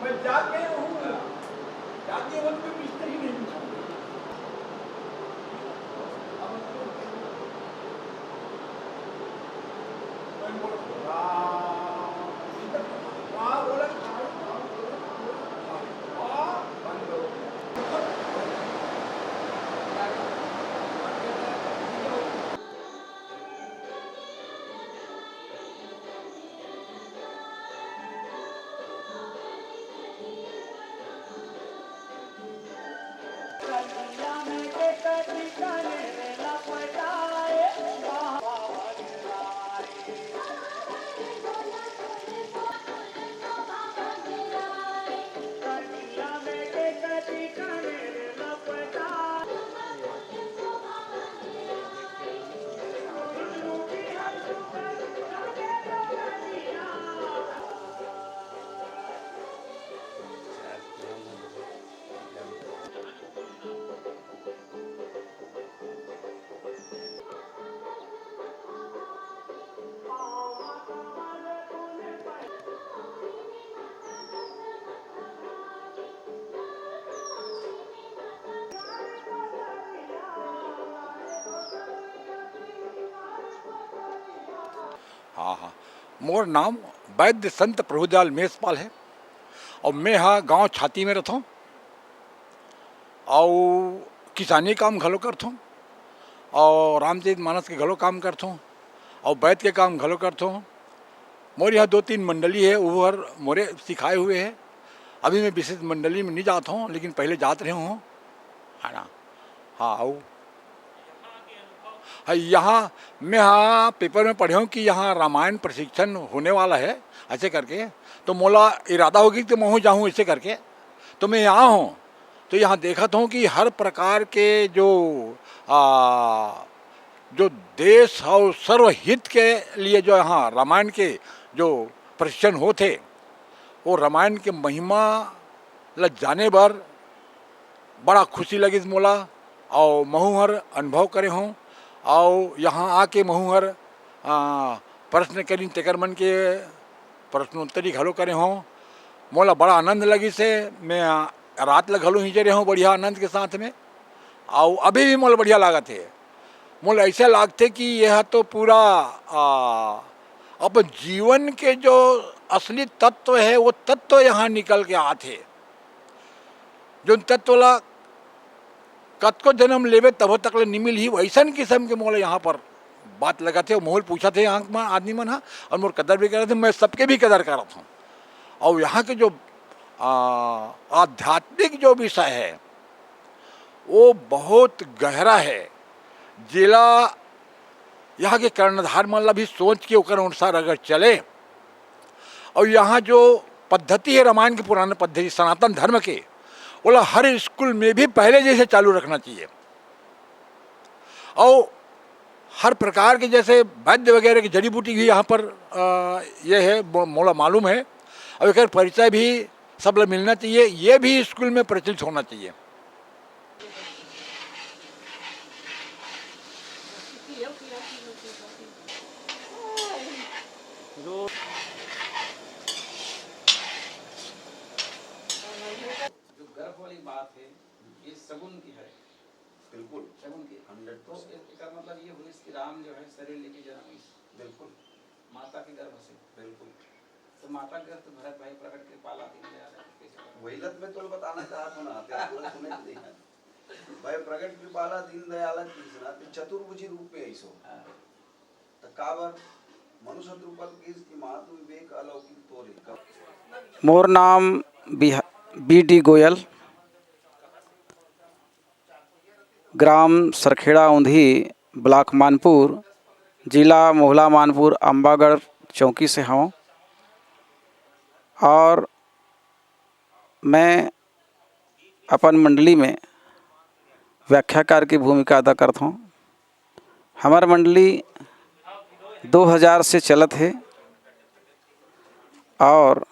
मैं जाके हूँ, जाके वक्त में बिस्तर ही नहीं बिछाऊंगा। मैं बोला हाँ बोला बंद हो हाँ हाँ, मोर नाम वैद्य संत प्रभुदयाल मेषपाल है और मैं हाँ गांव छाती में रहता हूँ और किसानी काम घलो करता हूँ और रामचरित मानस के घलो काम करता हूँ और वैद्य के काम घलो करता हूँ। मोर यहाँ 2-3 मंडली है, वो हर मोरे सिखाए हुए है। अभी मैं विशेष मंडली में नहीं जाता हूँ, लेकिन पहले जाते रहे हूँ, है ना। हाँ हाँ, यहाँ मैं हाँ पेपर में पढ़े हूँ कि यहाँ रामायण प्रशिक्षण होने वाला है ऐसे करके, तो मोला इरादा होगी कि मैं वहाँ जाऊँ ऐसे करके, तो मैं यहाँ हूँ। तो यहाँ देखा हूँ कि हर प्रकार के जो देश और सर्वहित के लिए जो यहाँ रामायण के जो प्रशिक्षण होते, वो रामायण के महिमा ल जाने भर बड़ा खुशी लगी मोला और महुहर अनुभव करे हूँ और यहाँ आके महुहर प्रश्न करी तेकर मन के प्रश्नोत्तरी घलो करे हों। मोला बड़ा आनंद लगी से मैं रात ल घलो हिंचे रहे हूँ बढ़िया आनंद के साथ में, और अभी भी मोला बढ़िया लागत है। मोला ऐसा लागते कि यह तो पूरा अब जीवन के जो असली तत्व है वो तत्व यहाँ निकल के आते, जो तत्व ला कत को जन्म लेवे तब तक ले निमिल ही वैसन किस्म के मोला यहाँ पर बात लगाते। मोहल पूछा थे यहाँ में आदमी मन, और मोर कदर भी कर रहे थे, मैं सबके भी कदर कर रहा हूँ। और यहाँ के जो आध्यात्मिक जो विषय है वो बहुत गहरा है, जिला यहाँ के कर्णधार मन ला भी सोच के उकर अनुसार अगर चले, और यहाँ जो पद्धति है रामायण की पुरानी पद्धति सनातन धर्म के, बोला हर स्कूल में भी पहले जैसे चालू रखना चाहिए। और हर प्रकार के जैसे वैद्य वगैरह की जड़ी बूटी भी यहाँ पर ये है मोला मालूम है, और एक परिचय भी सब लोग मिलना चाहिए, ये भी स्कूल में प्रचलित होना चाहिए। जो गर्भ वाली बात है ये सगुन की है, बिल्कुल सगुन की 100%। तो इसका मतलब ये हुई कि राम जो है शरीर लेके जन्म हुई, बिल्कुल माता के गर्भ से। बिल्कुल। तो माता के गर्भ भरत भाई प्रकट के पाला दिन में वही लत में तो बताना चाहता हूँ ना, तेरा पूरा सुने नहीं है भाई प्रकट कृपाला दीन दयाल कृष्णा ते चतुर्भुजी रूप में ऐसो तो काबर मनुष्य रूपल की महात्म विवेक अलौकिक तोरे। मोर नाम बी.डी. गोयल, ग्राम सरखेड़ा ऊंधी, ब्लॉक मानपुर, जिला मोहला मानपुर, अम्बागढ़ चौकी से हूँ। और मैं अपन मंडली में व्याख्याकार की भूमिका अदा करता हूँ। हमार मंडली 2000 से चलत है और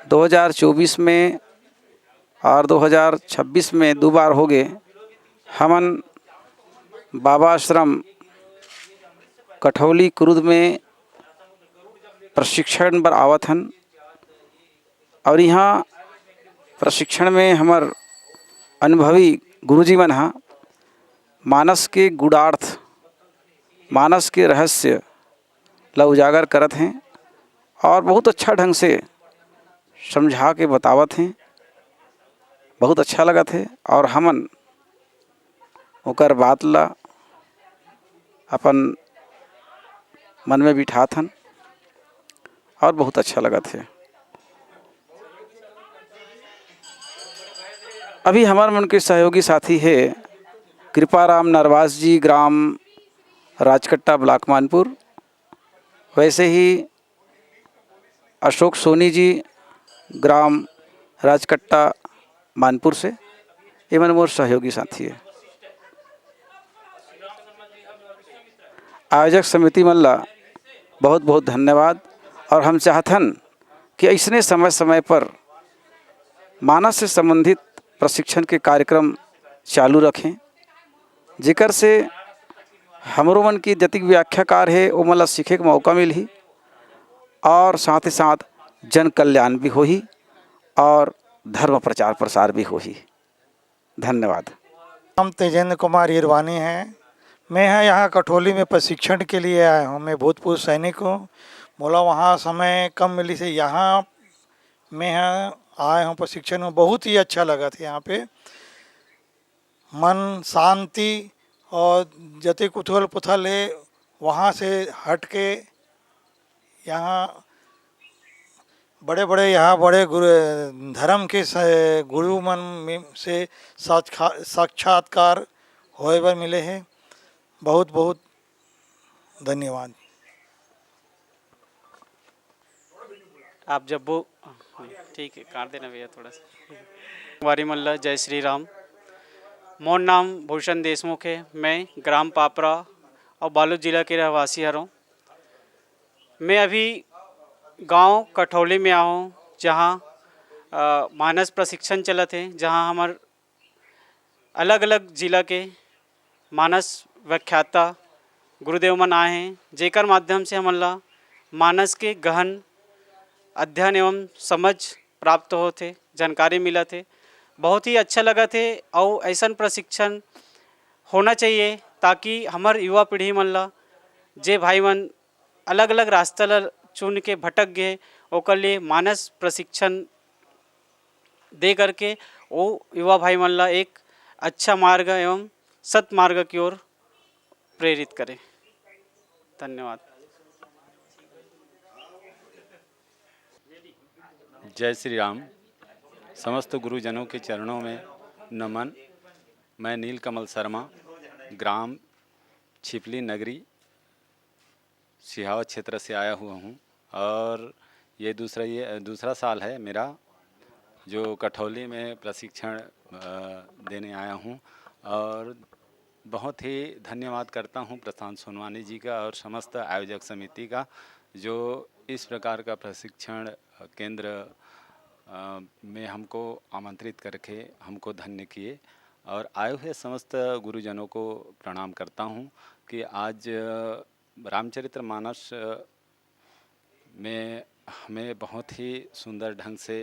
2024 में और 2026 में 2 बार हो गए हमन बाबा आश्रम कठौली कुरुद में प्रशिक्षण बर आवत हन और यहाँ प्रशिक्षण में हमार अनुभवी गुरुजी मन हा मानस के गुणार्थ मानस के रहस्य ला उजागर करत हैं और बहुत अच्छा ढंग से समझा के बतावत हैं। बहुत अच्छा लगत है और हमन ओकर बात ला अपन मन में बिठात हन और बहुत अच्छा लगत है। अभी हमार मन के सहयोगी साथी है कृपाराम नरवास जी, ग्राम राजकट्टा, ब्लॉक मानपुर। वैसे ही अशोक सोनी जी, ग्राम राजकट्टा, मानपुर से। ये मन मोर सहयोगी साथी है। आयोजक समिति मन ला बहुत बहुत धन्यवाद और हम चाहथन कि ऐसने समय समय पर मानस से संबंधित प्रशिक्षण के कार्यक्रम चालू रखें, जेकर से हमरो मन की जतिक व्याख्याकार है वो मन ला सीखे के मौका मिलही और साथ ही साथ जन कल्याण भी होही और धर्म प्रचार प्रसार भी होही। धन्यवाद। नाम तेजेंद्र कुमार ईरवानी है। मैं यहाँ कठौली में प्रशिक्षण के लिए आया हूँ। मैं भूतपूर्व सैनिक हूँ। मोला वहाँ समय कम मिली से यहाँ मैं यहाँ आया हूँ प्रशिक्षण में। बहुत ही अच्छा लगा था यहाँ पे। मन शांति और जते उथल पुथल है वहाँ से हट के यहाँ बड़े बड़े यहाँ बड़े गुरु धर्म के गुरु मन में से साक्षात्कार होए बर मिले हैं। बहुत बहुत धन्यवाद। आप जब वो ठीक है काट देना भैया थोड़ा सा। वारी मल्ला, जय श्री राम। मोर नाम भूषण देशमुख है। मैं ग्राम पापरा और बालोद जिला के रहवासी हूँ। मैं अभी गांव कठौली में आया हूँ जहाँ मानस प्रशिक्षण चलत है, जहाँ हमार अलग अलग जिला के मानस व्याख्याता गुरुदेव मन आए हैं, जेकर माध्यम से हमन ला मानस के गहन अध्ययन एवं समझ प्राप्त होते, जानकारी मिला थे। बहुत ही अच्छा लगा थे और ऐसा प्रशिक्षण होना चाहिए ताकि हमार युवा पीढ़ी मन ला जे भाई मन अलग अलग रास्ता ला चुन के भटक गए ओकर लिए मानस प्रशिक्षण दे करके वो युवा भाई मन ला एक अच्छा मार्ग एवं सत्मार्ग की ओर प्रेरित करें। धन्यवाद। जय श्री राम। समस्त गुरुजनों के चरणों में नमन। मैं नीलकमल शर्मा, ग्राम छिपली नगरी, सिहावा क्षेत्र से आया हुआ हूँ और ये दूसरा साल है मेरा जो कठौली में प्रशिक्षण देने आया हूँ। और बहुत ही धन्यवाद करता हूँ प्रशांत सोनवानी जी का और समस्त आयोजक समिति का, जो इस प्रकार का प्रशिक्षण केंद्र में हमको आमंत्रित करके हमको धन्य किए। और आए हुए समस्त गुरुजनों को प्रणाम करता हूँ कि आज रामचरितमानस में हमें बहुत ही सुंदर ढंग से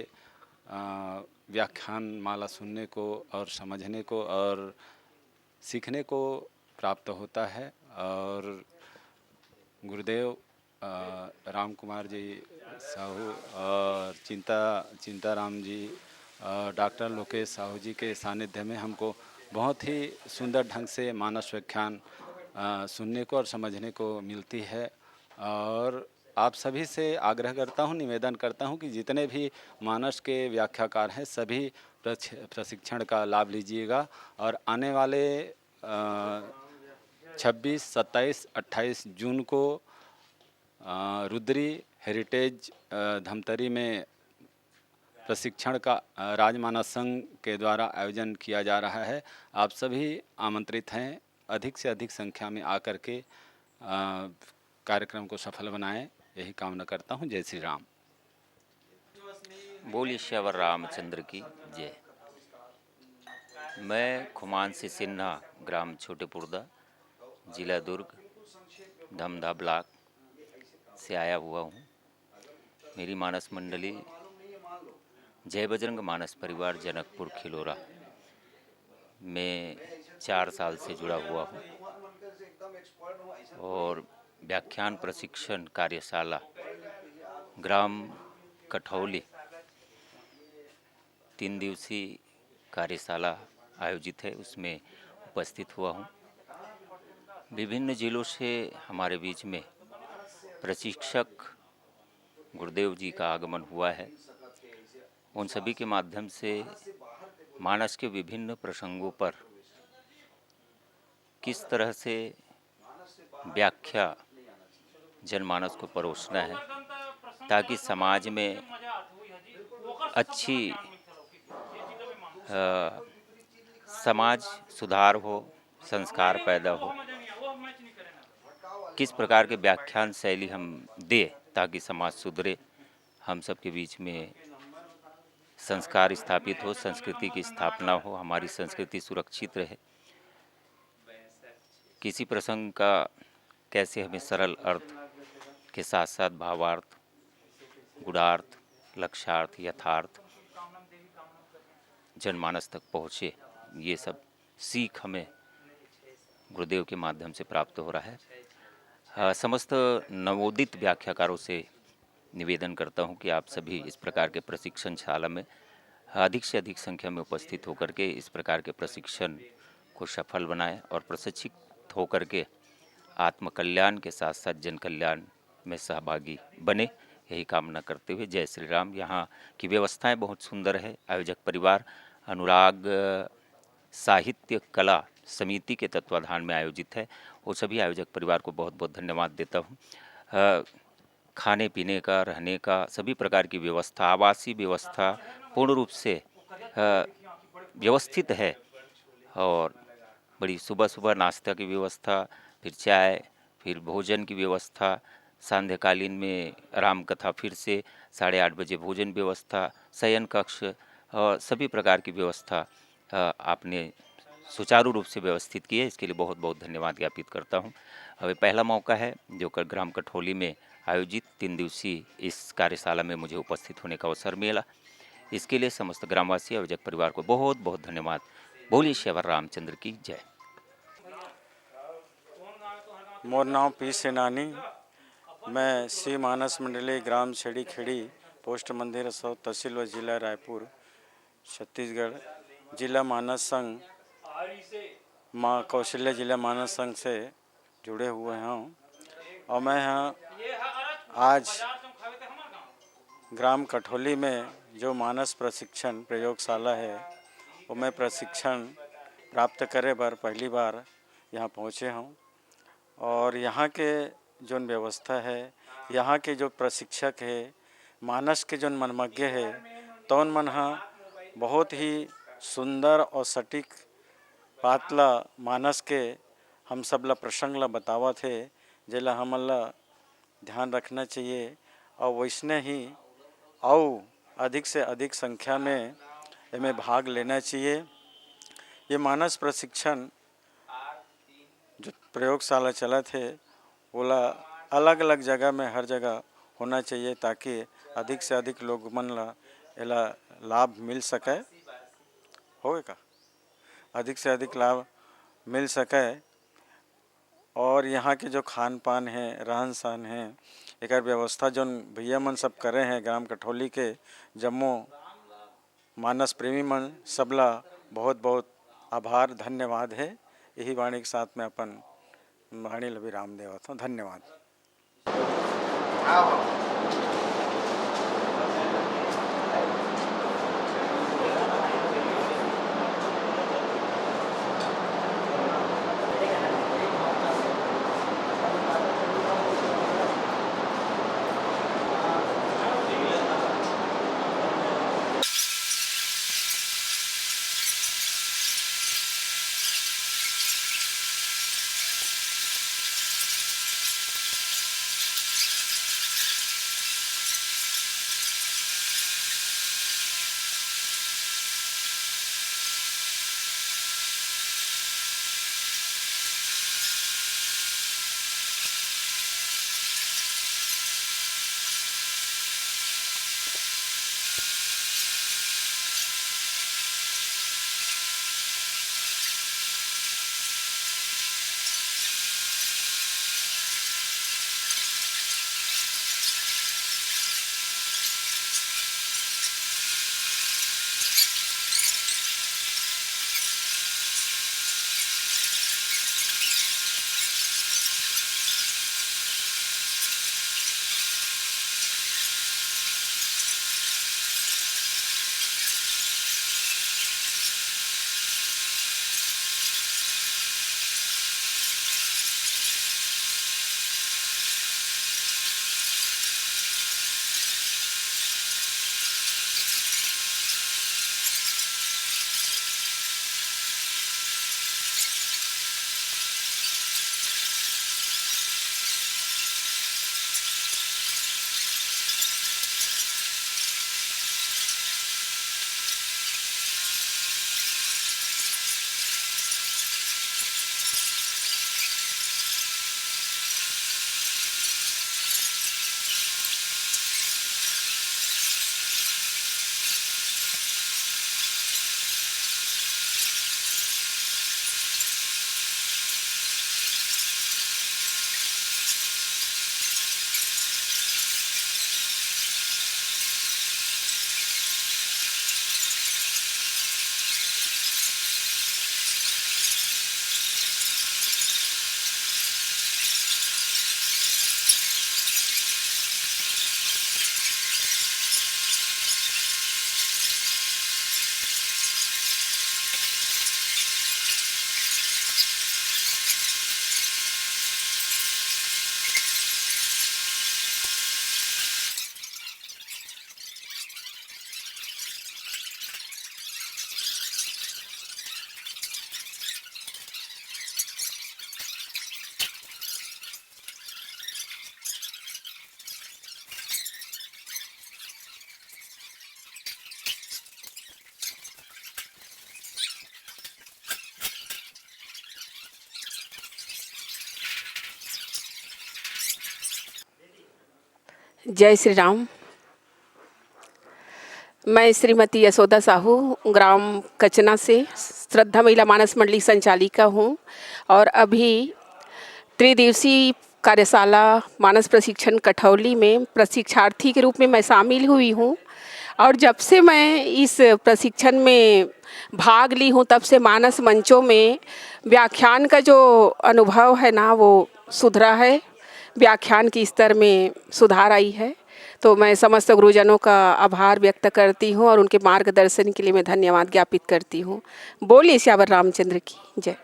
व्याख्यान माला सुनने को और समझने को और सीखने को प्राप्त होता है। और गुरुदेव राम कुमार जी साहू और चिंताराम जी, डॉक्टर लोकेश साहू जी के सानिध्य में हमको बहुत ही सुंदर ढंग से मानस व्याख्यान सुनने को और समझने को मिलती है। और आप सभी से आग्रह करता हूँ, निवेदन करता हूँ कि जितने भी मानस के व्याख्याकार हैं सभी प्रशिक्षण का लाभ लीजिएगा। और आने वाले 26, 27, 28 जून को रुद्री हेरिटेज धमतरी में प्रशिक्षण का राजमानस संघ के द्वारा आयोजन किया जा रहा है। आप सभी आमंत्रित हैं। अधिक से अधिक संख्या में आकर के कार्यक्रम को सफल बनाएं, यही कामना करता हूं। जय श्री राम। बोलिए श्यावर रामचंद्र की जय। मैं खुमान से सिन्हा, ग्राम छोटे पुरदा, जिला दुर्ग धमधा ब्लॉक से आया हुआ हूँ। मेरी मानस मंडली जय बजरंग मानस परिवार जनकपुर खिलोरा में 4 साल से जुड़ा हुआ हूँ और व्याख्यान प्रशिक्षण कार्यशाला ग्राम कठौली 3 दिवसीय कार्यशाला आयोजित है, उसमें उपस्थित हुआ हूँ। विभिन्न जिलों से हमारे बीच में प्रशिक्षक गुरुदेव जी का आगमन हुआ है। उन सभी के माध्यम से मानस के विभिन्न प्रसंगों पर किस तरह से व्याख्या जनमानस को परोसना है ताकि समाज में अच्छी समाज सुधार हो, संस्कार पैदा हो, किस प्रकार के व्याख्यान शैली हम दें ताकि समाज सुधरे, हम सबके बीच में संस्कार स्थापित हो, संस्कृति की स्थापना हो, हमारी संस्कृति सुरक्षित रहे। किसी प्रसंग का कैसे हमें सरल अर्थ के साथ साथ भावार्थ, गुणार्थ, लक्ष्यार्थ, यथार्थ जनमानस तक पहुँचे, ये सब सीख हमें गुरुदेव के माध्यम से प्राप्त हो रहा है। समस्त नवोदित व्याख्याकारों से निवेदन करता हूं कि आप सभी इस प्रकार के प्रशिक्षण शाला में अधिक से अधिक संख्या में उपस्थित होकर के इस प्रकार के प्रशिक्षण को सफल बनाएं और प्रशिक्षित होकर के आत्मकल्याण के साथ साथ जन कल्याण में सहभागी बने, यही कामना करते हुए जय श्री राम। यहाँ की व्यवस्थाएं बहुत सुंदर है। आयोजक परिवार अनुराग साहित्य कला समिति के तत्वाधान में आयोजित है। वो सभी आयोजक परिवार को बहुत बहुत धन्यवाद देता हूँ। खाने पीने का, रहने का, सभी प्रकार की व्यवस्था, आवासीय व्यवस्था पूर्ण रूप से व्यवस्थित है और बड़ी सुबह सुबह नाश्ता की व्यवस्था, फिर चाय, फिर भोजन की व्यवस्था, सांध्यकालीन में राम कथा, फिर से 8:30 बजे भोजन व्यवस्था, शयन कक्ष और सभी प्रकार की व्यवस्था आपने सुचारू रूप से व्यवस्थित की है। इसके लिए बहुत बहुत धन्यवाद ज्ञापित करता हूँ। अभी पहला मौका है जो ग्राम कठौली में आयोजित 3 दिवसीय इस कार्यशाला में मुझे उपस्थित होने का अवसर मिला। इसके लिए समस्त ग्रामवासी आयोजक परिवार को बहुत बहुत धन्यवाद। बोलिए श्यावर रामचंद्र की जय। मोर नाम पी सेनानी, मैं श्री मानस मंडली ग्राम छेड़ी खेड़ी पोस्ट मंदिर सौ तहसील व जिला रायपुर छत्तीसगढ़ जिला मानस संघ माँ कौशल्या जिला मानस संघ से जुड़े हुए हैं और मैं यहाँ आज ग्राम कठौली में जो मानस प्रशिक्षण प्रयोगशाला है वो मैं प्रशिक्षण प्राप्त करे बर पहली बार यहाँ पहुँचे हूँ और यहाँ के जो व्यवस्था है, यहाँ के जो प्रशिक्षक है, मानस के जो मनमज्ञ है, तो उन मन बहुत ही सुंदर और सटीक पातला मानस के हम सब ला प्रसंग ला बतावा थे, जेला हमन ला ध्यान रखना चाहिए और वैसने ही और अधिक से अधिक संख्या में इनमें भाग लेना चाहिए। ये मानस प्रशिक्षण जो प्रयोगशाला चला थे बोला अलग अलग जगह में हर जगह होना चाहिए ताकि अधिक से अधिक लोग मन ला एला लाभ मिल सके, होगा का अधिक से अधिक लाभ मिल सके। और यहाँ के जो खान पान है, रहन सहन है, एक व्यवस्था जो भैया मन सब करे हैं ग्राम कठौली के जम्मू मानस प्रेमी मन सबला बहुत बहुत आभार धन्यवाद है। यही वाणी के साथ में अपन वाणी ला विराम देवत हूँ। धन्यवाद। जय श्री राम। मैं श्रीमती यशोदा साहू ग्राम कचना से श्रद्धा महिला मानस मंडली संचालिका हूँ और अभी त्रिदिवसीय कार्यशाला मानस प्रशिक्षण कठौली में प्रशिक्षार्थी के रूप में मैं शामिल हुई हूँ। और जब से मैं इस प्रशिक्षण में भाग ली हूँ तब से मानस मंचों में व्याख्यान का जो अनुभव है ना वो सुधरा है, व्याख्यान की स्तर में सुधार आई है। तो मैं समस्त गुरुजनों का आभार व्यक्त करती हूँ और उनके मार्गदर्शन के लिए मैं धन्यवाद ज्ञापित करती हूँ। बोलिए सियावर रामचंद्र की जय।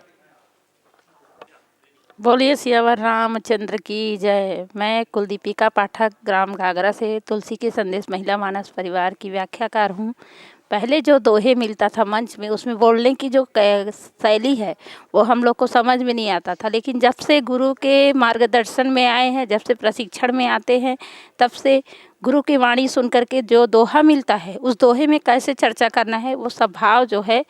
बोलिए सियावर रामचंद्र की जय। मैं कुलदीपिका पाठक ग्राम घाघरा से तुलसी के संदेश महिला मानस परिवार की व्याख्याकार हूँ। पहले जो दोहे मिलता था मंच में, उसमें बोलने की जो शैली है वो हम लोग को समझ में नहीं आता था, लेकिन जब से गुरु के मार्गदर्शन में आए हैं, जब से प्रशिक्षण में आते हैं, तब से गुरु की वाणी सुन करके जो दोहा मिलता है उस दोहे में कैसे चर्चा करना है वो सब भाव जो है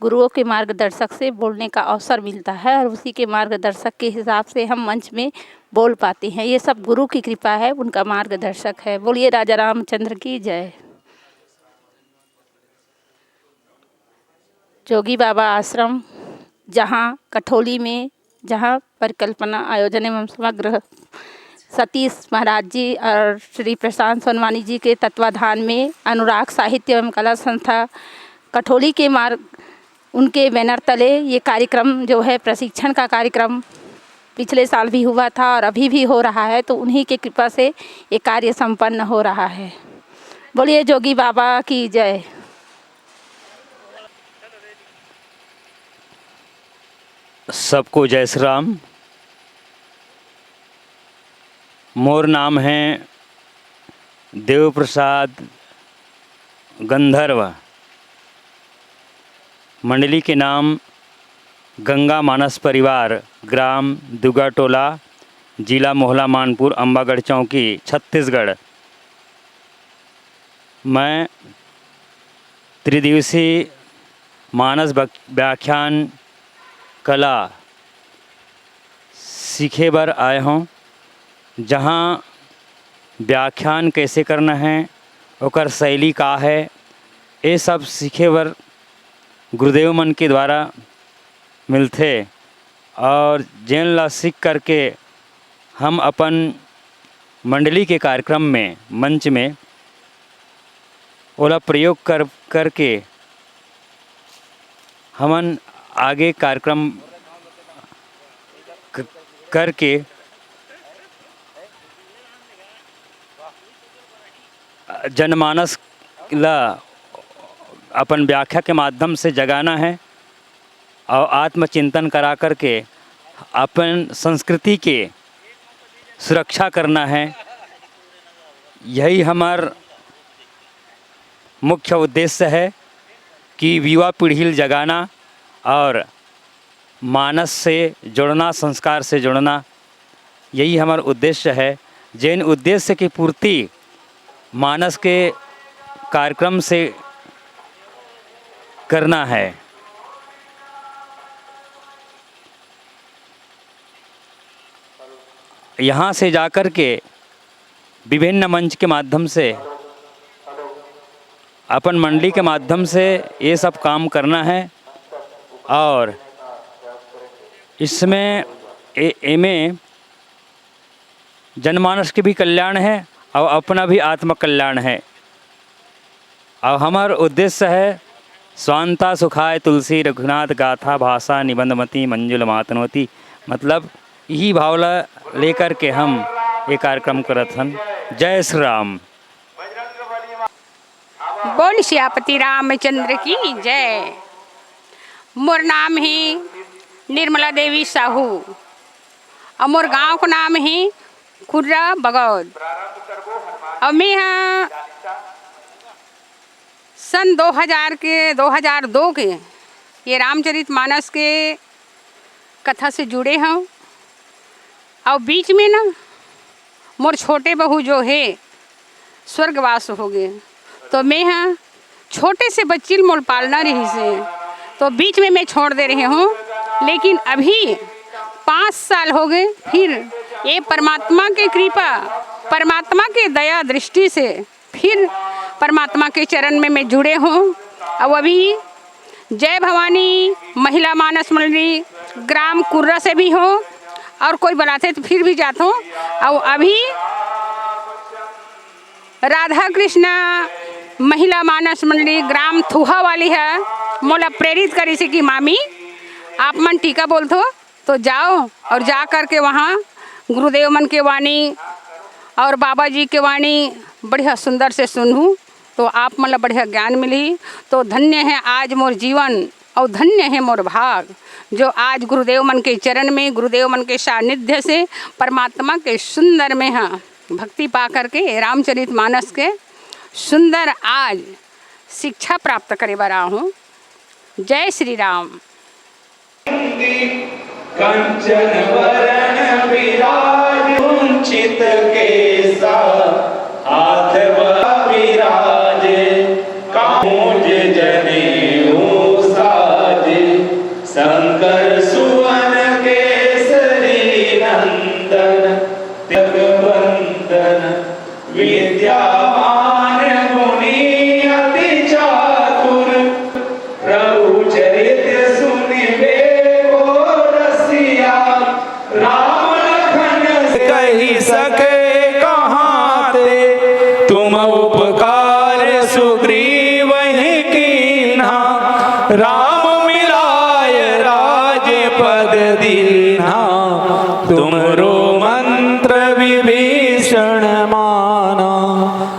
गुरुओं के मार्गदर्शक से बोलने का अवसर मिलता है और उसी के मार्गदर्शक के हिसाब से हम मंच में बोल पाते हैं। ये सब गुरु की कृपा है, उनका मार्गदर्शक है। बोलिए राजा रामचंद्र की जय। जोगी बाबा आश्रम जहाँ कठौली में, जहाँ परिकल्पना आयोजन एवं समग्र सतीश महाराज जी और श्री प्रशांत सोनवानी जी के तत्वाधान में अनुराग साहित्य एवं कला संस्था कठौली के उनके बैनर तले ये कार्यक्रम जो है प्रशिक्षण का कार्यक्रम पिछले साल भी हुआ था और अभी भी हो रहा है, तो उन्हीं की कृपा से ये कार्य संपन्न हो रहा है। बोलिए जोगी बाबा की जय। सबको जय श्री राम। मोर नाम है देव प्रसाद गंधर्व। मंडली के नाम गंगा मानस परिवार, ग्राम दुगाटोला, जिला मोहला मानपुर, अम्बागढ़ चौकी, छत्तीसगढ़। मैं त्रिदिवसीय मानस व्याख्यान कला सीखे बर आए हूँ, जहाँ व्याख्यान कैसे करना है, ओकर शैली का है, ये सब सीखे बर गुरुदेव मन के द्वारा मिलते और जेन ला सीख करके हम अपन मंडली के कार्यक्रम में मंच में ओला प्रयोग करके हमन आगे कार्यक्रम करके जनमानस ला अपन व्याख्या के माध्यम से जगाना है और आत्मचिंतन करा करके अपन संस्कृति के सुरक्षा करना है। यही हमार मुख्य उद्देश्य है कि युवा पीढ़ी जगाना और मानस से जोड़ना, संस्कार से जोड़ना, यही हमारा उद्देश्य है। जैन उद्देश्य की पूर्ति मानस के कार्यक्रम से करना है। यहाँ से जाकर के विभिन्न मंच के माध्यम से, अपन मंडली के माध्यम से ये सब काम करना है और इसमें इनमें जनमानस के भी कल्याण है और अपना भी आत्म कल्याण है। और हमारा उद्देश्य है स्वांता सुखाय तुलसी रघुनाथ गाथा भाषा निबंधमती मंजुल मातनवती। मतलब यही भावला लेकर के हम ये कार्यक्रम करत हन। जय श्री राम। बोल सियापति रामचंद्र की जय। मोर नाम ही निर्मला देवी साहू और मोर गांव का नाम ही खुर्रा बगौद और मैं यहाँ सन 2002 के ये रामचरित मानस के कथा से जुड़े हैं और बीच में ना मोर छोटे बहू जो है स्वर्गवास हो गए, तो मैं यहाँ छोटे से बच्ची मोल पालना रही से, तो बीच में मैं छोड़ दे रही हूँ। लेकिन अभी 5 साल हो गए, फिर ये परमात्मा की कृपा परमात्मा की दया दृष्टि से फिर परमात्मा के चरण में मैं जुड़े हूँ। और अभी जय भवानी महिला मानस मंडली ग्राम कुर्रा से भी हूँ, और कोई बुलाते तो फिर भी जाता हूँ। और अभी राधा कृष्णा महिला मानस मंडली ग्राम थुहा वाली है, मोला प्रेरित करी से कि मामी आप मन टीका बोलते हो तो जाओ, और जा कर के वहाँ गुरुदेव मन के वाणी और बाबा जी के वाणी बढ़िया सुंदर से सुनूँ, तो आप मतलब बढ़िया ज्ञान मिली। तो धन्य है आज मोर जीवन और धन्य है मोर भाग, जो आज गुरुदेव मन के चरण में, गुरुदेव मन के सानिध्य से परमात्मा के सुंदर में हाँ भक्ति पा करके रामचरित मानस के सुंदर आज शिक्षा प्राप्त करे बरा हूँ। जय श्री राम। कंचन वरण विराज कुंचित केसा, हाथ विराजे कांज जनेऊ साजे, शंकर सुवन केसरी नंदन जगवंदन, विद्यामान मुनि अति चातुर, प्रभु चरित सुनिबे को रसिया, राम लखन कही सके कहाँ ते, तुम उपकार सुग्रीव ही कीन्हा, राम मिलाय राज पद दीन्हा, तुमरो मंत्र विभीषण माना,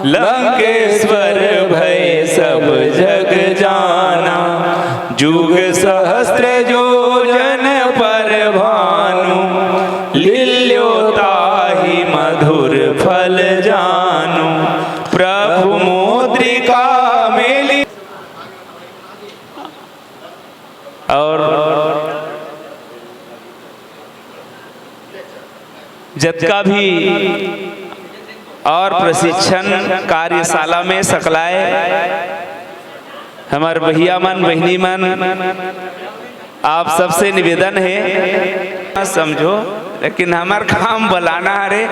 लंकेश्वर भय सब जग जाना, जुग सहस्त्र योजन पर भानु, लील्योताहि मधुर फल जानु, प्रभु मुद्रिका मिली। और जत्का भी और प्रशिक्षण कार्यशाला में सकलाए हमारे भैया मन बहनी मन, आप सबसे निवेदन है समझो, लेकिन हमार काम बुलाना रे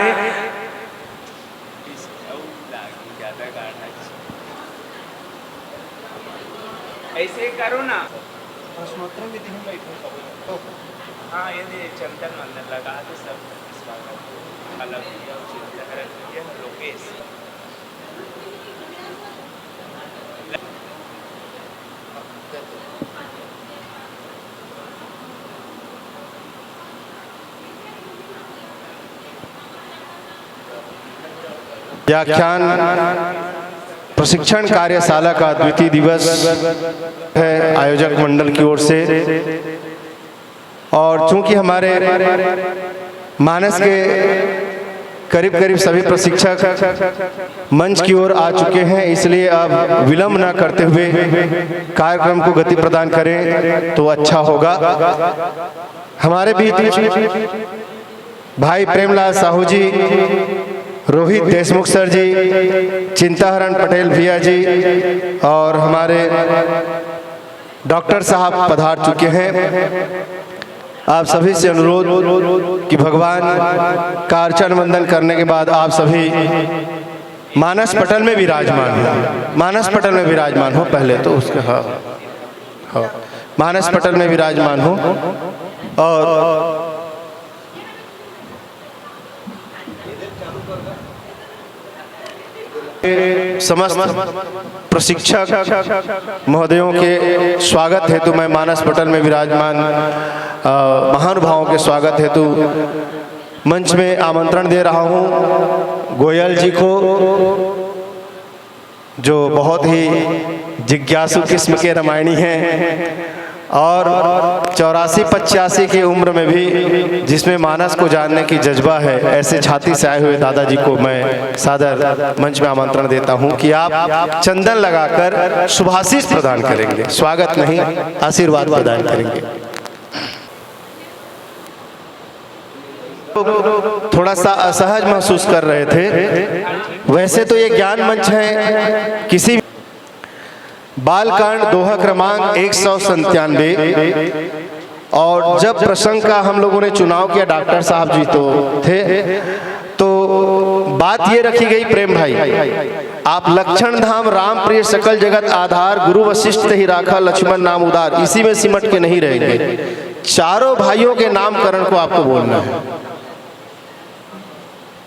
ऐसे करो ना। हाँ ये चंदन मंदन लगा दे सब अलग लोकेश। व्याख्यान प्रशिक्षण कार्यशाला का द्वितीय दिवस है आयोजक मंडल की ओर से, और चूंकि हमारे मानस के करीब करीब सभी प्रशिक्षक मंच की ओर आ चुके हैं, इसलिए अब विलंब न करते हुए कार्यक्रम को गति प्रदान करें तो अच्छा होगा। हमारे बीच भाई प्रेमलाल साहू जी, रोहित देशमुख सर जी, चिंताहरण पटेल भैया जी और हमारे डॉक्टर साहब पधार चुके हैं। आप सभी से अनुरोध कि भगवान का अर्चन वंदन करने के बाद आप सभी मानस पटल में विराजमान हो, मानस पटल में विराजमान हो पहले तो उसके हाँ मानस पटल में विराजमान हो। और समस्त प्रशिक्षक महोदयों के स्वागत हेतु मैं मानस पटल में विराजमान महानुभावों के स्वागत हेतु मंच में आमंत्रण दे रहा हूं गोयल जी को, जो बहुत ही जिज्ञासु किस्म के रामायणी हैं और 84-85 की उम्र में भी जिसमें मानस को जानने की जज्बा है, ऐसे छाती से आए हुए दादाजी को मैं सादर मंच में आमंत्रण देता हूं कि आप चंदन लगाकर शुभाशीष प्रदान करेंगे, स्वागत नहीं आशीर्वाद प्रदान करेंगे। थोड़ा सा असहज महसूस कर रहे थे। वैसे तो ये ज्ञान मंच है, किसी बालकांड दोहा क्रमांक 197, और जब प्रसंग का हम लोगों ने चुनाव किया, डॉक्टर साहब जी तो थे, तो बात ये रखी गई प्रेम भाई, आप लक्षण धाम राम प्रिय सकल जगत आधार गुरु वशिष्ठ ही राखा लक्ष्मण नाम उदार, इसी में सिमट के नहीं रहेंगे। चारों भाइयों के नामकरण को आपको बोलना है।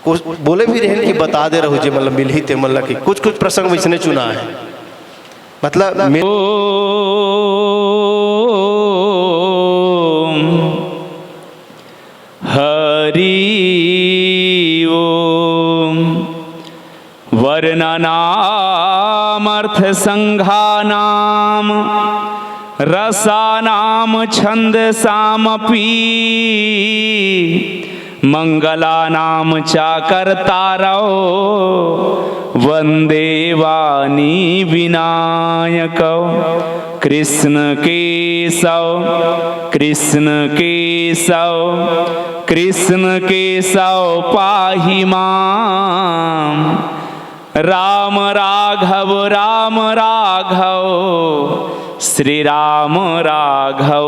कुछ बोले भी रहे कि बता दे रहो जी, मतलब मिल ही थे, मतलब कि कुछ कुछ प्रसंग इसने चुना है, मतलब हरि ओम। वर्णनामर्थ संघानाम रसानाम छंदसामपि मंगलानाम चाकर्तारौ वंदे वाणी विनायकौ। कृष्ण केशव कृष्ण केशव कृष्ण केशव पाहि मां। राम राघव श्री राम राघव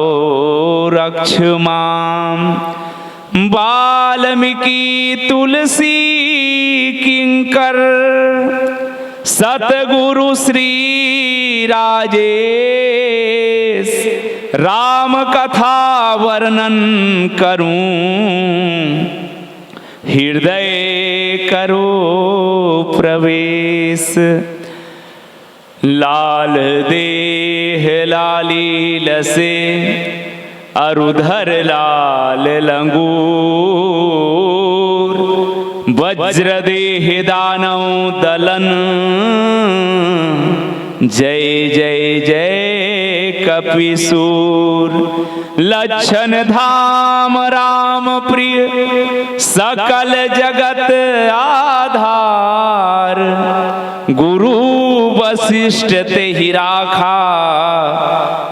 रक्ष मां। वाल्मीकि तुलसी किंकर सतगुरु श्री राजेश। राम कथा वर्णन करूं हृदय करो प्रवेश। लाल देह लाली लसे अरुधर लाल लंगूर। वज्र देह दानव दलन जय जय जय कपिसूर। लक्षण धाम राम प्रिय सकल जगत आधार। गुरु वशिष्ठ तेहि राखा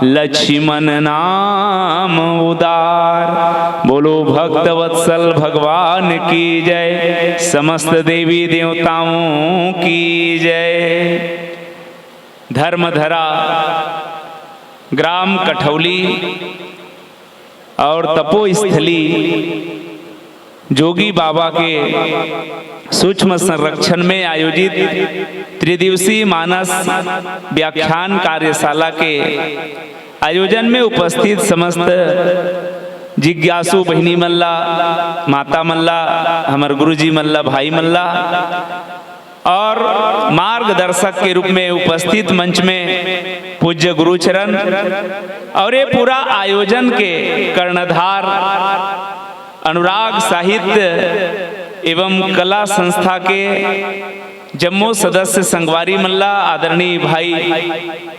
लक्ष्मण नाम उदार। बोलो भक्त वत्सल भगवान की जय, समस्त देवी देवताओं की जय। धर्मधरा ग्राम कठौली और तपोस्थली जोगी बाबा के सूक्ष्म संरक्षण में आयोजित त्रिदिवसीय मानस व्याख्यान कार्यशाला के आयोजन में उपस्थित समस्त जिज्ञासु बहिनी मल्ला, माता मल्ला, हमारे गुरुजी मल्ला, भाई मल्ला और मार्गदर्शक के रूप में उपस्थित मंच में पूज्य गुरुचरण और ये पूरा आयोजन के कर्णधार अनुराग साहित्य एवं कला संस्था के जम्मू सदस्य संगवारी मल्ला, आदरणीय भाई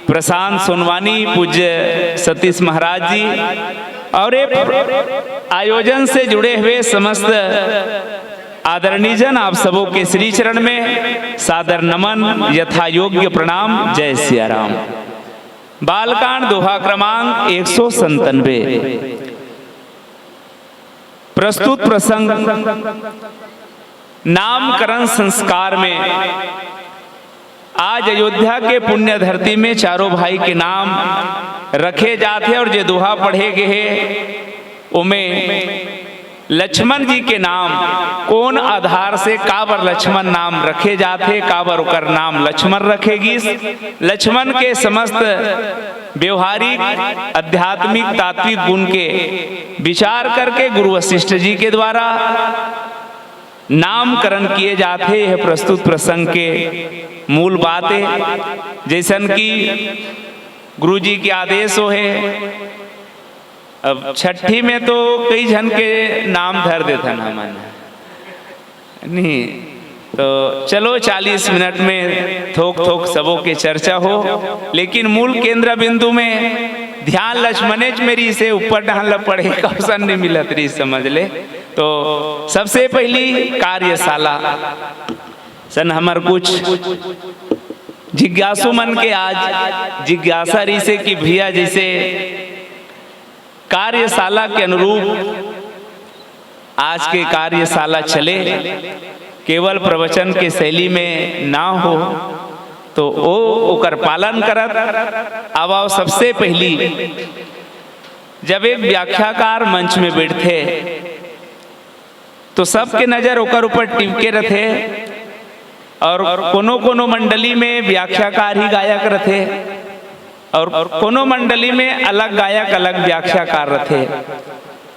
प्रशांत सोनवानी, पूज्य सतीश महाराज जी और ये आयोजन से जुड़े हुए समस्त आदरणीय जन, आप सबों के श्री चरण में सादर नमन, यथा योग्य प्रणाम। जय सिया राम। बालकांड दोहा क्रमांक 197। प्रस्तुत प्रसंग नामकरण संस्कार में आज अयोध्या के पुण्य धरती में चारों भाई के नाम रखे जाते और जो दोहा पढ़े गए उमें लक्ष्मण जी के नाम कौन आधार से काबर लक्ष्मण नाम रखे जाते, काबर उकर नाम लक्ष्मण रखेगी। लक्ष्मण के समस्त व्यवहारिक आध्यात्मिक तात्विक गुण के विचार करके गुरु वशिष्ठ जी के द्वारा नामकरण किए जाते हैं। प्रस्तुत प्रसंग के मूल बातें जैसन कि गुरु जी के आदेश हो है। अब छठी में तो कई जन के नाम धर देता ना मन नहीं, तो चलो 40 मिनट में थोक थोक सबों के चर्चा हो, लेकिन मूल केंद्र बिंदु में ध्यान लक्ष्मणेज मेरी से ऊपर डालना पड़े अवसर नहीं मिलत रही, समझ ले। तो सबसे पहली कार्यशाला सन हमार कुछ जिज्ञासु मन के आज जिज्ञासा रही से कि भैया जैसे कार्यशाला के अनुरूप आज के कार्यशाला चले, केवल प्रवचन के शैली में ना हो तो ओ ओकर पालन करत। अब आओ सबसे पहली जब एक व्याख्याकार मंच में बैठते तो सबके नज़र ओकर ऊपर टिपके रथे और कोनो कोनो मंडली में व्याख्याकार ही गायक रथे और कोनो मंडली में अलग गायक अलग व्याख्याकार रथे।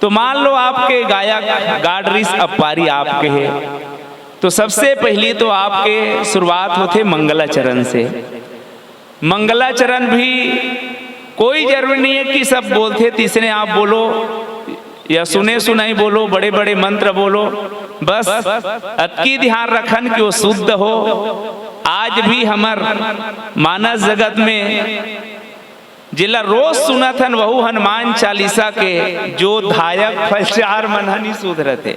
तो मान लो आपके गायक गाडरिस अपारी आपके हैं, तो सबसे पहली तो आपके शुरुआत होते मंगलाचरण से। मंगलाचरण भी कोई जरूरी नहीं है कि सब बोलते तीसरे आप बोलो या सुने सुनाई बोलो, बड़े बड़े मंत्र बोलो, बस अतकी ध्यान रखन कि वो शुद्ध हो। आज भी हमार मानस जगत में जिला रोज सुना थन वहु हनुमान चालीसा के जो धायक फलचार मनहनी सूद रहते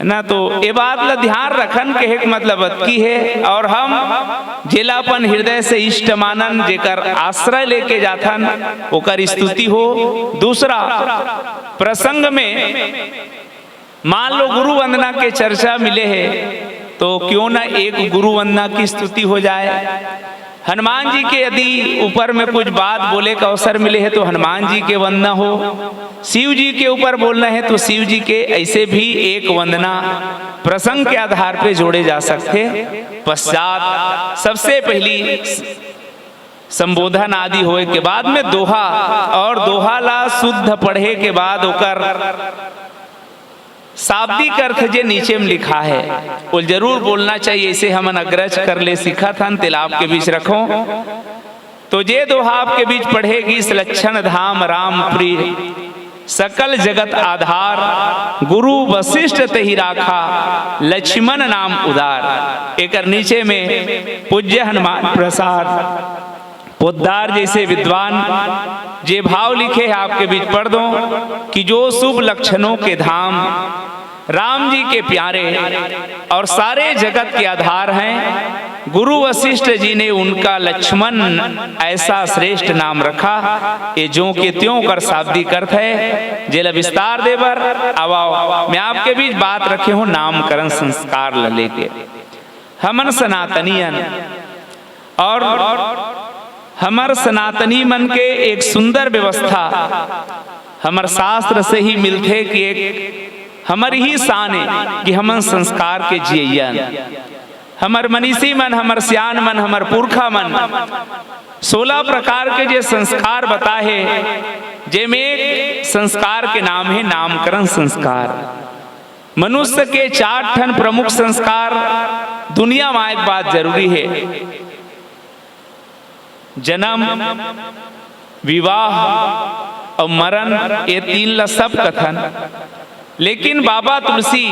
ना, तो ये बात ला ध्यान रखन के एक मतलब अतकी है। और हम जिलापन हृदय से इष्ट मानन जेकर आश्रय लेके जाथन ओकर स्तुति हो। दूसरा प्रसंग में मान लो गुरु वंदना के चर्चा मिले है, तो क्यों ना एक गुरु वंदना की स्तुति हो जाए। हनुमान जी के यदि ऊपर में कुछ बात बोले का अवसर मिले है तो हनुमान जी के वंदना हो। शिव जी के ऊपर बोलना है तो शिव जी के, ऐसे भी एक वंदना प्रसंग के आधार पे जोड़े जा सकते। पश्चात सबसे पहली संबोधन आदि होए के बाद में दोहा, और दोहा ला शुद्ध पढ़े के बाद ओकर शाब्दिक अर्थ जे नीचे में लिखा है वो जरूर बोलना चाहिए। इसे हमन अग्रज कर ले सीखा था, तिल आपके बीच रखो। तो जे दोहा आपके बीच पढ़ेगी, इस लक्षण धाम राम प्रिय सकल जगत आधार, गुरु वशिष्ठ तहि राखा लक्ष्मण नाम उदार। एक नीचे में पूज्य हनुमान प्रसाद पोद्दार जैसे विद्वान जे भाव लिखे हैं आपके बीच पढ़ दो कि जो शुभ लक्षणों के धाम राम जी के प्यारे और सारे जगत के आधार हैं, गुरु वशिष्ठ जी ने उनका लक्ष्मण ऐसा श्रेष्ठ नाम रखा। ये जो के त्यों कर शाब्दिक अर्थ है। जेला विस्तार देवर आवाओ मैं आपके बीच बात रखे हूँ नामकरण संस्कार लेके। हमन सनातनियन और हमार सनातनी मन के एक सुंदर व्यवस्था हमार शास्त्र से ही मिलते कि एक हमारी ही शान है कि हमन संस्कार के जियन। हमार मनीषी मन, हमार सियान मन, हमार पुरखा मन 16 प्रकार के जे संस्कार बताए, जेमें एक संस्कार के नाम है नामकरण संस्कार। मनुष्य के 4 ठन प्रमुख संस्कार दुनिया में एक बात जरूरी है, जन्म, विवाह और मरण, ये 3 ला सब कथन। लेकिन बाबा तुलसी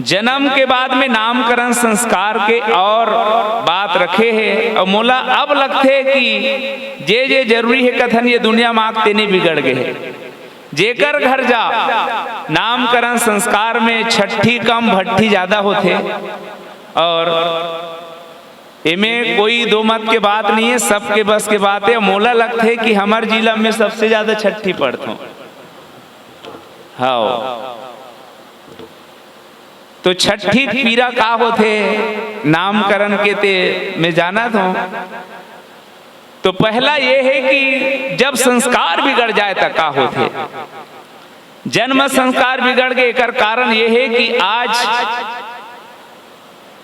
जन्म के बाद में नामकरण संस्कार के और बात रखे हैं। और मोला अब लगते कि जे जे जरूरी है कथन ये दुनिया मांगते नहीं बिगड़ गए। जेकर घर जा नामकरण संस्कार में छठी कम भट्ठी ज्यादा होते, और इमें कोई दो मत के बात नहीं है, सबके बस के बात है। मोला लगता है कि हमारे जिला में सबसे ज्यादा छठी पढ़ता हूँ। हाँ, तो छठी पीरा का होते नामकरण के ते मैं जाना था। तो पहला ये है कि जब संस्कार बिगड़ जाए तो का होते। जन्म संस्कार बिगड़ गए, एकर कारण ये है कि आज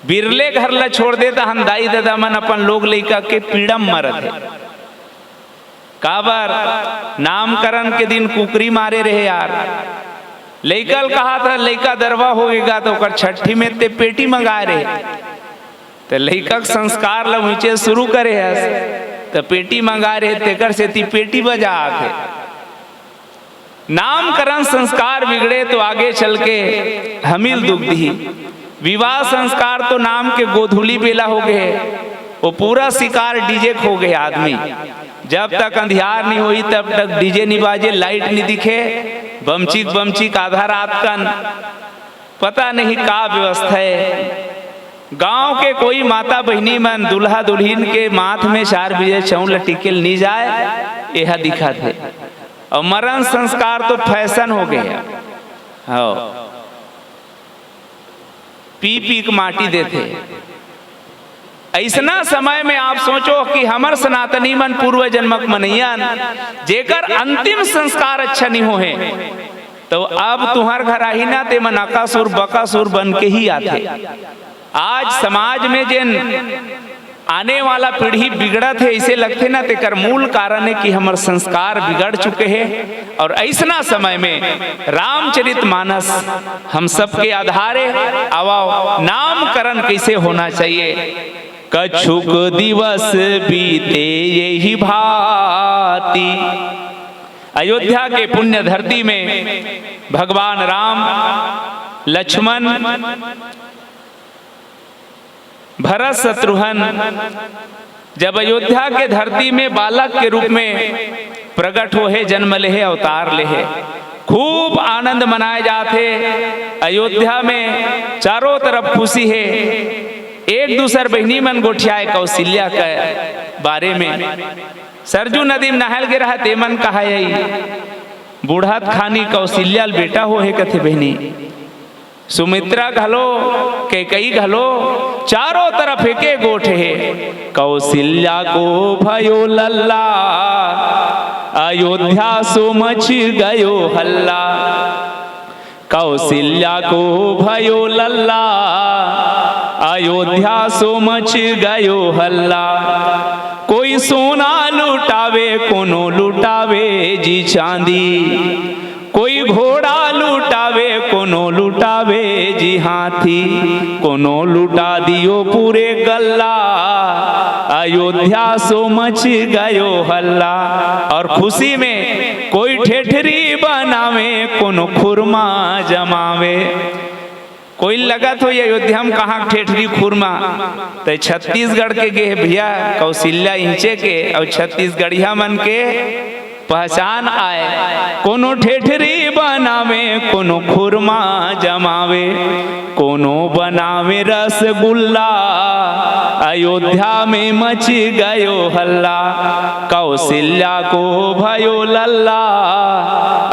बिरले घर ला छोड़ देता हम दाई दादा मन अपन लोग लइका के पीड़म मरत है। काबर नामकरण के दिन कुकरी मारे रहे यार। लइकल कहा था लइका दरवा होएगा तो कर छठी में ते पेटी मंगा रहे, तो लइका संस्कार ला नीचे शुरू करे है तो पेटी मंगा रहे तेकर से ती पेटी बजा आते। नामकरण संस्कार बिगड़े तो आगे चल के हमील दुग्धी। विवाह संस्कार तो नाम के गोधुली बेला हो गए, वो पूरा शिकार डीजे खो गए आदमी। जब तक अंधियार नहीं हुई तब तक डीजे नहीं बाजे, लाइट नहीं दिखे, बमचिक बमचिक आधा रात कन पता नहीं का व्यवस्था है। गांव के कोई माता बहनी मन दुल्हा दुल्हन के माथ में 4 बजे चौल टिकल नहीं जाए, यह दिखा थे। और मरण संस्कार तो फैशन हो गया। हाँ, पी पी के माटी देते। ऐसा समय में आप सोचो कि हमर सनातनी मन पूर्व जन्मक मनैयन जेकर अंतिम संस्कार अच्छा नहीं हो है, तो अब तुम्हार घर आही ना ते मन अकासुर बकासुर बन के ही आते। आज समाज में जिन आने वाला पीढ़ी बिगड़त है, इसे लगते ना तेकर मूल कारण है कि हमारे संस्कार बिगड़ चुके हैं। और ऐसा समय में रामचरितमानस हम सबके आधारे आवाओ नामकरण कैसे होना चाहिए। कछुक दिवस बीते यही भांति, अयोध्या के पुण्य धरती में भगवान राम, लक्ष्मण, भरत, शत्रुघ्न जब अयोध्या के धरती में बालक के रूप में प्रकट हो है, जन्म ले है, अवतार ले है, खूब आनंद मनाए जाते। अयोध्या में चारों तरफ खुशी है। एक दूसर बहनी मन गोठियाए कौशल्या के बारे में, सरजू नदी में नहल गिरा ते मन कहा बूढ़त खानी कौशल्या बेटा हो है कथे बहनी, सुमित्रा घलो के कई घलो, चारों तरफ एके गोठ है। कौशल्या को भयो लल्ला, अयोध्या सो मच गयो हल्ला। कौशल्या को भयो लल्ला, अयोध्या सो मच गयो हल्ला। कोई सोना लुटावे कोनो लुटावे जी चांदी, कोई घोड़ा लुटावे कोनो लुटावे जी हाथी, कोनो लुटा दियो पूरे गल्ला। अयोध्या सो मच गयो हल्ला। और खुशी में कोई ठेठरी बनावे कोनो खुरमा जमावे। कोई लगा तो ये अयोध्या में कहाँ ठेठरी खुरमा, तो छत्तीसगढ़ के गे भैया कौशल्या इंचे के, और छत्तीसगढ़िया मन के पहचान आए। कोनो ठेठरी बनावे कोनो खुरमा जमावे, कोनो बनावे रसगुल्ला। अयोध्या में मच गयो हल्ला, कौशल्या को भयो लल्ला।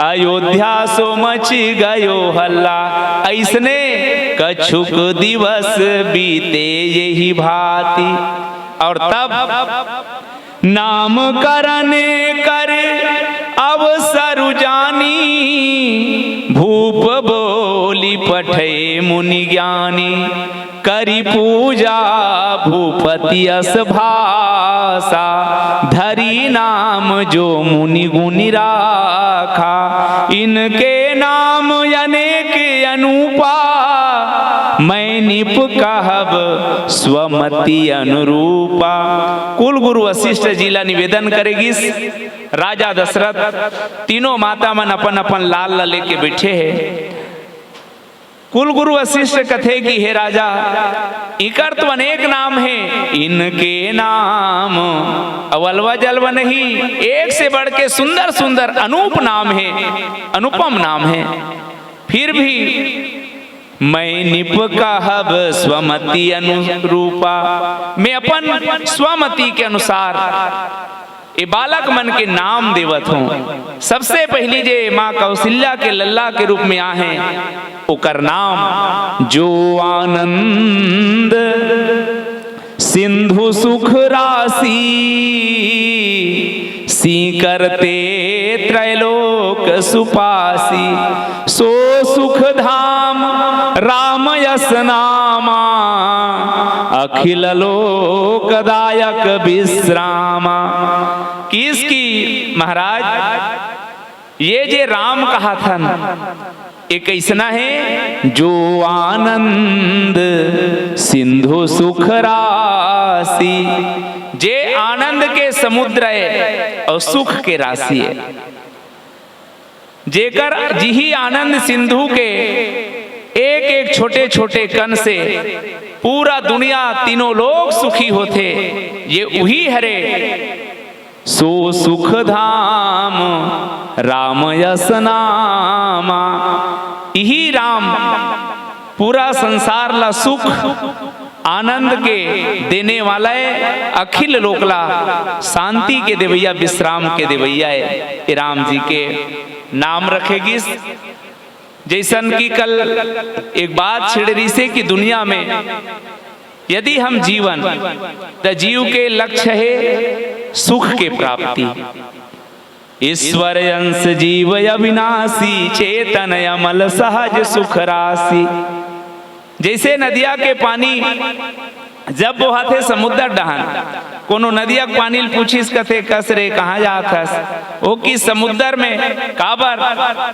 अयोध्या सो मच गयो हल्ला। ऐसने कछुक दिवस बीते यही भांति। और तब नामकरण कर अवसर जानी, भूप बोली पठे मुनि ज्ञानी। करी पूजा भूपति अस भाषा, धरी नाम जो मुनि गुनि राखा। इनके नाम अनेक अनुपा, मैं निप कहब स्वमति अनुरूपा। कुल गुरु वशिष्ठ जिला निवेदन करेगी। राजा दशरथ तीनों माता मन अपन अपन लाल लेके बैठे हैं। कुल गुरु वशिष्ठ कथे की हे राजा, इकर तो अनेक नाम है, इनके नाम अवलवा जलवा नहीं, एक से बढ़ के सुंदर सुंदर अनूप नाम है, अनुपम नाम है। फिर भी मैं निप कहब स्वमति अनुरूपा, मैं अपन स्वमति के अनुसार ये बालक मन के नाम देवत हूँ। सबसे पहली जे माँ कौशल्या के लल्ला के रूप में आहे, ओकर नाम जो आनंद सिंधु सुख राशि। सी करते त्रैलोक सुपासी, सो सुख धाम राम यस नामा। अखिल लोकदायक विश्रामा। किसकी महाराज ये जे राम कहा था एक ऐसा है जो आनंद सिंधु सुख राशि, जे आनंद के समुद्र है और सुख के राशि है। जेकर जिही आनंद सिंधु के एक एक छोटे छोटे कण से पूरा दुनिया तीनों लोग सुखी होते, ये वही हरे सो सुख धाम राम यस नामा। यही राम पूरा संसार ला सुख आनंद के देने वाला है, अखिल लोकला शांति के देवैया, विश्राम के देवैया है। ये राम जी के नाम रखेगी। जैसन की कल एक बात छिड़ रही से कि दुनिया में यदि हम जीवन तो जीव के लक्ष्य है सुख के प्राप्ति। ईश्वर अंश जीव अविनाशी चेतन अमल सहज सुख राशि। जैसे नदिया के पानी जब बहाथे समुद्र डहन कोनो नदिया के पानी पूछिस कथे कस रे कहाँ जात हस ओ की समुद्र में काबर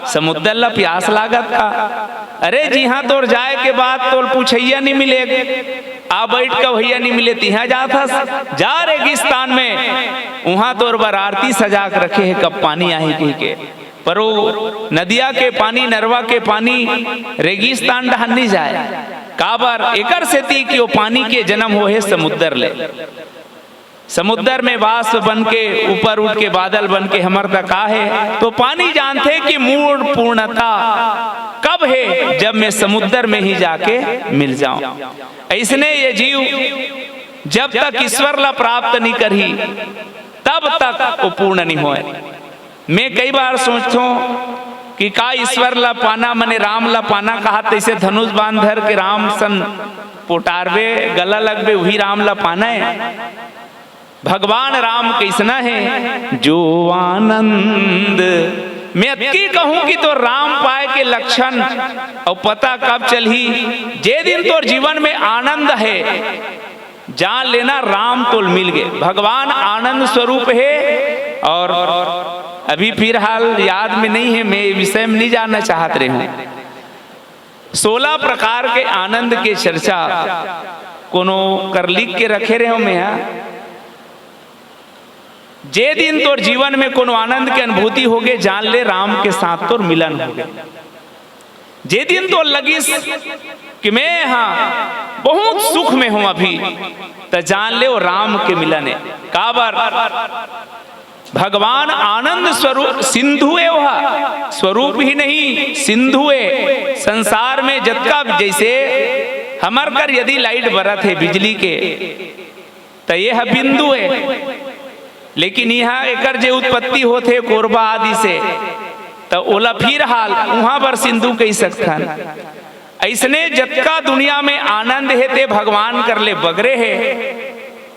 समुद्र ला प्यास लागत का। अरे जी हाँ तोर जाए के बाद तोर पूछैया नहीं मिले आ बैठ का भैया नहीं मिले तिहा जात हस जा रेगिस्तान में वहां तोर बर आरती सजा के रखे है कब पानी आही कही के। पर वो नदिया के पानी नरवा के पानी रेगिस्तान डहन नहीं जाए काबर एकर से ती कि वो पानी के जन्म हो है समुद्र ले। समुद्र में वाष्प बन के ऊपर उठ के बादल बन के हमर तक है तो पानी जानते कि मूल पूर्णता कब है जब मैं समुद्र में ही जाके मिल जाऊं। ऐसने ये जीव जब तक ईश्वर ला प्राप्त नहीं करी तब तक वो पूर्ण नहीं होए। मैं कई बार सोचता हूँ कि का ईश्वर ला पाना मने राम ला पाना कहा तैसे धनुष बांध धर के राम सन पोटारवे गला लगबे वही राम ला पाना है। भगवान राम कैसना है जो आनंद मैं अतकी कहूं कि तो राम पाए के लक्षण और पता कब चलही जे दिन तो जीवन में आनंद है जान लेना राम तो मिल गए। भगवान आनंद स्वरूप है और अभी फिलहाल याद में नहीं है मैं विषय में नहीं जानना चाहत रहे हूँ। 16 प्रकार के आनंद के चर्चा कोनो कर लिख के रखे रहे हो मैं यहाँ। जे दिन तोर जीवन में कोनो आनंद की अनुभूति हो गए जान ले राम के साथ तोर मिलन हो गए। जे दिन तो लगिस कि मैं हाँ बहुत सुख में हूं अभी तो जान ले वो राम के मिलन है। काबर भगवान आनंद स्वरूप सिंधु है वह स्वरूप ही नहीं सिंधु है। संसार में जतका जैसे हमार कर यदि लाइट बरत है बिजली के तो यह बिंदु है लेकिन यहाँ एकर जे उत्पत्ति होते कोरबा आदि से तो ओला फिर हाल वहां पर सिंधु कही सकथन। ऐसने जतका दुनिया में आनंद है ते भगवान कर ले बगरे है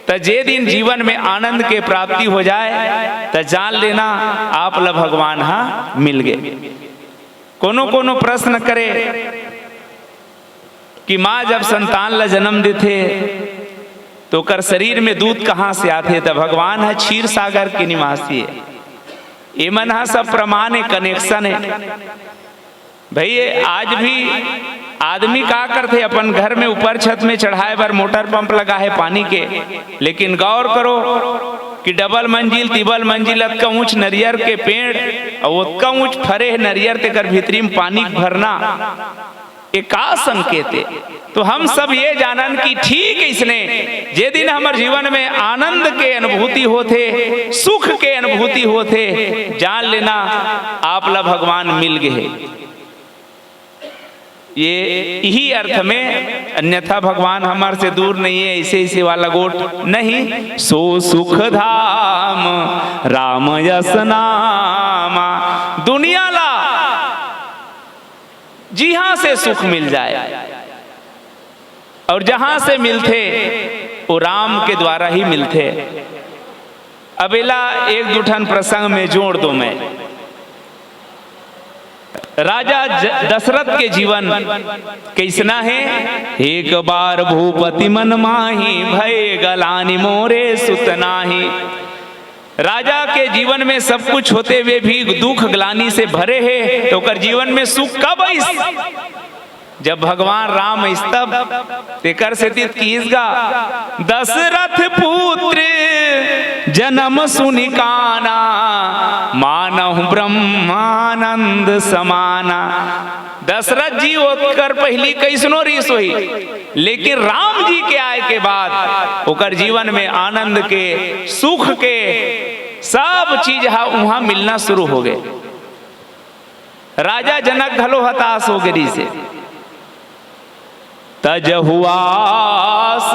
तो जे दिन जीवन में आनंद के प्राप्ति हो जाए तो जान लेना आप ला भगवान हाँ मिल गए। कोनो कोनो प्रश्न करे कि माँ जब संतान ला जन्म देते तो कर शरीर में दूध कहाँ से आते तो भगवान है क्षीर सागर के निवासी है। ये मन हा सब प्रमाण है कनेक्शन है। भाई आज भी आदमी का करते अपन घर में ऊपर छत में चढ़ाए पर मोटर पंप लगा है पानी के लेकिन गौर करो कि डबल मंजिल तिबल मंजिल अतका ऊंच नरियर के पेड़ और उतका ऊंच फरे है नरियर ते कर भीतरी में पानी भरना ये का संकेत है। तो हम सब ये जानन कि ठीक इसने जे दिन हमारे जीवन में आनंद के अनुभूति होते सुख के अनुभूति होते जान लेना आप ला भगवान मिल गए। ये यही अर्थ में अन्यथा भगवान हमारे से दूर नहीं है ऐसे वाला गोट नहीं। सो सुख धाम राम यस नामा दुनिया ला जिहां से सुख मिल जाए और जहां से मिलते वो राम के द्वारा ही मिलते। अबेला एक दुठन प्रसंग में जोड़ दो मैं। राजा दशरथ के जीवन कैसना है। एक बार भूपति मन माही भय गलानी मोरे सुतनाही। राजा के जीवन में सब कुछ होते हुए भी दुख ग्लानी से भरे है तो कर जीवन में सुख कब आई जब भगवान राम तब तेकर से कीसगा दशरथ पुत्र जन्म सुनिकाना मानव ब्रह्मानंद समाना। दशरथ जी ओकर पहली कैसनो रीस हुई लेकिन राम जी के आए के बाद ओकर जीवन में आनंद के सुख के सब चीज वहां मिलना शुरू हो गए। राजा जनक घलो हताश हो गई से तजहुआस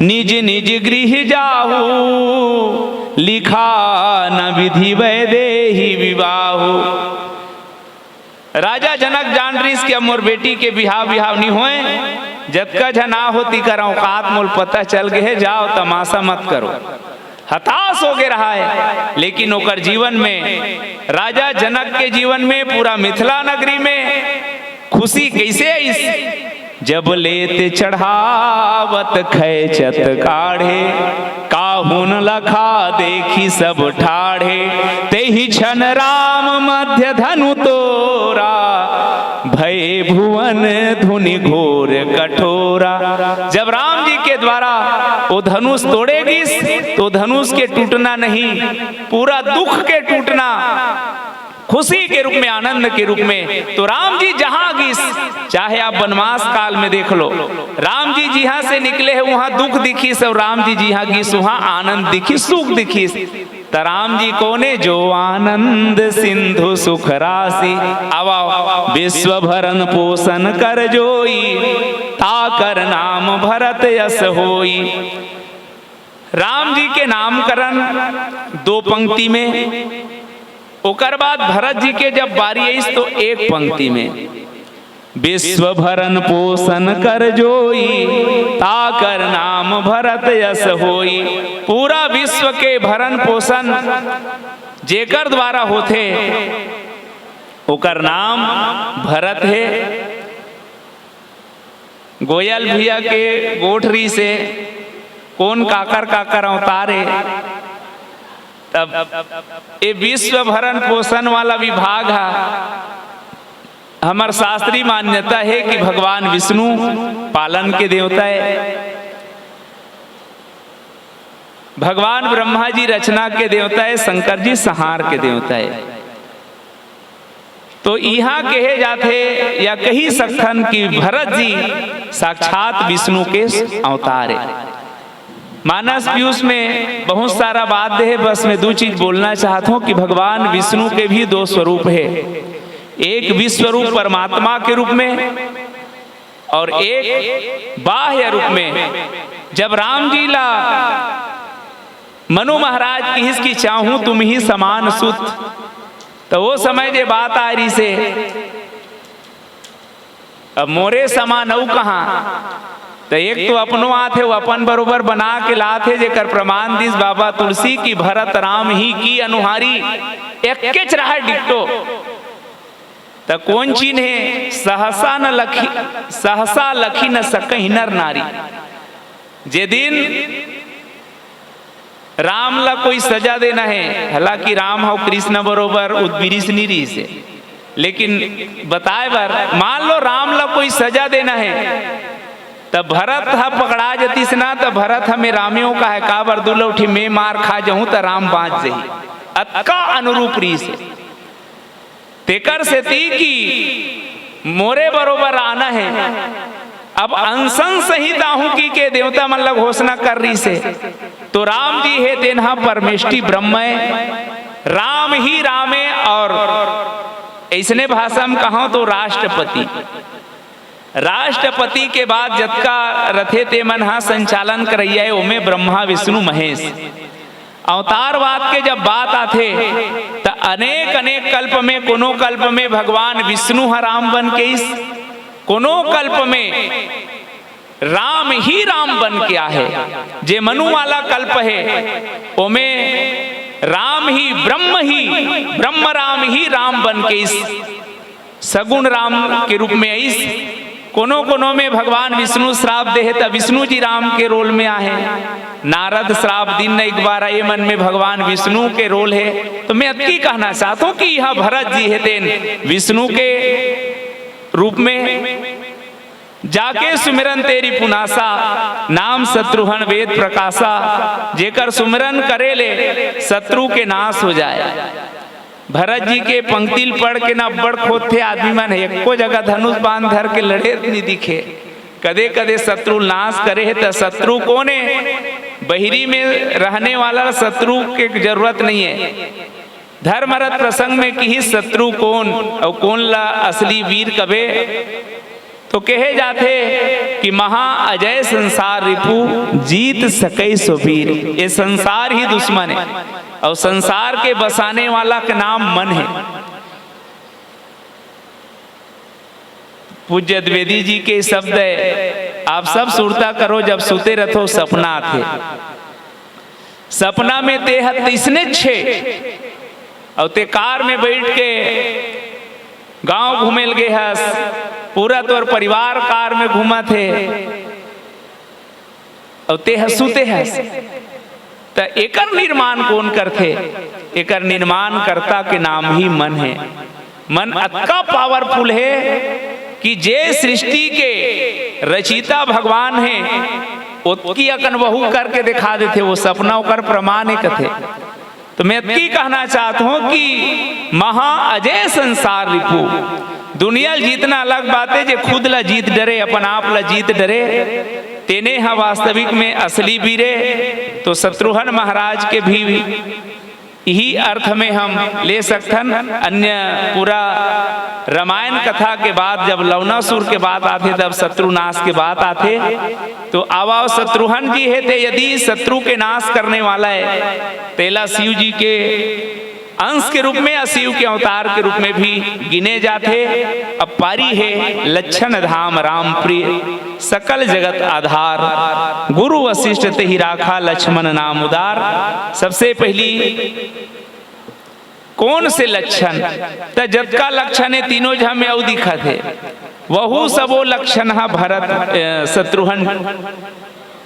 निज निज गृह जाहू लिखा न विधि वैदेही विवाहु। राजा जनक जान रही कि मोर बेटी के बिहाव नहीं होए जतका झना होती कर औकात मोल पता चल गए जाओ तमाशा मत करो। हताश हो गए रहा है। लेकिन ओकर जीवन में, राजा जनक के जीवन में, पूरा मिथिला नगरी में खुशी कैसे इस जब लेते चढ़ावत खैचत काढ़े, काहुन लखा देखी सब ठाढ़े, तेहि क्षण राम मध्य धनु तोरा, भय भुवन धुनि घोर कठोरा। जब राम जी के द्वारा वो धनुष तोड़ेगी तो धनुष के टूटना नहीं, पूरा दुख के टूटना, खुशी के रूप में, आनंद के रूप में। तो राम जी जहां गिस, चाहे आप वनवास काल में देख लो, राम जी जहां से निकले हैं वहां दुख दिखी, सब राम जी जहां गिस वहां आनंद दिखी, सुख दिखी। तो राम जी कोने जो आनंद सिंधु सुख राशि, आवा विश्व भरन पोषण कर जोई, ताकर नाम भरत यस होई। राम जी के नामकरण 2 पंक्ति में, ओकर बाद भरत जी के जब बारी आई तो 1 पंक्ति में, विश्व भरन पोषण कर जोई, ताकर नाम भरत यस होई। पूरा विश्व के भरण पोषण जेकर द्वारा होते ओकर नाम भरत है। गोयल भैया के गोठरी से कौन काकर काकर अवतारे, तब ये विश्व भरण पोषण वाला विभाग है। हमार शास्त्रीय मान्यता है कि भगवान विष्णु पालन के देवता है, भगवान ब्रह्मा जी रचना के देवता है, शंकर जी संहार के देवता है। तो यहाँ कहे जाते या कही सकथन कि भरत जी साक्षात विष्णु के अवतार है। मानस पीयूष में बहुत सारा बात है, बस मैं 2 चीज बोलना चाहता हूँ कि भगवान विष्णु के भी 2 स्वरूप है, एक विश्व रूप परमात्मा के रूप में और एक बाह्य रूप में। जब राम जी ला मनु महाराज की हिसकी चाहूं तुम ही समान सुत, तो वो समय जे बात आ रही से अब मोरे समान औ कहाँ, तो एक तो अपनो आथे वो अपन बरोबर बना के लाथे, जेकर प्रमाण दिस बाबा तुलसी की भरत राम ही की अनुहारी, एक केच रहा डिक्टो। तो कौन चीन है, सहसा न लखी, सहसा लखी न सकहि नर नारी। जे दिन राम ला कोई सजा देना है, हालांकि राम हो कृष्ण बरोबर उद्बिरिस निरी से, लेकिन बताए बार मान लो राम ला कोई सजा देना है, तब भरत हा पकड़ा जतीस ना, तो भरत हमें रामियों का है का बर दुलौठी में मार खा जाऊं तो राम बाँच जही, अतका अनुरूप री से तेकर से ती की मोरे बरोबर आना है। अब अनशन संहिता हूं की के देवता मतलब घोषणा कर रही से, तो राम जी है तेनहा परमेष्टि ब्रह्म है, राम ही राम है। और ऐसने भाषा में कहा तो राष्ट्रपति, राष्ट्रपति के बाद जतका रथे ते मन हा संचालन करैया है, उमें ब्रह्मा विष्णु महेश। अवतारवाद के जब बात आथे तो अनेक अनेक कल्प में, कोनो कल्प में भगवान विष्णु हा राम बन के इस, कोनो कल्प में राम ही राम बन के आहे। जे मनु वाला कल्प है ओमें राम ही ब्रह्म राम ही राम बन के इस सगुण राम के रूप में इस। कोनो कोनो में भगवान विष्णु श्राप दे है तब विष्णु जी राम के रोल में आहे। नारद श्राप दिन एक बार ये मन में भगवान विष्णु के रोल है। तो मैं अतकी कहना चाहता हूँ कि यह भरत जी है तेन विष्णु के रूप में जाके सुमिरन तेरी पुनासा, नाम शत्रुघ्न वेद प्रकाशा। जेकर सुमिरन करे ले शत्रु के नाश हो जाए। भरत जी के पंक्तिल पढ़ के ना बड़ खोद थे आदमी मन, एको जगह धनुष बांध धर के लड़े नहीं दिखे। कदे कदे शत्रु नाश करे है तो शत्रु कौन है? बहिरी में रहने वाला शत्रु के जरूरत नहीं है। धर्मरथ प्रसंग में कि शत्रु कौन और कौन ला असली वीर कबे, तो कहे जाते कि महा अजय संसार रिपु जीत सके सो वीर। ये संसार ही दुश्मन है और संसार के बसाने वाला का नाम मन है। पूज्य द्विवेदी जी के शब्द है, आप सब सुरता करो जब सुते रथो सपना थे। सपना में ते तीसने छे और ते कार में बैठ के गांव घूमेल गए हस, पूरा तोर परिवार कार में घूमा थे और ते हसूते हस। तो एकर निर्माण कौन करथे? एकर निर्माण कर्ता के नाम ही मन है। मन अतका पावरफुल है कि जे सृष्टि के रचिता भगवान है उसकी अकन वहू करके दिखा देते, वो सपना होकर प्रमाण है कथे। तो मैं की कहना चाहता हूं कि महा अजय संसार रिपु, दुनिया जीतना अलग बात है, जे खुद ला जीत डरे, अपन आप ला जीत डरे, तेने हा वास्तविक में असली वीरे। तो शत्रुघ्न महाराज के भी यही अर्थ में हम ले सकथन। अन्य पूरा रामायण कथा के बाद जब लवणासुर के बात आते, तब शत्रुनाश के बात आते, तो आवाओ शत्रुघ्न जी है थे यदि शत्रु के नाश करने वाला है, तेला शिव जी के अंश के रूप में या शिव के अवतार के रूप में भी गिने जाते। अब पारी है लक्षण धाम राम प्रिय, सकल जगत आधार, गुरु वशिष्ठ ते ही राखा लक्ष्मण नाम उदार। सबसे पहली कौन से लक्षण? तो जब का लक्षण है तीनों झा में अव दिखा थे, वहू सबो लक्षण हा भरत शत्रुघ्न,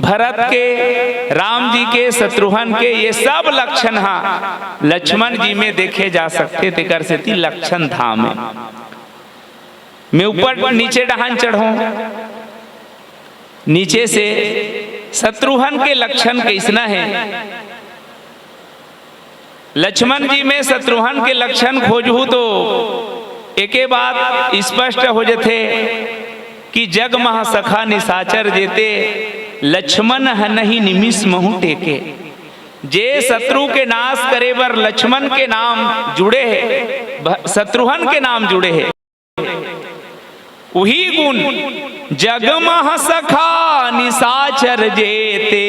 भरत के, राम जी के, शत्रुघ्न के, ये सब लक्षण हा लक्ष्मण जी में देखे जा सकते थे। कर से थी लक्षण धाम है। मैं ऊपर नीचे डहान चढ़ो, नीचे से शत्रुघ्न के लक्षण कैसना है? लक्ष्मण जी में शत्रुघ्न के लक्षण खोजू तो एके बात स्पष्ट हो जाते कि जग मह सखा निशाचर जेते, लक्ष्मण नहीं निमिष महु टेके। जे शत्रु के नाश करे बर लक्ष्मण के नाम जुड़े है, शत्रुघ्न के नाम जुड़े है, वही गुण जगमह सखा निशाचर जेते,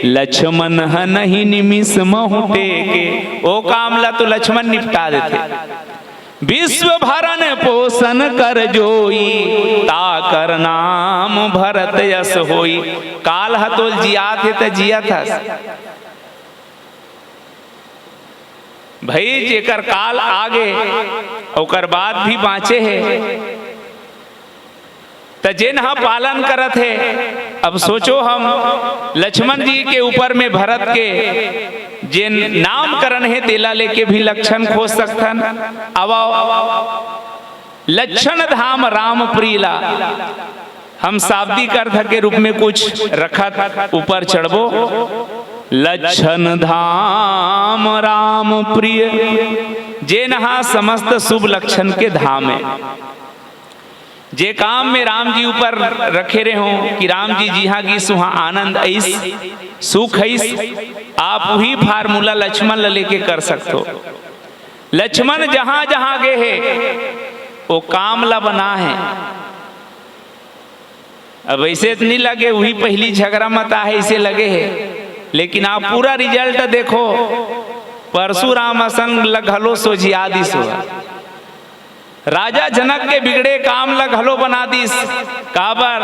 लक्ष्मण नहीं निमिष महु टेके। ओ कामला तो लक्ष्मण निपटा देते। विश्व भरण पोषण कर जोई, ताकर नाम भरत यश होई। काल हतोल जिया थे तो जिया था भाई, जेकर काल आगे ओकर बाद भी बाँचे है, तो जिन हा पालन करत है। अब सोचो हम लक्ष्मण जी के ऊपर में भरत के जिन नामकरण है तेला लेके भी लक्षण खोज सकथन। अब लक्षण धाम राम प्रियला हम शाब्दिक अर्थ के रूप में कुछ रखत ऊपर चढ़बो। लक्षण धाम राम प्रिय, जे नहा समस्त शुभ लक्षण के धाम है। जे काम में राम जी ऊपर रखे रहे हो कि राम जी जिहा की सुहा आनंद ऐस सुख ऐस, आप वही फार्मूला लक्ष्मण लेके कर सकते हो। लक्ष्मण जहां जहां गए है वो काम ला बना है। अब ऐसे नहीं लगे वही पहली झगड़ा मता है इसे लगे है, लेकिन आप पूरा रिजल्ट देखो। परशुराम असंग लगलो सोझिया दिस हुआ, राजा जनक के बिगड़े काम लग हलो बना दिस। काबर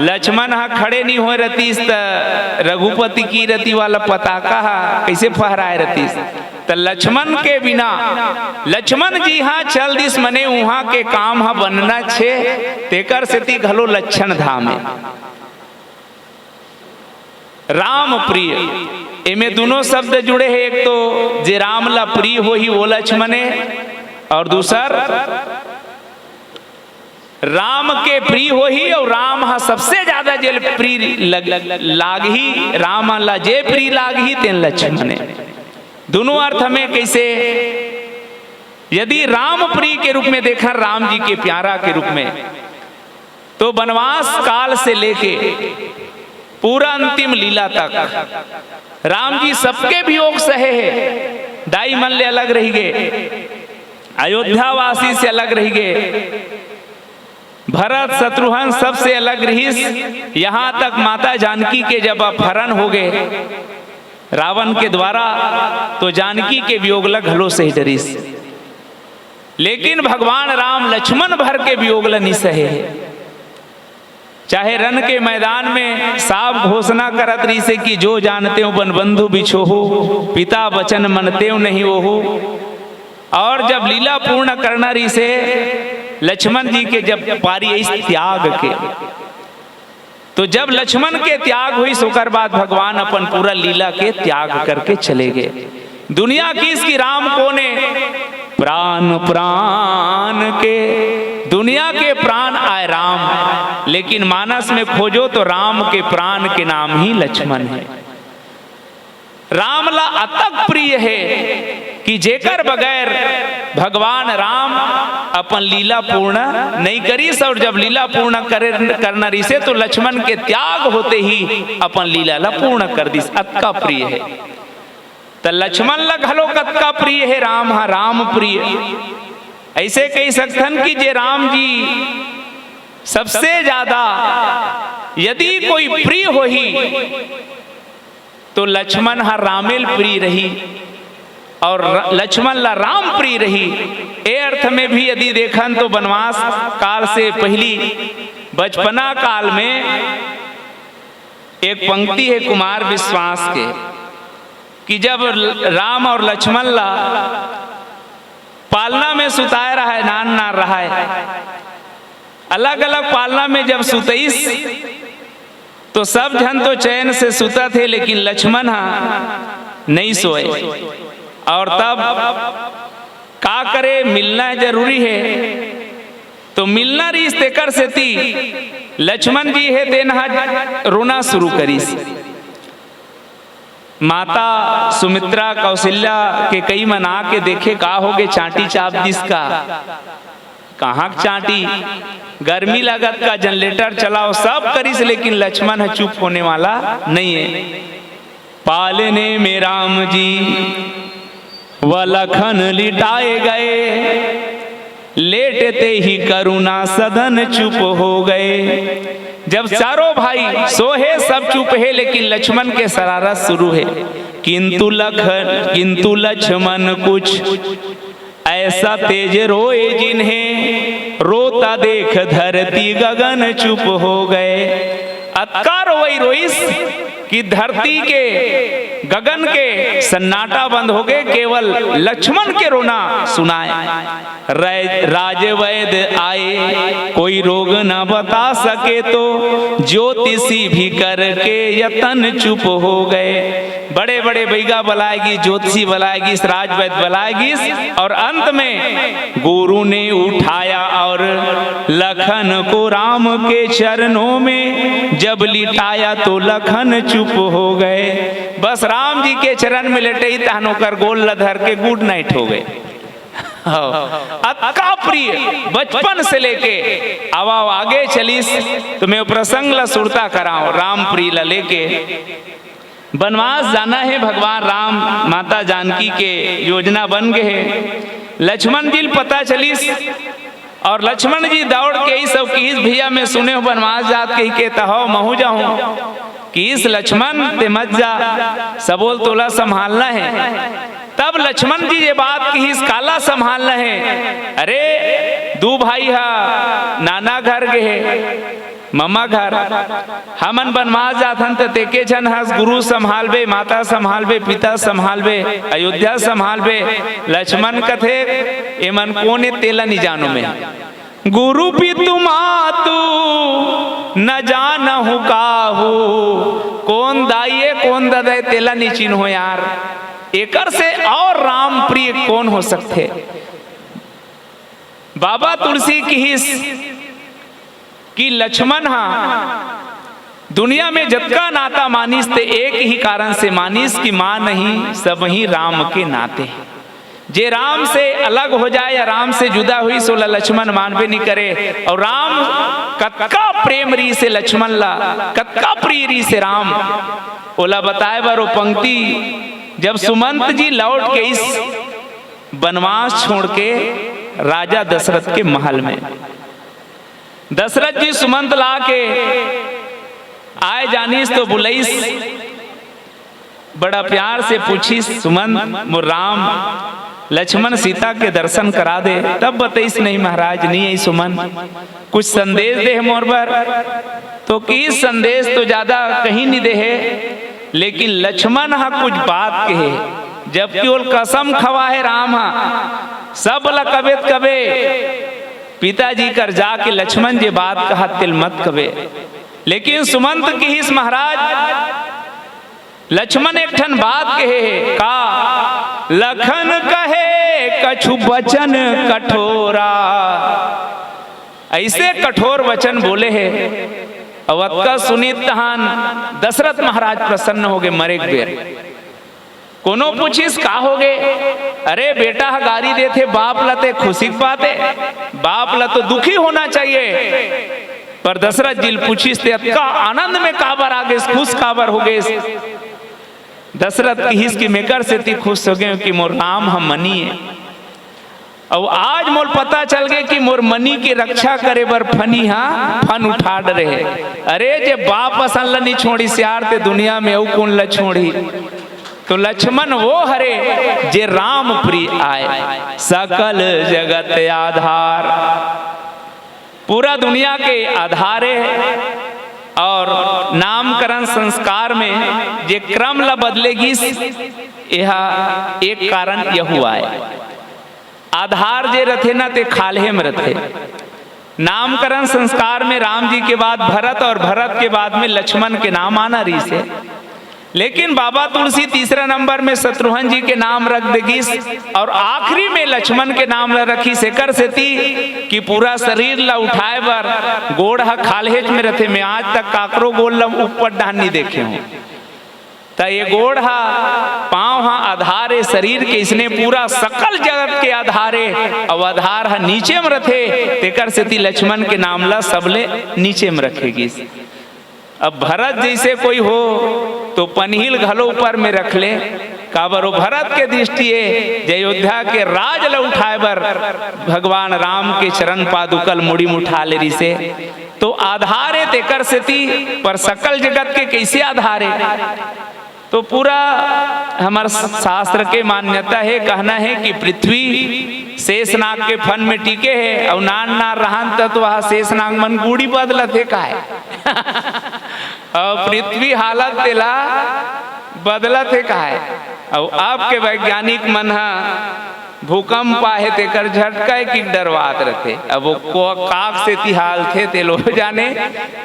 लक्ष्मण हा खड़े नहीं हो रतीस त रघुपति की रति वाला पताका कैसे फहराए रतीस। त लक्ष्मण के बिना लक्ष्मण जी हाँ चल दिस मने वहां के काम हा बनना छे, तेकर सेती घलो लक्षण धाम है। राम प्रिय, इमे दोनों शब्द जुड़े हैं। एक तो जे राम ला प्रिय हो ही वो लक्ष्मण है, और दूसर राम के प्रिय हो ही, और राम हा सबसे ज्यादा जे प्रिय लाग ही, राम ला जे प्रिय लाग ही तेन लक्ष्मण है। दोनों अर्थ में कैसे, यदि राम प्रिय के रूप में देखा राम जी के प्यारा के रूप में, तो वनवास काल से लेके पूरा अंतिम लीला तक राम जी सबके वियोग सहे है। दाई मन ले अलग रही गए, अयोध्या वासी से अलग रही गए, भरत शत्रुघ्न सबसे अलग रही। यहाँ तक माता जानकी के जब अपहरण हो गए रावण के द्वारा, तो जानकी के वियोग लग घलो से ही डरीस, लेकिन भगवान राम लक्ष्मण भर के वियोग नहीं सहे। चाहे रन के मैदान में साफ घोषणा करत रही से कि जो जानते हो बन बंधु बिछोहु, पिता वचन मनते नहीं ओहु। और जब लीला पूर्ण करना रही से लक्ष्मण जी के जब पारी इस त्याग के, तो जब लक्ष्मण के त्याग हुई सोकर बाद भगवान अपन पूरा लीला के त्याग करके चले गए। दुनिया की इसकी राम को ने प्राण प्राण के, दुनिया के प्राण आए राम, लेकिन मानस में खोजो तो राम के प्राण के नाम ही लक्ष्मण है। राम ला अतक प्रिय है कि जेकर बगैर भगवान राम अपन लीला पूर्ण नहीं करी। और जब लीला पूर्ण करना रही से तो लक्ष्मण के त्याग होते ही अपन लीला ला पूर्ण कर दी। अतका प्रिय है तो लक्ष्मण ला घलो कतका प्रिय है राम, हा राम प्रिय। ऐसे कही सकथन कि जे राम जी सबसे ज्यादा यदि कोई प्रिय हो ही तो लक्ष्मण हा रामेल प्रिय रही और लक्ष्मण ला राम प्रिय रही। ए अर्थ में भी यदि देखन तो वनवास काल से पहली बचपना काल में एक पंक्ति है कुमार विश्वास के कि जब राम और लक्ष्मण ला पालना में सुताया रहा है, नान नार रहा है, अलग अलग पालना में जब सुतईस तो सब जन तो चैन से सुता थे, लेकिन लक्ष्मण नहीं सोए। और तब का करे, मिलना जरूरी है तो मिलना रिश्ते कर से थी। लक्ष्मण जी है तेना रोना शुरू करीस। माता सुमित्रा कौशल्या के कई मना के देखे का होगे चाटी चाप जिसका, कहाँ चाटी, गर्मी लागत का जनरेटर चलाओ सब करीस, लेकिन लक्ष्मण चुप होने वाला नहीं है। पालने में राम जी व लखन लिटाए गए, लेटते ही करुणा सदन चुप हो गए। जब चारों भाई सोहे सब चुप है, लेकिन लक्ष्मण के शरारत शुरू है। किंतु लक्ष्मण कुछ ऐसा तेज रोए जिन्हें रोता देख धरती गगन चुप हो गए। अतका रोई रोइस कि धरती के गगन के सन्नाटा बंद हो गए, केवल लक्ष्मण के रोना सुनाए। राजवैद्य आए कोई रोग न बता सके तो ज्योतिषी भी करके यतन चुप हो गए। बड़े बड़े बैगा बुलाएगी, ज्योतिषी बुलाएगी, राजवैद्य बुलाएगी, और अंत में गुरु ने उठाया और लखन को राम के चरणों में जब लिटाया तो लखन चुप हो गए। बस राम जी के चरण में लेटे ही तहनो कर गोल लधर के गुड नाइट हो गए। अतका प्रिय बचपन से लेके अब आगे चलीस तो मैं प्रसंग ला सुरता कराऊं। राम प्रिय ला लेके वनवास जाना है, भगवान राम माता जानकी के योजना बन गए है। लक्ष्मण जी पता चलीस और लक्ष्मण जी दौड़ के ही सब की भैया में सुने हो वनवास जात के ही कहता हो महू जाऊं कि इस लक्ष्मण ते मत जा, सबोल तोला संभालना है। तब लक्ष्मण जी ये बात की इस काला संभालना है। अरे दू भाई हा नाना घर गए मम्मा घर, हमन बनवास जाथन तो तेके जन हस गुरु संभालबे, माता संभालबे, पिता संभालबे, अयोध्या संभालबे। लक्ष्मण कथे एमन कोने तेला नहीं जानो में गुरु पितु मातु न जानहु काहू, कौन दाइये कौन ददाए तेला नहीं चिन्हो यार। एकर से और राम प्रिय कौन हो सकते। बाबा तुलसी की हिस कि लक्ष्मण दुनिया में जतका नाता मानिस ते एक ही कारण से मानिस की मां नहीं सब ही राम के नाते। जे राम से अलग हो जाए या राम से जुदा हुई सो लक्ष्मण मानवे नहीं करे। और राम कतका प्रेम री से लक्ष्मण ला, कतका प्रिय री से राम ओला बताए बार वो पंक्ति जब सुमंत जी लौट के इस वनवास छोड़ के राजा दशरथ के महल में, दशरथ जी सुमंत ला के आए जानिस तो बुलईस, बड़ा प्यार से पूछी सुमंत मोर राम लक्ष्मण सीता के दर्शन करा दे। तब बताइस नहीं महाराज नहीं आई सुमन, कुछ संदेश दे मोर पर। तो की संदेश तो ज्यादा कहीं नहीं दे है, लेकिन लक्ष्मण हा कुछ बात कहे। जब केवल कसम खवा है राम हा सब लकबेत कबे पिताजी कर जाके लक्ष्मण जी बात कहा तिल मत कबे। लेकिन सुमंत की हिस महाराज लक्ष्मण एक ठन बात कहे का, लखन कहे कछु वचन कठोरा। ऐसे कठोर वचन बोले है अवक्का सुनी तहान दशरथ महाराज प्रसन्न हो गए मरे बेर। कोनो पूछिस का हो गए, अरे बेटा गारी देते बाप लते खुशी की बात है, बाप ला तो दुखी होना चाहिए। पर दशरथ जी पूछिस ते का आनंद में काबर आ गए, खुश काबर हो गए। दशरथ की हिस की मेकर से ती खुश हो गए कि मोर राम हम मनी है। और आज मोर पता चल गए कि मोर मनी की रक्षा करे बर फनी हाँ फन उठा रहे। अरे जे बाप असल नहीं छोड़ी सियार ते दुनिया में कौन ल छोड़ी। तो लक्ष्मण वो हरे जे राम प्रिय आए, सकल जगत आधार, पूरा दुनिया के आधारे। और नामकरण संस्कार में जे क्रम ला बदलेगी यह एक कारण यह हुआ है। आधार जे रथे ना ते खाल्हे में रथे। नामकरण संस्कार में राम जी के बाद भरत और भरत के बाद में लक्ष्मण के नाम आना रही से, लेकिन बाबा तुलसी तीसरा नंबर में शत्रुघ्न जी के नाम रख देगी और आखिरी में लक्ष्मण के नाम ला रखी सेकर से थी कि पूरा शरीर ला उठाए बर गोड़ हा खाल्हेज में रथे। मैं आज तक काकरो गोड़ ला ऊपर डान नहीं देखे हूँ। तो ये गोड़ हा पाँव हा आधार है शरीर के, इसने पूरा सकल जगत के आधारे और आधार हा नीचे में रथे। तेकर से थी लक्ष्मण के नाम ला सबले नीचे में रखेगी। अब भरत जैसे कोई हो तो पनहिल घलो ऊपर में रख ले, काबरो भरत के दृष्टि है अयोध्या के राज ल उठाए बर भगवान राम के चरण पादुकल मुड़ी मुठा ले रही से। तो आधारे तेकर से थी पर सकल जगत के कैसे आधारे। तो पूरा हमारे शास्त्र के मान्यता है, कहना है कि पृथ्वी शेषनाग के फन में टीके है और नान नार रहन तो वह शेषनाग मन गुड़ी बदलत है का है। और पृथ्वी हालत तेला बदलत है का है। और आपके वैज्ञानिक मन भूकंप आए तेकर झटका की डरवात रहते। अब वो काक से तिहाल थे ते लोग जाने,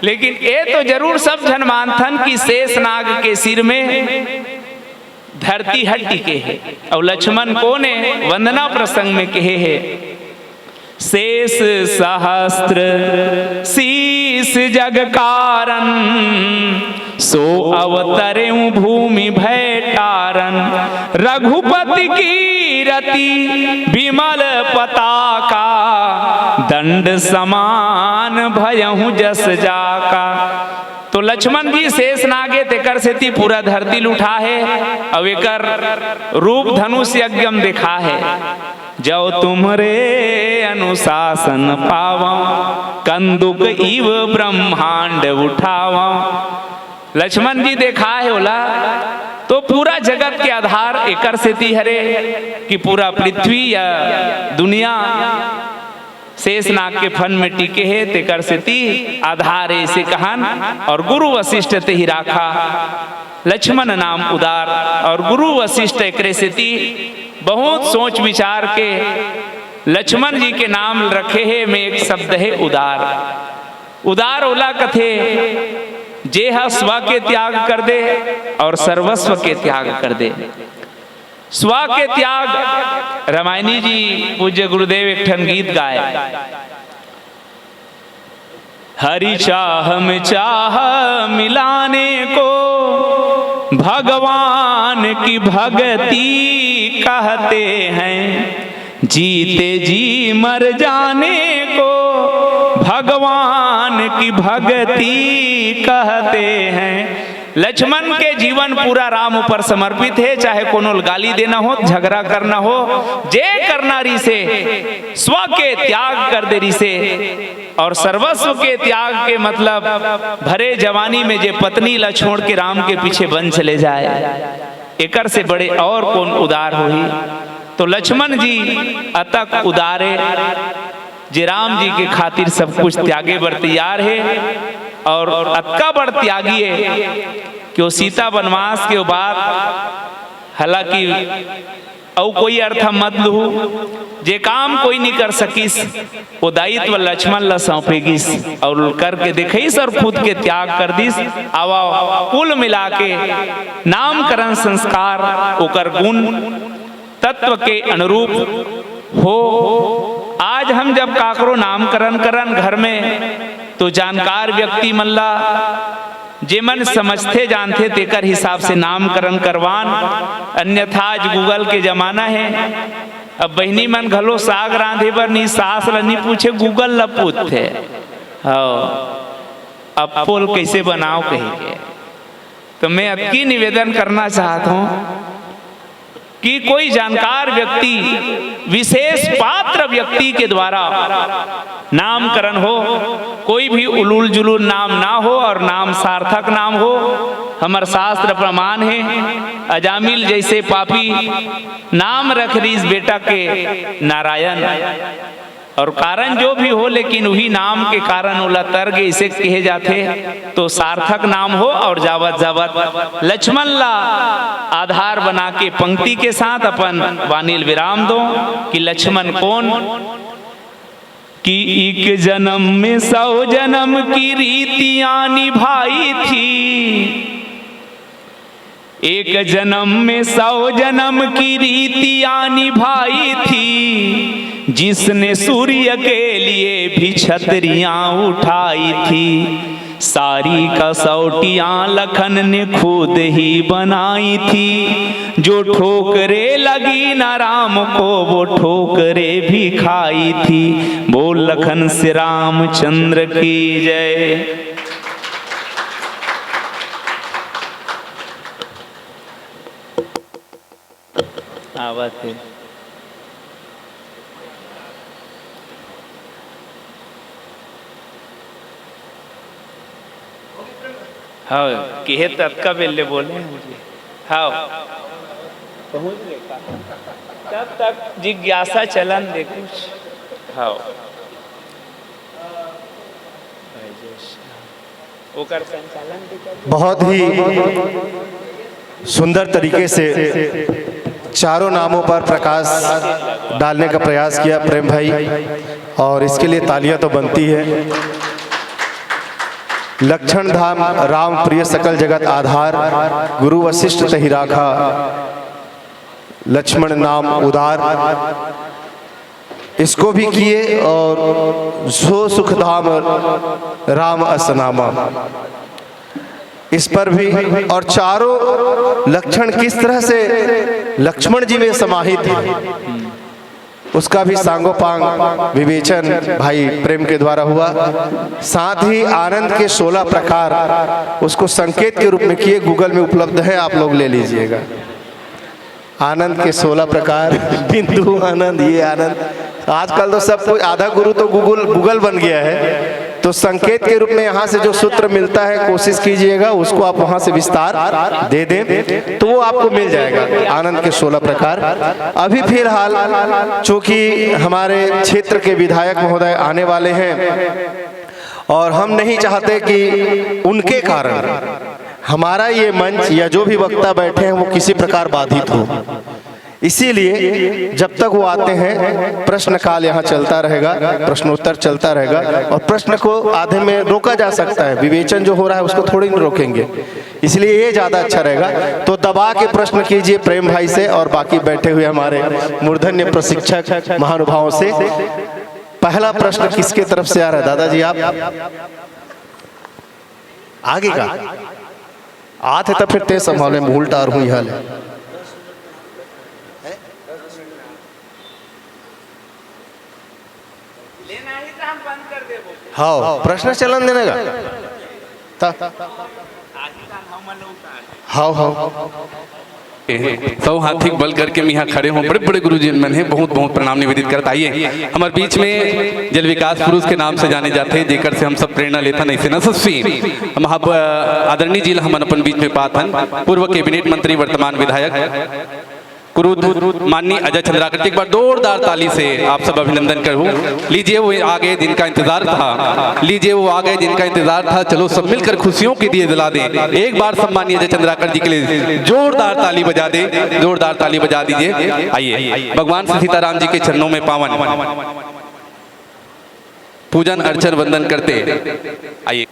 लेकिन ये तो जरूर सब जन मानथन कि शेषनाग के सिर में धरती हट्टी के है। और लक्ष्मण को ने वंदना प्रसंग में कहे है, शेष सहस्त्र शीस जग कारण, सो अवतरे भूमि भय तारन। रघुपति की रति विमल पताका, दंड समान भयहु जस जाका। तो लक्ष्मण जी शेषनागे तेकर से थी पूरा धरती लुठा है और एकर रूप धनुष यज्ञम दिखा है। जो तुम्हारे अनुशासन पावा, कंदुक इव ब्रह्मांड उठावा। लक्ष्मण जी देखा है बोला तो पूरा जगत के आधार एकर से थी हरे कि पूरा पृथ्वी या दुनिया शेषनाग के फन में टीके है तेकर से थी आधार ऐसे कहन। और गुरु वशिष्ठ ते ही राखा लक्ष्मण नाम उदार। और गुरु वशिष्ठ एकरे से थी बहुत सोच विचार के लक्ष्मण जी के नाम रखे है में एक शब्द है उदार। उदार ओला कथे जे हा स्व के त्याग कर दे और सर्वस्व के त्याग कर दे। स्व के त्याग रामायणी जी पूज्य गुरुदेव एक ठन गीत गाए, हरि चाह में चाह मिलाने को भगवान की भक्ति कहते हैं। जीते जी मर जाने को भगवान की भक्ति कहते हैं। लक्ष्मण के जीवन पूरा राम ऊपर समर्पित है, चाहे कोनो गाली देना हो, झगड़ा करना हो, जे करना रही से स्व के त्याग कर दे रही से। और सर्वस्व के त्याग के मतलब भरे जवानी में जे पत्नी ला छोड़ के राम के पीछे बन चले जाए, एकर से बड़े और कौन उदार होही। तो लक्ष्मण जी अतक उदारे जे राम जी के खातिर सब कुछ त्यागे बर तैयार है और अतका बड़ त्यागी है कि वो सीता वनवास के बाद हालांकि और कोई अर्थ मत लू जे काम कोई नहीं कर सकिस वो दायित्व लक्ष्मण ला सौंपेगिस और करके देखिस और खुद के त्याग कर दिस। आवा कुल मिला के नामकरण संस्कार ओकर गुण तत्व के अनुरूप हो। आज हम जब काकरो नामकरण करन घर में तो जानकार व्यक्ति मल्ला जे मन समझते जानते तेकर हिसाब से नामकरण करवान, अन्यथा आज गूगल के जमाना है। अब बहनी मन घलो साग रांधे बर नहीं सास ला नहीं पूछे गूगल ला पूछते अब पोल कैसे बनाओ कहेंगे। तो मैं अतकी निवेदन करना चाहता हूँ कि कोई जानकार व्यक्ति विशेष पात्र व्यक्ति के द्वारा नामकरण हो, कोई भी उलूल जुलूल नाम ना हो और नाम सार्थक नाम हो। हमार शास्त्र प्रमाण है अजामिल जैसे पापी नाम रख रही बेटा के नारायण, और कारण जो भी हो लेकिन वही नाम के कारण उला तर्ग इसे कहे जाते तो सार्थक नाम हो। और जावत जावत लक्ष्मण ला आधार बना के पंक्ति के साथ अपन वानिल विराम दो कि लक्ष्मण कौन कि एक जन्म में 100 जन्म की रीतियां निभाई थी, एक जन्म में 100 जन्म की रीतियां निभाई थी, जिसने सूर्य के लिए भी छतरियां उठाई थी, सारी कसौटियां लखन ने खुद ही बनाई थी, जो ठोकरे लगी न राम को वो ठोकरे भी खाई थी। बोल लखन से रामचंद्र की जय। आवाज है हाँ किहे तत्का बेले बोले हाँ पहुँच गए तब तक जिज्ञासा चलन दे कुछ हाँ ओकर संचालन बहुत ही सुंदर तरीके से चारों नामों पर प्रकाश डालने का प्रयास किया प्रेम भाई, और इसके लिए तालियां तो बनती है। लक्षण धाम राम प्रिय सकल जगत आधार, गुरु वशिष्ठ तहि राखा, लक्ष्मण नाम उदार, इसको भी किए। और सो सुख धाम राम असनामा, इस पर भी। और चारों लक्षण किस तरह से लक्ष्मण जी में समाहित है उसका भी सांगोपांग विवेचन भाई प्रेम के द्वारा हुआ। साथ ही आनंद के 16 प्रकार उसको संकेत के रूप में किए, गूगल में उपलब्ध है, आप लोग ले लीजिएगा। आनंद के 16 प्रकार, बिंदु आनंद, ये आनंद। आजकल तो सब कुछ आधा गुरु तो गूगल बन गया है, तो संकेत के रूप में यहाँ से जो सूत्र मिलता है कोशिश कीजिएगा उसको आप वहाँ से विस्तार दे दें तो वो आपको मिल जाएगा। आनंद के 16 प्रकार। अभी फिलहाल चूंकि हमारे क्षेत्र के विधायक महोदय आने वाले हैं और हम नहीं चाहते कि उनके कारण हमारा ये मंच या जो भी वक्ता बैठे हैं वो किसी प्रकार बाधित हो, इसीलिए जब तक वो आते हैं प्रश्न काल यहाँ चलता रहेगा, प्रश्नोत्तर चलता रहेगा। और प्रश्न को आधे में रोका जा सकता है, विवेचन जो हो रहा है उसको थोड़ी नहीं रोकेंगे, इसलिए ये ज़्यादा अच्छा रहेगा। तो दबा के प्रश्न कीजिए प्रेम भाई से और बाकी बैठे हुए हमारे मूर्धन्य प्रशिक्षक महानुभावों से। पहला प्रश्न किसके तरफ से आ रहा है दादाजी? आप आगे का आते तब फिर तेज संभाले उल्टा और हुई हाल है। हाँ प्रश्न चलन देने का हाँ सौ हाथी बल करके हम यहाँ खड़े हों, बड़े बड़े गुरुजी मन हैं, बहुत बहुत प्रणाम निवेदित करता। आइए हमारे बीच में जल विकास पुरुष के नाम से जाने जाते हैं, जेकर से हम सब प्रेरणा लेता नहीं से नसस्वी हम आदरणीय जी हम अपन बीच में पात हन, पूर्व कैबिनेट मंत्री वर्तमान विधायक क्रुद्ध माननीय अजय चंद्राकर जी, एक बार जोरदार ताली से आप सब अभिनंदन करूं। लीजिए वो आ गए जिनका इंतजार था, लीजिए वो आ गए जिनका इंतजार था। चलो सब मिलकर खुशियों के दिए जला दें। एक बार सम्मानीय अजय चंद्राकर जी के लिए जोरदार ताली बजा दें, जोरदार ताली बजा दीजिए। आइए भगवान श्री सीताराम जी के चरणों में पावन पूजन अर्चन वंदन करते। आइए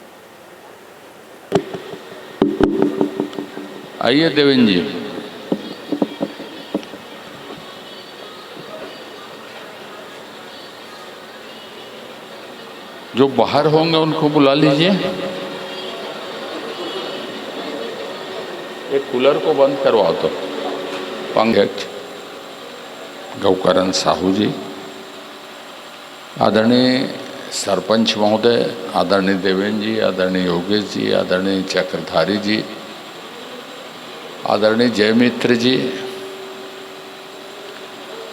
आइए देवेंद्र जी। जो बाहर होंगे उनको बुला लीजिए। एक कूलर को बंद करवाओ तो। पंकज गौकरण साहू जी, आदरणीय सरपंच महोदय, आदरणीय देवेंद्र जी, आदरणीय योगेश जी, आदरणीय चक्रधारी जी, आदरणीय जयमित्र जी,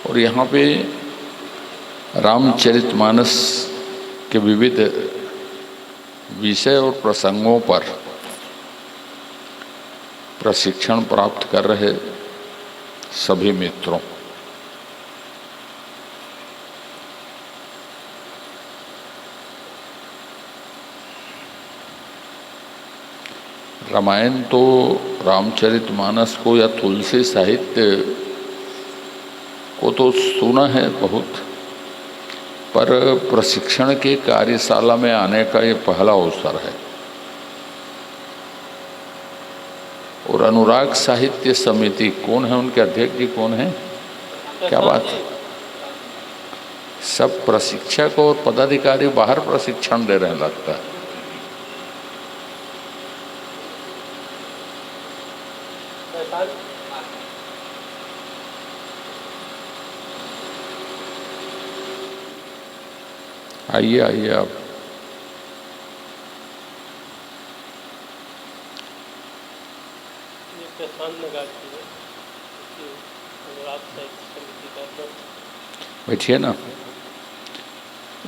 और यहाँ पे रामचरितमानस के विविध विषय और प्रसंगों पर प्रशिक्षण प्राप्त कर रहे सभी मित्रों, रामायण तो रामचरितमानस को या तुलसी साहित्य को तो सुना है बहुत, पर प्रशिक्षण की कार्यशाला में आने का ये पहला अवसर है। और अनुराग साहित्य समिति कौन है, उनके अध्यक्ष जी कौन है? क्या बात है, सब प्रशिक्षक और पदाधिकारी बाहर प्रशिक्षण दे रहे हैं लगता है। आइए आइए आप। बैठिए ना।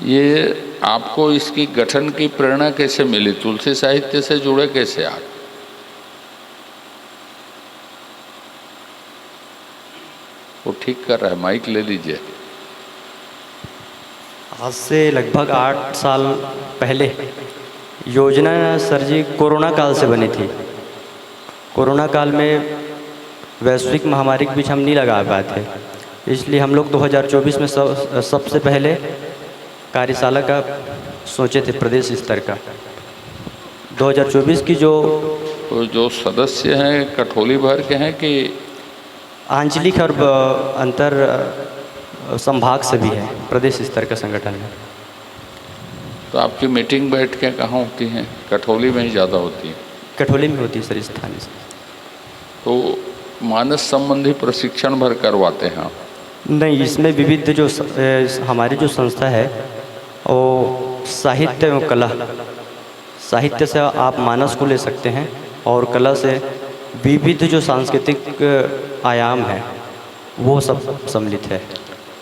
ये आपको इसकी गठन की प्रेरणा कैसे मिली? तुलसी साहित्य से जुड़े कैसे आप? वो ठीक कर रहा है, माइक ले लीजिए। आज से लगभग 8 साल पहले योजना सर जी कोरोना काल से बनी थी। कोरोना काल में वैश्विक महामारी के बीच हम नहीं लगा पाए थे, इसलिए हम लोग 2024 में सबसे पहले कार्यशाला का सोचे थे प्रदेश स्तर का। 2024 की जो सदस्य हैं कठोली भर के हैं कि आंचलिक और अंतर संभाग से भी है, प्रदेश स्तर का संगठन है। तो आपकी मीटिंग बैठ के कहाँ होती हैं? कठोली में ही ज़्यादा होती है। कठोली में होती है सर, स्थानीय से। तो मानस संबंधी प्रशिक्षण भर करवाते हैं आप? नहीं, इसमें विविध जो हमारी जो संस्था है वो साहित्य एवं कला, साहित्य से आप मानस को ले सकते हैं और कला से विविध जो सांस्कृतिक आयाम है वो सब सम्मिलित है।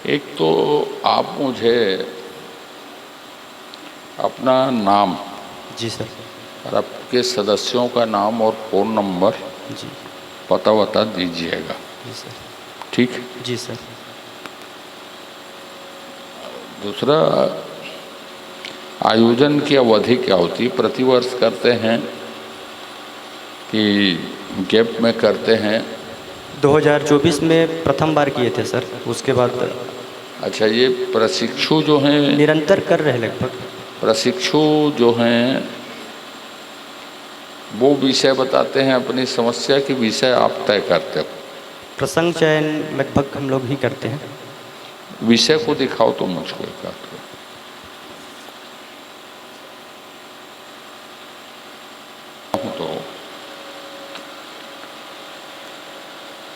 एक तो आप मुझे अपना नाम जी सर और आपके सदस्यों का नाम और फ़ोन नंबर जी पता बता दीजिएगा। जी सर। ठीक है जी सर। दूसरा, आयोजन की अवधि क्या होती है? प्रतिवर्ष करते हैं कि गैप में करते हैं? 2024 में प्रथम बार किए थे सर, उसके बाद। अच्छा, ये प्रशिक्षु जो हैं निरंतर कर रहे लगभग। प्रशिक्षु जो हैं वो विषय बताते हैं, अपनी समस्या की विषय आप तय करते हो? प्रसंग चयन लगभग हम लोग ही करते हैं। विषय को दिखाओ तो मुझको एक बात। तो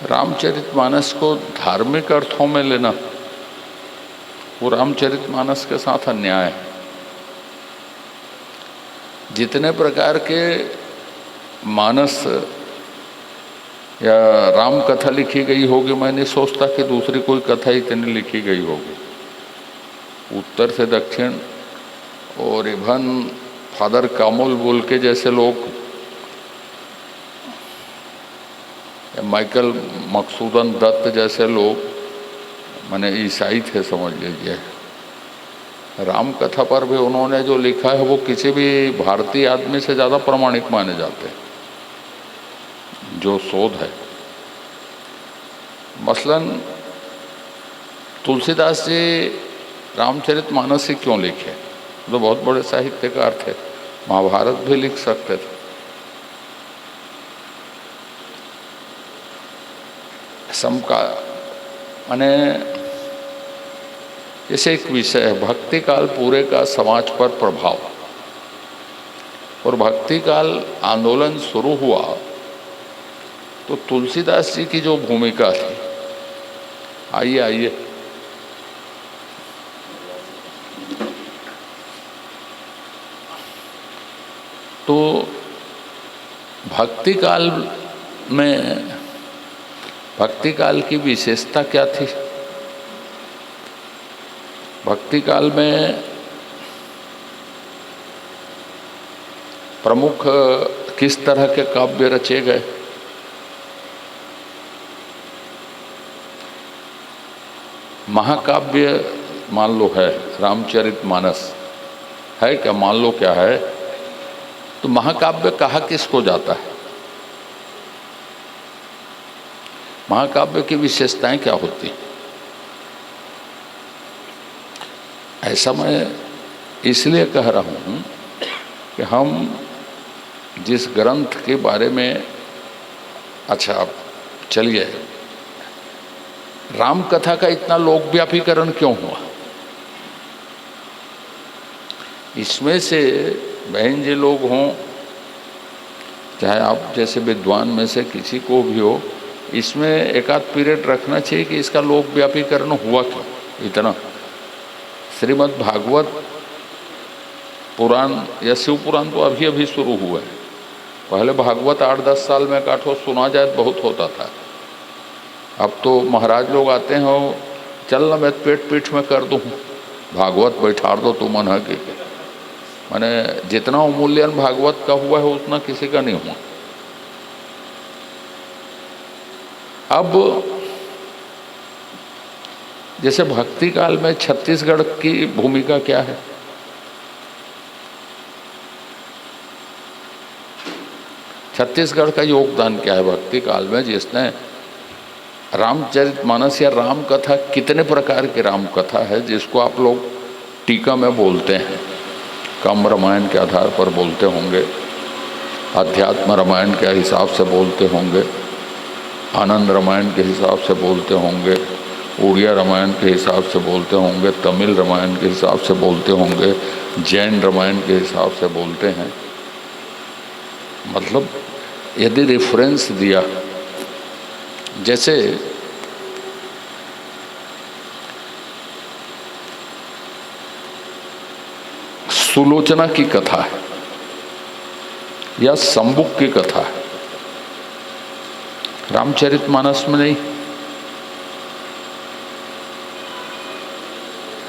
रामचरितमानस को धार्मिक अर्थों में लेना वो रामचरितमानस के साथ अन्याय है। जितने प्रकार के मानस या राम कथा लिखी गई होगी, मैं नहीं सोचता कि दूसरी कोई कथा इतनी लिखी गई होगी। उत्तर से दक्षिण, और इवन फादर कामोल बोल के जैसे लोग माइकल मकसूदन दत्त जैसे लोग माने ईसाई थे समझ लीजिए, राम कथा पर भी उन्होंने जो लिखा है वो किसी भी भारतीय आदमी से ज़्यादा प्रामाणिक माने जाते हैं, जो शोध है। मसलन तुलसीदास जी रामचरितमानस ही क्यों लिखे? तो बहुत बड़े साहित्यकार थे, महाभारत भी लिख सकते थे। समका माने जैसे एक विषय है भक्ति काल पूरे का समाज पर प्रभाव, और भक्ति काल आंदोलन शुरू हुआ तो तुलसीदास जी की जो भूमिका थी, आइए आइए तो भक्ति काल में भक्ति काल की विशेषता क्या थी? भक्ति काल में प्रमुख किस तरह के काव्य रचे गए? महाकाव्य मान लो है, रामचरितमानस है क्या? मान लो क्या है? तो महाकाव्य कहा किसको जाता है? महाकाव्य की विशेषताएं क्या होती हैं? ऐसा मैं इसलिए कह रहा हूँ कि हम जिस ग्रंथ के बारे में, अच्छा चलिए, राम कथा का इतना लोकव्यापीकरण क्यों हुआ? इसमें से बहन जी लोग हों, चाहे आप जैसे विद्वान में से किसी को भी हो, इसमें एक आध पीरियड रखना चाहिए कि इसका लोकव्यापीकरण हुआ क्यों इतना। श्रीमद् भागवत पुराण या शिव पुराण तो अभी अभी शुरू हुआ है, पहले भागवत 8-10 साल में काठो सुना जाए तो बहुत होता था। अब तो महाराज लोग आते हैं और चल ना मैं पेट पीठ में कर दूँ, भागवत बैठा दो तू मन है कि मैंने जितना अमूल्यन भागवत का हुआ है उतना किसी का नहीं हुआ। अब जैसे भक्ति काल में छत्तीसगढ़ की भूमिका क्या है? छत्तीसगढ़ का योगदान क्या है भक्ति काल में, जिसने रामचरितमानस या राम कथा, कितने प्रकार की राम कथा है जिसको आप लोग टीका में बोलते हैं, कम रामायण के आधार पर बोलते होंगे, अध्यात्म रामायण के हिसाब से बोलते होंगे, आनंद रामायण के हिसाब से बोलते होंगे, उड़िया रामायण के हिसाब से बोलते होंगे, तमिल रामायण के हिसाब से बोलते होंगे, जैन रामायण के हिसाब से बोलते हैं। मतलब यदि रेफरेंस दिया, जैसे सुलोचना की कथा है या शंबुक की कथा है, रामचरितमानस में नहीं।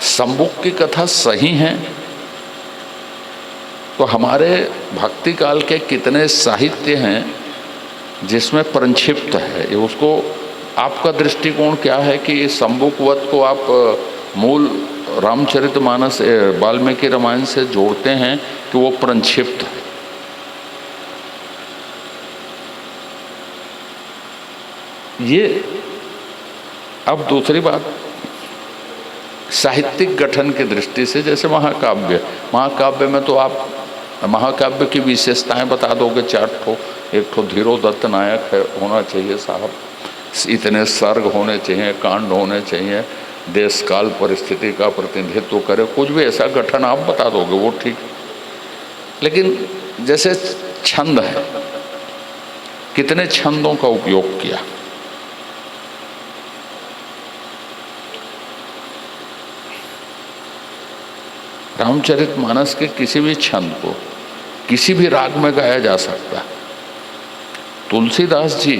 शंबुक की कथा सही है तो हमारे भक्ति काल के कितने साहित्य हैं जिसमें संक्षिप्त है, ये उसको आपका दृष्टिकोण क्या है कि शंबुकवत को आप मूल रामचरितमानस वाल्मीकि रामायण से जोड़ते हैं कि वो संक्षिप्त है? ये अब दूसरी बात, साहित्यिक गठन की दृष्टि से, जैसे महाकाव्य में तो आप महाकाव्य की विशेषताएं बता दोगे 4 ठो। एक ठो धीरोदत्त नायक है, होना चाहिए साहब, इतने सर्ग होने चाहिए, कांड होने चाहिए, देश काल परिस्थिति का प्रतिनिधित्व करे, कुछ भी ऐसा गठन आप बता दोगे वो ठीक। लेकिन जैसे छंद है, कितने छंदों का उपयोग किया? रामचरितमानस के किसी भी छंद को किसी भी राग में गाया जा सकता है। तुलसीदास जी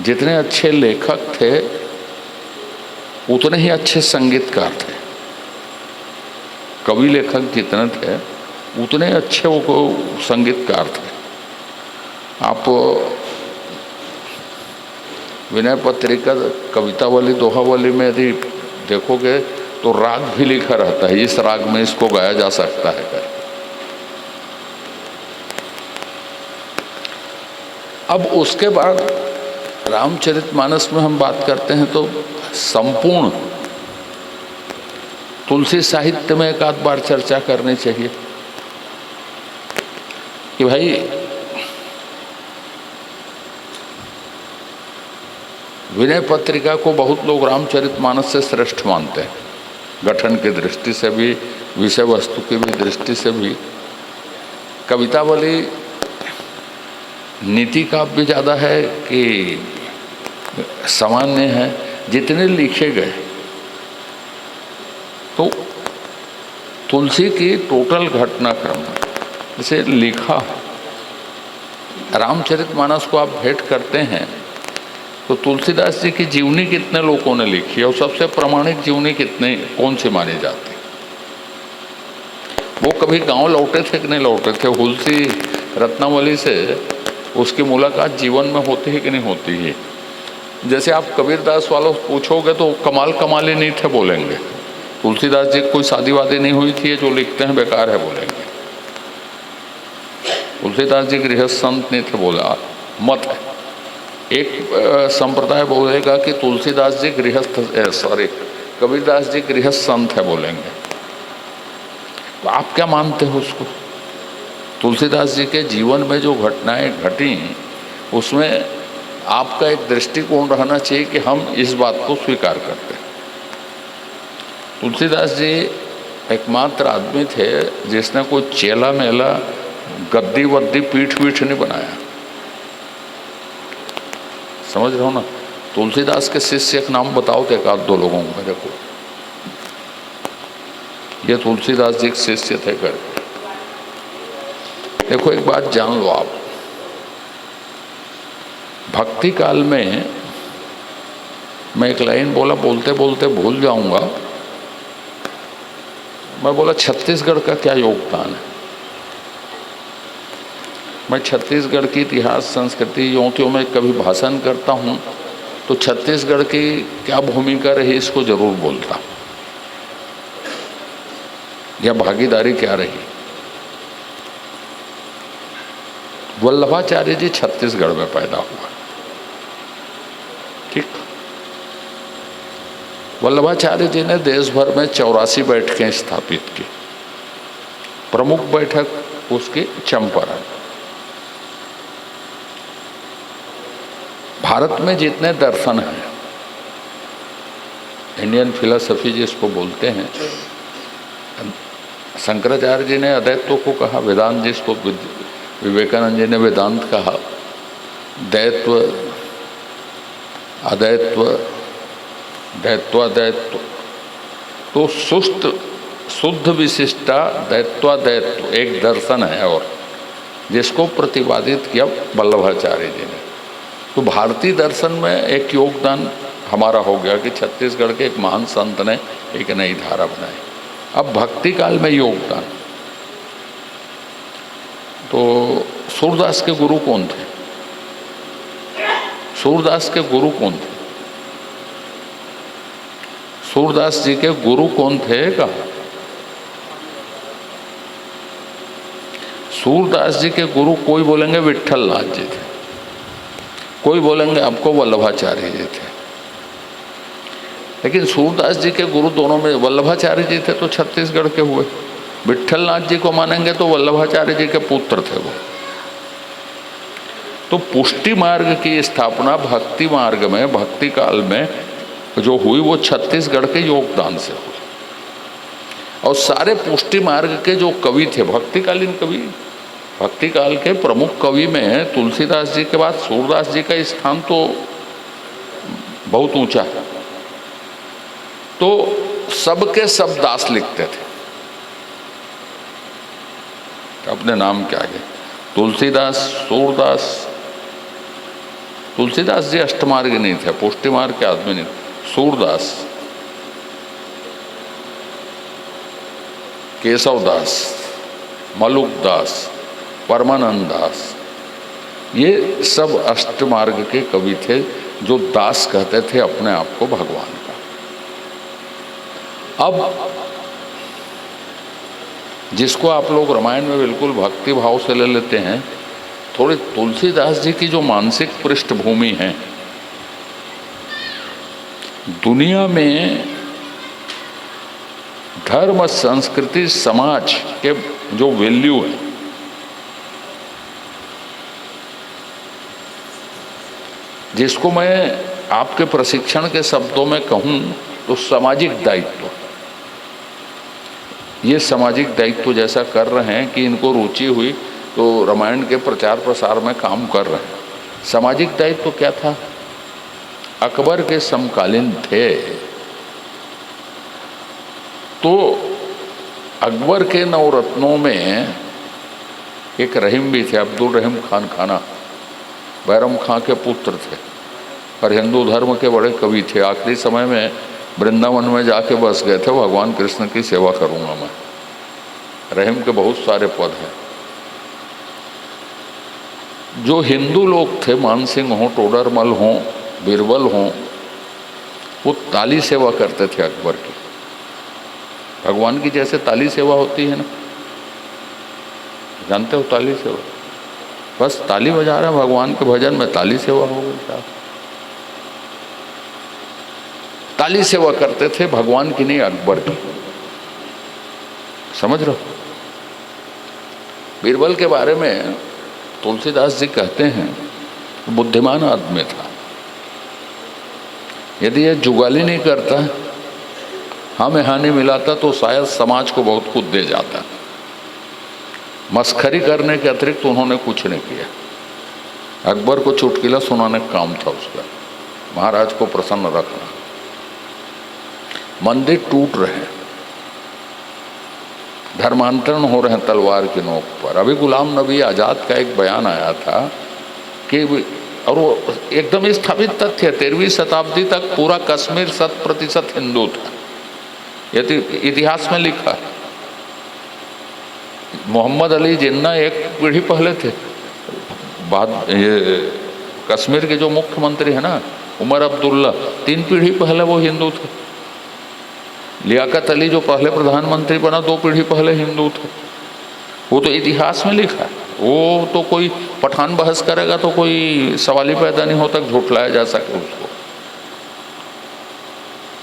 जितने अच्छे लेखक थे उतने ही अच्छे संगीतकार थे। कवि लेखक जितने थे उतने अच्छे वो संगीतकार थे। आप विनय पत्रिका कवितावली दोहावली में यदि देखोगे तो राग भी लिखा रहता है, इस राग में इसको गाया जा सकता है कर। अब उसके बाद रामचरितमानस में हम बात करते हैं तो संपूर्ण तुलसी साहित्य में एक आध बार चर्चा करनी चाहिए कि भाई विनय पत्रिका को बहुत लोग रामचरितमानस से श्रेष्ठ मानते हैं, गठन की दृष्टि से भी, विषय वस्तु की भी दृष्टि से भी। कवितावली नीति काव्य भी ज़्यादा है कि सामान्य है, जितने लिखे गए तो तुलसी की टोटल घटनाक्रम जैसे लिखा। रामचरितमानस को आप भेंट करते हैं तो तुलसीदास जी की जीवनी कितने लोगों ने लिखी है और सबसे प्रामाणिक जीवनी कितने कौन से माने जाते? वो कभी गांव लौटे थे कि नहीं लौटे थे? तुलसी रत्नावली से उसकी मुलाकात जीवन में होती है कि नहीं होती है? जैसे आप कबीरदास वालों पूछोगे तो कमाल कमाली नहीं थे बोलेंगे, तुलसीदास जी कोई शादी वादी नहीं हुई थी, जो लिखते हैं बेकार है बोलेंगे। तुलसीदास जी गृहस्थ संत नहीं थे बोला मत है। एक संप्रदाय बोलेगा कि तुलसीदास जी कबीरदास जी गृहस्थ संत है बोलेंगे। तो आप क्या मानते हो उसको? तुलसीदास जी के जीवन में जो घटनाएं घटी उसमें आपका एक दृष्टिकोण रहना चाहिए कि हम इस बात को स्वीकार करते हैं। तुलसीदास जी एकमात्र आदमी थे जिसने कोई चेला मेला गद्दी वद्दी पीठ नहीं बनाया। समझ रहे हो ना? तुलसीदास के शिष्य एक नाम बताओ तो एक आध दो लोगों को मेरे को, ये तुलसीदास जी के शिष्य थे करके। देखो एक बात जान लो आप, भक्ति काल में मैं एक लाइन बोला, बोलते बोलते भूल जाऊंगा। मैं बोला छत्तीसगढ़ का क्या योगदान है। मैं छत्तीसगढ़ की इतिहास संस्कृति यूँ त्यों मैं कभी भाषण करता हूँ तो छत्तीसगढ़ की क्या भूमिका रही इसको जरूर बोलता, या भागीदारी क्या रही। वल्लभाचार्य जी छत्तीसगढ़ में पैदा हुआ, ठीक। वल्लभाचार्य जी ने देश भर में 84 बैठकें स्थापित की। प्रमुख बैठक उसकी चंपारण। भारत में जितने दर्शन हैं, इंडियन फिलॉसफी जिसको बोलते हैं, शंकराचार्य जी ने अद्वैत को कहा, वेदांत जिसको विवेकानंद जी ने वेदांत कहा, दैत्व अदैत्व दैत्वादैत्व, तो शुद्ध विशिष्टा दैत्वादैत्व एक दर्शन है और जिसको प्रतिपादित किया वल्लभाचार्य जी ने। तो भारतीय दर्शन में एक योगदान हमारा हो गया कि छत्तीसगढ़ के एक महान संत ने एक नई धारा बनाई। अब भक्ति काल में योगदान, तो सूरदास के गुरु कौन थे? सूरदास के गुरु कौन थे? सूरदास जी के गुरु कौन थे? कहा सूरदास जी के गुरु कोई बोलेंगे विट्ठल नाथ जी थे, कोई बोलेंगे आपको वल्लभाचार्य जी थे। लेकिन सूरदास जी के गुरु दोनों में वल्लभाचार्य जी थे तो छत्तीसगढ़ के हुए। विट्ठल नाथ जी को मानेंगे तो वल्लभाचार्य जी के पुत्र थे वो। तो पुष्टि मार्ग की स्थापना भक्ति मार्ग में, भक्ति काल में जो हुई वो छत्तीसगढ़ के योगदान से हुई। और सारे पुष्टि मार्ग के जो कवि थे, भक्तिकालीन कवि, भक्ति काल के प्रमुख कवि में तुलसीदास जी के बाद सूरदास जी का स्थान तो बहुत ऊंचा है। तो सबके सब दास लिखते थे अपने नाम के आगे, तुलसीदास, सूरदास। तुलसीदास जी अष्टमार्ग नहीं थे, पुष्टि मार्ग के आदमी नहीं थे। सूरदास, केशवदास, मलुकदास, परमानंद दास, ये सब अष्टमार्ग के कवि थे जो दास कहते थे अपने आप को भगवान का। अब जिसको आप लोग रामायण में बिल्कुल भक्ति भाव से ले लेते हैं, थोड़ी तुलसीदास जी की जो मानसिक पृष्ठभूमि है, दुनिया में धर्म संस्कृति समाज के जो वैल्यू है, जिसको मैं आपके प्रशिक्षण के शब्दों में कहूँ तो सामाजिक दायित्व, ये सामाजिक दायित्व जैसा कर रहे हैं कि इनको रुचि हुई तो रामायण के प्रचार प्रसार में काम कर रहे हैं। सामाजिक दायित्व क्या था? अकबर के समकालीन थे तो अकबर के नवरत्नों में एक रहीम भी थे, अब्दुल रहीम खान खाना, बैरम खां के पुत्र थे और हिंदू धर्म के बड़े कवि थे। आखिरी समय में वृंदावन में जाके बस गए थे, भगवान कृष्ण की सेवा करूंगा मैं। रहीम के बहुत सारे पद हैं। जो हिंदू लोग थे, मानसिंह हों, टोडरमल हों, बीरबल हों, वो ताली सेवा करते थे अकबर की। भगवान की जैसे ताली सेवा होती है ना, जानते हो ताली सेवा? बस ताली बजा रहे हैं भगवान के भजन में, ताली सेवा हो गई साहब। ताली सेवा करते थे भगवान की नहीं, अकबर की। समझ रहे हो? बीरबल के बारे में तुलसीदास जी कहते हैं बुद्धिमान आदमी था। यदि यह जुगाली नहीं करता, हमें हानि मिलाता, तो शायद समाज को बहुत कुछ दे जाता। मस्खरी करने के अतिरिक्त उन्होंने कुछ नहीं किया। अकबर को चुटकिला सुनाने का काम था उसका, महाराज को प्रसन्न रखना। मंदिर टूट रहे हैं, धर्मांतरण हो रहे हैं तलवार की नोक पर। अभी गुलाम नबी आज़ाद का एक बयान आया था कि, और वो एकदम स्थापित तथ्य है, 13वीं शताब्दी तक पूरा कश्मीर 100% हिंदू था। यदि इतिहास में लिखा है। मोहम्मद अली जिन्ना एक पीढ़ी पहले थे, बाद ये कश्मीर के जो मुख्यमंत्री है ना उमर अब्दुल्ला, 3 पीढ़ी पहले वो हिंदू थे। लियाकत अली जो पहले प्रधानमंत्री बना 2 पीढ़ी पहले हिंदू थे। वो तो इतिहास में लिखा है। वो तो कोई पठान बहस करेगा तो कोई सवाल ही पैदा नहीं होता झुठलाया जा सके उसको।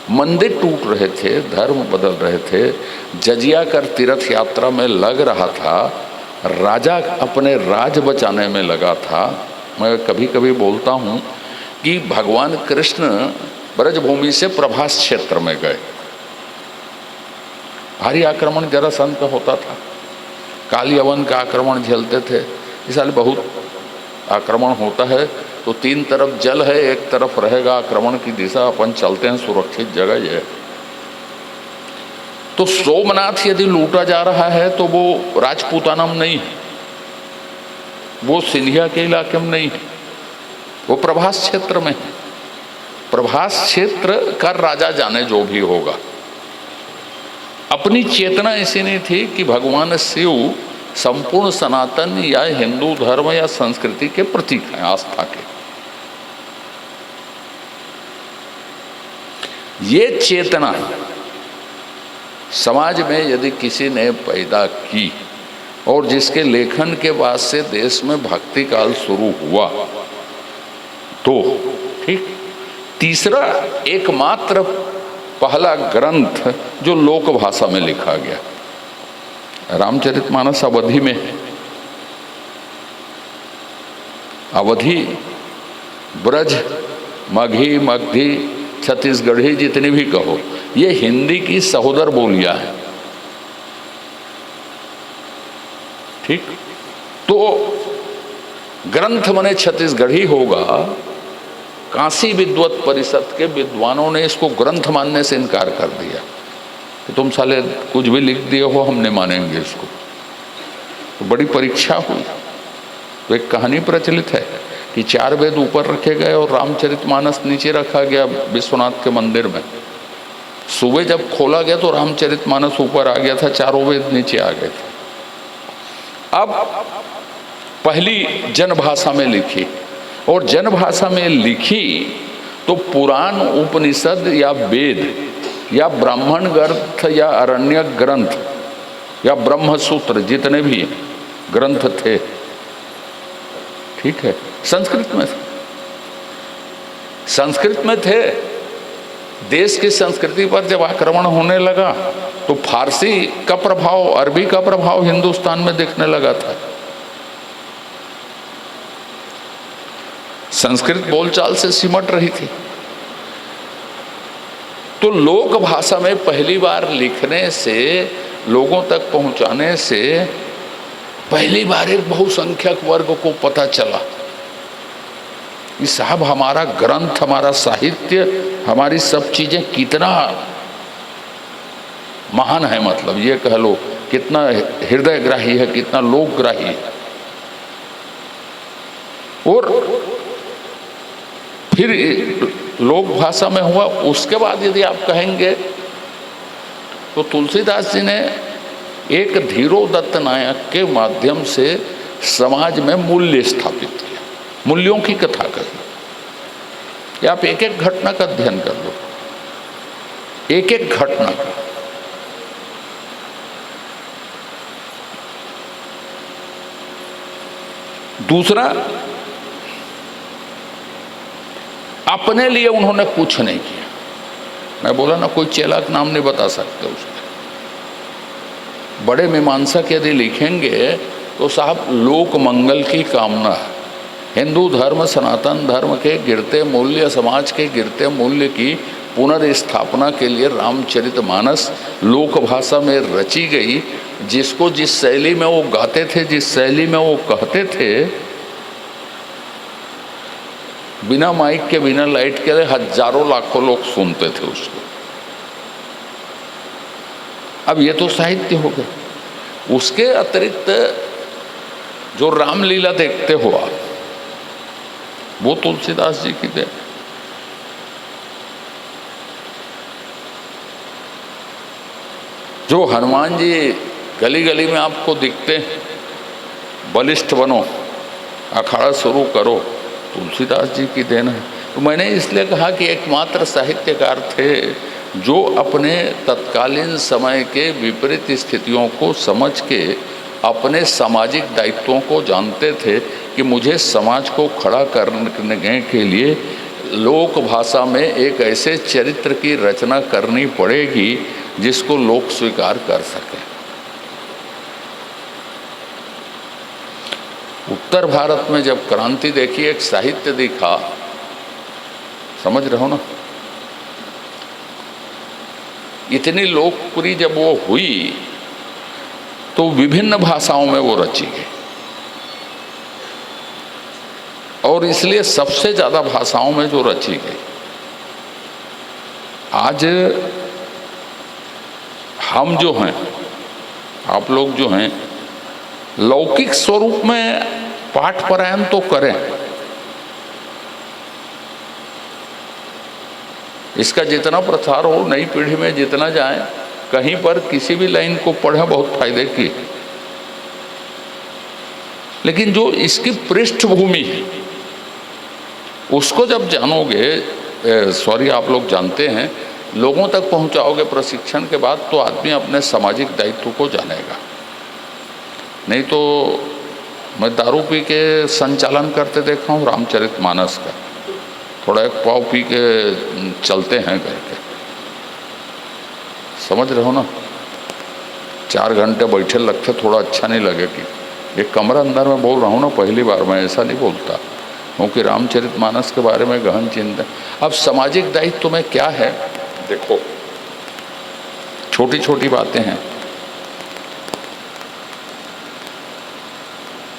मंदिर टूट रहे थे, धर्म बदल रहे थे, जजिया कर तीर्थ यात्रा में लग रहा था, राजा अपने राज बचाने में लगा था। मैं कभी कभी बोलता हूँ कि भगवान कृष्ण ब्रजभूमि से प्रभास क्षेत्र में गए। भारी आक्रमण जरासंध का होता था, काल यवन का आक्रमण झेलते थे। इस साल बहुत आक्रमण होता है तो 3 तरफ जल है, एक तरफ रहेगा आक्रमण की दिशा, अपन चलते हैं सुरक्षित जगह ये। तो सोमनाथ यदि लूटा जा रहा है तो वो राजपूताना में नहीं है, वो सिंधिया के इलाके में नहीं है, वो प्रभास क्षेत्र में है। प्रभास क्षेत्र का राजा जाने जो भी होगा। अपनी चेतना ऐसी नहीं थी कि भगवान शिव संपूर्ण सनातन या हिंदू धर्म या संस्कृति के प्रतीक हैं, आस्था के। ये चेतना समाज में यदि किसी ने पैदा की और जिसके लेखन के बाद से देश में भक्ति काल शुरू हुआ तो ठीक। तीसरा एकमात्र पहला ग्रंथ जो लोक भाषा में लिखा गया, रामचरितमानस अवधि में है। अवधि, ब्रज, मगही, मगधी, छत्तीसगढ़ी, जितनी भी कहो, ये हिंदी की सहोदर बोलियां हैं। ठीक, तो ग्रंथ मने छत्तीसगढ़ी होगा। काशी विद्वत परिषद के विद्वानों ने इसको ग्रंथ मानने से इनकार कर दिया कि तुम साले कुछ भी लिख दिए हो, हम नहीं मानेंगे इसको। तो बड़ी परीक्षा हुई। तो एक कहानी प्रचलित है कि 4 वेद ऊपर रखे गए और रामचरितमानस नीचे रखा गया विश्वनाथ के मंदिर में। सुबह जब खोला गया तो रामचरितमानस ऊपर आ गया था, 4 वेद नीचे आ गए थे। अब पहली जनभाषा में लिखी और जनभाषा में लिखी तो पुराण, उपनिषद या वेद या ब्राह्मण ग्रंथ या अरण्य ग्रंथ या ब्रह्मसूत्र जितने भी ग्रंथ थे, ठीक है, संस्कृत में थे। देश की संस्कृति पर जब आक्रमण होने लगा तो फारसी का प्रभाव, अरबी का प्रभाव हिंदुस्तान में दिखने लगा था। संस्कृत बोलचाल से सिमट रही थी। तो लोक भाषा में पहली बार लिखने से, लोगों तक पहुंचाने से पहली बार एक बहुसंख्यक वर्ग को पता चला कि साहब हमारा ग्रंथ, हमारा साहित्य, हमारी सब चीजें कितना महान है, मतलब ये कह लो कितना हृदयग्राही है, कितना लोकग्राही है। और फिर लोक भाषा में हुआ। उसके बाद यदि आप कहेंगे तो तुलसीदास जी ने एक धीरोदत्त नायक के माध्यम से समाज में मूल्य स्थापित किया, मूल्यों की कथा कही। आप एक एक घटना का अध्ययन कर लो, एक एक घटना का। दूसरा, अपने लिए उन्होंने कुछ नहीं किया। मैं बोला ना, कोई चेला का नाम नहीं बता सकते उसके। बड़े मीमांसक यदि लिखेंगे तो साहब लोक मंगल की कामना है, हिंदू धर्म, सनातन धर्म के गिरते मूल्य, समाज के गिरते मूल्य की पुनर्स्थापना के लिए रामचरितमानस लोक भाषा में रची गई। जिसको जिस शैली में वो गाते थे, जिस शैली में वो कहते थे, बिना माइक के, बिना लाइट के हजारों लाखों लोग सुनते थे उसको। अब ये तो साहित्य हो गया। उसके अतिरिक्त जो रामलीला देखते हो आप, वो तुलसीदास जी की देन। जो हनुमान जी गली गली में आपको दिखते हैं, बलिष्ठ बनो, अखाड़ा शुरू करो, तुलसीदास जी की देन है। तो मैंने इसलिए कहा कि एकमात्र साहित्यकार थे जो अपने तत्कालीन समय के विपरीत स्थितियों को समझ के अपने सामाजिक दायित्वों को जानते थे कि मुझे समाज को खड़ा करने के लिए लोक भाषा में एक ऐसे चरित्र की रचना करनी पड़ेगी जिसको लोग स्वीकार कर सकें। उत्तर भारत में जब क्रांति देखी, एक साहित्य दिखा, समझ रहे हो ना, इतनी लोकप्रिय जब वो हुई तो विभिन्न भाषाओं में वो रची गई, और इसलिए सबसे ज्यादा भाषाओं में जो रची गई। आज हम जो हैं, आप लोग जो हैं, लौकिक स्वरूप में पाठ पारायण तो करें, इसका जितना प्रचार हो, नई पीढ़ी में जितना जाए, कहीं पर किसी भी लाइन को पढ़े, बहुत फायदे की। लेकिन जो इसकी पृष्ठभूमि है उसको जब जानोगे, सॉरी आप लोग जानते हैं, लोगों तक पहुंचाओगे प्रशिक्षण के बाद, तो आदमी अपने सामाजिक दायित्व को जानेगा। नहीं तो मैं दारू पी के संचालन करते देखा हूँ रामचरितमानस का, थोड़ा एक पाव पी के चलते हैं करके, समझ रहे हो ना। 4 घंटे बैठे लगते, थोड़ा अच्छा नहीं लगे कि एक कमरा अंदर में बोल रहा हूँ ना, पहली बार मैं ऐसा नहीं बोलता, क्योंकि रामचरितमानस के बारे में गहन चिंतन। अब सामाजिक दायित्व में क्या है, देखो छोटी छोटी बातें हैं।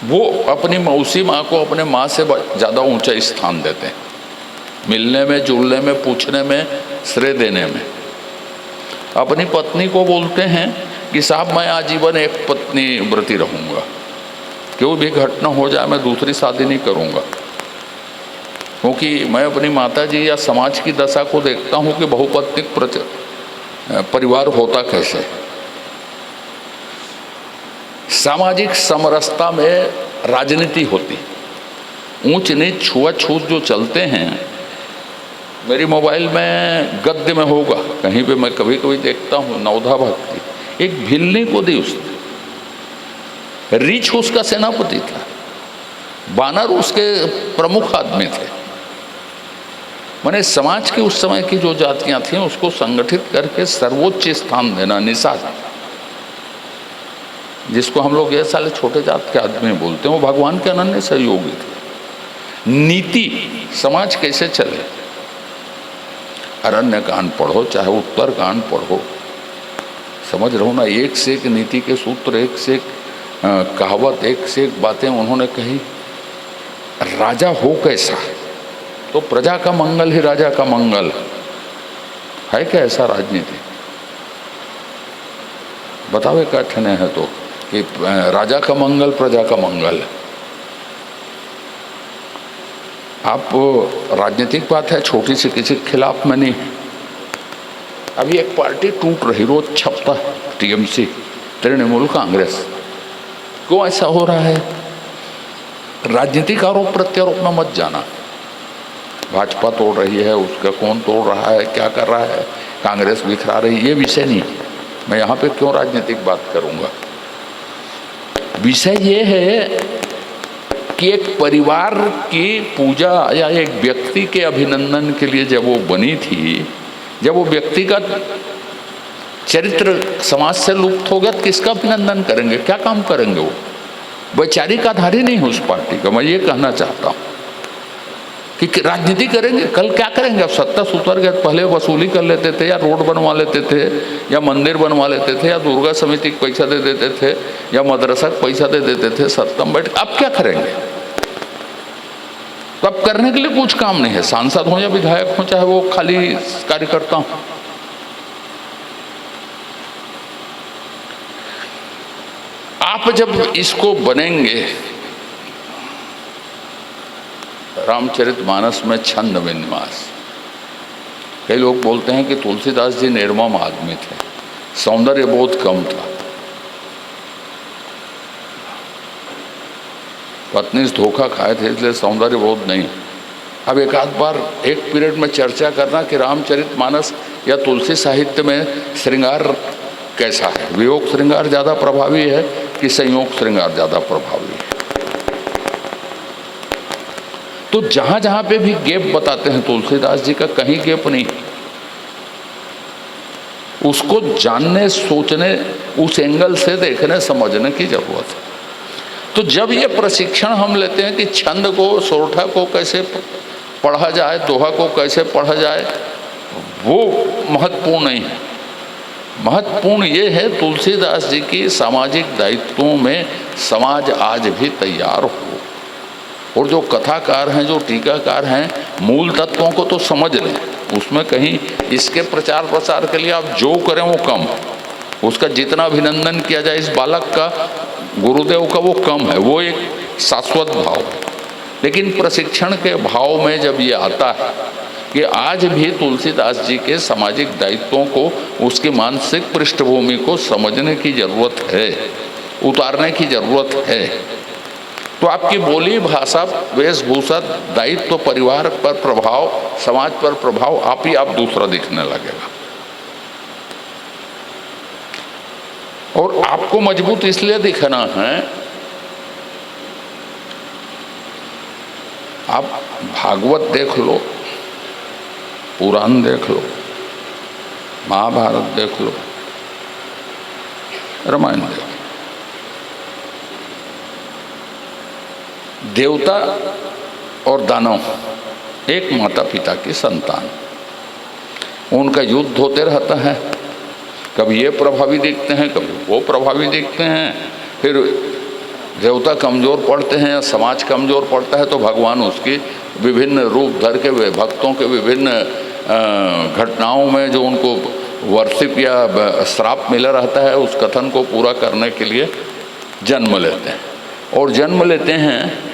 वो अपनी मौसी माँ को अपने माँ से ज़्यादा ऊंचा स्थान देते हैं, मिलने में, जुलने में, पूछने में, श्रेय देने में। अपनी पत्नी को बोलते हैं कि साहब मैं आजीवन एक पत्नी व्रती रहूँगा, कोई भी घटना हो जाए मैं दूसरी शादी नहीं करूँगा, क्योंकि मैं अपनी माताजी या समाज की दशा को देखता हूँ कि बहुपत्निक परिवार होता कैसे। सामाजिक समरसता में राजनीति होती, ऊंच नीच छुआछूत जो चलते हैं मेरी मोबाइल में गद्य में होगा कहीं पे, मैं कभी कभी देखता हूँ नवधा भक्ति, एक भिल्ली को दी उसने। रीछ उसका सेनापति था, बानर उसके प्रमुख आदमी थे। माने समाज की उस समय की जो जातियां थीं उसको संगठित करके सर्वोच्च स्थान देना, निषाद, जिसको हम लोग ये साले छोटे जात के आदमी बोलते हैं, वो भगवान के अनन्य सहयोगी थे। नीति समाज कैसे चले, अरण्य कांड पढ़ो चाहे उत्तर कांड पढ़ो, समझ रहो ना, एक से एक नीति के सूत्र, एक से एक कहावत, एक से एक बातें उन्होंने कही। राजा हो कैसा, तो प्रजा का मंगल ही राजा का मंगल है। क्या ऐसा राजनीति बतावे का ठने है तो कि राजा का मंगल प्रजा का मंगल। आप राजनीतिक बात है, छोटी सी किसी के खिलाफ में नहीं। अभी एक पार्टी टूट रही, रोज छपता है, टीएमसी, तृणमूल कांग्रेस। क्यों ऐसा हो रहा है? राजनीतिक आरोप प्रत्यारोप में मत जाना। भाजपा तोड़ रही है, उसका कौन तोड़ रहा है, क्या कर रहा है, कांग्रेस बिखरा रही, ये विषय नहीं। मैं यहाँ पे क्यों राजनीतिक बात करूँगा? विषय ये है कि एक परिवार की पूजा या एक व्यक्ति के अभिनंदन के लिए जब वो बनी थी, जब वो व्यक्तिगत चरित्र समाज से लुप्त हो गया, तो किसका अभिनंदन करेंगे, क्या काम करेंगे? वो वैचारिक आधार ही नहीं उस पार्टी का। मैं ये कहना चाहता हूँ कि राजनीति करेंगे, कल क्या करेंगे? अब सत्ता सुतर गए, पहले वसूली कर लेते थे, या रोड बनवा लेते थे, या मंदिर बनवा लेते थे, या दुर्गा समिति को पैसा दे देते थे, या मदरसा को पैसा दे देते थे, सत्ता में बैठ। अब क्या करेंगे? तो अब करने के लिए कुछ काम नहीं है। सांसद हो या विधायक हो, चाहे वो खाली कार्यकर्ता हो। आप जब इसको बनेंगे, रामचरितमानस में छंद विन्यास, कई लोग बोलते हैं कि तुलसीदास जी निर्मम आदमी थे, सौंदर्य बहुत कम था, पत्नी से धोखा खाए थे इसलिए सौंदर्य बहुत नहीं। अब एक आध बार एक पीरियड में चर्चा करना कि रामचरितमानस या तुलसी साहित्य में श्रृंगार कैसा है, वियोग श्रृंगार ज़्यादा प्रभावी है कि संयोग श्रृंगार ज़्यादा प्रभावी है। तो जहाँ जहाँ पे भी गैप बताते हैं तुलसीदास जी का, कहीं गैप नहीं। उसको जानने, सोचने, उस एंगल से देखने समझने की जरूरत है। तो जब ये प्रशिक्षण हम लेते हैं कि छंद को, सोरठा को कैसे पढ़ा जाए, दोहा को कैसे पढ़ा जाए, वो महत्वपूर्ण नहीं है। महत्वपूर्ण ये है तुलसीदास जी की सामाजिक दायित्वों में समाज आज भी तैयार हो, और जो कथाकार हैं, जो टीकाकार हैं, मूल तत्वों को तो समझ लें। उसमें कहीं इसके प्रचार प्रसार के लिए आप जो करें वो कम, उसका जितना अभिनंदन किया जाए इस बालक का, गुरुदेव का, वो कम है, वो एक शाश्वत भाव है। लेकिन प्रशिक्षण के भाव में जब ये आता है कि आज भी तुलसीदास जी के सामाजिक दायित्वों को, उसकी मानसिक पृष्ठभूमि को समझने की जरूरत है, उतारने की जरूरत है, तो आपकी बोली, भाषा, वेशभूषा, दायित्व, परिवार पर प्रभाव, समाज पर प्रभाव आप ही आप दूसरा दिखने लगेगा। और आपको मजबूत इसलिए दिखना है, आप भागवत देख लो, पुराण देख लो, महाभारत देख लो, रामायण देख लो। देवता और दानव एक माता पिता की संतान, उनका युद्ध होते रहता है। कभी ये प्रभावी दिखते हैं, कभी वो प्रभावी दिखते हैं। फिर देवता कमज़ोर पड़ते हैं या समाज कमज़ोर पड़ता है तो भगवान उसकी विभिन्न रूप धर के भक्तों के विभिन्न घटनाओं में जो उनको वर्षिप या श्राप मिला रहता है, उस कथन को पूरा करने के लिए जन्म लेते हैं। और जन्म लेते हैं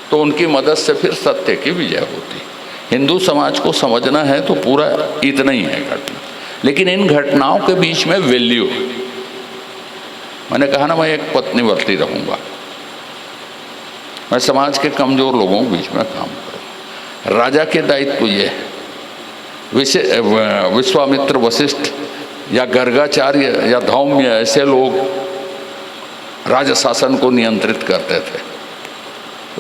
तो उनकी मदद से फिर सत्य की विजय होती है। हिंदू समाज को समझना है तो पूरा इतना ही है घटना। लेकिन इन घटनाओं के बीच में वैल्यू, मैंने कहा ना, मैं एक पत्नीवर्ती रहूँगा, मैं समाज के कमज़ोर लोगों के बीच में काम करूँगा। राजा के दायित्व ये है विश्वामित्र, वशिष्ठ या गर्गाचार्य या धौम्य ऐसे लोग राज्य शासन को नियंत्रित करते थे,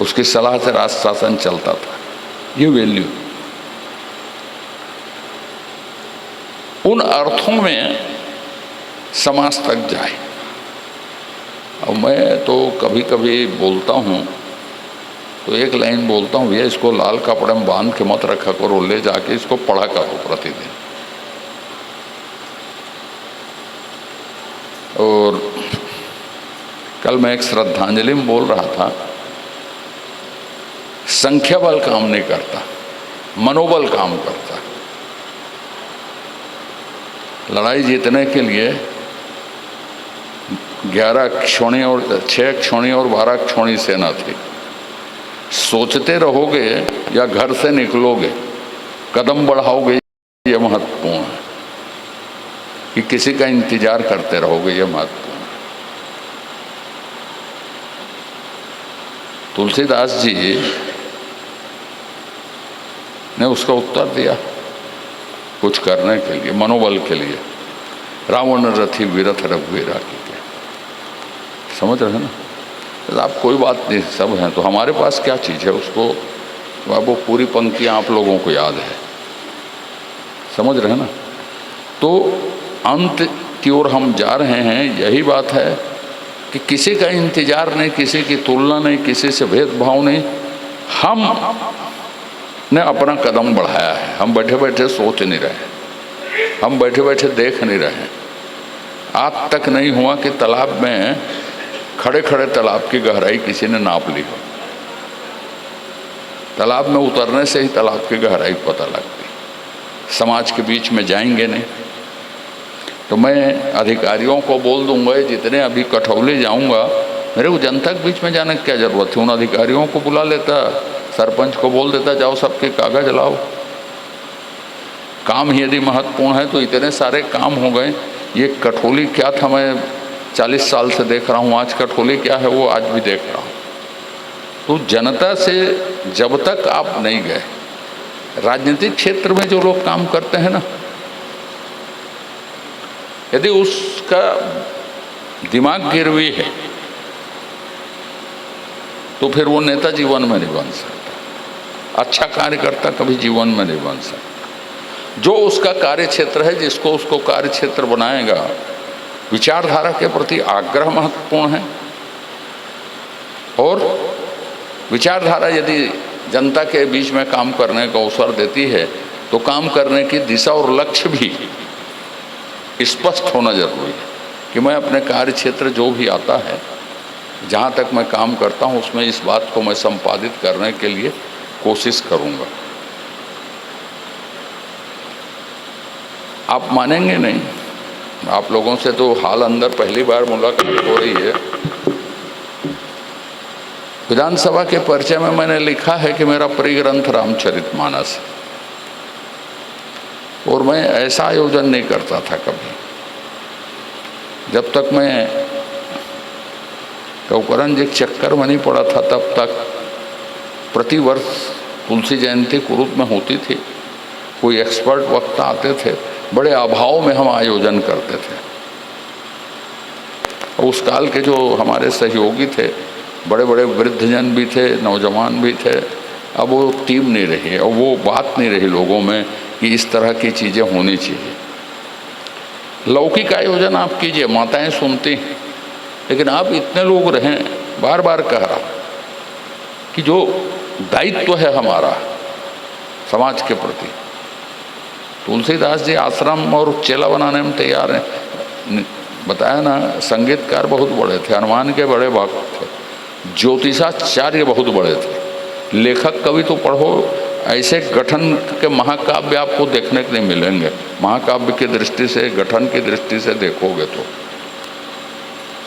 उसकी सलाह से राज शासन चलता था। ये वैल्यू उन अर्थों में समाज तक जाए। और मैं तो कभी कभी बोलता हूँ तो एक लाइन बोलता हूँ, भैया इसको लाल कपड़े में बांध के मत रखा करो, ले जाके इसको पढ़ा करो प्रतिदिन। और कल मैं एक श्रद्धांजलि में बोल रहा था, संख्या बल काम नहीं करता, मनोबल काम करता। लड़ाई जीतने के लिए 11 क्षोणी और 6 क्षोणी और 12 क्षोणी सेना थी। सोचते रहोगे या घर से निकलोगे, कदम बढ़ाओगे, ये महत्वपूर्ण है। कि किसी का इंतजार करते रहोगे, ये महत्वपूर्ण है। तुलसीदास जी ने उसका उत्तर दिया, कुछ करने के लिए, मनोबल के लिए। रावण रथी विरथ रघुवीरा की, समझ रहे हैं ना? तो आप कोई बात नहीं, सब हैं तो हमारे पास क्या चीज़ है उसको, वो पूरी पंक्तियाँ आप लोगों को याद है, समझ रहे हैं ना? तो अंत की ओर हम जा रहे हैं। यही बात है कि किसी का इंतजार नहीं, किसी की तुलना नहीं, किसी से भेदभाव नहीं। हम ने अपना कदम बढ़ाया है। हम बैठे बैठे सोच नहीं रहे, हम बैठे बैठे देख नहीं रहे। आज तक नहीं हुआ कि तालाब में खड़े खड़े तालाब की गहराई किसी ने नाप ली हो। तालाब में उतरने से ही तालाब की गहराई पता लगती। समाज के बीच में जाएंगे नहीं तो मैं अधिकारियों को बोल दूंगा, जितने अभी कठौली जाऊंगा, मेरे को जनता के बीच में जाने की क्या जरूरत है? उन अधिकारियों को बुला लेता, सरपंच को बोल देता, जाओ सबके कागज लाओ। काम ही यदि महत्वपूर्ण है तो इतने सारे काम हो गए। ये कठौली क्या था, मैं 40 साल से देख रहा हूँ, आज कठौली क्या है वो आज भी देख रहा हूँ। तो जनता से जब तक आप नहीं गए, राजनीतिक क्षेत्र में जो लोग काम करते हैं ना, यदि उसका दिमाग गिरवी है तो फिर वो नेता जीवन में नहीं बन सकता, अच्छा कार्यकर्ता कभी जीवन में नहीं बन सकता। जो उसका कार्य क्षेत्र है, जिसको उसको कार्य क्षेत्र बनाएगा, विचारधारा के प्रति आग्रह महत्वपूर्ण है। और विचारधारा यदि जनता के बीच में काम करने का अवसर देती है तो काम करने की दिशा और लक्ष्य भी स्पष्ट होना जरूरी है कि मैं अपने कार्य क्षेत्र जो भी आता है, जहाँ तक मैं काम करता हूँ, उसमें इस बात को मैं संपादित करने के लिए कोशिश करूँगा। आप मानेंगे नहीं, आप लोगों से तो हाल अंदर पहली बार मुलाकात हो रही है। विधानसभा के परिचय में मैंने लिखा है कि मेरा प्रिय ग्रंथ रामचरितमानस है, और मैं ऐसा आयोजन नहीं करता था कभी। जब तक मैं कौकरन जी के चक्कर में नहीं पड़ा था, तब तक प्रति वर्ष तुलसी जयंती कुरुद में होती थी। कोई एक्सपर्ट वक्ता आते थे, बड़े अभाव में हम आयोजन करते थे। उस काल के जो हमारे सहयोगी थे, बड़े बड़े वृद्धजन भी थे, नौजवान भी थे। अब वो टीम नहीं रही और वो बात नहीं रही लोगों में कि इस तरह की चीज़ें होनी चाहिए। लौकिक आयोजन आप कीजिए, माताएं सुनती हैं, लेकिन आप इतने लोग रहें, बार बार कह रहा कि जो दायित्व है हमारा समाज के प्रति, तुलसीदास जी आश्रम और चेला बनाने में तैयार हैं। बताया ना, संगीतकार बहुत बड़े थे, हनुमान के बड़े भक्त थे, ज्योतिषाचार्य बहुत बड़े थे, लेखक कवि तो पढ़ो, ऐसे गठन के महाकाव्य आपको देखने को नहीं मिलेंगे। महाकाव्य की दृष्टि से, गठन की दृष्टि से देखोगे तो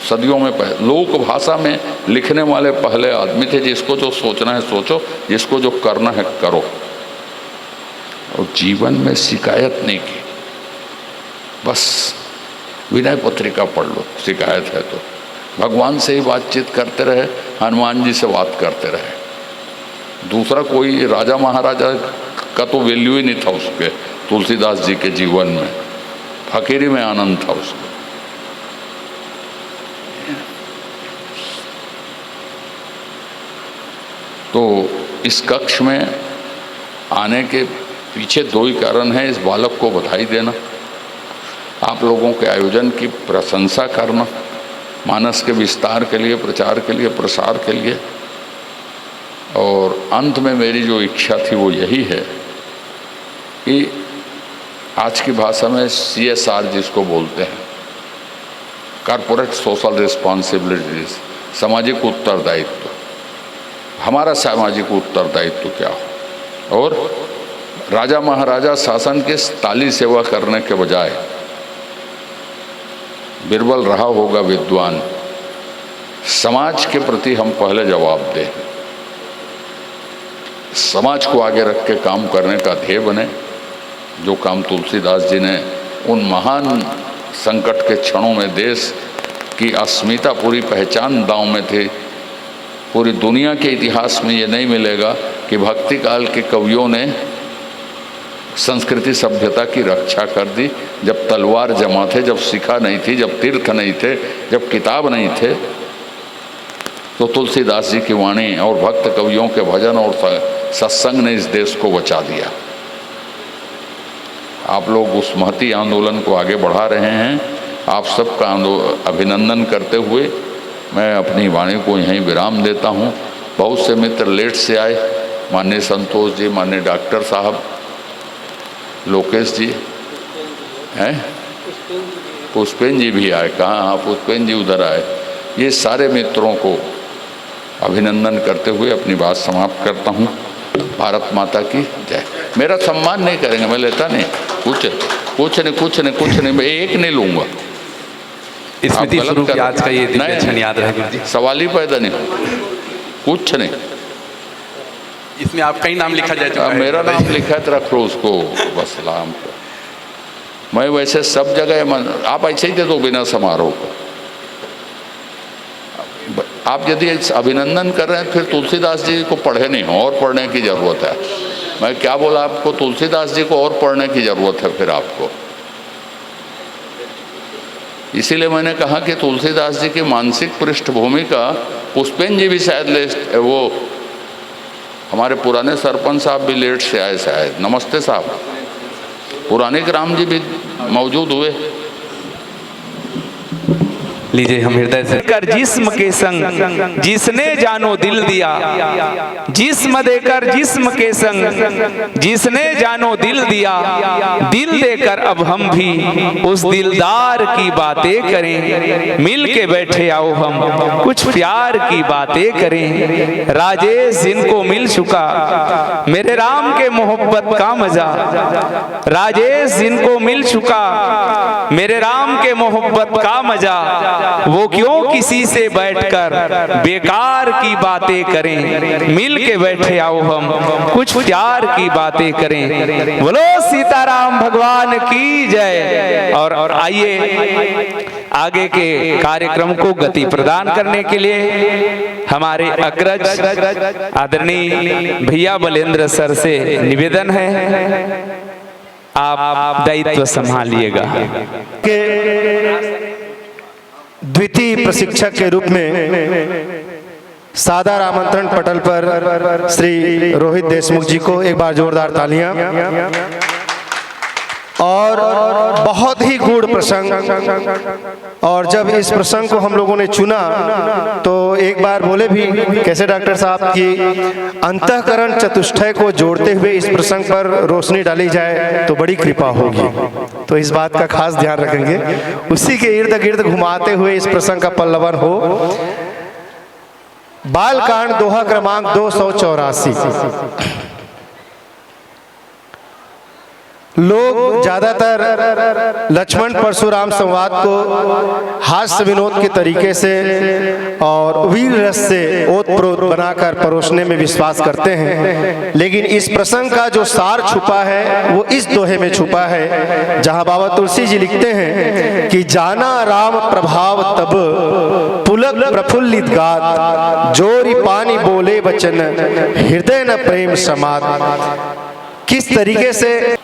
सदियों में लोक भाषा में लिखने वाले पहले आदमी थे। जिसको जो सोचना है सोचो, जिसको जो करना है करो, और जीवन में शिकायत नहीं की। बस विनय पत्रिका पढ़ लो, शिकायत है तो भगवान से ही बातचीत करते रहे, हनुमान जी से बात करते रहे। दूसरा कोई राजा महाराजा का तो वैल्यू ही नहीं था उसके, तुलसीदास जी के जीवन में, फकीरी में आनंद था उसको। तो इस कक्ष में आने के पीछे दो ही कारण हैं। इस बालक को बधाई देना, आप लोगों के आयोजन की प्रशंसा करना, मानस के विस्तार के लिए, प्रचार के लिए, प्रसार के लिए। और अंत में मेरी जो इच्छा थी वो यही है कि आज की भाषा में CSR जिसको बोलते हैं, कॉर्पोरेट सोशल रिस्पॉन्सिबिलिटीज, सामाजिक उत्तरदायित्व, हमारा सामाजिक उत्तरदायित्व क्या हो। और राजा महाराजा शासन के ताली सेवा करने के बजाय बिरबल रहा होगा विद्वान, समाज के प्रति हम पहले जवाब दें, समाज को आगे रख के काम करने का ध्येय बने। जो काम तुलसीदास जी ने उन महान संकट के क्षणों में देश की अस्मिता, पूरी पहचान दांव में थी। पूरी दुनिया के इतिहास में ये नहीं मिलेगा कि भक्ति काल के कवियों ने संस्कृति सभ्यता की रक्षा कर दी। जब तलवार जमा थे, जब शिखा नहीं थी, जब तीर्थ नहीं थे, जब किताब नहीं थे, तो तुलसीदास जी की वाणी और भक्त कवियों के भजन और सत्संग ने इस देश को बचा दिया। आप लोग उस महती आंदोलन को आगे बढ़ा रहे हैं। आप सबका अभिनंदन करते हुए मैं अपनी वाणी को यहीं विराम देता हूँ। बहुत से मित्र लेट से आए, माननीय संतोष जी, माननीय डॉक्टर साहब, लोकेश जी हैं, पुष्पेन जी भी आए। कहाँ? हाँ, पुष्पेन जी उधर आए। ये सारे मित्रों को अभिनंदन करते हुए अपनी बात समाप्त करता हूँ। भारत माता की जय। मेरा सम्मान नहीं करेंगे, मैं लेता नहीं, कुछ नहीं, मैं एक नहीं लूँगा। स्मृति स्वरूप आज का ये दिव्य क्षण याद रहे। सवाल ही पैदा नहीं, कुछ नहीं। इसमें आपका ही नाम लिखा जाए? मेरा नाम लिखा है तो रख लो उसको, बस नाम को। मैं वैसे सब जगह, आप ऐसे ही दे दो बिना समारोह को। आप यदि अभिनंदन कर रहे हैं फिर तुलसीदास जी को पढ़े नहीं हो, और पढ़ने की ज़रूरत है। मैं क्या बोला आपको? तुलसीदास जी को और पढ़ने की ज़रूरत है फिर आपको। इसीलिए मैंने कहा कि तुलसीदास जी की मानसिक पृष्ठभूमि का पुष्पेन जी भी शायद वो हमारे पुराने सरपंच साहब भी लेट से आए शायद। नमस्ते साहब। पुराने ग्राम जी भी मौजूद हुए। लीजिए हम हृदय से कर जिस्म के संग जिसने जानो दिल दिया, जिस्म देकर जिस्म के संग जिसने जानो दिल दिया, दिल देकर अब हम भी उस दिलदार की बातें करें। मिल के बैठे आओ हम कुछ प्यार की बातें करें। राजेश जिनको मिल चुका मेरे राम के मोहब्बत का मजा, राजेश जिनको मिल चुका मेरे राम के मोहब्बत का मजा, वो क्यों किसी से बैठकर बेकार की बातें करें। मिल के बैठे आओ हम कुछ प्यार की बातें करें। बोलो सीताराम भगवान की जय। और आइए आगे के कार्यक्रम को गति प्रदान करने के लिए हमारे अग्रज आदरणीय भैया बलेंद्र सर से निवेदन है, आप दायित्व संभालिएगा। द्वितीय प्रशिक्षक के रूप में सादर आमंत्रण पटल पर श्री रोहित देशमुख जी को एक बार जोरदार तालियां। और बहुत ही गूढ़ प्रसंग, और जब इस प्रसंग को हम लोगों ने चुना तो एक बार बोले भी कैसे डॉक्टर साहब की अंतःकरण चतुष्टय को जोड़ते हुए इस प्रसंग पर रोशनी डाली जाए तो बड़ी कृपा होगी। तो इस बात का खास ध्यान रखेंगे, उसी के इर्द गिर्द घुमाते हुए इस प्रसंग का पल्लवन हो। बालकांड दोहा क्रमांक 284। लोग ज्यादातर लक्ष्मण परशुराम संवाद को हास्य विनोद के तरीके से और वीर रस से ओतप्रोत बनाकर परोसने में विश्वास करते हैं, लेकिन इस प्रसंग का जो सार छुपा है वो इस दोहे में छुपा है, जहां बाबा तुलसी जी लिखते हैं कि जाना राम प्रभाव तब पुलक प्रफुल्लित गात, जोरी पानी बोले वचन हृदय न प्रेम समात। किस तरीके से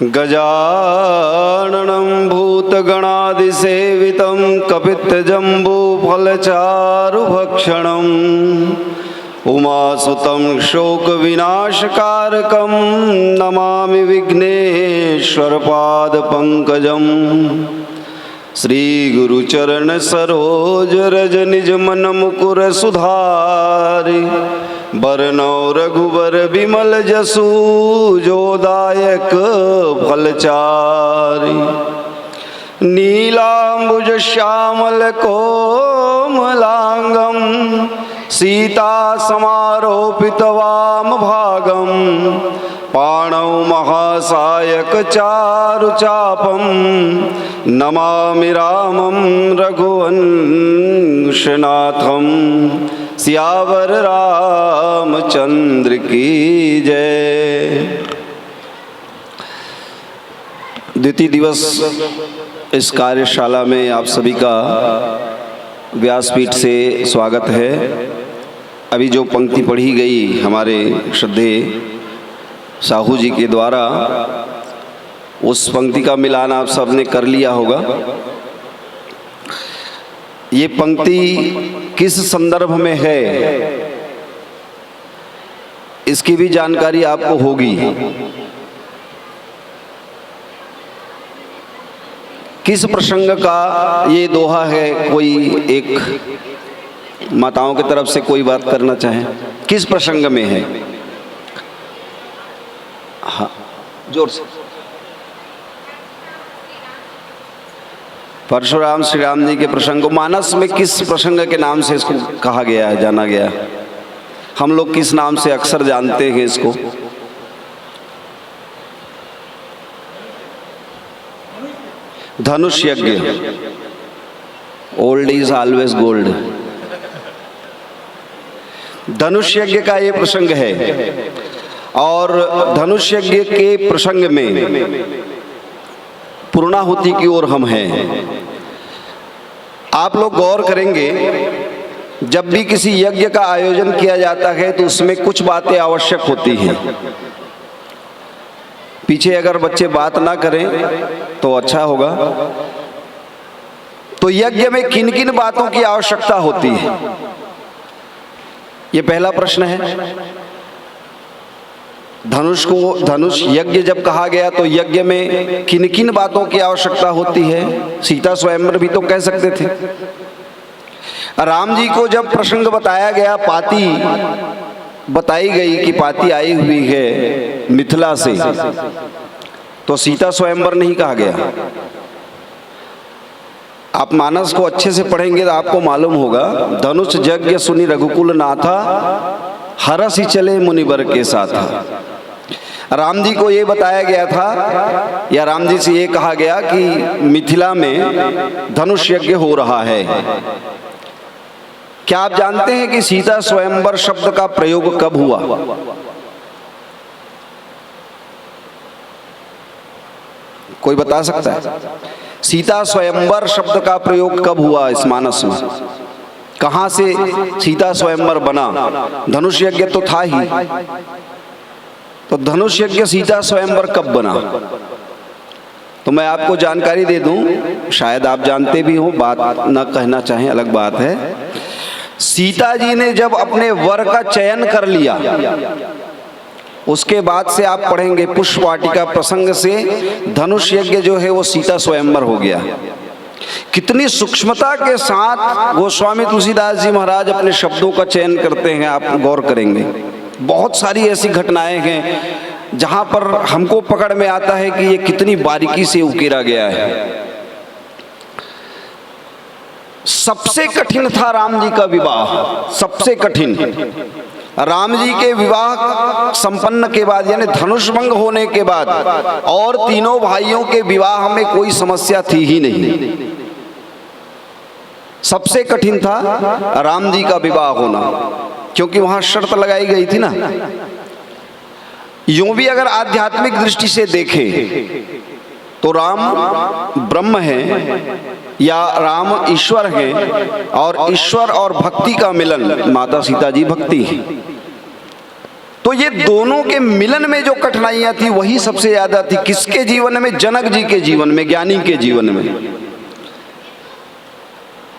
गजाननं भूतगणादिसेवितं कपित्थजम्बूफलचारुभक्षणम् उमासुतं शोकविनाशकारकं नमामि विघ्नेश्वरपादपङ्कजम् श्रीगुरुचरण सरोज रज निज मन मुकुर सुधारि बरनौ रघुबर बिमल जसु जोदायक फलचारि नीलांबुज श्यामल कोमलांगम सीता समारोपित वाम भागम पाणौ महासायक चारुचापम नमामि रामं रघुवंशनाथम सियावर रामचंद्र की जय। द्वितीय दिवस इस कार्यशाला में आप सभी का व्यासपीठ से स्वागत है। अभी जो पंक्ति पढ़ी गई हमारे श्रद्धेय साहू जी के द्वारा, उस पंक्ति का मिलान आप सबने कर लिया होगा। ये पंक्ति किस संदर्भ में है इसकी भी जानकारी आपको होगी। किस प्रसंग का ये दोहा है? कोई एक माताओं की तरफ से कोई बात करना चाहे, किस प्रसंग में है? हाँ, जोर से। परशुराम श्री राम जी के प्रसंग को मानस में किस प्रसंग के नाम से इसको कहा गया है, जाना गया है? हम लोग किस नाम से अक्सर जानते हैं इसको? धनुष यज्ञ। Old is always gold. धनुष यज्ञ का ये प्रसंग है और धनुष यज्ञ के प्रसंग में पूर्णाहुति की ओर हम हैं। आप लोग गौर करेंगे, जब भी किसी यज्ञ का आयोजन किया जाता है तो उसमें कुछ बातें आवश्यक होती हैं। पीछे अगर बच्चे बात ना करें तो अच्छा होगा। तो यज्ञ में किन किन बातों की आवश्यकता होती है, ये पहला प्रश्न है। धनुष यज्ञ जब कहा गया तो यज्ञ में किन किन बातों की आवश्यकता होती है? सीता स्वयंवर भी तो कह सकते थे। राम जी को जब प्रसंग बताया गया, पाती बताई गई कि पाती आई हुई है मिथिला से, तो सीता स्वयंवर नहीं कहा गया। आप मानस को अच्छे से पढ़ेंगे तो आपको मालूम होगा, धनुष यज्ञ सुनी रघुकुल नाथा हरस ही चले मुनिवर के साथ। राम जी को ये बताया गया था, या राम जी से ये कहा गया कि मिथिला में धनुष यज्ञ हो रहा है। क्या आप जानते हैं कि सीता स्वयंवर शब्द का प्रयोग कब हुआ? कोई बता सकता है? सीता स्वयंवर शब्द का प्रयोग कब हुआ इस मानस में? कहां से सीता स्वयंवर बना? धनुष यज्ञ तो था ही, तो धनुष यज्ञ सीता स्वयंवर कब बना? तो मैं आपको जानकारी दे दूं, शायद आप जानते भी हो, बात न कहना चाहें अलग बात है। सीता जी ने जब अपने वर का चयन कर लिया, उसके बाद से आप पढ़ेंगे पुष्प वाटिका प्रसंग से धनुष यज्ञ जो है वो सीता स्वयंवर हो गया। कितनी सूक्ष्मता के साथ गोस्वामी तुलसीदास जी महाराज अपने शब्दों का चयन करते हैं, आप गौर करेंगे। बहुत सारी ऐसी घटनाएं हैं जहां पर हमको पकड़ में आता है कि ये कितनी बारीकी से उकेरा गया है। सबसे कठिन था राम जी का विवाह, सबसे कठिन। राम जी के विवाह संपन्न के बाद, यानी धनुष भंग होने के बाद, और तीनों भाइयों के विवाह में कोई समस्या थी ही नहीं। सबसे कठिन था राम जी का विवाह होना, क्योंकि वहां शर्त लगाई गई थी ना। यूं भी अगर आध्यात्मिक दृष्टि से देखें तो राम ब्रह्म है या राम ईश्वर है, और ईश्वर और भक्ति का मिलन माता सीता जी भक्ति है। तो तो ये दोनों के मिलन में जो कठिनाइयां थी वही सबसे ज्यादा थी। किसके जीवन में? जनक जी के जीवन में, ज्ञानी के जीवन में।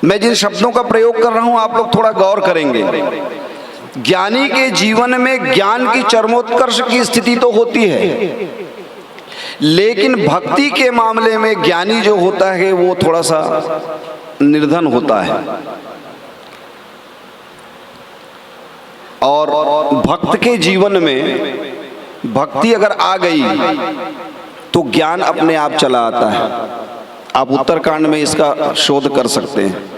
मैं जिन शब्दों का प्रयोग कर रहा हूं आप लोग थोड़ा गौर करेंगे। ज्ञानी के जीवन में ज्ञान की चरमोत्कर्ष की स्थिति तो होती है, लेकिन भक्ति के मामले में ज्ञानी जो होता है वो थोड़ा सा निर्धन होता है। और भक्त के जीवन में भक्ति अगर आ गई तो ज्ञान अपने आप चला आता है। आप उत्तरकांड में इसका शोध कर सकते हैं।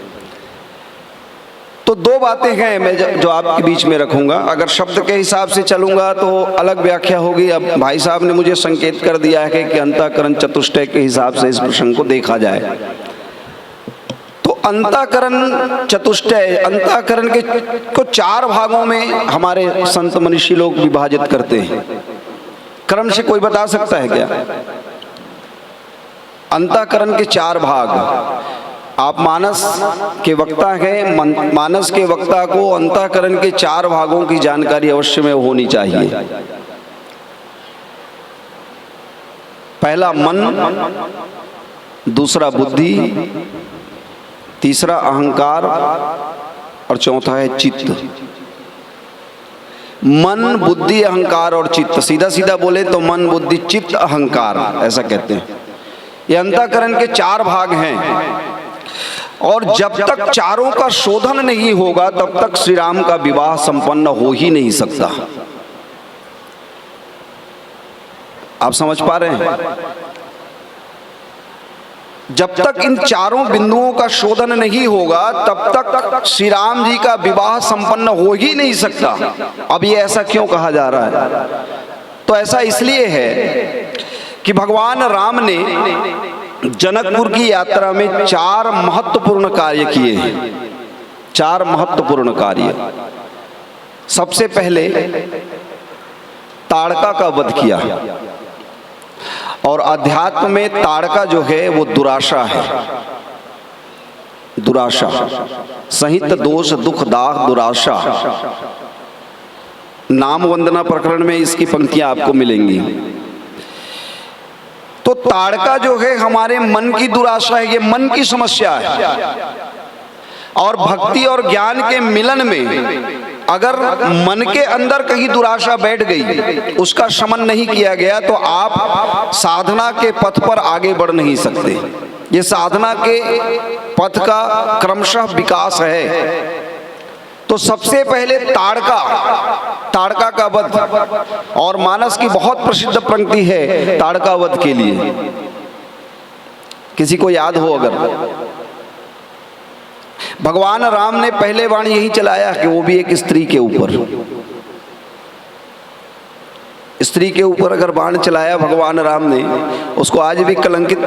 तो दो बातें हैं मैं जो आपके बीच में रखूंगा। अगर शब्द के हिसाब से चलूंगा तो अलग व्याख्या होगी। अब भाई साहब ने मुझे संकेत कर दिया है कि अंतःकरण चतुष्टय के हिसाब से इस प्रसंग को देखा जाए। तो अंतःकरण चतुष्टय, अंतःकरण के को 4 भागों में हमारे संत मनीषी लोग विभाजित करते हैं। क्रम से कोई बता सकता है क्या? अंतःकरण के 4 भाग। आप मानस के वक्ता हैं, मानस के वक्ता को अंतःकरण के 4 भागों की जानकारी अवश्य में होनी चाहिए। पहला मन, दूसरा बुद्धि, तीसरा अहंकार और चौथा है चित्त। मन, बुद्धि, अहंकार और चित्त। सीधा सीधा बोले तो मन, बुद्धि, चित्त, अहंकार, ऐसा कहते हैं। ये अंतःकरण के 4 भाग हैं। और जब तक चारों का शोधन नहीं होगा तब तक श्री राम का विवाह संपन्न हो ही नहीं सकता। आप समझ पा रहे हैं? जब तक इन चारों बिंदुओं का शोधन नहीं होगा तब तक श्री राम जी का विवाह संपन्न हो ही नहीं सकता। अब ये ऐसा क्यों कहा जा रहा है? तो ऐसा इसलिए है कि भगवान राम ने जनकपुर की यात्रा में 4 महत्वपूर्ण कार्य किए हैं। 4 महत्वपूर्ण कार्य। सबसे पहले ताड़का का वध किया। और अध्यात्म में ताड़का जो है वो दुराशा है। दुराशा, सहित दोष दुख दाह दुराशा। नाम वंदना प्रकरण में इसकी पंक्तियां आपको मिलेंगी। तो ताड़का जो है हमारे मन की दुराशा है, ये मन की समस्या है। और भक्ति और ज्ञान के मिलन में अगर मन के अंदर कहीं दुराशा बैठ गई, उसका शमन नहीं किया गया, तो आप साधना के पथ पर आगे बढ़ नहीं सकते। ये साधना के पथ का क्रमशः विकास है। तो सबसे पहले ताड़का का वध। और मानस की बहुत प्रसिद्ध पंक्ति है ताड़का वध के लिए, किसी को याद हो अगर। भगवान राम ने पहले बाण यही चलाया कि वो भी एक स्त्री के ऊपर। स्त्री के ऊपर अगर बाण चलाया भगवान राम ने, उसको आज भी कलंकित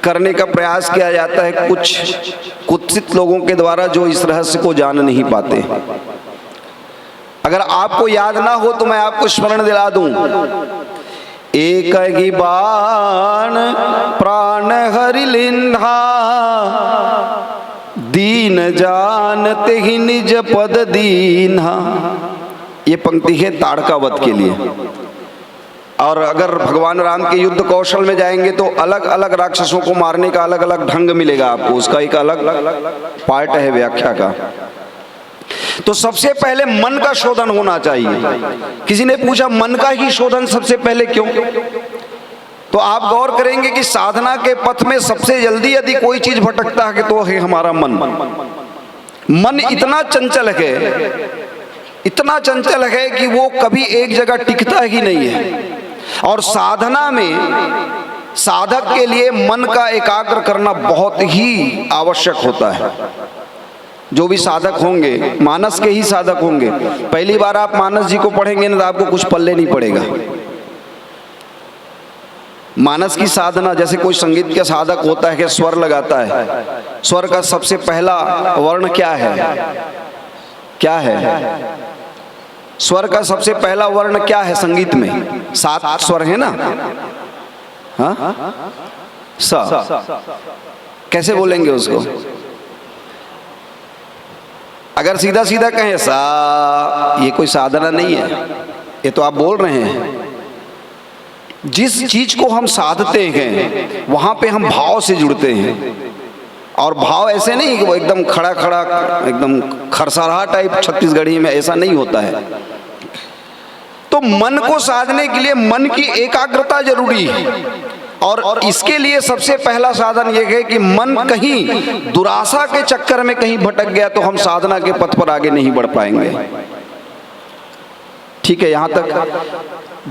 करने का प्रयास किया जाता है कुछ कुत्सित लोगों के द्वारा जो इस रहस्य को जान नहीं पाते। अगर आपको याद ना हो तो मैं आपको स्मरण दिला दूं। एक ही बाण प्राण हरि लिंधा, दीन जानते ही निज पद दीन्हा। ये पंक्ति है ताड़का वध के लिए। और अगर भगवान राम के युद्ध कौशल में जाएंगे तो अलग अलग राक्षसों को मारने का अलग अलग ढंग मिलेगा आपको, उसका एक अलग पार्ट है व्याख्या का। तो सबसे पहले मन का शोधन होना चाहिए। किसी ने पूछा मन का ही शोधन सबसे पहले क्यों? तो आप गौर करेंगे कि साधना के पथ में सबसे जल्दी यदि कोई चीज भटकता है तो है हमारा मन। मन इतना चंचल है, इतना चंचल है कि वो कभी एक जगह टिकता ही नहीं है। और साधना में साधक के लिए मन का एकाग्र करना बहुत ही आवश्यक होता है। जो भी साधक होंगे मानस के ही साधक होंगे। पहली बार आप मानस जी को पढ़ेंगे ना तो आपको कुछ पल्ले नहीं पड़ेगा। मानस की साधना, जैसे कोई संगीत का साधक होता है कि स्वर लगाता है, स्वर का सबसे पहला वर्ण क्या है? क्या है? स्वर का सबसे पहला वर्ण क्या है संगीत में? 7 स्वर है ना? हाँ, सा। कैसे बोलेंगे उसको? अगर सीधा सीधा कहें सा, ये कोई साधना नहीं है। ये तो आप बोल रहे हैं। जिस चीज को हम साधते हैं वहां पे हम भाव से जुड़ते हैं, और भाव ऐसे नहीं कि वो एकदम खड़ा खड़ा एकदम खरसराहा टाइप छत्तीसगढ़ी में ऐसा नहीं होता है। तो मन को साधने के लिए मन की एकाग्रता जरूरी है, और इसके लिए सबसे पहला साधन यह है कि मन कहीं दुराशा के चक्कर में कहीं भटक गया तो हम साधना के पथ पर आगे नहीं बढ़ पाएंगे। ठीक है, यहां तक।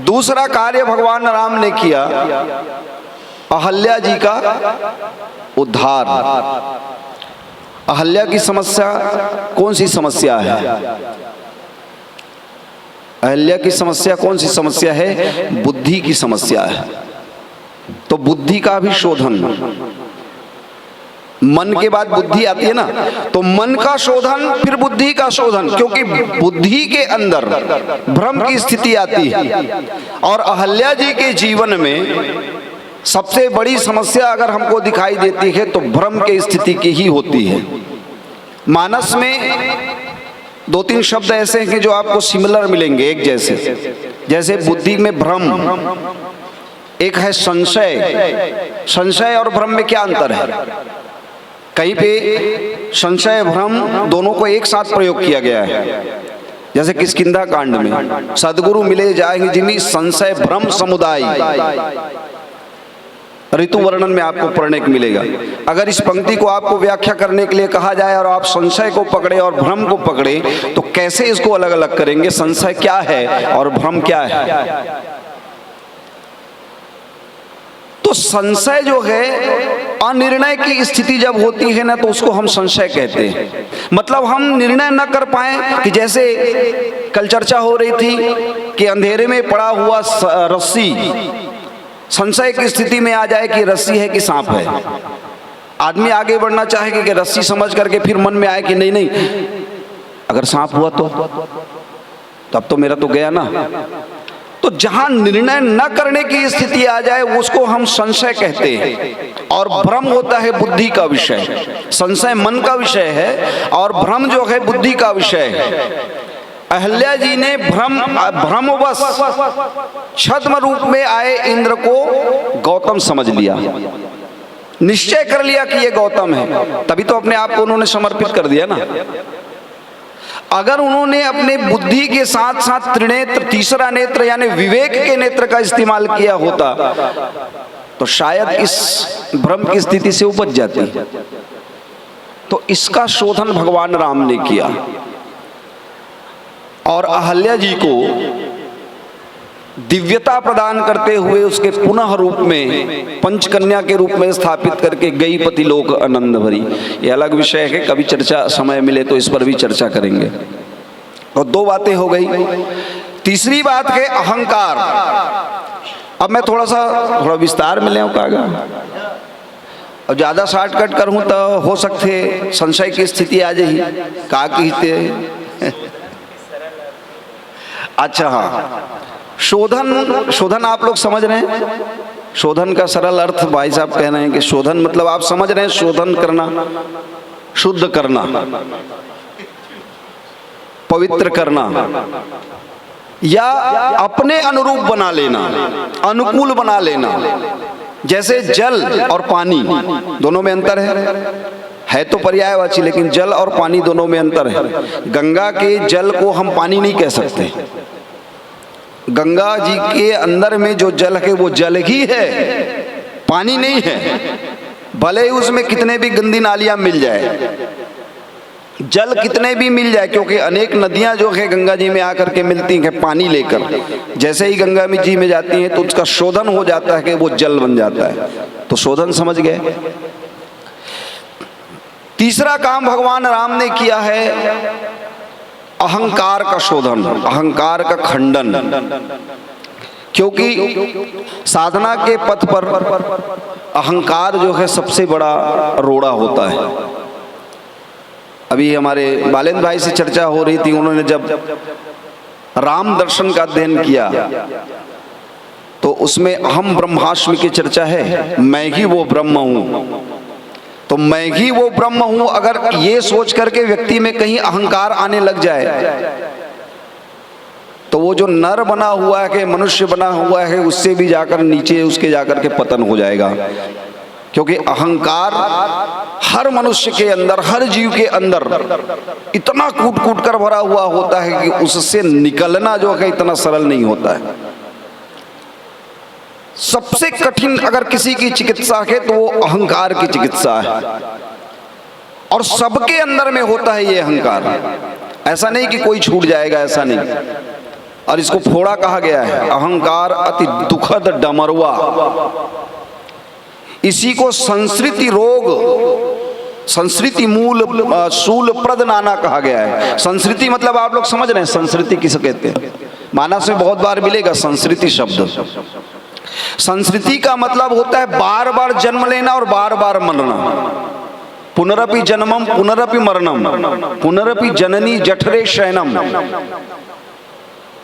दूसरा कार्य भगवान राम ने किया, अहल्या जी का उद्धार। अहल्या की समस्या कौन सी समस्या है? अहल्या की समस्या कौन सी समस्या है? बुद्धि की समस्या है। तो बुद्धि का भी शोधन, मन के बाद बुद्धि आती है ना, तो मन का शोधन फिर बुद्धि का शोधन, क्योंकि बुद्धि के अंदर भ्रम की स्थिति आती है। और अहल्या जी के जीवन में सबसे बड़ी समस्या अगर हमको दिखाई देती है तो भ्रम के स्थिति की ही होती है। मानस में दो तीन शब्द ऐसे हैं कि जो आपको सिमिलर मिलेंगे, एक जैसे। जैसे बुद्धि में भ्रम, एक है संशय। संशय और भ्रम में क्या अंतर है? कहीं पे संशय भ्रम दोनों को एक साथ प्रयोग किया गया है। जैसे किष्किंधा कांड में सदगुरु मिले जाएंगे जिन्हीं संशय भ्रम समुदाय, ऋतु वर्णन में आपको पढ़ने को मिलेगा। अगर इस पंक्ति को आपको व्याख्या करने के लिए कहा जाए और आप संशय को पकड़े और भ्रम को पकड़े तो कैसे इसको अलग अलग करेंगे? संशय क्या है और भ्रम क्या है? तो संशय जो है, अनिर्णय की स्थिति जब होती है ना, तो उसको हम संशय कहते हैं। मतलब हम निर्णय न कर पाए, कि जैसे कल चर्चा हो रही थी कि अंधेरे में पड़ा हुआ रस्सी संशय की स्थिति में आ जाए कि रस्सी है कि सांप है। आदमी आगे बढ़ना चाहेगा कि रस्सी समझ करके फिर मन में आए कि नहीं नहीं, अगर सांप हुआ तो तब तो मेरा तो गया ना। तो जहां निर्णय न करने की स्थिति आ जाए उसको हम संशय कहते हैं। और भ्रम होता है बुद्धि का विषय। संशय मन का विषय है और भ्रम जो है बुद्धि का विषय है। अहल्या जी ने भ्रमवश छद्म रूप में आए इंद्र को गौतम समझ लिया, निश्चय कर लिया कि ये गौतम है, तभी तो अपने आप को उन्होंने समर्पित कर दिया ना। अगर उन्होंने अपने बुद्धि के साथ साथ त्रिनेत्र, तीसरा नेत्र यानी विवेक के नेत्र का इस्तेमाल किया होता तो शायद इस भ्रम की स्थिति से उपज जाती। तो इसका शोधन भगवान राम ने किया और अहल्या जी को दिव्यता प्रदान करते हुए उसके पुनः रूप में पंचकन्या के रूप में स्थापित करके गई पति लोक आनंद भरी। ये अलग विषय है, कभी चर्चा समय मिले तो इस पर भी चर्चा करेंगे। और दो बातें हो गई। तीसरी बात है अहंकार। अब मैं थोड़ा विस्तार में ले आऊँगा और ज़्यादा शॉर्टकट करूँ तो हो सकते संशय की स्थिति आ जाए। का कहते अच्छा हाँ, शोधन आप लोग समझ रहे हैं? शोधन का सरल अर्थ भाई साहब कह रहे हैं कि शोधन मतलब आप समझ रहे हैं, शोधन करना, शुद्ध करना, पवित्र करना या अपने अनुरूप बना लेना, अनुकूल बना लेना। जैसे जल और पानी दोनों में अंतर है तो पर्यायवाची, लेकिन जल और पानी दोनों में अंतर है। गंगा के जल को हम पानी नहीं कह सकते। गंगा जी के अंदर में जो जल है वो जल ही है, पानी नहीं है। भले ही उसमें कितने भी गंदी नालियां मिल जाए, जल कितने भी मिल जाए, क्योंकि अनेक नदियां जो है गंगा जी में आकर के मिलती हैं पानी लेकर। जैसे ही गंगा जी में जाती हैं तो उसका शोधन हो जाता है कि वो जल बन जाता है। तो शोधन समझ गए। तीसरा काम भगवान राम ने किया है अहंकार का शोधन, अहंकार का खंडन। क्योंकि साधना के पथ पर अहंकार जो है सबसे बड़ा रोड़ा होता है। अभी हमारे बालेंद्र भाई से चर्चा हो रही थी, उन्होंने जब राम दर्शन का अध्ययन किया तो उसमें अहम ब्रह्मास्मि की चर्चा है, मैं ही वो ब्रह्म हूँ। तो मैं ही वो ब्रह्म हूं, अगर ये सोच करके व्यक्ति में कहीं अहंकार आने लग जाए तो वो जो नर बना हुआ है, मनुष्य बना हुआ है, उससे भी जाकर नीचे उसके जाकर के पतन हो जाएगा। क्योंकि अहंकार हर मनुष्य के अंदर, हर जीव के अंदर इतना कूट कूट कर भरा हुआ होता है कि उससे निकलना जो है इतना सरल नहीं होता है। सबसे कठिन अगर किसी की चिकित्सा है तो वो अहंकार की चिकित्सा है, और सबके अंदर में होता है ये अहंकार। ऐसा नहीं कि कोई छूट जाएगा, ऐसा नहीं। और इसको फोड़ा कहा गया है, अहंकार अति दुखद डमरुआ। इसी को संस्कृति रोग, संस्कृति मूल शूल प्रद नाना कहा गया है। संस्कृति मतलब आप लोग समझ रहे हैं संस्कृति किसे कहते हैं? मानस में बहुत बार मिलेगा संस्कृति शब्द। संस्कृति का मतलब होता है बार बार जन्म लेना और बार बार मरना। पुनरपि जन्मम पुनरपि मरणम पुनरपि जननी जठरे शयनम।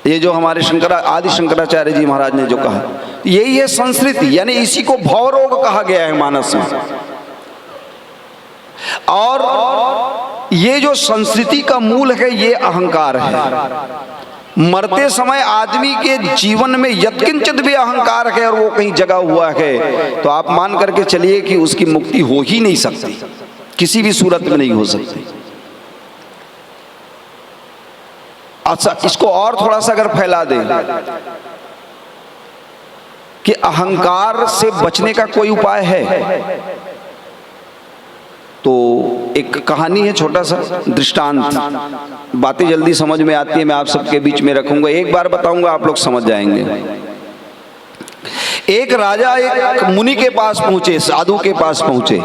ये जो हमारे आदि शंकराचार्य जी महाराज ने जो कहा, यही है संस्कृति, यानी इसी को भवरोग कहा गया है मानस में। और ये जो संस्कृति का मूल है ये अहंकार है। मरते समय आदमी के जीवन में यत्किंचित भी अहंकार है और वो कहीं जगा हुआ है तो आप मान करके चलिए कि उसकी मुक्ति हो ही नहीं सकती, किसी भी सूरत में नहीं हो सकती। अच्छा, इसको और थोड़ा सा अगर फैला दें कि अहंकार से बचने का कोई उपाय है, तो एक कहानी है, छोटा सा दृष्टांत। बातें जल्दी समझ में आती है, मैं आप सबके बीच में रखूंगा, एक बार बताऊंगा, आप लोग समझ जाएंगे। एक राजा एक मुनि के पास पहुंचे, साधु के पास पहुंचे,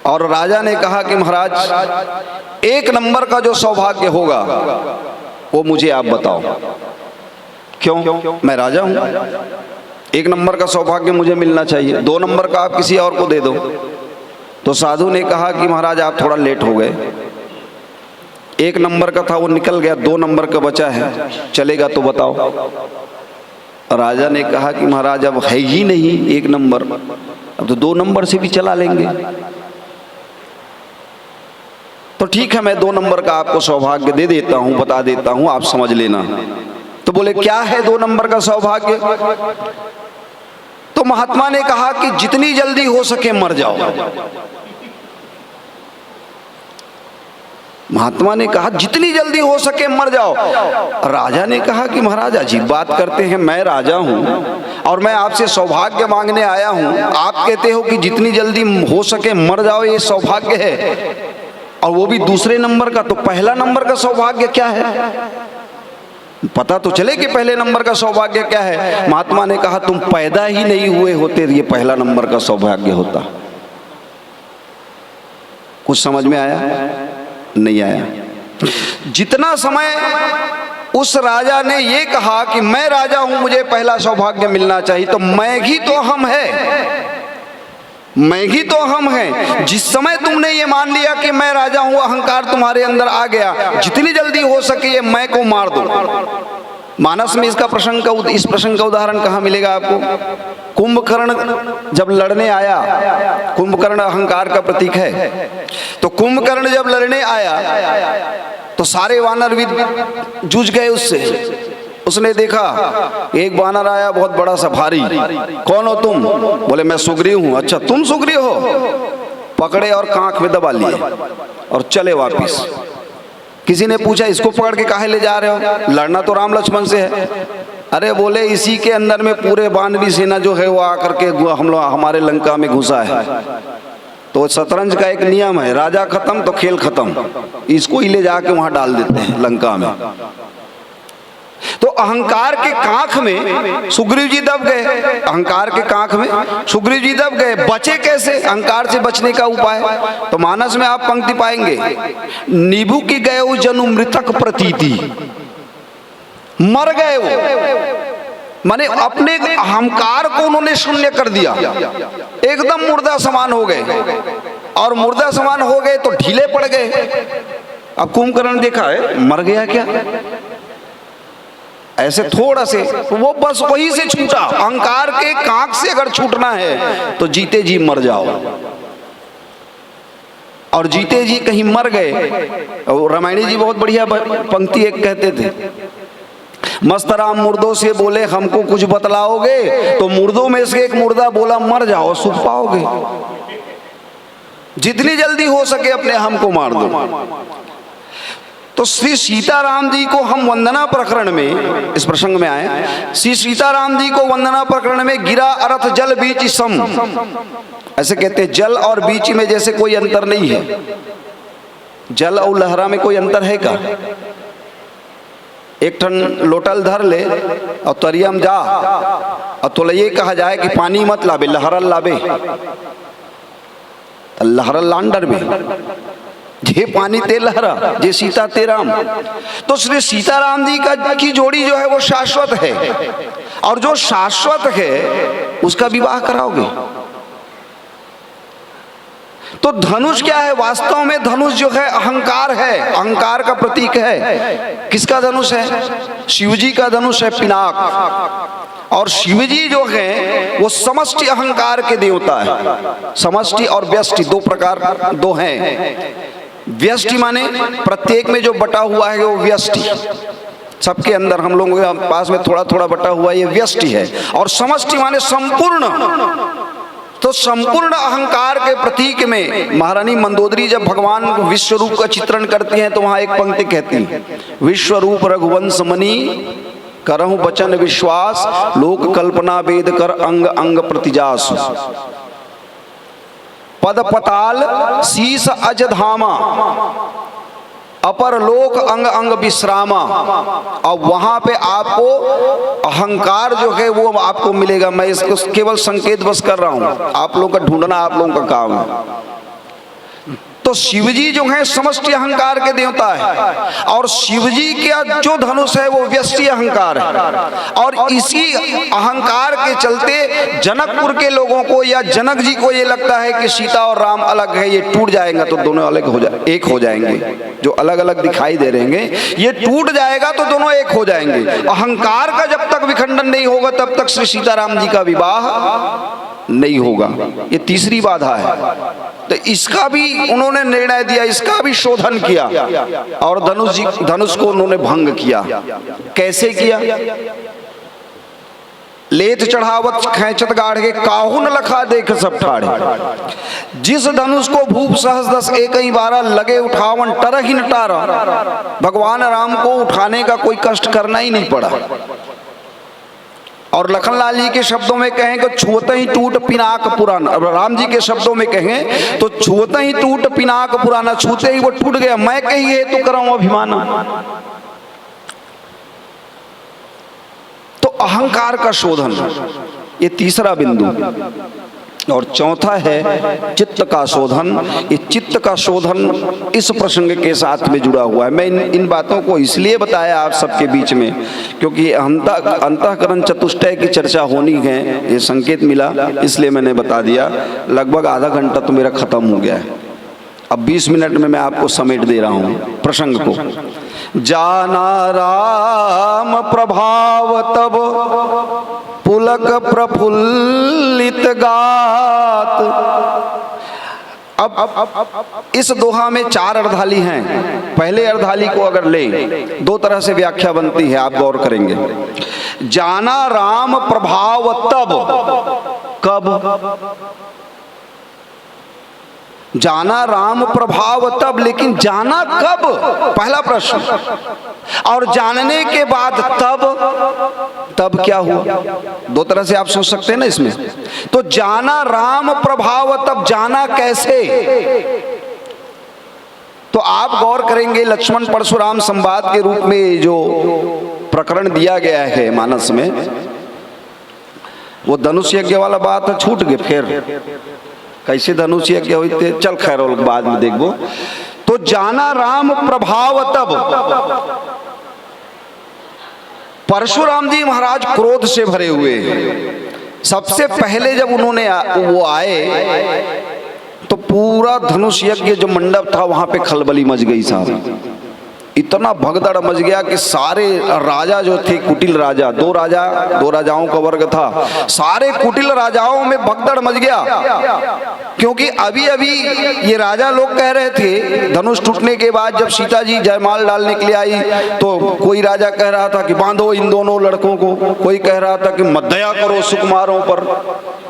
और राजा ने कहा कि महाराज एक नंबर का जो सौभाग्य होगा वो मुझे आप बताओ। क्यों? मैं राजा हूं, एक नंबर का सौभाग्य मुझे मिलना चाहिए, 2 नंबर का आप किसी और को दे दो। तो साधु ने कहा कि महाराज आप थोड़ा लेट हो गए, 1 नंबर का था वो निकल गया, 2 नंबर का बचा है, चलेगा तो बताओ। राजा ने कहा कि महाराज अब है ही नहीं 1 नंबर, अब तो 2 नंबर से भी चला लेंगे। तो ठीक है, मैं 2 नंबर का आपको सौभाग्य दे देता हूं, बता देता हूं, आप समझ लेना। तो बोले क्या है 2 नंबर का सौभाग्य? तो महात्मा ने कहा कि जितनी जल्दी हो सके मर जाओ। महात्मा ने कहा जितनी जल्दी हो सके मर जाओ। राजा ने कहा कि महाराज अजीब बात करते हैं, मैं राजा हूं और मैं आपसे सौभाग्य मांगने आया हूं, आप कहते हो कि जितनी जल्दी हो सके मर जाओ, ये सौभाग्य है, और वो भी दूसरे नंबर का। तो पहला नंबर का सौभाग्य क्या है? पता तो चले कि पहले नंबर का सौभाग्य क्या है। महात्मा ने कहा तुम पैदा ही नहीं हुए होते ये पहला नंबर का सौभाग्य होता। कुछ समझ में आया? नहीं आया। जितना समय उस राजा ने ये कहा कि मैं राजा हूं, मुझे पहला सौभाग्य मिलना चाहिए, तो मैं ही तो हम है, मैं ही तो हम हैं। जिस समय तुमने ये मान लिया कि मैं राजा हूं, अहंकार तुम्हारे अंदर आ गया, जितनी जल्दी हो सके ये मैं को मार दो। मानस में इसका इस प्रसंग का उदाहरण कहाँ मिलेगा आपको? कुंभकर्ण जब लड़ने आया, कुंभकर्ण अहंकार का प्रतीक है, तो कुंभकर्ण जब लड़ने आया तो सारे वानर भी जूझ गए उससे। उसने देखा एक वानर आया बहुत बड़ा सा भारी, कौन हो तुम? बोले मैं सुग्रीव हूं। अच्छा तुम सुग्रीव हो? पकड़े और कांख में दबा लिए और चले वापिस। किसी ने पूछा इसको पकड़ के काहे ले जा रहे हो? लड़ना तो राम लक्ष्मण से है। अरे बोले इसी के अंदर में पूरे बानवी सेना जो है वो आकर के हमारे लंका में घुसा है। तो शतरंज का एक नियम है, राजा खत्म तो खेल खत्म, इसको ही ले जाके वहां डाल देते हैं लंका में। तो अहंकार के कांख में सुग्रीव जी दब गए, अहंकार के कांख में सुग्रीव जी दब गए। बचे कैसे? अहंकार से बचने का उपाय तो मानस में आप पंक्ति पाएंगे, नीबू की गए जनु मृतक प्रतीति, मर गए वो, माने अपने अहंकार को उन्होंने शून्य कर दिया, एकदम मुर्दा समान हो गए। और मुर्दा समान हो गए तो ढीले पड़ गए। अब कुंभकर्ण देखा है मर गया क्या, ऐसे थोड़ा से वो बस वहीं से छूटा। अहंकार के कांख से अगर छूटना है तो जीते जी मर जाओ। और जीते जी कहीं मर गए। और रामायणी जी बहुत बढ़िया पंक्ति एक कहते थे, मस्तराम मुर्दों से बोले हमको कुछ बतलाओगे, तो मुर्दों में से एक मुर्दा बोला मर जाओ सुख पाओगे, जितनी जल्दी हो सके अपने हम को मार दो। तो श्री सीताराम जी को हम वंदना प्रकरण में, इस प्रसंग में आए, श्री सीताराम जी को वंदना प्रकरण में गिरा अर्थ जल बीच सम, ऐसे कहते हैं जल और बीच में जैसे कोई अंतर नहीं है। जल और लहरा में कोई अंतर है क्या? एक टन लोटल धर ले और तरियम जा और तो ये कहा जाए कि पानी मत लाबे लहरल लाबे, लहरल लांडर में जे पानी ते लहरा जे सीता ते राम। तो श्री सीताराम जी की जोड़ी जो है वो शाश्वत है, और जो शाश्वत है उसका विवाह कराओगे। तो धनुष क्या है? वास्तव में धनुष जो है अहंकार है, अहंकार का प्रतीक है। किसका धनुष है? शिवजी का धनुष है, पिनाक। और शिवजी जो है वो समष्टि अहंकार के देवता है। समष्टि और व्यष्टि दो प्रकार दो हैं। व्यष्टि माने प्रत्येक में जो बटा हुआ है वो व्यष्टि, सबके अंदर हम लोगों के पास में थोड़ा थोड़ा बटा हुआ ये व्यष्टि है। और समष्टि माने संपूर्ण। तो संपूर्ण अहंकार के प्रतीक में महारानी मंदोदरी जब भगवान विश्व रूप का चित्रण करती हैं तो वहां एक पंक्ति कहती है, विश्व रूप रघुवंश मणि करहु बचन विश्वास, लोक कल्पना वेद कर अंग अंग प्रतिजास, पद पताल शीस अज धामा, अपर लोक अंग अंग विश्रामा। और वहां पे आपको अहंकार जो है वो आपको मिलेगा। मैं इसको केवल संकेत बस कर रहा हूं, आप लोगों का ढूंढना आप लोगों का काम है। तो शिवजी जो है समष्टि अहंकार के देवता है, और शिवजी का जो धनुष है वो व्यष्टि अहंकार है। और इसी अहंकार के चलते जनकपुर के लोगों को या जनक जी को ये लगता है कि सीता और राम अलग है, ये टूट जाएगा तो दोनों अलग हो एक हो जाएंगे। जो अलग अलग दिखाई दे रहे हैं ये टूट जाएगा तो दोनों एक हो जाएंगे। अहंकार का जब तक विखंडन नहीं होगा तब तक श्री सीताराम जी का विवाह नहीं होगा। ये तीसरी बाधा है। तो इसका भी उन्होंने निर्णय दिया, इसका भी शोधन किया, और धनुष को उन्होंने भंग किया। कैसे किया? लेत चढ़ावत खैंचत गाढ़े, काहू न लखा देख सब ठाड़े। जिस धनुष को भूप सहस दस एक ही 12 लगे उठावन टरह ही न टारा। भगवान राम को उठाने का कोई कष्ट करना ही नहीं पड़ा। और लखनलाल जी के शब्दों में कहें तो छुअते ही टूट पिनाक पुराना। राम जी के शब्दों में कहें तो छुअते ही टूट पिनाक पुराना, छूते ही वो टूट गया। मैं कही है तो कराऊं अभिमाना। तो अहंकार का शोधन, ये तीसरा बिंदु। और चौथा है चित्त का शोधन। ये चित्त का शोधन इस प्रसंग के साथ में जुड़ा हुआ है। मैं इन बातों को इसलिए बताया आप सबके बीच में क्योंकि अंतःकरण चतुष्टय की चर्चा होनी है, ये संकेत मिला, इसलिए मैंने बता दिया। लगभग आधा घंटा तो मेरा खत्म हो गया है। अब 20 मिनट में मैं आपको समेट दे रहा हूँ प्रसंग को। जाना राम प्रभाव तब पुलक प्रफुल्लित गात। अब इस दोहा में 4 अर्धाली हैं। पहले अर्धाली को अगर लें 2 तरह से व्याख्या बनती है, आप गौर करेंगे। जाना राम प्रभाव तब, कब? जाना राम प्रभाव तब, लेकिन जाना कब? पहला प्रश्न। और जानने के बाद तब क्या हुआ? 2 तरह से आप सोच सकते हैं ना इसमें। तो जाना राम प्रभाव तब, जाना कैसे? तो आप गौर करेंगे लक्ष्मण परशुराम संवाद के रूप में जो प्रकरण दिया गया है मानस में, वो धनुष यज्ञ वाला बात छूट गए। फिर कैसे धनुष यज्ञ होते, चल खैर बाद में देखो। तो जाना राम प्रभाव तब, परशुराम जी महाराज क्रोध से भरे हुए। सबसे पहले जब उन्होंने वो आए तो पूरा धनुष यज्ञ जो मंडप था वहां पे खलबली मच गई साहब। इतना भगदड़ मच गया कि सारे राजा जो थे, कुटिल राजा, दो राजाओं का वर्ग था, सारे कुटिल राजाओं में भगदड़ मच गया। क्योंकि अभी अभी ये राजा लोग कह रहे थे धनुष टूटने के बाद, जब सीता जी जयमाल डालने के लिए आई, तो कोई राजा कह रहा था कि बांधो इन दोनों लड़कों को, कोई कह रहा था कि मत दया करो सुकुमारों पर,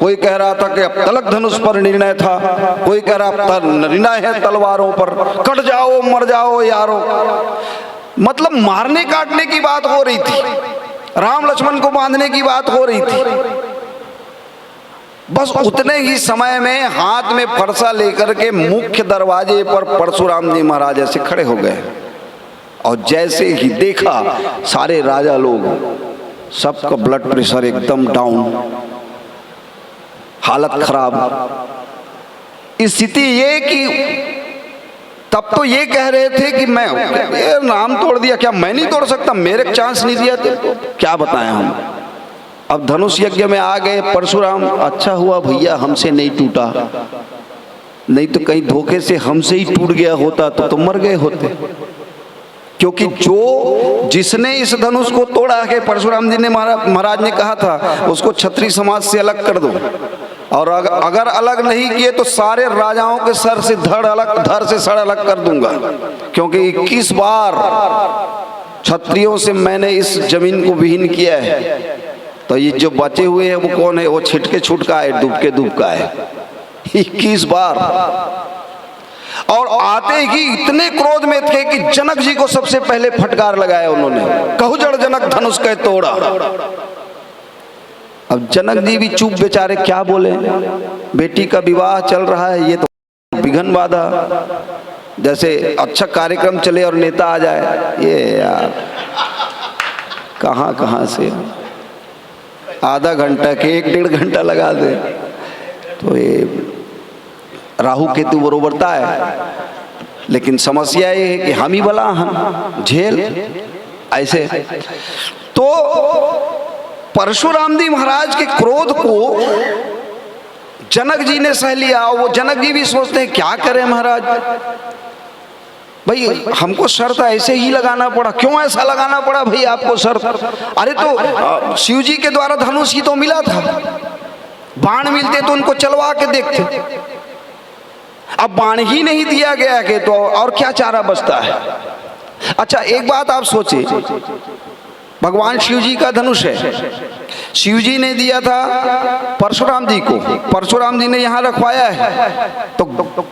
कोई कह रहा था कि अब तलक धनुष पर निर्णय था, कोई कह रहा था निर्णय है तलवारों पर, कट जाओ मर जाओ यारो। मतलब मारने काटने की बात हो रही थी, राम लक्ष्मण को बांधने की बात हो रही थी। बस उतने ही समय में हाथ में फरसा लेकर के मुख्य दरवाजे पर परशुराम जी महाराज ऐसे खड़े हो गए, और जैसे ही देखा सारे राजा लोग, सबका ब्लड प्रेशर एकदम डाउन, हालत खराब। स्थिति ये कि तब तो ये कह रहे थे कि मैं ये नाम तोड़ दिया, क्या मैं नहीं तोड़ सकता, मेरे चांस नहीं दिया तो क्या बताएं हम। अब धनुष यज्ञ में आ गए परशुराम, अच्छा हुआ भैया हमसे नहीं टूटा, नहीं तो कहीं धोखे से हमसे ही टूट गया होता तो मर गए होते। क्योंकि जिसने इस धनुष को तोड़ा है, परशुराम जी ने महाराज ने कहा था उसको क्षत्रिय समाज से अलग कर दो, और अगर अलग नहीं किए तो सारे राजाओं के सर से धड़ से सड़ अलग कर दूंगा। क्योंकि 21 बार क्षत्रियों से मैंने इस जमीन को विहीन किया है, तो ये जो बचे हुए हैं वो कौन है, वो छिटके छुटका है, डूबका है 21 बार। और आते ही इतने क्रोध में थे कि जनक जी को सबसे पहले फटकार लगाया उन्होंने, कहु जड़ जनक धनुष कह तोड़ा। अब जनक जी भी चुप बेचारे, क्या बोले, बेटी का विवाह चल रहा है, ये तो विघ्न बाधा, जैसे अच्छा कार्यक्रम चले और नेता आ जाए, ये यार कहाँ से आधा घंटा के 1-1.5 घंटा लगा दे, तो ये राहु केतु बरोबरता है। लेकिन समस्या ये है कि हम ही बला हम झेल ऐसे। तो परशुराम जी महाराज के क्रोध को जनक जी ने सह लिया। वो जनक जी भी सोचते हैं क्या करें महाराज, भाई हमको शर्त ऐसे ही लगाना पड़ा, क्यों ऐसा लगाना पड़ा भाई आपको शर्त? अरे तो शिव जी के द्वारा धनुष ही तो मिला था, बाण मिलते तो उनको चलवा के देखते, अब बाण ही नहीं दिया गया के तो और क्या चारा बचता है। अच्छा एक बात आप सोचिए, भगवान शिव जी का धनुष है, शिव जी ने दिया था परशुराम जी को, परशुराम जी ने यहाँ रखवाया है, तो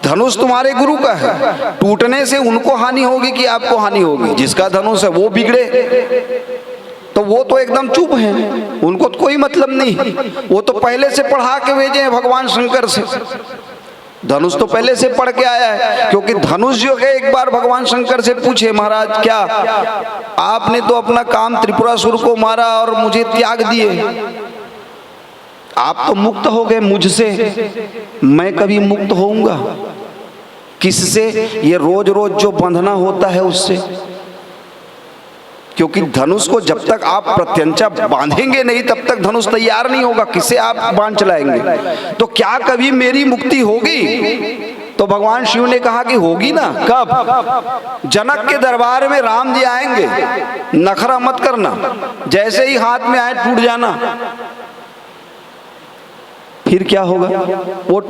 धनुष तुम्हारे गुरु का है, टूटने से उनको हानि होगी कि आपको हानि होगी? जिसका धनुष है वो बिगड़े तो वो तो एकदम चुप है, उनको तो कोई मतलब नहीं, वो तो पहले से पढ़ा के भेजे हैं भगवान शंकर से, धनुष तो पहले से पढ़ के आया है। क्योंकि धनुष जो है एक बार भगवान शंकर से पूछे, महाराज क्या आपने तो अपना काम त्रिपुरासुर को मारा और मुझे त्याग दिए, आप तो मुक्त हो गए मुझसे, मैं कभी मुक्त होऊंगा किससे? ये रोज रोज जो बंधना होता है उससे। क्योंकि धनुष को जब तक आप प्रत्यंचा बांधेंगे नहीं तब तक धनुष तैयार नहीं होगा, किससे आप बाण चलाएंगे? तो क्या कभी मेरी मुक्ति होगी? तो भगवान शिव ने कहा कि होगी ना। कब? जनक के दरबार में राम जी आएंगे, नखरा मत करना, जैसे ही हाथ में आए टूट जाना, फिर क्या होगा? वो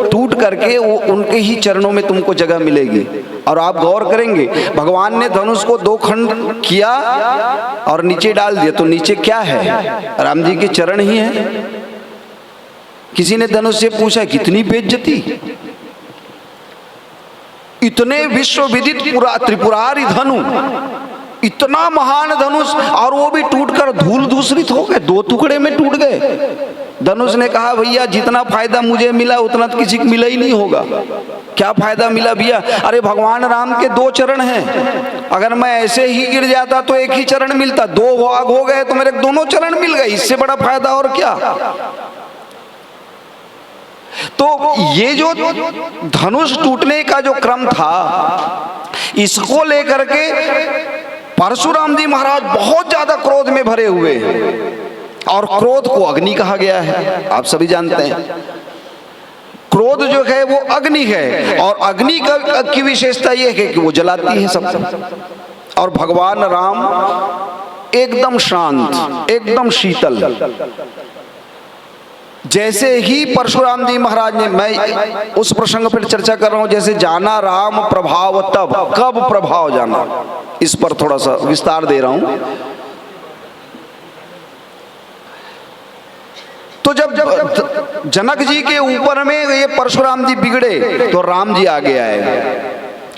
टूट करके वो उनके ही चरणों में तुमको जगह मिलेगी। और आप गौर करेंगे भगवान ने धनुष को 2 खंड किया और नीचे डाल दिया, तो नीचे क्या है? राम जी के चरण ही है। किसी ने धनुष से पूछा कितनी बेइज्जती, इतने विश्व विदित त्रिपुरारी धनु, इतना महान धनुष, और वो भी टूटकर धूल दूसरित हो गए, 2 टुकड़े में टूट गए। धनुष ने कहा भैया जितना फायदा मुझे मिला उतना तो किसी को मिला ही नहीं होगा। क्या फायदा मिला भैया? अरे भगवान राम के 2 चरण हैं, अगर मैं ऐसे ही गिर जाता तो 1 ही चरण मिलता, 2 भाग हो गए तो मेरे दोनों चरण मिल गए, इससे बड़ा फायदा और क्या? तो ये जो धनुष टूटने का जो क्रम था, इसको लेकर के परशुराम जी महाराज बहुत ज्यादा क्रोध में भरे हुए, और क्रोध को अग्नि कहा गया है, आप सभी जानते हैं। क्रोध क्रोध जो है वो अग्नि है, और अग्नि की विशेषता ये है कि वो जलाती है सब। और भगवान राम एकदम शांत, एकदम शीतल। जैसे ही परशुराम जी महाराज ने, मैं उस प्रसंग पर चर्चा कर रहा हूं, जैसे जाना राम प्रभाव तब, कब प्रभाव जाना, इस पर थोड़ा सा विस्तार दे रहा हूं। तो जब जनक जी के ऊपर में ये परशुराम जी बिगड़े तो राम जी आगे आए,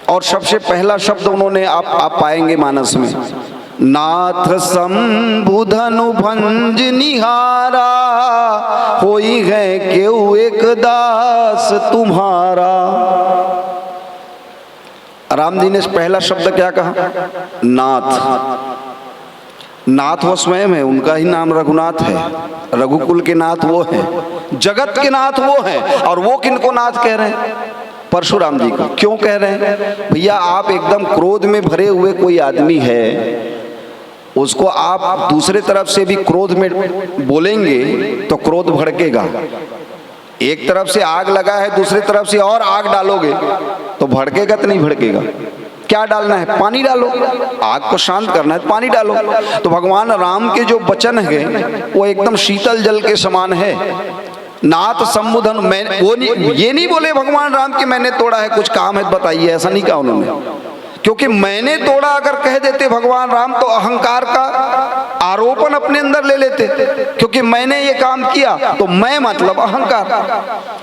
और सबसे पहला शब्द उन्होंने आप पाएंगे मानस में, नाथ शंभु धनु भंज निहारा, होई है केऊ एक दास तुम्हारा। राम जी ने पहला शब्द क्या कहा? नाथ। नाथ वो स्वयं है, उनका ही नाम रघुनाथ है, रघुकुल के नाथ वो है, जगत के नाथ वो है। और वो किनको नाथ कह रहे हैं? परशुराम जी को। क्यों कह रहे हैं? भैया आप एकदम क्रोध में भरे हुए कोई आदमी है, उसको आप दूसरे तरफ से भी क्रोध में बोलेंगे तो क्रोध भड़केगा। एक तरफ से आग लगा है, दूसरी तरफ से और आग डालोगे तो भड़केगा तो नहीं भड़केगा? क्या डालना है? पानी डालो। आग को शांत करना है, पानी डालो। तो भगवान राम के जो वचन है वो एकदम शीतल जल के समान है। नाथ संबोधन, मैं वो नहीं, ये नहीं बोले भगवान राम कि मैंने तोड़ा है, कुछ काम है बताइए, ऐसा नहीं कहा उन्होंने। क्योंकि मैंने तोड़ा अगर कह देते भगवान राम तो अहंकार का आरोपण अपने अंदर ले लेते, क्योंकि मैंने ये काम किया तो मैं मतलब अहंकार।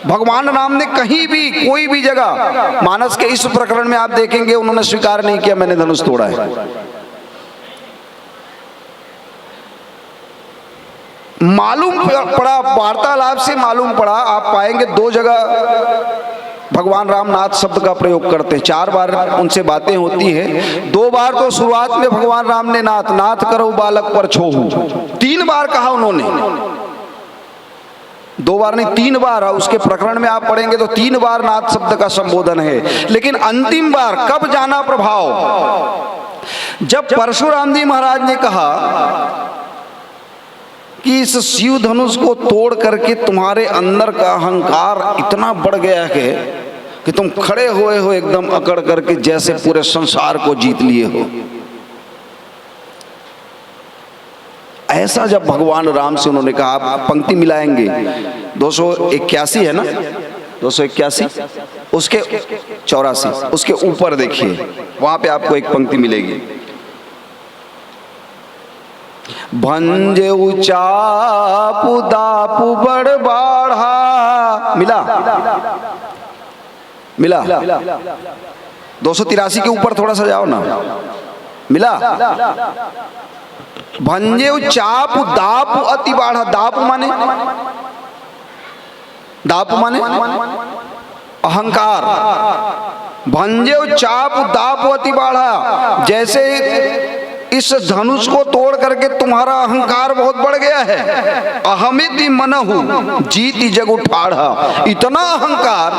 भगवान राम ने कहीं भी कोई भी जगह मानस के इस प्रकरण में आप देखेंगे उन्होंने स्वीकार नहीं किया मैंने धनुष तोड़ा है। मालूम पड़ा, वार्तालाप से मालूम पड़ा, आप पाएंगे 2 जगह भगवान राम नाथ शब्द का प्रयोग करते हैं। 4 बार उनसे बातें होती हैं। 2 बार तो शुरुआत में भगवान राम ने नाथ, नाथ करो बालक पर छोहू, 3 बार कहा उन्होंने। 2 बार नहीं, 3 बार। उसके प्रकरण में आप पढ़ेंगे तो 3 बार नाथ शब्द का संबोधन है। लेकिन अंतिम बार कब जाना प्रभाव? जब परशुराम जी महाराज ने कहा कि इस शिव धनुष को तोड़ करके तुम्हारे अंदर का अहंकार इतना बढ़ गया है कि तुम खड़े हुए हो एकदम अकड़ करके, जैसे पूरे संसार को जीत लिए हो। ऐसा जब भगवान राम से उन्होंने कहा, आप पंक्ति मिलाएंगे 281 है ना, 281 उसके 84 उसके ऊपर देखिए, वहां पे आपको एक पंक्ति मिलेगी, भंजे चापु दापु बड़ बाढ़ा। मिला? मिला? 283 के ऊपर थोड़ा सा जाओ ना। मिला? भंजे चापु दापु अति बाढ़ा। दापु माने? दापु माने अहंकार। भंजे चापु दापु अति बाढ़ा, जैसे इस धनुष को तोड़ करके तुम्हारा अहंकार बहुत बढ़ गया है। अहमिति मनहु जीति जग उठाड़ा। इतना अहंकार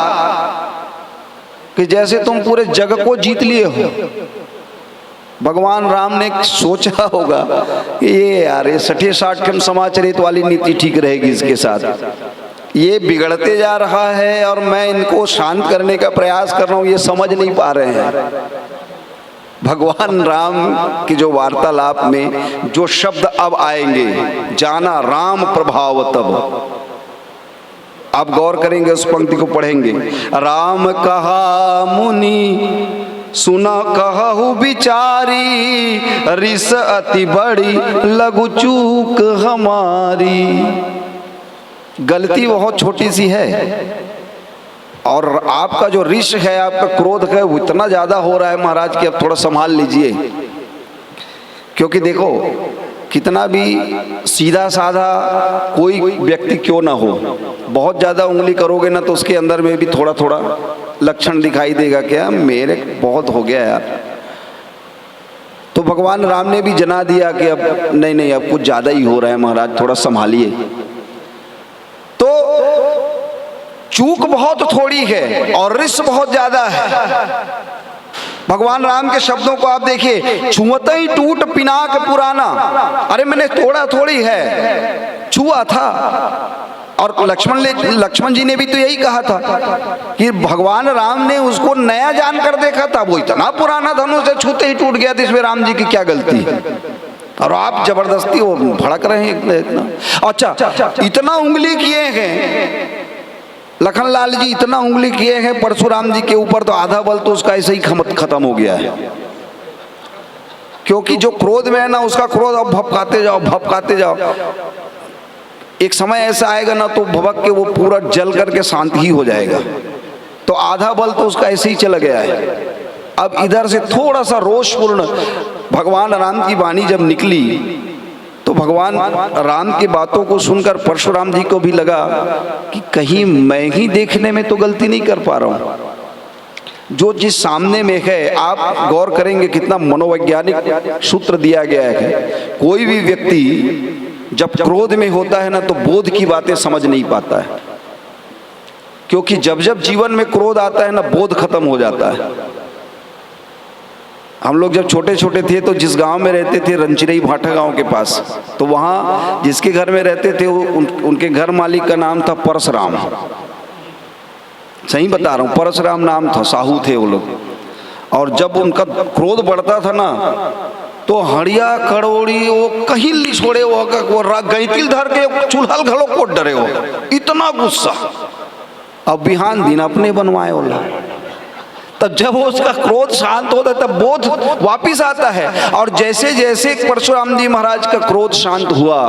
कि जैसे तुम पूरे जग को जीत लिए हो। भगवान राम ने सोचा होगा कि ये यार ये 60 समाचरित वाली नीति ठीक रहेगी इसके साथ। ये बिगड़ते जा रहा है और मैं इनको शांत करने का प्रयास कर रहा हूँ, ये समझ नहीं पा रहे हैं। भगवान राम की जो वार्तालाप में जो शब्द अब आएंगे, जाना राम प्रभाव तब, आप गौर करेंगे उस पंक्ति को पढ़ेंगे। राम कहा मुनि सुना कहु बिचारी, रिस अति बड़ी लघु चूक हमारी। गलती बहुत छोटी सी है और आपका जो रिश है, आपका क्रोध है वो इतना ज़्यादा हो रहा है महाराज कि अब थोड़ा संभाल लीजिए। क्योंकि देखो कितना भी सीधा साधा कोई व्यक्ति क्यों ना हो, बहुत ज़्यादा उंगली करोगे ना तो उसके अंदर में भी थोड़ा थोड़ा लक्षण दिखाई देगा, क्या मेरे बहुत हो गया यार। तो भगवान राम ने भी जना दिया कि अब नहीं, अब कुछ ज़्यादा ही हो रहा है महाराज, थोड़ा संभालिए। तो चूक बहुत थोड़ी है और रिस बहुत ज्यादा है। भगवान राम के शब्दों को आप देखिए, छुअते ही टूट पिनाक पुराना। अरे मैंने तोड़ा थोड़ी है, छुआ था। और लक्ष्मण जी ने भी तो यही कहा था कि भगवान राम ने उसको नया जानकर देखा था, वो इतना पुराना धनुष है छूते ही टूट गया था, इसमें राम जी की क्या गलती है? और आप जबरदस्ती वो भड़क रहे हैं इतना। अच्छा, इतना उंगली किए हैं लखनलाल जी, इतना उंगली किए हैं परशुराम जी के ऊपर, तो आधा बल तो उसका ऐसे ही खत्म हो गया है। क्योंकि जो क्रोध में है ना, उसका क्रोध अब भपकाते जाओ, एक समय ऐसा आएगा ना तो भभक के वो पूरा जल करके शांत ही हो जाएगा। तो आधा बल तो उसका ऐसे ही चला गया है। अब इधर से थोड़ा सा रोषपूर्ण भगवान राम की वाणी जब निकली तो भगवान राम की बातों को सुनकर परशुराम जी को भी लगा कि कहीं मैं ही देखने में तो गलती नहीं कर पा रहा हूँ। जो जिस सामने में है, आप गौर करेंगे कितना मनोवैज्ञानिक सूत्र दिया गया है। कोई भी व्यक्ति जब क्रोध में होता है ना तो बोध की बातें समझ नहीं पाता है, क्योंकि जब जब जीवन में क्रोध आता है ना बोध खत्म हो जाता है। हम लोग जब छोटे छोटे थे तो जिस गांव में रहते थे, रंचिरई भाटा गांव के पास, तो वहाँ जिसके घर में रहते थे उनके घर मालिक का नाम था परशुराम। सही बता रहा हूँ, परशुराम नाम था, साहू थे वो लोग। और जब उनका क्रोध बढ़ता था ना तो हड़िया कड़ोड़ी वो कहीं ली छोड़े, वो गैतिल धर के चूल्हा घड़ो कोट डरे, हो इतना गुस्सा। अब बिहान दिन अपने बनवाए बोला। तब जब उसका क्रोध शांत होता है तब बोध वापिस आता है। और जैसे जैसे परशुराम जी महाराज का क्रोध शांत हुआ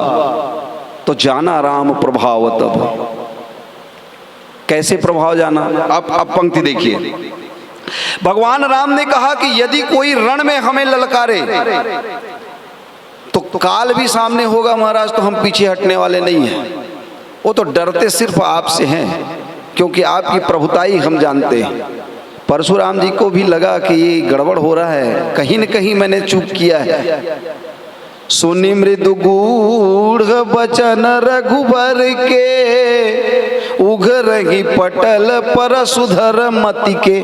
तो जाना राम प्रभाव। तब कैसे प्रभाव जाना? अब पंक्ति देखिए, भगवान राम ने कहा कि यदि कोई रण में हमें ललकारे तो काल भी सामने होगा महाराज, तो हम पीछे हटने वाले नहीं हैं। वो तो डरते सिर्फ आपसे हैं, क्योंकि आपकी प्रभुताई हम जानते हैं। परशुराम जी को भी लगा कि ये गड़बड़ हो रहा है, कहीं न कहीं मैंने चूक किया है। सुनि मृदु गूढ़ बचन रघुबर के, उघरही पटल परशुधर मति के।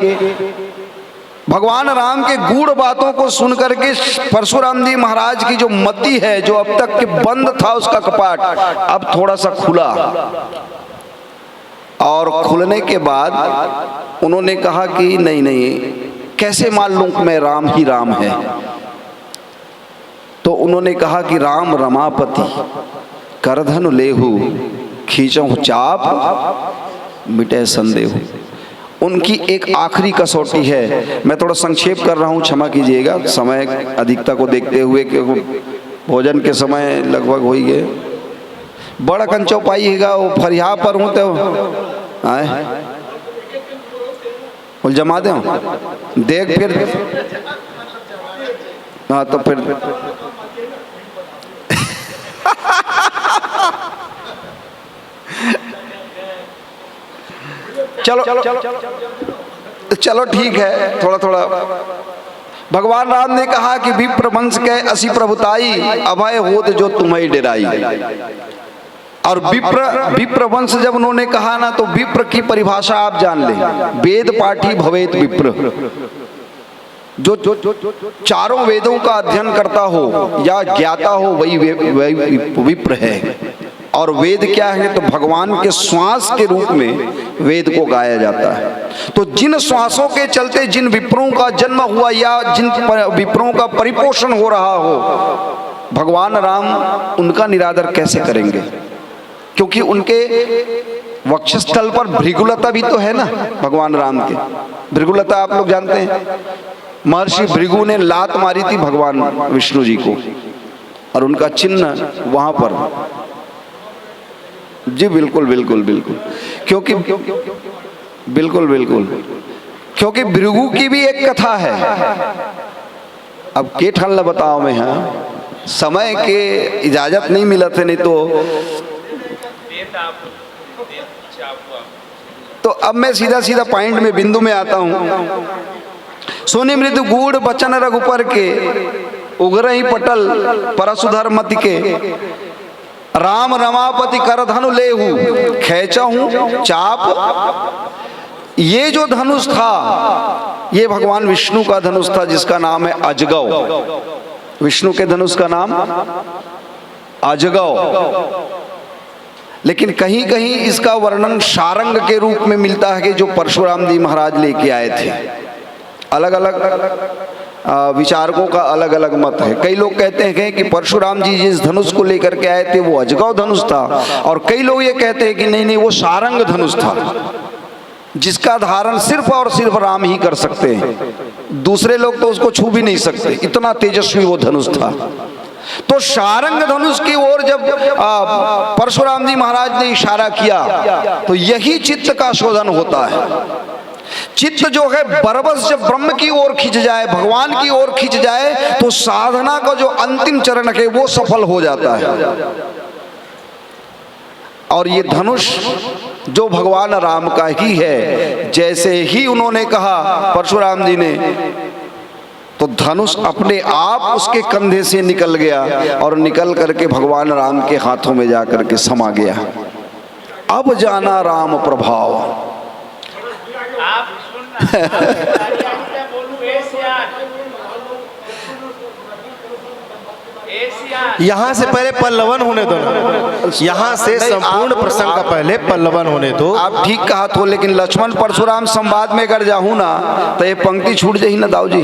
भगवान राम के गूढ़ बातों को सुन करके परशुराम जी महाराज की जो मति है, जो अब तक के बंद था उसका कपाट, अब थोड़ा सा खुला। और खुलने के बाद उन्होंने कहा कि नहीं नहीं, कैसे मान लूं कि मैं राम ही राम है? तो उन्होंने कहा कि राम रमापति करधनु लेहु, खींचहु चाप मिटे संदेहु। उनकी एक आखिरी कसौटी है। मैं थोड़ा संक्षेप कर रहा हूँ, क्षमा कीजिएगा समय अधिकता को देखते हुए, क्योंकि भोजन के समय लगभग हो ही गए। बड़ा कंचो पाइएगा, वो फरिया पर हूँ तो आए बोल जमा दे देख फिर। हाँ तो फिर चलो ठीक है, थोड़ा थोड़ा। भगवान राम ने कहा कि विप्र वंश के असी प्रभुताई, अभय होत जो तुम्हें डराई। और विप्र वंश जब उन्होंने कहा ना, तो विप्र की परिभाषा आप जान ले, वेद पाठी भवेत विप्र। जो चारों वेदों का अध्ययन करता हो या ज्ञाता हो वही विप्र है। और वेद क्या है? तो भगवान के श्वास के रूप में वेद को गाया जाता है। तो जिन श्वासों के चलते जिन विप्रों का जन्म हुआ या जिन विप्रों का परिपोषण हो रहा हो, भगवान राम उनका निरादर कैसे करेंगे? क्योंकि उनके वक्षस्थल पर भृगुलता भी तो है ना भगवान राम के। भृगुलता आप लोग जानते हैं, महर्षि भृगु ने लात मारी थी भगवान विष्णु जी को, और उनका चिन्ह वहां पर। जी बिल्कुल बिल्कुल बिल्कुल, क्योंकि बिल्कुल बिल्कुल, क्योंकि भृगु की भी एक कथा है। अब के ठल्ला बताओ मैं, हाँ समय के इजाजत नहीं मिला थे, नहीं तो अब मैं सीधा सीधा पॉइंट में बिंदु में आता हूं। सोनी मृदु गूढ़ बचन रघुपर के, उघरही पटल परशुधर मति के। राम रमापति करधनु लेहु, खींचहु चाप। ये जो धनुष था ये भगवान विष्णु का धनुष था, जिसका नाम है अजगव। विष्णु के धनुष का नाम अजगव। लेकिन कहीं कहीं इसका वर्णन सारंग के रूप में मिलता है कि जो परशुराम जी महाराज लेके आए थे। अलग अलग विचारकों का अलग अलग मत है। कई लोग कहते हैं कि परशुराम जी जिस धनुष को लेकर के आए थे वो अजगव धनुष था, और कई लोग ये कहते हैं कि नहीं नहीं वो सारंग धनुष था, जिसका धारण सिर्फ और सिर्फ राम ही कर सकते हैं, दूसरे लोग तो उसको छू भी नहीं सकते, इतना तेजस्वी वो धनुष था। तो सारंग धनुष की ओर जब परशुराम जी महाराज ने इशारा किया तो यही चित्त का शोधन होता है। चित्त जो है बरबस जब ब्रह्म की ओर खिंच जाए, भगवान की ओर खिंच जाए, तो साधना का जो अंतिम चरण है वो सफल हो जाता है। और ये धनुष जो भगवान राम का ही है, जैसे ही उन्होंने कहा परशुराम जी ने, तो धनुष अपने आप उसके कंधे से निकल गया और निकल करके भगवान राम के हाथों में जाकर के समा गया। अब जाना राम प्रभाव। यहाँ से पहले पल्लवन होने दो, यहाँ से संपूर्ण प्रसंग का पहले पल्लवन होने दो। आप ठीक कहा तो, लेकिन लक्ष्मण परशुराम संवाद में अगर जाऊं ना तो ये पंक्ति छूट जाही ना दाऊ जी।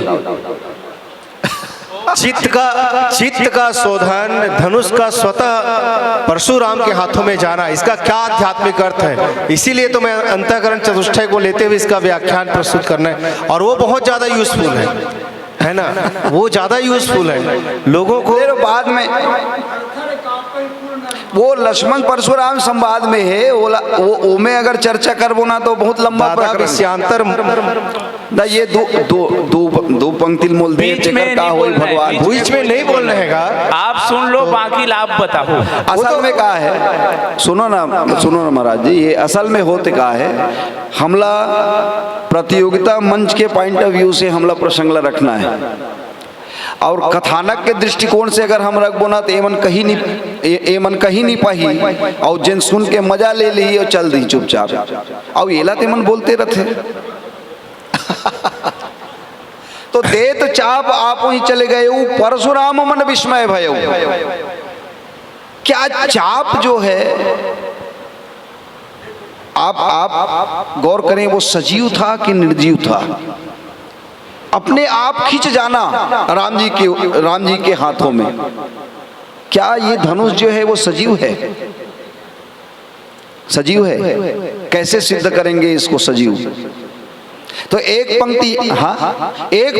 चित्त का शोधन, धनुष का स्वतः परशुराम के हाथों में जाना, इसका क्या आध्यात्मिक अर्थ है। इसीलिए तो मैं अंतःकरण चतुष्टय को लेते हुए इसका व्याख्यान प्रस्तुत करना है, और वो बहुत ज्यादा यूजफुल है ना, वो ज्यादा यूजफुल है लोगों को। बाद में वो लक्ष्मण परशुराम संवाद में है, वो में अगर चर्चा करबो ना तो बहुत लंबा प्रकरण। ये दो पंक्ति मोल बीच में का होई भगवान, बीच में नहीं बोलना हैगा, आप सुन लो, बाकी लाभ बताओ। असल में क्या है, सुनो ना महाराज जी, ये असल में होते क्या है, हमला प्रतियोगिता मंच के पॉइंट ऑफ व्यू से हमला प्रसंग रखना है, और कथानक के दृष्टिकोण से अगर हम रखबो ना तो एमन कहीं नहीं पाही, और जिन सुन के मजा ले ली और चल दी चुपचाप, और एला तेमन बोलते रहते। तो देत चाप आप ही चले गए, परशुराम मन विस्मय भयो। क्या चाप जो है, आप गौर करें, वो सजीव था कि निर्जीव था? अपने आप खिंच जाना राम जी के हाथों में। क्या ये धनुष जो है वो सजीव है? सजीव है, कैसे सिद्ध करेंगे इसको सजीव? तो एक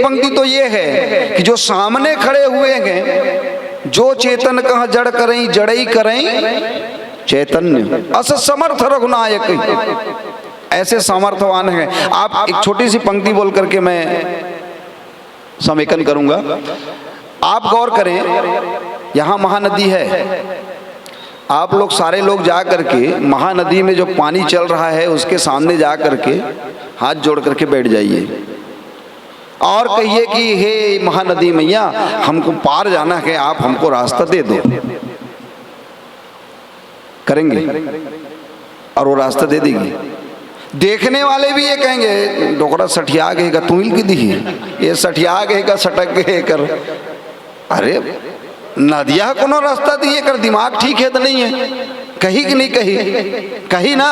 पंक्ति तो ये है कि जो सामने खड़े हुए हैं, जो चेतन कह जड़ करें जड़ई करें चैतन्य, अस समर्थ रघुनायक, ऐसे सामर्थ्यवान हैं। आप एक छोटी सी पंक्ति बोल करके मैं समेकन करूंगा। आप गौर करें, यहाँ महानदी है, आप लोग सारे लोग जा करके महानदी में जो पानी चल रहा है उसके सामने जा करके हाथ जोड़ करके बैठ जाइए और कहिए कि हे महानदी मैया, हमको पार जाना है, आप हमको रास्ता दे दो। करेंगे और वो रास्ता दे देगी। देखने वाले भी ये कहेंगे, डोकरा सठिया गए का तुमिल की दी, ये सठिया गए का सटक गए कर, अरे नदिया कोनो रास्ता दिए कर, दिमाग ठीक है तो नहीं है? कही कि नहीं कही ना,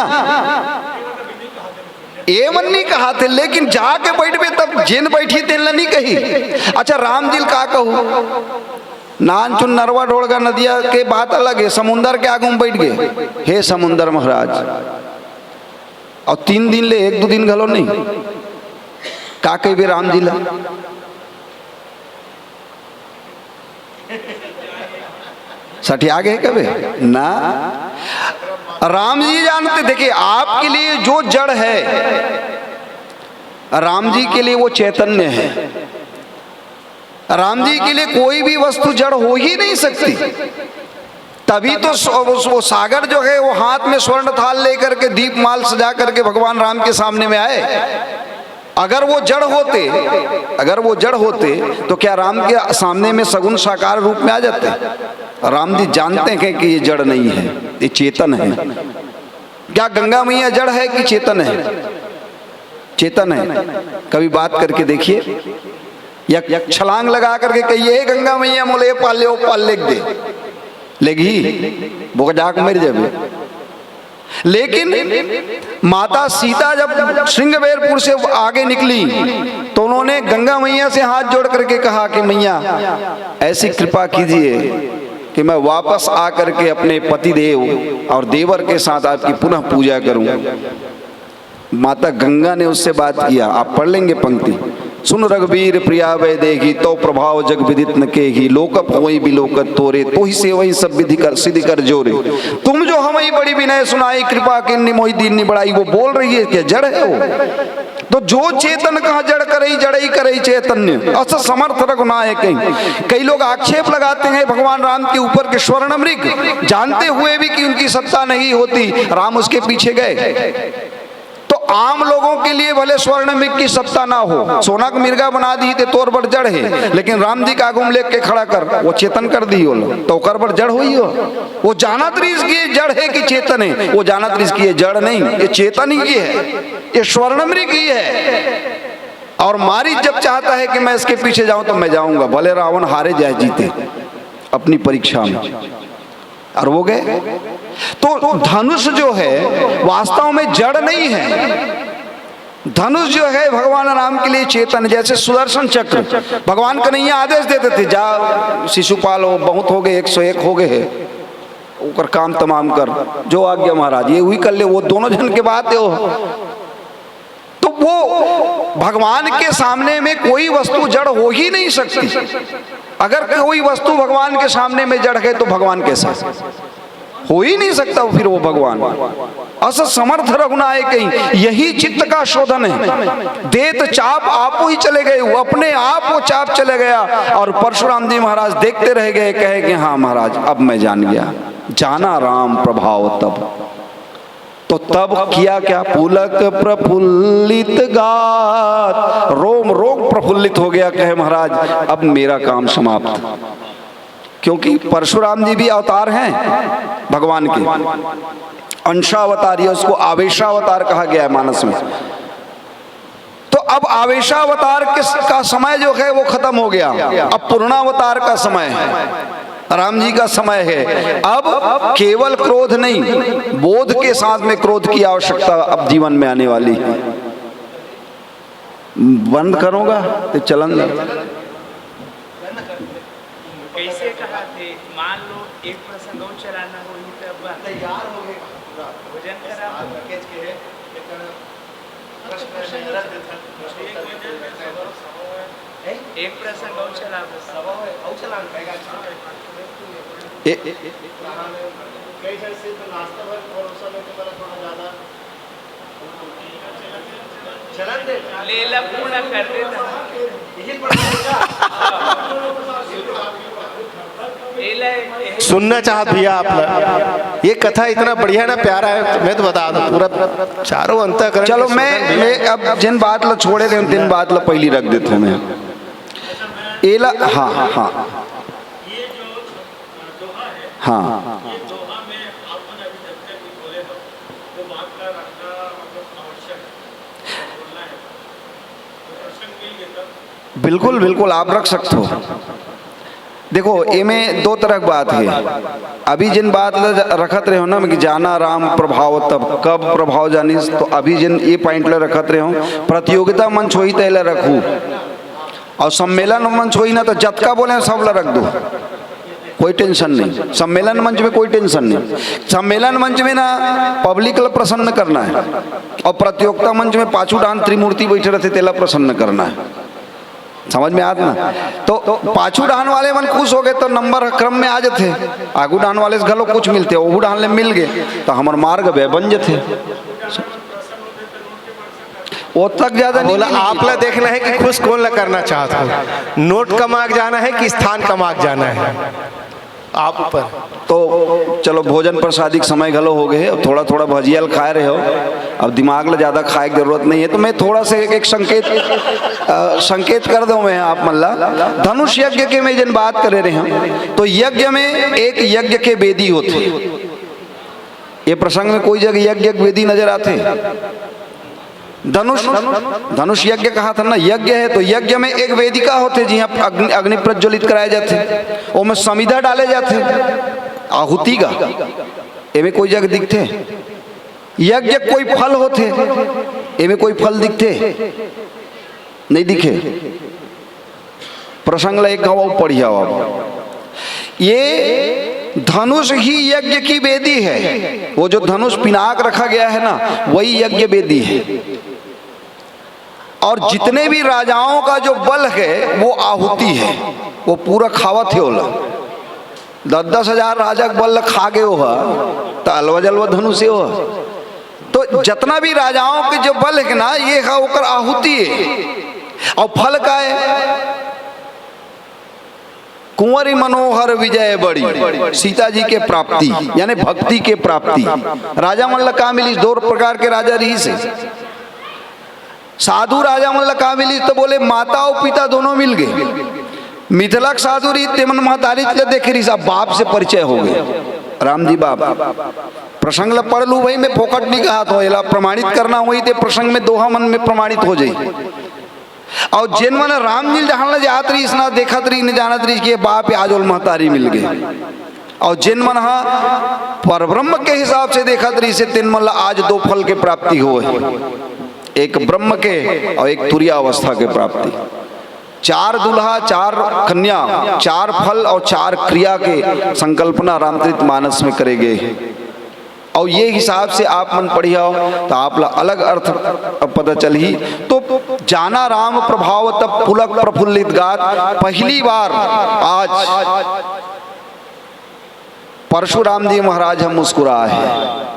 ये मन नहीं कहा थे, लेकिन जाके बैठबे तब जिन बैठी तेल नहीं कही। अच्छा राम जी का कहूँ, नान चुन नरवा ढोड़गा नदिया के बात अलग है, समुंदर के आगू में बैठ गए, हे समुंदर महाराज, और 3 दिन ले 1-2 दिन घलो नहीं का कहे राम जी ला, सठिया गए कभी ना। राम जी जानते, देखिए आपके लिए जो जड़ है, राम जी के लिए वो चैतन्य है। राम जी के लिए कोई भी वस्तु जड़ हो ही नहीं सकती, तभी तो वो सागर जो है वो हाथ में स्वर्ण थाल लेकर के दीप माल सजा करके भगवान राम के सामने में आए। अगर वो जड़ होते तो क्या राम के सामने में सगुण साकार रूप में आ जाते? राम जी जानते हैं कि ये जड़ नहीं है, ये चेतन है। क्या गंगा मैया जड़ है कि चेतन है? चेतन है। कभी बात करके देखिए, या छलांग लगा करके कहिए गंगा मैया मोले पाले ओ पाल लेग दे, लेगी वो जाक मर जाबे, लेकिन माता सीता जब श्रृंगबेरपुर से आगे निकली तो उन्होंने गंगा मैया से हाथ जोड़ करके कहा कि मैया ऐसी कृपा कीजिए कि मैं वापस आकर के अपने पतिदेव और देवर के साथ आपकी पुनः पूजा करूं। माता गंगा ने उससे बात किया। आप पढ़ लेंगे पंक्ति। सुन रघुवीर प्रिया वै देगी तो प्रभाव जग विदित न केगी लोकप होई बिलोकत तोरे तो ही से वही सब विधि कर सिद्धि कर जोरे। तुम जो हमें बड़ी विनय सुनाई कृपा के मोहि दीन बढ़ाई। वो बोल रही है कि जड़ है वो तो जो चेतन कहा जड़ करई जड़ई करई चैतन्य अस समर्थ रघुनायक। कई लोग आक्षेप लगाते हैं भगवान राम के ऊपर के स्वर्ण मृग जानते हुए भी कि उनकी सत्ता नहीं होती, राम उसके पीछे गए। तो आम लोगों के लिए भले स्वर्ण मृग की सत्ता ना हो, सोना का मिर्गा बना दी तो तोर पर जड़ है, लेकिन राम जी का आगुम लेके खड़ा कर वो चेतन कर दी हो तो कर पर जड़ हुई हो। वो जानत रही इसकी जड़ है कि चेतन है, वो जानत रही इसकी जड़ नहीं, ये चेतन ही है, ये स्वर्ण मृग ही है। और मारीच जब चाहता है कि मैं इसके पीछे जाऊं तो मैं जाऊंगा, भले रावण हारे जाए जीते अपनी परीक्षा में, और वो गए। तो धनुष जो है वास्तव में जड़ नहीं है। धनुष जो है भगवान राम के लिए चेतन, जैसे सुदर्शन चक्र भगवान कन्हैया आदेश देते थे जा शिशुपाल हो, बहुत हो गए 101 हो गए है, ऊपर काम तमाम कर, जो आज्ञा महाराज ये हुई कर ले। वो दोनों जन के बात है वो। तो वो भगवान के सामने में कोई वस्तु जड़ हो ही नहीं सकती। अगर कोई वस्तु भगवान के सामने में जड़ है तो भगवान कैसा हो ही नहीं सकता फिर वो भगवान। अस समर्थ रघुनायक यही चित्त का शोधन है। देत चाप आप ही चले गए, वो अपने आप वो चाप चले गया। और परशुराम जी महाराज देखते रह गए, कहे कि हाँ महाराज अब मैं जान गया, जाना राम प्रभाव तब। तो तब किया क्या, पुलक प्रफुल्लित गात, रोम रोम प्रफुल्लित हो गया, कहे महाराज अब मेरा काम समाप्त। क्योंकि परशुराम जी भी अवतार हैं भगवान के, अंशावतार, या उसको आवेशावतार कहा गया है मानस में। तो अब आवेशावतार का समय जो है वो खत्म हो गया, अब पूर्णावतार का समय है, राम जी का समय है। अब केवल क्रोध नहीं, बोध के साथ में क्रोध की आवश्यकता अब जीवन में आने वाली है। बंद करूंगा तो चलन कैसे कहा थे, मान लो एक प्रसंग और चलाना हो तो तैयार हो गए, भोजन करा एक प्रसंग और चला लेला पूर्ण कर देता। सुनना चाहत भैया आप, ये कथा इतना बढ़िया ना प्यारा है, मैं तो बता दूं पूरा चारों अंतःकरण। चलो मैं अब जिन बात ला छोड़े थे दिन बात ला पहली रख देते हैं मैं एला। हाँ हाँ हाँ बिल्कुल बिल्कुल आप रख सकते हो। देखो ए में दो तरह की बात है। अभी जिन बात रखत रहे हो ना कि जाना राम प्रभाव तब, कब प्रभाव जानिस, तो अभी जिन ये पॉइंट ले रखत रहे हो प्रतियोगिता मंच होई तैला रखू, और सम्मेलन मंच होई ना तो जतका बोले सब ला रख दो, कोई टेंशन नहीं। सम्मेलन मंच में कोई टेंशन नहीं। सम्मेलन मंच में ना पब्लिक ला प्रसन्न करना है, और प्रतियोगिता मंच में पाछू डान त्रिमूर्ति बैठे रहते तेला प्रसन्न करना है। समझ में आत ना? तो पाछू डान वाले मन खुश हो गए तो नंबर क्रम में आ जाते, आगू डान वाले से घलो कुछ मिलते, ओहू डान ले मिल गए तो हमार मार्ग वे बन जाते। वो तक ज्यादा नहीं। बोला आप ला देखना है कि खुश कौन ला करना चाहता हो, नोट कमाक जाना है कि स्थान कमाक जाना है आप ऊपर। तो चलो भोजन प्रसादी समय घलो हो गए, अब थोड़ा थोड़ा भजियल खाए रहे हो, अब दिमाग ला ज़्यादा खाए की जरूरत नहीं है। तो मैं थोड़ा सा एक संकेत कर दूं मैं आप मल्ला। धनुष यज्ञ के में जिन बात करे रहे हैं, तो यज्ञ में एक यज्ञ के वेदी होते, ये प्रसंग में कोई जगह यज्ञ वेदी नजर आते। धनुष यज्ञ कहा था ना, यज्ञ है तो यज्ञ में एक वेदिका होते जी अग्नि प्रज्वलित कराए जाते, वो में समिधा डाले जाते आहुति का। ये में कोई जगह दिखते यज्ञ कोई फल होते, इनमें कोई फल दिखते नहीं दिखे। प्रसंग एक गवाओ पढ़ जाओ आप। ये धनुष ही यज्ञ की वेदी है। वो जो धनुष पिनाक रखा गया है ना, वही यज्ञ वेदी है। और जितने भी राजाओं का जो बल है वो आहुति है, वो पूरा खावत है। ओला 10-10 हजार राजा बल खा गए हो तो अलवा जलवा धनुष हो। तो जितना भी राजाओं के जो बल है ना, ये है ओकर आहुति है। और फल का है कुंवरी मनोहर विजय बड़ी, सीता जी के प्राप्ति यानी भक्ति के प्राप्ति। राजा मन का मिली, 2 प्रकार के राजा रही से। साधु राजा मन का मिली तो बोले माता और पिता दोनों मिल गए। मिथिलक साधु रही तेमन महतारी देखे रही साहब, बाप से परिचय हो गए। राम जी बाप प्रसंग ला पढ़ लू भाई, मैं फोकट नहीं कहा तो प्रमाणित करना हुई थे प्रसंग में दोहा मन में प्रमाणित हो जाए। और जिन मन राम जी जहाँ जात रही इसना देखत रही न जानत रही कि बाप आजोल महतारी मिल गए। और जिन मन परब्रह्म के हिसाब से देखत रही से तिन मन आज 2 फल के प्राप्ति हो, एक ब्रह्म के और एक तुरिया अवस्था के प्राप्ति। 4 दुल्हा 4 कन्या 4 फल और 4 क्रिया के संकल्पना रामचरित मानस में करे गए। और ये हिसाब से आप मन पढ़िया तो आप ला अलग अर्थ पता चल ही। तो जाना राम प्रभाव तब पुलक प्रफुल्लित गात। पहली बार आज परशुराम जी महाराज हम मुस्कुराए हैं।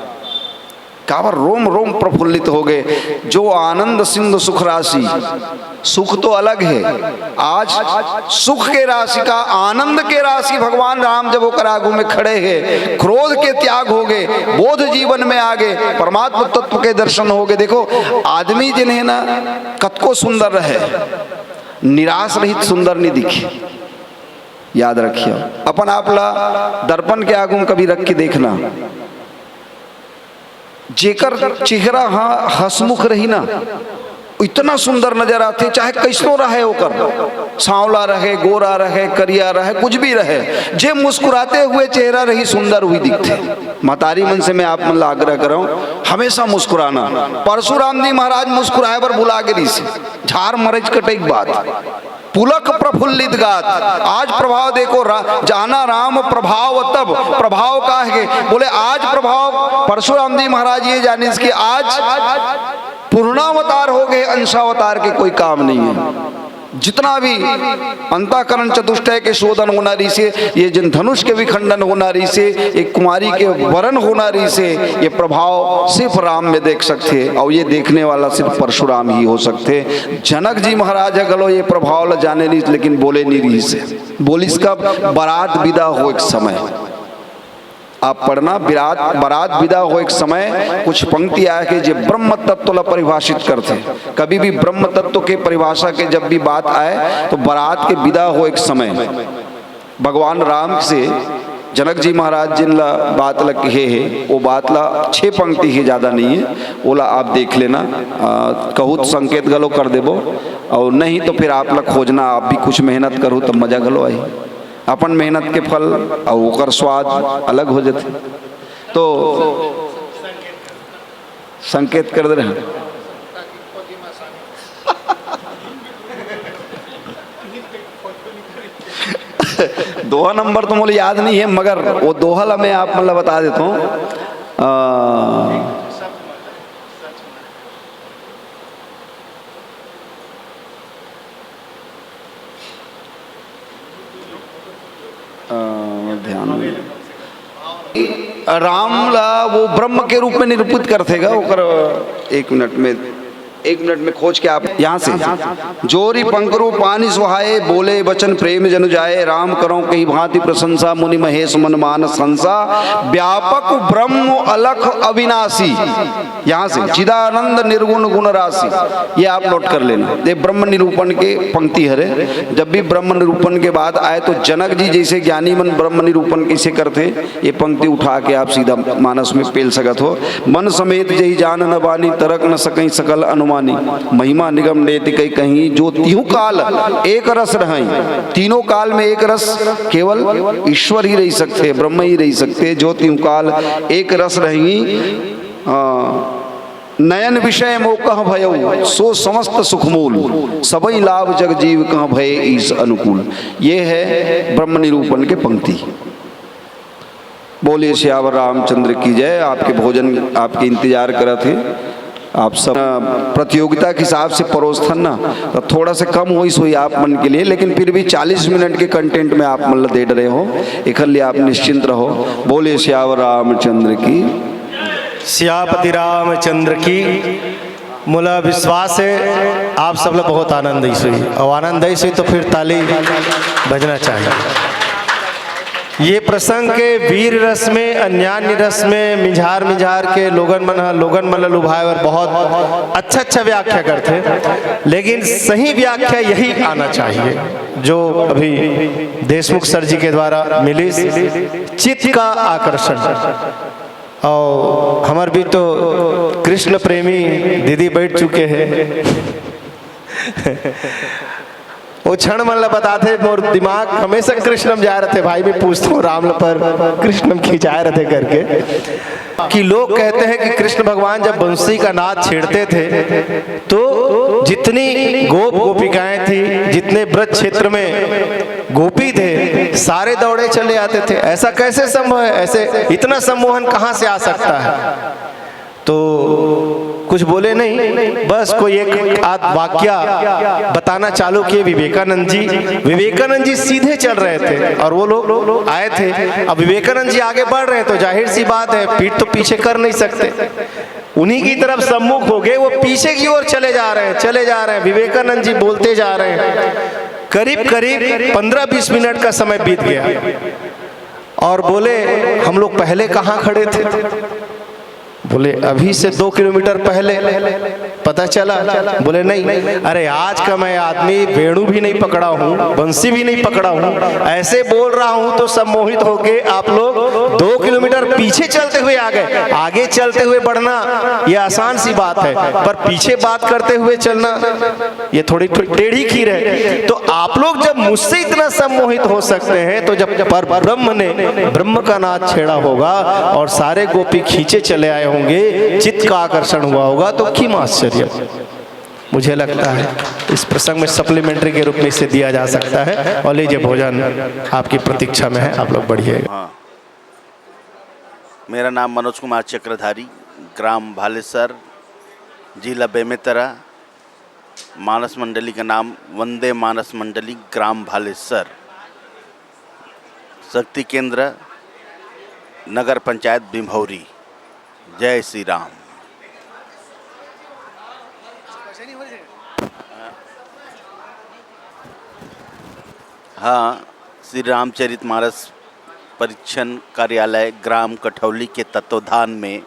काबर रोम रोम प्रफुल्लित हो गए। जो आनंद सिंधु सुख राशि, सुख तो अलग है, आज सुख के राशि का आनंद के राशि भगवान राम जब होकर आगू में खड़े हैं, क्रोध के त्याग हो गए, बोध जीवन में आ गए, परमात्मा तत्व के दर्शन हो गए। देखो आदमी जिन्हें ना कतको सुंदर रहे, निराश रहित सुंदर नहीं दिखे। याद रखिए, अपन आप ला दर्पण के आगू कभी रख के देखना, जेकर चेहरा हसमुख रही ना इतना सुंदर नजर आते, चाहे कैसनो रहे होकर, सांवला रहे, गोरा रहे, करिया रहे, कुछ भी रहे, जे मुस्कुराते हुए चेहरा रही सुंदर हुई दिखते। महतारी मन से मैं आप मन आग्रह कर रहा हूँ हमेशा मुस्कुराना। परशुराम जी महाराज मुस्कुराए पर बुला गिरी से झार मरज कटेक बात, पुलक प्रफुल्लित गात। आज प्रभाव देखो, जाना राम प्रभाव तब, प्रभाव का है बोले आज प्रभाव परशुराम जी महाराज ये जाने कि आज पूर्णावतार हो गए, अंशावतार के कोई काम नहीं है। जितना भी अंतःकरण चतुष्टय के शोधन होना रही से, ये जिन धनुष के विखंडन होना रही से, एक कुमारी के वरण होना रही से, ये प्रभाव सिर्फ राम में देख सकते और ये देखने वाला सिर्फ परशुराम ही हो सकते। जनक जी महाराज गलो ये प्रभाव ल जाने नहीं, लेकिन बोले नहीं रही से। बोलिस कब? बारात विदा हो एक समय, आप पढ़ना, बारात विदा हो एक समय कुछ पंक्ति आया कि जो ब्रह्म तत्व ला परिभाषित करते। कभी भी ब्रह्म तत्व के परिभाषा के जब भी बात आए तो बारात के विदा हो एक समय भगवान राम से जनक जी महाराज जिन ला बात ला कहे है, वो बात ला 6 पंक्ति है, ज़्यादा नहीं है, वो ला आप देख लेना। कहूँ तो संकेत गलो कर देबो, और नहीं तो फिर आप ला खोजना, आप भी कुछ मेहनत करो तब मजा गलो आई। अपन मेहनत के फल और ओकर स्वाद अलग हो जाते। तो संकेत कर दे रहे हैं। दोहा नंबर तो मुझे याद नहीं है, मगर वो दोहा ला मैं आप मतलब बता देता हूँ। ध्यान राम ला वो ब्रह्म के रूप में निरूपित करतेगा। एक मिनट में खोज के आप यहाँ से जोरी पंकरु पानी सुहाए, बोले वचन प्रेम जन जाए, राम करो कही भांति प्रशंसा, मुनि महेश मन मानस हंसा, व्यापक ब्रह्म अलख अविनाशी। यहाँ से चिदानंद निर्गुण गुण राशि, ये आप नोट कर लेना। ये ब्रह्म निरूपण के पंक्ति है। जब भी ब्रह्म निरूपण के बाद आए तो जनक जी जैसे ज्ञानी मन ब्रह्म निरूपण कैसे करते, ये पंक्ति उठा के आप सीधा मानस में पेल सकत हो। मन समेत जही जान न बानी, तरक न सकई सकल अनुमानी, महिमा निगम नेति कई कहीं, जो तीनों काल एक रस रहे। तीनों काल में एक रस केवल ईश्वर ही रह सकते, ब्रह्म ही रह सकते। जो तीनों काल एक रस रही, नयन विषय मो कह भयो सो समस्त सुखमूल सबई लाभ जग जीव कह भय ईस अनुकूल। ये है ब्रह्म निरूपण के पंक्ति। बोलिए श्यावर रामचंद्र की जय। आपके भोजन आपके इंतजार करा थे, आप सब प्रतियोगिता के हिसाब से परोस्थन ना तो थोड़ा सा कम हुई सोई आप मन के लिए, लेकिन फिर भी 40 मिनट के कंटेंट में आप मतलब दे रहे हो, एक लिए आप निश्चिंत रहो। बोले श्यावर रामचंद्र की, श्यापति रामचंद्र की। मुला विश्वास है आप सब लोग बहुत आनंद आई सुई, और आनंद आई सुई तो फिर ताली बजना चाहिए। ये प्रसंग के वीर रस में, अन्यान्य रस में मिझार मिझार के लोगन मन लुभाए और बहुत अच्छा व्याख्या करते, लेकिन सही व्याख्या यही आना चाहिए जो अभी देशमुख सर जी के द्वारा मिली, चित्त का आकर्षण। और हमारे भी तो कृष्ण प्रेमी दीदी बैठ चुके हैं वो क्षण मन बताते मोर दिमाग हमेशा कृष्णम जा रहे थे। भाई मैं पूछता हूँ राम पर कृष्णम खिंचाए रहे थे करके, कि लोग कहते हैं कि कृष्ण भगवान जब बंसी का नाद छेड़ते थे तो जितनी गोपिकाएं थी, जितने ब्रज क्षेत्र में गोपी थे, सारे दौड़े चले आते थे। ऐसा कैसे संभव है? ऐसे इतना सम्मोहन कहाँ से आ सकता है? तो कुछ बोले नहीं, बस कोई एक आध वाक्य बताना चालू किए। विवेकानंद जी सीधे चल रहे थे और वो लोग आए थे। अब विवेकानंद जी आगे बढ़ रहे हैं तो जाहिर सी बात है पीठ तो पीछे कर नहीं सकते, उन्हीं की तरफ सम्मुख हो गए, वो पीछे की ओर चले जा रहे हैं। विवेकानंद जी बोलते जा रहे हैं, करीब 15-20 मिनट का समय बीत गया और बोले हम लोग पहले कहाँ खड़े थे? बोले अभी से 2 किलोमीटर पहले पता चला। बोले नहीं, अरे आज का मैं आदमी वेणु भी नहीं पकड़ा हूँ, बंसी भी नहीं पकड़ा हूँ, ऐसे बोल रहा हूँ तो सम्मोहित होके आप लोग 2 किलोमीटर पीछे चलते हुए आ गए। आगे चलते हुए बढ़ना ये आसान सी बात है, पर पीछे बात करते हुए चलना ये थोड़ी टेढ़ी खीर है। तो आप लोग जब मुझसे इतना सम्मोहित हो सकते हैं तो जब पर ब्रह्म ने ब्रह्म का नाद छेड़ा होगा और सारे गोपी खींचे चले आए होंगे, चित्त का आकर्षण हुआ होगा, तो क्यों आश्चर्य? मुझे लगता है इस प्रसंग में सप्लीमेंट्री के रूप में इसे दिया जा सकता है। और लीजिए भोजन आपकी प्रतीक्षा में है, आप लोग बढ़िएगा। हाँ, मेरा नाम मनोज कुमार चक्रधारी, ग्राम भालेसर, जिला बेमेतरा। मानस मंडली का नाम वंदे मानस मंडली, ग्राम भालेसर। शक्ति केंद्र नगर पंचायत बिम्हौरी। जय श्री राम। हाँ, श्री रामचरितमानस परीक्षण कार्यालय ग्राम कठौली के तत्वाधान में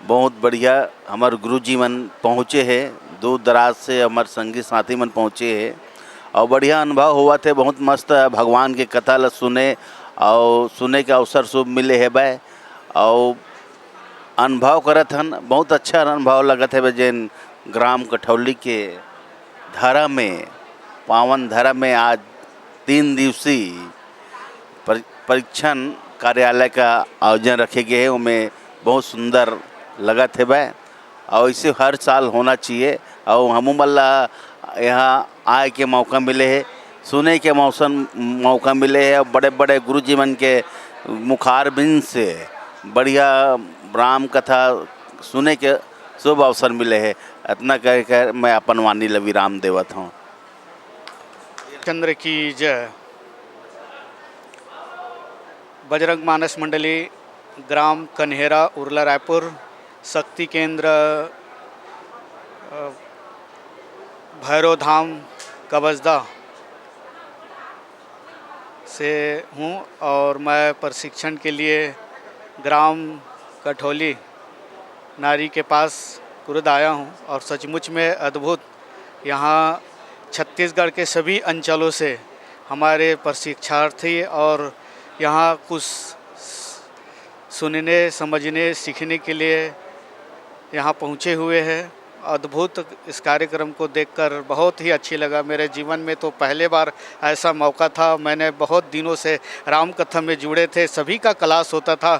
बहुत बढ़िया हमारे गुरुजी मन पहुँचे हैं, दूर दराज से हमारे संगी साथी मन पहुँचे हैं और बढ़िया अनुभव हुआ थे। बहुत मस्त भगवान के कथा ल सुने और सुने के अवसर शुभ मिले है भाई, और अनुभव करत हन। बहुत अच्छा अनुभव लगत है जैन ग्राम कठौली के धारा में, पावन धारा में आज 3 दिवसीय परीक्षण कार्यालय का आयोजन रखे गए हैं। उनमें बहुत सुंदर लगत है भाई, और इसे हर साल होना चाहिए। और हम मल्ला यहाँ आए के मौका मिले है, सुने के मौका मिले है, और बड़े बड़े गुरुजी मन के मुखारबिंद से बढ़िया राम कथा सुने के शुभ अवसर मिले है। इतना कहकर मैं अपन वाणी ल विराम देवत हूँ। चंद्र की जय। बजरंग मानस मंडली ग्राम कन्हेरा, उरला, रायपुर। शक्ति केंद्र भैरव धाम कबजदा से हूँ और मैं प्रशिक्षण के लिए ग्राम कठौली नारी के पास कुरुद आया हूँ। और सचमुच में अद्भुत, यहाँ छत्तीसगढ़ के सभी अंचलों से हमारे प्रशिक्षार्थी और यहाँ कुछ सुनने, समझने, सीखने के लिए यहाँ पहुँचे हुए हैं। अद्भुत इस कार्यक्रम को देखकर बहुत ही अच्छी लगा। मेरे जीवन में तो पहले बार ऐसा मौका था। मैंने बहुत दिनों से राम कथा में जुड़े थे, सभी का क्लास होता था,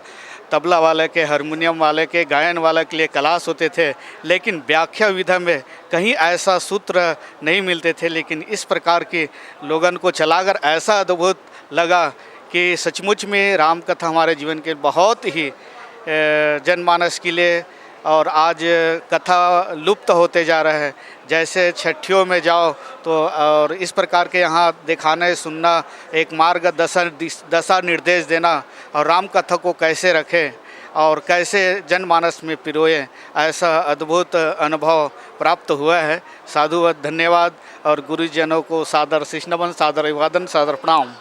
तबला वाले के, हारमोनियम वाले के, गायन वाले के लिए क्लास होते थे, लेकिन व्याख्या विधा में कहीं ऐसा सूत्र नहीं मिलते थे। लेकिन इस प्रकार के लोगन को चलाकर ऐसा अद्भुत लगा कि सचमुच में राम कथा हमारे जीवन के बहुत ही जनमानस के लिए, और आज कथा लुप्त होते जा रहे हैं। जैसे छठियों में जाओ तो और इस प्रकार के यहाँ दिखाने सुनना, एक मार्ग दशा निर्देश देना और राम कथा को कैसे रखें और कैसे जनमानस में पिरोएं, ऐसा अद्भुत अनुभव प्राप्त हुआ है। साधुवाद, धन्यवाद और गुरुजनों को सादर शीश नमन, सादर अभिवादन, सादर प्रणाम।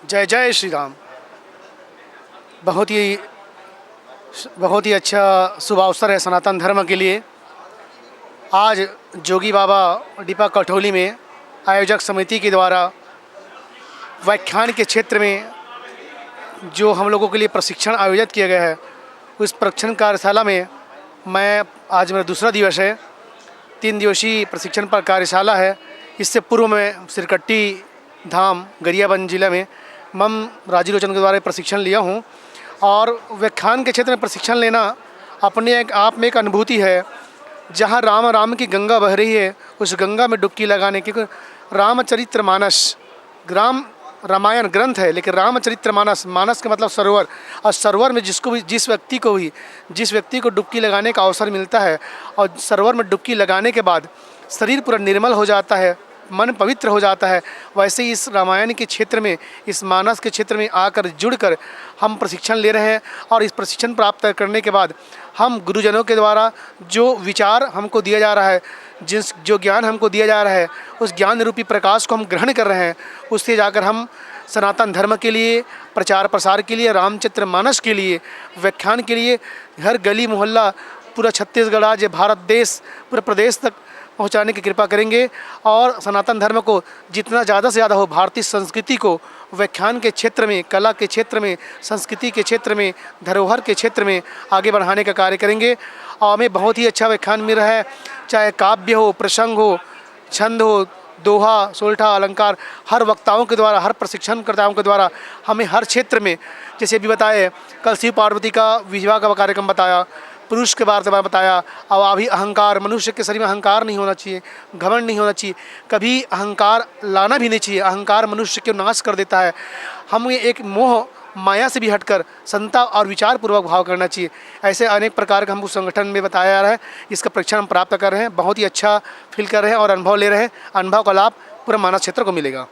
जय जय श्री राम। बहुत ही अच्छा शुभ अवसर है सनातन धर्म के लिए। आज जोगी बाबा डिपा कठौली में आयोजक समिति के द्वारा व्याख्यान के क्षेत्र में जो हम लोगों के लिए प्रशिक्षण आयोजित किया गया है, उस प्रशिक्षण कार्यशाला में आज मेरा दूसरा दिवस है। 3 दिवसीय प्रशिक्षण पर कार्यशाला है। इससे पूर्व में सिरकट्टी धाम गरियाबंद जिले में मम राजीव लोचन के द्वारा प्रशिक्षण लिया हूँ। और व्याख्यान के क्षेत्र में प्रशिक्षण लेना अपने आप में एक अनुभूति है। जहाँ राम की गंगा बह रही है, उस गंगा में डुबकी लगाने की। रामचरितमानस रामायण ग्रंथ है, लेकिन रामचरितमानस, मानस का मतलब सरोवर, और सरोवर में जिस व्यक्ति को डुबकी लगाने का अवसर मिलता है और सरोवर में डुबकी लगाने के बाद शरीर पूरा निर्मल हो जाता है, मन पवित्र हो जाता है। वैसे ही इस रामायण के क्षेत्र में, इस मानस के क्षेत्र में आकर जुड़कर हम प्रशिक्षण ले रहे हैं। और इस प्रशिक्षण प्राप्त करने के बाद हम गुरुजनों के द्वारा जो विचार हमको दिया जा रहा है, जो ज्ञान हमको दिया जा रहा है, उस ज्ञान रूपी प्रकाश को हम ग्रहण कर रहे हैं। उससे जाकर हम सनातन धर्म के लिए, प्रचार प्रसार के लिए, रामचरित मानस के लिए, व्याख्यान के लिए हर गली मोहल्ला, पूरा छत्तीसगढ़ राज्य, भारत देश, पूरे प्रदेश तक पहुंचाने की कृपा करेंगे। और सनातन धर्म को जितना ज़्यादा से ज़्यादा हो, भारतीय संस्कृति को व्याख्यान के क्षेत्र में, कला के क्षेत्र में, संस्कृति के क्षेत्र में, धरोहर के क्षेत्र में आगे बढ़ाने का कार्य करेंगे। और हमें बहुत ही अच्छा व्याख्यान मिल रहा है, चाहे काव्य हो, प्रसंग हो, छंद हो, दोहा, सोल्ठा, अलंकार, हर वक्ताओं के द्वारा, हर प्रशिक्षणकर्ताओं के द्वारा हमें हर क्षेत्र में, जैसे अभी बताए कल शिव पार्वती का विवाह का कार्यक्रम बताया, पुरुष के बारे में बताया। और अभी अहंकार, मनुष्य के शरीर में अहंकार नहीं होना चाहिए, घमंड नहीं होना चाहिए, कभी अहंकार लाना भी नहीं चाहिए। अहंकार मनुष्य को नाश कर देता है। हमें एक मोह माया से भी हटकर संता और विचार पूर्वक भाव करना चाहिए। ऐसे अनेक प्रकार का हमको संगठन में बताया जा रहा है। इसका परीक्षण हम प्राप्त कर रहे हैं, बहुत ही अच्छा फील कर रहे हैं और अनुभव ले रहे हैं। अनुभव का लाभ पूरे मानस क्षेत्र को मिलेगा।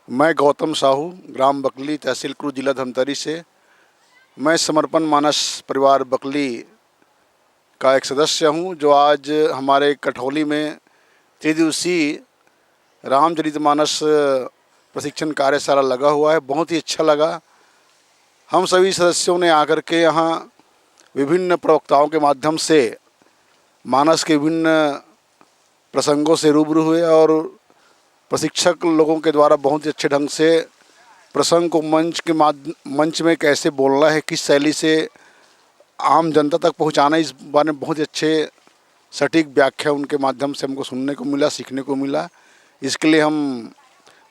मैं गौतम साहू, ग्राम बकली, तहसील क्रू, जिला धमतरी से। मैं समर्पण मानस परिवार बकली का एक सदस्य हूं, जो आज हमारे कठौली में त्रिदिवसीय रामचरितमानस प्रशिक्षण कार्यशाला लगा हुआ है। बहुत ही अच्छा लगा। हम सभी सदस्यों ने आकर के यहाँ विभिन्न प्रवक्ताओं के माध्यम से मानस के विभिन्न प्रसंगों से रूबरू हुए और प्रशिक्षक लोगों के द्वारा बहुत ही अच्छे ढंग से प्रसंग को मंच में कैसे बोलना है, किस शैली से आम जनता तक पहुंचाना, इस बारे में बहुत ही अच्छे सटीक व्याख्या उनके माध्यम से हमको सुनने को मिला, सीखने को मिला। इसके लिए हम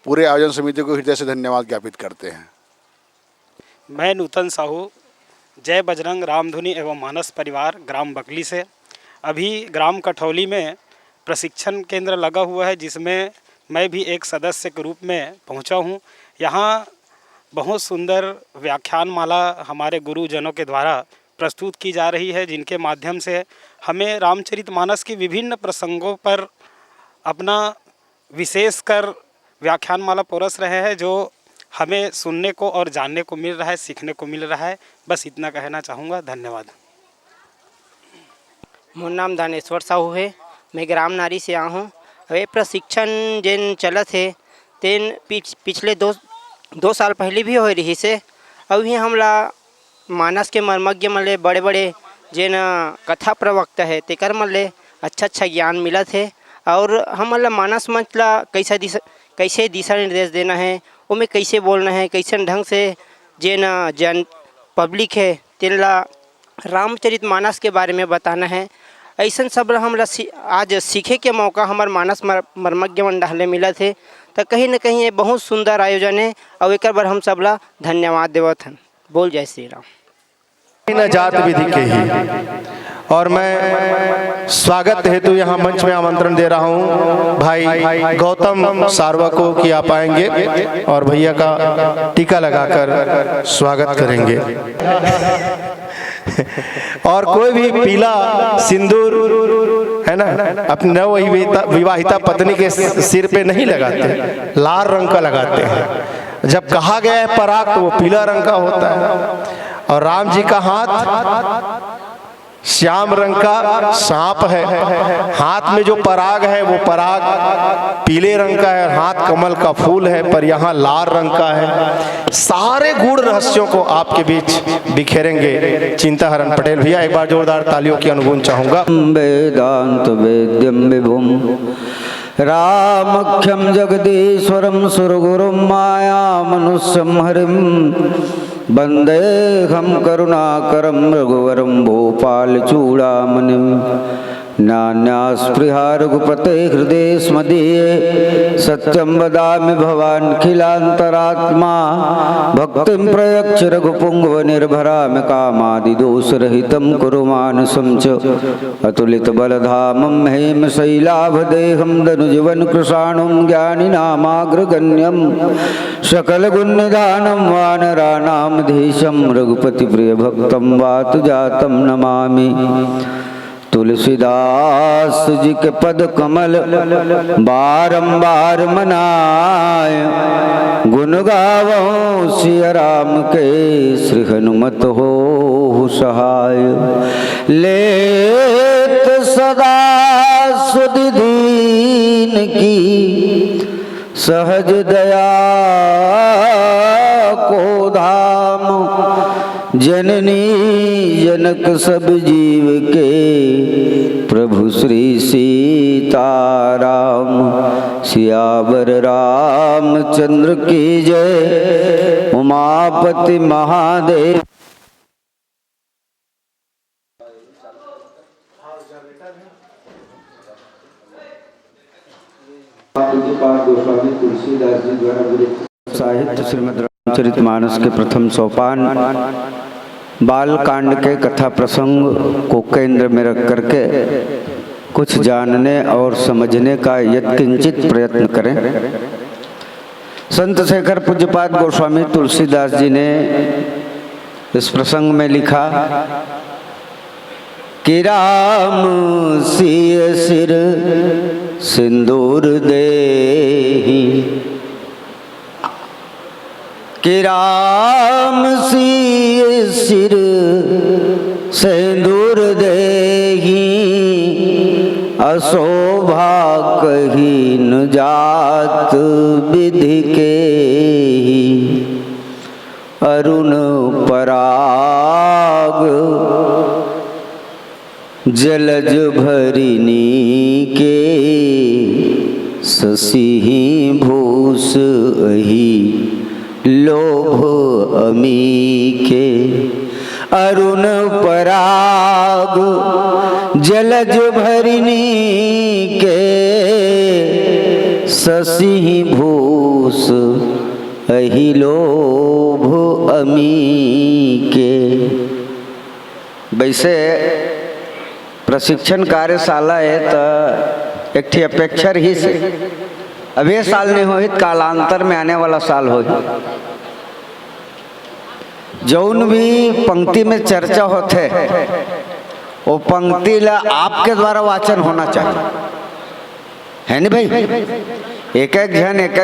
पूरे आयोजन समिति को हृदय से धन्यवाद ज्ञापित करते हैं। मैं नूतन साहू, जय बजरंग रामधुनी एवं मानस परिवार, ग्राम बकली से। अभी ग्राम कठौली में प्रशिक्षण केंद्र लगा हुआ है, जिसमें मैं भी एक सदस्य के रूप में पहुंचा हूं। यहाँ बहुत सुंदर व्याख्यान माला हमारे गुरुजनों के द्वारा प्रस्तुत की जा रही है, जिनके माध्यम से हमें रामचरितमानस के विभिन्न प्रसंगों पर अपना विशेषकर व्याख्यान माला परोस रहे हैं, जो हमें सुनने को और जानने को मिल रहा है, सीखने को मिल रहा है। बस इतना कहना चाहूँगा। धन्यवाद। मोर नाम दानेश्वर साहू है। मैं ग्राम नारी से आया हूँ। वे प्रशिक्षण जिन चलत है तेन पिछले दो साल पहले भी हो रही से। अभी हमला मानस के मर्मज्ञ मले बड़े बड़े जिन कथा प्रवक्ता है तेकर मले अच्छा ज्ञान मिला थे। और हमला मानस मंच ला कैसे दिशा निर्देश देना है, उनमें कैसे बोलना है, कैसे ढंग से जन पब्लिक है तेनला रामचरितमानस के बारे में बताना है। ऐसा सब हमला आज सीखे के मौका हमार मानस मर्मज्ञ मंडल मिला थे। तो कहीं न कहीं ये बहुत सुंदर आयोजन है और एक बार हम सबला धन्यवाद देवत हन। बोल जय श्री राम। न जात विधि के ही। और मैं स्वागत हेतु यहाँ मंच में आमंत्रण दे रहा हूँ भाई गौतम सारवा को कि आप आएंगे और भैया का टीका लगाकर स्वागत करेंगे। और कोई भी पीला सिंदूर है ना अपनी नव विवाहिता पत्नी के सिर पे नहीं लगाते, लाल रंग का लगाते हैं। जब कहा गया है पराग तो वो पीला रंग का होता है। और राम जी का हाथ श्याम रंग का सांप है। हाथ में जो पराग है वो पराग पीले रंग का है, हाथ कमल का फूल है, पर यहाँ लाल रंग का है। सारे गूढ़ रहस्यों को आपके बीच बिखेरेंगे चिंताहरण पटेल भैया। एक बार जोरदार तालियों की अनुगुण चाहूंगा। वेदांत वेद्यम विभुम रामख्यम जगदीश्वरम सुरगुरुम माया मनुष्यम हरिम वंदेहम करुणाकरम रघुवरम भोपाल चूड़ामणिम नान्यास्पृहा रघुपते हृदय स्मदीये सत्यं वदामि भवानखिलान्तरात्मा भक्तिं प्रयच्छ रघुपुंगव निर्भरामि कामादिदोषरहितं कुरु मानसं च अतुलितबलधामं हेमशैलाभदेहं दनुजीवन कृशाणुं ज्ञानिनामाग्रगण्यं सकलगुणनिधानं वानराणामधीशं रघुपतिप्रियभक्तं वातजातं नमामि। तुलसीदास जी के पद कमल बारंबार मनाय गुण गावों सिया राम के श्री हनुमत हो सहाय। लेत सदा सुधि दीन की सहज दया को धाम जननी जनक सब जीव के प्रभु श्री सीताराम। सियावर रामचंद्र की जय। उमापति महादेव। तुलसीदास जी द्वारा साहित्य श्रीमद् रामचरितमानस के प्रथम सोपान बाल कांड के कथा प्रसंग को केंद्र में रख करके कुछ जानने और समझने का यत्किंचित प्रयत्न करें। संत शेखर पूज्यपाद गोस्वामी तुलसीदास जी ने इस प्रसंग में लिखा कि राम सिय सिर सिंदूर देहि कि राम सी सिर सिंदूर देही अशोभा कही न जात विधि के ही अरुण पराग जलज भरिनी के शशि भूष अहि लोभ अमी के अरुण पराग जलज भरिनी के शशि भूष अहि लोभ अमी के। वैसे प्रशिक्षण कार्यशाला है तो एक अपेक्षा रही से अब ये साल नहीं हो कालांतर में आने वाला साल हो। जौन भी पंक्ति में चर्चा होते वो पंक्ति ला आपके द्वारा वाचन होना चाहिए, है नहीं भाई? एक एक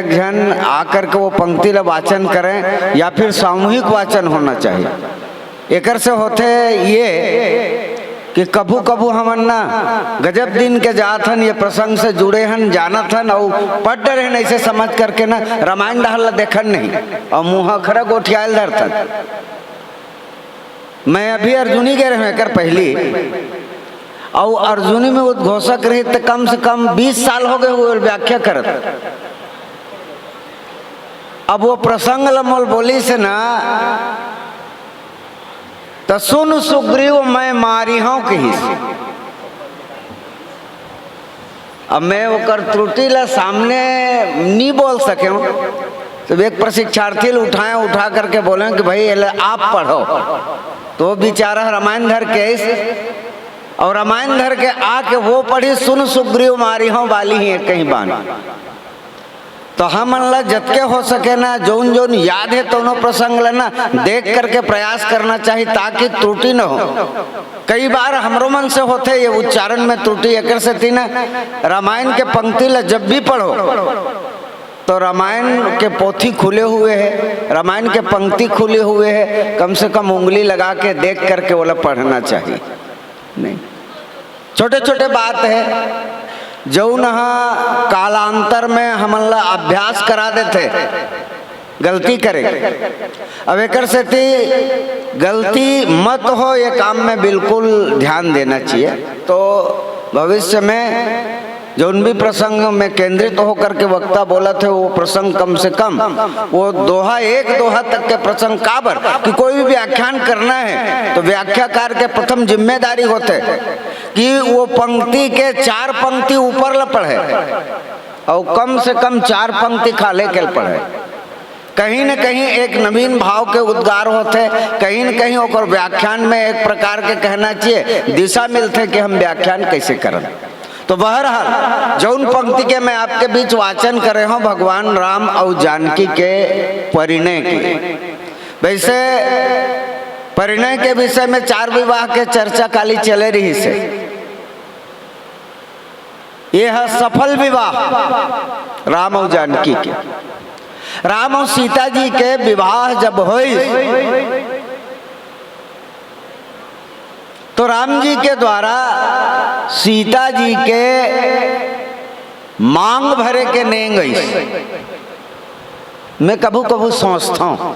जन आकर के वो पंक्ति ला वाचन करें या फिर सामूहिक वाचन होना चाहिए। एक से होते ये कि कभू कभू हमन ना गजब दिन के जात हन, ये प्रसंग से जुड़े हन, जानत हन और पढ़ रहे हैं ऐसे समझ करके ना रामायण डहल देखन नहीं और मुँह खरा गोठियाल धरतन। मैं अभी अर्जुनी के रहे कर पहली और अर्जुनी में उद्घोषक रही तो कम से कम 20 साल हो गए हुए व्याख्या करत। अब वो प्रसंग लमोल बोली से ना तो सुन सुग्रीव मैं मारी हूं कही से। अब मैं वो त्रुटि ला सामने नहीं बोल सके हूं तो एक प्रशिक्षार्थी उठा करके बोले कि भाई आप पढ़ो, तो बेचारा रामायण धर के और रामायण धर के आके वो पढ़ी सुन सुग्रीव मारी हूं वाली ही कहीं बानी। तो हम जतके हो सके ना जोन जोन याद है दोनों प्रसंग लेना देख करके प्रयास करना चाहिए ताकि त्रुटि न हो। कई बार हमरो मन से होते ये उच्चारण में त्रुटि एक से थी ना। रामायण के पंक्ति ला जब भी पढ़ो तो रामायण के पोथी खुले हुए है, रामायण के पंक्ति खुले हुए है, कम से कम उंगली लगा के देख करके वो पढ़ना चाहिए। नहीं छोटे छोटे बात है जो न कालांतर में हमला अभ्यास करा देते गलती करे। अब एक से थी गलती मत हो, ये काम में बिल्कुल ध्यान देना चाहिए। तो भविष्य में जोन भी प्रसंग में केंद्रित होकर के वक्ता बोला थे वो प्रसंग कम से कम वो एक दोहा तक के प्रसंग काबर कि कोई भी व्याख्यान करना है तो व्याख्याकार के प्रथम जिम्मेदारी होते कि वो पंक्ति के 4 पंक्ति ऊपर ल पढ़े और कम से कम 4 पंक्ति खाले के पढ़े। कहीं न कहीं एक नवीन भाव के उद्गार होते, कहीं न कहीं और व्याख्यान में एक प्रकार के कहना चाहिए दिशा मिलते कि हम व्याख्यान कैसे करें। तो बहरहाल जौन पंक्ति के मैं आपके बीच वाचन करे हूँ भगवान राम और जानकी के परिणय की। वैसे परिणय के विषय में 4 विवाह के चर्चा काली चले रही से। यह है सफल विवाह राम और जानकी के। राम और सीता जी के विवाह जब हुई तो राम जी के द्वारा सीता जी के मांग भरे के नहीं गई। मैं कभू कभू सोचता हूँ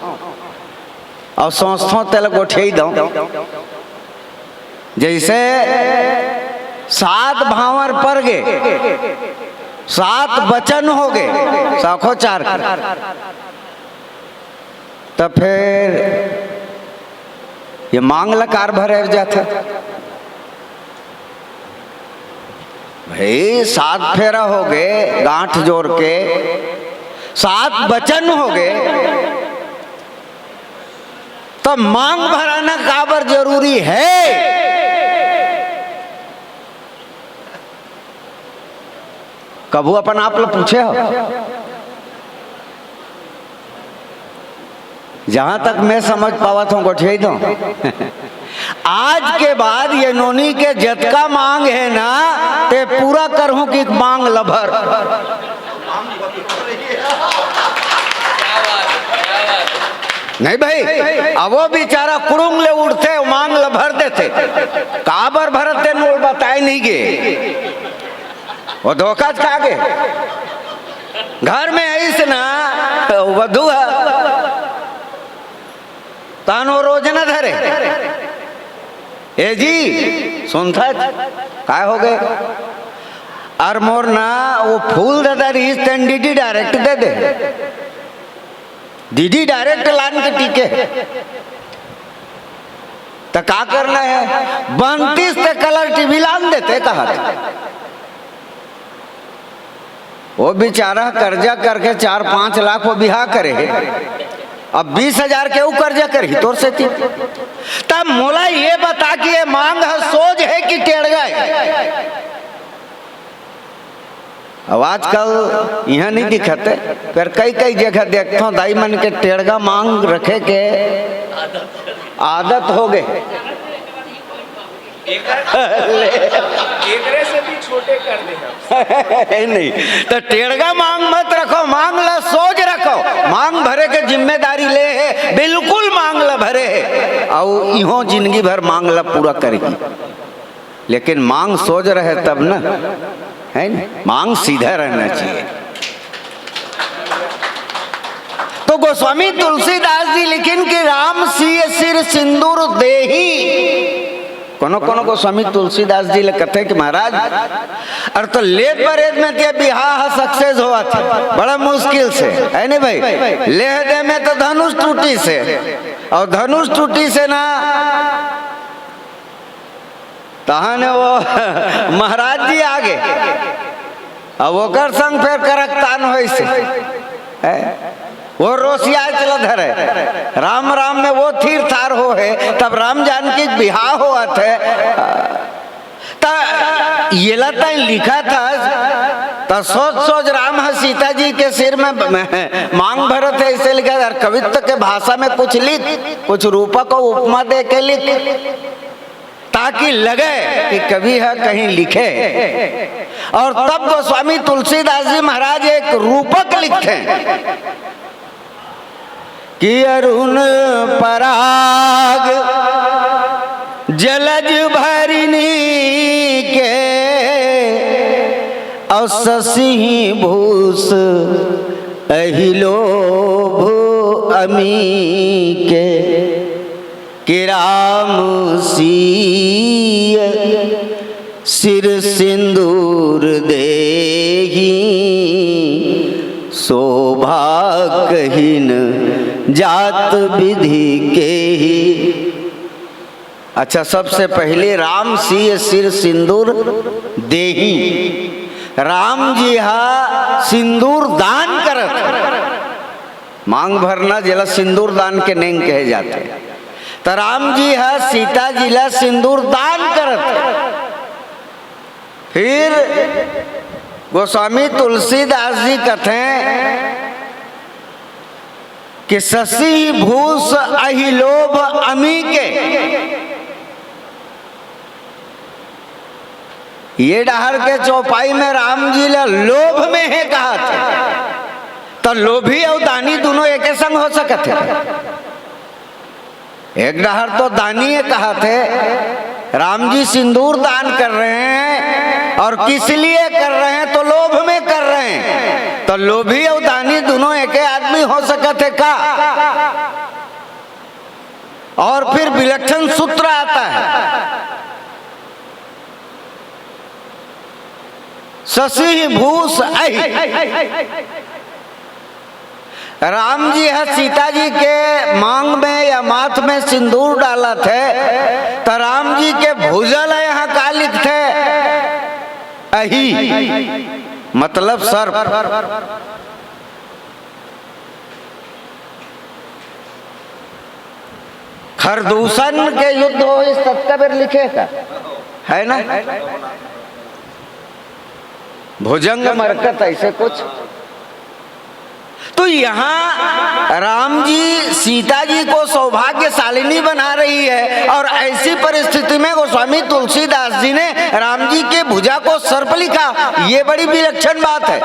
और सोचता हूँ तेल गोठे दो जैसे 7 भावर पर गए 7 वचन हो गए साखो 4 तो फिर ये मांग लकार भरे जाता भाई 7 फेरा हो गए गांठ जोड़ के 7 वचन हो गए तो मांग भराना काबर जरूरी है। कबू अपन आप लोग पूछे हो? जहां तक मैं समझ पावत हूँ गोठिया दो आज के बाद ये नोनी के जतका मांग है ना ते पूरा करहूं कि मांग लभर। नहीं भाई, अब वो बेचारा कुड़ुंग ले उड़ते मांग ल भर देते, काबर भरते नोल बताए नहीं गे, वो धोखा खा गे। घर में ऐसे ना वधु है तानो रोज न धरे, ए जी सुनता काय हो गए, और मोर ना वो फूल दादा रही डीडी डायरेक्ट दे दे, दीदी डायरेक्ट लान के टीके तो क्या करना है, 32 कलर टीवी लान देते कहा था। वो बेचारा कर्जा करके 4-5 लाख वो बिहा करे, अब 20,000 के वो कर्जा कर ही तोर से थी। तब मोला ये बता कि ये मांग है सोच है कि टेढ़ गए। अब आजकल यहाँ नहीं दिखते, फिर कई कई जगह देखता हूँ दाई मन के टेढ़गा मांग रखे के आदत हो गए। एकरे से भी छोटे कर दे नहीं तो टेढ़गा मांग मत रखो, मांग ला सोच रखो, मांग भरे के जिम्मेदारी ले है, बिल्कुल मांग ला भरे है और इहो जिंदगी भर मांग ला पूरा करेगी, लेकिन मांग सोच रहे तब ना है ना, मांग सीधा रहना चाहिए। तो गोस्वामी तुलसीदास जी लिखिन कि राम सिय सिर सिंदूर देही, कोनो कोनो गोस्वामी तुलसीदास जी ले कथे कि महाराज और तो लेट बरेत में ते बिहार सक्सेस हुआ था बड़ा मुश्किल से, है नहीं भाई, लेह दे में तो धनुष टूटी से, और धनुष टूटी से ना तहने वो महाराज जी आगे, अब वो कर संग फिर करकतान हो से वो रोसिया चल धरे, राम राम में वो थीर थार हो है, तब राम जानकी बिहार हुआ थे, ये लता लिखा था तो सोच सोच राम है सीता जी के सिर में मांग भरत है, इसे लिखा था। कवित्व के भाषा में कुछ लिख, कुछ रूपक को उपमा दे के लिख, ताकि लगे कि कवि है कहीं लिखे। और तब गोस्वामी तुलसीदास जी महाराज एक रूपक लिखते हैं कि अरुण पराग जलज भरिनी के और शशि भूष अहिलोभ अमी के, कि राम सिय सिर सिंदूर देही शोभा कहिन जात विधि के ही। अच्छा, सबसे पहले राम सिय सिर सिंदूर देही, राम जी हा सिंदूर दान करत, मांग भरना जिला सिंदूर दान के नहीं कहे जाते, तो राम जी है सीता जी ला सिंदूर दान करत। फिर गोस्वामी तुलसीदास जी कहते कि शशि भूष अहिलोभ अमी के, ये डहर के चौपाई में राम जी ला लोभ में है कहा था, तो लोभी और दानी दोनों एक संग हो सकते थे। एक डहर तो दानी कहा थे, राम जी सिंदूर दान कर रहे हैं और किस लिए कर रहे हैं, तो लोभ में कर रहे हैं, तो लोभी और दानी दोनों एक आदमी हो सकते का। और फिर विलक्षण सूत्र आता है, शशि भूष अहि, राम जी है सीता जी के मांग में या माथ में सिंदूर डाला थे, तो राम जी के भुजल यहाँ का लिखते अहि, मतलब सर्प। खरदूषण के युद्ध हो इस तत्कबीर लिखेगा, है ना, भुजंग मरकत ऐसे कुछ। तो यहाँ राम जी सीता जी को सौभाग्यशालिनी बना रही है, और ऐसी परिस्थिति में गोस्वामी तुलसीदास जी ने राम जी के भुजा को सर्प लिखा, ये बड़ी विलक्षण बात है।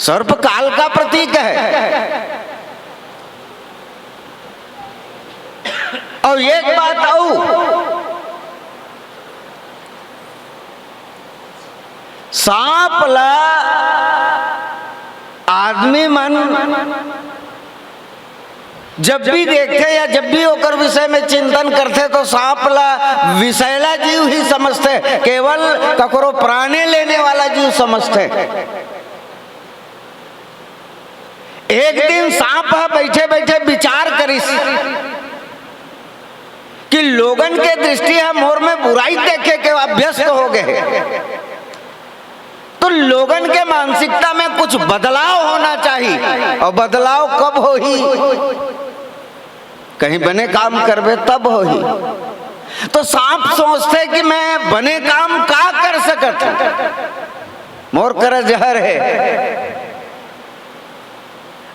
सर्प काल का प्रतीक है। और एक बात और, सांप ला आदमी मन जब भी देखे या जब भी ओकर विषय में चिंतन करते तो सांप ला विषैला जीव ही समझते, केवल ककरो प्राणे लेने वाला जीव समझते। एक दिन सांप बैठे बैठे विचार करिस कि लोगन के दृष्टि है मोर में बुराई देखे के अभ्यस्त हो गए, तो लोगन के मानसिकता में कुछ बदलाव होना चाहिए। और बदलाव कब हो ही, कहीं बने काम करबे तब हो ही। तो सांप सोचते कि मैं बने काम का कर सकत, मोर कर जहर है।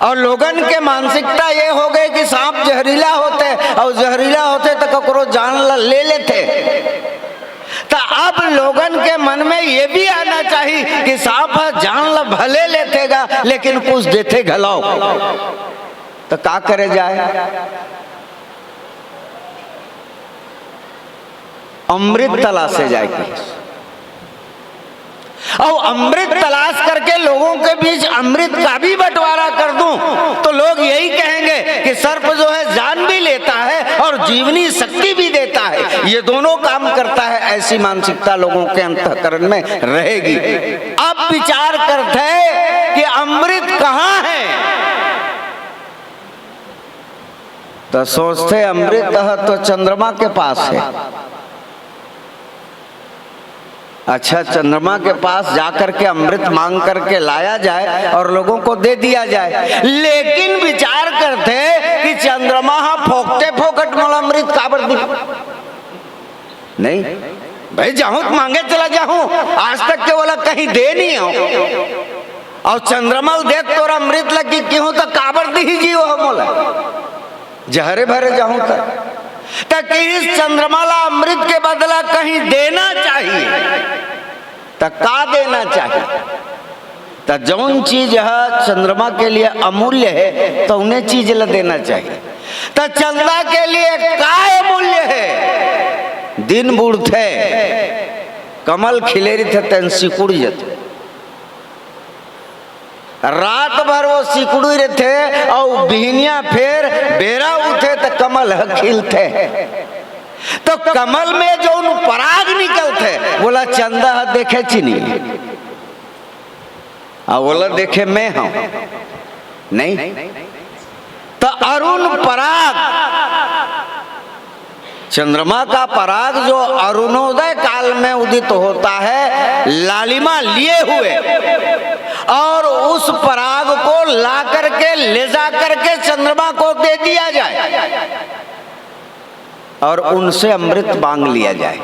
और लोगन के मानसिकता ये हो गई कि सांप जहरीला होते, और जहरीला होते तो ककरो जान ले लेते। तो अब लोगन के मन में ये भी आना चाहिए कि सांप जान ला भले लेतेगा लेकिन कुछ देते घलाओ। तो का करे जाए, अमृत तलाशे जाएगी। और अमृत तलाश करके लोगों के बीच अमृत का भी बंटवारा कर दूं तो लोग यही कहेंगे कि सर्प जो है जान भी लेता है और जीवनी शक्ति भी देता है, ये दोनों काम करता है। ऐसी मानसिकता लोगों के अंतःकरण में रहेगी। अब विचार करते हैं कि अमृत कहाँ है, तो सोचते अमृत तो चंद्रमा के पास है। अच्छा, चंद्रमा के पास जाकर के अमृत मांग करके लाया जाए और लोगों को दे दिया जाए। लेकिन विचार करते कि चंद्रमा फोकते फोकट मोल अमृत काबर दी नहीं भाई, जाऊं तो मांगे चला जाऊं, आज तक के बोला कहीं दे नहीं हो। और चंद्रमा देख तोरा अमृत लगी क्यों, तो काबर दी ही जीव हो मोला, जहरे भरे जाऊं तक इस चंद्रमाला अमृत के बदला कहीं देना चाहिए। तो का देना चाहिए, तो जौन चीज है चंद्रमा के लिए अमूल्य है तो उन्हें चीज ला देना चाहिए। तो चंदा के लिए का अमूल्य है, दिन बुढ़ते कमल खिलेरी थे तेन सिकुड़ जते, रात भर वो सिकुड़ी रहते और बिहनिया फेर बेरा उठे तो कमल खिलते। तो कमल में जो उन पराग निकलते, बोला चंदा देखे चिनी, और बोला देखे मैं हूं नहीं। तो अरुण पराग, चंद्रमा का पराग जो अरुणोदय काल में उदित होता है लालिमा लिए हुए, और उस पराग को ला करके ले जा करके चंद्रमा को दे दिया जाए और उनसे अमृत मांग लिया जाए।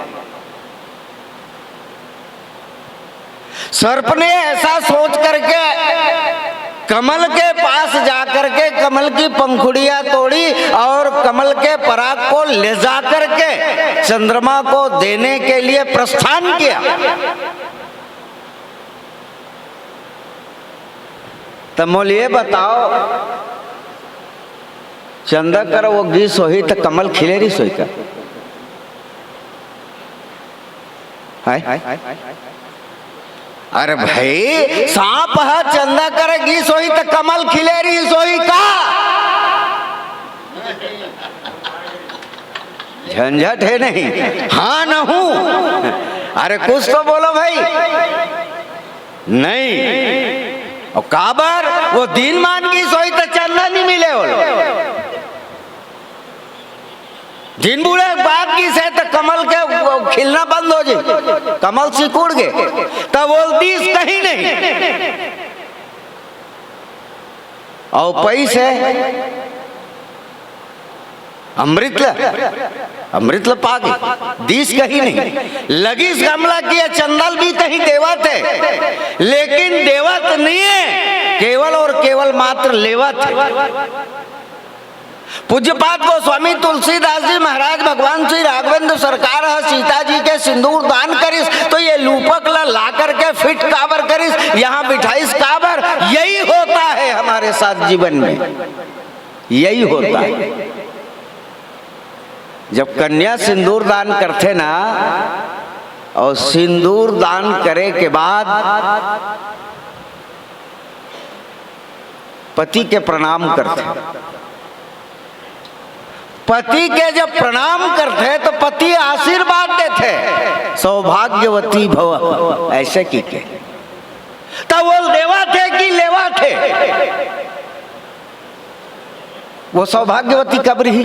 सर्प ने ऐसा सोच करके कमल के पास जाकर के कमल की पंखुड़ियां तोड़ी और कमल के पराग को ले जा करके चंद्रमा को देने के लिए प्रस्थान किया। तो मोल ये बताओ, चंदा कर वो गी सोही तो कमल खिलेरी सोई का है? अरे भाई, सांप है चंदा करेगी सोई तो कमल खिलेरी सोई का, झंझट है नहीं। हाँ न हूं, अरे कुछ तो बोलो भाई। नहीं, और काबर वो दिन मान की सोई तो चंदा नहीं मिले, बोलो दिन बूढ़े बात की से तो कमल के खिलना बंद हो जाए, कमल सिकुड़ गए, तब बोलती कहीं नहीं। और पैसे अमृत ल पा गई, दीस कहीं नहीं लगी, गमला किया चंदल भी कहीं देवत है, लेकिन देवत नहीं है, केवल और केवल मात्र लेवत है। पूज्यपाद गोस्वामी तुलसीदास जी महाराज भगवान श्री राघवेंद्र सरकार सीता जी के सिंदूर दान करिस तो ये लूपक ला ला करके फिट काबर करिस, यहाँ बिठाइस काबर। यही होता है हमारे साथ जीवन में, यही होता है। जब कन्या सिंदूर दान करते ना, और सिंदूर दान करे के बाद पति के प्रणाम करते, पति के जब प्रणाम करते तो पति आशीर्वाद देते, सौभाग्यवती भव, ऐसे की के। तब वो देवा थे कि लेवा थे? वो सौभाग्यवती कब रही?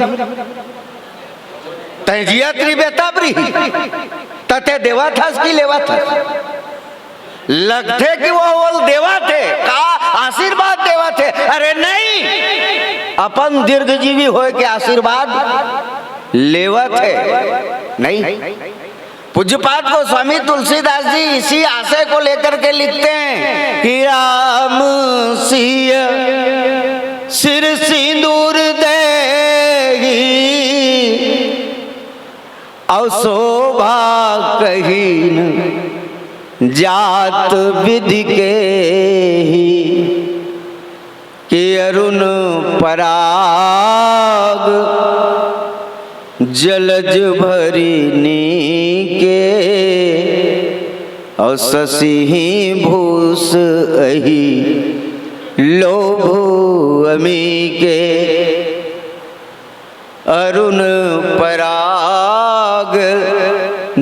तजिया त्रिवेता रही, तथे देवा था कि लेवा था? लगते कि वो देवा थे, का आशीर्वाद देवा थे। अरे नहीं, अपन दीर्घजीवी होए के आशीर्वाद लेवा थे नहीं। पूज्यपाद गोस्वामी तुलसीदास जी इसी आशय को लेकर के लिखते हैं कि राम सिया सिर सिंदूर देगी, और शोभा कहीं न जात विधि के ही, कि अरुण पराग जलज भरिनी के, और शशि भूष अहि लोभ अमी के। अरुण पराग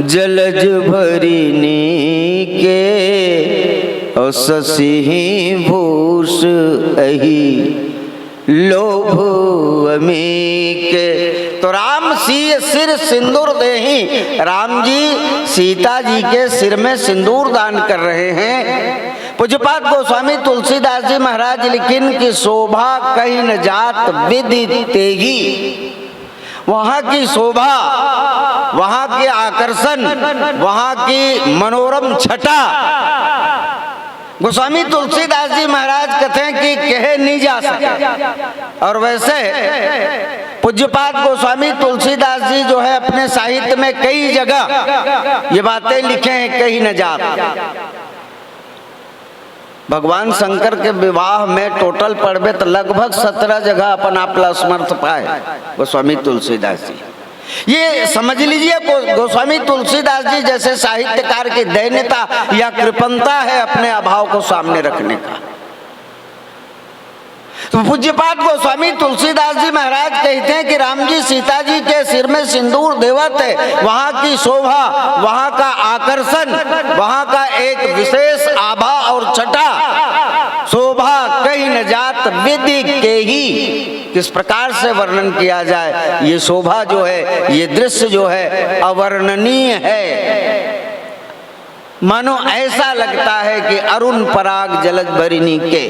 जलज भरिनी के, और शशि भूष अहि लोभ अमी के। तो राम सिर सिंदूर देहि, राम जी सीता जी के सिर में सिंदूर दान कर रहे हैं। पूज्यपाद गोस्वामी तुलसीदास जी महाराज लिखिन की शोभा कहीं न जात विधि तेगी, वहाँ की शोभा, वहाँ के आकर्षण, वहाँ की मनोरम छटा गोस्वामी तुलसीदास जी महाराज कहते हैं कि कहे नहीं जा सके। और वैसे पूज्यपाद गोस्वामी तुलसीदास जी जो है अपने साहित्य में कई जगह ये बातें लिखे हैं, कहीं न जात। भगवान शंकर के विवाह में टोटल पढ़बे तो लगभग 17 जगह अपन आपला समर्थ पाए गोस्वामी तुलसीदास जी। ये समझ लीजिए गोस्वामी तुलसीदास जी जैसे साहित्यकार की दैन्यता या कृपणता है अपने अभाव को सामने रखने का। तो पूज्यपाद गोस्वामी तुलसीदास जी महाराज कहते हैं कि राम जी सीता जी के सिर में सिंदूर देवत है, वहाँ की शोभा, वहाँ का आकर्षण, वहाँ का एक विशेष आभा और छटा, शोभा कहीं न जात विधि के ही। किस प्रकार से वर्णन किया जाए, ये शोभा जो है, ये दृश्य जो है अवर्णनीय है। मानो ऐसा लगता है कि अरुण पराग जलज भरिनी के,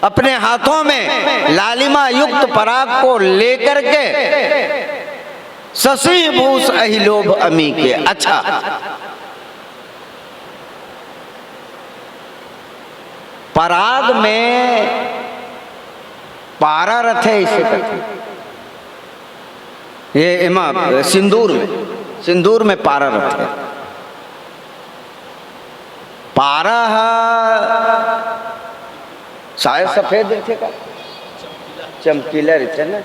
अपने हाथों में लालिमा युक्त पराग को लेकर के शशि भूष अहि लोभ अमी के। अच्छा, पराग में पारा रथ है, इसे कहते ये इमा सिंदूर में पारा रथ है। पारा शायद सफेद थे का चमकीला रहते ना,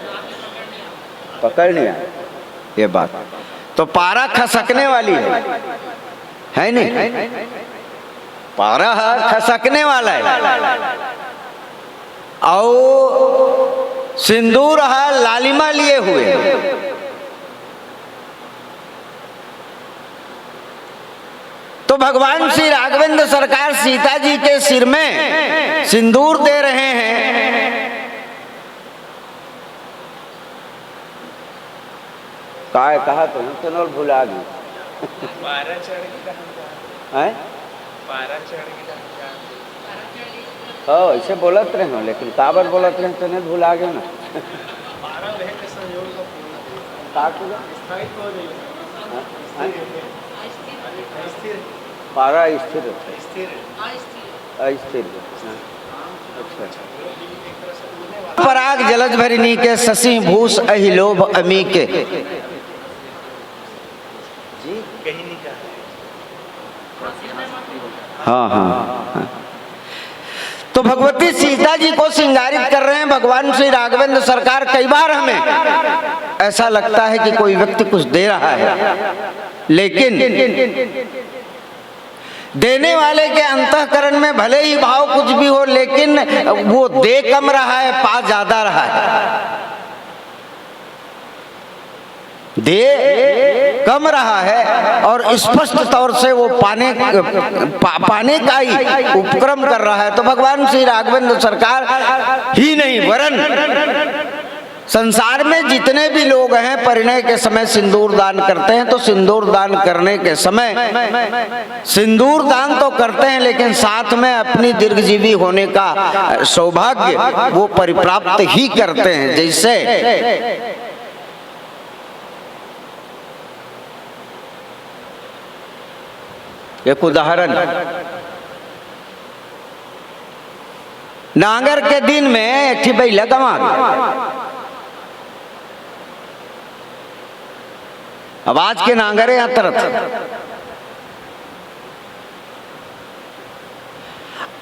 पकड़ नहीं आया ये बात। तो पारा खसकने वाली है नहीं, पारा खसकने वाला है। और सिंदूर लालिमा लिए हुए। तो भगवान श्री राघवेंद्र सरकार सीता जी के सिर में सिंदूर दे रहे हैं। कहा तो चलो भुला गए। ऐसे बोलत रहे हो, लेकिन काबर बोलत रहे तो नहीं भुला गए ना। पारा स्थिर अस्थिर। पराग जलज भरिनी के शशि भूष अहि लोभ अमी के। जी कहीं नहीं कहा। हाँ हाँ। तो भगवती सीता जी को श्रृंगारित कर रहे हैं भगवान श्री राघवेंद्र सरकार। कई बार हमें ऐसा लगता है कि कोई व्यक्ति कुछ दे रहा है, लेकिन देने वाले के अंतःकरण में भले ही भाव कुछ भी हो, लेकिन वो दे कम रहा है, पा ज्यादा रहा है। दे कम रहा है और स्पष्ट तौर से वो पाने का ही उपक्रम कर रहा है। तो भगवान श्री राघवेंद्र सरकार ही नहीं वरन संसार में जितने भी लोग हैं परिणय के समय सिंदूर दान करते हैं। तो सिंदूर दान करने के समय सिंदूर दान तो करते हैं, लेकिन साथ में अपनी दीर्घजीवी होने का सौभाग्य वो परिप्राप्त ही करते हैं। जैसे एक उदाहरण, नांगर के दिन में एक बैला गंवा गया। अब आज के नांगरे यहाँ तरत,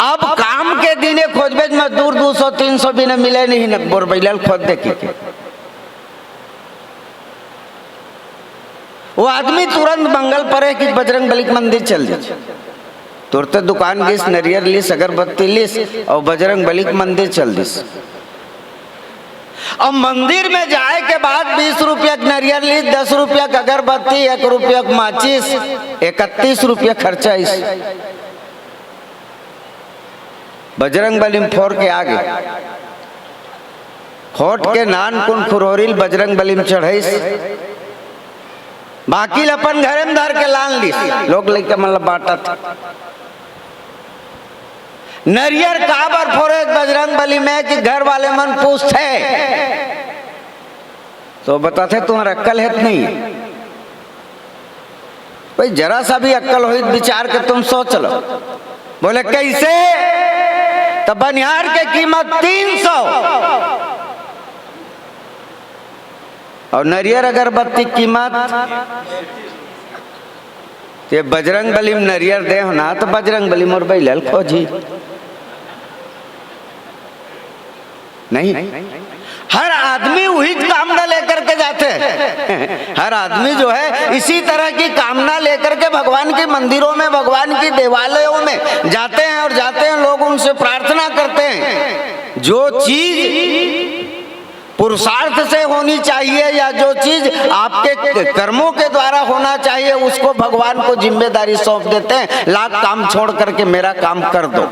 अब काम के दिने खोजबे मजदूर 200-300 भी न मिले नहीं न बोर बैल खोद देखी के वो आदमी तुरंत मंगल परे कि बजरंग बली के मंदिर चल जाए, तुरंत दुकान गिस, नरियर लिस, अगरबत्ती लिस और बजरंग बली के मंदिर चल दिस। और मंदिर में जाए के बाद 20 रुपया नरियर लिस, 10 रुपया अगरबत्ती, 1 रुपया माचिस, 31 रुपया खर्चा इस बजरंग बली में फोर के आगे खोट के नान कुन खुरोरिल बजरंग बली में चढ़ाइस, बाकी अपन घरे में धर के लान ली। लोग लेके मतलब बांटा था नरियर काबर फोरे बजरंग बली में कि घर वाले मन पूछते तो बताते तुम्हारा अक्ल है नहीं। भाई जरा सा भी अक्ल हो विचार के तुम सोच लो। बोले कैसे? तो बनिहार के कीमत 300 और नरियर अगरबत्ती कीमत, ये बजरंग बली में नरियर दे होना तो बजरंग बली मोर बैल खोजी नहीं। हर आदमी वही कामना लेकर के जाते हैं। हर आदमी जो है इसी तरह की कामना लेकर के भगवान के मंदिरों में, भगवान की देवालयों में जाते हैं और जाते हैं लोग उनसे प्रार्थना करते हैं। जो चीज पुरुषार्थ से होनी चाहिए या जो चीज आपके कर्मों के द्वारा होना चाहिए उसको भगवान को जिम्मेदारी सौंप देते हैं। लाख काम छोड़ करके मेरा काम कर दो।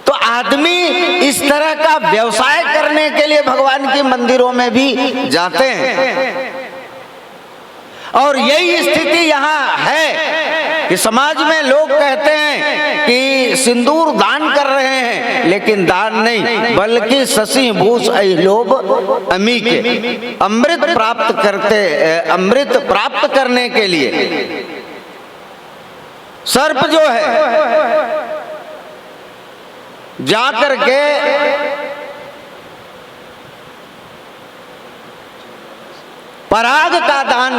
तो आदमी इस तरह का व्यवसाय करने के लिए भगवान के मंदिरों में भी जाते हैं और यही स्थिति यहाँ है कि समाज में लोग कहते हैं कि सिंदूर दान कर रहे हैं, लेकिन दान नहीं बल्कि शशि भूष लोभ अमी के अमृत प्राप्त करने के लिए सर्प जो है जाकर के पराग का दान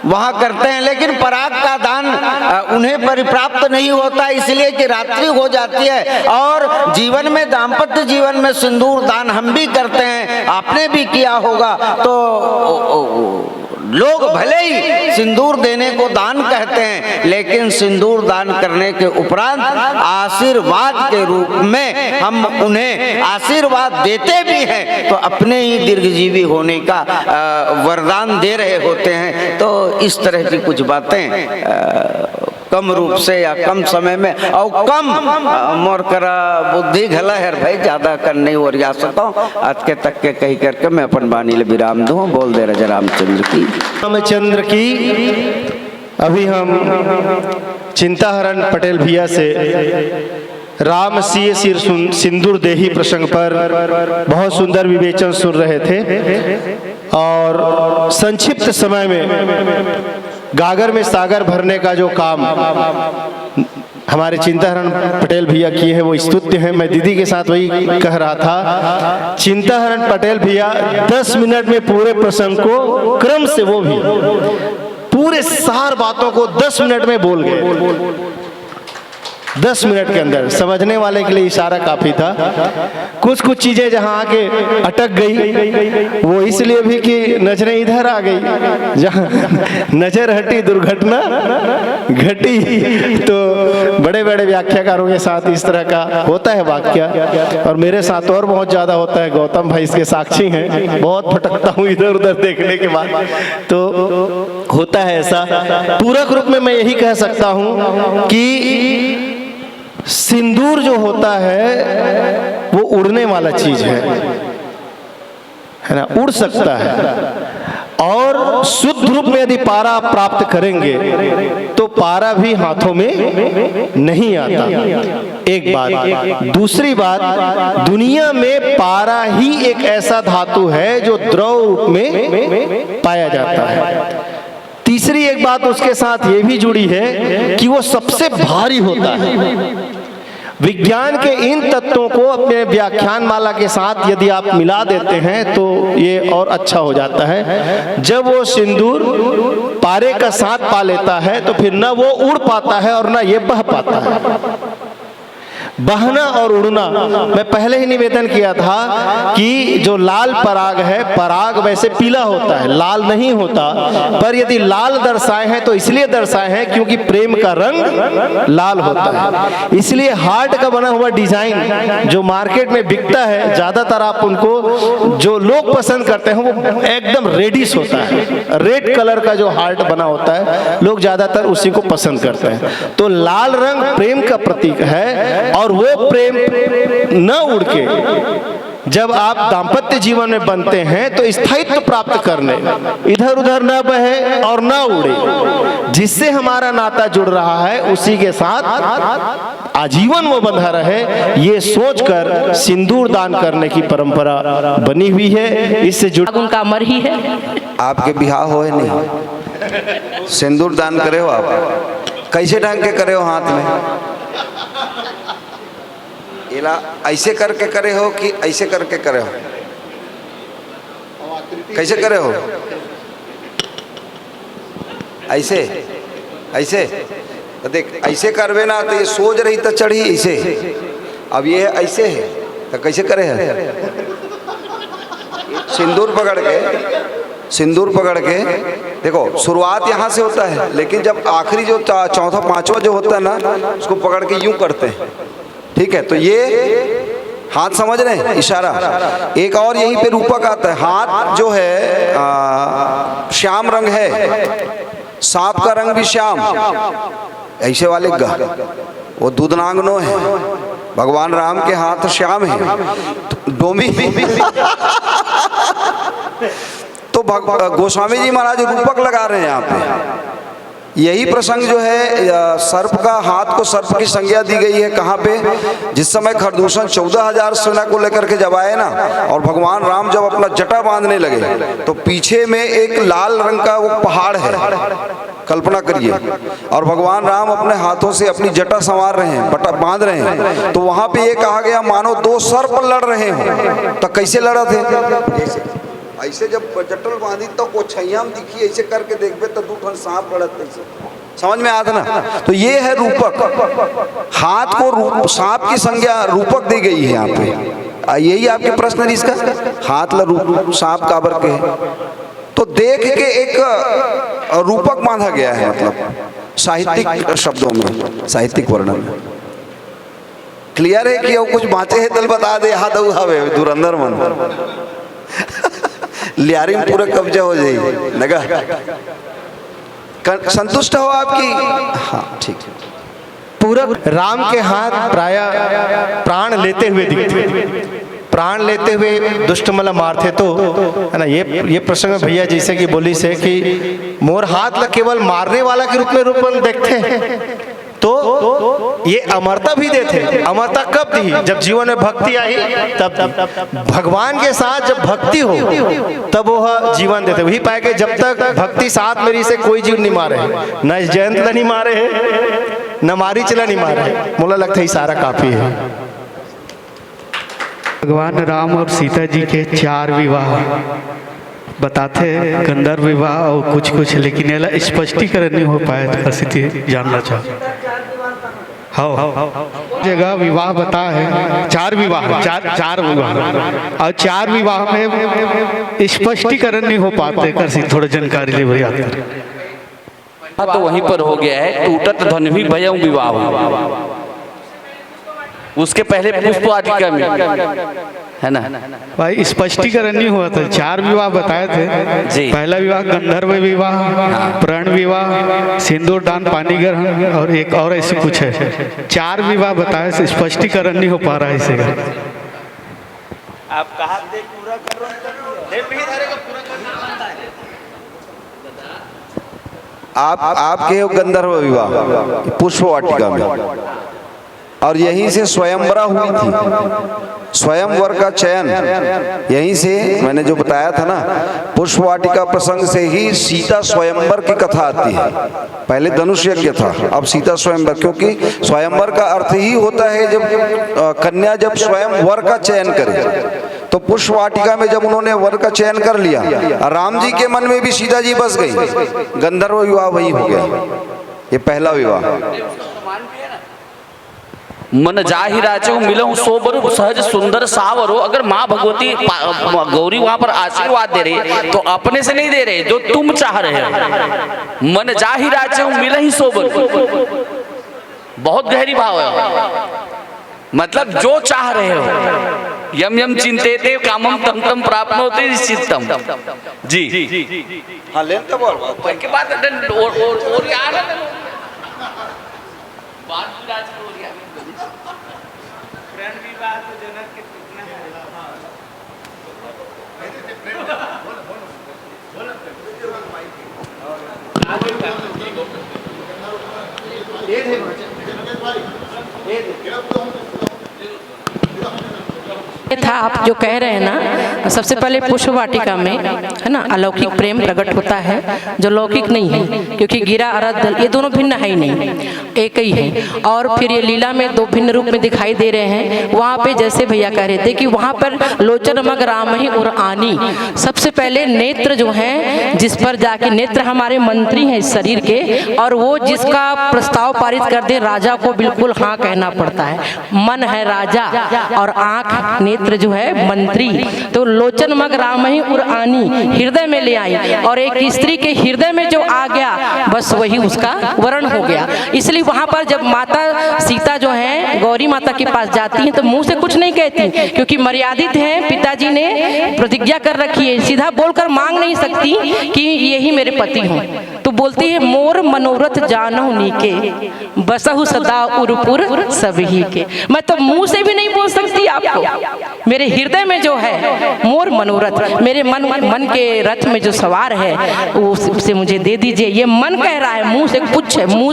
वहां करते हैं, लेकिन पराग का दान उन्हें परिप्राप्त नहीं होता, इसलिए कि रात्रि हो जाती है। और जीवन में, दाम्पत्य जीवन में सिंदूर दान हम भी करते हैं, आपने भी किया होगा। तो लोग भले ही सिंदूर देने को दान कहते हैं, लेकिन सिंदूर दान करने के उपरांत आशीर्वाद के रूप में हम उन्हें आशीर्वाद देते भी हैं, तो अपने ही दीर्घजीवी होने का वरदान दे रहे होते हैं। तो इस तरह की कुछ बातें कम रूप से या कम समय में और कम मोर करा बुद्धि घला है भाई, ज्यादा कर नहीं और जा सकता हूँ। आज के तक के कही करके मैं अपन बानी ले विराम दूँ। बोल दे राजा रामचंद्र की। रामचंद्र की। अभी हम चिंताहरण पटेल भैया से राम सिय सिर सिंदूर देही प्रसंग पर बहुत सुंदर विवेचन सुन रहे थे और संक्षिप्त समय में गागर में सागर भरने का जो काम हमारे चिंताहरण पटेल भैया किए हैं वो स्तुत्य है। मैं दीदी के साथ वही कह रहा था, चिंताहरण पटेल भैया 10 मिनट में पूरे प्रसंग को क्रम से वो भी पूरे सार बातों को 10 मिनट में बोल गए। 10 मिनट के अंदर। समझने वाले के लिए इशारा काफ़ी था। कुछ कुछ चीज़ें जहाँ आके अटक गई वो इसलिए भी कि नजरें इधर आ गई, जहाँ नजर हटी दुर्घटना घटी। तो बड़े बड़े व्याख्याकारों के साथ इस तरह का होता है वाक्य, और मेरे साथ और बहुत ज़्यादा होता है। गौतम भाई इसके साक्षी हैं, बहुत भटकता हूँ इधर उधर देखने के बाद, तो होता है ऐसा। पूरक रूप में मैं यही कह सकता हूँ कि सिंदूर जो होता है वो उड़ने वाला चीज है ना, उड़ सकता है। और शुद्ध रूप में यदि पारा प्राप्त करेंगे तो पारा भी हाथों में नहीं आता, एक बात। दूसरी बात, दुनिया में पारा ही एक ऐसा धातु है जो द्रव रूप में पाया जाता है। तीसरी एक बात उसके साथ ये भी जुड़ी है कि वो सबसे भारी होता है। विज्ञान के इन तत्वों को अपने व्याख्यान माला के साथ यदि आप मिला देते हैं तो ये और अच्छा हो जाता है। जब वो सिंदूर पारे का साथ पा लेता है तो फिर न वो उड़ पाता है और न ये बह पाता है। बहना और उड़ना, मैं पहले ही निवेदन किया था कि जो लाल पराग है, पराग वैसे पीला होता है, लाल नहीं होता, पर यदि लाल दर्शाए हैं तो इसलिए दर्शाए हैं क्योंकि प्रेम का रंग लाल होता है। इसलिए हार्ट का बना हुआ डिजाइन जो मार्केट में बिकता है, ज्यादातर आप उनको जो लोग पसंद करते हैं वो एकदम रेडिश होता है, रेड कलर का जो हार्ट बना होता है, लोग ज्यादातर उसी को पसंद करते हैं। तो लाल रंग प्रेम का प्रतीक है, और वो प्रेम न उड़ के जब आप दाम्पत्य जीवन में बनते हैं तो स्थायित्व प्राप्त करने, इधर उधर न बहे और न उड़े, जिससे हमारा नाता जुड़ रहा है उसी के साथ आजीवन वो बंधा रहे, ये सोचकर सिंदूर दान करने की परंपरा बनी हुई है। इससे जुड़ उनका अमर ही है। आपके बिहार हो नहीं, सिंदूर दान करे हो आप, कैसे ढंग के करे हो? हाथ में इला ऐसे करके करे हो कि ऐसे करके करे हो? कैसे करे हो? ऐसे ऐसे तो देख, ऐसे करवे ना तो ये सोच रही तो चढ़ी ऐसे, अब ये ऐसे है तो कैसे करे है? सिंदूर पकड़ के देखो, शुरुआत यहाँ से होता है, लेकिन जब आखिरी जो चौथा पांचवा जो होता है ना, उसको पकड़ के यूं करते हैं, ठीक है? तो ये हाथ समझ रहे हैं, इशारा। एक और यहीं पे रूपक आता है। हाथ जो है श्याम रंग है, सांप का रंग भी श्याम, ऐसे वाले वो दूधनांगनो है। भगवान राम के हाथ श्याम है, डोमी तो गोस्वामी जी महाराज रूपक लगा रहे हैं यहाँ पे। यही प्रसंग जो है, सर्प का हाथ को सर्प की संज्ञा दी गई है। कहाँ पे? जिस समय खरदूषण 14,000 सेना को लेकर के जब आए ना, और भगवान राम जब अपना जटा बांधने लगे तो पीछे में एक लाल रंग का वो पहाड़ है, कल्पना करिए, और भगवान राम अपने हाथों से अपनी जटा संवार रहे हैं, बटा बांध रहे हैं। तो वहां पे ये कहा गया मानो दो सर्प लड़ रहे हो। तो कैसे लड़ा थे? ऐसे जब जटल बांधी तो वो छैयाम दिखी, ऐसे करके देखबे तो दू ठन सांप लड़त, समझ में आता ना? तो ये है रूपक। हाथ को सांप की संज्ञा रूपक दी गई है यहाँ पे। यही आपके प्रश्न है इसका, हाथ ला सांप काबर के, तो देख के एक रूपक बांधा गया है, मतलब साहित्यिक शब्दों में, साहित्यिक वर्णन में। क्लियर है कि वो कुछ बाँचे है तल बता दे, हाथ हवे दुरंदर मन लियारी में पूरा कब्जा हो जाएगी नगा। संतुष्ट हो आपकी? हाँ ठीक है। पूरा राम के हाथ प्राय प्राण लेते हुए दिखते, प्राण लेते हुए दुष्टमला मारते, तो है ना। ये प्रसंग भैया जैसे कि बोली से कि मोर हाथ ला केवल मारने वाला के रूप में रूपन देखते हैं, तो ये अमरता भी देते। अमरता कब दी? जब जीवन में भक्ति आई, तब भगवान के साथ जब भक्ति हो तब वो जीवन देते। वही पाए कि जब तक भक्ति साथ मेरी से कोई जीव नहीं मारे, न जयंत नहीं मारे है, न मारीचला नहीं मारे। मुझे लगता है इशारा काफी है। भगवान राम और सीता जी के 4 विवाह बताते हैं, गंधर्व विवाह और कुछ, लेकिन स्पष्टीकरण नहीं हो पाया, तो जानना चाहूँ। जगह विवाह बता है, चार विवाह और चार विवाह में स्पष्टीकरण नहीं हो पाते। कर थोड़ा जानकारी ले भैया। हाँ तो वहीं पर हो गया है, टूटत धन भी भयं विवाह। उसके पहले पुष्प वाटिका में है ना भाई स्पष्टीकरण नहीं हुआ था। चार विवाह बताए थे जी। पहला विवाह गंधर्व विवाह, प्रण विवाह, सिंदूर दान, पानी ग्रहण और एक और ऐसे कुछ है। चार विवाह बताए से स्पष्टीकरण नहीं हो पा रहा है इसे। आप कहा थे पूरा आपके गंधर्व विवाह पुष्प वाटिका में, और यहीं से स्वयंवरा हुई थी। स्वयंवर का चयन यहीं से, मैंने जो बताया था ना, पुष्प वाटिका प्रसंग से ही सीता स्वयंवर की कथा आती है। पहले धनुष यज्ञ था, अब सीता स्वयंवर, क्योंकि स्वयंवर का अर्थ ही होता है जब कन्या जब स्वयं वर का चयन करे। तो पुष्प वाटिका में जब उन्होंने वर का चयन कर लिया, राम जी के मन में भी सीता जी बस गई, गंधर्व विवाह वही हो गया। ये पहला विवाह। मन जाहि राचो मिलऊं सोबर सहज सुंदर सावरो। अगर माँ भगवती गौरी वहां पर आशीर्वाद दे रही तो अपने से नहीं दे रहे, जो तुम चाह रहे हो। मन जाहि राचो मिलहि सोबर, बहुत गहरी भाव है। मतलब जो चाह रहे हो, यम यम चिंतेते कामम तम तम प्राप्नोति निश्चितम। जी हाँ लेते बोल के बाद और यार विवाह तो जनक के कितना है। था आप जो कह रहे हैं ना, सबसे पहले पुष्प वाटिका में है ना अलौकिक प्रेम प्रकट होता है जो लौकिक नहीं है, क्योंकि गिरा अरद दल ये दोनों भिन्न है ही नहीं, एक ही है। और फिर ये लीला में दो भिन्न रूप में दिखाई दे रहे हैं। वहाँ पे जैसे भैया कह रहे थे कि वहाँ पर लोचन मग राम ही और आनी, सबसे पहले नेत्र जो हैं, जिस पर जाके नेत्र हमारे मंत्री हैं इस शरीर के, और वो जिसका प्रस्ताव पारित कर दे राजा को बिल्कुल हाँ कहना पड़ता है। मन है राजा और आँख नेत्र जो है मंत्री। तो लोचन मग राम ही उर आनी हृदय में ले आई, और एक स्त्री के हृदय में जो आ गया बस वही उसका वर्ण हो गया। इसलिए वहां पर जब माता सीता जो है गौरी माता के पास जाती हैं तो मुंह से कुछ नहीं कहती, क्योंकि मर्यादित हैं, पिताजी ने प्रतिज्ञा कर रखी है, सीधा बोलकर मांग नहीं सकती कि यही मेरे पति हों। तो बोलती है मोर मनोरथ जानहु नीके बसहु सदा उरपुर सबही के। मैं तो मुंह से भी नहीं बोल सकती आपको, मेरे हृदय में जो है मोर मनोरथ, मेरे मन के रथ में जो सवार है उससे मुझे दे दीजिए। ये मन कह रहा है, मुंह से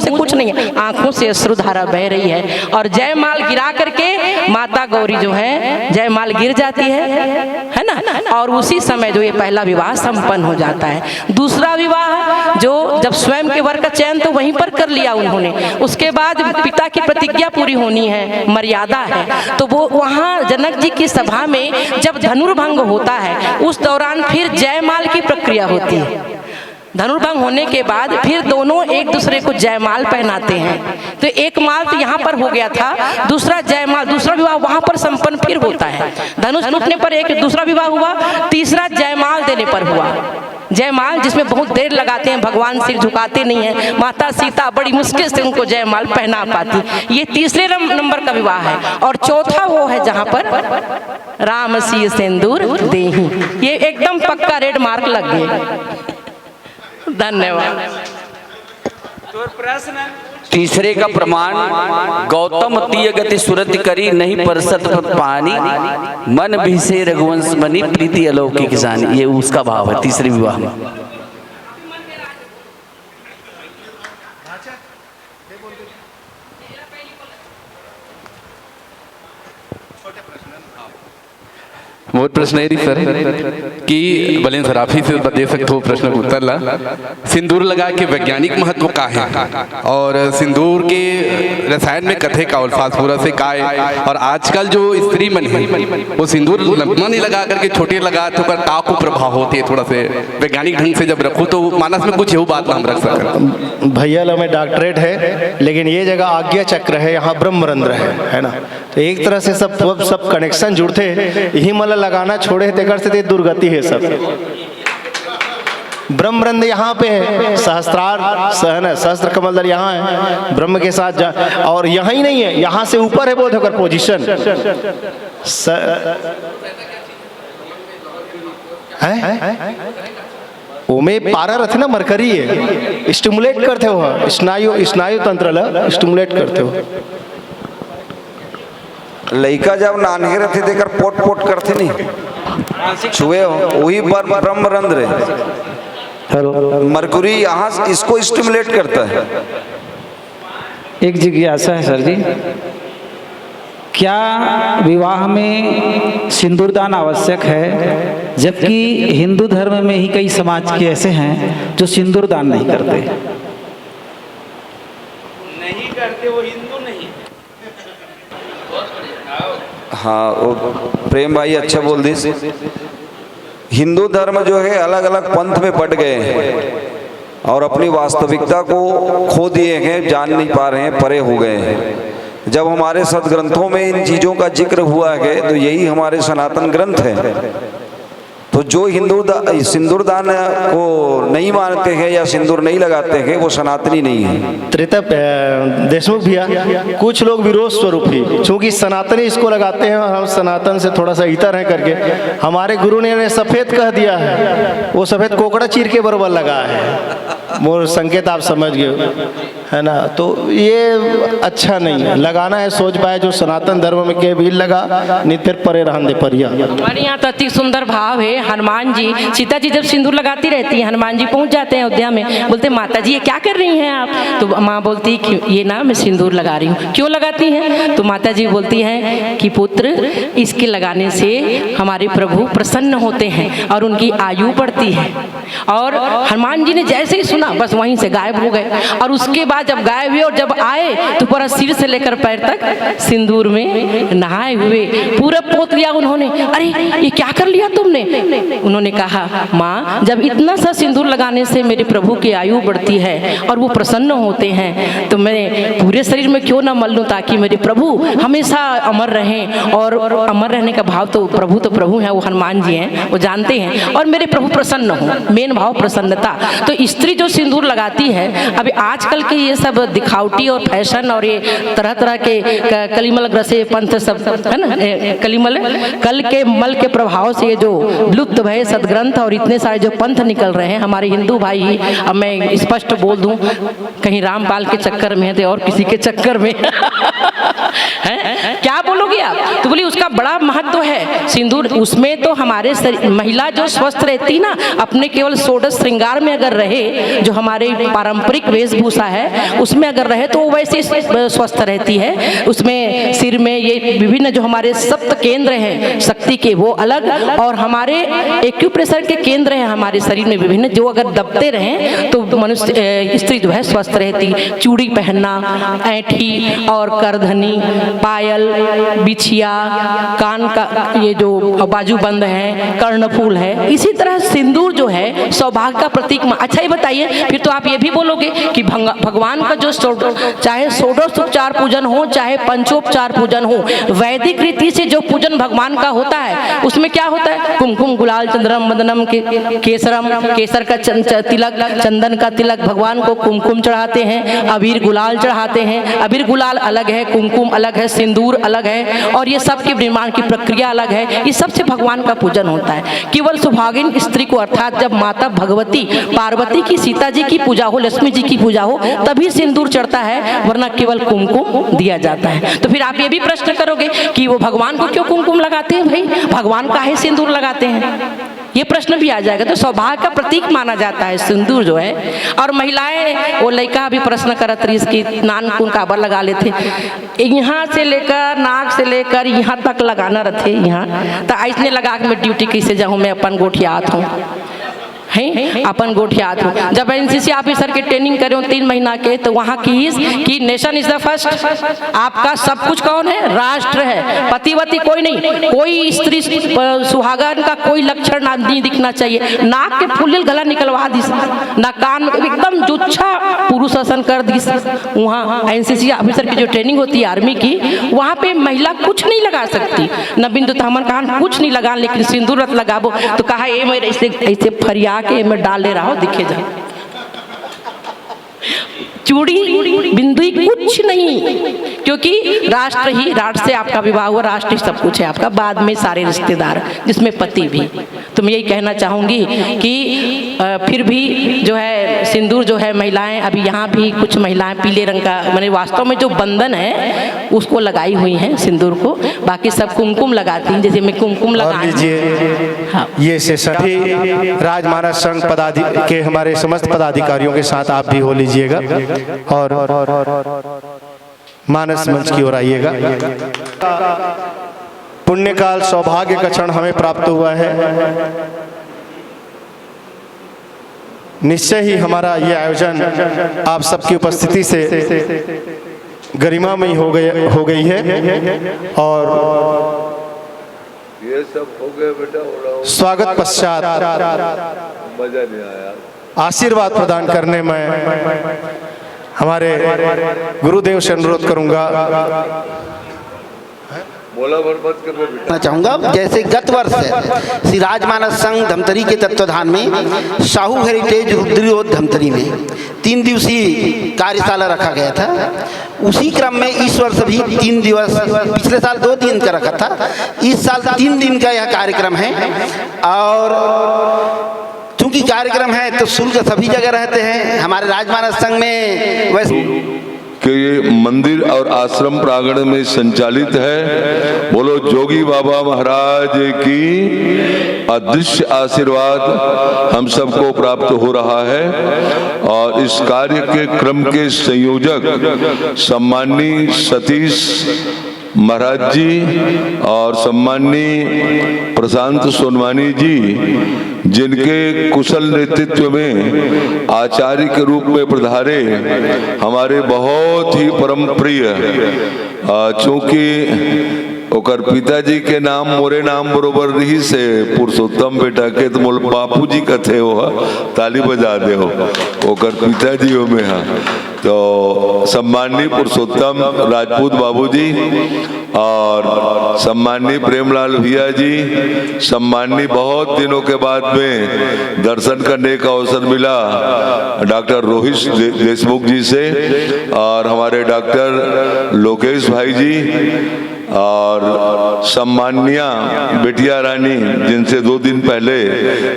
कुछ नहीं है, आंखों से अश्रुधारा बह रही है। और जयमाल गिरा करके माता गौरी जो है जयमाल गिर जाती है ना। और उसी समय जो ये पहला विवाह संपन्न हो जाता है। दूसरा विवाह जो जब स्वयं के वर का चयन तो वहीं पर कर लिया उन्होंने, उसके बाद पिता की प्रतिज्ञा पूरी होनी है, मर्यादा है, तो वो वहाँ जनक जी की सभा में जब धनुर्भंग होता है उस दौरान फिर जयमाल की प्रक्रिया होती है। धनुर्भंग होने के बाद फिर दोनों एक दूसरे को जयमाल पहनाते हैं। तो एक माल तो यहाँ पर हो गया था, दूसरा जयमाल, दूसरा विवाह वहाँ पर संपन्न फिर होता है। धनुष टूटने पर एक दूसरा विवाह हुआ, तीसरा जयमाल देने पर हुआ। जयमाल जिसमें बहुत देर लगाते हैं, भगवान सिर झुकाते नहीं है, माता सीता बड़ी मुश्किल से उनको जयमाल पहना पाती। ये तीसरे नंबर का विवाह है। और चौथा वो है जहाँ पर राम सी सिंदूर देही, ये एकदम पक्का रेड मार्क लग गया। धन्यवाद। तो प्रश्न तीसरे का प्रमाण गौतम तीय गति सुरति करी नहीं परसत पानी मन भी से रघुवंश मनी प्रीति अलौकिक जानी। ये उसका भाव है तीसरे विवाह में। मोर प्रश्न है सर कि बलेन सर आप ही से दे सकते हो प्रश्न का उत्तर ला। सिंदूर लगा के वैज्ञानिक महत्व का है और सिंदूर के रसायन में कथे का और फास्फोरस से का है, और आजकल जो स्त्री मन है वो सिंदूर लंबा नहीं लगा करके छोटे लगा तो कर का को प्रभाव होते है, थोड़ा से वैज्ञानिक ढंग से जब रखो तो मानस में कुछ ये बात हम रख सकते। भैया लो में डॉक्टरेट है लेकिन ये जगह आज्ञा चक्र है, यहाँ ब्रह्मरंध्र है ना, तो एक तरह से सब कनेक्शन जुड़ते यही मतलब लगाना छोड़े तेकर से दुर्गति है सब। ब्रह्मरंध्र यहाँ पे है, सहस्त्रार सहन सहस्त्र कमलदल यहाँ है ब्रह्म के साथ और यहाँ ही नहीं है, यहाँ से ऊपर है बोध होकर पोजीशन ओमे पारा रहते ना मरकरी है, स्टिमुलेट करते हो स्नायु तंत्र ला स्टिमुलेट करते हो। लड़का जब नानहे रहते देकर पोट पोट करते नहीं छुए वही ब्रह्मरंध्र है, मरकुरी यहाँ इसको स्टिमुलेट करता है। एक जिज्ञासा है सर जी, क्या विवाह में सिंदूरदान आवश्यक है, जबकि हिंदू धर्म में ही कई समाज के ऐसे हैं जो सिंदूरदान नहीं करते? नहीं करते वो हिंदू नहीं। हाँ वो प्रेम भाई अच्छा बोल दी। हिंदू धर्म जो है अलग अलग पंथ में बट गए हैं और अपनी वास्तविकता को खो दिए हैं, जान नहीं पा रहे हैं, परे हो गए हैं। जब हमारे सदग्रंथों में इन चीज़ों का जिक्र हुआ है तो यही हमारे सनातन ग्रंथ है। तो जो सिंदूरदान को नहीं मानते हैं या सिंदूर नहीं लगाते हैं वो सनातनी नहीं है। त्रेता देशमुख भैया कुछ लोग विरोध स्वरूप ही, क्योंकि सनातनी इसको लगाते हैं और हम सनातन से थोड़ा सा इतर है करके हमारे गुरु ने सफ़ेद कह दिया है, वो सफ़ेद कोकड़ा चीर के बराबर लगा है, मोर संकेत आप समझ गए है ना। तो ये अच्छा नहीं है, लगाना है सोच पाए जो सनातन धर्म में के भी लगा नहीं फिर परे रहन दे परिया। हमारे यहाँ तो अति सुंदर भाव है, हनुमान जी सीता जी जब सिंदूर लगाती रहती है, हनुमान जी पहुँच जाते हैं अयोध्या में, बोलते माता जी ये क्या कर रही हैं आप? तो माँ बोलती कि ये ना मैं सिंदूर लगा रही हूँ। क्यों लगाती हैं? तो माता जी बोलती हैं कि पुत्र इसके लगाने से हमारे प्रभु प्रसन्न होते हैं और उनकी आयु बढ़ती है। और हनुमान जी ने जैसे ही सुना बस वहीं से गायब हो गए, और उसके बाद जब गायब हुए और जब आए तो पूरा सिर से लेकर पैर तक सिंदूर में नहाए हुए पूरा पोत लिया उन्होंने। अरे ये क्या कर लिया तुमने? उन्होंने कहा माँ जब इतना सा सिंदूर लगाने से मेरे प्रभु की आयु बढ़ती है और वो प्रसन्न होते हैं तो मैं पूरे शरीर में क्यों ना मल लूँ ताकि मेरे प्रभु हमेशा अमर रहें। और अमर रहने का भाव तो प्रभु हैं, वो हनुमान जी हैं, वो जानते हैं, और मेरे प्रभु प्रसन्न हों, मेन भाव प्रसन्नता। तो स्त्री जो सिंदूर लगाती है, अभी आजकल के ये सब दिखावटी और फैशन और ये तरह तरह के कलिमल ग्रसे पंथ सब है ना, कलिमल कल के मल के प्रभाव से ये जो लुप्त भय सदग्रंथ और इतने सारे जो पंथ निकल रहे हैं हमारे हिंदू भाई, अब मैं स्पष्ट बोल दूं कहीं रामपाल के चक्कर में है तो और किसी के चक्कर में है, क्या बोलोगे आप? तो बोली उसका बड़ा महत्व है सिंदूर, उसमें तो हमारे महिला जो स्वस्थ रहती ना अपने केवल षोडश श्रृंगार में अगर रहे, जो हमारे पारंपरिक वेशभूषा है उसमें अगर रहे तो वो वैसे स्वस्थ रहती है। उसमें सिर में ये विभिन्न जो हमारे सप्त केंद्र हैं शक्ति के वो अलग, और हमारे एक्यूप्रेशर के केंद्र हैं हमारे शरीर में विभिन्न, जो अगर दबते रहें तो मनुष्य स्त्री जो है स्वस्थ रहती। चूड़ी पहनना, ऐंठी और करधनी, पायल, बिछिया, कान का ये जो बाजूबंद है, कर्णफूल है, इसी तरह सिंदूर जो है सौभाग्य का प्रतीक। अच्छा ये बताइए फिर तो आप ये भी बोलोगे कि भगवान का जो चाहे षोडशोपचार पूजन हो चाहे पंचोपचार पूजन हो, वैदिक रीति से जो पूजन भगवान का होता है उसमें क्या होता है? कुमकुम गुलाल चंद्रम मदनम केसरम, केसर का तिलक, चंदन का तिलक, भगवान को कुमकुम चढ़ाते हैं, अबीर गुलाल चढ़ाते हैं। अबीर गुलाल अलग है, कुमकुम अलग है, सिंदूर अलग है, और ये सब के निर्माण की प्रक्रिया अलग है। ये सबसे भगवान का पूजन होता है। केवल सुभागिन स्त्री को अर्थात जब माता भगवती पार्वती की, सीता जी की पूजा हो, लक्ष्मी जी की पूजा हो तभी सिंदूर चढ़ता है, वरना केवल कुमकुम दिया जाता है। तो फिर आप ये भी प्रश्न करोगे कि वो भगवान को क्यों कुमकुम लगाते हैं? भाई भगवान काहे सिंदूर लगाते हैं? ये प्रश्न भी आ जाएगा। तो सौभाग्य का प्रतीक माना जाता है सिंदूर जो है। और महिलाएं, वो लड़का भी प्रश्न करत रही इसकी नान कुन काबर लगा लेते, यहाँ से लेकर नाक से लेकर यहाँ तक लगाना रहते यहाँ। तो ऐसने लगा के मैं ड्यूटी कैसे जाऊँ, मैं अपन गोठियात हूँ हैं, अपन गोठियात हूँ। जब एनसीसी ऑफिसर के ट्रेनिंग करे 3 महीना के, तो वहाँ की नेशन इज द फर्स्ट। आपका सब कुछ कौन है? राष्ट्र है। पतिवती कोई नहीं, कोई स्त्री सुहागन का कोई लक्षण नहीं दिखना चाहिए। नाक के फूलिल गला निकलवा दी, ना कान में एकदम जुच्छा पुरुष शासन कर दी। वहाँ एनसीसी ऑफिसर की जो ट्रेनिंग होती है आर्मी की, वहाँ पे महिला कुछ नहीं लगा सकती, न बिंदु तमन कहा कुछ नहीं लगा, लेकिन सिंदूर लगाबो तो कहा ये मेरे ऐसे फरिया के मैं डाल ले रहा हूँ, दिखे जा चूड़ी बिंदु कुछ नहीं, क्योंकि राष्ट्र ही, राष्ट्र से आपका विवाह हुआ, राष्ट्र ही सब कुछ है आपका, बाद में सारे रिश्तेदार जिसमें पति भी। तो मैं यही कहना चाहूँगी कि फिर भी जो है सिंदूर जो है महिलाएं, अभी यहाँ भी कुछ महिलाएं पीले रंग का, मैंने वास्तव में जो बंधन है उसको लगाई हुई हैं सिंदूर को, बाकी सब कुमकुम लगाती हैं। जैसे मैं कुमकुम लगा लीजिए। हाँ। ये से सभी राजमानस संघ के हमारे समस्त पदाधिकारियों के साथ आप भी हो लीजिएगा और मानस मंच की ओर आइएगा। पुण्यकाल सौभाग्य का क्षण हमें प्राप्त हुआ है। निश्चय ही हमारा ये आयोजन आप सबकी उपस्थिति से गरिमामयी हो गई है और ये सब हो गए बेटा। स्वागत पश्चात मजा नहीं आया। आशीर्वाद प्रदान करने में हमारे गुरुदेव से अनुरोध करूंगा। मैं चाहूँगा जैसे गत वर्ष श्री राजमानस संघ धमतरी के तत्वाधान में साहू हेरिटेज रुद्रियोध धमतरी में 3 दिवसीय कार्यशाला रखा गया था। उसी क्रम में इस वर्ष भी 3 दिवस, पिछले साल 2 दिन का रखा था, इस साल 3 दिन का यह कार्यक्रम है। और चूंकि कार्यक्रम है तो शुल्क सभी जगह रहते हैं। हमारे राजमानस संघ में वैसे कि ये मंदिर और आश्रम प्रांगण में संचालित है। बोलो जोगी बाबा महाराज की अदृश्य आशीर्वाद हम सबको प्राप्त हो रहा है। और इस कार्य के क्रम के संयोजक सम्माननीय सतीश महाराज जी और सम्माननीय प्रशांत सोनवानी जी, जिनके कुशल नेतृत्व में आचार्य के रूप में पधारे हमारे बहुत ही परम प्रिय, चूंकि ओकर पिताजी के नाम मोरे नाम बरोबर रही से पुरुषोत्तम बेटा के तो मोल बापू जी का थे वो, ताली बजा दे हो ओकर पिताजी हो में। हाँ, तो सम्माननीय पुरुषोत्तम राजपूत बाबूजी और सम्माननीय प्रेमलाल भैया जी, सम्माननीय बहुत दिनों के बाद में दर्शन करने का अवसर मिला डॉक्टर रोहित देशमुख जी से, और हमारे डॉक्टर लोकेश भाई जी और सम्माननीय बेटिया रानी, जिनसे 2 दिन पहले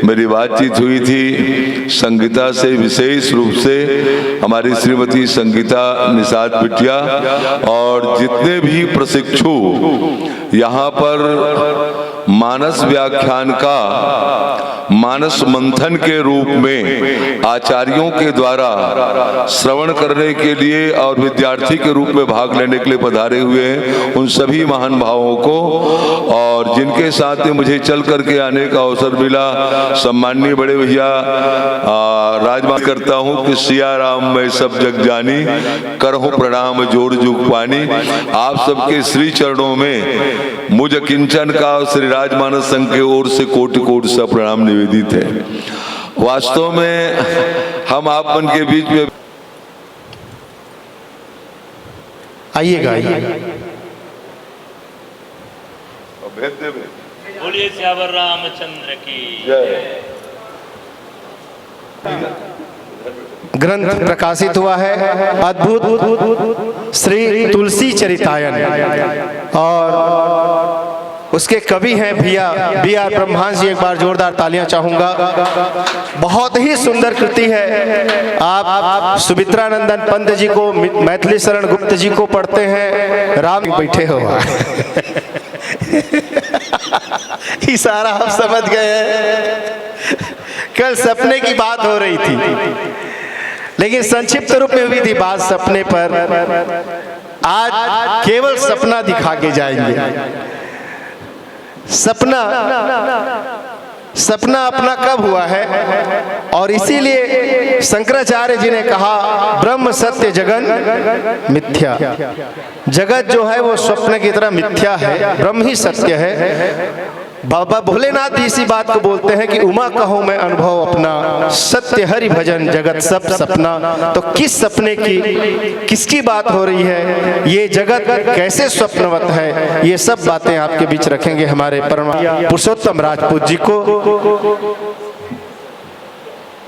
मेरी बातचीत हुई थी, संगीता से, विशेष रूप से हमारी श्रीमती संगीता निषाद बिटिया, और जितने भी प्रशिक्षु यहाँ पर मानस व्याख्यान का मानस मंथन के रूप में आचार्यों के द्वारा श्रवण करने के लिए और विद्यार्थी के रूप में भाग लेने के लिए पधारे हुए हैं, उन सभी महान भावों को, और जिनके साथ में मुझे चल करके आने का अवसर मिला, सम्माननीय बड़े भैया राजमान करता हूँ कि सिया राम मैं सब जग जानी, करहूँ प्रणाम जोड़ जुग पानी। आप सबके श्री चरणों में मुझ किंचन का श्री राजमानस संघ के ओर से कोटि कोटि सा प्रणाम निवेदित है। वास्तव में हम आप मन के बीच में आइएगा। बोलिए श्यावर रामचंद्र की जय। ग्रंथ प्रकाशित हुआ है अद्भुत श्री तुलसी चरितायन, और उसके कवि हैं भैया B.R. ब्रह्मांश जी। एक बार जोरदार तालियां चाहूंगा। बहुत ही सुंदर कृति है। आप सुमित्रानंदन पंत जी को, मैथिली शरण गुप्त जी को पढ़ते हैं, राम बैठे हो इशारा आप समझ गए हैं। कल सपने की बात हो रही थी, लेकिन संक्षिप्त रूप में हुई थी बात सपने पर। आज केवल सपना दिखा के जाएंगे। सपना अपना कब हुआ है, और इसीलिए शंकराचार्य जी ने कहा ब्रह्म सत्य जगन मिथ्या। जगत जो है वो स्वप्न की तरह मिथ्या है, ब्रह्म ही सत्य है। बाबा भोलेनाथ जी इसी बात को बोलते हैं कि उमा कहो मैं अनुभव अपना, सत्य हरि भजन जगत सब सपना। तो किस सपने की, किसकी बात हो रही है, ये जगत कैसे स्वप्नवत है, ये सब बातें आपके बीच रखेंगे हमारे परम पुरुषोत्तम राजपूत जी को।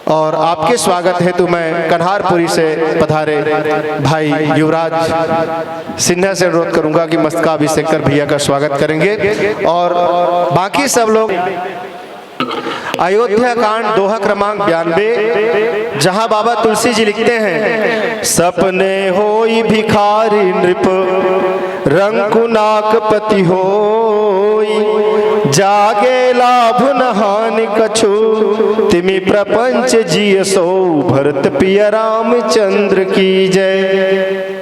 और आपके स्वागत हेतु मैं कन्हारपुरी से पधारे भाई युवराज सिन्हा से अनुरोध करूंगा कि मस्तकाभिषेक कर भैया का स्वागत करेंगे। और बाकी सब लोग अयोध्या कांड दोहा क्रमांक 92, जहां बाबा तुलसी जी लिखते हैं सपने होई भिखारी नृप रंकुनाक पति होई, जागे लाभ न हानि कछु तिमि प्रपंच जिय सो, भरत पिया रामचंद्र की जय।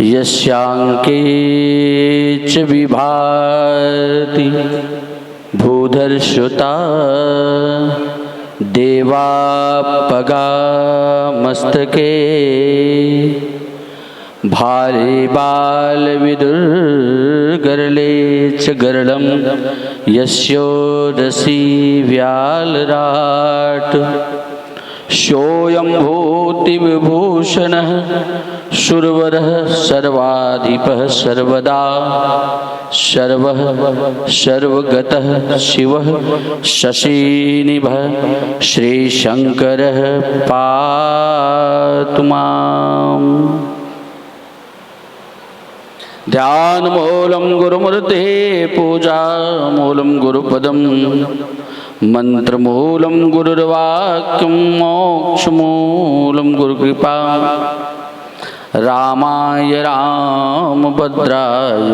यस्यांके च विभाति भूधर्षुता देवापगा मस्तके, भारे बाल विदुर्गरले च गरलम यस्योदसी व्यालराट, सोऽयं भूतिविभूषणः सुरवरः सर्वाधिपः सर्वदा, सर्वः सर्वगतः शिवः शशिनिभः श्रीशंकरः पातु माम्। ध्यानमूलं गुरुमूर्ते पूजामूलं गुरुपदम्, मंत्रमूलं गुरुर्वाक्यं मोक्षमूलं गुरुकृपा। रामाय रामभद्राय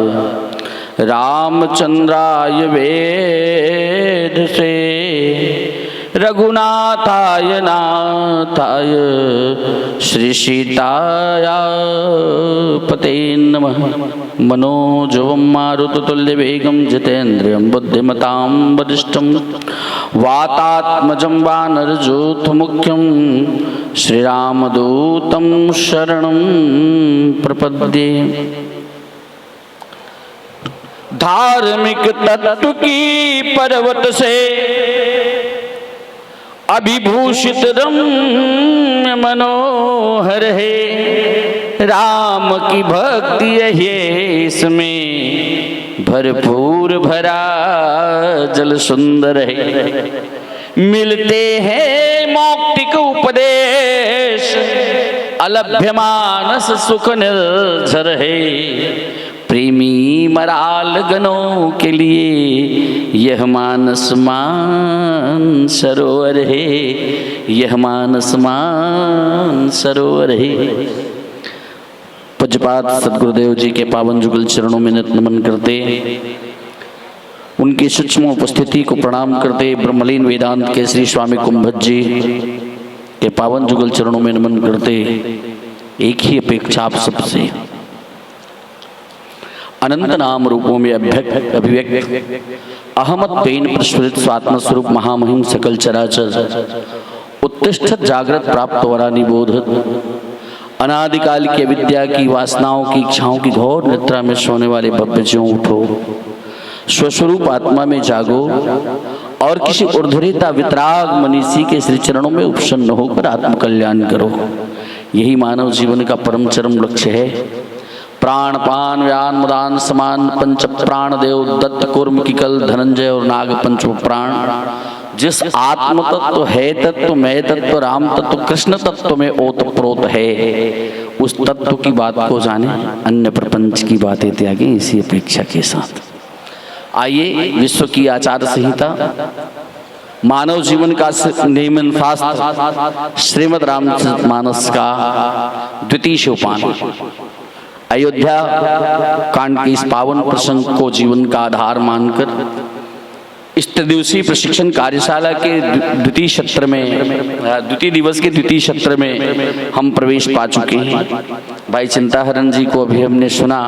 रामचंद्राय वेधसे, रघुनाथाय नाथाय श्री सीताय पते नमः। मनोजवं मारुततुल्यवेगं जितेन्द्रियं बुद्धिमतां वरिष्ठं, वातात्मजं वानरयूथमुख्यं श्रीरामदूतं शरणं प्रपद्ये। धार्मिक तत्व की पर्वत से अभिभूषित रम्य मनोहर है, राम की भक्ति यही इसमें भरपूर भरा जल सुंदर है। मिलते हैं मौक्तिक उपदेश, अलभ्य मानस सुख निर्झर है। प्रेमी मराल गणों के लिए यह मानस मान सरोवर है, यह मानस मान सरोवर है। पूज्यपाद सद्गुरुदेव जी के पावन जुगल चरणों में नमन करते, उनकी सूक्ष्म उपस्थिति को प्रणाम करते, ब्रह्मलीन वेदांत के श्री स्वामी कुंभज जी के पावन जुगल चरणों में नमन करते, एक ही अपेक्षा आप सबसे, अनंत नाम रूपों में अभिव्यक्त अहमत्वेन प्रस्फुरित स्वात्म स्वरूप महामहिम सकल चराचर उत्तिष्ठत जागृत प्राप्त वरा निबोधत, अनादिकाल की अविद्या की वासनाओं की इच्छाओं की घोर निद्रा में सोने वाले भव्यजों उठो, स्वस्वरूप आत्मा में जागो और किसी उर्ध्वरेता वितराग मनीषी के श्री चरणों में उपसन्न होकर आत्म कल्याण करो। यही मानव जीवन का परम चरम लक्ष्य है। प्राण पान व्यान मुदान समान पंच प्राण देव दत्त कुर्म की कल धनंजय और नाग पंच प्राण, जिस आत्म तत्व है तत्व मैं तत्व राम तत्व कृष्ण तत्व में ओत प्रोत है, उस तत्व की बात को जाने, अन्य प्रपंच की बातें त्यागें। इसी अपेक्षा के साथ आइए विश्व की आचार संहिता मानव जीवन का नियमन शास्त्र श्रीमद् रामचरितमानस का द्वितीय सोपान अयोध्या कांड के इस पावन प्रसंग को जीवन का आधार मानकर इस त्रिदिवसीय प्रशिक्षण कार्यशाला के द्वितीय दिवस के द्वितीय सत्र में हम प्रवेश पा चुके हैं। भाई चिंताहरण जी को अभी हमने सुना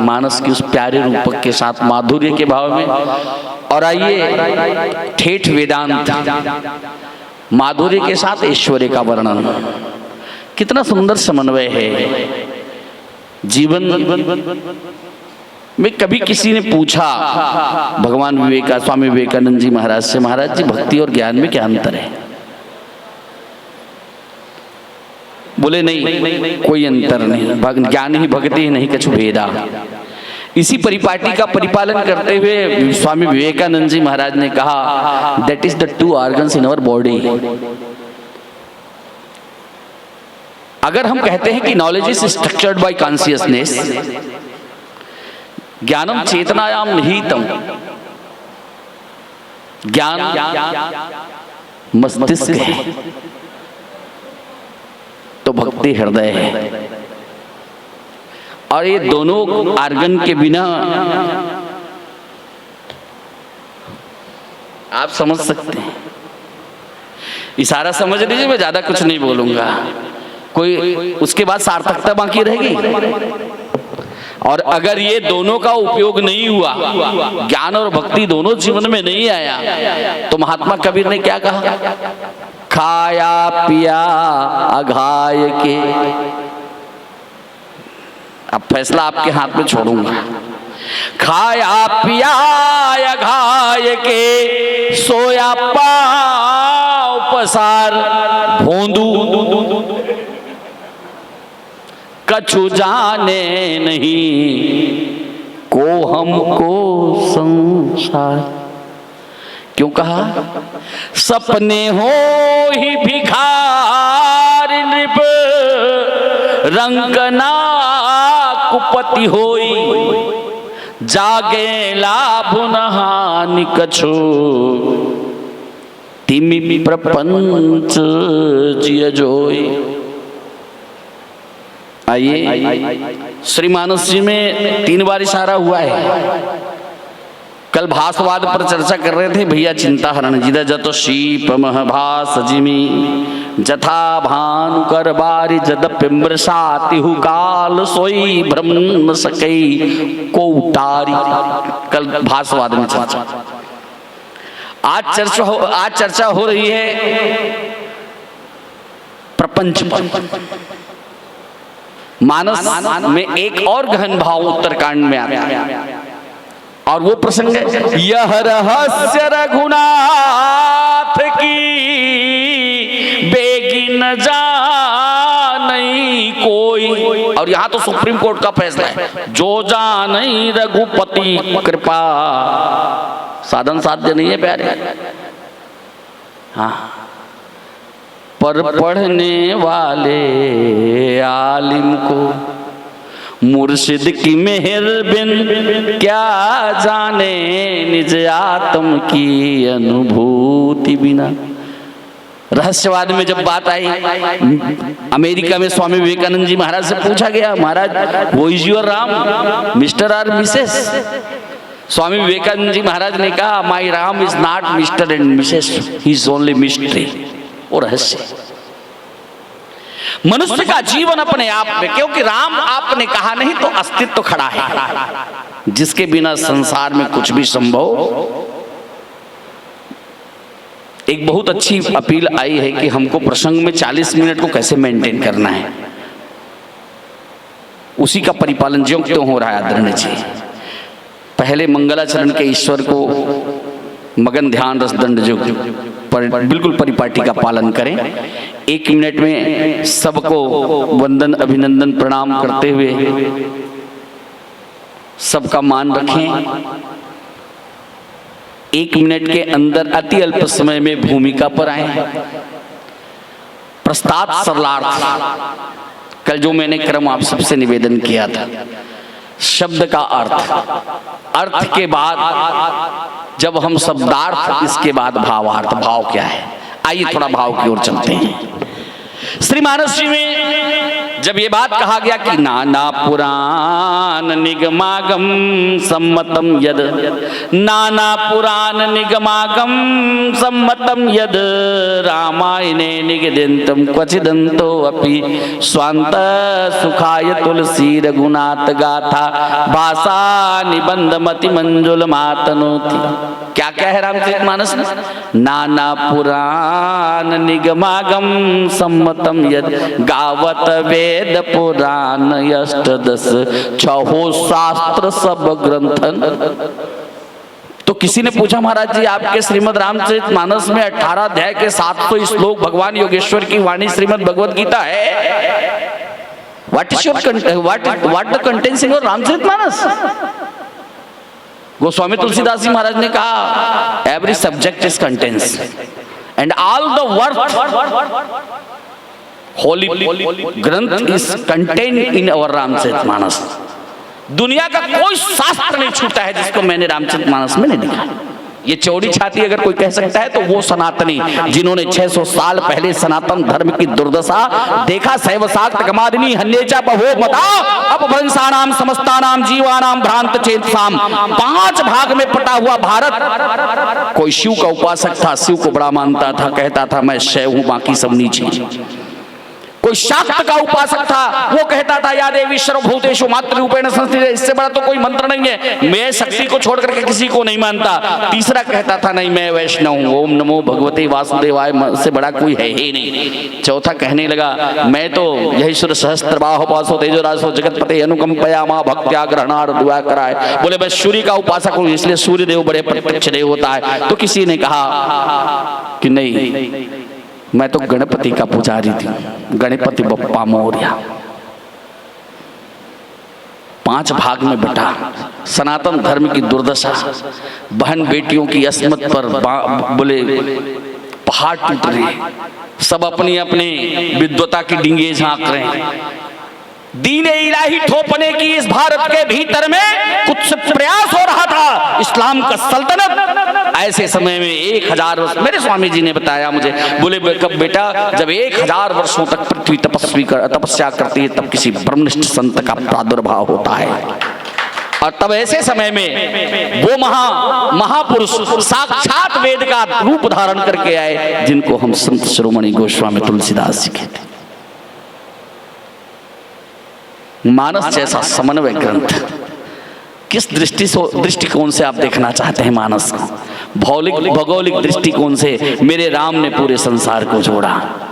मानस के उस प्यारे रूपक के साथ माधुर्य के भाव में, और आइए ठेठ वेदांत माधुर्य के साथ ऐश्वर्य का वर्णन। कितना सुंदर समन्वय है। जीवन में कभी किसी ने पूछा भगवान स्वामी विवेकानंद जी महाराज से, महाराज जी भक्ति और ज्ञान में क्या अंतर है? बोले नहीं कोई अंतर नहीं, ज्ञान ही भक्ति ही नहीं कछु भेदा। इसी परिपाटी का परिपालन करते हुए स्वामी विवेकानंद जी महाराज ने कहा, that is the two organs in our body. अगर हम कहते हैं कि knowledge is structured by consciousness, ज्ञानम चेतनायाम निहितम, ज्ञान मस्तिष्क है तो भक्ति हृदय है। और ये दोनों ऑर्गन के बिना आप समझ सकते हैं, इशारा समझ लीजिए, मैं ज्यादा कुछ नहीं बोलूंगा, कोई उसके बाद सार्थकता बाकी रहेगी। और अगर ये दोनों का उपयोग नहीं हुआ, ज्ञान और भक्ति दोनों जीवन में नहीं आया, तो महात्मा कबीर ने क्या कहा, खाया पिया अघाय के। अब फैसला आपके हाथ में छोड़ूंगा। खाया पिया अघाय के, सोया पाँव पसार भोंदू, कछु जाने नहीं को हमको संसार। क्यों कहा? सपने हो ही भिखार नृप, रंगना कुपति होई, जागे लाभ नहानि कछु, तिमि प्रपंच जिय जोई। आइए, श्री मानस जी में 3 बार इशारा हुआ है। कल भासवाद पर चर्चा कर रहे थे भैया चिंताहरण जी, जतो शीप मह भास जिमी, जथा भानु कर बारी जद पिम्बरसातिहु काल, सोई ब्रह्म सकई को उतारी। कल भासवाद में चर्चा। आज चर्चा हो रही है प्रपंच पर। मानस में एक और गहन भाव उत्तरकांड में आता है, और वो प्रसंग है, यह रहस्य रघुनाथ की बेगी न जानई कोई। और यहाँ तो सुप्रीम कोर्ट का फैसला है, जो जानई रघुपति कृपा। साधन साध्य नहीं है प्यारे। हाँ, पर पढ़ने वाले आलिम को मुर्शिद की मेहर बिन क्या जाने, निज आत्म की अनुभूति बिना। रहस्यवाद में जब बात आई, अमेरिका में स्वामी विवेकानंद जी महाराज से पूछा गया, महाराज वो इज योर राम, मिस्टर और मिसेस? स्वामी विवेकानंद जी महाराज ने कहा, my Ram is not mister and Mrs, he is only mystery. वो रहस्य मनुष्य का जीवन अपने आप में, क्योंकि राम आपने कहा नहीं तो अस्तित्व तो खड़ा है, जिसके बिना संसार में कुछ भी संभव। एक बहुत अच्छी अपील आई है कि हमको प्रसंग में 40 मिनट को कैसे मेंटेन करना है, उसी का परिपालन ज्यों क्यों हो रहा है आदरणीय जी। पहले मंगलाचरण के ईश्वर को मगन ध्यान रस दंड जो बिल्कुल परिपाटी का पालन करें। 1 मिनट में सबको वंदन अभिनंदन प्रणाम करते हुए सबका मान रखें। 1 मिनट के अंदर अति अल्प समय में भूमिका पर आए। प्रस्ताव सरलार्थ, कल जो मैंने क्रम आप सबसे निवेदन किया था, शब्द का अर्थ के बाद जब हम शब्दार्थ, इसके बाद भावार्थ। भाव क्या है, आइए थोड़ा भाव की ओर चलते हैं। श्री मानस जी में जब ये बात कहा गया कि नाना पुराण निगमागम सम्मतम यद, नाना पुराण निगमागम सम्मतम यद रामायणे निगदितम क्वचिदंतो अपि स्वांत सुखाय तुलसी रघुनाथ गाथा भाषा निबंध मति मंजुल मातनोति। क्या क्या है रामचरितमानस में? नाना पुराण निगमागम सम्मतम यद गावत वेद पुराण अष्टदश छहो शास्त्र सब ग्रंथन। तो किसी ने पूछा महाराज जी आपके श्रीमद् रामचरितमानस में 18 अध्याय के 700 श्लोक भगवान योगेश्वर की वाणी श्रीमद् भगवद गीता है। What the contents in your Ramcharitmanas? Goswami Tulsidas ji Maharaj ने कहा every subject is contents and all the worth holy ग्रंथ is contain in our Ramcharitmanas. दुनिया का कोई शास्त्र नहीं छूटा है जिसको मैंने रामचरितमानस में नहीं लिखा। ये चौड़ी छाती अगर कोई कह सकता है तो वो सनातनी जिन्होंने 600 साल पहले सनातन धर्म की दुर्दशा देखा। शैवशाक्त गमादिनी हन्येचा बहो मता अपभ्रंशानाम समस्तानाम जीवानाम भ्रांत चेतसाम। 5 भाग में पटा हुआ भारत। कोई शिव का उपासक था, शिव को बड़ा मानता था, कहता था मैं शैव हूं बाकी सब नीचे। कोई शाक्त का उपासक था, वो कहता था या देवी सर्वभूतेषु मातृरूपेण संस्थिता। इससे बड़ा तो कोई मंत्र नहीं है, मैं शक्ति को छोड़ करके किसी को नहीं मानता। तीसरा कहता था नहीं मैं वैष्णव हूं, ओम नमो भगवते वासुदेवाय से बड़ा कोई है ही नहीं। चौथा कहने लगा मैं तो यही सुर सहस्त्रबाहो पासो तेजोरासो जगतपते अनुकंपया मां भक्त्या ग्रहणार दुआ कराए। बोले मैं सूर्य का उपासक हूं इसलिए सूर्य देव बड़े प्रत्यक्ष देव होता है। तो किसी ने कहा कि नहीं मैं तो गणपति का पुजारी थी, गणपति बप्पा मोरया। 5 भाग में बटा सनातन धर्म की दुर्दशा, बहन बेटियों की अस्मत पर बोले पहाड़ टूट रहे, सब अपनी अपनी विद्वता की डिंगे झांक रहे हैं। दीने इलाही ठोपने की इस भारत के भीतर में कुछ प्रयास हो रहा था इस्लाम का सल्तनत। ऐसे समय में 1000 वर्ष, मेरे स्वामी जी ने बताया मुझे, बोले कब बेटा जब 1000 वर्षों तक पृथ्वी तपस्या करती है तब किसी ब्रह्मनिष्ठ संत का प्रादुर्भाव होता है। और तब ऐसे समय में वो महापुरुष साक्षात वेद का रूप धारण करके आए जिनको हम संत शिरोमणि गोस्वामी तुलसीदास जी कहते हैं। मानस जैसा समन्वय ग्रंथ किस दृष्टिकोण से आप देखना चाहते हैं मानस को? भौगोलिक दृष्टिकोण से मेरे राम ने पूरे संसार को जोड़ा।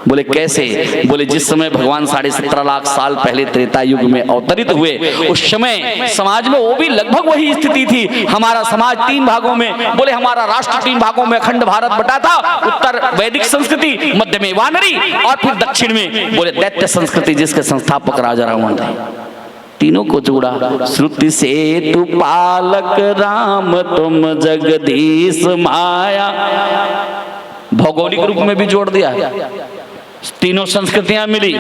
बोले कैसे? बोले जिस समय भगवान 17.5 लाख साल पहले त्रेता युग में अवतरित हुए उस समय समाज में वो भी लगभग वही स्थिति थी। हमारा समाज 3 भागों में, बोले हमारा राष्ट्र 3 भागों में अखंड भारत बटा था। उत्तर वैदिक संस्कृति, मध्य में वानरी और फिर दक्षिण में बोले दैत्य संस्कृति जिसके संस्थापक राजा रावण थे। तीनों को जोड़ा। श्रुति से तू पालक राम तुम जगदीश माया। भौगोलिक रूप में भी जोड़ दिया। तीनों संस्कृतियां मिली।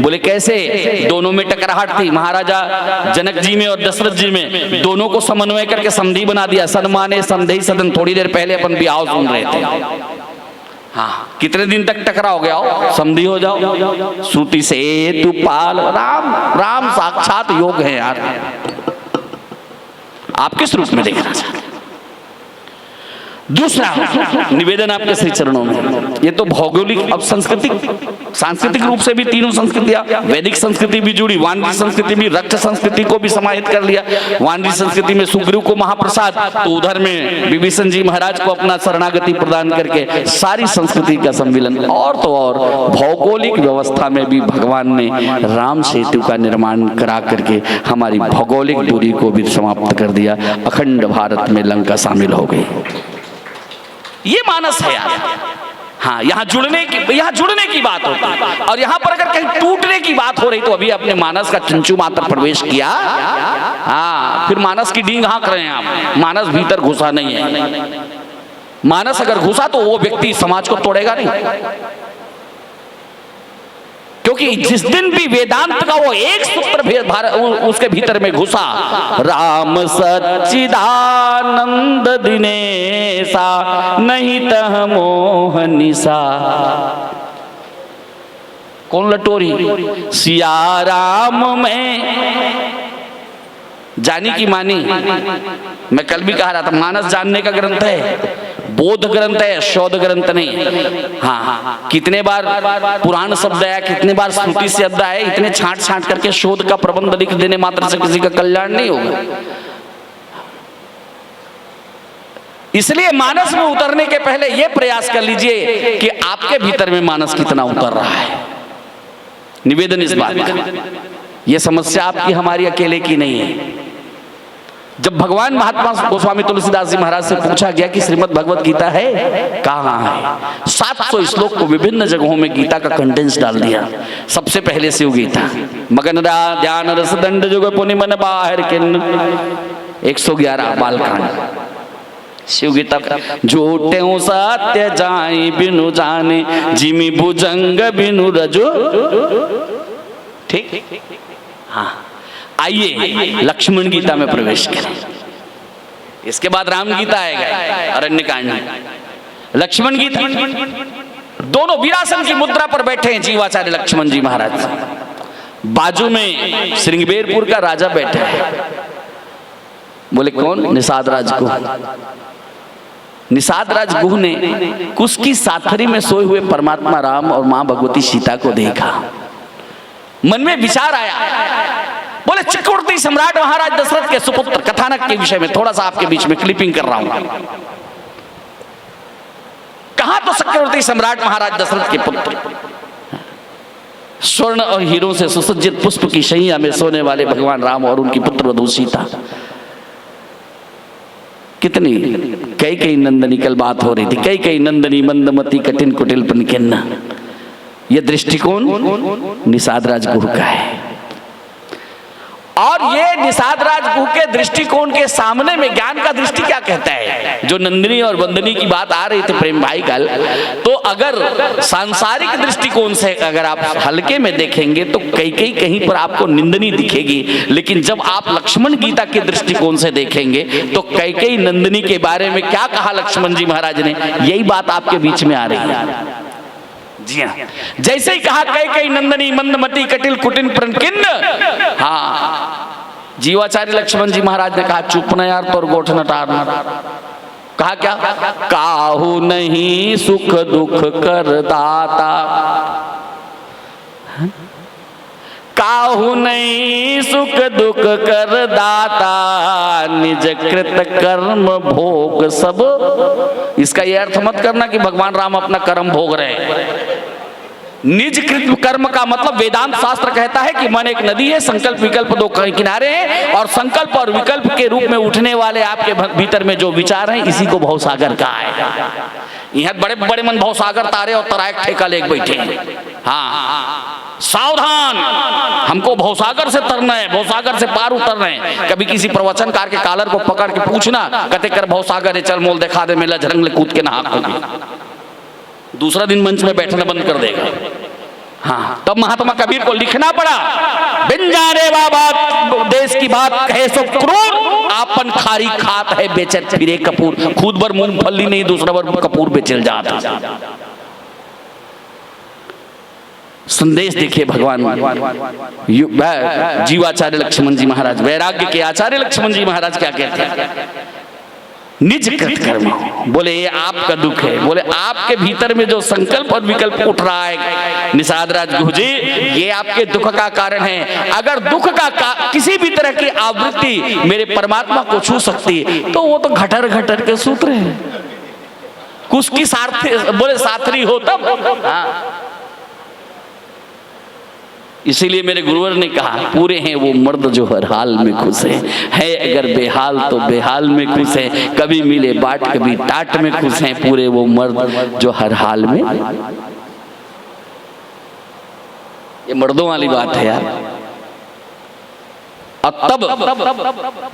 बोले कैसे? दोनों में टकराहट थी, महाराजा जनक जी में और दशरथ जी में। दोनों को समन्वय करके संधि बना दिया। सन्माने संधि सदन। थोड़ी देर पहले अपन बिहाव सुन रहे थे। हाँ, कितने दिन तक टकराओ गया हो, संधि हो जाओ। श्रुति से तू पाल राम साक्षात योग है यार। आप किस रूप में देखना चाहते हैं? दूसरा निवेदन आपके श्री चरणों में, ये तो भौगोलिक, अब सांस्कृतिक रूप से भी तीनों संस्कृतियां, वैदिक संस्कृति भी जुड़ी, वानरी संस्कृति भी, रक्त संस्कृति को भी समाहित कर लिया। वानरी संस्कृति में सुग्रीव को महाप्रसाद, तो उधर में विभीषण जी महाराज को अपना शरणागति प्रदान करके सारी संस्कृति का सम्मिलन। और तो और भौगोलिक व्यवस्था में भी भगवान ने राम सेतु का निर्माण करा करके हमारी भौगोलिक दूरी को भी समाप्त कर दिया। अखंड भारत में लंका शामिल हो गई। ये मानस है यार। हाँ, यहाँ जुड़ने की बात होती है। और यहाँ पर अगर कहीं टूटने की बात हो रही तो अभी अपने मानस का चंचू मात्र प्रवेश किया। हाँ, फिर मानस की डींग हाँक रहे हैं आप। मानस भीतर घुसा नहीं है। मानस अगर घुसा तो वो व्यक्ति समाज को तोड़ेगा नहीं। क्योंकि जिस दिन भी वेदांत का वो एक सूत्र उसके भीतर में घुसा, राम सच्चिदानंद दिनेसा नहीं तह मोह निसा। कौन लटोरी? सिया राम में जानी की मानी। मैं कल भी कह रहा था, मानस जानने का ग्रंथ है, बोध ग्रंथ है, शोध ग्रंथ नहीं। हाँ, कितने बार पुराण शब्द आया, कितने बार स्मृति शब्द आए, इतने छांट छांट करके शोध का प्रबंध लिख देने मात्र से किसी का कल्याण नहीं होगा। इसलिए मानस में उतरने के पहले यह प्रयास कर लीजिए कि आपके भीतर में मानस कितना उतर रहा है। निवेदन इस बात का, यह समस्या आपकी हमारी अकेले की नहीं है। जब भगवान महात्मा गोस्वामी तुलसीदास जी महाराज से पूछा गया कि श्रीमद् भगवत गीता है कहाँ है, 700 श्लोक को विभिन्न जगहों में गीता का कंटेंस डाल दिया। सबसे पहले शिव गीता, मगन ध्यान रस दंड जुग पुनि मन बाहर किन्न, 111 बालकांड। शिव गीता का झूठे सत्य जाई बिनु जाने, जिमी भुजंग बिनु रजो। ठीक, हाँ। आइए लक्ष्मण गीता में प्रवेश करें। इसके बाद राम गीता आएगा, अरण्य कांड। लक्ष्मण गीता, दोनों वीरासन की मुद्रा पर बैठे हैं जीवाचार्य लक्ष्मण जी महाराज। बाजू में श्रृंगबेरपुर का राजा बैठा है। बोले कौन? निषाद राज गुह। निषाद राज गुह ने कुश की साथरी में सोए हुए परमात्मा राम और मां भगवती सीता को देखा। मन में विचार आया, बोले चक्रवर्ती सम्राट महाराज दशरथ के सुपुत्र कथानक के विषय में थोड़ा सा आपके बीच में क्लिपिंग कर रहा हूं। कहा तो चक्रवर्ती सम्राट महाराज दशरथ के पुत्र, स्वर्ण और हीरों से सुसज्जित पुष्प की शैया में सोने वाले भगवान राम और उनकी पुत्र वधू सीता। कितनी कई कई नंदनी कल बात हो रही थी, कई कई नंदनी मंदमती कठिन कुटिल पनकिन्ना। यह दृष्टिकोण निषाद राज गुह का है। और ये निषाद राज गुह के दृष्टिकोण के सामने में ज्ञान का दृष्टि क्या कहता है? जो नंदिनी और वंदनी की बात आ रही थी प्रेम भाई कल, तो अगर सांसारिक दृष्टिकोण से अगर आप हल्के में देखेंगे तो कहीं पर आपको निंदनी दिखेगी, लेकिन जब आप लक्ष्मण गीता के दृष्टिकोण से देखेंगे तो कई नंदिनी के बारे में क्या कहा लक्ष्मण जी महाराज ने, यही बात आपके बीच में आ रही है। जी हाँ, जैसे ही कहा कई नंदनी मंदमती कटिल कुटिन प्रणकिन्न। हाँ, जीवाचार्य लक्ष्मण जी महाराज ने कहा चुप न यार, तोर गोठ न टारना। कहा क्या? काहू नहीं सुख दुख कर दाता, काहू नहीं सुख दुख कर दाता, निज कृत कर्म भोग सब। इसका यह अर्थ मत करना कि भगवान राम अपना कर्म भोग रहे हैं। निज कृत कर्म का मतलब वेदांत शास्त्र कहता है कि मन एक नदी है, संकल्प विकल्प दो किनारे हैं, और संकल्प और विकल्प के रूप में उठने वाले आपके भीतर में जो विचार हैं, इसी को भवसागर कहा है। यहाँ बड़े बड़े मन भवसागर तारे और तरायक ठेका लेके बैठे हैं। हाँ, सावधान, हमको भवसागर से तरना है, भवसागर से पार उतरना है। कभी किसी प्रवचनकार के कालर को पकड़ के पूछना, कहते कर भवसागर है, चल मोल दिखा दे, मेला झरंग कूद के नहा, दूसरा दिन मंच में बैठना बंद कर देगा। हाँ, तब महात्मा कबीर को लिखना पड़ा, बिन जाने बाबा देश की बात कहे सो क्रूर, आपन खारी खात है बेचत फिरे कपूर। खुद भर मूंगफली नहीं, दूसरा भर कपूर बेचल जाता। संदेश देखिए भगवान जीवाचार्य लक्ष्मण जी महाराज, वैराग्य के आचार्य लक्ष्मण जी महाराज क्या कहते हैं? निज कृत कर्म। बोले ये आपका दुख है, बोले आपके भीतर में जो संकल्प और विकल्प उठ रहा है निषाद राज गुह जी, ये आपके दुख का कारण है। अगर दुख का किसी भी तरह की आवृत्ति मेरे परमात्मा को छू सकती तो वो तो घटर घटर के सूत्र है, कुछ की सारथी बोले साथरी हो तब। हाँ, इसीलिए मेरे गुरुवर ने कहा पूरे हैं वो मर्द जो हर हाल में खुश है अगर बेहाल तो बेहाल में खुश है, कभी मिले बाट कभी टाट में खुश हैं, पूरे वो मर्द जो हर हाल में। ये मर्दों वाली बात है यार। और तब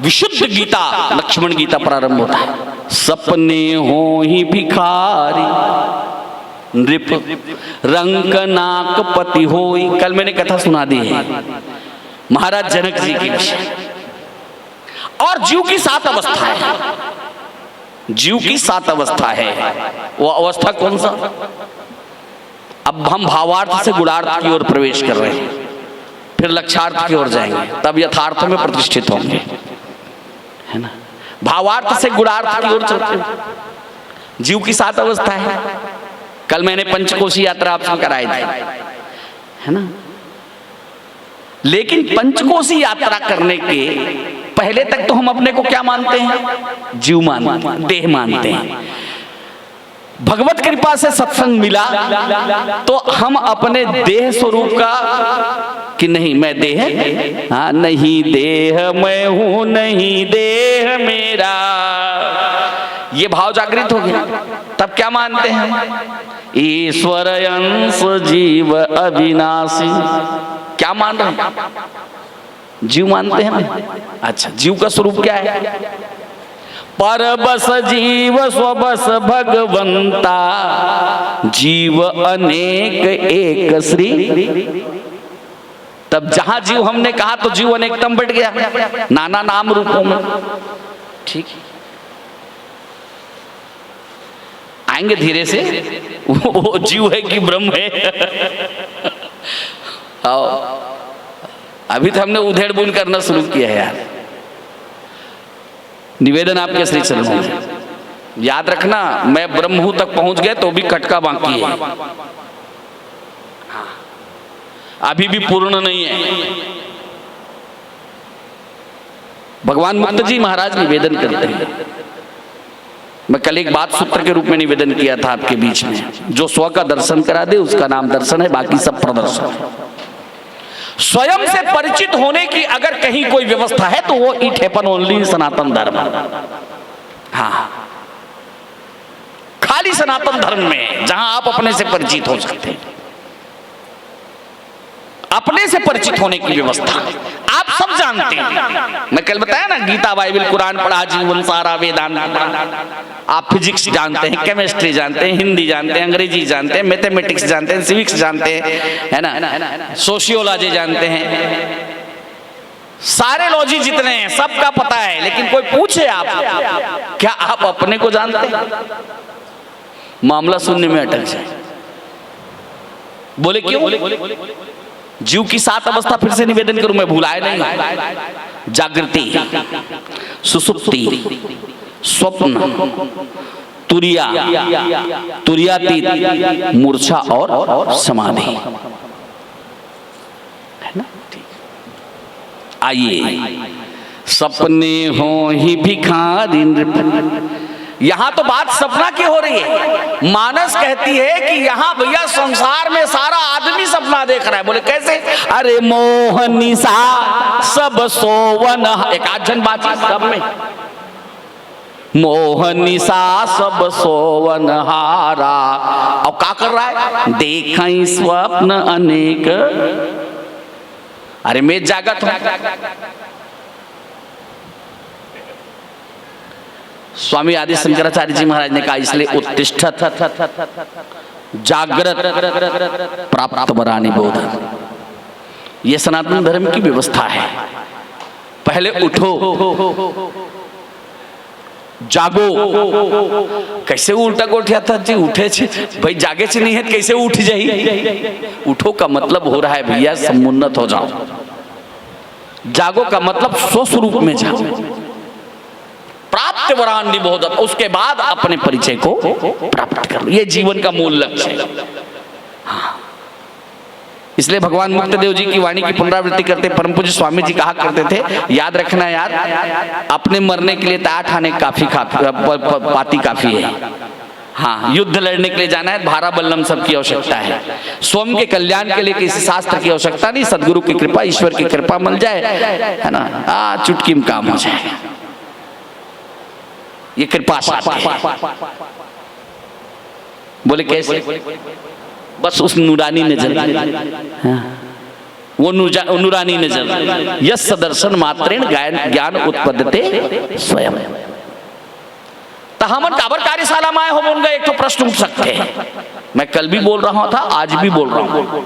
विशुद्ध गीता लक्ष्मण गीता प्रारंभ होता है। सपने हो ही भिखारी नृप रंक नाक पति होई। कल मैंने कथा सुना दी है महाराज जनक जी की विषय। और जीव की 7 अवस्था है, जीव की 7 अवस्था है। वो अवस्था कौन सा? अब हम भावार्थ से गुणार्थ की ओर प्रवेश कर रहे हैं, फिर लक्ष्यार्थ की ओर जाएंगे, तब यथार्थ में प्रतिष्ठित होंगे, है ना। भावार्थ से गुणार्थ की ओर चलते हैं। जीव की 7 अवस्था है। कल मैंने पंचकोशी यात्रा आपसे कराई थी, है ना। लेकिन पंचकोशी यात्रा करने के पहले तक तो हम अपने को क्या मानते हैं? जीव मानते हैं, देह मानते हैं। भगवत कृपा से सत्संग मिला तो हम अपने देह स्वरूप का कि नहीं मैं देह, हाँ नहीं देह मैं हूं, नहीं देह मेरा, ये भाव जागृत हो गया। तब क्या मानते हैं? ईश्वर अंश जीव अविनाशी। क्या मान रहे हैं? जीव मानते हैं ना। अच्छा, जीव का स्वरूप क्या है? परबस जीव स्वबस भगवंता, जीव अनेक एक श्री। तब जहां जीव हमने कहा तो जीव अनेकतम बढ़ गया, नाना नाम रूपों में। ठीक है, आएंगे धीरे से। वो जीव है कि ब्रह्म है? आओ, अभी तो हमने उधेड़ बुन करना शुरू किया है यार। निवेदन आपके श्री चरणों में, याद रखना मैं ब्रह्महू तक पहुंच गए तो भी कटका बाकी है, अभी भी पूर्ण नहीं है। भगवान मुक्त जी महाराज निवेदन करते हैं। मैं कल एक बात सूत्र के रूप में निवेदन किया था आपके बीच में, जो स्व का दर्शन करा दे उसका नाम दर्शन है, बाकी सब प्रदर्शन है। स्वयं से परिचित होने की अगर कहीं कोई व्यवस्था है तो वो इट हैपन ओनली सनातन धर्म। हाँ, खाली सनातन धर्म में जहां आप अपने से परिचित हो सकते हैं, अपने से परिचित होने की व्यवस्था आप सब जानते हैं। मैं कल बताया ना, गीता बाइबल कुरान पढ़ा, जीवन सारा वेदांत। आप फिजिक्स जानते हैं, केमिस्ट्री जानते हैं, हिंदी जानते हैं, अंग्रेजी जानते हैं, मैथमेटिक्स जानते हैं, सिविक्स जानते हैं, है ना, सोशियोलॉजी जानते हैं, सारे लॉजी जितने हैं सबका पता है। लेकिन कोई पूछे आप, क्या आप अपने को जानते हैं? मामला सुनने में अटक जाए। बोले क्यों? जीव की 7 अवस्था फिर से निवेदन करूं, मैं भुलाए नहीं। जागृति, सुसुप्ति, स्वप्न, तुरिया, तुरियातीत, मूर्छा और समाधि, है ना। आइए, सपने हो ही भिखारी नृप। यहां तो बात सपना की हो रही है। मानस कहती है कि यहां भैया संसार में सारा आदमी सपना देख रहा है। बोले कैसे? अरे मोहनी सा सब सोवन, एक आध जन बाची सब में, मोहनी सा सब सोवन हारा। और क्या कर रहा है? देखा स्वप्न अनेक। अरे मैं जागत हूं। स्वामी आदि शंकराचार्य जी महाराज ने कहा, इसलिए उत्तिष्ठत जागृत प्राप्त वरानि बोधन। ये सनातन धर्म की व्यवस्था है। पहले उठो, जागो। कैसे उल्टा गोठिया था जी? उठे छे भाई, जागे से नहीं है कैसे उठ जाई? उठो का मतलब हो रहा है भैया समुन्नत हो जाओ। जागो का मतलब स्वस्वरूप में जाओ। प्राप्त वरान निबोधत, उसके बाद अपने परिचय को प्राप्त करो। ये जीवन का मूल लक्ष्य है। हाँ। इसलिए भगवान मुक्त देव जी की वाणी की पुनरावृत्ति करते परम पूज्य स्वामी जी कहा करते थे, याद रखना यार, अपने मरने के लिए तैयार ठाने काफी पाती काफी है। हाँ, युद्ध लड़ने के लिए जाना है, भारा बल्लम सबकी आवश्यकता है। स्वयं के कल्याण के लिए किसी शास्त्र की आवश्यकता नहीं, सदगुरु की कृपा, ईश्वर की कृपा मिल जाए, है ना, चुटकी में काम हो जाएगा। ये कृपा बोले कैसे? बस उस नूरानी नजर, वो नूरानी नजर, यस दर्शन मात्रेण ज्ञान उत्पद्यते स्वयं। तो हमन काबर कार्यशाला में आए हो बोल गए, एक तो प्रश्न उठ सकते हैं। मैं कल भी बोल रहा था, आज भी बोल रहा हूं,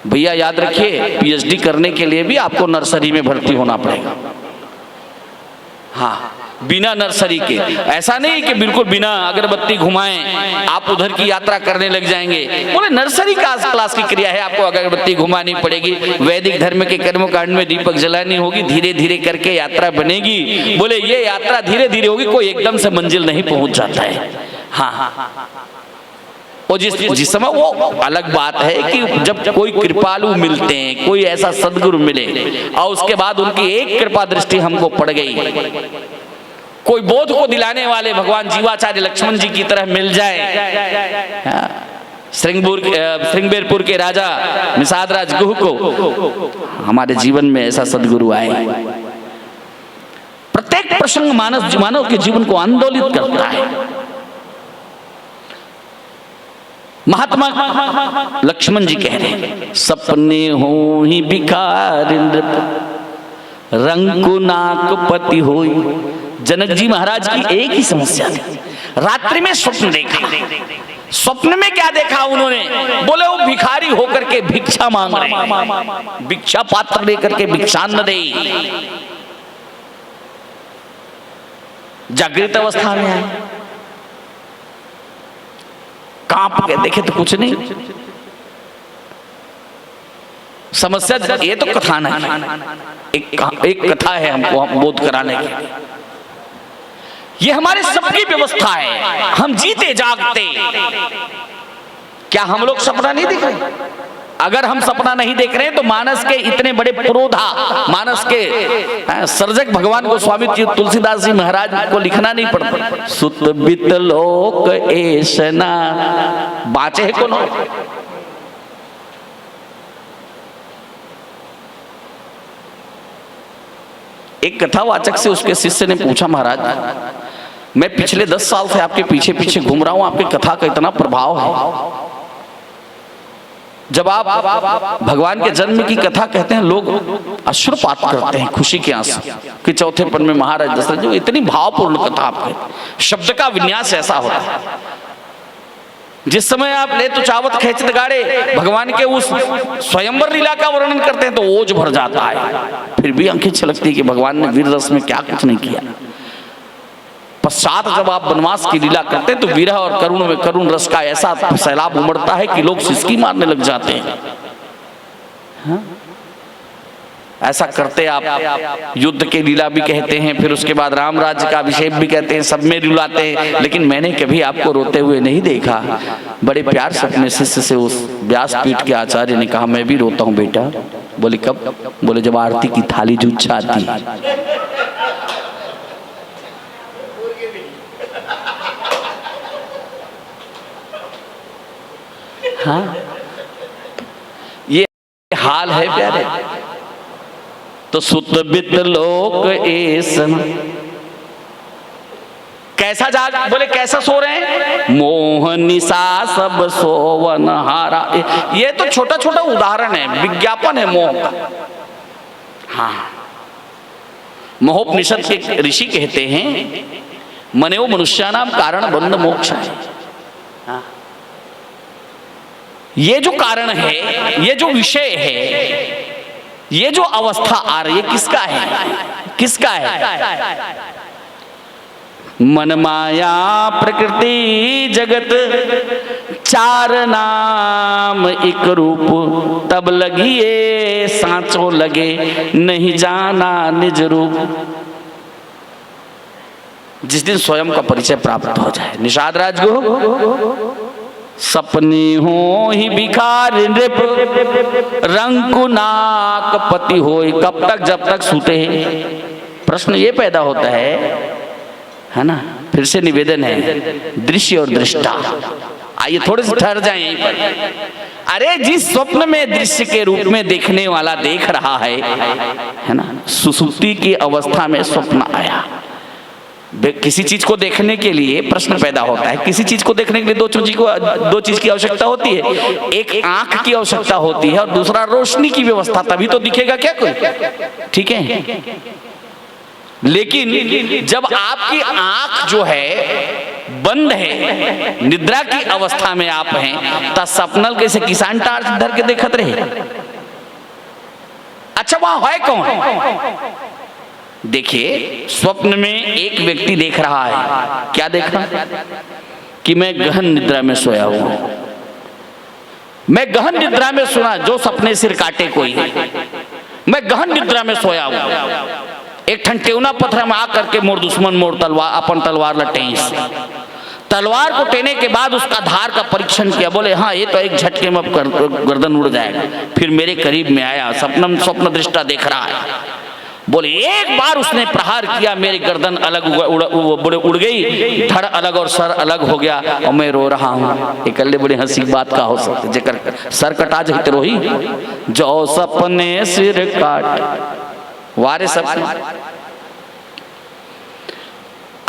भैया याद रखिए पीएचडी करने के लिए भी आपको नर्सरी में भर्ती होना पड़ेगा। हाँ, बिना नर्सरी के ऐसा नहीं कि बिल्कुल बिना अगरबत्ती घुमाएं आप उधर की यात्रा करने लग जाएंगे। बोले नर्सरी क्लास की क्रिया है, आपको अगरबत्ती घुमानी पड़ेगी, वैदिक धर्म के कर्मकांड में दीपक जलानी होगी, धीरे धीरे करके यात्रा बनेगी। बोले ये यात्रा धीरे धीरे होगी, कोई एकदम से मंजिल नहीं पहुंच जाता है। हाँ, और जिस समय वो अलग बात है कि जब कोई कृपालु मिलते हैं, कोई ऐसा सदगुरु मिले और उसके बाद उनकी एक कृपा दृष्टि हमको पड़ गई, कोई बोध को दिलाने वाले भगवान जीवाचार्य लक्ष्मण जी की तरह मिल जाए। श्रृंगबेरपुर के राजा निषादराज गुह को हमारे जीवन में ऐसा सदगुरु आए। प्रत्येक प्रसंग मानव के जीवन को आंदोलित करता है। महात्मा लक्ष्मण जी कह रहे हैं, सपने हो ही भिखार रंग नाक पति होई। जनक जी महाराज की एक ही समस्या थी, रात्रि में स्वप्न देखा। स्वप्न में क्या देखा उन्होंने? बोले वो भिखारी होकर के भिक्षा मांग रहे, भिक्षा पात्र लेकर के भिक्षान्न दे। जागृत अवस्था में आए, कांप के देखे तो कुछ नहीं। समस्या ये तो कथा नहीं, एक कथा है हमको बोध कराने की। ये हमारे सबकी व्यवस्था है, हम जीते जागते। क्या हम लोग सपना नहीं देख रहे? अगर हम सपना नहीं देख रहे हैं तो मानस के इतने बड़े पुरोधा, मानस के सर्जक भगवान को स्वामी तुलसीदास जी महाराज को लिखना नहीं पड़ता। सुत बित लोक ऐसना बाचे है कौन? एक कथावाचक से उसके शिष्य ने पूछा, महाराज मैं पिछले 10 साल से आपके पीछे पीछे घूम रहा हूं, आपकी कथा का इतना प्रभाव है। जब आप भगवान के जन्म की कथा कहते हैं लोग अश्रुपात करते हैं, खुशी के आंसू कि चौथे पन में महाराज दशरथ जी, इतनी भावपूर्ण कथा आपके शब्द का विन्यास ऐसा होता है। जिस समय आप ले तो चावत खेचत गाड़े भगवान के उस स्वयंवर लीला का वर्णन करते हैं तो ओज भर जाता है, फिर भी आंखें छलकती कि भगवान ने वीर रस में क्या कुछ नहीं किया। पश्चात जब आप वनवास की लीला करते हैं तो विरह और करुण में करुण रस का ऐसा सैलाब उमड़ता है कि लोग सिसकी मारने लग जाते हैं। हाँ? ऐसा करते आप युद्ध के लीला भी कहते हैं, फिर उसके बाद राम राज्य का अभिषेक भी कहते हैं, सब में रुलाते हैं। लेकिन मैंने कभी आपको रोते हुए नहीं देखा। बड़े प्यार से अपने शिष्य से उस व्यासपीठ के आचार्य ने कहा, मैं भी रोता हूँ बेटा। बोले कब? बोले जब आरती की थाली जूझ आती। हाँ, ये हाल है प्यारे। तो सुत बित लोक ऐसन कैसा जाग? बोले कैसा सो रहे हैं? मोह निशा सब सोवन हारा। ये तो छोटा छोटा उदाहरण है, विज्ञापन है मोह का। हाँ, महोपनिषद के ऋषि कहते हैं मनेव मनुष्यानाम कारण बंध मोक्ष है। हाँ, ये जो कारण है, ये जो विषय है, ये जो अवस्था आ रही है, किसका है? किसका है? मन माया प्रकृति जगत चार नाम एक रूप, तब लगिए सांचो लगे नहीं जाना निज रूप। जिस दिन स्वयं का परिचय प्राप्त हो जाए। निषाद राज गुरु सपनी हो ही भिखार नृप रंग नाक पति होए। कब तक? जब तक सूते हैं। प्रश्न ये पैदा होता है ना? फिर से निवेदन है, दृश्य और दृष्टा। आइए थोड़े से ठहर जाएं यहीं पर। अरे जिस स्वप्न में दृश्य के रूप में देखने वाला देख रहा है ना, सुसुप्ति की अवस्था में स्वप्न आया। किसी चीज को देखने के लिए प्रश्न पैदा होता है। किसी चीज को देखने के लिए दो चीज की आवश्यकता होती है। एक आंख की आवश्यकता होती है और दूसरा रोशनी की व्यवस्था, तभी तो दिखेगा क्या कोई। ठीक है, लेकिन जब आपकी आंख जो है बंद है, निद्रा की अवस्था में आप हैं, तो सपनल कैसे किसान टार्च धर के देखत रहे। अच्छा वहां है कौन? देखिए स्वप्न में एक व्यक्ति देख रहा है, क्या देख रहा? कि मैं गहन निद्रा में सोया हूं। मैं गहन निद्रा में सुना जो सपने सिर काटे कोई, मैं गहन निद्रा में सोया हूं। एक ठंटेवना पत्थर में आकर के मोर दुश्मन मोर तलवार अपन तलवार लटेस, तलवार को टेने के बाद उसका धार का परीक्षण किया, बोले हाँ ये तो एक झटके में गर्दन उड़ जाएगा। फिर मेरे करीब में आया, स्वप्न दृष्टा देख रहा है, बोले एक बार उसने प्रहार किया, मेरी गर्दन अलग उड़ गई, धड़ अलग और सर अलग हो गया और मैं रो रहा हूँ। इकल्ले बड़ी हंसी बात का हो सकती, जेकर सर कटा जाते रोही, जो सपने सिर काट वारे सपने।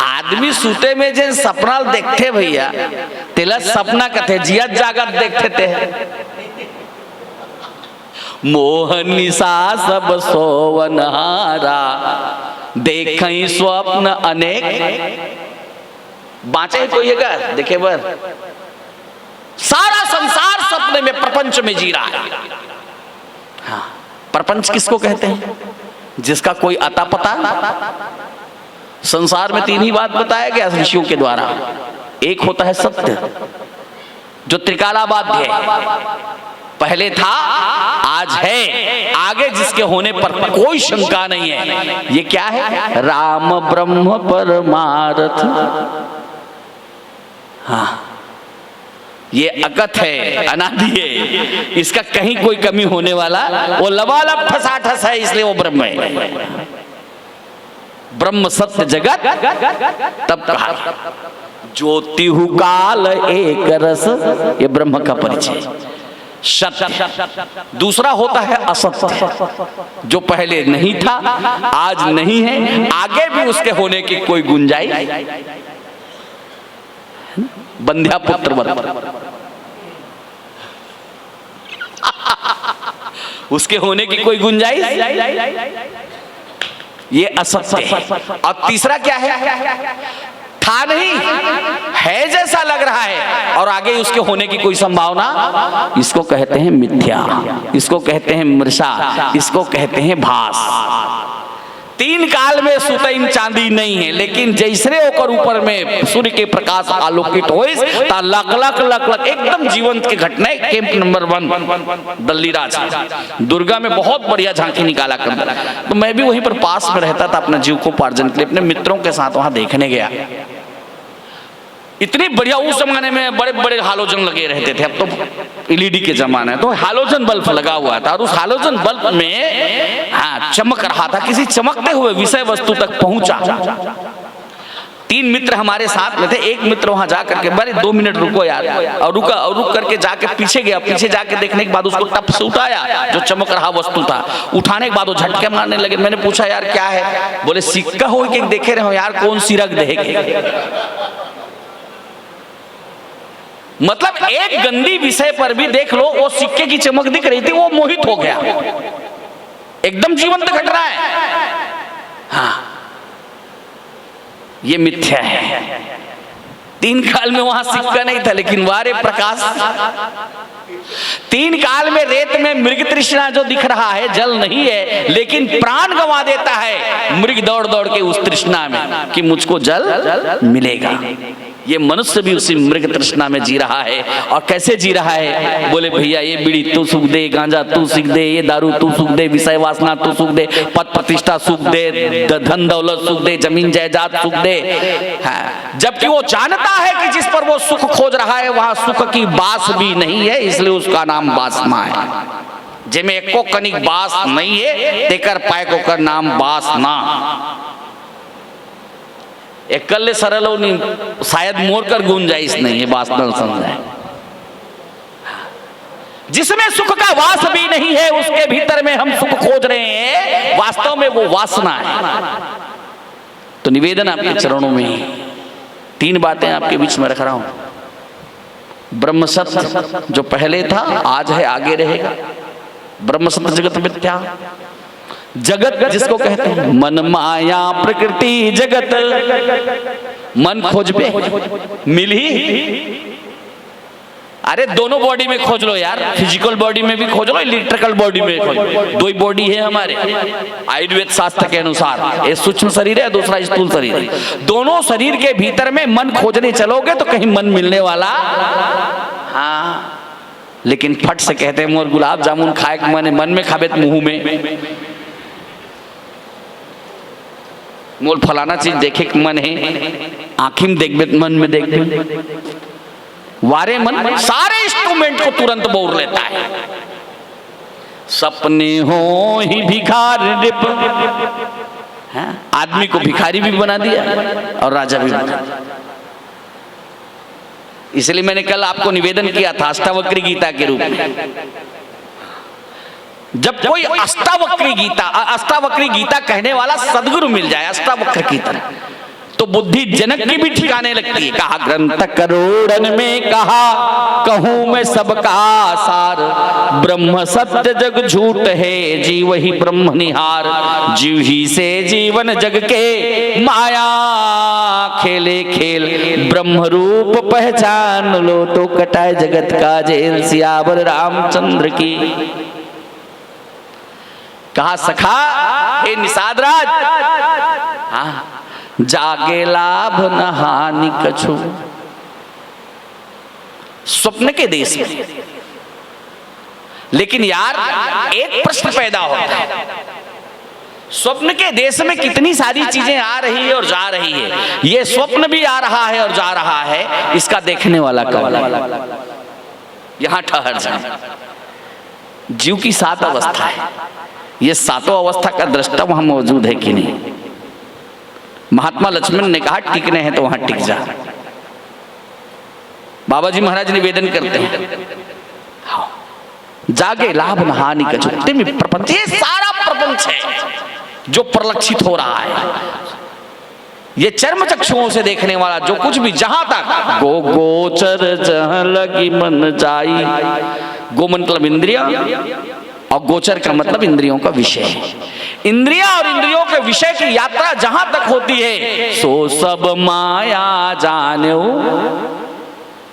आदमी सूते में जिन सपना देखते भैया, तेला सपना कथे जियत जागत देखते थे। मोहनी सा सब सोवनहारा, देखई स्वप्न अनेक। बाँचे कोई है देखे बर, सारा संसार सपने में प्रपंच में जी रहा है। हाँ, प्रपंच किसको कहते हैं? जिसका कोई अता पता। संसार में तीन ही बात बताया गया ऋषियों के द्वारा। एक होता है सत्य, जो त्रिकालाबाध्य है, पहले था आज है, आगे जिसके होने पर कोई शंका नहीं है। ये क्या है? राम ब्रह्म परमार्थ। हाँ, ये अकथ है, अनादि है, इसका कहीं कोई कमी होने वाला, वो लबालब ठसाठस है, इसलिए वो ब्रह्म है। ब्रह्म सत्य जगत तब कहा ज्योतिहु काल एक रस, ये ब्रह्म का परिचय। सत्य दूसरा होता है असत्य, जो पहले नहीं था, आज नहीं है, आगे भी उसके होने की कोई गुंजाइश। बंध्या पुत्र उसके होने की कोई गुंजाइश, ये असत्य है। और तीसरा क्या है? था नहीं, है जैसा लग रहा है और आगे उसके होने की कोई संभावना, इसको कहते हैं मिथ्या, इसको कहते हैं मृषा, इसको कहते हैं भास। तीन काल में सुतैन चांदी नहीं है, लेकिन जैसरे होकर ऊपर में सूर्य के प्रकाश आलोकित हो, लक लक लक लक एकदम जीवंत की घटना। कैंप नंबर 1 दल्लीराज दुर्गा में बहुत बढ़िया झांकी निकाला करता। तो मैं भी वहीं पर पास में रहता था, अपने जीविकोपार्जन के लिए अपने मित्रों के साथ वहां देखने गया। इतनी बढ़िया, उस जमाने में बड़े बड़े हालोजन लगे रहते थे, अब तो एलईडी के जमाना है, तो हालोजन बल्ब लगा हुआ था और उस हालोजन बल्ब में हाँ चमक रहा था, किसी चमकते हुए विषय वस्तु तक पहुंचा। 3 मित्र हमारे साथ में थे। एक मित्र वहां जाकर के, बड़े 2 मिनट रुको यार, और रुक करके जाके पीछे गया। पीछे जाके देखने के बाद उसको टप से उठाया, जो चमक रहा वस्तु था। उठाने के बाद वो झटके मारने लगे। मैंने पूछा यार क्या है? बोले सिक्का हो के देखे रहे हो यार, कौन सी रख देगी। मतलब एक गंदी विषय पर भी देख लो, वो सिक्के की चमक दिख रही थी, वो मोहित हो गया। एकदम जीवंत घट रहा है। हाँ, ये मिथ्या है। 3 काल में वहां सिक्का नहीं था, लेकिन वारे प्रकाश। 3 काल में रेत में मृग तृष्णा जो दिख रहा है, जल नहीं है, लेकिन प्राण गंवा देता है मृग दौड़ दौड़ के उस तृष्णा में कि मुझको जल मिलेगा। ये मनुष्य भी उसी मृग तृष्णा में जी रहा है। और कैसे जी रहा है? बोले भैया ये बीड़ी तू सुख दे, गांजा तू सुख दे, ये दारू तू सुख दे, विषय वासना तू सुख दे, पद प्रतिष्ठा सुख दे, धन दौलत सुख दे, जमीन जायदाद सुख दे। हाँ, जबकि वो जानता है कि जिस पर वो सुख खोज रहा है वहां सुख की बास भी नहीं है, इसलिए उसका नाम वासना है। जिसमें एको कनिक बास नहीं है, तेकर पाए को कर नाम वासना। एकल्ले सरल शायद मोर कर गुंजाइश नहीं है, वासना समझाए। जिसमें सुख का वास भी नहीं है, उसके भीतर में हम सुख खोज रहे हैं, वास्तव में वो वासना है। तो निवेदन आपके चरणों में 3 बातें आपके बीच में रख रहा हूं। ब्रह्म सत्य जो पहले था, आज है, आगे रहेगा। ब्रह्म सत्य जगत मिथ्या। जगत जिसको कहते हैं, मन माया प्रकृति जगत, मन खोज पे मिल ही, अरे दोनों बॉडी में खोज लो यार, फिजिकल बॉडी में भी खोज लो, इलेक्ट्रिकल बॉडी में खोज लो, दो ही बॉडी है हमारे आयुर्वेद शास्त्र के अनुसार, एक सूक्ष्म शरीर है, दूसरा स्थूल शरीर है। दोनों शरीर के भीतर में मन खोजने चलोगे तो कहीं मन मिलने वाला, हाँ, लेकिन फट से कहते हैं मोर गुलाब जामुन खाए के मन में खाबे मुंह में, मोल फलाना चीज देखे के मन है, आँखी में देखबे मन में देखबे, वारे मन सारे इंस्ट्रूमेंट को तुरंत बोर लेता है। सपने हो ही भिखार रिप, आदमी को भिखारी भी बना दिया और राजा भी बना दिया। इसलिए मैंने कल आपको निवेदन किया था अष्टावक्री गीता के रूप में, जब कोई अष्टावक्री गीता कहने वाला सदगुरु मिल जाए अष्टावक्र की तरह, तो बुद्धि जनक की भी ठिकाने लगती है। कहा ग्रंथ करोड़न में कहा, कहूं मैं सबका सार, ब्रह्म सत्य जग झूठ है, जीव ही ब्रह्म निहार, जीव ही से जीवन जग के, माया खेले खेल, ब्रह्म रूप पहचान लो, तो कटाए जगत का जेल। सियावर रामचंद्र की। कहा सखा हे निषाद राज, हाँ, जागे लाभ न हानि कछु, स्वप्न के देश में। लेकिन यार एक प्रश्न पैदा होता है, स्वप्न के देश में कितनी सारी चीजें आ रही है और जा रही है, ये स्वप्न भी आ रहा है और जा रहा है, इसका देखने वाला कौन है? यहां ठहर जाए। जीव की 7 अवस्था है, ये 7 अवस्था का दृष्टा वहां मौजूद है कि नहीं? महात्मा लक्ष्मण ने कहा टिकने हैं तो वहां टिक जा। बाबा जी महाराज निवेदन करते हैं, हाँ, जागे लाभ न हानि कछु, प्रपंच, ये सारा प्रपंच है जो प्रलक्षित हो रहा है, ये चर्म चक्षुओं से देखने वाला जो कुछ भी, जहां तक गोचर जहां लगी मन जाई, गो मतलब इंद्रिया और गोचर का मतलब इंद्रियों का विषय है। इंद्रिया और इंद्रियों के विषय की यात्रा जहां तक होती है, सो सब माया जानो।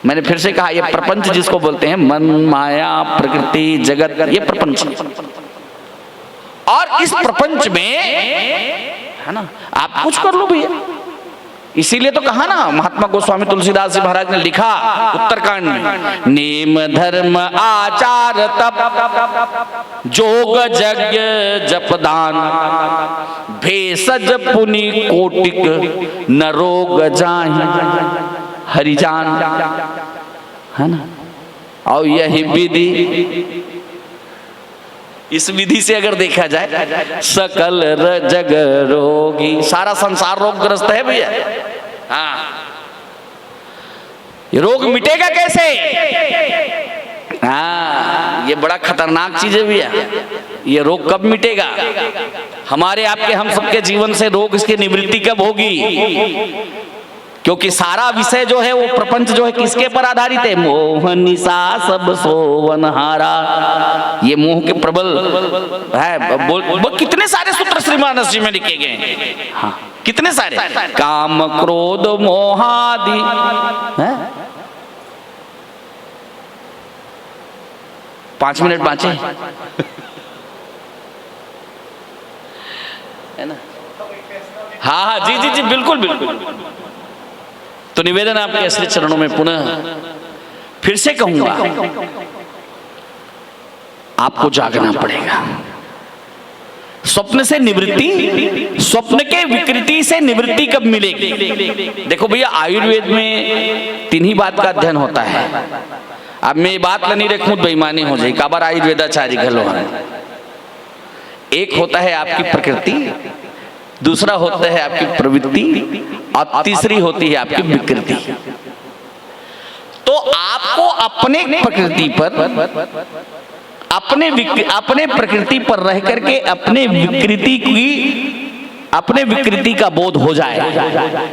मैंने फिर से कहा, ये प्रपंच जिसको बोलते हैं, मन माया प्रकृति जगत, ये प्रपंच है। और इस प्रपंच में है ना, आप कुछ कर लो भैया। इसीलिए तो कहा ना, महात्मा गोस्वामी तुलसीदास जी महाराज ने लिखा उत्तरकांड में, नेम धर्म आचार तप, जोग यज्ञ जप दान, भेषज पुनि कोटिक, न रोग जाहि हरिजान, है ना। और यही विधि, इस विधि से अगर देखा जाए, सकल जग रोगी, सारा संसार रोगग्रस्त है भैया। हाँ, ये रोग मिटेगा कैसे? हाँ, ये बड़ा खतरनाक चीज है भैया। ये रोग कब मिटेगा? हमारे आपके हम सबके जीवन से रोग, इसकी निवृत्ति कब होगी? क्योंकि सारा विषय जो है, वो प्रपंच जो है, किसके पर आधारित है? मोह निशा सब सोवनहारा, ये मोह के प्रबल है। कितने सारे सूत्र श्रीमानस जी में लिखे गए हैं, हाँ, कितने सारे, काम क्रोध मोहादि, 5 मिनट बाँचे है ना। हाँ हाँ, जी जी जी, बिल्कुल बिल्कुल। तो निवेदन आपके असली चरणों में पुनः फिर से कहूंगा, आपको जागना पड़ेगा। स्वप्न से निवृत्ति, स्वप्न के विकृति से निवृत्ति कब मिलेगी? देखो भैया, आयुर्वेद में 3 ही बात का अध्ययन होता है। अब मैं ये बात नहीं रखूं बेईमानी हो जाएगी, काबर आयुर्वेदाचार्य घलो है। एक होता है आपकी प्रकृति, दूसरा होता है आपकी प्रवृत्ति, और तीसरी होती है आपकी विकृति। तो आपको अपने प्रकृति पर, अपने प्रकृति पर रह करके अपने विकृति का बोध हो जाए।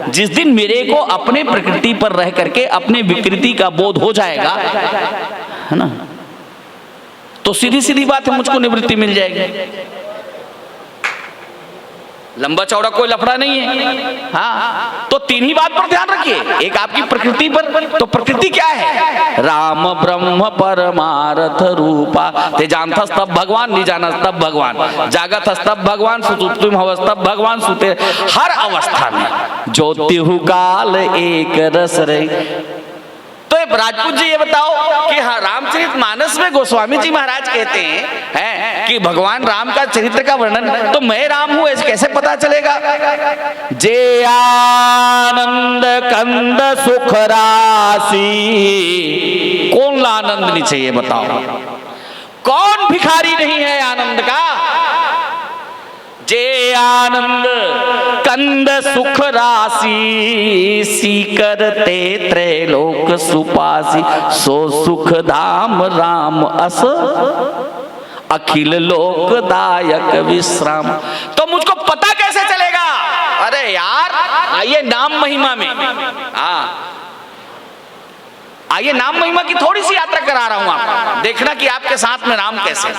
जिस दिन मेरे को अपने प्रकृति पर रह करके अपने विकृति का बोध हो जाएगा, है ना, तो सीधी सीधी बात है, मुझको निवृत्ति मिल जाएगी। लंबा चौड़ा कोई लफड़ा नहीं है। हाँ, तो तीन ही बात पर ध्यान रखिए, एक आपकी प्रकृति पर, तो प्रकृति क्या है? राम ब्रह्म परमार्थ रूपा, ते जानथस तब भगवान, नहीं जानस तब भगवान, जागत तब भगवान, सुतुम हवस तब भगवान, सुते हर अवस्था में ज्योतिहु काल एक रस रहे। तो राजपूत जी ये बताओ कि हाँ, रामचरितमानस में गोस्वामी जी महाराज कहते हैं कि भगवान राम का चरित्र का वर्णन, तो मैं राम हूं ऐसे कैसे पता चलेगा? जे आनंद कंद सुख राशि, कौन आनंद नहीं चाहिए बताओ? कौन भिखारी नहीं है आनंद का? जे आनंद कंद सुख राशि, सीकर ते त्रैलोक सुपासी, सो सुख धाम राम अस, अखिल लोकदायक विश्राम। तो मुझको पता कैसे चलेगा? अरे यार, आइए नाम महिमा में, आइए नाम महिमा की थोड़ी सी यात्रा करा रहा हूं आपको, देखना कि आपके साथ में राम कैसे।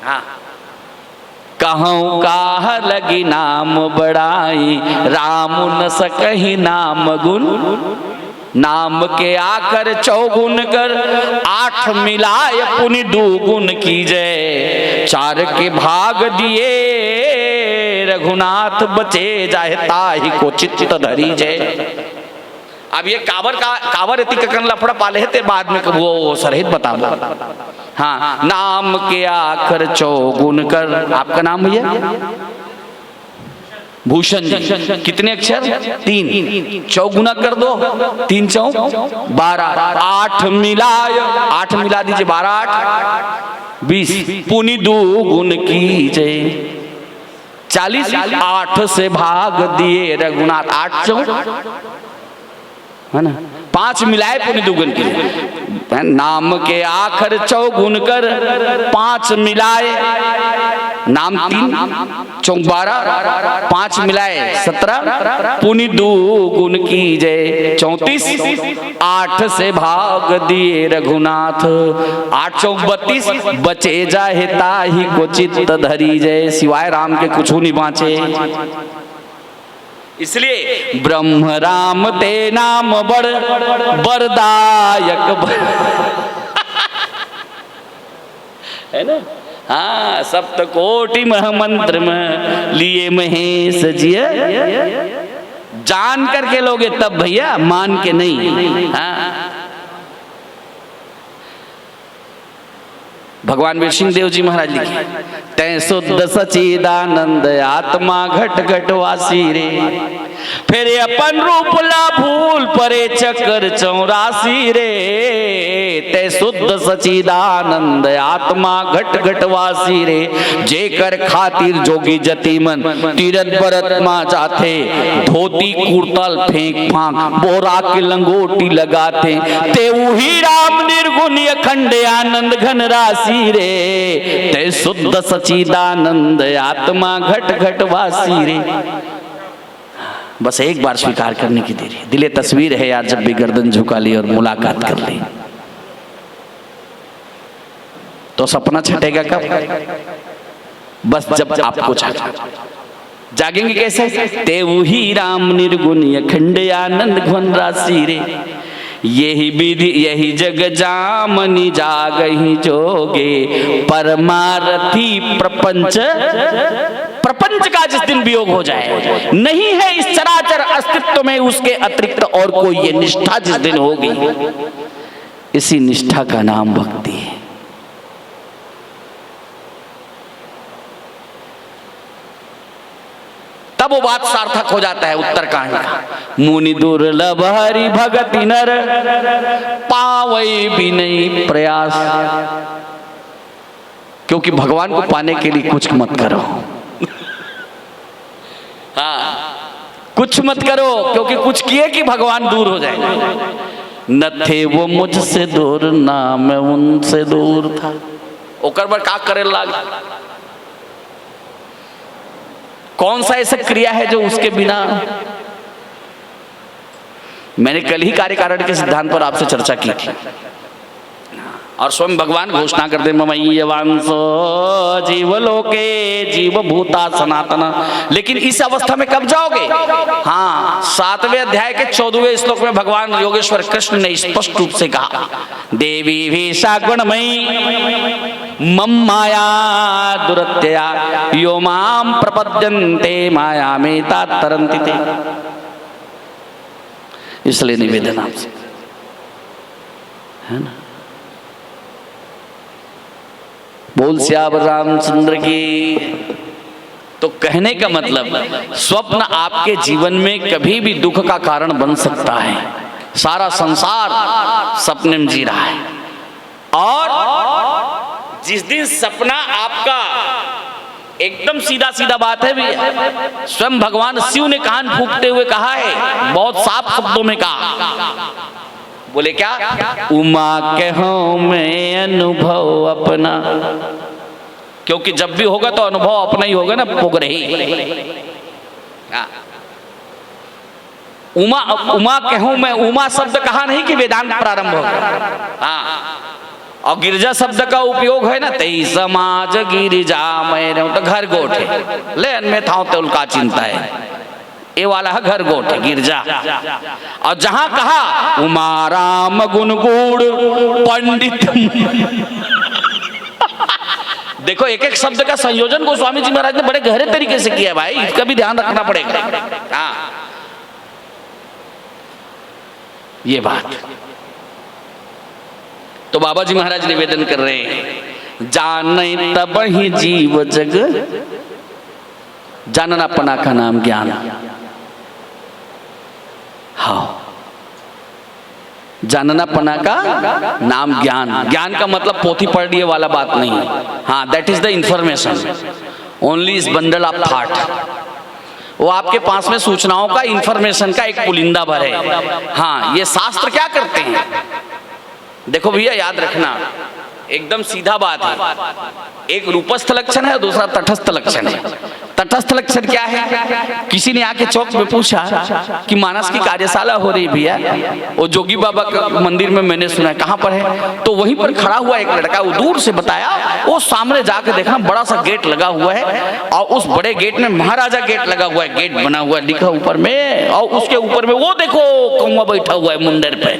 हाँ, कहूँ काह लगी नाम बड़ाई, राम न सकहि नाम गुण, नाम के आकर चौगुन कर, आठ मिलाय पुनि दुगुन कीजय, चार के भाग दिए रघुनाथ, बचे जाहे ताहि को चित्त धरी जय। अब ये कावर इति ककन लफड़ा पाले है, ते बाद में वो सरहित बता दो। हाँ, नाम के आखर चौगुन कर, आपका नाम भैया? भूषण जी। कितने अक्षर? 3। चौगुना कर दो, 3 चौक 12, 8 मिलाय, 8 मिला दीजिए, 12 8 20, पुनि दुगुन कीजय 40, 8 से भाग दिए रघुनाथ, 8 चौक है ना, 5 मिलाए पुनि दुगुन के, नाम के आखर चौगुन कर, 5 मिलाए, नाम 3 चौक 12, 5 मिलाए 17, पुनि दुगुन कीजय 34, 8 से भाग दिए रघुनाथ, 8 चौक 32, बचे जाहे ताहि को चित्त धरी जय। सिवाय राम के कुछ नहीं बाँचे। इसलिए ब्रह्म राम ते नाम बड़ बरदायक है ना। हाँ, सप्त कोटि महामंत्र में लिए महेश जी, जान करके लोगे तब भैया, मान के नहीं। हाँ, भगवान वीर सिंह देव जी महाराज लिखे, तै शुद्ध सचिदानंद आत्मा घट घट वासी रे, फिर अपन रूप ला भूल परे चक्कर 84 रे, तै शुद्ध सचिदानंद आत्मा घट घट वासी रे, जेकर खातिर जोगी जति मन तीरथ बरत मा जाथे, धोती कुर्तल फेंक फांक बोरा के लंगोटी लगाते, ते वही राम निर्गुण अखंड आनंद घन राशि रे, ते शुद्ध सचिदानंद आत्मा घट घट वासी रे। बस एक बार स्वीकार करने की देरी है। दिले तस्वीर है यार, जब भी गर्दन झुका ली और मुलाकात कर ली तो सपना छटेगा कब? बस जब आपको जागेंगे कैसे? ते वही राम निर्गुण अखंड आनंद घन राशि रे, यही विधि यही जग जामनि जागहि जोगे, परमारथी प्रपंच, प्रपंच का जिस दिन वियोग हो जाए, नहीं है इस चराचर अस्तित्व में उसके अतिरिक्त और कोई, ये निष्ठा जिस दिन होगी, इसी निष्ठा का नाम भक्ति है। तब वो बात सार्थक हो जाता है उत्तर कहानी का। मुनि दुर्लभ हरि भगति नर, पावई भी नहीं प्रयास। क्योंकि भगवान को पाने के लिए कुछ मत करो। हाँ, कुछ मत करो, क्योंकि कुछ किए कि भगवान दूर हो जाएंगे। न थे वो मुझसे दूर, ना मैं उनसे दूर था। ओकर पर का करे लाग? कौन सा ऐसा क्रिया है जो उसके बिना? मैंने कल ही कार्य कारण के सिद्धांत पर आपसे चर्चा की थी, और स्वयं भगवान घोषणा करते ममय्यवांसो जीवलोके जीवभूता सनातन। लेकिन इस अवस्था में कब जाओगे? हाँ, 7वें अध्याय के 14वें श्लोक में भगवान योगेश्वर कृष्ण ने स्पष्ट रूप से कहा, देवी भी गुणमयी मम माया दुरत्यया यो माम प्रपद्यन्ते माया में तरन्ति ते। इसलिए निवेदन आपसे है ना, बोल श्याम रामचंद्र की। तो कहने का मतलब स्वप्न आपके जीवन में कभी भी दुख का कारण बन सकता है। सारा संसार सपने में जी रहा है, और जिस दिन सपना आपका एकदम सीधा सीधा बात है भी, स्वयं भगवान शिव ने कान फूंकते हुए कहा है, बहुत साफ शब्दों में कहा, बोले क्या? उमा कहो मैं अनुभव अपना, क्योंकि जब भी होगा तो अनुभव अपना ही होगा ना, पुग रही। उमा उमा कहूं मैं, उमा शब्द कहा नहीं कि वेदांत प्रारंभ होगा। हाँ, और गिरजा शब्द का उपयोग है ना, तेई समाज गिरिजा मैं तो घर गोठे ले में था तो उनका चिंता है, ये वाला है घर गोठे गिरजा। और जहां कहा उमा राम गुणगुण पंडित देखो, एक एक शब्द का संयोजन गोस्वामी जी महाराज ने बड़े गहरे तरीके से किया भाई, इसका भी ध्यान रखना पड़ेगा। हाँ, ये बात। तो बाबा जी महाराज निवेदन कर रहे हैं, जाने तब ही जीव जग, जानना पना का नाम ज्ञान। हाँ, जानना पना का नाम ज्ञान। ज्ञान का मतलब पोथी पढ़ लिए वाला बात नहीं। हाँ, that is the information, only is bundle of thought. वो आपके पास में सूचनाओं का, इंफॉर्मेशन का एक पुलिंदा भर है। हाँ, ये शास्त्र क्या करते हैं? देखो भैया, याद रखना, एकदम सीधा बात है। एक रूपस्थ लक्षण है और दूसरा तटस्थ लक्षण है। तटस्थ लक्षण क्या है? किसी ने आके चौक में पूछा कि मानस की कार्यशाला हो रही भैया, वो जोगी बाबा का मंदिर में मैंने सुना है, कहाँ पर है? तो वहीं पर खड़ा हुआ एक लड़का, वो दूर से बताया, वो सामने जाके देखा बड़ा सा गेट लगा हुआ है, और उस बड़े गेट में महाराजा गेट लगा हुआ है, गेट बना हुआ है, लिखा ऊपर में, और उसके ऊपर में वो देखो कौवा बैठा हुआ है मुंडर पे,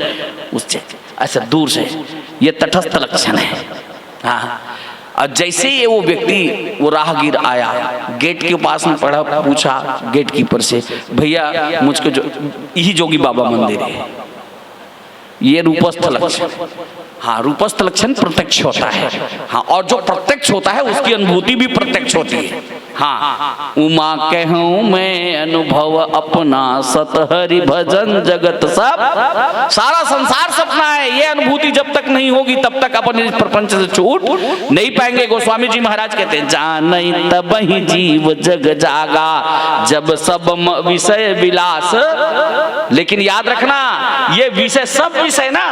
उससे ऐसा दूर से। ये तटस्थ लक्षण है। हाँ, और जैसे ही वो व्यक्ति, वो राहगीर आया, गेट के पास में पड़ा, पूछा गेट कीपर से, भैया मुझको जो यही जोगी बाबा मंदिर है, ये रूपस्थ लक्षण। हाँ, रूपस्थ लक्षण प्रत्यक्ष होता है। हाँ, और जो प्रत्यक्ष होता है उसकी अनुभूति भी प्रत्यक्ष होती है। हाँ, उमा कहूं मैं अनुभव अपना, सतहरि भजन जगत सब, सारा संसार सपना है। ये अनुभूति जब तक नहीं होगी तब तक अपन इस प्रपंच से छूट नहीं पाएंगे। गोस्वामी जी महाराज कहते हैं, जानई तब ही जीव जग जागा, जब सब विषय विलास। लेकिन याद रखना, ये विषय सब विषय ना,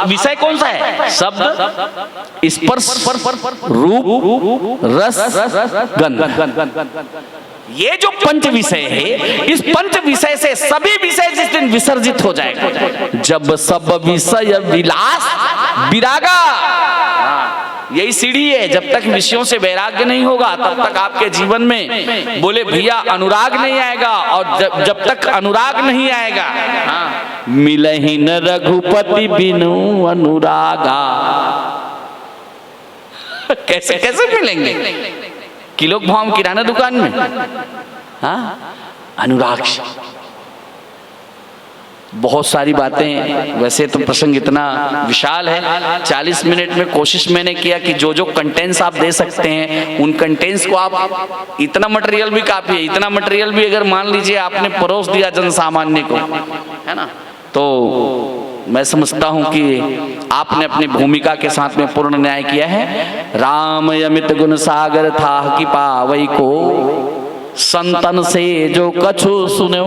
विषय कौन सा है? शब्द, स्पर्श, रूप, रस, गंध। ये जो पंच विषय है, इस पंच विषय से सभी विषय जिस दिन विसर्जित हो जाएगा, जब सब विषय विलास विरागा। यही सीढ़ी है। जब तक विषयों से वैराग्य नहीं होगा तब तक आपके जीवन में, बोले भैया, अनुराग नहीं आएगा। और जब तक अनुराग नहीं आएगा, हाँ, मिलहि न रघुपति बिनु अनुरागा। कैसे कैसे मिलेंगे? किलो भाव किराना दुकान में, हाँ, अनुराग। बहुत सारी बातें, वैसे तो प्रसंग इतना विशाल है, 40 मिनट में कोशिश मैंने किया कि जो जो कंटेंट्स आप दे सकते हैं उन कंटेंट्स को आप, इतना मटेरियल भी काफी है। इतना मटेरियल भी अगर मान लीजिए आपने परोस दिया जन सामान्य को, है ना, तो मैं समझता हूं कि आपने अपनी भूमिका के साथ में पूर्ण न्याय किया है। राम अमित गुण सागर था कि पावई को, संतन से जो कछु सुनो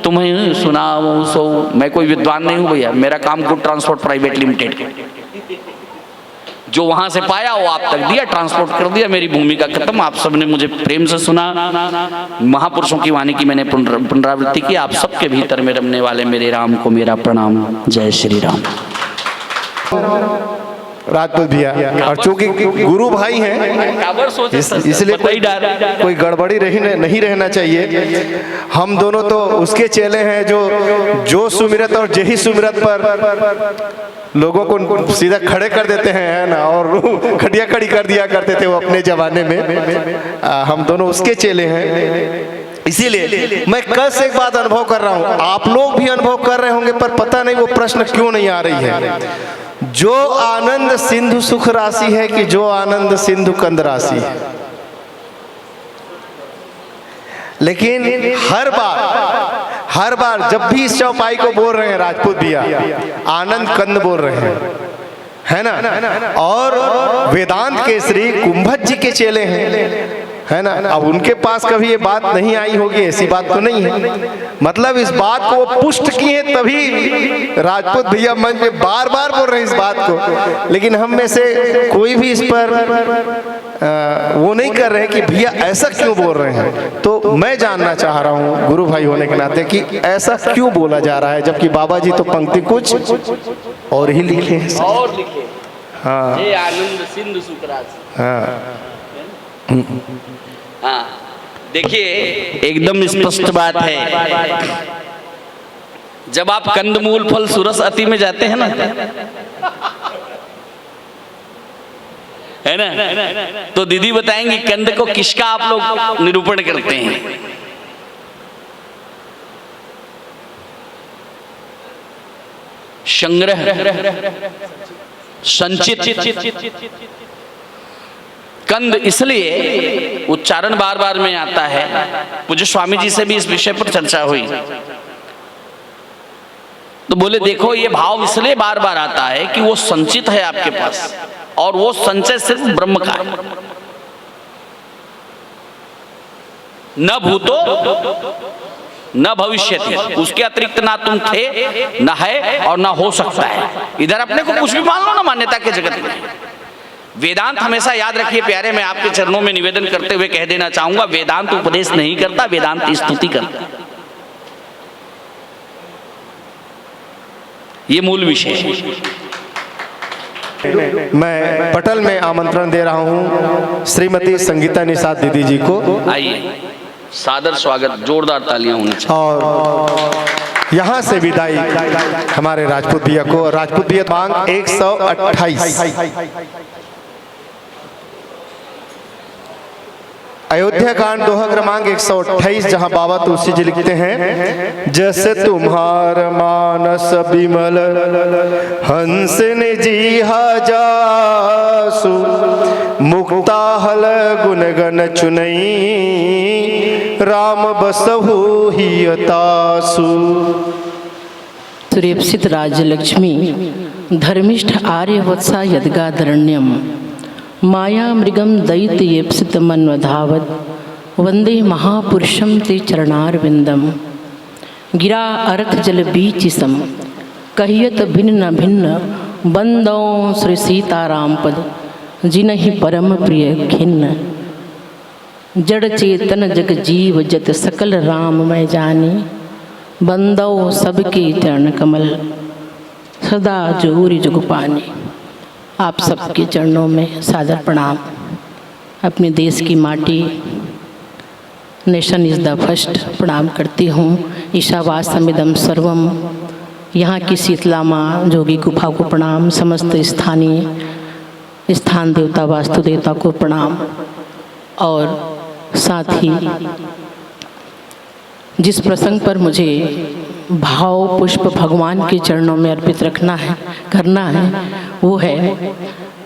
तुम्हें सुनाऊं सो। मैं कोई विद्वान नहीं हूं भैया, मेरा काम गुड ट्रांसपोर्ट प्राइवेट लिमिटेड, जो वहां से पाया वो आप तक दिया, ट्रांसपोर्ट कर दिया, मेरी भूमिका खत्म। आप सबने मुझे प्रेम से सुना, महापुरुषों की वाणी की मैंने पुनरावृत्ति की। आप सबके भीतर में रमने वाले मेरे राम को मेरा प्रणाम। जय श्री राम। राजपूत भैया, और चूंकि गुरु भाई हैं इसलिए कोई गड़बड़ी नहीं रहना चाहिए। हम दोनों तो उसके चेले हैं जो सुमिरत और जही सुमिरत पर लोगों को सीधा खड़े कर देते हैं, है ना, और खटिया खड़ी कर दिया करते थे वो अपने जमाने में। हम दोनों उसके चेले हैं। इसीलिए मैं कल से एक बात अनुभव कर रहा हूँ, आप लोग भी अनुभव कर रहे होंगे, पर पता नहीं वो प्रश्न क्यों नहीं आ रही है। जो आनंद सिंधु सुख राशि है कि जो आनंद सिंधु कंद राशि है। लेकिन हर बार जब भी इस चौपाई को बोल रहे हैं राजपूत भैया, आनंद कंद बोल रहे हैं, है ना। और वेदांत केसरी कुंभज जी के चेले हैं, है ना। अब उनके पास कभी ये बात नहीं आई होगी, ऐसी बात तो नहीं है। मतलब इस बात को पुष्ट किए तभी राजपूत भैया मंच में बार बार बोल रहे हैं इस बात को। लेकिन हम में से कोई भी इस पर वो नहीं कर रहे कि भैया ऐसा क्यों बोल रहे हैं। तो मैं जानना चाह रहा हूँ गुरु भाई होने के नाते कि ऐसा क्यों बोला जा रहा है, जबकि बाबा जी तो पंक्ति कुछ और ही लिखे हैं। और लिखे, हाँ, ये आनंद सिंधु सुख राशि। हाँ, देखिए एकदम स्पष्ट बात है। जब आप कंदमूल फल सुरस अति में जाते हैं ना, है ना, तो दीदी बताएंगी कंद को किसका आप लोग निरूपण करते हैं। संग्रह, संचित। कंद इसलिए उच्चारण बार बार में आता है। पूज्य स्वामी जी से भी इस विषय पर चर्चा हुई, तो बोले देखो ये भाव इसलिए बार बार आता है कि वो संचित है आपके पास, और वो संचय सिर्फ ब्रह्म का है। न भूतो न भविष्य थे, उसके अतिरिक्त ना तुम थे, न है और ना हो सकता है। इधर अपने को कुछ भी मान लो ना मान्यता के जगत में। वेदांत हमेशा याद रखिए प्यारे, मैं आपके चरणों में निवेदन करते हुए कह देना चाहूंगा, वेदांत उपदेश नहीं करता, वेदांत स्तुति करता। ये मूल विषय है। मैं पटल में आमंत्रण दे रहा हूँ श्रीमती संगीता निषाद दीदी जी को। आइए, सादर स्वागत, जोरदार तालियां होनी चाहिए। और यहाँ से विदाई हमारे राजपूत भैया को। राजपूत भैया मांग 128। अयोध्या कांड दोहा क्रमांक 128, जहाँ बाबा तुलसी जी लिखते हैं, जैसे तुम्हार मानस विमल हंस ने जी जासु, मुक्ता हल गुण गण चुनई, राम बसहु हियतासु। सूर्यप्सित राज्य लक्ष्मी धर्मिष्ठ आर्य वत्सा यदगाधरण्यम, माया मृगम दैत्य येप्सित मन्वधावत, वंदे महापुरुषम ते चरणारविंदम। गिरा अर्थ जल बीच सम, कहियत भिन्न भिन्न, बंदों श्री सीताराम पद, जिनहि परम प्रिय खिन्न। जड़ चेतन जग जीव जत सकल राम मैं जानी, बंदो सबके चरण कमल, सदा जोरी जुग पानी। आप सबके चरणों में सादर प्रणाम। अपने देश की माटी, नेशन इज़ द फर्स्ट, प्रणाम करती हूँ। ईशावास्यमिदं सर्वम, यहाँ की शीतला माँ जोगी गुफा को प्रणाम। समस्त स्थानीय स्थान देवता वास्तु देवता को प्रणाम। और साथ ही जिस प्रसंग पर मुझे भाव पुष्प भगवान के चरणों में अर्पित करना है वो है,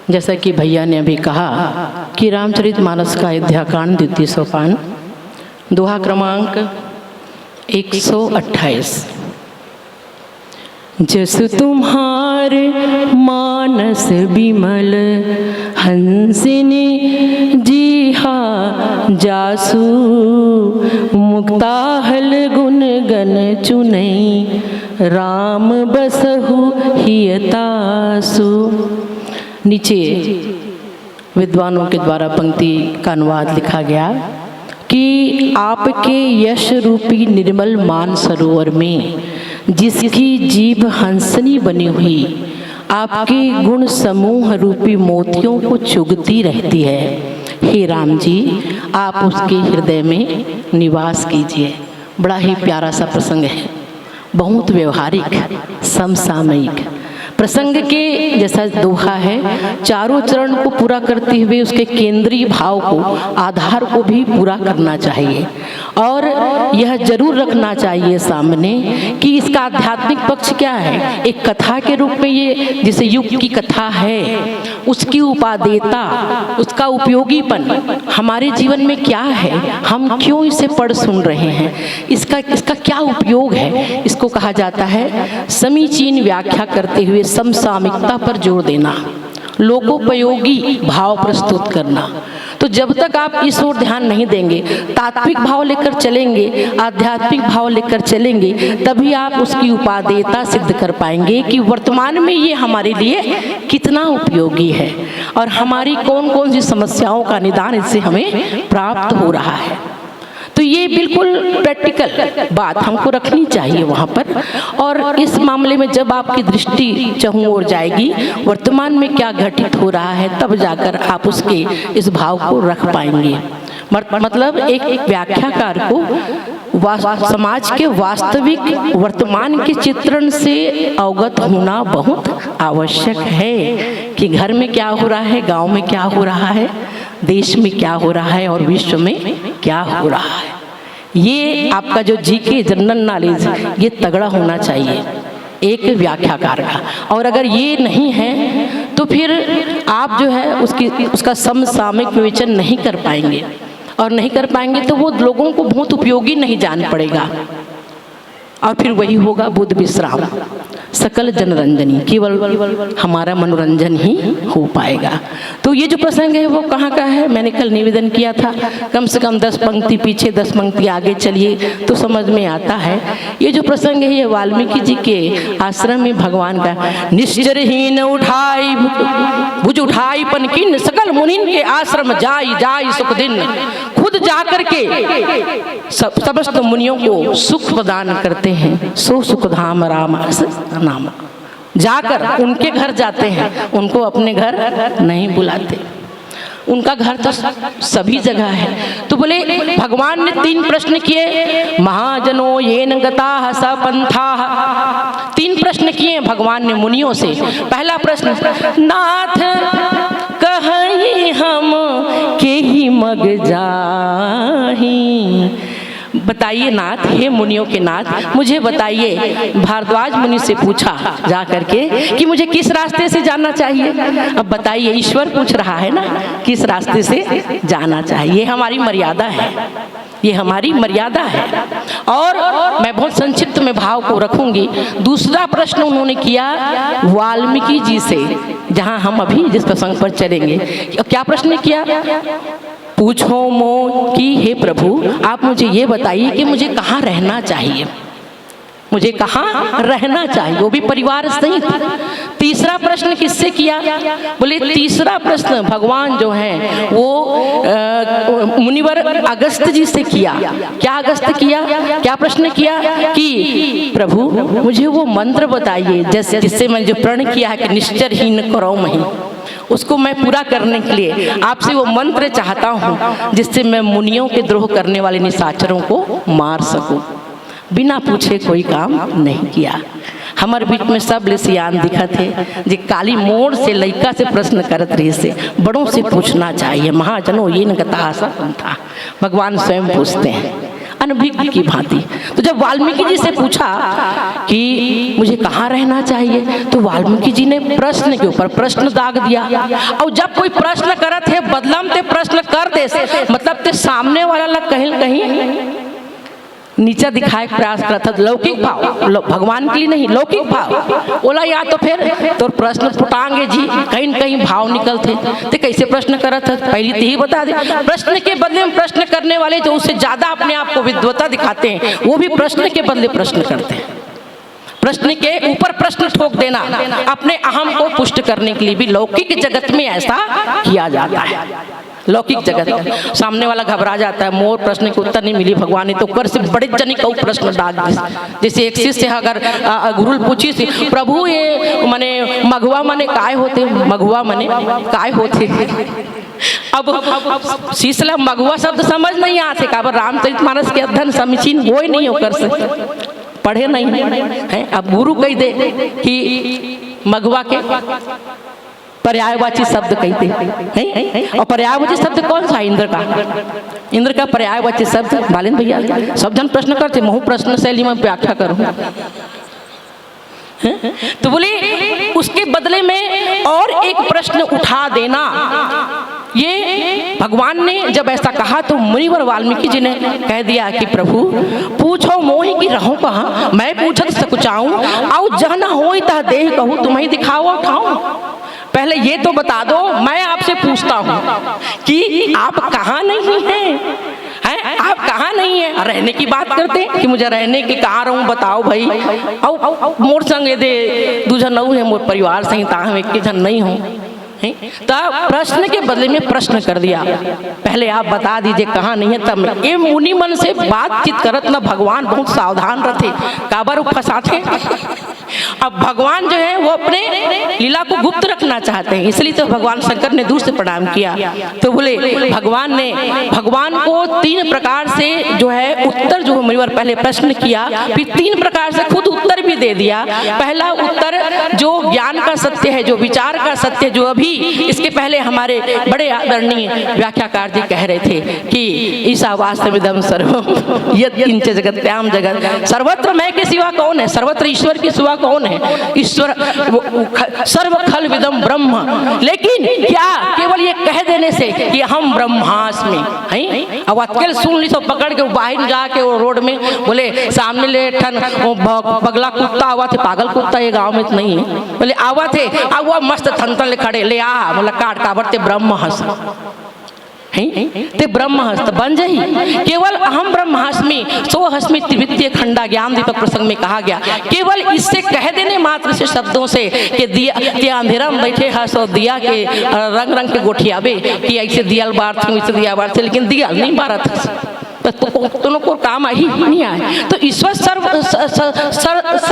जैसा कि भैया ने अभी कहा कि रामचरितमानस का अयोध्याकांड द्वितीय सोपान दोहा क्रमांक 128। जस तुम्हार मानस विमल हंसिनी जीहा जासु, मुक्ता हल गुण गण चुनई, राम बसहु हियतासु। नीचे विद्वानों के द्वारा पंक्ति का अनुवाद लिखा गया कि आपके यश रूपी निर्मल मान सरोवर में जिसकी जीभ हंसनी बनी हुई, आपके गुण समूह रूपी मोतियों को चुगती रहती है। हे राम जी, आप उसके हृदय में निवास कीजिए। बड़ा ही प्यारा सा प्रसंग है, बहुत व्यवहारिक, समसामयिक प्रसंग के जैसा दोहा है। चारों चरण को पूरा करते हुए उसके केंद्रीय भाव को, आधार को भी पूरा करना चाहिए और यह जरूर रखना चाहिए सामने कि इसका आध्यात्मिक पक्ष क्या है। एक कथा के रूप में ये जिसे युग की कथा है, उसकी उपादेयता, उसका उपयोगीपन हमारे जीवन में क्या है, हम क्यों इसे पढ़ सुन रहे हैं, इसका क्या उपयोग है, इसको कहा जाता है समीचीन व्याख्या करते हुए समसामयिकता पर जोर देना, लोकोपयोगी भाव प्रस्तुत करना। तो जब तक आप इस ओर ध्यान नहीं देंगे, तात्विक भाव लेकर चलेंगे, आध्यात्मिक भाव लेकर चलेंगे, तभी आप उसकी उपादेयता सिद्ध कर पाएंगे कि वर्तमान में ये हमारे लिए कितना उपयोगी है और हमारी कौन कौन सी समस्याओं का निदान इससे हमें प्राप्त हो रहा है। तो ये बिल्कुल प्रैक्टिकल बात हमको रखनी चाहिए वहाँ पर। और इस मामले में जब आपकी दृष्टि चहुं ओर जाएगी, वर्तमान में क्या घटित हो रहा है, तब जाकर आप उसके इस भाव को रख पाएंगे। मतलब एक व्याख्याकार को समाज के वास्तविक वर्तमान के चित्रण से अवगत होना बहुत आवश्यक है कि घर में क्या हो रहा है, गांव में क्या हो रहा है, देश में क्या हो रहा है और विश्व में क्या हो रहा है। ये आपका जो जीके जनरल नॉलेज ये तगड़ा होना चाहिए एक व्याख्याकार का। और अगर ये नहीं है तो फिर आप जो है उसका समसामयिक विवेचन नहीं कर पाएंगे, और नहीं कर पाएंगे तो वो लोगों को बहुत उपयोगी नहीं जान पड़ेगा, और फिर वही होगा बुद्ध विश्राम, सकल जनरंजनी, केवल हमारा मनोरंजन ही हो पाएगा। तो ये जो प्रसंग है वो कहाँ का है, मैंने कल निवेदन किया था, कम से कम 10 पंक्ति पीछे 10 पंक्ति आगे चलिए तो समझ में आता है। ये जो प्रसंग है ये वाल्मीकि जी के आश्रम में भगवान का निश्चरहीन उठाई भुज उठाई पनकिन सकल मुनिन के आश्रम जाई जाई सुख दिन, खुद जाकर के समस्त मुनियों को सुख प्रदान करते हैं। सो सुख धाम राम नाम, जाकर उनके घर जाते हैं, उनको अपने घर नहीं बुलाते। उनका घर तो सभी जगह है। तो बोले भगवान ने 3 प्रश्न किए, महाजनो येन गताः सपन्थाः, 3 प्रश्न किए भगवान ने मुनियों से। पहला प्रश्न, नाथ कहीं हम के ही मग जाही, बताइए नाथ, हे मुनियों के नाथ मुझे बताइए। भारद्वाज मुनि से पूछा जा करके कि मुझे किस रास्ते से जाना चाहिए। अब बताइए, ईश्वर पूछ रहा है ना किस रास्ते से जाना चाहिए। ये हमारी मर्यादा है, ये हमारी मर्यादा है। और मैं बहुत संक्षिप्त में भाव को रखूंगी। दूसरा प्रश्न उन्होंने किया वाल्मीकि जी से, जहां हम अभी जिस प्रसंग पर चलेंगे। क्या प्रश्न किया, पूछो मो कि हे प्रभु आप मुझे ये बताइए कि मुझे कहाँ रहना चाहिए, मुझे कहाँ रहना चाहिए, वो भी परिवार सहित। तीसरा प्रश्न किससे किया, बोले तीसरा प्रश्न भगवान जो हैं वो मुनिवर अगस्त जी से किया। क्या अगस्त किया, क्या प्रश्न किया कि प्रभु मुझे वो मंत्र बताइए जैसे जिससे मैंने जो प्रण किया है कि निश्चरहीन करो मही, उसको मैं पूरा करने के लिए आपसे वो मंत्र चाहता हूँ जिससे मैं मुनियों के द्रोह करने वाले निशाचरों को मार सकूं। बिना पूछे कोई काम नहीं किया। हमारे बीच में सब ले सियान दिखा थे जी, काली मोड़ से लइका से प्रश्न करत रही से, बड़ों से पूछना चाहिए। महाजनों ये न गता था, भगवान स्वयं पूछते हैं अनभिज्ञ की भांति। तो जब वाल्मीकि जी से पूछा कि मुझे कहाँ रहना चाहिए, तो वाल्मीकि जी ने प्रश्न के ऊपर प्रश्न दाग दिया। और जब कोई प्रश्न करत है बदलम ते प्रश्न कर दे, मतलब ते सामने वाला लग कहीं कहीं नीचा दिखाए प्रयास करता था। लौकिक भाव, भगवान के लिए नहीं, लौकिक भाव बोला, या तो फिर तो प्रश्न फुटाएंगे जी, कहीं न कहीं भाव निकलते। तो कैसे प्रश्न करत है, पहले तो ही बता दे। प्रश्न के बदले में प्रश्न करने वाले जो उससे ज्यादा अपने आप को विद्वता दिखाते हैं, वो भी प्रश्न के बदले प्रश्न करते हैं। प्रश्न के ऊपर प्रश्न ठोक देना अपने अहम को पुष्ट करने के लिए भी लौकिक जगत में ऐसा किया जाता है। लौकिक जगत में सामने वाला घबरा जाता है, मोर प्रश्न के उत्तर नहीं मिली भगवान ने तो कर से बड़े जनी को प्रश्न डाल दी। जैसे एक शिष्य अगर गुरु पूछी थी प्रभु ये मने मघुआ मने काय होते, मघुआ मने काय होते। अब शिष्य मघुआ शब्द समझ नहीं आते का रामचरितमानस के अध्ययन समीचीन वो ही नहीं हो कर सकते, पढ़े नहीं है। अब गुरु कह दे कि मघुआ के पर्यायवाची शब्द कहते हैं। और पर्यायवाची शब्द कौन सा? इंद्र का। इंद्र का पर्यायवाची शब्द मालिन भैया सब जन प्रश्न करते, महू प्रश्न शैली में व्याख्या करूं तो बोले उसके बदले में और एक प्रश्न उठा देना। ये भगवान ने जब ऐसा कहा तो मुनिवर वाल्मीकि जी ने कह दिया कि प्रभु पूछो मोहि की रहूं कहाँ, मैं पूछत सकुचाऊं आओ जहना होई तह देह कहूं तुम्हें दिखाओ ठाऊं। पहले ये तो बता दो, मैं आपसे पूछता हूँ कि आप कहाँ नहीं हैं? आप कहाँ नहीं है? रहने की बात करते कि मुझे रहने की कहाँ रहूँ बताओ भाई। आओ मोर संग दे दूजन नऊ है, मोर परिवार सही हम एक जन नहीं हूँ। तो प्रश्न के बदले में प्रश्न कर दिया, पहले आप बता दीजिए कहाँ नहीं है तब ये मुनि मन से बातचीत करत ना। भगवान बहुत सावधान रहते, काबर फंसाते। अब भगवान जो है वो अपने लीला को गुप्त रखना चाहते हैं, इसलिए तो भगवान शंकर ने दूर से प्रणाम किया। तो बोले भगवान ने भगवान को 3 प्रकार से जो है उत्तर जो मुनिवर पहले प्रश्न किया, फिर 3 प्रकार से खुद उत्तर भी दे दिया। पहला उत्तर जो ज्ञान का सत्य है, जो विचार का सत्य, जो अभी इसके पहले हमारे बड़े आदरणीय व्याख्याकार जी कह रहे थे कि ईशावास्यमिदं सर्वं यत् किंच जगत्याम जगत, सर्वत्र मैं के सिवा कौन है? सर्वत्र ईश्वर के सिवा कौन है? ईश्वर सर्व खल विदम ब्रह्म। लेकिन क्या केवल ये कह देने से कि हम ब्रह्मास्मि हैं? अब अकेले सुन ली तो पकड़ के बाहर जाके वो रोड में बोले सामने ले ठन पगला कुत्ता आवा थे, पागल कुत्ता ये गांव में तो नहीं है, बोले आवा थे अब वो मस्त थन ले खड़े ले आ मतलब काट काबर ते ब्रह्म हंस ते ब्रह्म हस्त बन जाही। केवल अहम ब्रह्मास्मि सो हस्मि त्रिवित्य खंडा ज्ञान दीपक प्रसंग में कहा गया। केवल इससे कह देने मात्र से शब्दों से कि दिया अंधेरा में बैठे हंस और दिया के रंग रंग के गोठियाबे कि ऐसे दियाल बार थे वैसे दिया बार थे, लेकिन दिया नहीं बारा था दोनों को काम ही नहीं आए। तो ईश्वर सब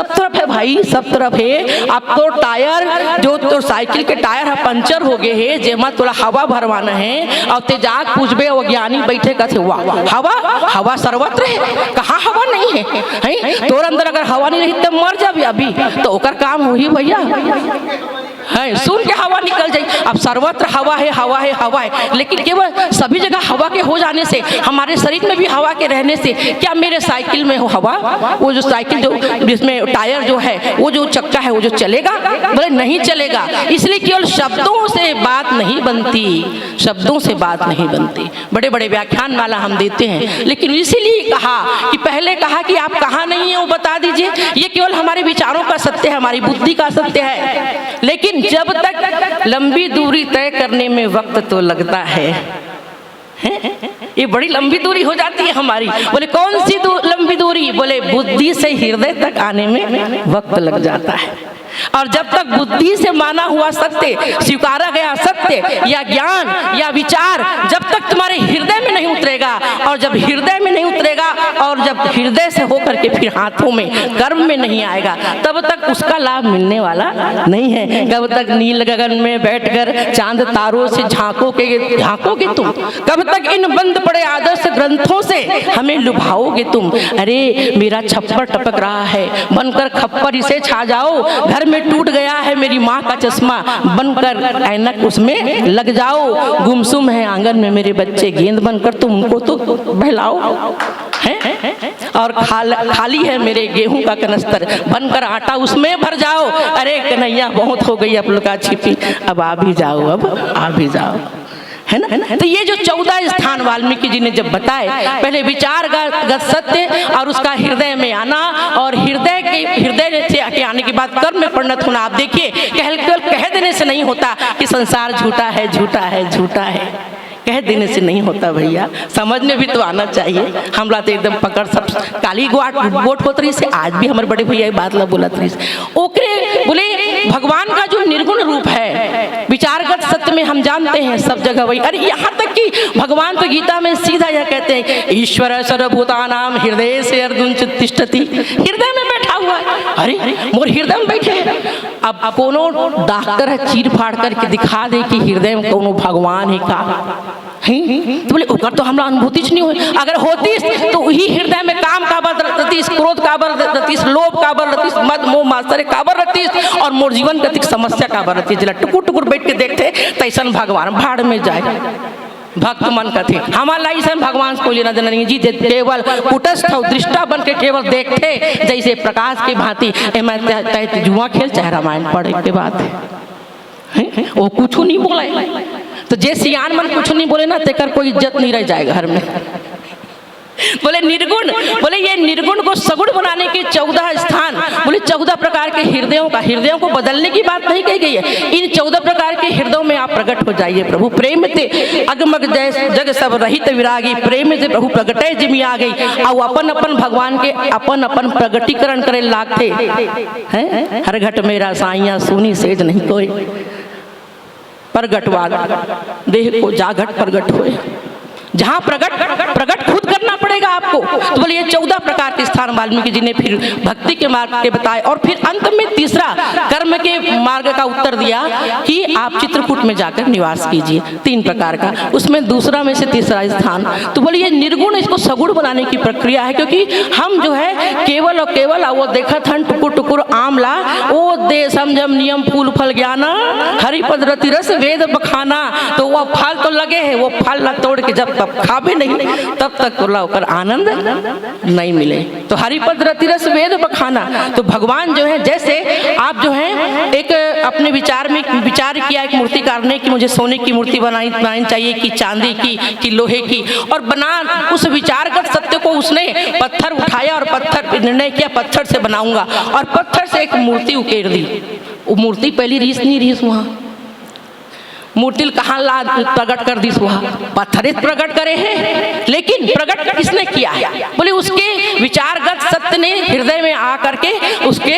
तरफ है भाई, सब तरफ है। अब तो टायर जो तो साइकिल के टायर है पंचर हो गए है, जेमा थोड़ा हवा भरवाना है और तेजाग पूछबे वो ज्ञानी बैठे का थे वाह हवा हवा सर्वत्र है, कहाँ हवा नहीं है? तोर अंदर अगर हवा नहीं रही तब मर जाबे अभी, तो ओकर काम हो ही भैया है सुन के हवा निकल जाए। अब सर्वत्र हवा है हवा है हवा है, लेकिन केवल सभी जगह हवा के हो जाने से, हमारे शरीर में भी हवा के रहने से क्या मेरे साइकिल में हो हवा? वो जो साइकिल जो जिसमें टायर जो है वो जो चक्का है वो जो चलेगा? बोले नहीं चलेगा। इसलिए केवल शब्दों से बात नहीं बनती, शब्दों से बात नहीं बनती। बड़े बड़े व्याख्यान माला हम देते हैं, लेकिन इसीलिए कहा कि पहले कहा कि आप कहाँ नहीं है वो बता दीजिए। ये केवल हमारे विचारों का सत्य है, हमारी बुद्धि का सत्य है, लेकिन जब तक लंबी दूरी तय करने में वक्त तो लगता है, ये बड़ी लंबी दूरी हो जाती है हमारी। बोले कौन सी लंबी दूरी? बोले बुद्धि से हृदय तक आने में वक्त लग जाता है। और जब तक बुद्धि से माना हुआ सत्य, स्वीकारा गया सत्य या ज्ञान या विचार जब तक तुम्हारे हृदय में नहीं उतरेगा, और जब हृदय में नहीं उतरेगा और जब हृदय से होकर के फिर हाथों में कर्म में नहीं आएगा, तब तक उसका लाभ मिलने वाला नहीं है। कब तक नील गगन में बैठकर चांद तारों से झांकोगे तुम? कब तक इन बंद पड़े आदर्श ग्रंथों से हमें लुभाओगे तुम? अरे मेरा छप्पर टपक रहा है, बनकर खप्पर इसे छा जाओ। घर में टूट गया है मेरी माँ का चश्मा, बनकर ऐनक उसमें लग जाओ। गुमसुम है आंगन में मेरे बच्चे, गेंद बनकर तुम उनको तो बहलाओ। हैं? और खाली है मेरे गेहूं का कनस्तर, बनकर आटा उसमें भर जाओ। अरे कन्हैया बहुत हो गई आप लोग का छिपी, अब आ भी जाओ, अब आ भी जाओ, है ना? तो ये जो 14 स्थान वाल्मीकि जी ने जब बताए, पहले विचारगत सत्य और उसका हृदय में आना, और हृदय के आने के बाद कर्म में परिणत होना। आप देखिए केवल कह देने से नहीं होता कि संसार झूठा है झूठा है झूठा है। कह देने से नहीं होता भैया, समझ में भी तो आना चाहिए। हमला तो एकदम पकड़ सब काली गोट होतरी से आज भी हमारे बड़े भैया बात ला बोला तरी ओकरे बोले भगवान का जो निर्गुण रूप है विचारगत सत्य में हम जानते हैं सब जगह वही। अरे यहाँ तक कि भगवान तो गीता में सीधा यह कहते हैं ईश्वर सर्वभूतानाम हृदय से अर्जुन तिष्ठति, हृदय में बैठा हुआ है। अरे मोर हृदय में बैठे। अब कोनो डॉक्टर है चीर फाड़ करके दिखा दे कि हृदय में कोनो भगवान है का तो बोले ओकर तो हमरा अनुभूति नहीं हुई। अगर होती तो वही हृदय में काम काबर रहती, क्रोध काबर रहती, लोभ काबर रहती, मद मोह मात्सर्य काबर रहती और मोर जीवन गतिक समस्या काबर रहती। जिला टुकुर टुकुर बैठ के देखते तैसन भगवान भाड़ में जाए। भक्त मन कथे हमारा ऐसा भगवान को लेना देना नहीं जी, केवल कुटस्थ दृष्टा बन के केवल देखते जैसे प्रकाश की भांति जुआ खेल चाहे रामायण पढ़े के बात है वो कुछ नहीं बोला। तो जे सियान मन कुछ नहीं बोले ना तेकर कोई इज्जत नहीं रह जाए घर में। बोले निर्गुण, बोले ये निर्गुण को सगुण बनाने के 14 स्थान, बोले 14 प्रकार के हृदयों को बदलने की बात नहीं कही गई है। इन 14 प्रकार के हृदयों में आप प्रकट हो जाइए प्रभु। प्रेम ते अगमग जग सब रहित विरागी, प्रेम से प्रभु प्रगटे जिमी आ गई और अपन अपन भगवान के अपन अपन प्रगटीकरण करे लागते हैं। हर घट मेरा साइया सुनी सेज नहीं कोई, प्रगटवाद देह को जागट प्रगट हुए। जहाँ प्रगट खुद करना पड़ेगा आपको। तो बोलिए 14 प्रकार के स्थान वाल्मीकि जी ने फिर भक्ति के मार्ग के बताए और फिर अंत में तीसरा कर्म के मार्ग का उत्तर दिया कि आप चित्रकूट में जाकर निवास कीजिए। 3 प्रकार का, उसमें दूसरा में से तीसरा स्थान। तो बोलिए निर्गुण इसको सगुण बनाने की प्रक्रिया है, क्योंकि हम जो है केवल और केवल वो देखत हन टुकुर टुकुर आमला वो दे समझम नियम फूल फल ज्ञान हरिपद रति रस वेद बखाना। तो वो फल तो लगे है, वो फल तोड़ के जब खावे नहीं तब तक होकर आनंद नहीं मिले। तो हरिपद रति रस वेद बखाना। तो भगवान जो है जैसे आप जो है एक अपने विचार में विचार किया एक मूर्तिकार ने कि मुझे सोने की मूर्ति बनानी चाहिए कि चांदी की कि लोहे की, और बना उस विचारगत सत्य को उसने पत्थर उठाया और पत्थर निर्णय किया पत्थर से बनाऊंगा और पत्थर से एक मूर्ति उकेर दी। वो मूर्ति पहली रीस नहीं रीस वहाँ मूर्ति कहाँ ला प्रकट कर दी, पत्थरित प्रकट करे हैं, लेकिन प्रकट किसने किया है? बोले उसके विचारगत सत्य ने हृदय में आ करके उसके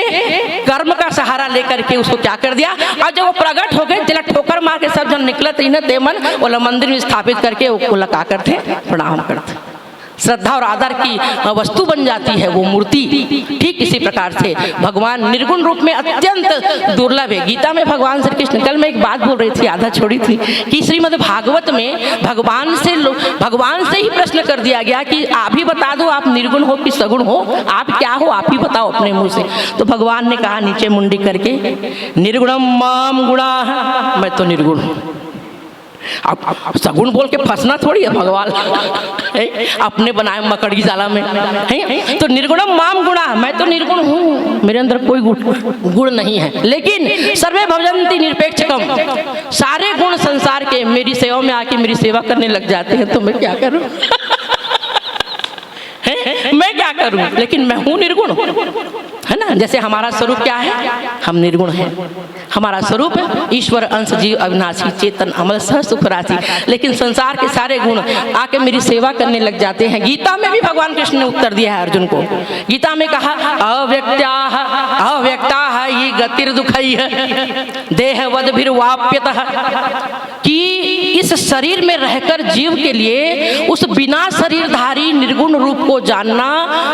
कर्म का सहारा लेकर के उसको क्या कर दिया। और जब वो प्रकट हो गए जिला ठोकर मार के सब जन निकलत रही न तेमन बोला मंदिर में स्थापित करके वो लगा करते प्रणाम करते, श्रद्धा और आदर की वस्तु बन जाती है वो मूर्ति। ठीक इसी प्रकार से भगवान निर्गुण रूप में अत्यंत दुर्लभ है। गीता में भगवान श्री कृष्ण, कल मैं एक बात बोल रही थी आधा छोड़ी थी कि श्रीमद् भागवत में भगवान से ही प्रश्न कर दिया गया कि आप ही बता दो आप निर्गुण हो कि सगुण हो, आप क्या हो आप ही बताओ अपने मुंह से। तो भगवान ने कहा नीचे मुंडी करके निर्गुणम माम गुणा, मैं तो निर्गुण हूँ। अब सगुण बोल के फंसना थोड़ी है भगवान अपने बनाए मकड़ी जाला में है। तो निर्गुणम माम गुणा, मैं तो निर्गुण हूँ, मेरे अंदर कोई गुण नहीं है। लेकिन सर्वे भवजन्ति निरपेक्षकम, सारे गुण संसार के मेरी सेवा में आके मेरी सेवा करने लग जाते हैं। तो मैं क्या करूँ मैं क्या करूं? लेकिन मैं हूं निर्गुण, है ना। जैसे हमारा स्वरूप क्या है, हम निर्गुण हैं। हमारा स्वरूप ईश्वर अंश जीव अविनाशी चेतन अमल सह सुख राशि, लेकिन संसार के सारे गुण आके मेरी सेवा करने लग जाते हैं। गीता में भी भगवान कृष्ण ने उत्तर दिया है अर्जुन को। गीता में कहा अव्यक्ता ये गतिर दुखई देहवद भी वाप्यतः, कि इस शरीर में रहकर जीव के लिए उस बिना शरीरधारी निर्गुण रूप को जानना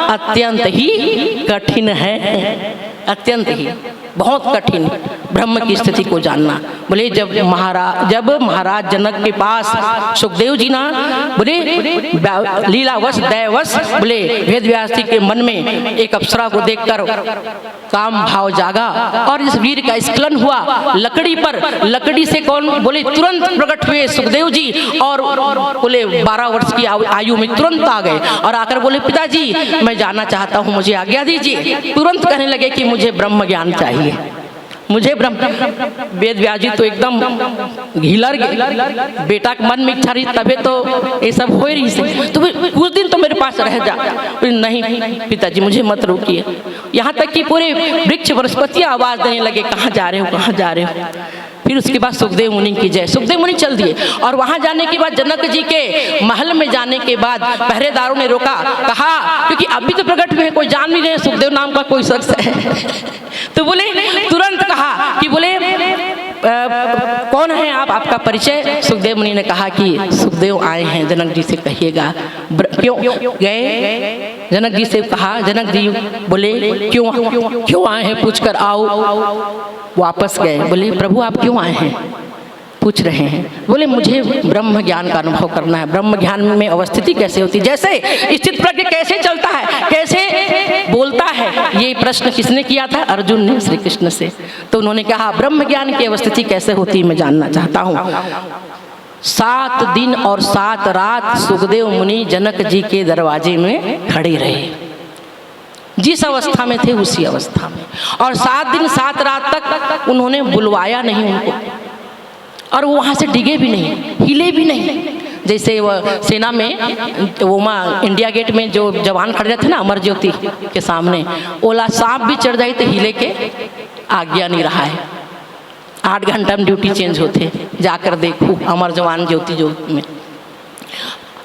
अत्यंत ही कठिन है, अत्यंत ही बहुत कठिन ब्रह्म की स्थिति को जानना। बोले जब महाराज जनक के पास सुखदेव जी ना बोले लीलावश दैवश बोले वेद व्यास जी के मन में एक अप्सरा को देखकर काम भाव जागा और इस वीर का स्खलन हुआ लकड़ी पर। लकड़ी से कौन बोले तुरंत प्रकट हुए सुखदेव जी और बोले 12 वर्ष की आयु में तुरंत आ गए और आकर बोले पिताजी मैं जाना चाहता हूँ, मुझे आज्ञा दीजिए। तुरंत कहने लगे कि मुझे ब्रह्म ज्ञान चाहिए, मुझे ब्रह्म। वेद व्यास जी तो एकदम हिलर गए, बेटा के मन में इच्छा रही तबे तो ये सब हो रही से, तो कुछ दिन तो मेरे पास रह जा। नहीं पिताजी मुझे मत रोकिए। यहाँ तक कि पूरे वृक्ष वनस्पतियाँ आवाज देने लगे कहाँ जा रहे हो, कहाँ जा रहे हो। फिर उसके बाद सुखदेव मुनि की जय। सुखदेव मुनि चल दिए और वहां जाने के बाद जनक जी के महल में जाने के बाद पहरेदारों ने रोका, कहा क्योंकि अभी तो प्रकट हुए कोई जान नहीं रहे सुखदेव नाम का कोई शख्स है। तो बोले तुरंत कहा कि बोले कौन है आप, आपका परिचय। सुखदेव मुनि ने कहा कि सुखदेव आए हैं, जनक जी से कहिएगा। क्यों गए? जनक जी से कहा, जनक जी बोले क्यों आए हैं पूछकर आओ। वापस गए, बोले प्रभु आप क्यों आए हैं, पूछ रहे हैं। बोले मुझे ब्रह्म ज्ञान का अनुभव करना है, ब्रह्म ज्ञान में अवस्थिति कैसे होती, जैसे स्थित प्रज्ञ कैसे चलता है, कैसे बोलता है। ये प्रश्न किसने किया था? अर्जुन ने श्री कृष्ण से। तो उन्होंने कहा ब्रह्म ज्ञान की अवस्थिति कैसे होती मैं जानना चाहता हूँ। 7 दिन और 7 रात सुखदेव मुनि जनक जी के दरवाजे में खड़े रहे, जिस अवस्था में थे उसी अवस्था में, और 7 दिन 7 रात तक उन्होंने बुलवाया नहीं उनको, और वो वहाँ से डिगे भी नहीं, हिले भी नहीं। जैसे वो सेना में वो वहाँ इंडिया गेट में जो जवान खड़े रहते ना अमर ज्योति के सामने, ओला सांप भी चढ़ जाए तो हिले के आज्ञा नहीं रहा है। 8 घंटा में ड्यूटी चेंज होते, जाकर देखो अमर जवान ज्योति जो में।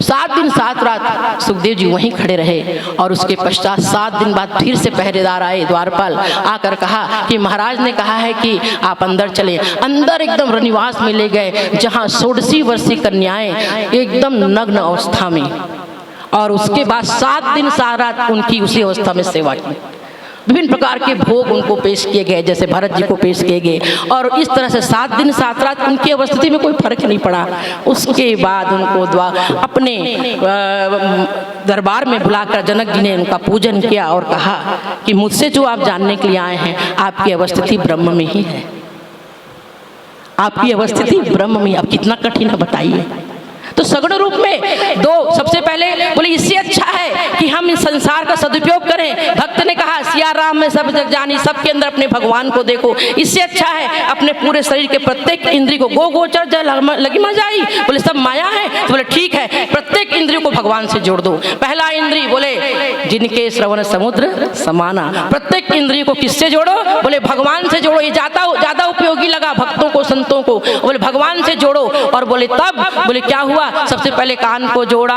7 दिन 7 रात सुखदेव जी वहीं खड़े रहे, और उसके पश्चात 7 दिन बाद फिर से पहरेदार आए, द्वारपाल आकर कहा कि महाराज ने कहा है कि आप अंदर चले। अंदर एकदम रनिवास में ले गए, जहाँ 16 वर्षीय कन्याएं एकदम नग्न अवस्था में, और उसके बाद 7 दिन 7 रात उनकी उसी अवस्था में सेवा की। विभिन्न प्रकार के भोग उनको पेश किए गए, जैसे भरत जी को पेश किए गए, और इस तरह से 7 दिन 7 रात उनकी अवस्थिति में कोई फर्क नहीं पड़ा। उसके बाद उनको अपने दरबार में बुलाकर जनक जी ने उनका पूजन किया और कहा कि मुझसे जो आप जानने के लिए आए हैं, आपकी अवस्थिति ब्रह्म में ही है, आपकी अवस्थिति ब्रह्म में। अब कितना कठिन है बताइए। तो सगुण रूप में दो, सबसे पहले बोले इससे अच्छा है कि हम इस संसार का सदुपयोग करें। भक्त ने कहा सिया राम में सब जग जानी, सबके अंदर अपने भगवान को देखो। इससे अच्छा है अपने पूरे शरीर के प्रत्येक इंद्रिय को गो गोचर जय लगी मा जाई, बोले सब माया है। तो बोले ठीक है, प्रत्येक इंद्रियों को भगवान से जोड़ दो। पहला इंद्रिय बोले जिनके श्रवण समुद्र समाना, प्रत्येक इंद्रिय को किससे जोड़ो? बोले भगवान से जोड़ो। ये ज्यादा उपयोगी लगा भक्तों को, संतों को। बोले भगवान से जोड़ो। और बोले तब बोले क्या हुआ? सबसे पहले कान को जोड़ा,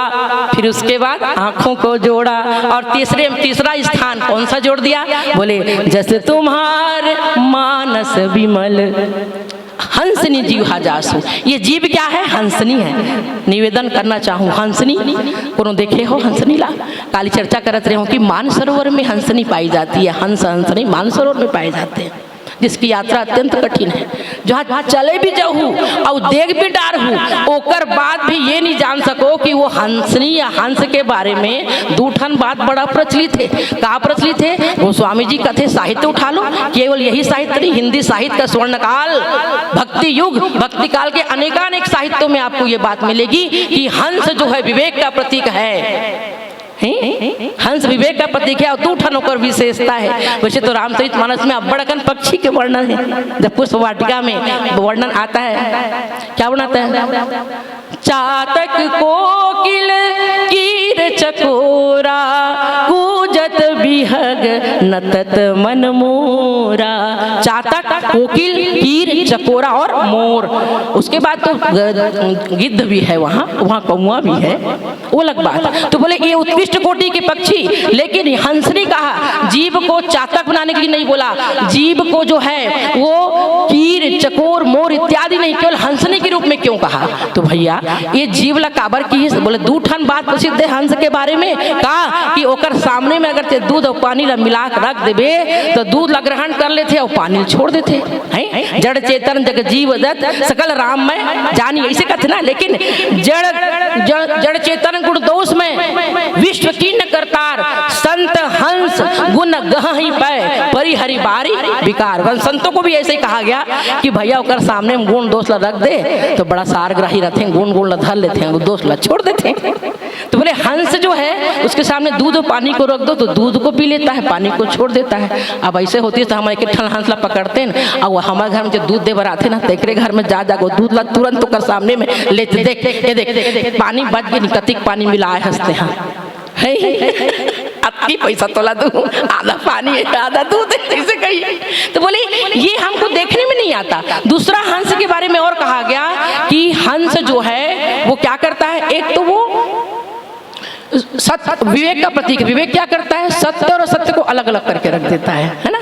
फिर उसके बाद आंखों को जोड़ा, और तीसरा स्थान कौन सा जोड़ दिया? बोले जैसे तुम्हारे मानस विमल हंसनी जीव जासु। ये जीव क्या है? हंसनी है। निवेदन करना चाहूँ, हंसनी कोनो देखे हो? हंसनी ला काली चर्चा करते रहे हो कि मानसरोवर में हंसनी पाई जाती है। हंसनी मानसरोवर में पाए जाते हैं, जिसकी यात्रा अत्यंत कठिन है। जहाँ चले भी जाऊँ और देख भी डार हूँ, ओकर बाद भी ये नहीं जान सको कि वो हंसनी या हंस के बारे में दूठन बात बड़ा प्रचलित है। कहाँ प्रचलित है? वो स्वामी जी कथे साहित्य उठा लो, केवल यही साहित्य नहीं, हिंदी साहित्य का स्वर्ण काल, भक्ति युग, भक्ति काल के अनेकानेक साहित्यों में आपको ये बात मिलेगी कि हंस जो है विवेक का प्रतीक है। हंस विवेक का प्रतीक है और दूठन होकर विशेषता है। वैसे तो रामचरितमानस में अब्बड़कन पक्षी के वर्णन है। जब पुष्प वाटिका में वर्णन आता है, क्या बनाता है? चातक कोकिल कीर चकोरा, कूजत बिहग नतत मन मोरा। चातक, कोकिल, कीर, चकोरा और मोर। उसके बाद तो गिद्ध भी है, वहाँ कौआ भी है, वो अलग बात। तो बोले ये उत्कृष्ट कोटि के पक्षी, लेकिन हंस ने कहा जीव को चातक बनाने के लिए नहीं बोला। जीव को जो है वो कीर, चकोर, मोर इत्यादि नहीं, केवल हंसने के रूप में क्यों कहा? तो भैया ये जीव ला काबर की? बोले दूठन बात प्रसिद्ध है हंस के बारे में। कहा कि ओकर सामने में अगर ते दूध और पानी ला मिला के रख देवे तो दूध ला ग्रहण कर लेते और पानी छोड़ देते हैं। जड़ चेतन जग जीव दत्त सकल राम में जानी, ऐसे कहते ना। लेकिन जड़ चेतन गुण दोष में विश्व कीर्ण करतार, संत हंस गुण गहि पै परिहरि बारी विकार। संतों को भी ऐसे ही कहा गया कि भैया ओकर सामने में गुण दोष ला रख दे तो बड़ा सारग्राही रहते हैं, गुण ला धर लेते हैं, दोष ला छोड़ देते हैं। तो बोले हंस जो है उसके सामने दूध और पानी को रख दो तो दूध को पी लेता है, पानी को छोड़ देता है। अब ऐसे होती है तो हमारे एक हंस ला पकड़ते हैं और हमारे घर में जो दूध दे बराते ना, तेरे घर में जा जागो दूध ला तुरंत ओकर सामने में लेते, देख पानी बच गई, कतिक पानी मिला है, हंसते हैं। आपकी पैसा तोला दूं, आधा पानी है आधा दूध है, ऐसे कही। तो बोले ये हमको देखने में नहीं आता। दूसरा हंस के बारे में और कहा गया कि हंस जो है वो क्या करता है, एक तो वो सत्य विवेक का प्रतीक। विवेक क्या करता है, सत्य और असत्य को अलग अलग करके रख देता है ना।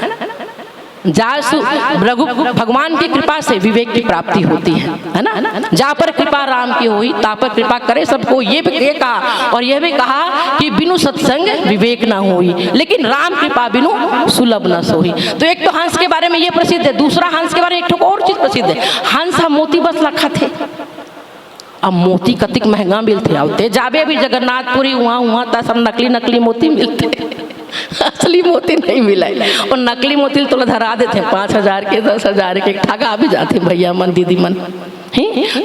जासु रघु भगवान की कृपा से विवेक की प्राप्ति होती है ना। जहाँ पर कृपा राम की हुई ता पर कृपा करे सबको, ये कहा। और यह भी कहा कि बिनु सत्संग विवेक ना हुई, लेकिन राम कृपा बिनु सुलभ न सोई। तो एक तो हंस के बारे में ये प्रसिद्ध है। दूसरा हंस के बारे में एक और चीज प्रसिद्ध है, हंस हम मोती बस रखा थे। अब मोती कतिक महंगा मिलते आते जाबे अभी जगन्नाथपुरी वहाँ था सब नकली नकली मोती मिलते, असली मोती नहीं मिला। और नकली मोती तो धरा देते 5,000 के 10,000 के, ठगा भी जाते भैया मन दीदी मन।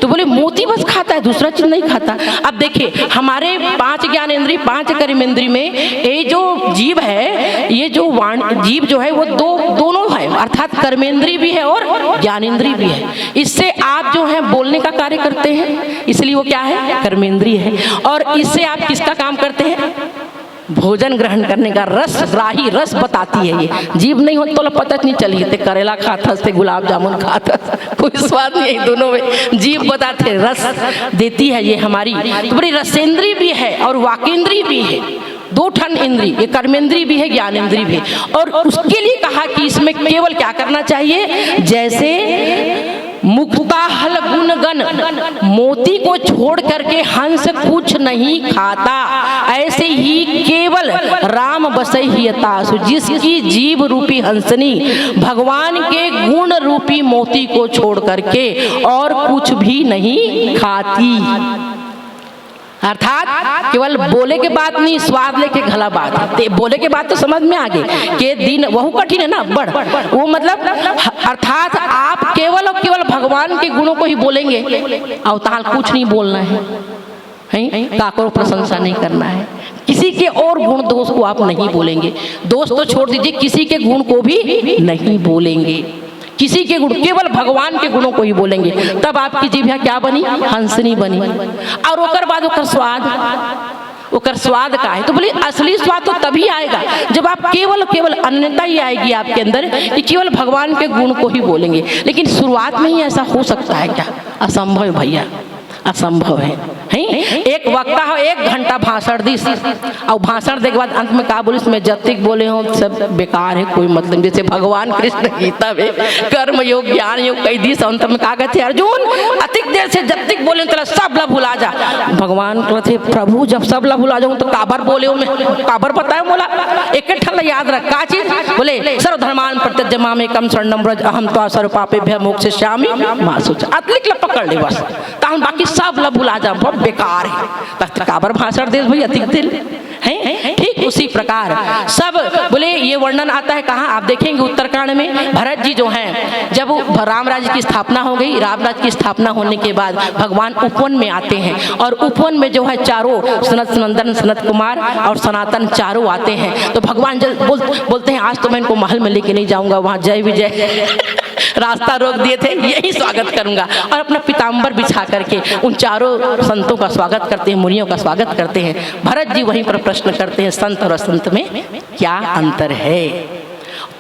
तो बोले मोती बस खाता है, दूसरा चीज नहीं खाता। अब देखिए हमारे 5 ज्ञानेंद्री 5 कर्मेंद्री में ये जो जीव है, ये जो जीव जो है वो दोनों है, अर्थात कर्मेंद्री भी है और ज्ञानेंद्री भी है। इससे आप जो है बोलने का कार्य करते हैं, इसलिए वो क्या है, कर्मेंद्री है। और इससे आप किसका काम करते हैं, भोजन ग्रहण करने का रस, राही रस बताती है। ये जीव नहीं हो तो पता नहीं चली थे करेला खाता से गुलाब जामुन खाता, कोई स्वाद नहीं, दोनों में जीव बताते रस देती है ये हमारी। तो बड़ी रसेंद्री भी है और वाकेंद्री भी है, 2 ठन इंद्री, ये कर्मेंद्री भी है ज्ञानेंद्री भी है। और उसके लिए कहा कि इसमें केवल क्या करना चाहिए, जैसे मुक्ताहल गुणगण मोती को छोड़ करके हंस कुछ नहीं खाता, ऐसे ही केवल राम बसई ही तासु, जिसकी जीव रूपी हंसनी भगवान के गुण रूपी मोती को छोड़ करके और कुछ भी नहीं खाती। अर्थात केवल बोले के बात नहीं, स्वाद लेके घला बात है। बोले के बात तो समझ में आ गई कि दिन वह कठिन है ना बड़, वो मतलब अर्थात आप केवल और केवल भगवान के गुणों को ही बोलेंगे, अवताल कुछ नहीं बोलना है, काको प्रशंसा नहीं करना है, किसी के और गुण दोष को आप नहीं बोलेंगे। दोष तो छोड़ दीजिए, किसी के गुण को भी नहीं बोलेंगे, किसी के गुण, केवल भगवान के गुणों को ही बोलेंगे। तब आपकी जीभ क्या बनी, हंसनी बनी। और ओकर बाद ओकर स्वाद का है। तो बोले असली स्वाद तो तभी आएगा जब आप केवल अन्यता ही आएगी आपके अंदर कि केवल भगवान के गुण को ही बोलेंगे। लेकिन शुरुआत में ही ऐसा हो सकता है क्या, असंभव है भैया, असंभव है। एक वक्ता हो 1 घंटा भाषण दी और भाषण देने के बाद अंत में कहा बोले इसमें जतिक बोले हो सब बेकार है, कोई मतलब। जैसे भगवान कृष्ण गीता में कर्म योग ज्ञान योग कई दी, अंत में कहा कहते अर्जुन अधिक देर से जतिक बोले तो सब ला भुला जा। भगवान कहते प्रभु जब सब ला भुला जाऊँ तो काबर बोले हो, मैं काबर बताया बोला एक ठल याद रख का चीज, बोले सर्वधर्मान प्रत्यज्यमा में कम शरणम ब्रज अहम तो सर्व पापेभ्य मोक्षयिष्यामि मा शुचि। अतलिक पकड़ ले बस, तान बाकी सब ला भुला जा, बहुत बेकार है। काबर भाषण दे भाई अधिक दिल है। ठीक उसी प्रकार सब बोले ये वर्णन आता है कहाँ, आप देखेंगे उत्तरकांड में भरत जी जो हैं, जब राम राज्य की स्थापना हो गई, राम राज्य की स्थापना होने के बाद भगवान उपवन में आते हैं और उपवन में जो है चारों सनत सनंदन सनत कुमार और सनातन चारों आते हैं। तो भगवान बोलते हैं आज तो मैं इनको महल में लेके नहीं जाऊंगा, वहाँ जय विजय रास्ता रोक दिए थे, यही स्वागत करूंगा। और अपना पीताम्बर बिछा करके उन चारों संतों का स्वागत करते हैं, मुनियों का स्वागत करते हैं। भरत जी वहीं पर प्रश्न करते हैं संत और असंत में क्या अंतर है।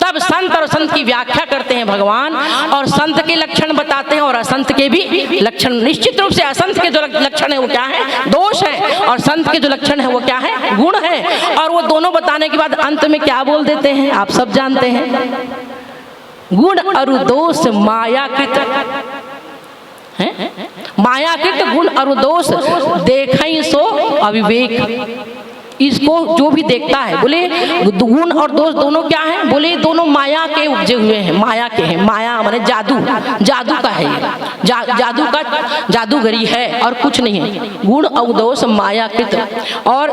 तब संत और संत की व्याख्या करते हैं भगवान, और संत के लक्षण बताते हैं और असंत के भी लक्षण। निश्चित रूप से असंत के जो लक्षण है वो क्या है, दोष है, और संत के जो लक्षण है वो क्या है, गुण है। और वो दोनों बताने के बाद अंत में क्या बोल देते हैं आप सब जानते हैं, गुण और दोष मायाकृत है, मायाकृत गुण और दोष देखई सो अविवेक। इसको जो भी देखता है, बोले गुण और दोष दोनों क्या है, बोले दोनों माया के उपजे हुए हैं, माया के हैं। माया माने जादू, जादू का है, जादू का जादूगरी है और कुछ नहीं है। गुण और दोष मायाकृत, और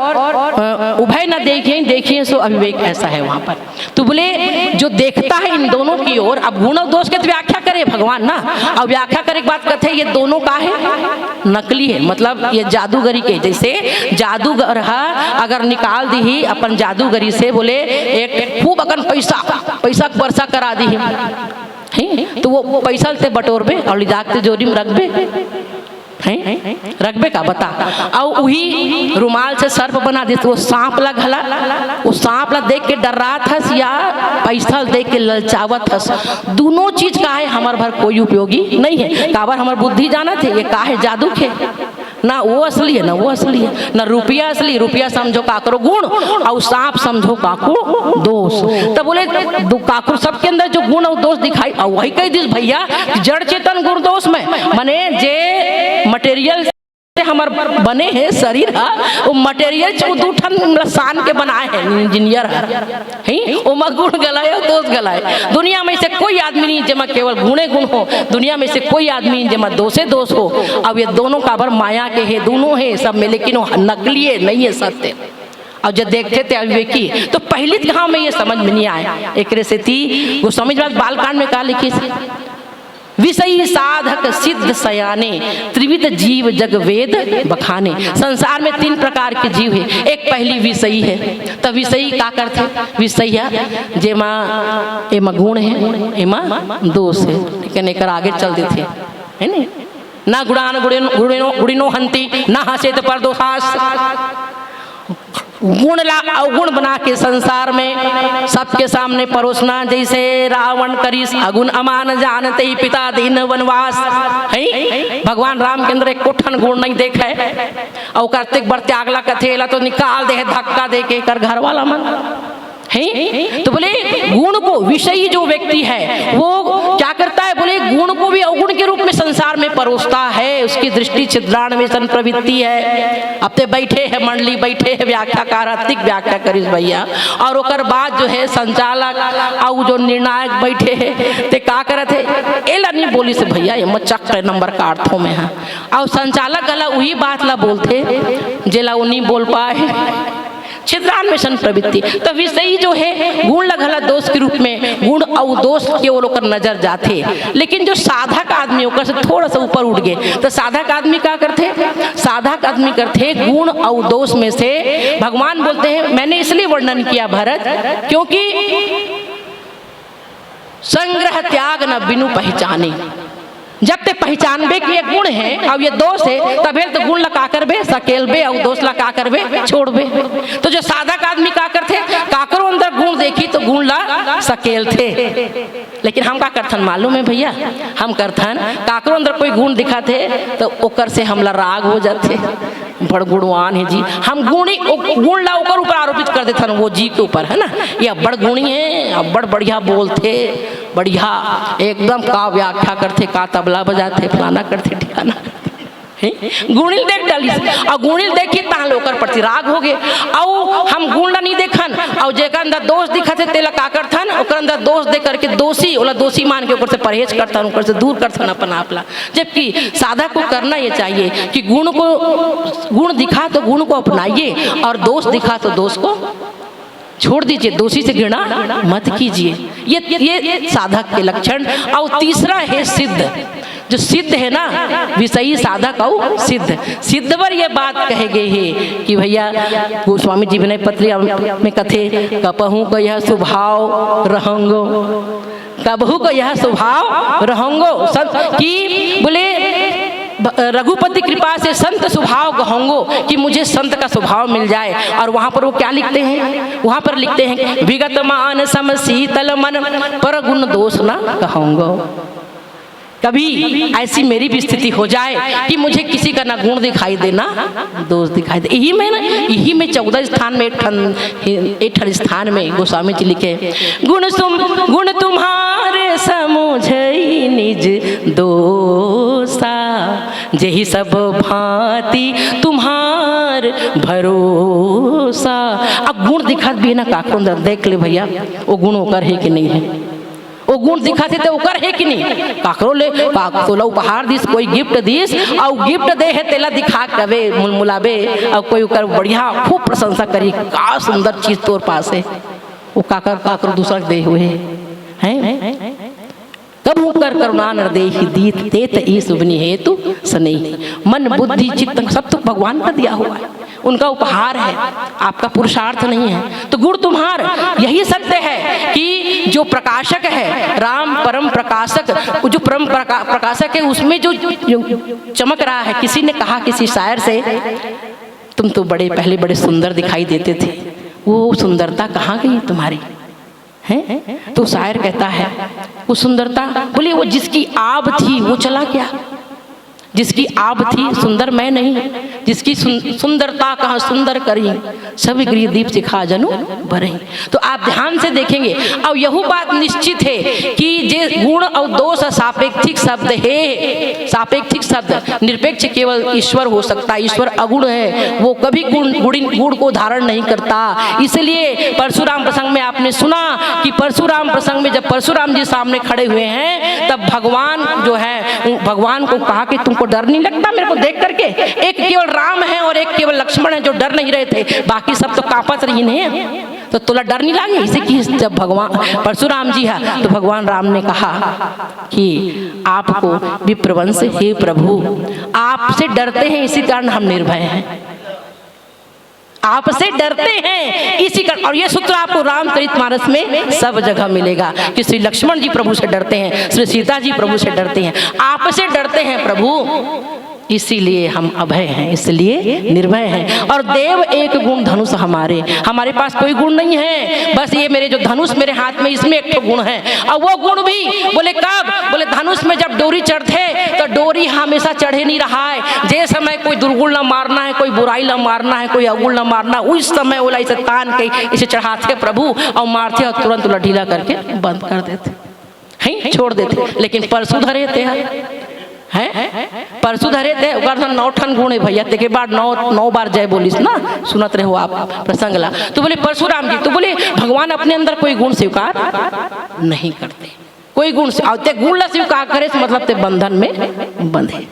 उभय न देखिए सो अविवेक, ऐसा है वहाँ पर। तो बोले जो देखता है इन दोनों की ओर, अब गुण और दोष के तो व्याख्या करे भगवान ना, और व्याख्या करे के बाद कहते हैं ये दोनों का है, नकली है, मतलब ये जादूगरी के। जैसे जादूगर अगर निकाल दी ही अपन जादूगरी से, बोले एक खूब अकन पैसा वर्षा करा दी ही, तो वो पैसा से बटोर बे और लिजाक से जोरी में रख बे, हैं रखबे का बता। और वही रुमाल से सर्प बना देते, वो सांप ला घला, वो सांप ला देख के डर रहा थस या पैसा देख के ललचावत थस। दोनों चीज का है हमार भर कोई उपयोगी नहीं है। काबर हमार बुद्धि जाना थे ये का है जादू के, ना वो असली है ना वो असली है, ना रुपया असली, रुपया समझो काकरो गुण और सांप समझो काको दोष। तब बोले काकरो सबके अंदर जो गुण और दोष दिखाई, और वही कह दी भैया जड़ चेतन गुण दोष में माने जे मटेरियल हमार बने हैं शरीर है, वो मटेरियल दू ठन सान के बनाए हैं इंजीनियर है, वो गुण गलाए और दोष गलाए। दुनिया में से कोई आदमी नहीं जमा केवल गुणे गुण हो, दुनिया में से कोई आदमी नहीं जमा दोषे दोष हो। अब ये दोनों का भर माया के है, दोनों है सब में, लेकिन वो नकली है नहीं है सत्य। और जब देखते थे अविवेकी तो पहली कहाँ में ये समझ में नहीं आया। एक से थी वो समझ बात बालकांड में कहा लिखी विषयी साधक सिद्ध सयाने त्रिविध जीव जग वेद बखाने। संसार में 3 प्रकार के जीव है। एक पहली विषयी है, तब विषयी का करते विषय जेमा एमा गुण है एमा दोष है, लेकिन एक आगे चल देते है नहीं ना गुणान गुणिनो हंती ना हसेत पर दोषास। गुण ला अवगुण बना के संसार में सबके सामने परोसना, जैसे रावण करीस अगुण अमान जानते ही पिता दीन वनवास है। भगवान राम के अंदर एक कोठन गुण नहीं देखा है और करते बढ़ते आगला कथेला तो निकाल दे धक्का दे के कर घर वाला मन है। तो बोले गुण को विषयी जो व्यक्ति है वो क्या करता है, बोले गुण को भी अवगुण के रूप में संसार में परोसता है। उसकी दृष्टि छिद्राण में सन प्रवृत्ति है। अब ते बैठे है मंडली बैठे है व्याख्याकार अधिक व्याख्या करिस भैया, और ओकर बाद जो है संचालक और जो निर्णायक बैठे है ते का करत है एला नहीं बोली से भैया ये चक्र नंबर का अर्थों में है, और संचालक गला वही बात ला बोलते जेला वो नहीं बोल पाए छिद्रान्वेषण प्रवृत्ति। तो विषयी जो है गुण लगला दोष के रूप में, गुण और दोष के वो लोग नजर जाते। लेकिन जो साधक आदमी होकर से थोड़ा सा ऊपर उठ गए तो साधक आदमी क्या करते, साधक आदमी करते गुण और दोष में से भगवान बोलते हैं। मैंने इसलिए वर्णन किया भरत क्योंकि संग्रह त्याग न बिनु पहचाने। जब ते पहचानबे कि ये गुण है और ये दोष है तब तो गुण लगा करबे सकेलबे और दोष लगा करबे छोड़बे। तो जो साधक आदमी का करते काकरो अंदर गुण देखी तो गुण ला सकेल थे, लेकिन हम का करथन मालूम है भैया, हम करथन काकरो अंदर कोई गुण दिखा थे तो ओकर से हमला राग हो जाते, बड़ गुणवान है जी, हम गुण ला ओकर ऊपर आरोपित कर देथन वो जी के ऊपर है ना, ये बड़ गुणी है, अब बड़ बढ़िया बोलते, बढ़िया एकदम का व्याख्या करते, का तबला बजाते, फलाना करते ठिकाना गुणिल देख डाली और गुणिल देखी तहाँ लोकर प्रति राग हो गए। और हम गुण नहीं देखन और जेकर अंदर दोष दिखते तेला का करथन ओकर अंदर दोष दे करके दोषी ओला दोषी मान के ऊपर से परहेज करथन, ऊपर से दूर करथन अपन आपला। जबकि साधक को करना ये चाहिए कि गुण दिखा तो गुण को अपनाइए और दोष दिखा तो दोष को छोड़ दीजिए, दोषी से घृणा मत कीजिए। ये साधक के लक्षण। और तीसरा है सिद्ध। जो सिद्ध है ना विषयी साधक और सिद्ध पर ये बात कहे गए है कि भैया गोस्वामी जी विनय पत्री में कथे कपहू को यह स्वभाव रहंगो, कबहू को यह स्वभाव रहंगो कि बोले रघुपति कृपा से संत स्वभाव कहूँगो कि मुझे संत का स्वभाव मिल जाए। और वहाँ पर वो क्या लिखते हैं, वहाँ पर लिखते हैं विगत मान सम शीतल मन पर गुण दोष ना कहूँगो। कभी ऐसी मेरी भी स्थिति हो जाए कि मुझे किसी का ना गुण दिखाई दे ना दोष दिखाई दे। यही में 14 स्थान में एक स्थान में गोस्वामी जी लिखे गुण तुम्हारे समुझई निज दोषा, जही सब भांति तुम्हार भरोसा। अब गुण दिखा भी ना काको देख ले भैया वो गुण होकर है कि नहीं है, वो गुण दिखाते थे ओकर है कि नहीं। काकरो ले काकरोला उपहार दिस, कोई गिफ्ट दिस और गिफ्ट दे है तेला दिखा कवे मुलमुलाबे और कोई ओकर बढ़िया खूब प्रशंसा करी का सुंदर चीज तोर पास है, वो काकरो दूसरा दे हुए हैं। कब वो कर करुणा नरदेहि दीत तेत ई सुबनी हेतु सनेही। मन बुद्धि चित्त सब तो भगवान का दिया हुआ है, उनका उपहार है, आपका पुरुषार्थ नहीं है। तो गुण तुम्हार, यही सत्य है कि जो प्रकाशक है, राम परम प्रकाशक, जो परम प्रकाशक है, उसमें जो चमक रहा है। किसी ने कहा किसी शायर से, तुम तो बड़े पहले बड़े सुंदर दिखाई देते थे, वो सुंदरता कहाँ गई तुम्हारी है? तो शायर कहता है वो सुंदरता, बोले वो जिसकी आब थी वो चला गया, जिसकी आब थी सुंदर मैं नहीं, जिसकी सुंदरता कहाँ सुंदर करी, सब गृह दीप सिखा जनु भरही। तो आप ध्यान से देखेंगे और यही बात निश्चित है कि जे गुण और दोष सापेक्षिक शब्द है, सापेक्षिक शब्द, निरपेक्ष केवल ईश्वर हो सकता है। ईश्वर अगुण है, वो कभी गुण को धारण नहीं करता। इसलिए परशुराम प्रसंग में आपने सुना कि परशुराम प्रसंग में जब परशुराम जी सामने खड़े हुए हैं तब भगवान जो है, भगवान को कहा कि तुमको डर नहीं लगता मेरे को देख करके? एक केवल राम है और एक केवल लक्ष्मण है जो डर नहीं रहे थे, बाकी सब तो कांपत रही हैं। तो तुला डर नहीं लगे? इसे कि जब भगवान परशुराम जी है तो भगवान राम ने कहा कि आपको विप्रवंश हे प्रभु, आपसे डरते हैं इसी कारण हम निर्भय हैं, आपसे डरते हैं इसी कारण। और ये सूत्र आपको रामचरितमानस में सब जगह मिलेगा कि श्री लक्ष्मण जी प्रभु से डरते हैं, श्री सीता जी प्रभु से डरते हैं, आपसे डरते हैं प्रभु, इसीलिए हम अभय हैं, इसलिए निर्भय हैं। और देव एक गुण धनुष हमारे, हमारे पास कोई गुण नहीं है, बस ये मेरे जो धनुष मेरे हाथ में इसमें एक गुण है। और वो गुण भी बोले कब? बोले धनुष में जब डोरी चढ़ते तो डोरी हमेशा चढ़े नहीं रहा है, जे समय कोई दुर्गुण न मारना है, कोई बुराई न मारना है, कोई अवगुण न मारना, उस समय बोला इसे तान के इसे चढ़ाते प्रभु और मारते और तुरंत ढीला करके बंद कर देते हैं, छोड़ देते। लेकिन परसु धरे थे हैं, परसु धरे थे, 9 ठन गुण है भैया, के बाद 9 बार जय बोलिस ना, सुनत रहे हो आप प्रसंगला। तो बोले परशुराम जी, तो बोले भगवान अपने अंदर कोई गुण स्वीकार नहीं करते, कोई गुण से गुण स्वीकार करे मतलब ते बंधन में बंधे।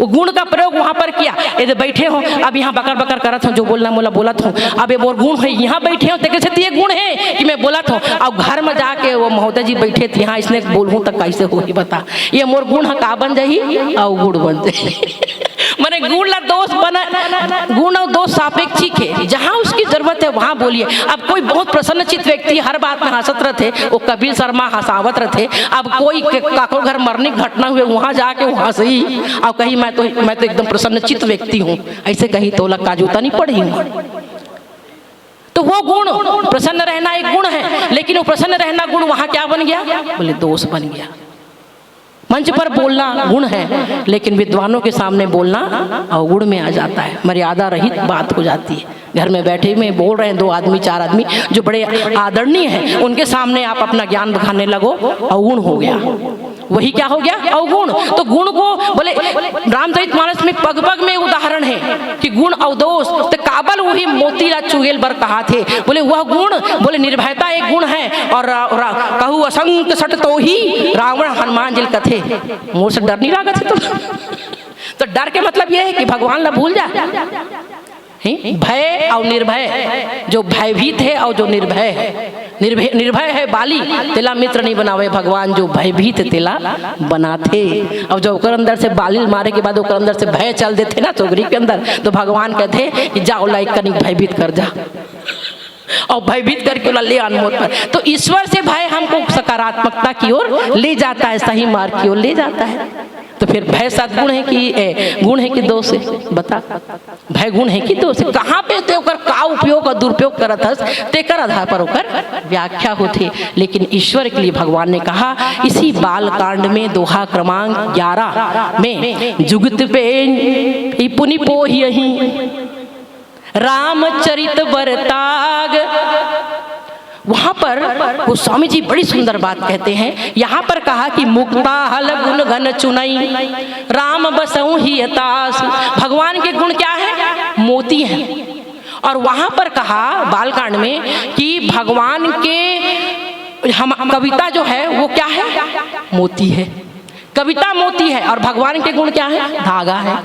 वो गुण का प्रयोग वहां पर किया, यदि बैठे हो अब यहाँ बकर बकर करत हूँ, जो बोलना बोला बोलत हूँ, अब ये मोर गुण है, यहाँ बैठे हो तो ये गुण है कि मैं बोलत हूँ, अब घर में जाके वो महोदय जी बैठे थे यहाँ, इसने बोलूँ तक कैसे हो ही बता, ये मोर गुण है का बन जाही और गुण बन जाही। मैंने गुण ला दोष बना, गुण और दोष सापेक्षिक है, जहाँ उसकी जरूरत है वहाँ बोलिए। अब कोई बहुत प्रसन्नचित व्यक्ति हर बात में हंसत रहते, वो कबीर शर्मा हंसावत रहते, अब कोई काको घर मरने की घटना हुए वहाँ जाके वहाँ से ही और कहीं मैं तो एकदम प्रसन्नचित व्यक्ति हूँ, ऐसे कहीं तो लग काजूता नहीं पड़ी हूँ। तो वो गुण प्रसन्न रहना एक गुण है, लेकिन वो प्रसन्न रहना गुण वहाँ क्या बन गया? बोले दोष बन गया। मंच पर बोलना गुण है, लेकिन विद्वानों के सामने बोलना अवगुण में आ जाता है, मर्यादा रहित बात हो जाती है। घर में बैठे में बोल रहे हैं 2 आदमी 4 आदमी जो बड़े आदरणीय हैं, उनके सामने आप अपना ज्ञान दिखाने लगो, अवगुण हो गया। वही क्या हो गया? अवगुण। तो गुण को बोले रामचरितमानस में पग पग में उदाहरण है कि गुण और दोष, तो काबल वही मोतीलाल चुगेल बर कहा थे, बोले वह गुण, बोले निर्भयता एक गुण है, और कहू असंख्य सट तो ही रावण हनुमान जी कथे, मोर से डर नहीं लगा थे तो डर के मतलब यह है कि भगवान ला भूल जा। भय और निर्भय, जो भयभीत है और जो निर्भय है, निर्भय है बाली तेला मित्र नहीं बनावे भगवान, जो भयभीत तेला बनाते। और जो ओकर अंदर से बाली मारे के बाद ओकर अंदर से भय चल देते ना चौगरी के अंदर, तो भगवान कहते कि जाओ लाइक कनिक भयभीत कर जा, और भयभीत करके ले अनमोद पर। तो ईश्वर से भय हमको सकारात्मकता की ओर ले जाता है, सही मार्ग की ओर ले जाता है। तो फिर भय सद्गुण है कि गुण है कि दोष है? बता, भय गुण है कि दोष है? कहाँ पे ते ओकर का उपयोग और दुरुपयोग करत हस, तेकर आधार पर ओकर व्याख्या होती। लेकिन ईश्वर के लिए भगवान ने कहा इसी बाल कांड में दोहा क्रमांक 11 में, जुगत पे पुनि पोहि रामचरित बरताग, वहां पर गोस्वामी जी बड़ी सुंदर बात कहते हैं। यहाँ पर कहा कि मुक्ता हल गुण घन चुनई राम बसऊ ही हताश, भगवान के गुण क्या है? मोती हैं। और वहां पर कहा बालकांड में कि भगवान के हम कविता जो है वो क्या है? मोती है। कविता मोती है और भगवान के गुण क्या है? धागा है।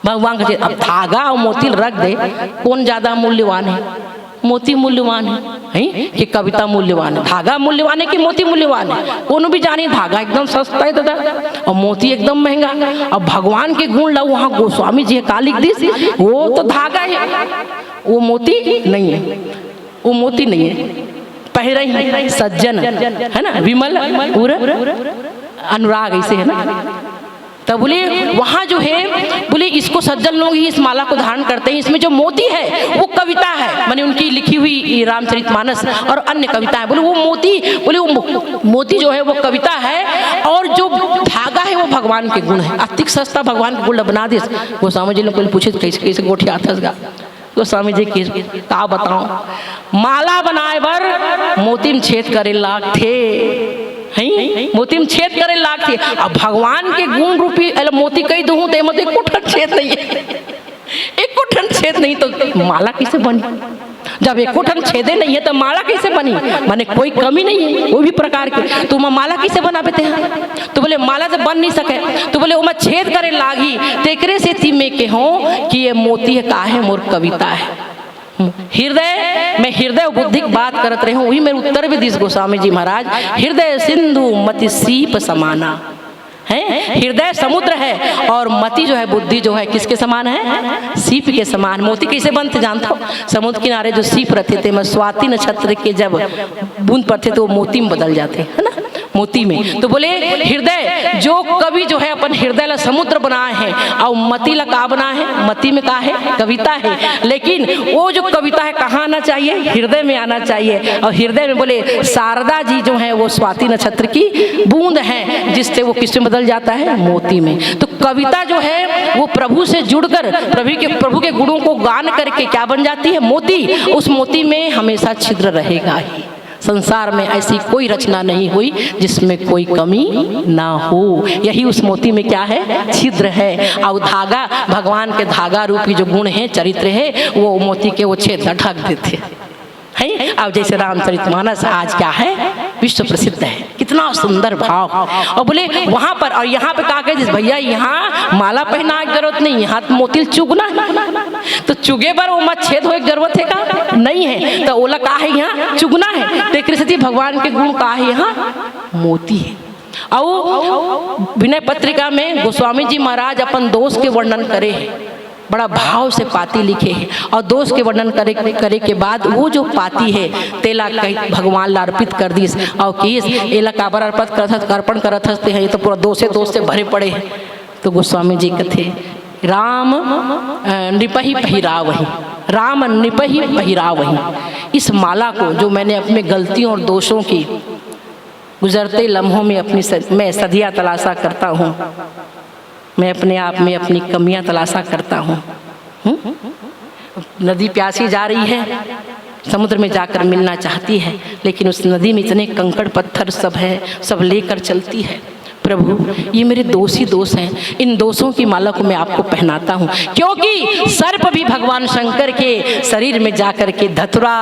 भगवान का अब धागा और मोती रख दे, कौन ज्यादा मूल्यवान है? मोती मूल्यवान है कि कविता मूल्यवान है, धागा मूल्यवान है कि मोती मूल्यवान है? कोनो भी जानी धागा एकदम सस्ता है दादा और मोती एकदम महंगा। अब भगवान के गुण ला वहाँ गोस्वामी जी का लिख दी, वो तो धागा है, वो मोती नहीं है, वो मोती नहीं है। पहरे ही सज्जन है ना, विमल पूरा अनुराग ऐसे है ना। तब बोले वहाँ जो है, बोले इसको सज्जन लोग ही इस माला को धारण करते हैं। इसमें जो मोती है वो कविता है, माने उनकी लिखी हुई रामचरितमानस और अन्य कविताएं। बोले वो मोती, बोले वो मोती जो है वो कविता है और जो धागा है वो भगवान के गुण है। अतिक सस्ता भगवान के गुण बना दे। गोस्वामी जी ने पूछे कैसे कैसे गोठी आता है, गोस्वामी जी की का बताओ, माला बनाए बर मोती में छेद करे लाग थे, हैं मोती में छेद करे लाग थे। अब भगवान के गुण रूपी मोती कही दूँ तो मतलब एक ठन छेद नहीं है, एक ठन छेद नहीं तो माला कैसे बनी? जब एक ठन छेदे नहीं है तो माला कैसे बनी? माने कोई कमी नहीं है कोई भी प्रकार की, तो माला कैसे बना पाते हैं? तो बोले माला तो बन नहीं सके, तो बोले वो छेद करे लागी तेकरे से तीमे के हो कि ये मोती है का है मोर कविता है। हृदय में हृदय बुद्धि की बात करत रहे हूँ, वही मेरे उत्तर भी दिस गोस्वामी जी महाराज। हृदय सिंधु मति सीप समाना है, हृदय समुद्र है और मति जो है बुद्धि जो है किसके समान है? सीप के समान। मोती कैसे बनते जानते हो? समुद्र किनारे जो सीप रहते थे में स्वाति नक्षत्र के जब बूंद पड़ते तो वो मोती में बदल जाते है ना, मोती में। तो बोले हृदय जो कवि जो है अपन हृदय ला समुद्र बनाए हैं और मति ला का बना है? मति में का है? कविता है। लेकिन वो जो कविता है कहाँ आना चाहिए? हृदय में आना चाहिए। और हृदय में बोले शारदा जी जो है वो स्वाति नक्षत्र की बूंद है जिससे वो किस में बदल जाता है? मोती में। तो कविता जो है वो प्रभु से जुड़कर प्रभु के गुणों को गान करके क्या बन जाती है? मोती। उस मोती में हमेशा छिद्र रहेगा ही। संसार में ऐसी कोई रचना नहीं हुई जिसमें कोई कमी ना हो। यही उस मोती में क्या है? छिद्र है। और धागा भगवान के धागा रूपी जो गुण है, चरित्र है, वो मोती के वो छेद ढक देते हैं। अब जैसे रामचरितमानस आज क्या है? विश्व प्रसिद्ध है। कितना सुंदर भाव। और बोले वहां पर और यहाँ पे कहा गया भैया यहाँ माला पहना की जरूरत नहीं, यहाँ तो मोती चुगना है। तो चुगे पर वो मत छेद हो जरूरत है का? नहीं है। तो ओला का है? यहाँ चुगना है। तो कृष्ण भगवान के गुण का है? यहाँ मोती है। और विनय पत्रिका में गोस्वामी जी महाराज अपन दोष के वर्णन करे हैं, बड़ा भाव से पाती लिखे हैं। और दोष के वर्णन करे के बाद वो जो पाती है तेला भगवान ला अर्पित कर दी और किस एला काबर अर्पण करत हंसते हैं, ये तो पूरा दोष से भरे पड़े हैं। तो गोस्वामी जी कथे राम निपहि पहिरावहि, राम निपहि पहिरावहि। इस माला को जो मैंने अपने गलतियों और दोषों की गुजरते लम्हों में मैं सदिया तलाशा करता हूँ, मैं अपने आप में अपनी कमियां तलाशा करता हूँ। नदी प्यासी जा रही है, समुद्र में जाकर मिलना चाहती है, लेकिन उस नदी में इतने कंकड़ पत्थर सब है, सब लेकर चलती है। प्रभु ये मेरे दोष ही दोष हैं, इन दोषों की माला को मैं आपको पहनाता हूँ। क्योंकि सर्प भी भगवान शंकर के शरीर में जाकर के धतुरा,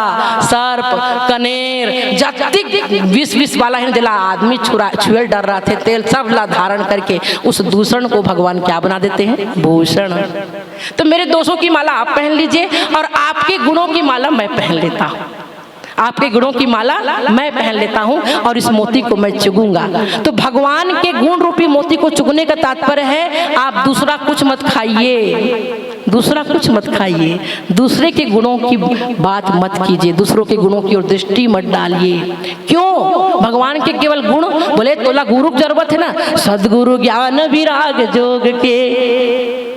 सर्प, कनेर, जातिक विष वाला है जिला आदमी छुएल डर रहा थे, तेल सब ला धारण करके उस दूषण को भगवान क्या बना देते हैं? भूषण। तो मेरे दोषों की माला आप पहन लीजिए और आपके गुणों की माला मैं पहन लेता हूँ। आपके गुणों की माला मैं पहन लेता हूं और इस मोती को मैं चुगूंगा। तो भगवान के गुण रूपी मोती को चुगने का तात्पर्य है आप दूसरा कुछ मत खाइए, दूसरा कुछ मत खाइए, दूसरे के गुणों की बात मत कीजिए, दूसरों के गुणों की ओर दृष्टि मत डालिए। क्यों? भगवान के केवल गुण बोले तोला गुरु की जरूरत है ना, सदगुरु ज्ञान विराग जोग के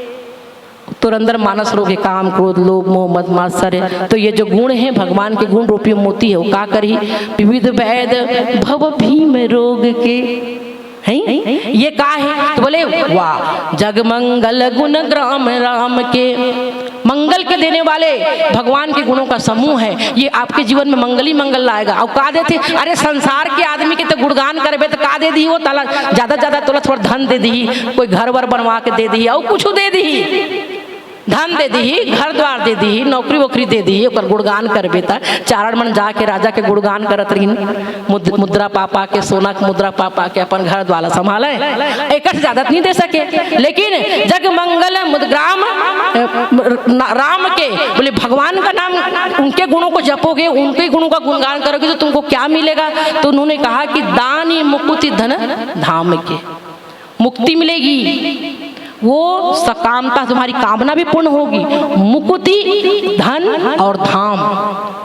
तुरंदर मानस रोग है, काम क्रोध लोभ मोह मद मात्सर्य। तो ये जो गुण है भगवान के गुण रूपी मोती है, वो का करी विविध वैद भव भीम रोग के हैं। ये का है? तो बोले वाह जग मंगल गुण ग्राम राम के, मंगल के देने वाले भगवान के गुणों का समूह है। ये आपके जीवन में मंगल ही मंगल लाएगा। और का देते? अरे संसार के आदमी के तो गुणगान करबे तो का दे दी? वो ताला ज्यादा ज्यादा तोला थोड़ा धन दे दी, कोई घर वर बनवा के दे दी और कुछ दे दी। धन दे दी, घर द्वार दे दी, नौकरी वोकरी दे दी, ओकर गुणगान कर बेता। चारण मन जाके राजा के गुणगान करत रही, मुद्रा पापा के, सोना के मुद्रा पापा के अपन घर द्वार संभाले, एक ज्यादा नहीं दे सके। लेकिन जग मंगल मुद्ग्राम राम के बोले भगवान का नाम, उनके गुणों को जपोगे, उनके गुणों का गुणगान करोगे तो तुमको क्या मिलेगा? तो उन्होंने कहा कि दान मुक्ति धन धाम के, मुक्ति मिलेगी, वो सकामता, तुम्हारी कामना भी पूर्ण होगी, मुक्ति धन और धाम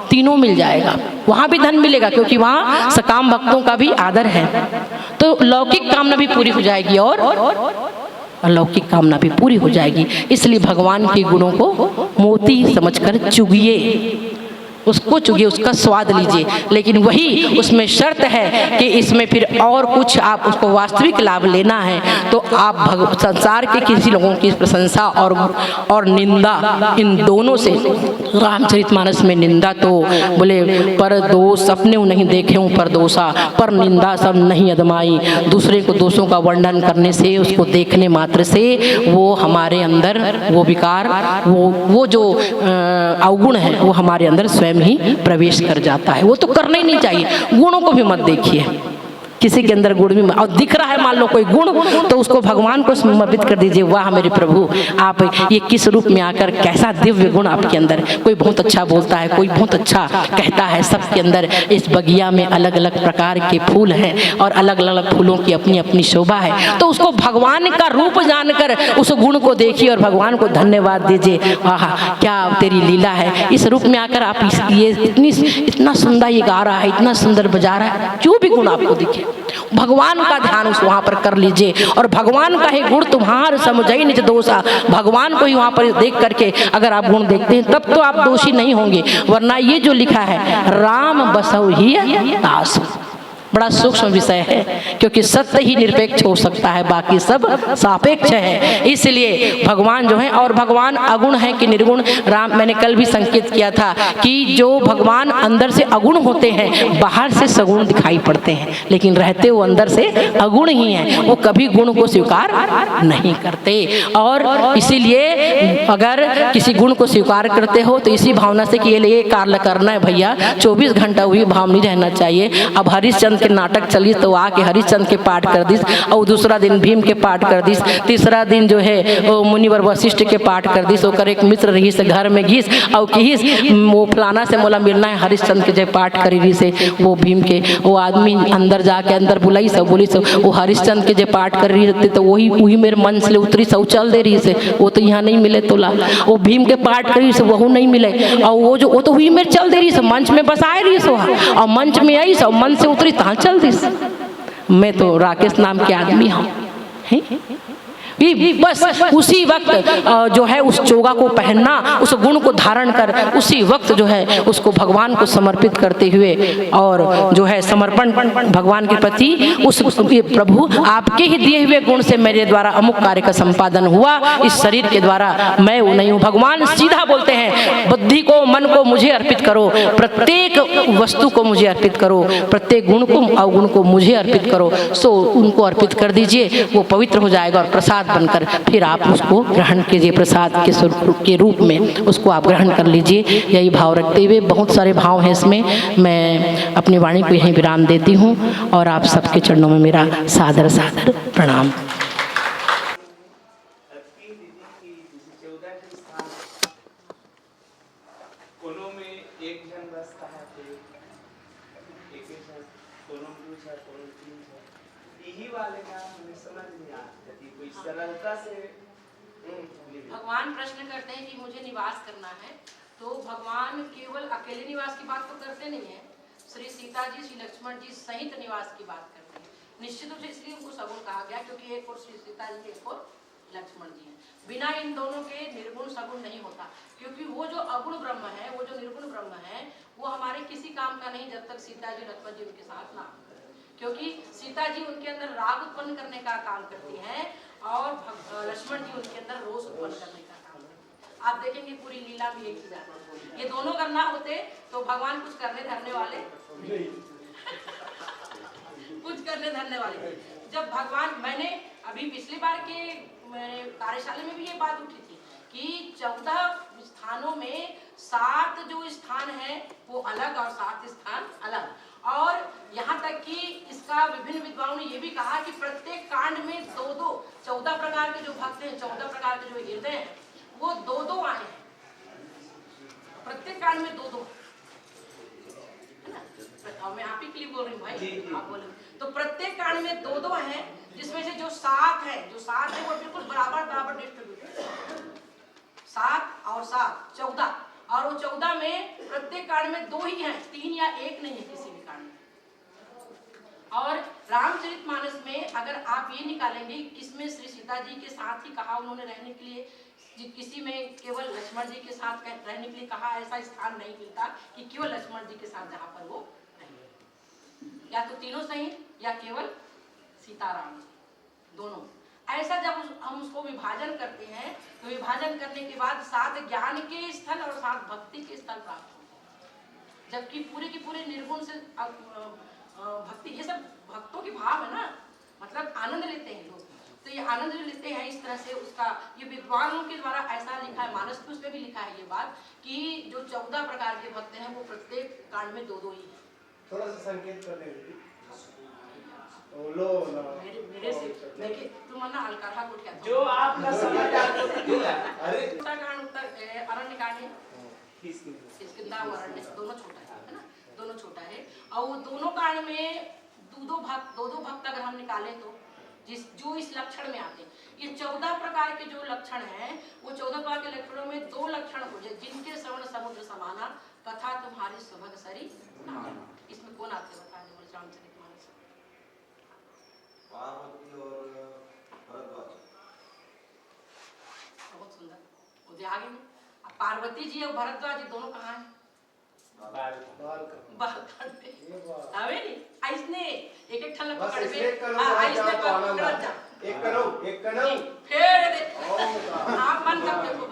तीनों मिल जाएगा। वहां भी धन मिलेगा क्योंकि वहां सकाम भक्तों का भी आदर है, तो लौकिक कामना भी पूरी हो जाएगी और अलौकिक कामना भी पूरी हो जाएगी। इसलिए भगवान के गुणों को मोती समझकर चुगिए, उसको चुगिए, उसका स्वाद लीजिए। लेकिन वही उसमें शर्त है कि इसमें फिर और कुछ आप उसको वास्तविक लाभ लेना है तो आप संसार के किसी लोगों की प्रशंसा और निंदा, इन दोनों से, रामचरितमानस में निंदा तो बोले पर दोष अपने नहीं देखे हूँ पर दोषा, पर निंदा सब नहीं अदमाई। दूसरे को दोषों का वर्णन करने से, उसको देखने मात्र से वो हमारे अंदर वो विकार, वो जो अवगुण है वो हमारे अंदर स्वयं ही प्रवेश कर जाता है। वो तो करना ही नहीं चाहिए। गुणों को भी मत देखिए, किसी के अंदर गुण भी, और दिख रहा है मान लो कोई गुण, तो उसको भगवान को समर्पित कर दीजिए। वाह मेरे प्रभु, आप ये किस रूप में आकर, कैसा दिव्य गुण आपके अंदर। कोई बहुत अच्छा बोलता है, कोई बहुत अच्छा कहता है, सबके अंदर इस बगिया में अलग अलग प्रकार के फूल हैं और अलग अलग फूलों की अपनी अपनी शोभा है। तो उसको भगवान का रूप जानकर उस गुण को देखिए और भगवान को धन्यवाद दीजिए। वाह क्या तेरी लीला है, इस रूप में आकर आप ये इतना सुंदर ये गा रहा है, इतना सुंदर बजा रहा है, जो भी गुण आपको दिखे भगवान का ध्यान उस वहां पर कर लीजिए। और भगवान का ही गुण तुम्हार समझई निज दोषा, भगवान को ही वहां पर देख करके अगर आप गुण देखते हैं तब तो आप दोषी नहीं होंगे। वरना ये जो लिखा है राम बसौ ही दास, बड़ा सूक्ष्म विषय है, क्योंकि सत्य ही निरपेक्ष हो सकता है, बाकी सब सापेक्ष है। इसलिए भगवान जो है, और भगवान अगुण है कि निर्गुण, राम मैंने कल भी संकेत किया था कि जो भगवान अंदर से अगुण होते हैं, बाहर से सगुण दिखाई पड़ते हैं, लेकिन रहते वो अंदर से अगुण ही हैं। वो कभी गुण को स्वीकार नहीं करते। और इसीलिए अगर किसी गुण को स्वीकार करते हो तो इसी भावना से कि ये कार्य करना है भैया, 24 घंटा वही भाव नहीं रहना चाहिए। अब हरिश्चंद्र के नाटक चली तो आके हरिश्चंद्र के पाठ कर दिस, और दूसरा दिन भीम के पाठ कर दिस, तीसरा दिन जो है वो मुनिवर वशिष्ठ के पाठ कर दिस। ओकर एक मित्र रही से घर में घिस और किस वो फलाना से मोला मिलना है, हरिश्चंद्र के जो पाठ करी रही से वो भीम के, वो आदमी अंदर जाके अंदर बुलाई सब बोली सब वो हरिश्चंद्र के जो पाठ कर रही थी तो वही मेरे मन से उतरी सब चल दे रही से, वो तो यहाँ नहीं मिले तोला। वो भीम के पाठ करी से वह नहीं मिले, और वो तो हुई मेरे चल दे रही से, मंच में बस आए रही सो, और मंच में आई सब मन से उतरी कहाँ चल दी। मैं तो राकेश नाम के आदमी हूँ, बस उसी वक्त जो है उस चोगा को पहनना, उस गुण को धारण कर उसी वक्त जो है उसको भगवान को समर्पित करते हुए, और जो है समर्पण भगवान के प्रति, उस प्रभु आपके ही दिए हुए गुण से मेरे द्वारा अमुक कार्य का संपादन हुआ, इस शरीर के द्वारा मैं वो नहीं हूँ। भगवान सीधा बोलते हैं, बुद्धि को मन को मुझे अर्पित करो, प्रत्येक वस्तु को मुझे अर्पित करो, प्रत्येक गुण को अवगुण को मुझे अर्पित करो। सो उनको अर्पित कर दीजिए, वो पवित्र हो जाएगा और प्रसाद बनकर फिर आप उसको ग्रहण कीजिए, प्रसाद के स्वरूप के रूप में उसको आप ग्रहण कर लीजिए। यही भाव रखते हुए, बहुत सारे भाव हैं इसमें, मैं अपनी वाणी को यहीं विराम देती हूँ और आप सबके चरणों में मेरा सादर सादर प्रणाम। भगवान प्रश्न करते हैं कि मुझे निवास करना है, तो भगवान केवल अकेले निवास की बात तो करते नहीं है, श्री सीता जी श्री लक्ष्मण जी सहित निवास की बात करते हैं। निश्चित रूप से इसलिए उनको सगुण कहा गया, क्योंकि एक और श्री सीता जी एक और लक्ष्मण जी हैं। बिना इन दोनों के निर्गुण सगुण नहीं होता, क्योंकि वो जो अगुण ब्रह्म है, वो जो निर्गुण ब्रह्म है, वो हमारे किसी काम का नहीं जब तक सीता जी लक्ष्मण जी उनके साथ ना, क्योंकि सीता जी उनके अंदर राग उत्पन्न करने का काम करती हैं और लक्ष्मण जी उनके अंदर रोष उत्पन्न करने का काम करते हैं। आप देखेंगे पूरी लीला भी एक ही जाती है। ये दोनों अगर ना होते तो भगवान कुछ करने धरने वाले कुछ करने धरने वाले। जब भगवान, मैंने अभी पिछली बार के कार्यशाला में भी ये बात उठी थी कि 14 स्थानों में 7 जो स्थान है वो अलग और 7 स्थान अलग। और यहाँ तक कि इसका विभिन्न विद्वानों ने ये भी कहा कि प्रत्येक कांड में 2-2 14 प्रकार के जो भक्त हैं, 14 प्रकार के जो हृदय हैं, वो 2-2 आए हैं। प्रत्येक कांड में 2-2 है ना। मैं आप ही के लिए बोल रही हूँ भाई, आप बोले तो प्रत्येक कांड में 2-2 हैं, जिसमें से जो 7 है वो बिल्कुल बराबर डिस्ट्रीब्यूट 7 और 7 14, और वो 14 में प्रत्येक कांड में 2 ही हैं, 3 या 1 नहीं है किसी भी कांड में। और रामचरितमानस में अगर आप ये निकालेंगे किसमें श्री सीता जी के साथ ही कहा उन्होंने रहने के लिए, किसी में केवल लक्ष्मण जी के साथ रहने के लिए कहा, ऐसा स्थान नहीं मिलता कि केवल लक्ष्मण जी के साथ जहाँ पर वो रहेंगे, या तो तीनों सही या केवल सीताराम दोनों। ऐसा जब हम उसको विभाजन करते हैं तो विभाजन करने के बाद 7 ज्ञान के स्थल और 7 भक्ति के स्थल प्राप्त होते हैं, जबकि पूरे के पूरे निर्गुण से भक्ति, ये सब भक्तों के भाव है ना, मतलब आनंद लेते हैं लोग, तो ये आनंद लेते हैं इस तरह से। उसका ये विद्वानों के द्वारा ऐसा लिखा है, मानस पुरुष में भी लिखा है ये बात कि जो 14 प्रकार के भक्त हैं वो प्रत्येक कांड में 2-2 ही है। थोड़ा सा संकेत कर देंगे मेरे से देखिए तुम ना अलकाहा को क्या जो आपका समझ आता है। अरे उत्तरकांड अरण्यकांड है, किष्किंधा और अरण्य दोनों छोटा है ना, दोनों छोटा है। और वो दोनों कांड में 2-2 भक्त अगर हम निकालें तो जो इस लक्षण में आते हैं, ये 14 प्रकार के जो लक्षण हैं वो 14 प्रकार के लक्षणों में 2 लक्षण हो जाए, जिनके श्रवण समुद्र समाना, कथा तुम्हारी सुभग सरी। इसमें कौन आते हैं बताने वाले रामचरितमानस? पार्वती और भरद्वाज। बहुत सुंदर, वो आगे में पार्वती जी और भरद्वाज जी दोनों कहाँ हैं? इसने एक ठन पकड़ में एक करो फिर आप मन कर देखो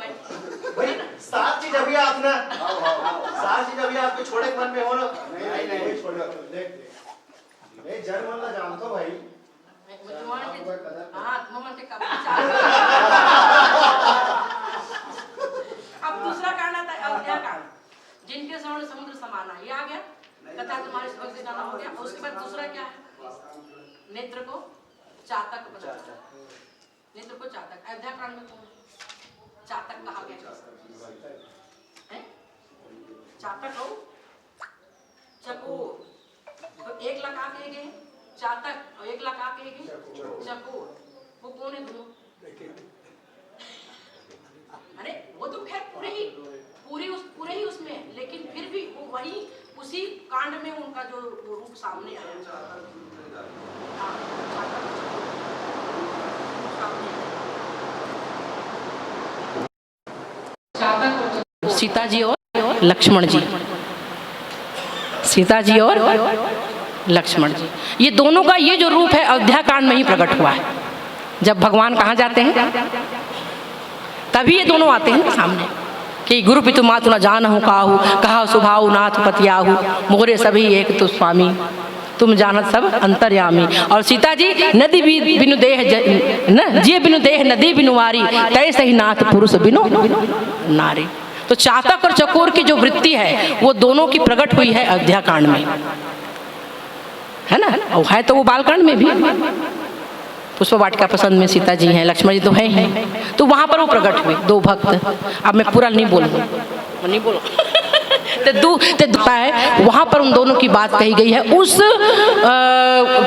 भाई, सात चीज अभी आप ना, सात चीज अभी आपको छोड़े मन में हो ना, नहीं छोड़ो, देख जर्मन ला जान तो भाई अब दूसरा कांड आता है अयोध्या कांड, जिनके श्रवण समुद्र समाना, ये आ गया, कथा तुम्हारी सुभग से गाना हो गया। उसके बाद दूसरा क्या है? नेत्र को चातक बनाना, नेत्र को चातक। अयोध्या कांड में कौन चातक कहा गया है? चातक हो चकोर, तो 1 लगा के गए चातक और 1 लगा के गए चकोर, वो कौन है दोनों? अरे वो तो खैर पूरे ही उसमें है, लेकिन फिर भी वो वही उसी कांड में उनका जो रूप सामने आया। सीता जी और लक्ष्मण जी, सीता जी और लक्ष्मण जी, ये दोनों का ये जो रूप है अयोध्या कांड में ही प्रकट हुआ है। जब भगवान कहाँ जाते हैं तभी ये दोनों आते हैं सामने कि गुरु पितु मातु न जानहु काहू, कहा सुभाऊ नाथ पतियाहू, मोरे सभी एक तो स्वामी, तुम जानत सब अंतर्यामी। और सीता जी नदी बिनु देह न जिये बिनु देह नदी बिनु वारी, तैसे ही नाथ पुरुष बिनु नारी। तो चातक और चकोर की जो वृत्ति है वो दोनों की प्रकट हुई है अयोध्या कांड में, है ना। और है तो वो बालकांड में भी, पुष्प वाटिका पसंद में सीता जी हैं, लक्ष्मण जी तो हैं ही, तो वहाँ पर वो प्रकट हुए 2 भक्त। अब मैं पूरा नहीं बोलूँ है, वहाँ पर उन दोनों की बात कही गई है उस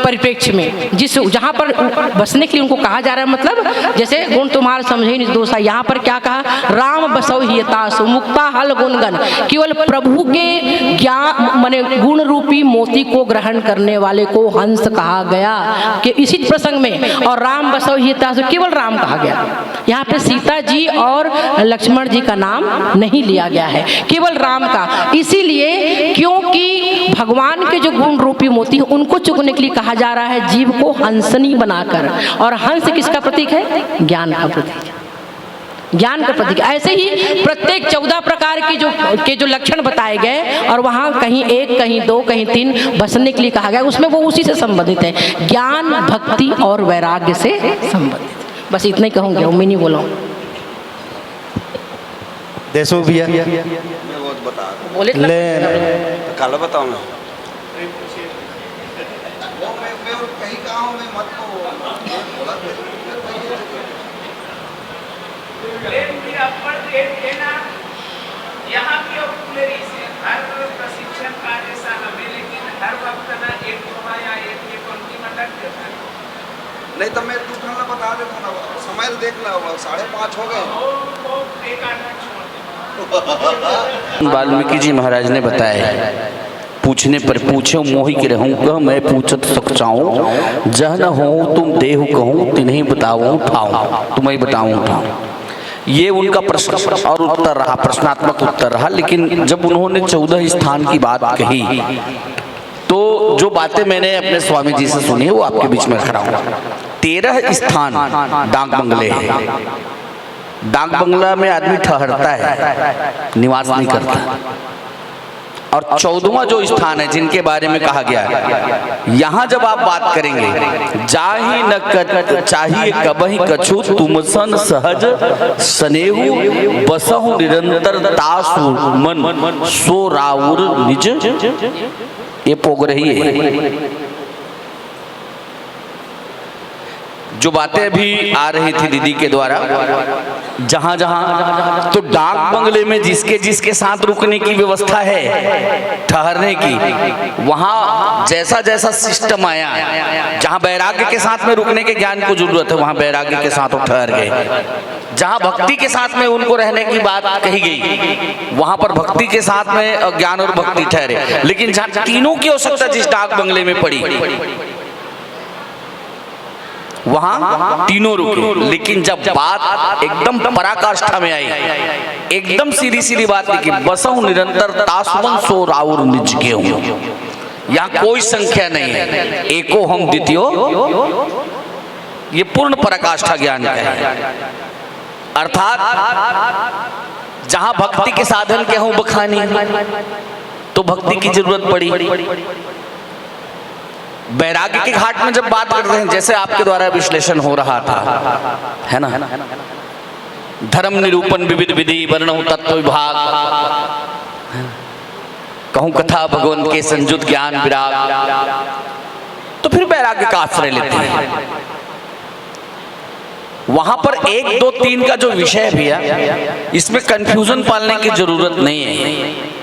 परिप्रेक्ष्य में जहाँ पर बसने के लिए उनको कहा जा रहा है। मतलब जैसे गुण तुम्हारा समझे नहीं दोषा, यहाँ पर क्या कहा? राम बसौ हियतासु मुक्ता हल गुणगन, केवल प्रभु के ज्ञान माने गुण रूपी मोती को ग्रहण करने वाले को हंस कहा गया कि इसी प्रसंग में। और राम बसौ हियतासु केवल राम कहा गया, यहाँ पे सीता जी और लक्ष्मण जी का नाम नहीं लिया गया है, केवल राम का। इसीलिए क्योंकि भगवान के जो गुण रूपी मोती है उनको चुगने के लिए कहा जा रहा है जीव को हंसनी बनाकर। और हंस किसका प्रतीक है? ज्ञान का प्रतीक, ज्ञान का प्रतीक। ऐसे ही प्रत्येक 14 प्रकार के जो लक्षण बताए गए और वहाँ कहीं 1 कहीं 2 कहीं 3 बसने के लिए कहा गया, उसमें वो उसी से संबंधित है, ज्ञान भक्ति और वैराग्य से संबंधित। बस इतना ही कहूँगी, मैं नहीं बोलूँ। देशमुख भैया मैं वो बता बोले तो ले कल बताऊँ मैं कहीं कहा हूँ मैं मत को यहाँ की ऑक्युलरी से हर प्रशिक्षण कार्यशाला में, लेकिन हर वक्त ना एक सभा या एक उनकी मंडल देता है। नहीं तो मैं तू खाना बता देता ना, समय देखना 5:30 हो गए। वाल्मीकि जी महाराज ने बताया है, पूछने पर पूछो मोहि के रहूँगा मैं पूछत सकचाऊँ, जह न हो तुम देहु कहूँ तिन्हीं बताऊँ ठाऊँ, तुम्हें बताऊँ ठाऊँ। ये उनका प्रश्न और उत्तर रहा, प्रश्नात्मक उत्तर रहा। लेकिन जब उन्होंने 14 स्थान की बात कही तो जो बातें मैंने अपने स्वामी जी से सुनी है वो आपके बीच में रख रहा हूँ। 13 स्थान डाक बंगले हैं। डाक बंगला में आदमी ठहरता है, निवास नहीं करता। और 14वां जो स्थान है जिनके बारे में कहा गया है, यहाँ जब आप बात करेंगे, जाहि न चाहिए कबहि कछु तुम सन सहज स्नेहु बसहु निरंतर तासु मन सो राउर निज, ये पोग रही है। जो बातें अभी आ रही थी दीदी के द्वारा, जहां जहां तो डाक बंगले में जिसके जिसके साथ रुकने की व्यवस्था है, ठहरने की, वहां जैसा जैसा सिस्टम आया, जहां वैराग्य के साथ में रुकने के ज्ञान को जरूरत है वहां वैराग्य के साथ वो ठहर गए। जहां भक्ति के साथ में उनको रहने की बात कही गई वहां पर भक्ति के साथ में ज्ञान और भक्ति ठहरे। लेकिन जहां तीनों की आवश्यकता जिस डाक बंगले में पड़ी वहां तीनों रुके। लेकिन जब बात एकदम पराकाष्ठा में आई, एकदम सीधी सीधी बात लिखी, बसहु निरंतर तासुमन सो राउर निज के हूं। यहाँ कोई संख्या नहीं है, एको हम द्वितीयो, ये पूर्ण पराकाष्ठा ज्ञान का है। अर्थात जहां भक्ति के साधन के हूं बखानी, तो भक्ति की जरूरत पड़ी। वैराग्य के घाट में जब बात करते हैं, जैसे आपके द्वारा विश्लेषण हो रहा था, है ना, धर्म निरूपण विविध विधि वर्णन तत्व विभाग, कहूं कथा भगवान के संयुत ज्ञान विराग, तो फिर वैराग्य का आश्रय लेते हैं। वहां पर 1, 2, 3 का जो विषय भी है, इसमें कंफ्यूजन पालने की जरूरत नहीं है।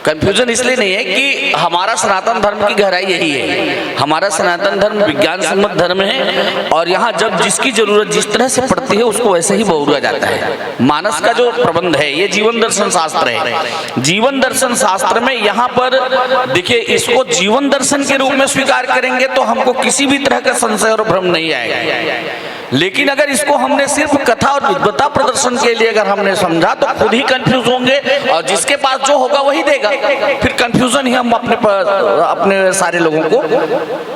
कंफ्यूजन इसलिए नहीं है कि हमारा सनातन धर्म की गहराई यही है। हमारा सनातन धर्म विज्ञान सम्मत धर्म है, और यहाँ जब जिसकी जरूरत जिस तरह से पड़ती है उसको वैसे ही बहुरा जाता है। मानस का जो प्रबंध है ये जीवन दर्शन शास्त्र है। जीवन दर्शन शास्त्र में यहाँ पर देखिए, इसको जीवन दर्शन के रूप में स्वीकार करेंगे तो हमको किसी भी तरह का संशय और भ्रम नहीं आएगा। लेकिन अगर इसको हमने सिर्फ कथा और विद्वता प्रदर्शन के लिए अगर हमने समझा तो खुद ही कंफ्यूज होंगे, और जिसके पास जो होगा वही देगा। फिर कंफ्यूजन ही हम अपने सारे लोगों को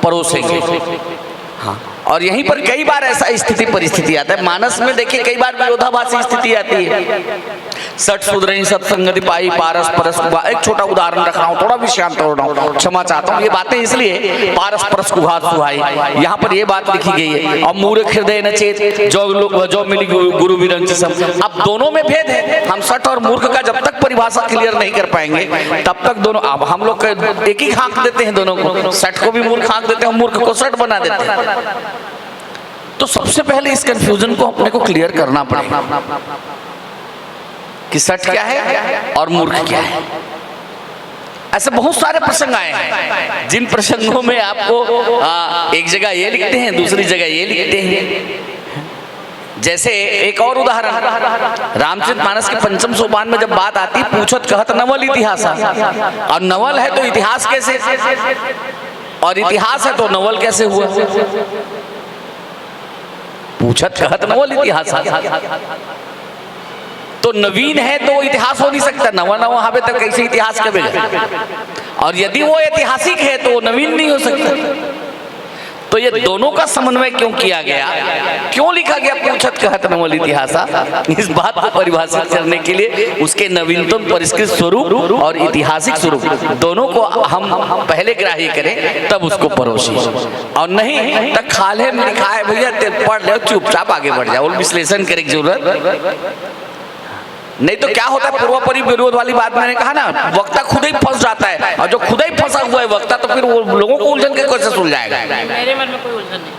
परोसेंगे। हाँ, और यहीं पर कई बार ऐसा स्थिति परिस्थिति आता है। मानस में देखिए कई बार विरोधाभासी स्थिति आती है। सठ सुधरही सत्संगति पाई पारस परस, एक छोटा उदाहरण रख रहा हूँ, थोड़ा विषयांत हो रहा हूँ, क्षमा चाहता हूँ। ये बातें इसलिए, पारस परस कुहात सुहाई, यहाँ पर ये बात लिखी गई है। और मूर्ख हृदय न चेत जो मिली गुरु विरंच सब। अब दोनों में भेद है। हम सठ और मूर्ख का जब तक परिभाषा क्लियर नहीं कर पाएंगे तब तक दोनों, अब हम लोग एक ही खाक देते हैं दोनों को, सठ को भी मूर्ख खाक देते हैं, मूर्ख को सठ बना देते हैं। तो सबसे पहले इस कंफ्यूजन को अपने को क्लियर करना पड़ेगा कि सठ क्या है और मूर्ख क्या है। ऐसे बहुत सारे प्रसंग आए हैं जिन प्रसंगों में आपको एक जगह ये लिखते हैं, दूसरी जगह ये लिखते हैं। जैसे एक और उदाहरण, रामचरितमानस के 5वें सोपान में जब बात आती, पूछत कहत नवल इतिहास, और नवल है तो इतिहास कैसे, और इतिहास है तो नवल कैसे हुआ। पूछत कहत नवल इतिहास, तो नवीन है तो इतिहास हो नहीं सकता। नवा नवा हवे तक कैसे इतिहास करेगा, और यदि वो ऐतिहासिक है तो नवीन नहीं हो सकता। तो ये दोनों का समन्वय क्यों किया गया, क्यों लिखा गया पूछत कहत नवल इतिहासा, इस बात को परिभाषित करने के लिए उसके नवीनतम परिष्कृत स्वरूप और ऐतिहासिक स्वरूप दोनों को हम पहले ग्राह्य करें तब उसको परोसी, और नहीं तब खाले में लिखा है भैया पढ़ लो चुपचाप आगे बढ़ जाओ, विश्लेषण करने की जरूरत। नहीं तो क्या होता है, पूर्व विरोध वाली बात मैंने कहा ना, वक्ता खुद ही फंस जाता है, और जो खुद ही फंसा हुआ है वक्ता तो फिर वो लोगों को उलझन के कैसे सुलझाएगा। मेरे मन में कोई उलझन नहीं,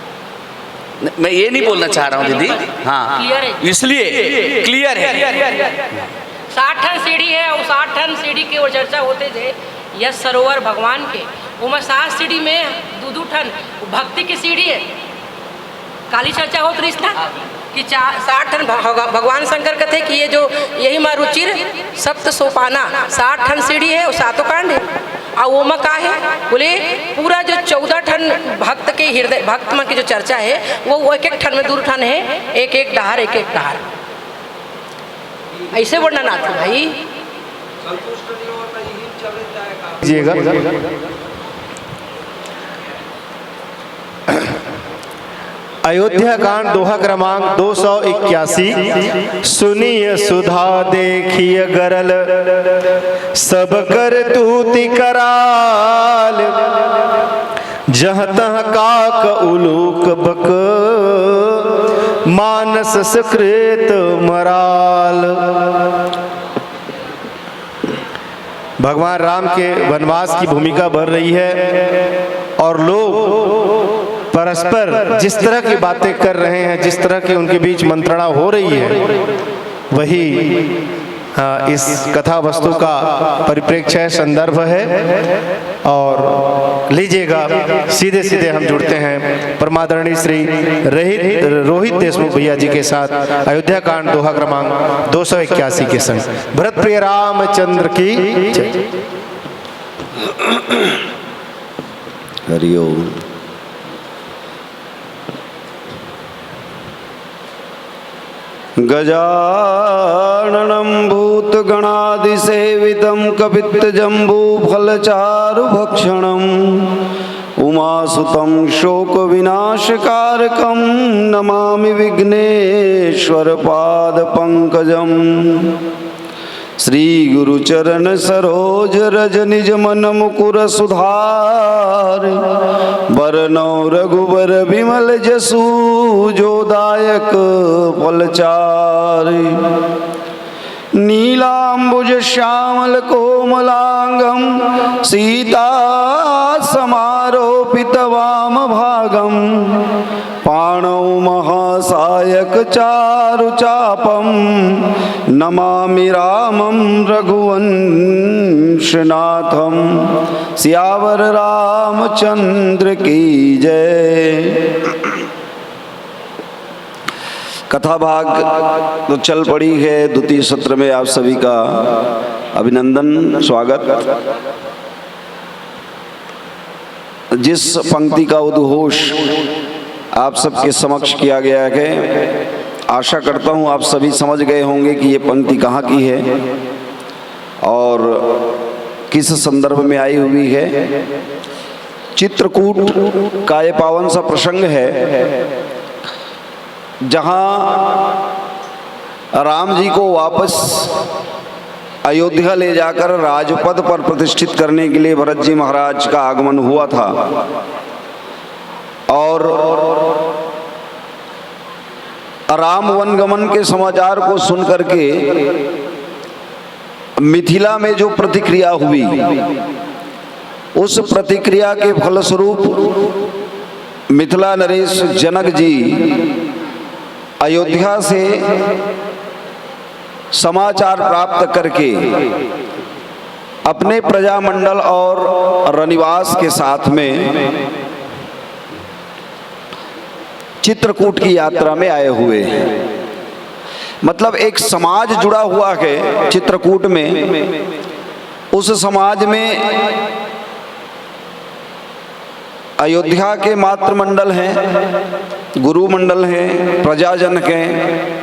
मैं ये नहीं बोलना चाह रहा हूँ दीदी, हाँ क्लियर है, इसलिए क्लियर है। 60 टन सीढ़ी है और 60 टन सीढ़ी की ओर चर्चा होते थे यश सरोवर भगवान के, वो में 7 सीढ़ी में 2-2 टन भक्ति की सीढ़ी है। काली चर्चा हो तो इसना कि 60 टन भगवान शंकर कहते कि ये जो यही माँ रुचिर सप्त सोपाना 60 टन सीढ़ी है और 7 कांड है। और वो में का है बोले पूरा जो 14 टन भक्त के हृदय भक्त में की जो चर्चा है वो 1-1 टन में 2 टन है, 1-1 डहार 1-1 डहार, ऐसे वर्णन आते भाई। अयोध्या कांड दोहा क्रमांक 281। सुनिय सुधा देखिय गरल सब कर तूति कराल, जह तह काक उलूक बक मानस सकृत मराल। भगवान राम के वनवास की भूमिका बढ़ रही है और लोग परस्पर जिस तरह की बातें कर रहे हैं, जिस तरह की उनके बीच मंत्रणा हो रही है, वही इस कथा वस्तु का परिप्रेक्ष्य है, संदर्भ है। और लीजिएगा सीधे सीधे हम जुड़ते हैं परमादरणीय श्री रोहित देशमुख भैया जी के साथ अयोध्या कांड दोहा क्रमांक 281 के संग। भरत प्रिय रामचंद्र की जय। हरिओम। गजाननं भूतगणादिसेवितं कपित्तजम्बूफलचारुभक्षणम् उमासुतं शोकविनाशकारकं नमामि विघ्नेश्वरपादपङ्कजम्। श्री गुरुचरण सरोज रज निज मन मुकुर सुधार, बरनौ रघुबर विमल जसु जोदायक फलचार। नीलांबुज श्यामल कोमलांगम सीता समारोपित वाम भागम, पाणौ महासायक चारुचापम नमामि रामं रघुवंशनाथम। सियावर रामचंद्र की जय। कथा भाग तो चल पड़ी है, द्वितीय सत्र में आप सभी का अभिनंदन स्वागत। जिस पंक्ति का उद्घोष आप सबके समक्ष किया गया है, आशा करता हूँ आप सभी समझ गए होंगे कि ये पंक्ति कहाँ की है और किस संदर्भ में आई हुई है। चित्रकूट का ये पावन सा प्रसंग है जहाँ राम जी को वापस अयोध्या ले जाकर राजपद पर प्रतिष्ठित करने के लिए भरत जी महाराज का आगमन हुआ था। और राम वनगमन के समाचार को सुनकर के मिथिला में जो प्रतिक्रिया हुई, उस प्रतिक्रिया के फलस्वरूप मिथिला नरेश जनक जी अयोध्या से समाचार प्राप्त करके अपने प्रजामंडल और रनिवास के साथ में चित्रकूट की यात्रा में आए हुए हैं। मतलब एक समाज जुड़ा हुआ है चित्रकूट में। उस समाज में अयोध्या के मातृमंडल हैं, गुरुमंडल हैं, प्रजाजन हैं,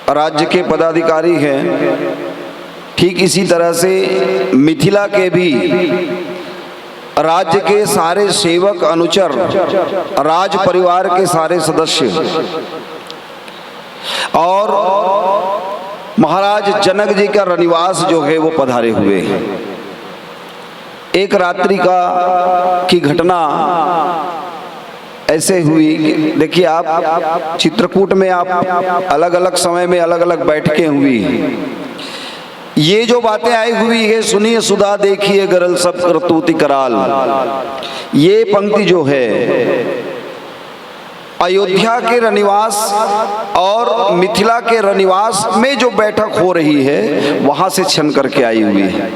राज्य के पदाधिकारी हैं। ठीक इसी तरह से मिथिला के भी राज्य के सारे सेवक अनुचर, राज परिवार के सारे सदस्य और महाराज जनक जी का रनिवास जो है वो पधारे हुए हैं। एक रात्रि की घटना ऐसे हुई। देखिए आप चित्रकूट में आप अलग अलग समय में अलग अलग बैठकें हुई, ये जो बातें आई हुई है, सुनिए सुधा देखिए गरल सब करतूति कराल, ये पंक्ति जो है अयोध्या के रनिवास और मिथिला के रनिवास में जो बैठक हो रही है वहां से छन करके आई हुई है।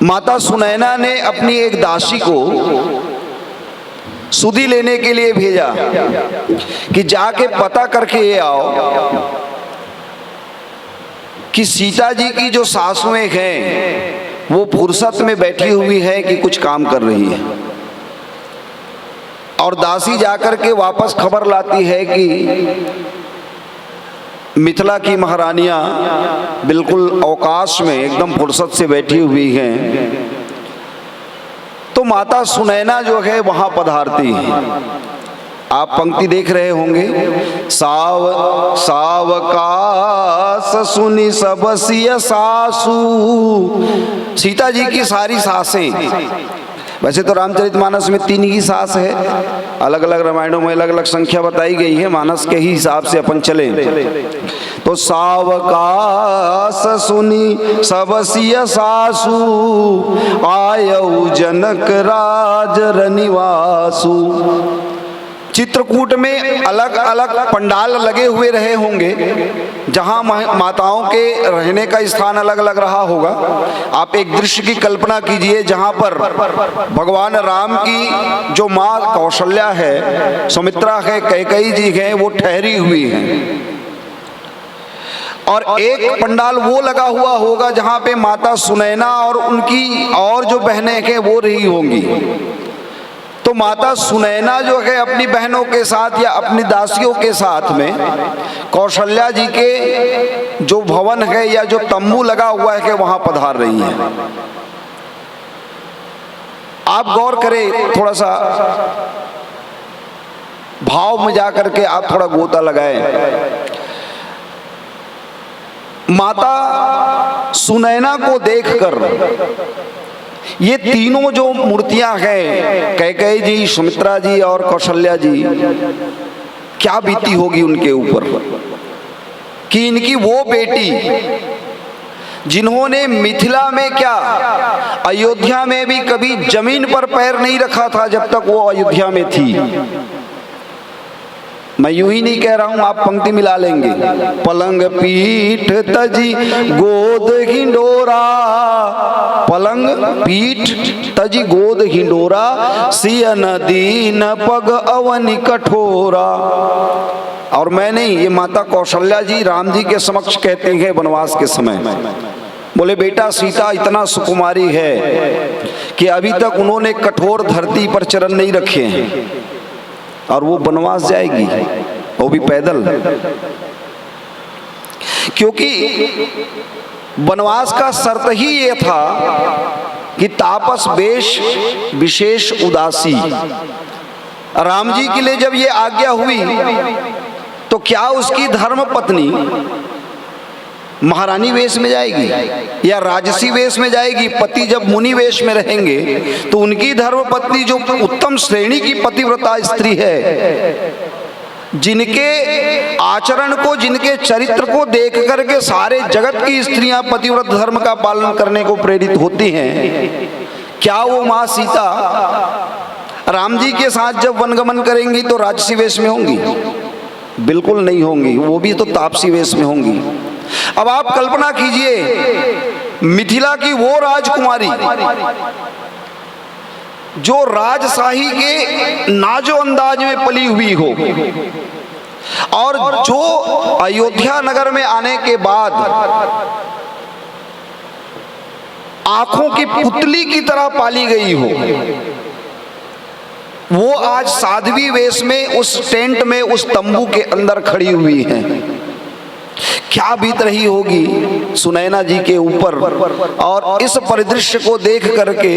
माता सुनैना ने अपनी एक दासी को सुधी लेने के लिए भेजा कि जाके पता करके ये आओ कि सीता जी की जो सासुएं हैं वो फुर्सत में बैठी हुई है कि कुछ काम कर रही है। और दासी जाकर के वापस खबर लाती है कि मिथिला की महारानियां बिल्कुल अवकाश में एकदम फुर्सत से बैठी हुई हैं। तो माता सुनैना जो है वहां पधारती है। आप पंक्ति देख रहे होंगे, सावकाश सुनी सब सिय सासू। सीता जी की सारी सासें, वैसे तो रामचरितमानस में 3 ही सास है, अलग अलग रामायणों में अलग अलग संख्या बताई गई है, मानस के ही हिसाब से अपन चले। तो सावकाश सुनी सब सिय सासू, आयऊ जनक राज रनिवासु। चित्रकूट में अलग अलग पंडाल लगे हुए रहे होंगे, जहां माताओं के रहने का स्थान अलग अलग रहा होगा। आप एक दृश्य की कल्पना कीजिए जहां पर भगवान राम की जो माँ कौशल्या है, सुमित्रा है, कैकेयी जी हैं, वो ठहरी हुई हैं। और एक पंडाल वो लगा हुआ होगा जहां पे माता सुनैना और उनकी और जो बहनें हैं वो रही होंगी। तो माता सुनैना जो है अपनी बहनों के साथ या अपनी दासियों के साथ में कौशल्या जी के जो भवन है या जो तंबू लगा हुआ है कि वहां पधार रही है। आप गौर करें, थोड़ा सा भाव में जा करके आप थोड़ा गोता लगाएं। माता सुनैना को देखकर ये तीनों जो मूर्तियां हैं, कैकेयी जी, सुमित्रा जी और कौशल्या जी, क्या बीती होगी उनके ऊपर कि इनकी वो बेटी जिन्होंने मिथिला में क्या अयोध्या में भी कभी जमीन पर पैर नहीं रखा था जब तक वो अयोध्या में थी। मैं यूं ही नहीं कह रहा हूं, आप पंक्ति मिला लेंगे। पलंग पीठ तजी गोद हिंडोरा, पलंग पीठ तजी गोद हिंडोरा, सियन दीन पग अवनि कठोरा। और मैं नहीं, ये माता कौशल्या जी राम जी के समक्ष कहते हैं वनवास के समय, बोले बेटा सीता इतना सुकुमारी है कि अभी तक उन्होंने कठोर धरती पर चरण नहीं रखे हैं और वो वनवास जाएगी, वो भी पैदल, क्योंकि वनवास का शर्त ही ये था कि तापस वेश विशेष उदासी। राम जी के लिए जब ये आज्ञा हुई तो क्या उसकी धर्म पत्नी महारानी वेश में जाएगी या राजसी वेश में जाएगी? पति जब मुनि वेश में रहेंगे तो उनकी धर्म पत्नी जो उत्तम श्रेणी की पतिव्रता स्त्री है, जिनके आचरण को, जिनके चरित्र को देख करके सारे जगत की स्त्रियां पतिव्रत धर्म का पालन करने को प्रेरित होती हैं, क्या वो माँ सीता राम जी के साथ जब वनगमन करेंगी तो राजसी वेश में होंगी? बिल्कुल नहीं होंगी, वो भी तो तापसी वेश में होंगी। अब आप कल्पना कीजिए मिथिला की वो राजकुमारी जो राजशाही के नाजो अंदाज में पली हुई हो और जो अयोध्या नगर में आने के बाद आंखों की पुतली की तरह पाली गई हो, वो आज साध्वी वेश में उस टेंट में, उस तंबू के अंदर खड़ी हुई है। क्या बीत रही होगी सुनैना जी के ऊपर? और इस परिदृश्य को देख करके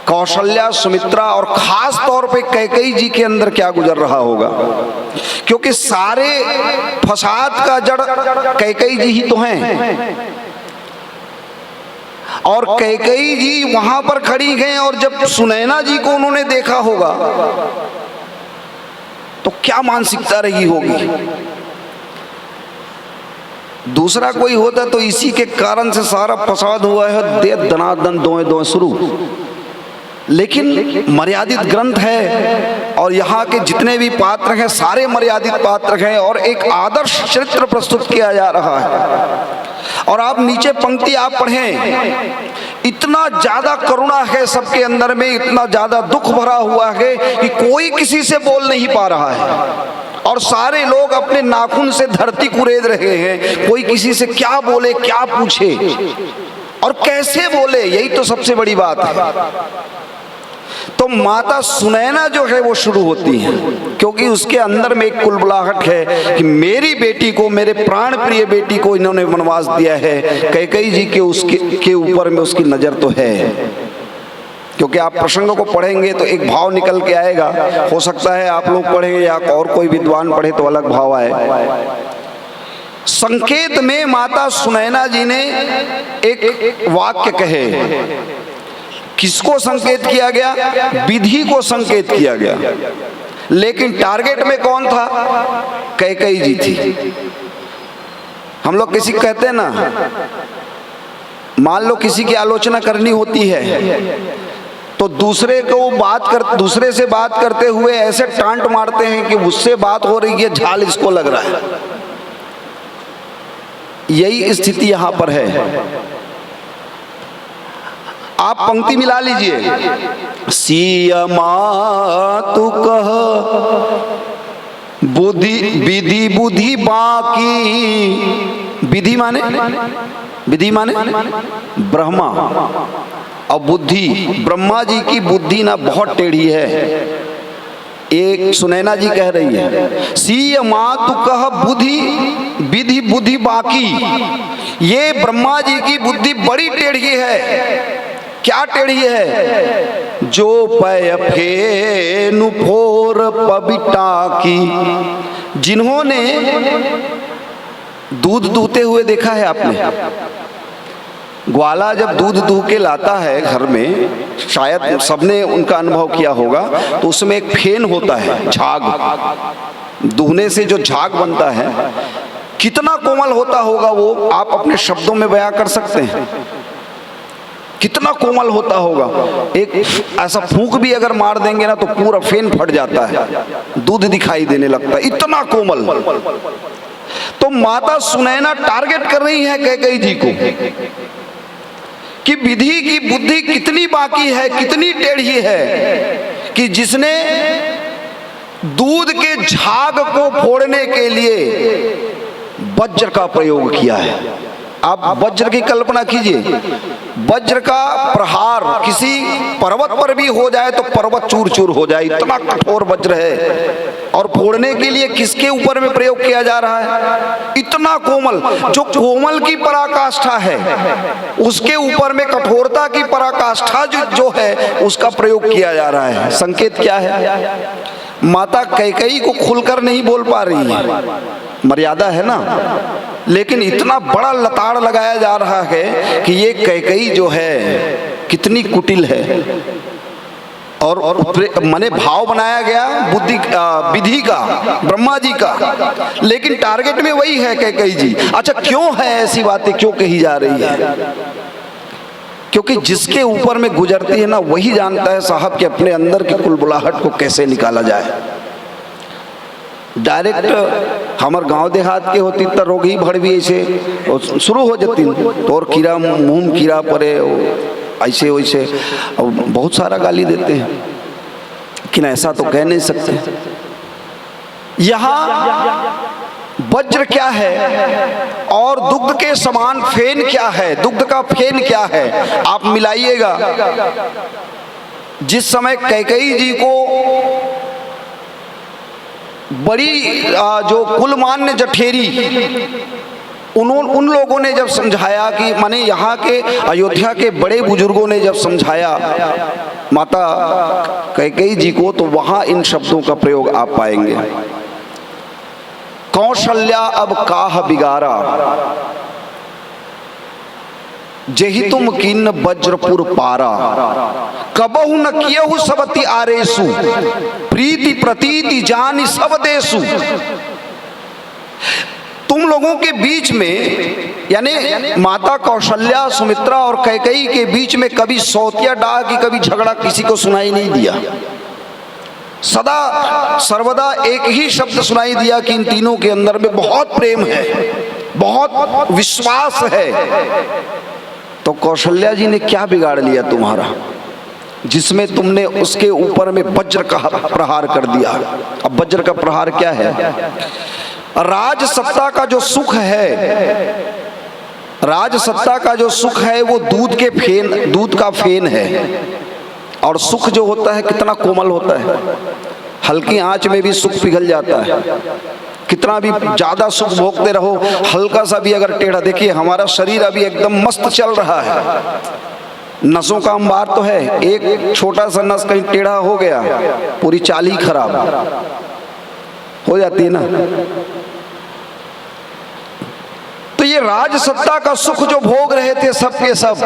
कौशल्या, सुमित्रा और खास तौर पे कैकेयी जी के अंदर क्या गुजर रहा होगा? क्योंकि सारे फसाद का जड़ कैकेयी जी ही तो हैं। और कैकेयी जी वहां पर खड़ी हैं और जब सुनैना जी को उन्होंने देखा होगा तो क्या मानसिकता रही होगी। दूसरा कोई होता तो इसी के कारण से सारा फसाद हुआ है, दे दनादन दोए दोए शुरू। लेकिन मर्यादित ग्रंथ है और यहाँ के जितने भी पात्र हैं सारे मर्यादित पात्र हैं और एक आदर्श चरित्र प्रस्तुत किया जा रहा है। और आप नीचे पंक्ति आप पढ़ें, इतना ज्यादा करुणा है सबके अंदर में, इतना ज्यादा दुख भरा हुआ है कि कोई किसी से बोल नहीं पा रहा है और सारे लोग अपने नाखून से धरती कुरेद रहे हैं। कोई किसी से क्या बोले, क्या पूछे और कैसे बोले, यही तो सबसे बड़ी बात है। तो माता सुनैना जो है वो शुरू होती है, क्योंकि उसके अंदर में एक कुलबुलाहट है कि मेरी बेटी को, मेरे प्राण प्रिय बेटी को इन्होंने वनवास दिया है। कैकेयी जी के उसके ऊपर में उसकी नजर तो है, क्योंकि आप प्रसंग को पढ़ेंगे तो एक भाव निकल के आएगा। हो सकता है आप लोग पढ़ें या और कोई विद्वान पढ़े तो अलग भाव आए। संकेत में माता सुनैना जी ने एक वाक्य कहे, किसको संकेत किया गया? विधि को संकेत किया गया, लेकिन टारगेट में कौन था? कैकेयी जी थी। हम लोग किसी कहते हैं ना, मान लो किसी की आलोचना करनी होती है तो दूसरे से बात करते हुए ऐसे टांट मारते हैं कि उससे बात हो रही है, झाल इसको लग रहा है। यही स्थिति यहां पर है। आप पंक्ति मिला लीजिए, सिया मातु कह बुद्धि विधि बुद्धि बाकी। विधि माने ब्रह्मा और बुद्धि, ब्रह्मा जी की बुद्धि ना बहुत टेढ़ी है। एक सुनैना जी कह रही है, सिया मातु कह बुद्धि विधि बुद्धि बाकी। ये ब्रह्मा जी की बुद्धि बड़ी टेढ़ी है। क्या टेढ़ी है? जो पय फेनु फोर पबिटा की। जिन्होंने दूध दूहते हुए देखा है आपने? ग्वाला जब दूध दूह के लाता है घर में, शायद सबने उनका अनुभव किया होगा, तो उसमें एक फेन होता है, झाग। दूहने से जो झाग बनता है कितना कोमल होता होगा वो आप अपने शब्दों में बयां कर सकते हैं? कितना कोमल होता होगा। एक ऐसा फूंक भी अगर मार देंगे ना तो पूरा फेन फट जाता है, दूध दिखाई देने लगता है, इतना कोमल। तो माता सुनैना टारगेट कर रही है कैकेयी जी को कि विधि की बुद्धि कितनी बाकी है, कितनी टेढ़ी है कि जिसने दूध के झाग को फोड़ने के लिए वज्र का प्रयोग किया है। आप वज्र की कल्पना कीजिए, वज्र का प्रहार किसी पर्वत पर भी हो जाए तो पर्वत चूर चूर हो जाए, इतना कठोर वज्र है। और फोड़ने के लिए किसके ऊपर में प्रयोग किया जा रहा है? इतना कोमल, जो कोमल की पराकाष्ठा है उसके ऊपर में कठोरता की पराकाष्ठा जो है उसका प्रयोग किया जा रहा है। संकेत क्या है? माता कैकेयी को खुलकर नहीं बोल पा रही है, मर्यादा है ना, लेकिन इतना बड़ा लताड़ लगाया जा रहा है कि ये कैकेयी जो है कितनी कुटिल है। और मने भाव बनाया गया बुद्धि विधि का, ब्रह्मा जी का, लेकिन टारगेट में वही है कैकेयी जी। अच्छा, क्यों है ऐसी बातें क्यों कही जा रही है? क्योंकि जिसके ऊपर में गुजरती है ना वही जानता है साहब कि अपने अंदर की कुलबुलाहट को कैसे निकाला जाए। डायरेक्ट हमारे गांव देहात के होती तो रोग ही भड़ भी ऐसे शुरू हो जाती, तो और कीड़ा मुंह कीड़ा पड़े ऐसे वैसे, और बहुत सारा गाली देते हैं, लेकिन ऐसा तो कह नहीं सकते। यहाँ वज्र क्या है और दुग्ध के समान फेन क्या है, दुग्ध का फेन क्या है, आप मिलाइएगा। जिस समय कैकेयी जी को बड़ी जो कुलमान्य जठेरी उन लोगों ने जब समझाया कि माने यहाँ के अयोध्या के बड़े बुजुर्गों ने जब समझाया माता कैकेयी जी को, तो वहाँ इन शब्दों का प्रयोग आप पाएंगे। कौशल्या अब काह बिगारा, जेहि तुम कीन वज्रपुर पारा, कबहु न कियहु सबति आरेसु, प्रीति प्रतीति जानि सब देसु। तुम लोगों के बीच में यानी माता कौशल्या, सुमित्रा और कैकेयी के बीच में कभी सौतिया डाह की कभी झगड़ा किसी को सुनाई नहीं दिया। सदा सर्वदा एक ही शब्द सुनाई दिया कि इन तीनों के अंदर में बहुत प्रेम है, बहुत विश्वास है। तो कौशल्या जी ने क्या बिगाड़ लिया तुम्हारा, जिसमें तुमने उसके ऊपर में वज्र का प्रहार कर दिया। अब वज्र का प्रहार क्या है? राज सत्ता का जो सुख है, राज सत्ता का जो सुख है वो दूध का फेन है। और सुख जो होता है कितना कोमल होता है, हल्की आंच में भी सुख पिघल जाता है। कितना भी ज्यादा सुख भोगते रहो, हल्का सा भी अगर टेढ़ा, देखिए हमारा शरीर अभी एकदम मस्त चल रहा है, नसों का अंबार तो है, एक छोटा सा नस कहीं टेढ़ा हो गया पूरी चाल ही खराब हो जाती है ना। तो ये राज सत्ता का सुख जो भोग रहे थे सब के सब,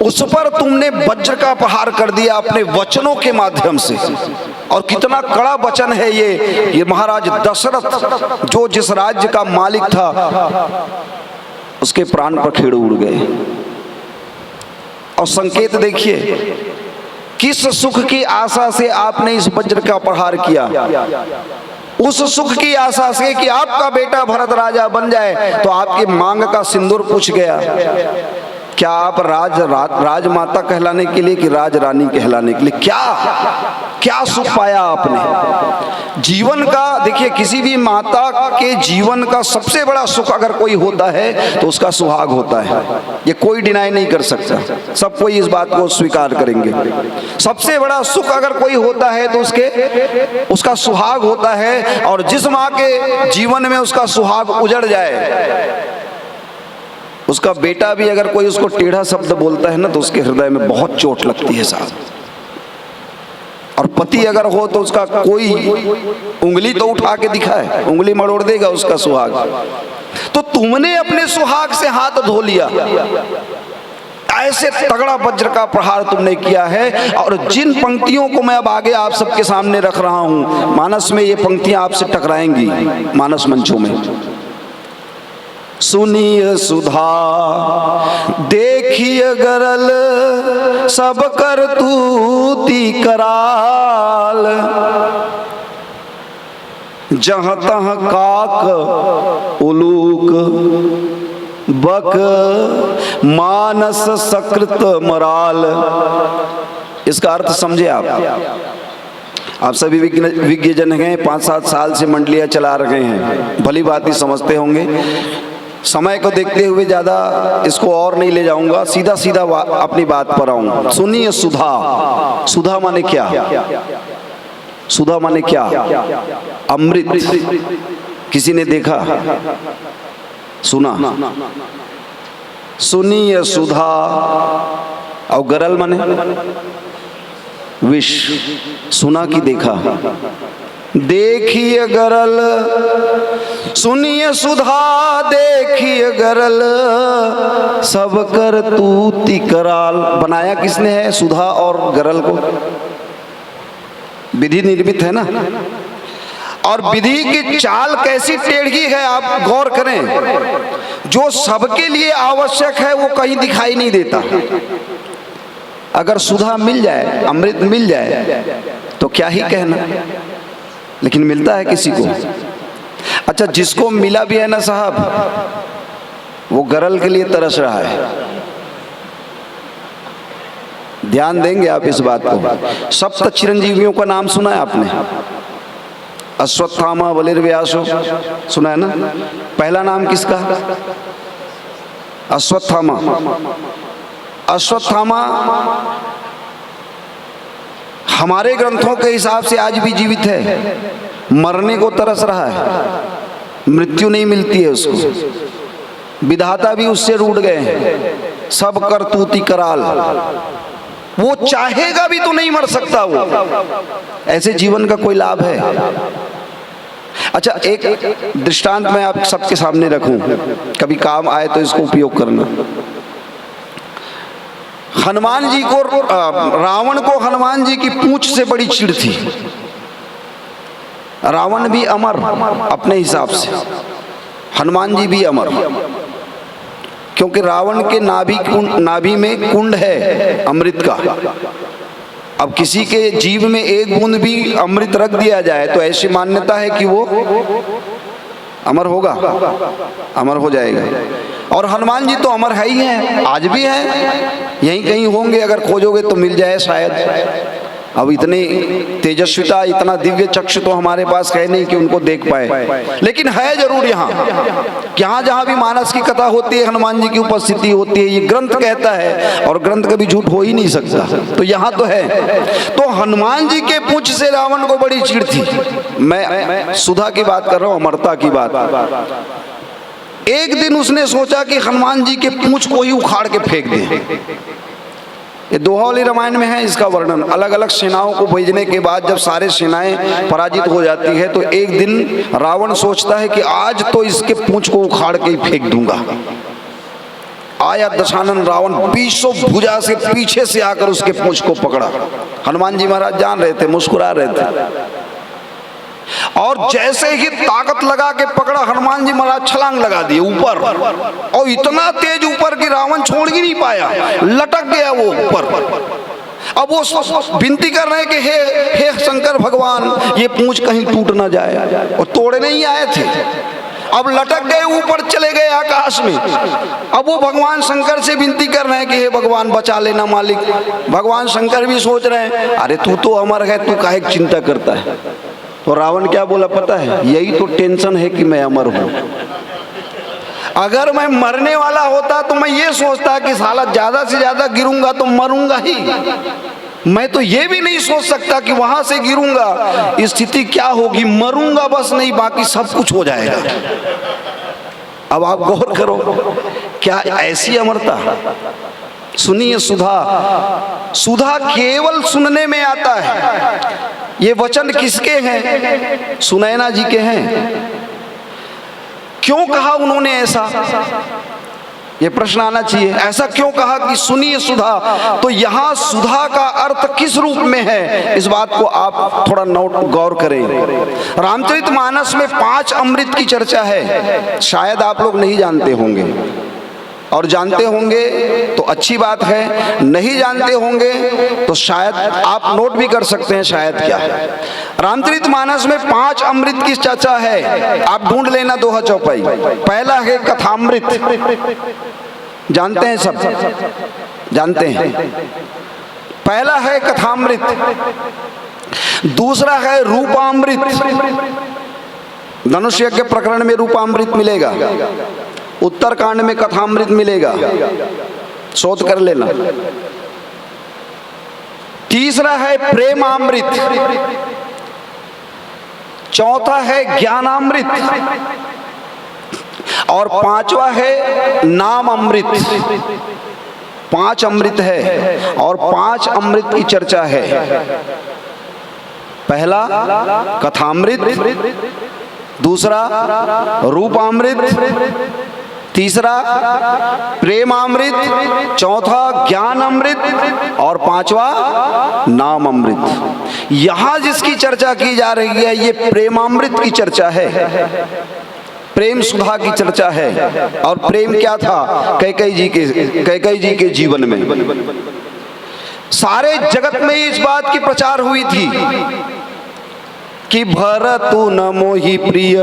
उस पर तुमने वज्र का प्रहार कर दिया अपने वचनों के माध्यम से। और कितना कड़ा वचन है ये महाराज दशरथ जो जिस राज्य का मालिक था उसके प्राण पर खेड़ उड़ गए। और संकेत देखिए, किस सुख की आशा से आपने इस वज्र का प्रहार किया? उस सुख की आशा से कि आपका बेटा भरत राजा बन जाए, तो आपकी मांग का सिंदूर पूछ गया। क्या आप राजमाता कहलाने के लिए कि राज रानी कहलाने के लिए? क्या सुख पाया आपने जीवन का? देखिए किसी भी माता के जीवन का सबसे बड़ा सुख अगर कोई होता है तो उसका सुहाग होता है, ये कोई डिनाई नहीं कर सकता, सब कोई इस बात को स्वीकार करेंगे। सबसे बड़ा सुख अगर कोई होता है तो उसका सुहाग होता है। और जिस माँ के जीवन में उसका सुहाग उजड़ जाए, उसका बेटा भी अगर कोई उसको टेढ़ा शब्द बोलता है ना तो उसके हृदय में बहुत चोट लगती है साहब। और पति अगर हो तो उसका कोई उंगली तो उठा के दिखाए, उंगली मरोड़ देगा उसका सुहाग। तो तुमने अपने सुहाग से हाथ धो लिया, ऐसे तगड़ा वज्र का प्रहार तुमने किया है। और जिन पंक्तियों को मैं अब आगे आप सबके सामने रख रहा हूं, मानस में ये पंक्तियां आपसे टकराएंगी, मानस मंचों में। सुनिए सुधा देखिए गरल, सब कर तूती कराल, जहाँ तहाँ काक उलूक, बक मानस सकृत मराल। इसका अर्थ समझे आप सभी विज्ञजन हैं, 5-7 साल से मंडलियां चला रहे हैं, भली बात ही समझते होंगे। समय को देखते हुए ज्यादा इसको और नहीं ले जाऊंगा, सीधा सीधा अपनी बात पर आऊं। सुनिए सुधा, सुधा माने क्या? सुधा माने क्या? अमृत। किसी ने देखा, सुना? सुनिए सुधा। और गरल माने विष। सुना कि देखा? देखिए गरल, सुनिए सुधा देखिए गरल, सब कर तूती कराल। बनाया किसने है सुधा और गरल को? विधि निर्मित है ना। और विधि की चाल कैसी टेढ़ी है आप गौर करें। जो सबके लिए आवश्यक है वो कहीं दिखाई नहीं देता। अगर सुधा मिल जाए, अमृत मिल जाए तो क्या ही कहना, लेकिन मिलता है किसी को। अच्छा, जिसको मिला भी है ना साहब, वो गरल के लिए तरस रहा है। ध्यान देंगे आप इस बात को। सप्त चिरंजीवियों का नाम सुना है आपने? अश्वत्थामा, बलिर्व्यासो, सुना है ना? पहला नाम किसका? अश्वत्थामा। अश्वत्थामा हमारे ग्रंथों के हिसाब से आज भी जीवित है, मरने को तरस रहा है, मृत्यु नहीं मिलती है उसको। विधाता भी उससे रूठ गए हैं। सब कर तूती कराल, वो चाहेगा भी तो नहीं मर सकता वो। ऐसे जीवन का कोई लाभ है? अच्छा, एक दृष्टांत मैं आप सबके सामने रखूं, कभी काम आए तो इसको उपयोग करना। हनुमान जी को रावण को हनुमान जी की पूंछ से बड़ी चिढ़ थी। रावण भी अमर अपने हिसाब से, हनुमान जी भी अमर, क्योंकि रावण के नाभि में कुंड है अमृत का। अब किसी के जीव में एक बूंद भी अमृत रख दिया जाए तो ऐसी मान्यता है कि वो अमर होगा, अमर हो जाएगा। और हनुमान जी तो अमर है ही हैं, आज भी हैं, यहीं कहीं होंगे, अगर खोजोगे तो मिल जाए शायद। अब इतनी तेजस्विता, इतना दिव्य चक्षु तो हमारे पास है नहीं कि उनको देख पाए, लेकिन है जरूर यहाँ। जहाँ जहाँ भी मानस की कथा होती है हनुमान जी की उपस्थिति होती है, ये ग्रंथ कहता है और ग्रंथ कभी झूठ हो ही नहीं सकता, तो यहाँ तो है। तो हनुमान जी के पूंछ से रावण को बड़ी चिढ़ थी। मैं सुधा की बात कर रहा हूँ, अमरता की बात। एक दिन उसने सोचा कि हनुमान जी के पूंछ को ही उखाड़ के फेंक दे। ये दोहावली रामायण में है इसका वर्णन। अलग अलग सेनाओं को भेजने के बाद जब सारे सेनाएं पराजित हो जाती है तो एक दिन रावण सोचता है कि आज तो इसके पूंछ को उखाड़ के ही फेंक दूंगा। आया दशानन रावण, बीसों भुजा से पीछे से आकर उसके पूंछ को पकड़ा। हनुमान जी महाराज जान रहे थे, मुस्कुरा रहे थे, और जैसे ही ताकत लगा के पकड़ा, हनुमान जी महाराज छलांग लगा दिए ऊपर, और इतना तेज ऊपर कि रावण छोड़ ही नहीं पाया, लटक गया वो ऊपर। अब वो विनती कर रहे हैं कि हे शंकर भगवान, ये पूंछ कहीं टूट ना जाए, और तोड़े नहीं आए थे। अब लटक गए, ऊपर चले गए आकाश में। अब वो भगवान शंकर से विनती कर रहे हैं कि हे भगवान बचा लेना मालिक। भगवान शंकर भी सोच रहे हैं, अरे तू तो अमर है, तू काहे चिंता करता है। तो रावण क्या बोला पता है, यही तो टेंशन है कि मैं अमर हूं। अगर मैं मरने वाला होता तो मैं ये सोचता कि साला ज्यादा से ज्यादा गिरूंगा तो मरूंगा ही, मैं तो ये भी नहीं सोच सकता कि वहां से गिरूंगा स्थिति क्या होगी, मरूंगा बस नहीं, बाकी सब कुछ हो जाएगा। अब आप गौर करो, क्या ऐसी अमरता। सुनिए सुधा, सुधा केवल सुनने में आता है। ये वचन किसके हैं? सुनैना जी के हैं। क्यों कहा उन्होंने ऐसा, ये प्रश्न आना चाहिए। ऐसा क्यों कहा कि सुनिए सुधा? तो यहाँ सुधा का अर्थ किस रूप में है, इस बात को आप थोड़ा नोट गौर करें। रामचरितमानस में 5 अमृत की चर्चा है, शायद आप लोग नहीं जानते होंगे, और जानते होंगे तो अच्छी बात है, नहीं जानते होंगे तो शायद आप नोट भी कर सकते हैं शायद। क्या रामचरितमानस में 5 अमृत की चर्चा है, आप ढूंढ लेना दोहा चौपाई। पहला है कथामृत, जानते हैं सब, जानते हैं। पहला है कथामृत। दूसरा है रूपामृत, धनुष यज्ञ प्रकरण में रूपामृत मिलेगा, उत्तरकांड में कथामृत मिलेगा, शोध कर लेना। तीसरा है प्रेमामृत, चौथा है ज्ञानामृत, और 5वां है नाम अमृत। 5 अमृत है और 5 अमृत की चर्चा है। पहला कथामृत, दूसरा रूपामृत, तीसरा प्रेमामृत, चौथा ज्ञान अमृत और 5वां नाम अमृत। यहां जिसकी चर्चा की जा रही है ये प्रेमामृत की चर्चा है, प्रेम सुधा की चर्चा है। और प्रेम क्या था? कैकेयी जी के जीवन में सारे जगत में इस बात की प्रचार हुई थी कि भरतु न मोहि प्रिय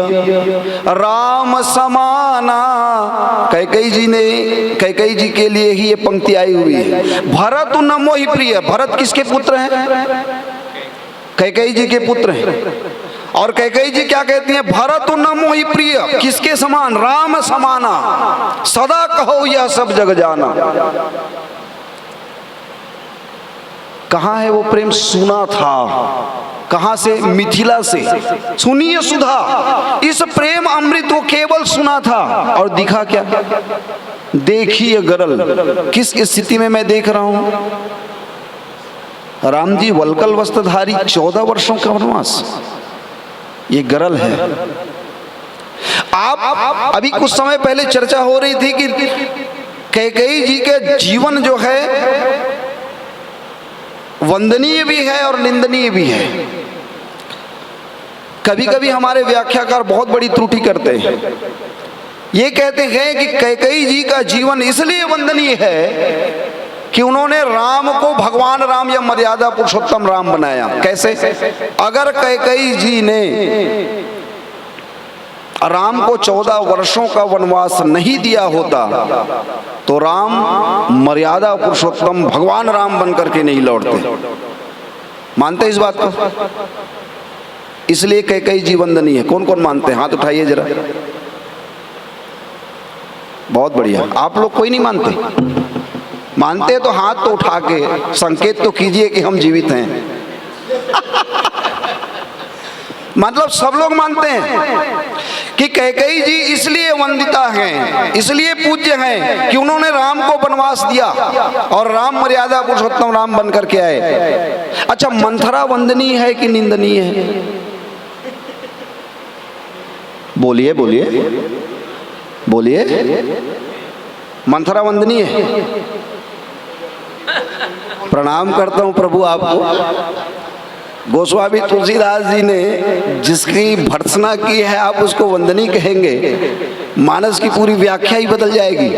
राम समाना। कैकेयी जी के लिए ही ये पंक्ति आई हुई है, भरतु न मोहि प्रिय। भरत किसके पुत्र हैं? कैकेयी जी के पुत्र हैं। और कैकेयी जी क्या कहती हैं? भरतु न मोहि प्रिय, किसके समान? राम समाना, सदा कहो यह सब जग जाना। कहाँ है वो प्रेम? सुना था। कहां से? मिथिला से। सुनिए सुधा, इस प्रेम अमृत वो केवल सुना था और दिखा क्या? देखिए गरल, किस स्थिति में मैं देख रहा हूं? राम जी वल्कल वस्त्रधारी, 14 वर्षों का वनवास, ये गरल है। आप अभी कुछ समय पहले चर्चा हो रही थी कि कैकेयी जी के जीवन जो है वंदनीय भी है और निंदनीय भी है। कभी कभी हमारे व्याख्याकार बहुत बड़ी त्रुटि करते हैं। ये कहते हैं कि कैकेयी जी का जीवन इसलिए वंदनीय है कि उन्होंने राम को भगवान राम या मर्यादा पुरुषोत्तम राम बनाया। कैसे? अगर कैकेयी जी ने राम को 14 वर्षों का वनवास नहीं दिया होता तो राम मर्यादा पुरुषोत्तम भगवान राम बनकर के नहीं लौटते। मानते इस बात को? इसलिए कैकेयी जी वंदनीय है। कौन कौन मानते हैं? हाथ उठाइए जरा। बहुत बढ़िया। आप लोग कोई नहीं मानते? मानते तो हाथ तो उठा के संकेत तो कीजिए कि हम जीवित हैं। मतलब सब लोग मानते हैं कि कैकेयी जी इसलिए वंदिता हैं, इसलिए पूज्य हैं कि उन्होंने राम को वनवास दिया और राम मर्यादा पुरुषोत्तम राम बन करके आए। अच्छा, मंथरा वंदनीय है कि निंदनीय है? बोलिए बोलिए बोलिए। मंथरा वंदनीय है? प्रणाम करता हूं प्रभु आपको। गोस्वामी तुलसीदास जी ने जिसकी भर्त्सना की है आप उसको वंदनीय कहेंगे, मानस की पूरी व्याख्या ही बदल जाएगी।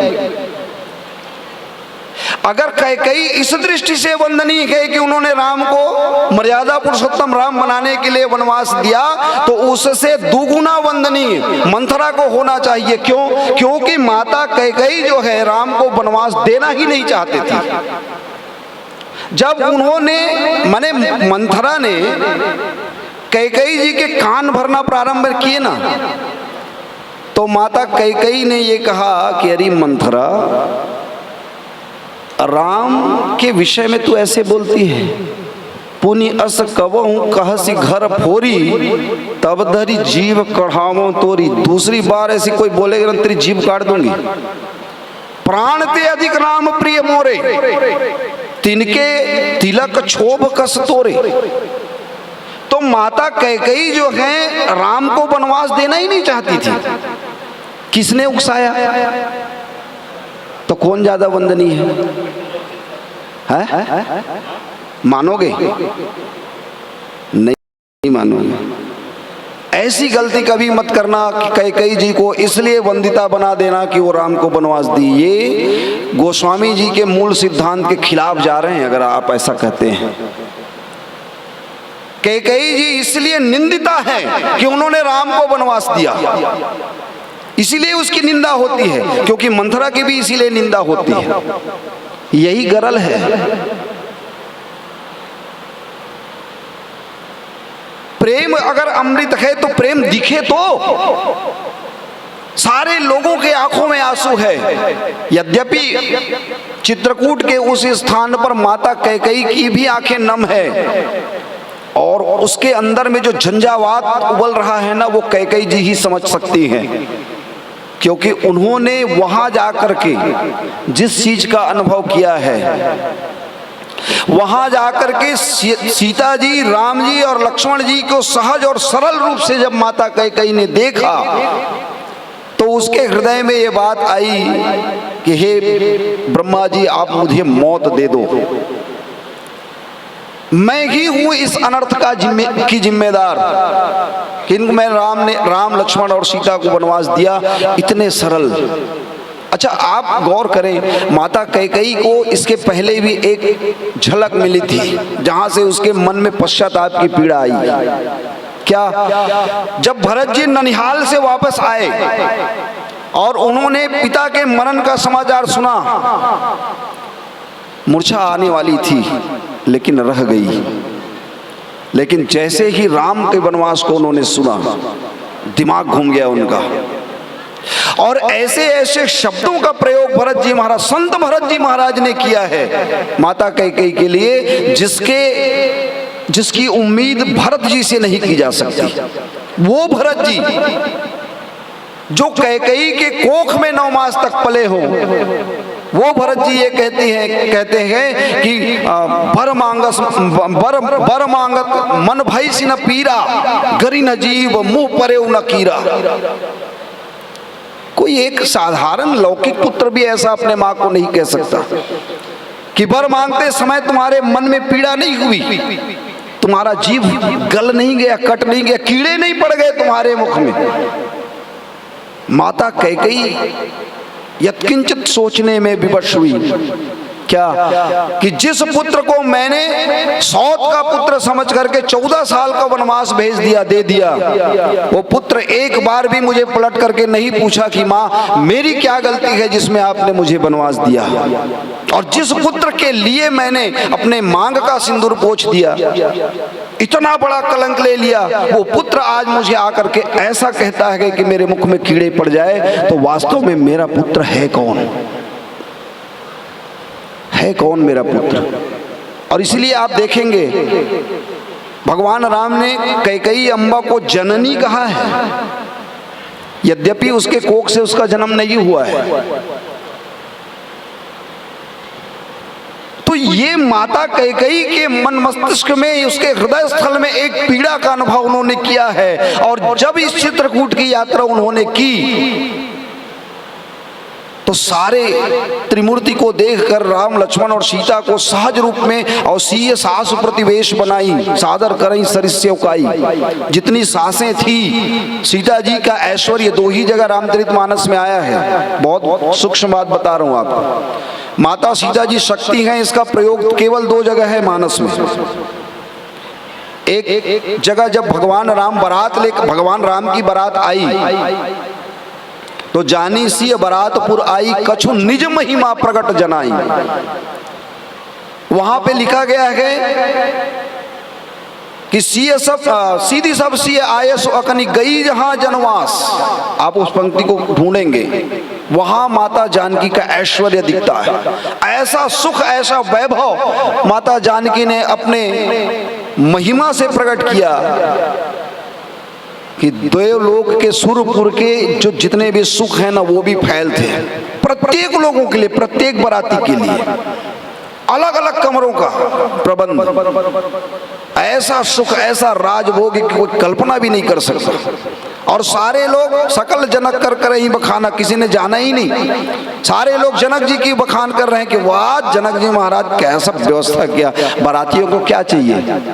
अगर कैकेयी इस दृष्टि से वंदनीय है कि उन्होंने राम को मर्यादा पुरुषोत्तम राम बनाने के लिए वनवास दिया तो उससे दुगुना वंदनीय मंथरा को होना चाहिए। क्यों? क्योंकि माता कैकेयी जो है राम को वनवास देना ही नहीं चाहते थे। जब उन्होंने माने मंथरा ने कैकेयी जी के कान भरना प्रारंभ किए ना, तो माता कैकेयी ने ये कहा कि अरे मंथरा, राम के विषय में तू ऐसे बोलती है। पुनि अस कवहूं कहसी घर फोरी, तब धरी जीव कढ़ावों तोरी। दूसरी बार ऐसी कोई बोलेगा ना तेरी जीभ काट दूंगी। प्राण ते अधिक राम प्रिय मोरे, तिनके तिलक क्षोभ कस तोरे। तो माता कैकेयी जो है राम को वनवास देना ही नहीं चाहती थी। किसने उकसाया? तो कौन ज्यादा वंदनीय है? मानोगे? नहीं मानोगे। ऐसी गलती कभी मत करना कि कैकेयी जी को इसलिए वंदिता बना देना कि वो राम को वनवास दी। ये गोस्वामी जी के मूल सिद्धांत के खिलाफ जा रहे हैं अगर आप ऐसा कहते हैं। कैकेयी जी इसलिए निंदिता है कि उन्होंने राम को वनवास दिया, इसीलिए उसकी निंदा होती है। क्योंकि मंथरा की भी इसीलिए निंदा होती है। यही गरल है। प्रेम अगर अमृत है तो प्रेम दिखे तो। सारे लोगों के आंखों में आंसू है। यद्यपि चित्रकूट के उस स्थान पर माता कैकेयी की भी आंखें नम है और उसके अंदर में जो झंझावात उबल रहा है ना, वो कैकेयी जी ही समझ सकती हैं। क्योंकि उन्होंने वहां जाकर के जिस चीज का अनुभव किया है, वहां जाकर के सीता जी, राम जी और लक्ष्मण जी को सहज और सरल रूप से जब माता कैकेयी ने देखा तो उसके हृदय में ये बात आई कि हे ब्रह्मा जी, आप मुझे मौत दे दो। मैं ही हूं इस अनर्थ की जिम्मेदार कि मैं राम लक्ष्मण और सीता को वनवास दिया। इतने सरल। अच्छा, आप गौर करें, माता कैकेयी को इसके पहले भी एक झलक मिली थी जहां से उसके मन में पश्चाताप की पीड़ा आई। क्या? जब भरत जी ननिहाल से वापस आए और उन्होंने पिता के मरण का समाचार सुना, मूर्छा आने वाली थी लेकिन रह गई। लेकिन जैसे ही राम के वनवास को उन्होंने सुना, दिमाग घूम गया उनका। और ऐसे ऐसे शब्दों का प्रयोग भरत जी महाराज, संत भरत जी महाराज ने किया है माता कैकेयी के लिए, जिसकी उम्मीद भरत जी से नहीं की जा सकती। वो भरत जी जो कैकेयी के कोख में 9 मास तक पले हो, वो भरत जी ये कहते हैं कि बर मांगत मन भई सी न पीरा, गरी न जीव मुंह परे न कीरा। कोई एक साधारण लौकिक पुत्र भी ऐसा अपने माँ को नहीं कह सकता कि वर मांगते समय तुम्हारे मन में पीड़ा नहीं हुई, तुम्हारा जीव गल नहीं गया, कट नहीं गया, कीड़े नहीं पड़ गए तुम्हारे मुख में। माता कैकेयी यत्किंचित सोचने में विवश हुई, क्या कि जिस पुत्र को मैंने सौत का पुत्र समझ करके 14 साल का वनवास भेज दिया, दे दिया, वो पुत्र एक बार भी मुझे पलट करके नहीं पूछा कि माँ मेरी क्या गलती है जिसमें आपने मुझे वनवास दिया। और जिस पुत्र के लिए मैंने अपने मांग का सिंदूर पोंछ दिया, इतना बड़ा कलंक ले लिया, वो पुत्र आज मुझे आकर के ऐसा कहता है कि मेरे मुख में कीड़े पड़ जाए, तो वास्तव में मेरा पुत्र है कौन? है कौन मेरा पुत्र? और इसलिए आप देखेंगे भगवान राम ने कैकेयी अम्बा को जननी कहा है, यद्यपि उसके कोख से उसका जन्म नहीं हुआ है। तो ये माता कैकेयी के मन मस्तिष्क में, उसके हृदय स्थल में एक पीड़ा का अनुभव उन्होंने किया है। और जब इस चित्रकूट की यात्रा उन्होंने की तो सारे त्रिमूर्ति को देखकर राम लक्ष्मण और सीता को सहज रूप में और सीय सास प्रतिवेश बनाई, सादर करई सरिस्य उकाई। जितनी सासें थी, सीता जी का ऐश्वर्य 2 ही जगह रामचरितमानस में आया है। बहुत सूक्ष्म बात बता रहा हूं आपको। माता सीता जी शक्ति हैं, इसका प्रयोग केवल 2 जगह है मानस में। एक जगह जब भगवान राम बारात लेकर, भगवान राम की बारात आई तो जानी सी बरातपुर आई, कछु निज महिमा प्रकट जनाई। वहां पे लिखा गया है कि सीधी सब सीए आये सो अकनी गई जहां जनवास। आप उस पंक्ति को ढूंढेंगे, वहां माता जानकी का ऐश्वर्य दिखता है। ऐसा सुख, ऐसा वैभव माता जानकी ने अपने महिमा से प्रकट किया कि देवलोक के सुरपुर के जो जितने भी सुख है ना, वो भी फैलते हैं प्रत्येक लोगों के लिए, प्रत्येक बराती के लिए अलग अलग कमरों का प्रबंध। ऐसा सुख, ऐसा राजभोग कि कोई कल्पना भी नहीं कर सकता। और सारे लोग सकल जनक कर ही बखाना, किसी ने जाना ही नहीं। सारे लोग जनक जी की बखान कर रहे हैं कि वाह जनक जी महाराज कैसा व्यवस्था किया, बारातियों को क्या चाहिए?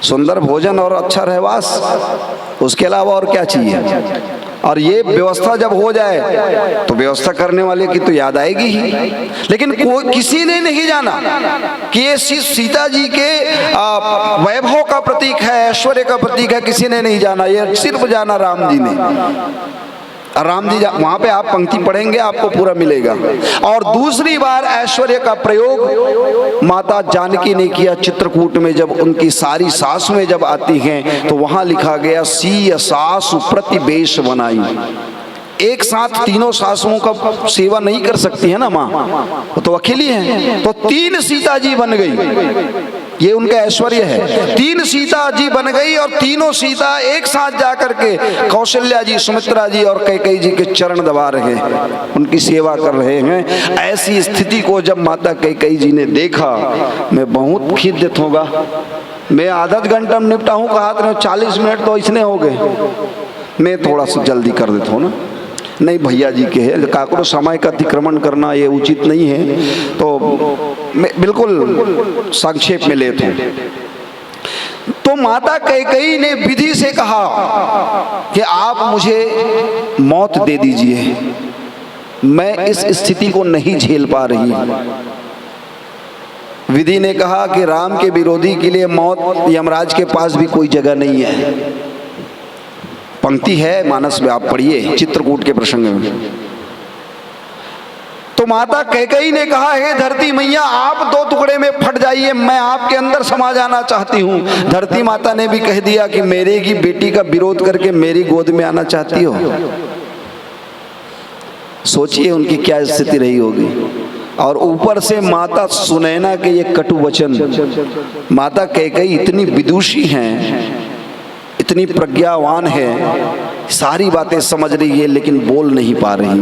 सुंदर भोजन और अच्छा रहवास, उसके अलावा और क्या चाहिए? और ये व्यवस्था जब हो जाए तो व्यवस्था करने वाले की तो याद आएगी ही। लेकिन कोई, किसी ने नहीं जाना कि ये सीता जी के वैभव का प्रतीक है, ऐश्वर्य का प्रतीक है। किसी ने नहीं जाना, ये सिर्फ जाना राम जी ने। राम जी वहां पे आप पंक्ति पढ़ेंगे आपको पूरा मिलेगा। और दूसरी बार ऐश्वर्य का प्रयोग माता जानकी ने किया चित्रकूट में, जब उनकी सारी सासुएं जब आती हैं तो वहां लिखा गया सीय सासु प्रतिवेश बनाई। एक साथ तीनों सासुओं का सेवा नहीं कर सकती है ना माँ, वो तो अकेली है। तो 3 सीता जी बन गई, ये उनका ऐश्वर्य है। 3 सीता जी बन गई और तीनों सीता एक साथ जाकर के कौशल्या जी, सुमित्रा जी और कैकेयी जी के चरण दबा रहे हैं, उनकी सेवा कर रहे हैं। ऐसी स्थिति को जब माता कैकेयी जी ने देखा, मैं बहुत खिद्दित होगा। मैं आधा घंटा में निपटा हूँ, कहा था 40 मिनट तो इसने हो गए, मैं थोड़ा सा जल्दी कर देता हूँ ना। नहीं भैया जी के है, काकरो समय का अतिक्रमण करना ये उचित नहीं है, तो मैं बिल्कुल संक्षेप में लेता हूँ। तो माता कैकेयी ने विधि से कहा कि आप मुझे मौत दे दीजिए, मैं इस स्थिति को नहीं झेल पा रही। विधि ने कहा कि राम के विरोधी के लिए मौत यमराज के पास भी कोई जगह नहीं है। पंक्ति है मानस में, आप पढ़िए चित्रकूट के प्रसंग में। तो माता कैकेयी ने कहा, हे धरती मैया आप 2 टुकड़े में फट जाइए, मैं आपके अंदर समा जाना चाहती हूँ। धरती माता ने भी कह दिया कि मेरे की बेटी का विरोध करके मेरी गोद में आना चाहती हो। सोचिए उनकी क्या स्थिति रही होगी। और ऊपर से माता सुनैना के ये कटु वचन। माता कैकेयी इतनी विदुषी हैं, इतनी प्रज्ञावान है, सारी बातें समझ रही है लेकिन बोल नहीं पा रही।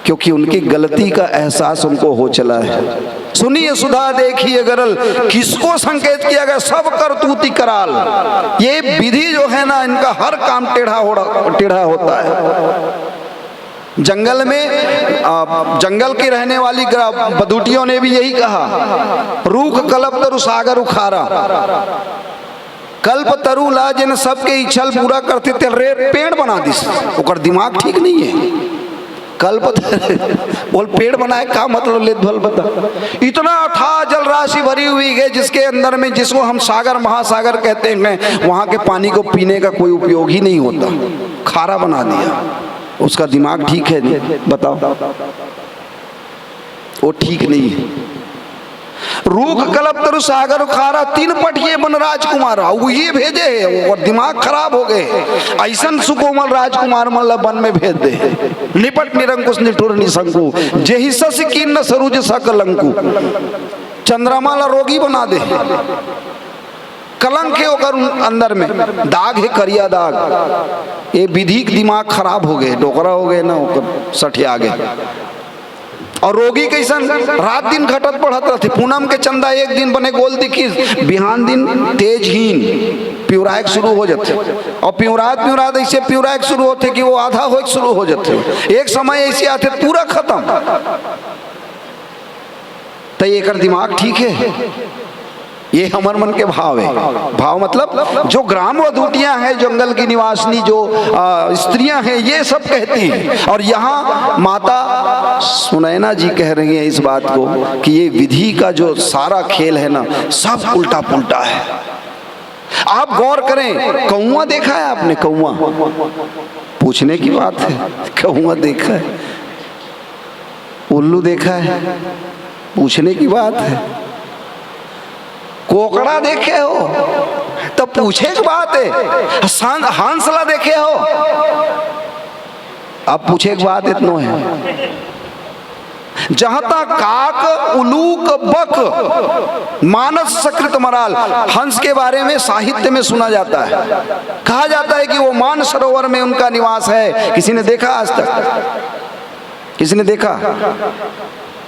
क्योंकि उनकी गलती का एहसास उनको हो चला है। सुनिए सुधा देखिए गरल, किसको संकेत किया गया, सब करतूती कराल। ये विधि जो है ना, इनका हर काम टेढ़ा होता है। जंगल में जंगल की रहने वाली बदूटियों ने भी यही कहा, रूख कल्प तरु सागर उखारा, कल्प तरु ला जिन सबके इच्छल पूरा करते थे रे पेड़ बना दिस। ओकर दिमाग ठीक नहीं है। कल्प बोल पेड़ बनाए का मतलब ले ध्वल बता। इतना अथाह जल राशि भरी हुई है जिसके अंदर में, जिसको हम सागर महासागर कहते हैं, वहां के पानी को पीने का कोई उपयोग ही नहीं होता, खारा बना दिया। उसका दिमाग ठीक है नहीं? बताओ, वो ठीक नहीं है। रूख कल्प तरु सागर खारा, 3 पटिए बन राजकुमार, ये भेजे है और दिमाग खराब हो गए। ऐसन सुकोमल राजकुमार मतलब वन में भेज दे। निपट निरंकुश निठुर निशंकु, जेहि सस कीर्ण सरुज सकलंकु, चंद्रमा ला रोगी बना दे। कलंक है ओकर अंदर में, दाग है करिया दाग। ये विधिक दिमाग खराब हो गए, डोकरा हो गए ना, ओकर सठिया गए। और रोगी कैसन, रात दिन घटत बढ़त रहते। पूनम के चंदा एक दिन बने गोल दिखी, बिहान दिन तेजहीन पिउराए शुरू हो जाते। और पिउरात ऐसे पिउराए शुरू होते कि वो आधा हो शुरू हो जाते। एक समय ऐसे आते पूरा खत्म। तो ये कर दिमाग ठीक है? ये हमर मन के भाव है। भाव मतलब जो ग्राम वधूटियां हैं, जंगल की निवासिनी जो स्त्रियां हैं, ये सब कहती हैं। और यहाँ माता सुनैना जी कह रही हैं इस बात को कि ये विधि का जो सारा खेल है ना, सब उल्टा पुल्टा है। आप गौर करें, कौआ देखा है आपने? कौआ पूछने की बात है, कौआ देखा है? उल्लू देखा है? पूछने की बात है। कोकड़ा देखे हो तो पूछे की बात है। हंसला देखे हो, अब पूछे की बात इतना है। जहां तक काक उलूक बक मानस सकृत मराल, हंस के बारे में साहित्य में सुना जाता है। कहा जाता है कि वो मान सरोवर में उनका निवास है। किसी ने देखा आज तक? किसी ने देखा?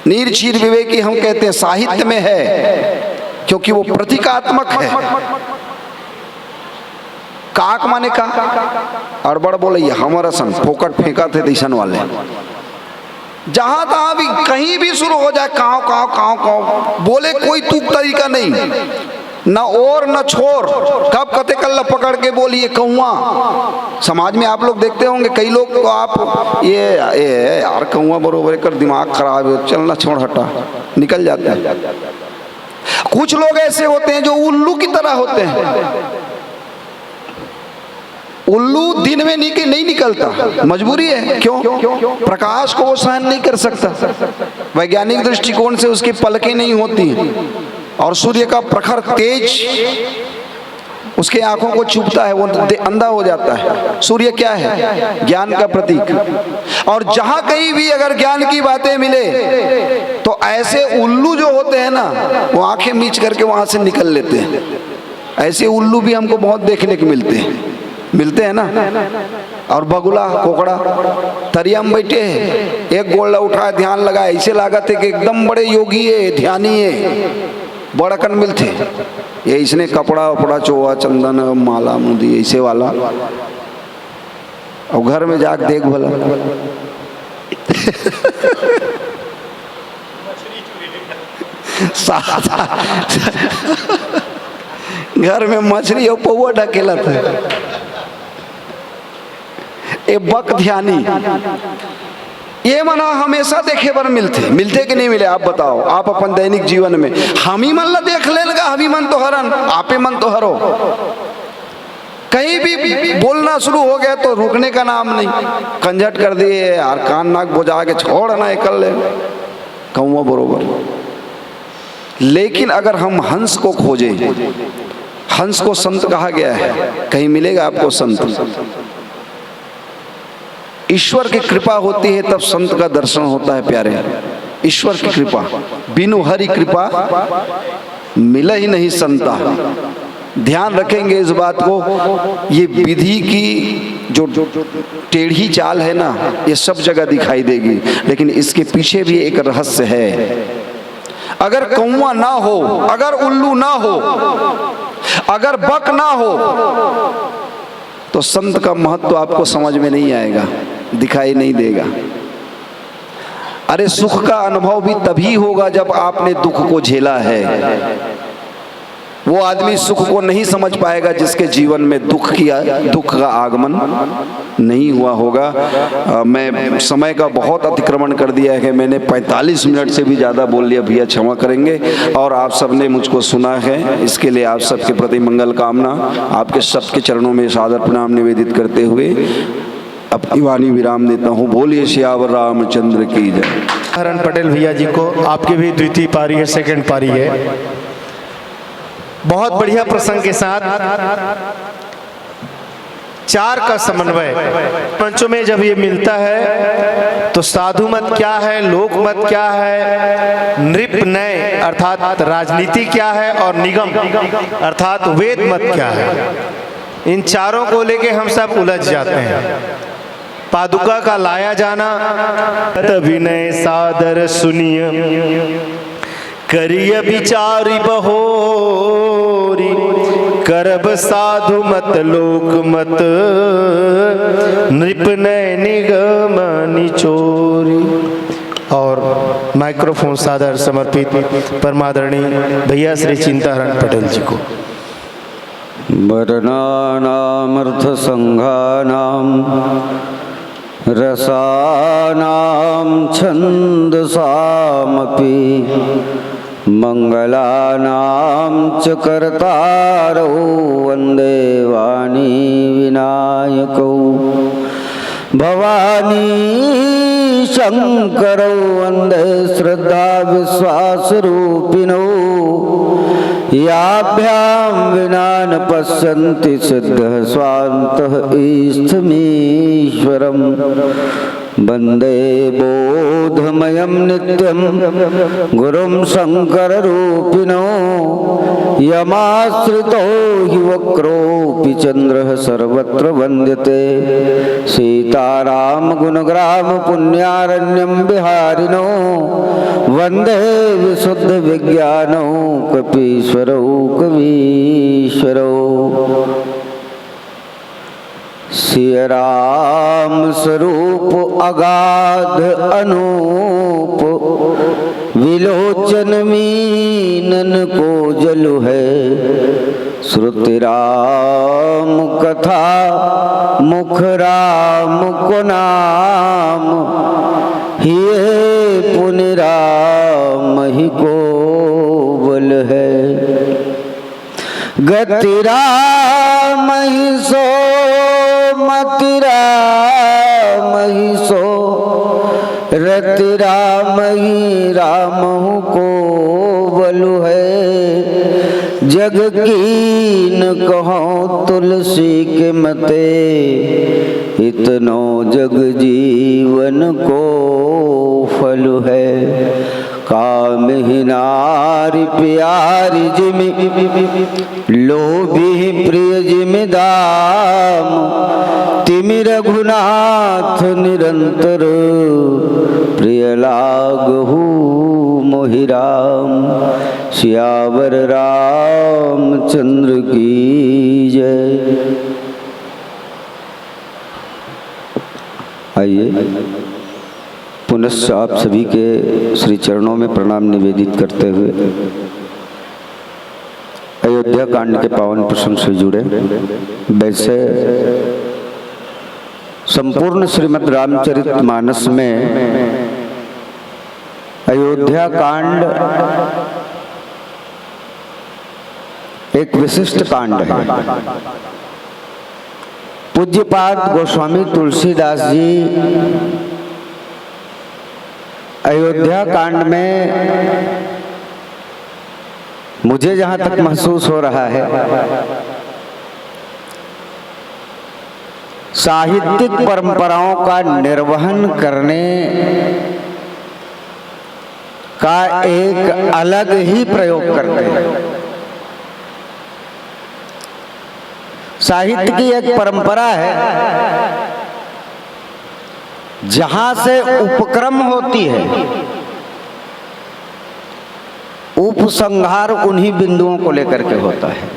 नीर क्षीर विवेकी हम कहते हैं साहित्य में है, क्योंकि वो प्रतीकात्मक है। काक माने का अड़बड़ बोले हमारा सन फोकट फेंका थे दिशन वाले। जहां तहां भी कहीं भी शुरू हो जाए काव काव काव काव बोले, कोई तुक तरीका नहीं, न और न छोर। कब कते कल्ला पकड़ के बोलिए कौआ। समाज में आप लोग देखते होंगे कई लोग को, आप ये यार कौआ बरोबर कर दिमाग खराब है, चलना छोड़ हटा, निकल जाते हैं। कुछ लोग ऐसे होते हैं जो उल्लू की तरह होते हैं। उल्लू दिन में नहीं निकलता, मजबूरी है। क्यों? प्रकाश को वो सहन नहीं कर सकता। वैज्ञानिक दृष्टिकोण से उसकी पलकें नहीं होती हैं और सूर्य का प्रखर तेज उसके आंखों को चुभता है, वो अंधा हो जाता है। सूर्य क्या है? ज्ञान का प्रतीक। और जहां कहीं भी अगर ज्ञान की बातें मिले तो ऐसे उल्लू जो होते हैं ना, वो आंखें मीच करके वहां से निकल लेते हैं। ऐसे उल्लू भी हमको बहुत देखने को मिलते हैं ना। और बगुला कोकड़ा तरिया में बैठे हैं, एक गोला उठाए ध्यान लगाए, ऐसे लागत है कि एकदम बड़े योगी है, ध्यानी है, बड़कन मिलते। ये इसने कपड़ा वपड़ा चोआ चंदन माला मुंदी ऐसे वाला, और घर में जाके देख भला घर में मछली और पौवा ढकेला था। ए बक ध्यानी ये मना हमेशा देखे पर मिलते कि नहीं मिले? आप बताओ, आप अपन दैनिक जीवन में हम ही मन ला देख लेगा, हम ही मन तो हरन, आपे मन तो हरो। कहीं भी बोलना शुरू हो गया तो रुकने का नाम नहीं, कंझट कर दिए यार, कान नाक बुझा के छोड़ ना कर ले कौआ बरोबर। लेकिन अगर हम हंस को खोजें, हंस को संत कहा गया है, कहीं मिलेगा आपको संत? ईश्वर की कृपा होती है तब संत का दर्शन होता है प्यारे। ईश्वर की कृपा, बिनु हरि कृपा मिला ही नहीं संता। ध्यान रखेंगे इस बात को। ये विधि की जो टेढ़ी चाल है ना, ये सब जगह दिखाई देगी, लेकिन इसके पीछे भी एक रहस्य है। अगर कौवा ना हो, अगर उल्लू ना हो, अगर बक ना हो, तो संत का महत्व आपको समझ में नहीं आएगा, दिखाई नहीं देगा। अरे सुख का अनुभव भी तभी होगा जब आपने दुख को झेला है। वो आदमी सुख को नहीं समझ पाएगा जिसके जीवन में दुख का आगमन नहीं हुआ होगा। मैं समय का बहुत अतिक्रमण कर दिया है कि मैंने 45 मिनट से भी ज़्यादा बोल लिया, भैया क्षमा करेंगे। और आप सबने मुझको सुना है, इसके लिए आप सबके प्रति मंगल कामना, आपके सबके चरणों में सादर प्रणाम निवेदित करते हुए अपनी वाणी विराम देता हूँ। बोलिए सियावर रामचंद्र की जय। हरण पटेल भैया जी को, आपकी भी द्वितीय पारी है, सेकंड पारी है। बहुत बढ़िया प्रसंग के साथ चार का समन्वय पंचों में जब ये मिलता है तो साधु मत क्या है, लोक मत क्या है, नृप नय अर्थात राजनीति क्या है, और निगम अर्थात वेद मत क्या है, इन चारों को लेके हम सब उलझ जाते हैं। पादुका का लाया जाना, विनय सादर सुनिय करिय विचारी बहोरी, करब साधु मत लोक मत, नृप नय निगम निचोरी। और माइक्रोफोन सादर समर्पित परमादरणीय भैया श्री चिंताहरण पटेल जी को। वर्णानामर्थ संघानाम रसानां छन्दसामपि मंगलानां च कर्तारौ वन्दे वाणी विनायकौ, भवानी शंकरौ वन्दे श्रद्धा विश्वासरूपिणौ, याभ्यां विना न पश्यन्ति सिद्धः स्वान्तः ईस्थमीश्वरम्, वन्दे बोधमयं नित्यं गुरुं शङ्कररूपिणो, यमाश्रितो हि वक्रोऽपि चन्द्रः सर्वत्र वन्द्यते, सीताराम गुणग्राम पुण्यारण्यं बिहारिणो, वन्दे विशुद्ध विज्ञानौ कपीश्वरौ कवीश्वरौ। सिय राम स्वरूप अगाध अनूप, विलोचन मीनन को जलु है, श्रुति राम कथा मुख राम को नाम, हिये पुनि राम ही को बल है, गति राम ही सो मति राम ही सो, रति राम ही रामहु को बलु है, जग कीन कहो तुलसी के मते, इतनो जग जीवन को फल है, काम ही नारी प्यारी जिमि, लोभी प्रिय जिमि दाम, तिमि रघुनाथ निरंतर, प्रिय लागहु मोहि राम, सियावर रामचंद्र की जय। आइए पुनश्च आप सभी के श्री चरणों में प्रणाम निवेदित करते हुए अयोध्या कांड के पावन प्रसंग से जुड़े, वैसे संपूर्ण श्रीमद् रामचरितमानस में अयोध्या कांड एक विशिष्ट कांड है। पूज्यपाद गोस्वामी तुलसीदास जी अयोध्या कांड में मुझे जहाँ तक महसूस हो रहा है, साहित्यिक परंपराओं का निर्वहन करने का एक अलग ही प्रयोग करते हैं। साहित्य की एक परंपरा है, जहां से उपक्रम होती है, उपसंहार उन्हीं बिंदुओं को लेकर के होता है।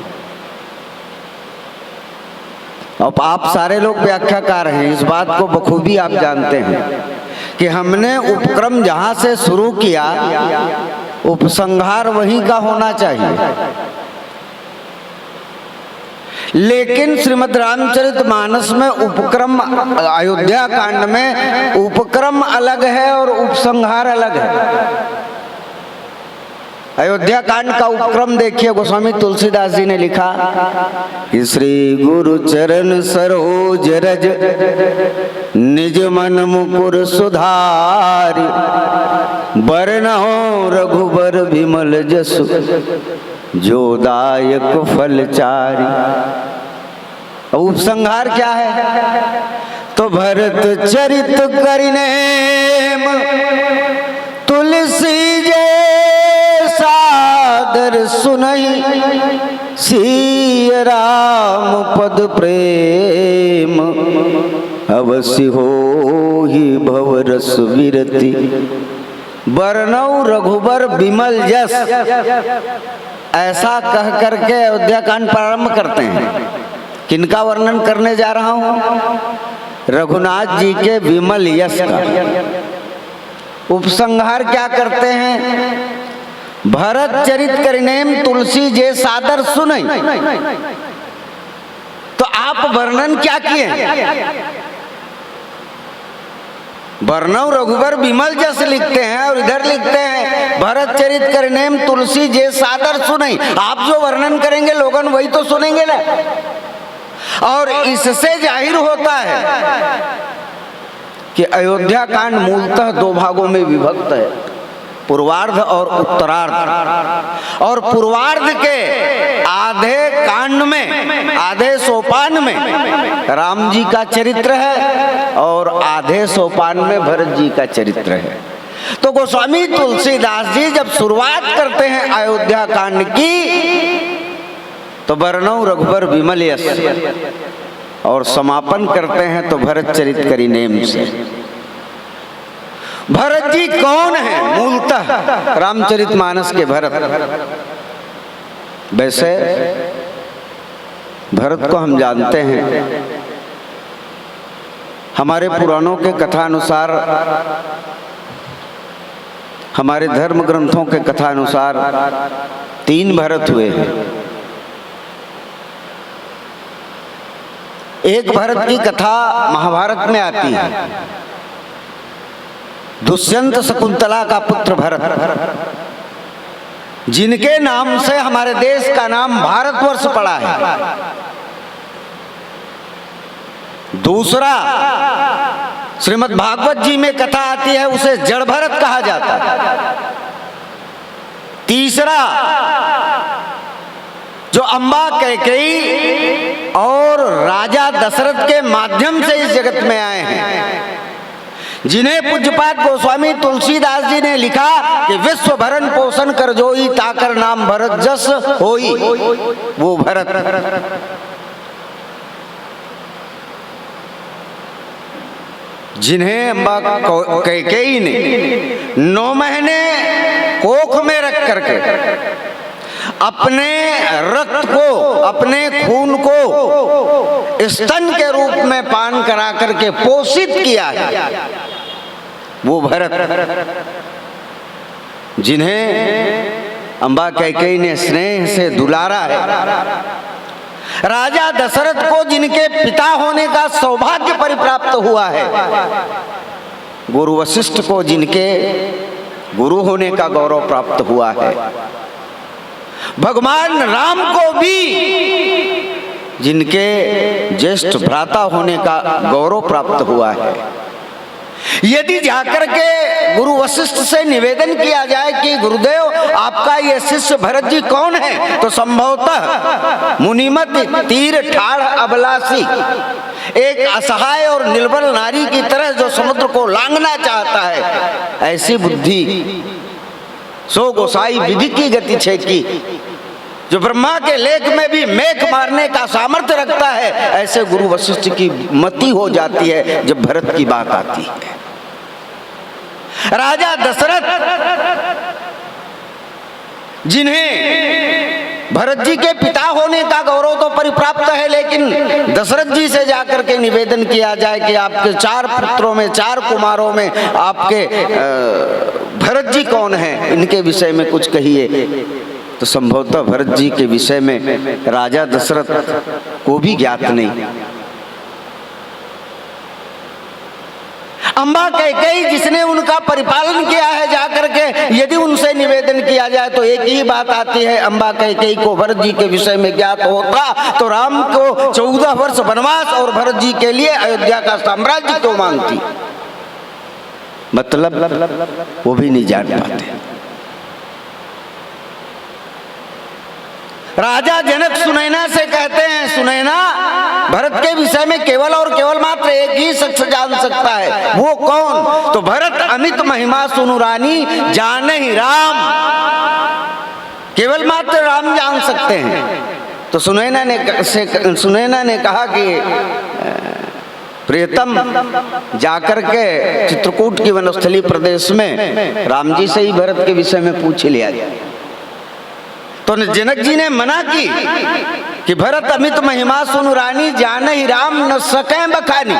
अब आप सारे लोग व्याख्याकार हैं, इस बात को बखूबी आप जानते हैं कि हमने उपक्रम जहां से शुरू किया, उपसंहार वहीं का होना चाहिए। लेकिन श्रीमद् रामचरितमानस में उपक्रम, अयोध्या कांड में उपक्रम अलग है और उपसंहार अलग है। अयोध्या कांड का उपक्रम देखिए, गोस्वामी तुलसीदास जी ने लिखा कि श्री गुरु चरण सरोज रज निज मन मुकुर सुधारि, बरनहुँ रघुबर विमल जसु जो दायक फलचारी। उपसंहार क्या है? तो भरत चरित करिनेम तुलसी जे सादर सुनई, सिय राम पद प्रेम अवश्य होहि भव रस विरति, बरनौ रघुबर विमल जस। ऐसा कह करके अयोध्या कांड प्रारंभ करते हैं। किनका वर्णन करने जा रहा हूं? रघुनाथ जी के विमल यश का। उपसंहार क्या करते हैं? भरत चरित करिनेम तुलसी जे सादर सुनई। तो आप वर्णन क्या किए? वर्णव रघुबर विमल जस लिखते हैं और इधर लिखते हैं भरत चरित करिनेम तुलसी जे सादर सुनई। आप जो वर्णन करेंगे लोगन वही तो सुनेंगे ना। और इससे जाहिर होता है कि अयोध्या कांड मूलतः दो भागों में विभक्त है, पूर्वार्ध और उत्तरार्ध। और पूर्वार्ध के आधे कांड में, आधे सोपान में राम जी का चरित्र है और आधे सोपान में भरत जी का चरित्र है। तो गोस्वामी तुलसीदास जी जब शुरुआत करते हैं अयोध्या कांड की, तो बरनौ रघुबर विमल यश, और समापन करते हैं तो भरत चरित करिनेम से। भरत जी कौन है मूलतः? रामचरितमानस के भरत। वैसे भरत को हम जानते हैं, हमारे पुराणों के कथा अनुसार, हमारे धर्म ग्रंथों के कथा अनुसार 3 भरत हुए हैं। एक भरत की कथा महाभारत में आती है, दुष्यंत शकुंतला का पुत्र भरत, जिनके नाम से हमारे देश का नाम भारतवर्ष पड़ा है। दूसरा श्रीमद् भागवत जी में कथा आती है, उसे जड़ भरत कहा जाता है। तीसरा जो अम्बा कैकेयी और राजा दशरथ के माध्यम से इस जगत में आए हैं, जिन्हें पूज्यपाद गोस्वामी तुलसीदास जी ने लिखा कि विश्व भरण पोषण कर जोई, ताकर नाम भरत जस होई, वो भरत। जिन्हें अम्बा कैकेयी ने 9 महीने कोख में रख करके अपने रक्त को, अपने खून को स्तन के रूप में पान करा करके पोषित किया है, वो भरत। जिन्हें अम्बा कैकेयी ने स्नेह से दुलारा है, राजा दशरथ को जिनके पिता होने का सौभाग्य परिप्राप्त हुआ है, गुरु वशिष्ठ को जिनके गुरु होने का गौरव प्राप्त हुआ है, भगवान राम को भी जिनके ज्येष्ठ भ्राता होने का गौरव प्राप्त हुआ है। यदि जाकर के गुरु वशिष्ठ से निवेदन किया जाए कि गुरुदेव आपका ये शिष्य भरत जी कौन है, तो संभवतः मुनिमत तीर ठाढ़ अबलासी, एक असहाय और निर्बल नारी की तरह जो समुद्र को लांघना चाहता है, ऐसी बुद्धि सो गोसाई विधि की गति छे की, जो ब्रह्मा के लेख में भी मेघ मारने का सामर्थ्य रखता है, ऐसे गुरु वशिष्ठ की मति हो जाती है जब भरत की बात आती है। राजा दशरथ जिन्हें भरत जी के पिता होने का गौरव तो परिप्राप्त है, लेकिन दशरथ जी से जाकर के निवेदन किया जाए कि आपके 4 पुत्रों में 4 कुमारों में आपके भरत जी कौन हैं, इनके विषय में कुछ कहिए। तो संभवतः भरत जी के विषय में राजा दशरथ को भी ज्ञात नहीं। अम्बा कैकेयी जिसने उनका परिपालन किया है, जाकर के यदि उनसे निवेदन किया जाए तो एक ही बात आती है, अम्बा कैकेयी को भरत जी के विषय में ज्ञात होता तो राम को 14 वर्ष वनवास और भरत जी के लिए अयोध्या का साम्राज्य क्यों मांगती। मतलब वो भी नहीं जान पाते। राजा जनक सुनैना से कहते हैं, सुनैना भरत के विषय में केवल और केवल मात्र एक ही शख्स जान सकता है, वो कौन। तो भरत अमित महिमा सुनु रानी जाने ही राम, केवल मात्र राम जान सकते हैं। तो सुनैना ने कहा कि प्रियतम जाकर के चित्रकूट की वनस्थली प्रदेश में राम जी से ही भरत के विषय में पूछ लिया जाए। तो जनक जी ने मना की कि भरत अमित महिमा सुनु रानी जाने ही राम न सके बखानी।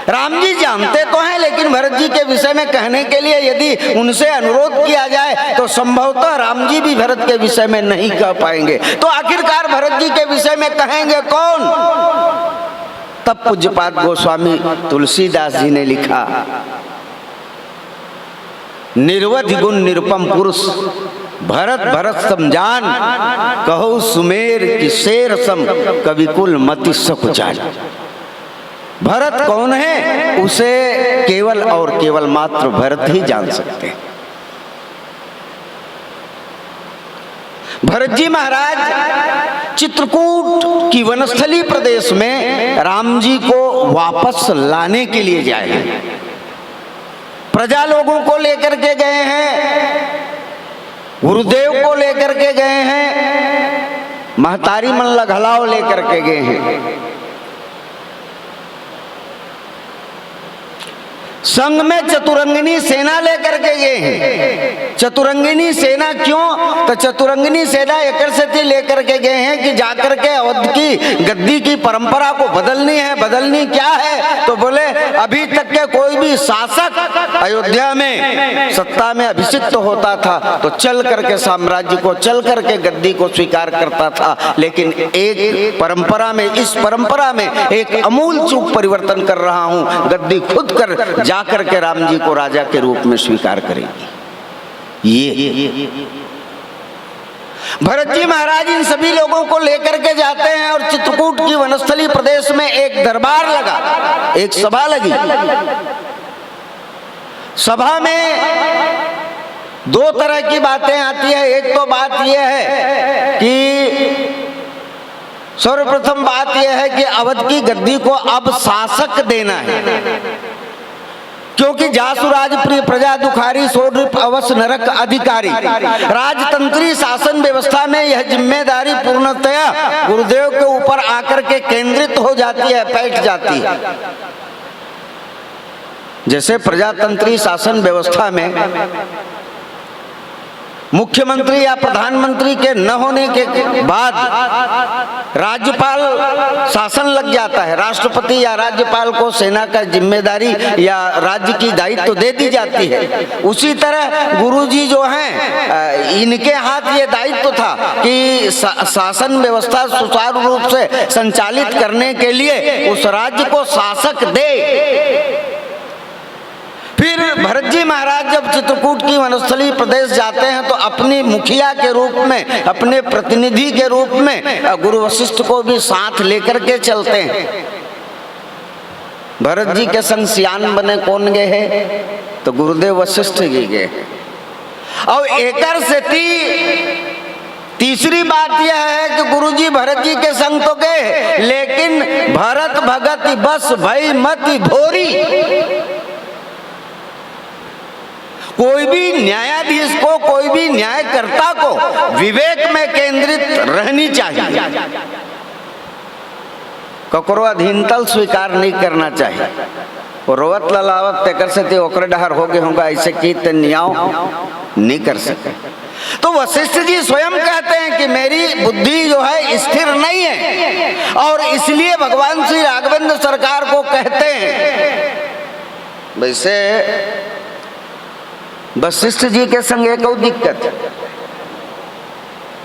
राम जी जानते तो हैं, लेकिन भरत जी के विषय में कहने के लिए यदि उनसे अनुरोध किया जाए तो संभवतः राम जी भी भरत के विषय में नहीं कह पाएंगे। तो आखिरकार भरत जी के विषय में कहेंगे कौन। तब पूज्यपाद गोस्वामी तुलसीदास जी ने लिखा, निर्वधि गुण निरुपम पुरुष भरत भरत समझान, कहो सुमेर की शेर सम कविकुल मति सकुचान। भरत कौन है, उसे केवल और केवल मात्र भरत ही जान सकते हैं। भरत जी महाराज चित्रकूट की वनस्थली प्रदेश में राम जी को वापस लाने के लिए जाए। प्रजा लोगों को लेकर के गए हैं, गुरुदेव को लेकर के गए हैं, महतारी मल्ला घलाव लेकर के गए हैं। संग में चतुरंगिनी सेना लेकर के गए हैं। चतुरंगिनी सेना क्यों, तो चतुरंगिनी सेना एक से लेकर के गए हैं कि जाकर के अवध की गद्दी की परंपरा को बदलनी है। बदलनी क्या है, तो बोले अभी तक के कोई भी शासक अयोध्या में सत्ता में अभिषिक्त होता था तो चल करके साम्राज्य को, चल करके गद्दी को स्वीकार करता था, लेकिन एक परंपरा में, इस परंपरा में एक अमूल चूक परिवर्तन कर रहा हूं। गद्दी खुद कर जाकर के राम जी को राजा के रूप में स्वीकार करेगी। ये भरत जी महाराज इन सभी लोगों को लेकर के जाते हैं और चित्रकूट की वनस्थली प्रदेश में एक दरबार लगा, एक सभा लगी। सभा में 2 तरह की बातें आती है। एक तो बात यह है कि सर्वप्रथम बात यह है कि अवध की गद्दी को अब शासक देना है, क्योंकि जासुराज प्रिय प्रजा दुखारी सोड्रिप अवश्य नरक अधिकारी। राजतंत्री शासन व्यवस्था में यह जिम्मेदारी पूर्णतया गुरुदेव के ऊपर आकर के केंद्रित हो जाती है, बैठ जाती है। जैसे प्रजातंत्री शासन व्यवस्था में मुख्यमंत्री या प्रधानमंत्री के न होने के बाद राज्यपाल शासन लग जाता है, राष्ट्रपति या राज्यपाल को सेना का जिम्मेदारी या राज्य की दायित्व दे दी जाती है। उसी तरह गुरुजी जो हैं, इनके हाथ ये दायित्व था कि शासन व्यवस्था सुचारू रूप से संचालित करने के लिए उस राज्य को शासक दे। फिर भरत जी महाराज जब चित्रकूट की वनस्थली प्रदेश जाते हैं तो अपनी मुखिया के रूप में, अपने प्रतिनिधि के रूप में गुरु वशिष्ठ को भी साथ लेकर के चलते हैं। भरत जी के संग सियान बने कौन गए हैं, तो गुरुदेव वशिष्ठ जी गए। और एकर से तीसरी बात यह है कि गुरुजी भरत जी के संग तो गए, लेकिन भरत भगत बस भई मति भोरी। कोई भी न्यायाधीश को, कोई भी न्यायकर्ता को विवेक में केंद्रित रहनी चाहिए। ककरो अधीनतल स्वीकार नहीं करना चाहिए। और रोवत ललावत तेकर से ते ओकर डहर हो गए होगा, ऐसे की ते न्याय नहीं कर सके। तो वशिष्ठ जी स्वयं कहते हैं कि मेरी बुद्धि जो है स्थिर नहीं है, और इसलिए भगवान श्री राघवेंद्र सरकार को कहते हैं। वैसे वशिष्ठ जी के संग एक और दिक्कत है।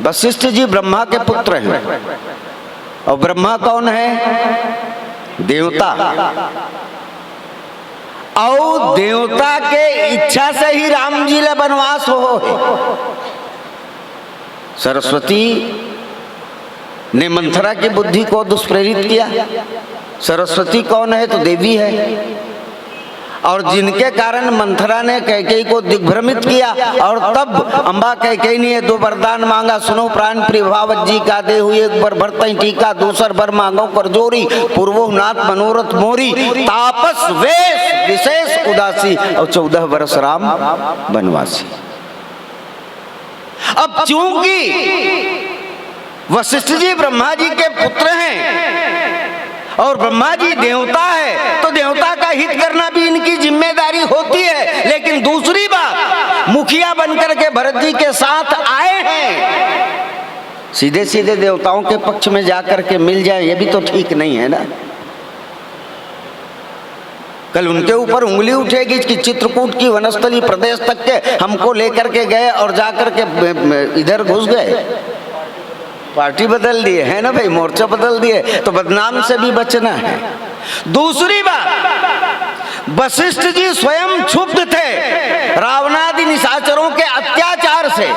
वशिष्ठ जी ब्रह्मा के पुत्र हैं, और ब्रह्मा कौन है? देवता। और देवता के इच्छा से ही राम जी ले वनवास हो। सरस्वती ने मंथरा की बुद्धि को दुष्प्रेरित किया। सरस्वती कौन है? तो देवी है। और जिनके कारण मंथरा ने कैकेयी को दिग्भ्रमित किया, और तब अम्बा कैकेयी ने दो वरदान मांगा, सुनो प्राण प्रिय भावत जी का दे हुए, एक बार भरतई टीका, दूसर बार मांगो कर जोरी, पूर्वोनाथ मनोरथ मोरी, तापस वेश विशेष उदासी, और 14 वर्ष राम वनवासी। अब चूंकि वशिष्ठ जी ब्रह्मा जी के पुत्र हैं और ब्रह्मा जी देवता है, तो देवता का हित करना भी इनकी जिम्मेदारी होती है। लेकिन दूसरी बात, मुखिया बनकर के भरत जी के साथ आए हैं, सीधे सीधे देवताओं के पक्ष में जाकर के मिल जाए, ये भी तो ठीक नहीं है ना। कल उनके ऊपर उंगली उठेगी कि चित्रकूट की वनस्थली प्रदेश तक के हमको लेकर के गए और जाकर के इधर घुस गए, पार्टी बदल दिए है ना भाई, मोर्चा बदल दिए, तो बदनाम से भी बचना है। दूसरी बात, वशिष्ठ जी स्वयं क्षुब्ध थे रावणादि निशाचरों के अत्याचार से।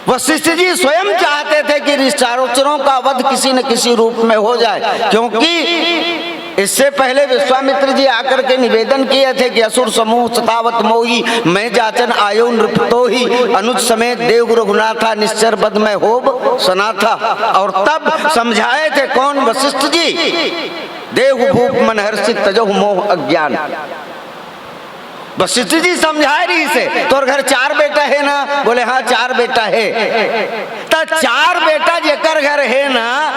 वशिष्ठ जी स्वयं चाहते थे कि निशाचरों का वध किसी न किसी रूप में हो जाए, क्योंकि इससे पहले विश्वामित्र जी आकर के निवेदन किए थे कि असुर समूह सतावत मोही, मैं जाचन आयो नृपतो ही, अनुज समेत देव रघुनाथा, निश्चर बद में होब सनाथा। और तब समझाए थे कौन? वशिष्ठ जी। देव भूप मन हर्षित तजो मोह अज्ञान। वशिष्ठ जी समझाए रही से, तोर घर 4 बेटा है ना? बोले हाँ 4 बेटा है। तो 4 बेटा जेकर घर है ना,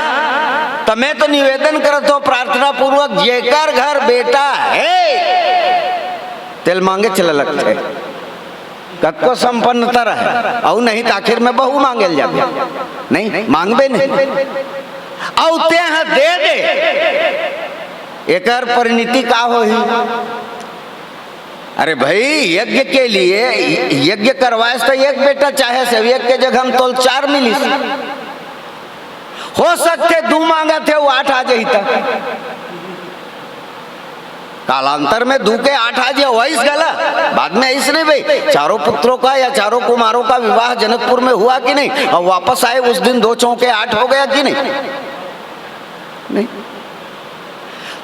तो मैं तो निवेदन करत हो प्रार्थना पूर्वक, जेकर घर बेटा है तेल मांगे चले लगते, कतको संपन्नता रहे, और नहीं तो आखिर में बहू मांगे जाते, नहीं मांगबे नहीं, और ते दे दे, एकर परिणति का हो ही। अरे भाई यज्ञ के लिए यज्ञ करवाए तो एक बेटा चाहे से, एक के जगह हम तो 4 मिली, हो सकते 2 मांगा थे वो 8 आ जाता, कालांतर में 2 के 8 आ जाए, वही गला। बाद में ऐसे नहीं भाई, 4 पुत्रों का या 4 कुमारों का विवाह जनकपुर में हुआ कि नहीं, और वापस आए उस दिन 2 चौके 8 हो गया कि नहीं।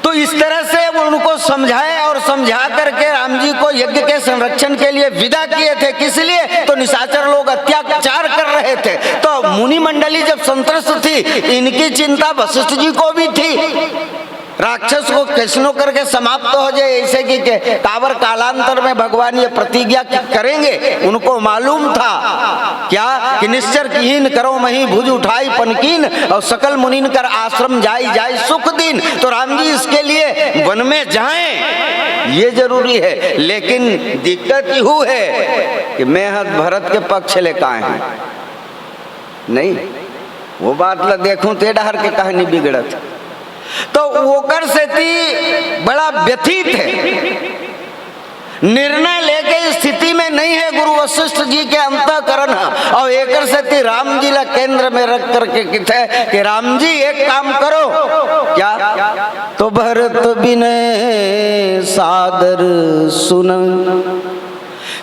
तो इस तरह से वो उनको समझाए, और समझा करके राम जी को यज्ञ के संरक्षण के लिए विदा किए थे। किस लिए? तो निशाचर लोग अत्याचार कर रहे थे। तो मुनि मंडली जब संतुष्ट थी, इनकी चिंता वशिष्ठ जी को भी थी, राक्षस को कैसनो करके समाप्त हो जाए, ऐसे कि कावर कालांतर में भगवान ये प्रतिज्ञा करेंगे। उनको मालूम था क्या कि निश्चर कीन करो मही भुज उठाई पनकीन, और सकल मुनिन कर आश्रम जाई जाए सुख दिन। तो राम जी इसके लिए वन में जाएं, ये जरूरी है। लेकिन दिक्कत यू है कि मैं भरत के पक्ष ले काहे हैं, नहीं वो बात ला देखूं ते डहर के कहानी बिगड़त। तो ओकर से थी बड़ा व्यथित है, निर्णय लेके स्थिति में नहीं है गुरु वशिष्ठ जी के अंतःकरण, और एकर से थी राम जी ला केंद्र में रख करके किथे कि राम जी एक काम करो, क्या? तो भरत बिनय सादर सुन,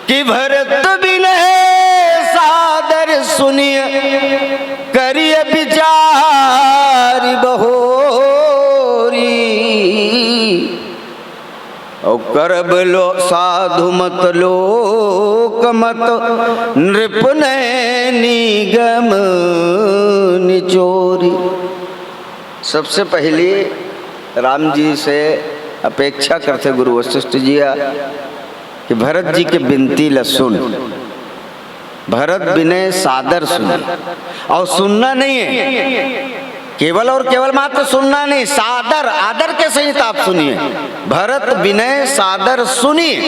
कि भरत बिनय सादर सुनिए, करिए विचार बहोरी, और करब लो साधु मत लोक मत, नृप निगम निचोरी। सबसे पहले राम जी से अपेक्षा करते गुरु वशिष्ठ जी कि भरत जी के बिनती ल सुन, भरत विनय सादर सुन। और सुनना नहीं है केवल और केवल मात्र सुनना नहीं, सादर आदर के सहित आप सुनिए। भरत विनय सादर सुनिए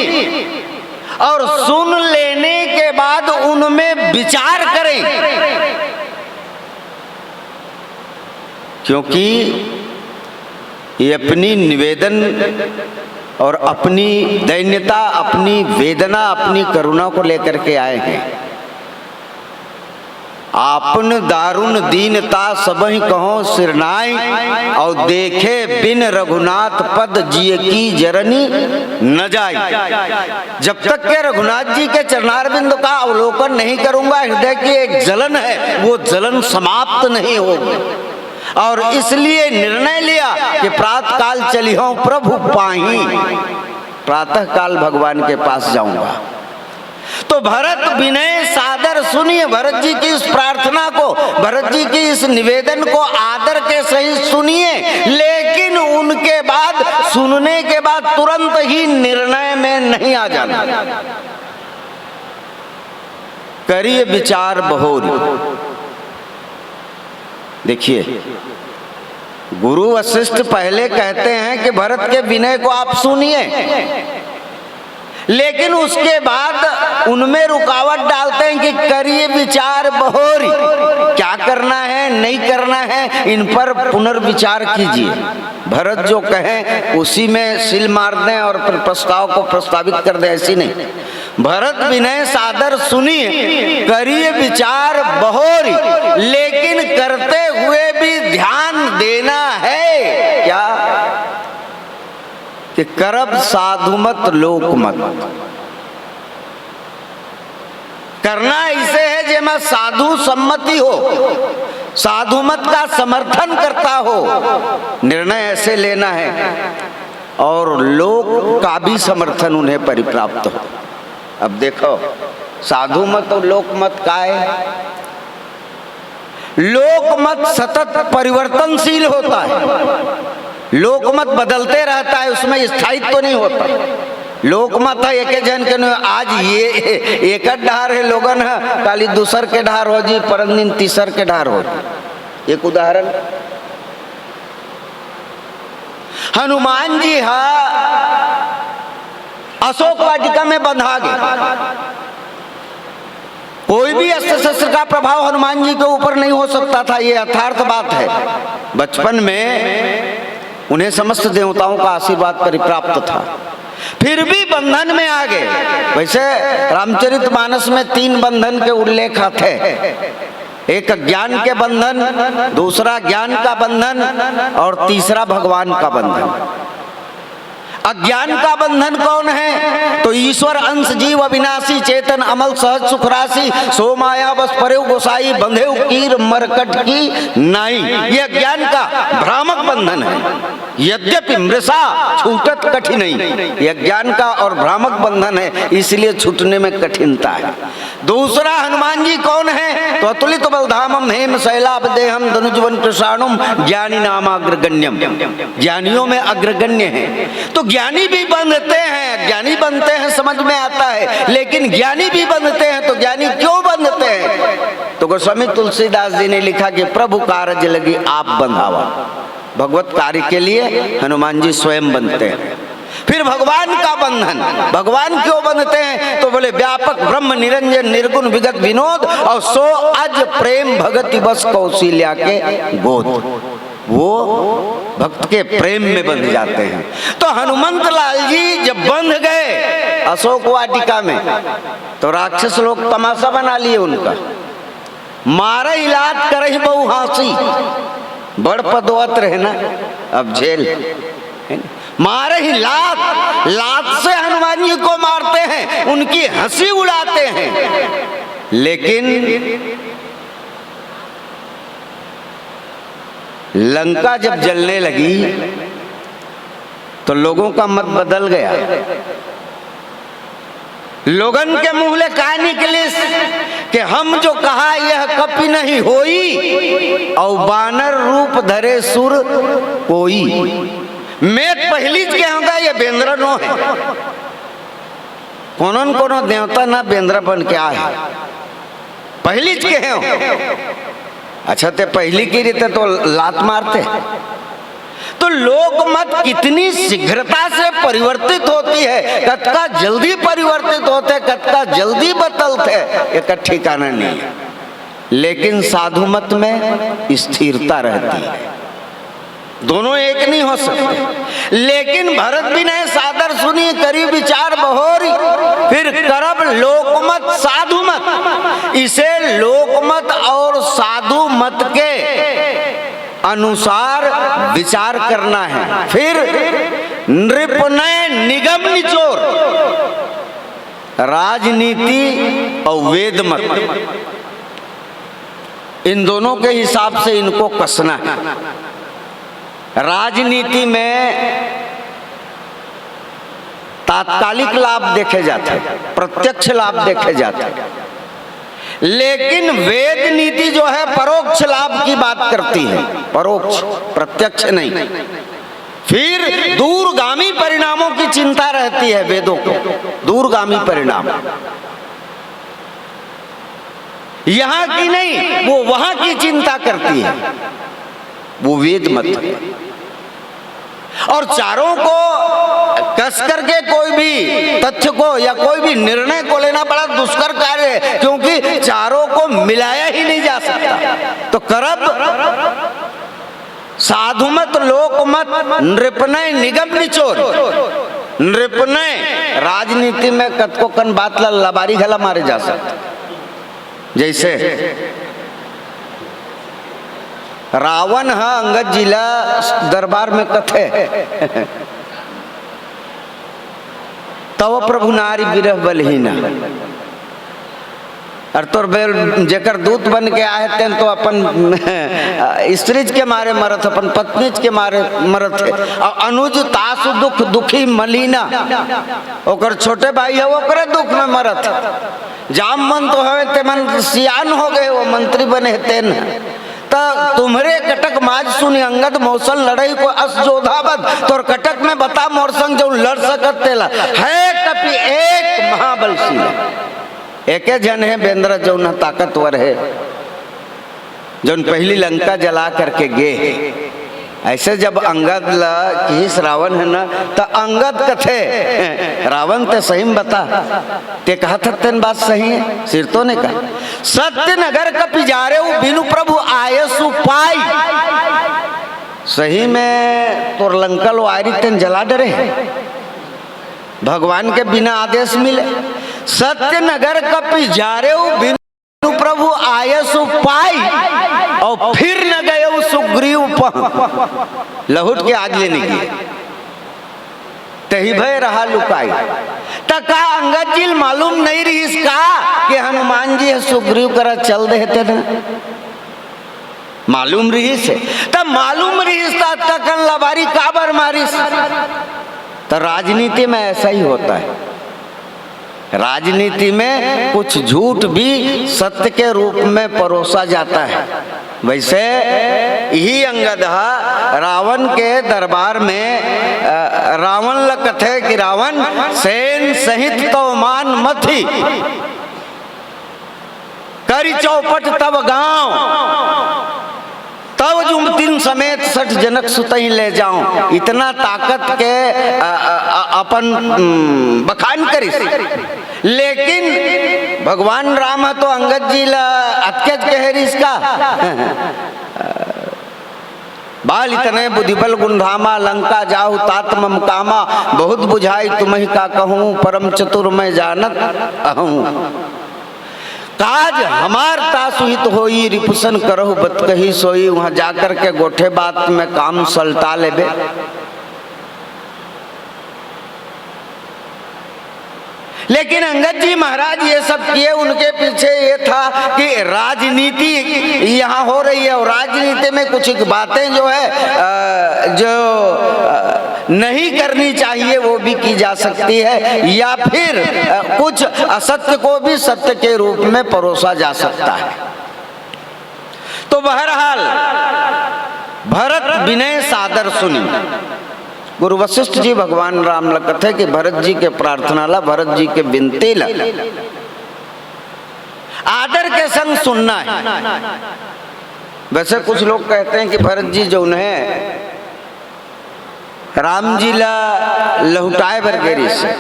और सुन लेने के बाद उनमें विचार करें, क्योंकि ये अपनी निवेदन और अपनी दैन्यता, अपनी वेदना, अपनी करुणा को लेकर के आए हैं। आपन दारुण दीनता सबहि कहो सिरनाई, और देखे बिन रघुनाथ पद जिय की जरनी न जाई। जब तक के रघुनाथ जी के चरणारविंद का अवलोकन नहीं करूंगा, हृदय की एक जलन है, वो जलन समाप्त नहीं होगी। और इसलिए निर्णय लिया कि प्रातः काल चलिहो प्रभु पाही, प्रातः काल भगवान के पास जाऊंगा। तो भरत विनय सादर सुनिए, भरत जी की इस प्रार्थना को, भरत जी की इस निवेदन को आदर के सहित सुनिए, लेकिन उनके बाद, सुनने के बाद तुरंत ही निर्णय में नहीं आ जाना। करिए विचार बहोरी। देखिए गुरु वशिष्ठ पहले कहते हैं कि भरत के विनय को आप सुनिए, लेकिन उसके बाद उनमें रुकावट डालते हैं कि करिए विचार बहोरी। क्या करना है, नहीं करना है, इन पर पुनर्विचार कीजिए। भरत जो कहें उसी में सिल मार दें और फिर प्रस्ताव को प्रस्तावित कर दें, ऐसी नहीं। भरत विनय सादर सुनिए, करिए विचार बहोरी, लेकिन करते हुए भी ध्यान देना है क्या कि करब साधुमत लोकमत। करना ऐसे है जेमा साधु सम्मति हो, साधुमत का समर्थन करता हो। निर्णय ऐसे लेना है और लोक का भी समर्थन उन्हें परिप्राप्त हो। अब देखो साधुमत और लोकमत का है। लोकमत सतत परिवर्तनशील होता है, लोकमत बदलते रहता है, उसमें स्थायित्व तो नहीं होता। लोकमत है एक जन के आज ये एक ढार है लोगन है, काली दूसर के ढार हो जी, परम दिन तीसर के ढार हो जी। एक उदाहरण, हनुमान जी अशोक वाटिका में बंधा गए। कोई भी अस्त्र शस्त्र का प्रभाव हनुमान जी के ऊपर नहीं हो सकता था, ये यथार्थ बात है। बचपन में उन्हें समस्त देवताओं का आशीर्वाद परिप्राप्त था, फिर भी बंधन में आ गए। वैसे रामचरितमानस में 3 बंधन के उल्लेख थे। एक ज्ञान के बंधन, दूसरा ज्ञान का बंधन और तीसरा भगवान का बंधन। अज्ञान का बंधन कौन है? तो ईश्वर अंश जीव अविनाशी चेतन अमल सहज सुख राशि सो माया बस परे गोसाई बंधे कीर मरकट की नाई। ये अज्ञान का भ्रामक बंधन है, यद्यपि मृषा छूटत कठिन नहीं। ये अज्ञान का और भ्रामक बंधन है, इसलिए छूटने में कठिनता है। दूसरा हनुमान जी कौन है? तो अतुलित बलधामम हेम शैलाभ देहम धनुजवन कृषाणुम ज्ञानी नामाग्रगण्यम। ज्ञानियों में अग्रगण्य है। तो ज्ञानी भी बंधते हैं, ज्ञानी बनते हैं समझ में आता है, लेकिन ज्ञानी भी बंधते हैं। तो ज्ञानी क्यों बंधते हैं? तो गोस्वामी तुलसीदास जी ने लिखा कि प्रभु कारज लगी आप बंधावा। भगवत कार्य के लिए हनुमान जी स्वयं बनते हैं। फिर भगवान का बंधन, भगवान क्यों बंधते हैं? तो बोले व्यापक ब्रह्म निरंजन निर्गुण विगत विनोद और सो अज प्रेम भगति बस कौशल्या के गोद। वो भक्त के प्रेम में बंध जाते हैं। तो हनुमंत लाल जी जब बंध गए अशोक वाटिका में, तो राक्षस लोग तमाशा बना लिए उनका, मारे इलाज करे बहु हासी, बड़ पदवत रहे ना, अब जेल मारे ही लात, लात से हनुमान जी को मारते हैं, उनकी हंसी उड़ाते हैं। लेकिन लंका जब जलने लगी तो लोगों का मत बदल गया। लोगन के मुंह ले कहा निकले कि हम जो कहा यह कपि नहीं होई, और बानर रूप धरे सुर कोई। मैं पहली के होगा ये बेंद्रा नो है। कोनो देवता ना बेंद्रा बन के आए, पहली के हैं। अच्छा ते पहली की रीते तो लात मारते। तो लोक मत कितनी शीघ्रता से परिवर्तित होती है, कतका जल्दी परिवर्तित होते, कतका जल्दी बदलते, एक ठिकाना नहीं है। लेकिन साधु मत में स्थिरता रहती है, दोनों एक नहीं हो सकते। लेकिन भरत विनय सादर सुनी, करी विचार बहोरी, फिर करब लोकमत साधु मत। इसे लोकमत और साधु मत के अनुसार विचार करना है। फिर नृपनय निगम निचोर, राजनीति और वेद मत, इन दोनों के हिसाब से इनको कसना है। राजनीति में तात्कालिक लाभ देखे जाते हैं, प्रत्यक्ष लाभ देखे जाते हैं, लेकिन वेद नीति जो है परोक्ष लाभ की बात करती है, परोक्ष, प्रत्यक्ष नहीं। फिर दूरगामी परिणामों की चिंता रहती है वेदों को, दूरगामी परिणाम यहां की नहीं, वो वहां की चिंता करती है, वो वेद मत। और चारों को कस करके कोई भी तथ्य को या कोई भी निर्णय को लेना बड़ा दुष्कर कार्य है, क्योंकि चारों को मिलाया ही नहीं जा सकता। तो करब साधुमत, लोकमत, नृपनय निगम निचोर। नृपनय राजनीति में कतको कन बात लबारी घला मारे जा सकता, जैसे रावण है अंगद जिला दरबार में कथे तव प्रभु नारी विरह बलहीना, और तोर बेल जेकर दूत बन के आए थे तो अपन स्त्रीज के मारे मरत, अपन पत्नीज के मारे मरत है। और अनुज तासु दुख दुखी मलिना, ओकर छोटे भाई है ओकरे दुख में मरत। जाम मन तो है ते मन सियान हो गए, वो मंत्री बने तेन। तो तुम्हारे कटक माज सुनी अंगद मौसल लड़ाई को अस जोधावत, तोर कटक में बता मोर संग जो लड़ सकत तेला है कपि एक महाबलशाली। एक जन है बेंद्र जो न ताकतवर है, जो पहली लंका जला करके गे। ऐसे जब अंगद किस रावण है ना, तो अंगद कथे रावण ते सही में बता, ते कहा था तेन बात सही है। सिर तो ने कहा सत्य नगर कपि जारे बिनु प्रभु आये सुपाई। सही में तोर लंका लो आयरी तेन जला डरे, भगवान के बिना आदेश मिले। सत्य नगर कपि जारे बिनु प्रभु आये सुपाई, और फिर न गए सुग्रीव लहुट के आज लेने की, तही भय रहा लुकाई। तका अंगद जी मालूम नहीं रही इसका कि हनुमान जी सुग्रीव करा चल देते न, मालूम रही से तब मालूम रही तक लबारी काबर मारिस। तो राजनीति में ऐसा ही होता है, राजनीति में कुछ झूठ भी सत्य के रूप में परोसा जाता है। वैसे यही अंगद रावण के दरबार में रावण ल कथे कि रावण सेन सहित तो मान मथी, करी चौपट तब गांव, तब जुमतिन समेत 60 जनक सुतई ले जाऊं। इतना ताकत के अपन बखान करी, लेकिन भगवान राम तो अंगद जी ला अत्याच कह इसका बाल इतने बुद्धिबल गुंधामा, लंका जाहु तात मम कामा, बहुत बुझाई तुम्हें का कहूँ, परम चतुर मैं जानत अहूँ। काज हमार तासुहित होई, रिपुसन करहु बत कही सोई। वहां जाकर के गोठे बात में काम सलटा लेबे। लेकिन अंगद जी महाराज ये सब किए, उनके पीछे ये था कि राजनीति यहाँ हो रही है, और राजनीति में कुछ बातें जो है जो नहीं करनी चाहिए वो भी की जा सकती है, या फिर कुछ असत्य को भी सत्य के रूप में परोसा जा सकता है। तो बहरहाल भरत विनय सादर सुनी, गुरु वशिष्ठ जी भगवान राम ला कथे कि भरत जी के प्रार्थना ला, भरत जी के विनती ला आदर के संग सुनना है। वैसे कुछ लोग कहते हैं कि भरत जी जो है राम जी ला लहुटाए बरगेरी से,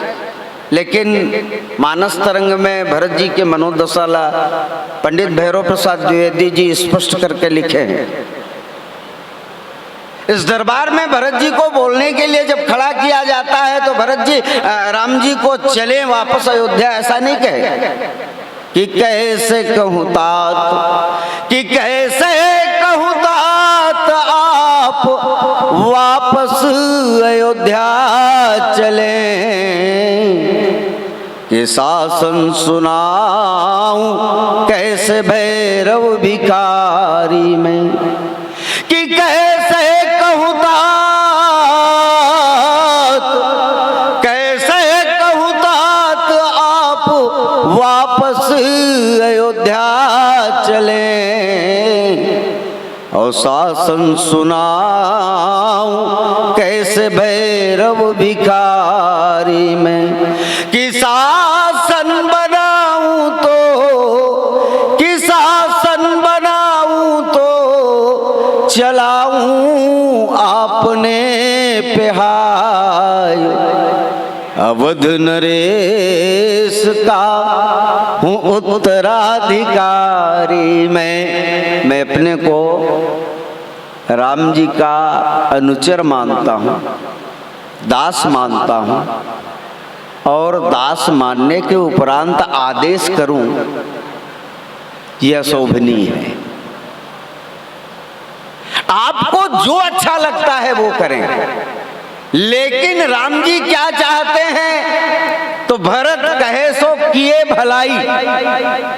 लेकिन मानस तरंग में भरत जी के मनोदशा ला पंडित भैरव प्रसाद द्विवेदी जी स्पष्ट करके लिखे हैं। इस दरबार में भरत जी को बोलने के लिए जब खड़ा किया जाता है तो भरत जी राम जी को चले वापस अयोध्या ऐसा नहीं कहे कि कैसे कहूँ तात, कि कैसे कहूँ तात आप वापस अयोध्या चले, कि शासन सुनाऊं कैसे भैरव भिखारी में, कि कैसे कहूँ तात, कैसे कहूँ तात आप वापस अयोध्या चले, और शासन सुनाऊं कैसे भैरव भिखारी में, कि शासन बनाऊं तो, कि शासन बनाऊं तो चलाऊं आपने पेहाय, अवध नरेश का हूँ उत्तराधिकारी। मैं अपने को राम जी का अनुचर मानता हूँ, दास मानता हूँ, और दास मानने के उपरांत आदेश करूं यह शोभनीय है। आपको जो अच्छा लगता है वो करें, लेकिन राम जी क्या चाहते हैं तो भरत कहे सो किए भलाई,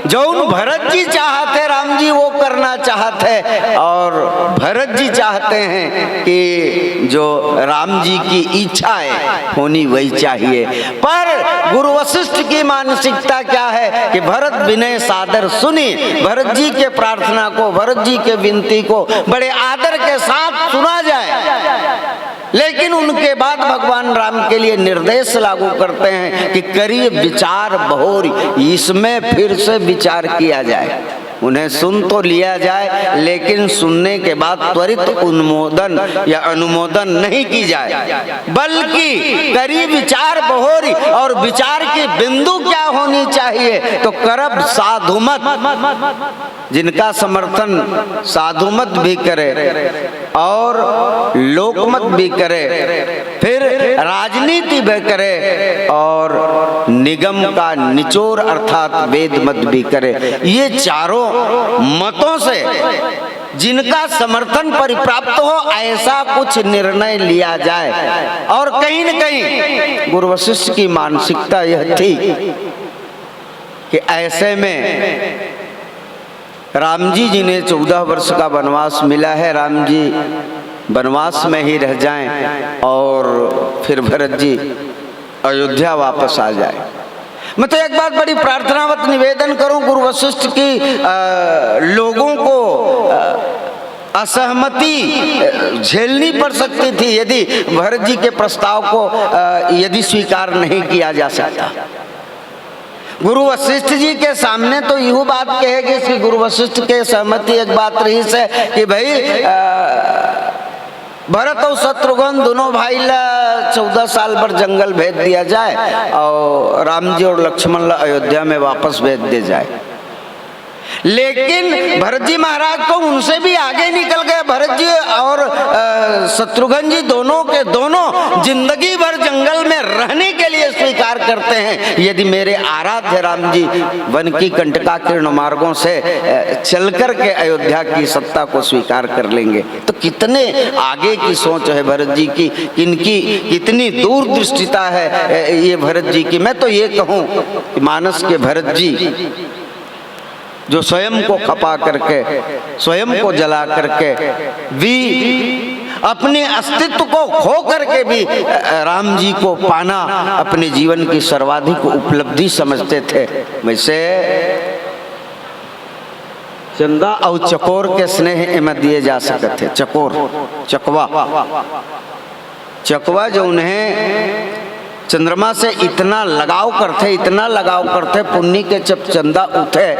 जो उन भरत जी चाहते राम जी वो करना चाहते, और भरत जी चाहते हैं कि जो राम जी की इच्छाएं होनी वही चाहिए। पर गुरु वशिष्ठ की मानसिकता क्या है कि भरत विनय सादर सुनी, भरत जी के प्रार्थना को, भरत जी के विनती को बड़े आदर के साथ सुना जाए, लेकिन उनके बाद भगवान राम के लिए निर्देश लागू करते हैं कि करिए विचार बहोर, इसमें फिर से विचार किया जाए। उन्हें सुन तो लिया जाए, लेकिन सुनने के बाद त्वरित अनुमोदन या अनुमोदन नहीं की जाए, बल्कि करी विचार बहोरी, और विचार की बिंदु क्या होनी चाहिए तो करब साधुमत, जिनका समर्थन साधुमत भी करे और लोकमत भी करे, फिर राजनीति भी करे और निगम का निचोर अर्थात वेद मत भी करे। ये चारों मतों से जिनका समर्थन परिप्राप्त हो ऐसा कुछ निर्णय लिया जाए। और कहीं न कहीं गुरु वशिष्ठ की मानसिकता यह थी कि ऐसे में राम जी जिन्हें 14 वर्ष का वनवास मिला है, राम जी वनवास में ही रह जाएं और फिर भरत जी अयोध्या वापस आ जाए। मैं तो एक बात बड़ी प्रार्थनावत निवेदन करूं, गुरु वशिष्ठ की लोगों को असहमति झेलनी पड़ सकती थी यदि भरत जी के प्रस्ताव को यदि स्वीकार नहीं किया जा सकता। गुरु वशिष्ठ जी के सामने तो यह बात कहेगी कि गुरु वशिष्ठ के सहमति एक बात रही से कि भाई भरत और शत्रुघ्न दोनों भाई ला 14 साल पर जंगल भेज दिया जाए और राम जी और लक्ष्मण ला अयोध्या में वापस भेज दिया जाए। लेकिन भरत जी महाराज तो उनसे भी आगे निकल गए। भरत जी और शत्रुघ्न जी दोनों के दोनों जिंदगी भर जंगल में रहने के लिए स्वीकार करते हैं यदि मेरे आराध्य राम जी वन की कंटकाकीर्ण मार्गों से चल कर के अयोध्या की सत्ता को स्वीकार कर लेंगे। तो कितने आगे की सोच है भरत जी की, इनकी कितनी दूरदृष्टिता है ये भरत जी की। मैं तो ये कहूँ कि मानस के भरत जी जो स्वयं को खपा करके, स्वयं को जला करके भी अपने अस्तित्व को खो करके भी राम जी को पाना अपने जीवन की सर्वाधिक उपलब्धि समझते थे। वैसे चंदा और चकोर के स्नेह में दिए जा सकते थे। चकोर, चकवा, चकवा जो उन्हें चंद्रमा से इतना लगाव करते पुण्य के जब चंदा उठे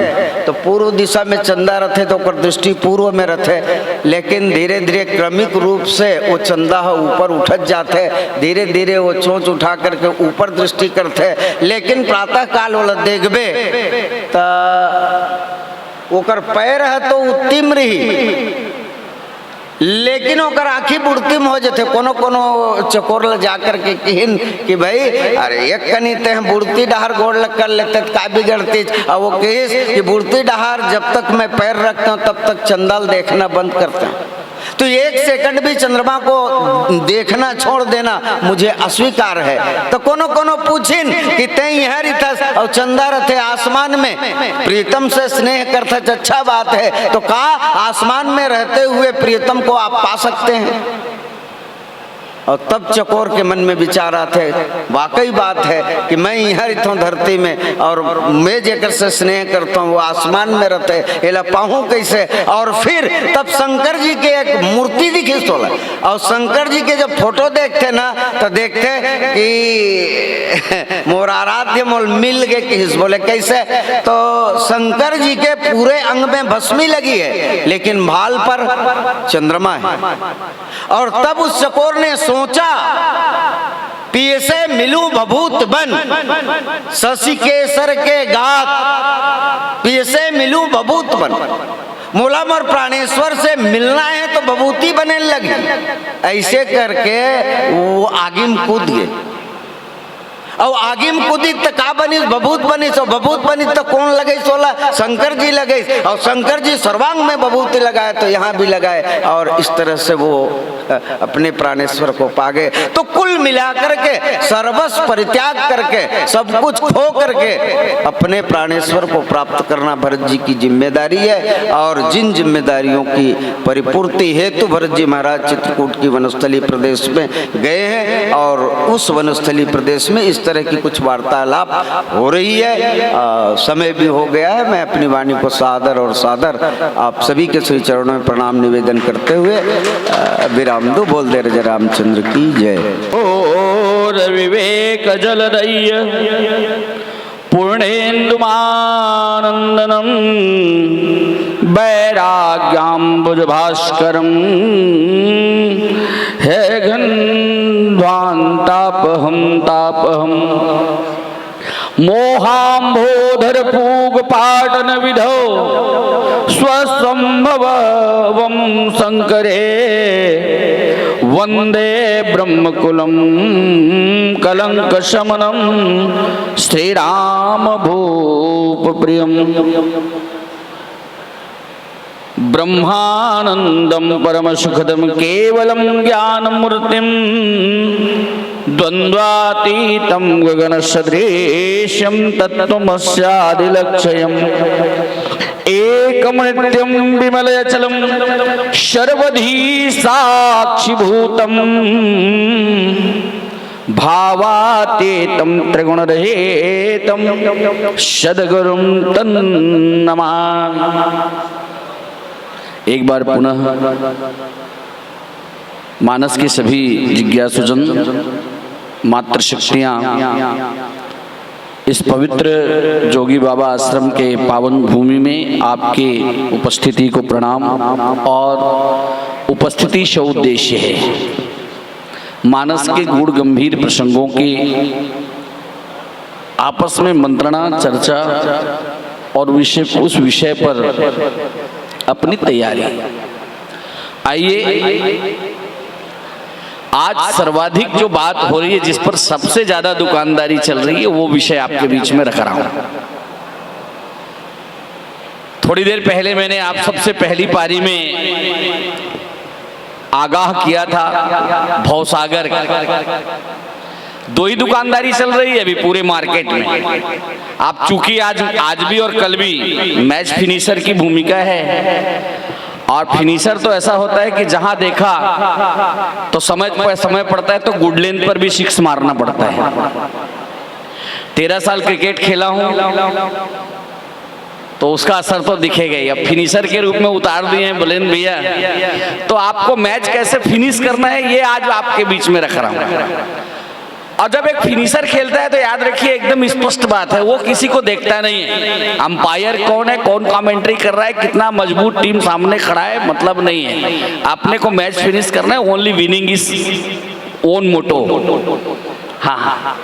तो पूर्व दिशा में चंदा रथे तो ओकर दृष्टि पूर्व में रथे, लेकिन धीरे धीरे क्रमिक रूप से वो चंदा ऊपर उठत जाते, धीरे धीरे वो चोंच उठा करके ऊपर दृष्टि करते, लेकिन प्रातः काल वाला देखबे तो ओकर पैर है तो उत्तिम रही, लेकिन ओकर आँखी बुड़तिम हो जाते। कोनो कोनो चकोर ल जा करके कहन कि भाई अरे एक कनी ते हम बुड़ती डहार गोड़ लग कर लेते का बिगड़ती, और वो कहिस कि बुड़ती डहार जब तक मैं पैर रखता हूँ तब तक चंदाल देखना बंद करता हूँ। तो एक सेकंड भी चंद्रमा को देखना छोड़ देना मुझे अस्वीकार है। तो कोनो कोनो पूछिन कि ते यहाँ रिथस और चंदा रथे आसमान में, प्रीतम से स्नेह करते अच्छा बात है, तो कहा आसमान में रहते हुए प्रीतम को आप पा सकते हैं। और तब चकोर के मन में विचार आते, वाकई बात है कि मैं यहाँ रहता हूँ धरती में और मैं जेकर से स्नेह करता हूँ वो आसमान में रहते, एला पाहूँ कैसे। और फिर तब शंकर जी के एक मूर्ति दिखी सोला, और शंकर जी के जब फोटो देखते ना तो देखते कि मोर आराध्य मोल मिल गए किस, बोले कैसे, तो शंकर जी के पूरे अंग में भस्मी लगी है लेकिन भाल पर चंद्रमा है। और तब उस चकोर ने सोचा पिए से मिलूं भभूत बन, शशि केसर के गात पिए से मिलूं भभूत बन, मोला मोर प्राणेश्वर से मिलना है तो भभूति बने लगी। ऐसे करके वो आगे में कूद गए, और आगे में कूदी तो का बनी बबूत बनी, तो बबूत बनी तो कौन लगे सोला, शंकर जी लगे, और शंकर जी सर्वांग में बबूती लगाए तो यहाँ भी लगाए, और इस तरह से वो अपने प्राणेश्वर को पा गए। तो कुल मिलाकर के सर्वस्व परित्याग करके सब कुछ खो करके अपने प्राणेश्वर को प्राप्त करना भरत जी की जिम्मेदारी है। और जिन जिम्मेदारियों की परिपूर्ति हेतु भरत जी महाराज चित्रकूट की वनस्थली प्रदेश में गए हैं, और उस वनस्थली प्रदेश में इस तरह की कुछ वार्तालाप हो रही है। समय भी हो गया है, मैं अपनी वाणी को सादर और सादर आप सभी के श्री चरणों में प्रणाम निवेदन करते हुए विराम दो। बोल दे रजे रामचंद्र की जय। और विवेक जलदय्य पूर्णेन्दुमानंदनम वैराग्याम्बुज भास्करम हे घनध्वांतापहम तापहम मोहाम्भोधर पूग पाटन विधौ स्वसंभवं शंकरे वंदे ब्रह्मकुलम कलंक शमनम श्रीराम भूप प्रियम ब्रह्मानंदम परम सुखदम केवलम ज्ञानमूर्तिम द्वंद्वातीतम गगन सदृश्यम तत्त्वमस्यादिलक्ष्यम् एकम नित्यम विमलयचलम सर्वधी साक्षिभूतम भावातीतं त्रिगुणरहितं सद्गुरुं तन्नमामि। एक बार पुनः मानस के सभी जिज्ञासुजन मातृशक्तियाँ इस पवित्र जोगी बाबा आश्रम के पावन भूमि में आपके उपस्थिति को प्रणाम, और उपस्थिति से उद्देश्य है मानस के गूढ़ गंभीर प्रसंगों की आपस में मंत्रणा चर्चा और उस विषय पर अपनी तैयारी। आइए आज सर्वाधिक जो बात हो रही है, जिस पर सबसे ज्यादा दुकानदारी चल रही है, वो विषय आपके बीच में रख रहा हूं। थोड़ी देर पहले मैंने आप सबसे पहली पारी में आगाह किया था भवसागर, दो ही दुकानदारी चल रही है अभी पूरे मार्केट में। आप चूंकि आज भी और कल भी मैच फिनिशर की भूमिका है, और फिनिशर तो ऐसा होता है कि जहां देखा तो समय पड़ता है तो गुड लेंथ पर भी सिक्स मारना पड़ता है। 13 साल क्रिकेट खेला हूं, तो उसका असर तो दिखेगा ही। अब फिनिशर के रूप में उतार दिए हैं बुलेन भैया, तो आपको मैच कैसे फिनिश करना है ये आज आपके बीच में रख रहा हूँ। और जब एक फिनिशर खेलता है तो याद रखिए एकदम स्पष्ट बात है, वो किसी को देखता नहीं है। अंपायर कौन है, कौन कमेंट्री कर रहा है, कितना मजबूत टीम सामने खड़ा है, मतलब नहीं है। आपने को मैच फिनिश करना है, ओनली विनिंग इज ओन मोटो। हाँ,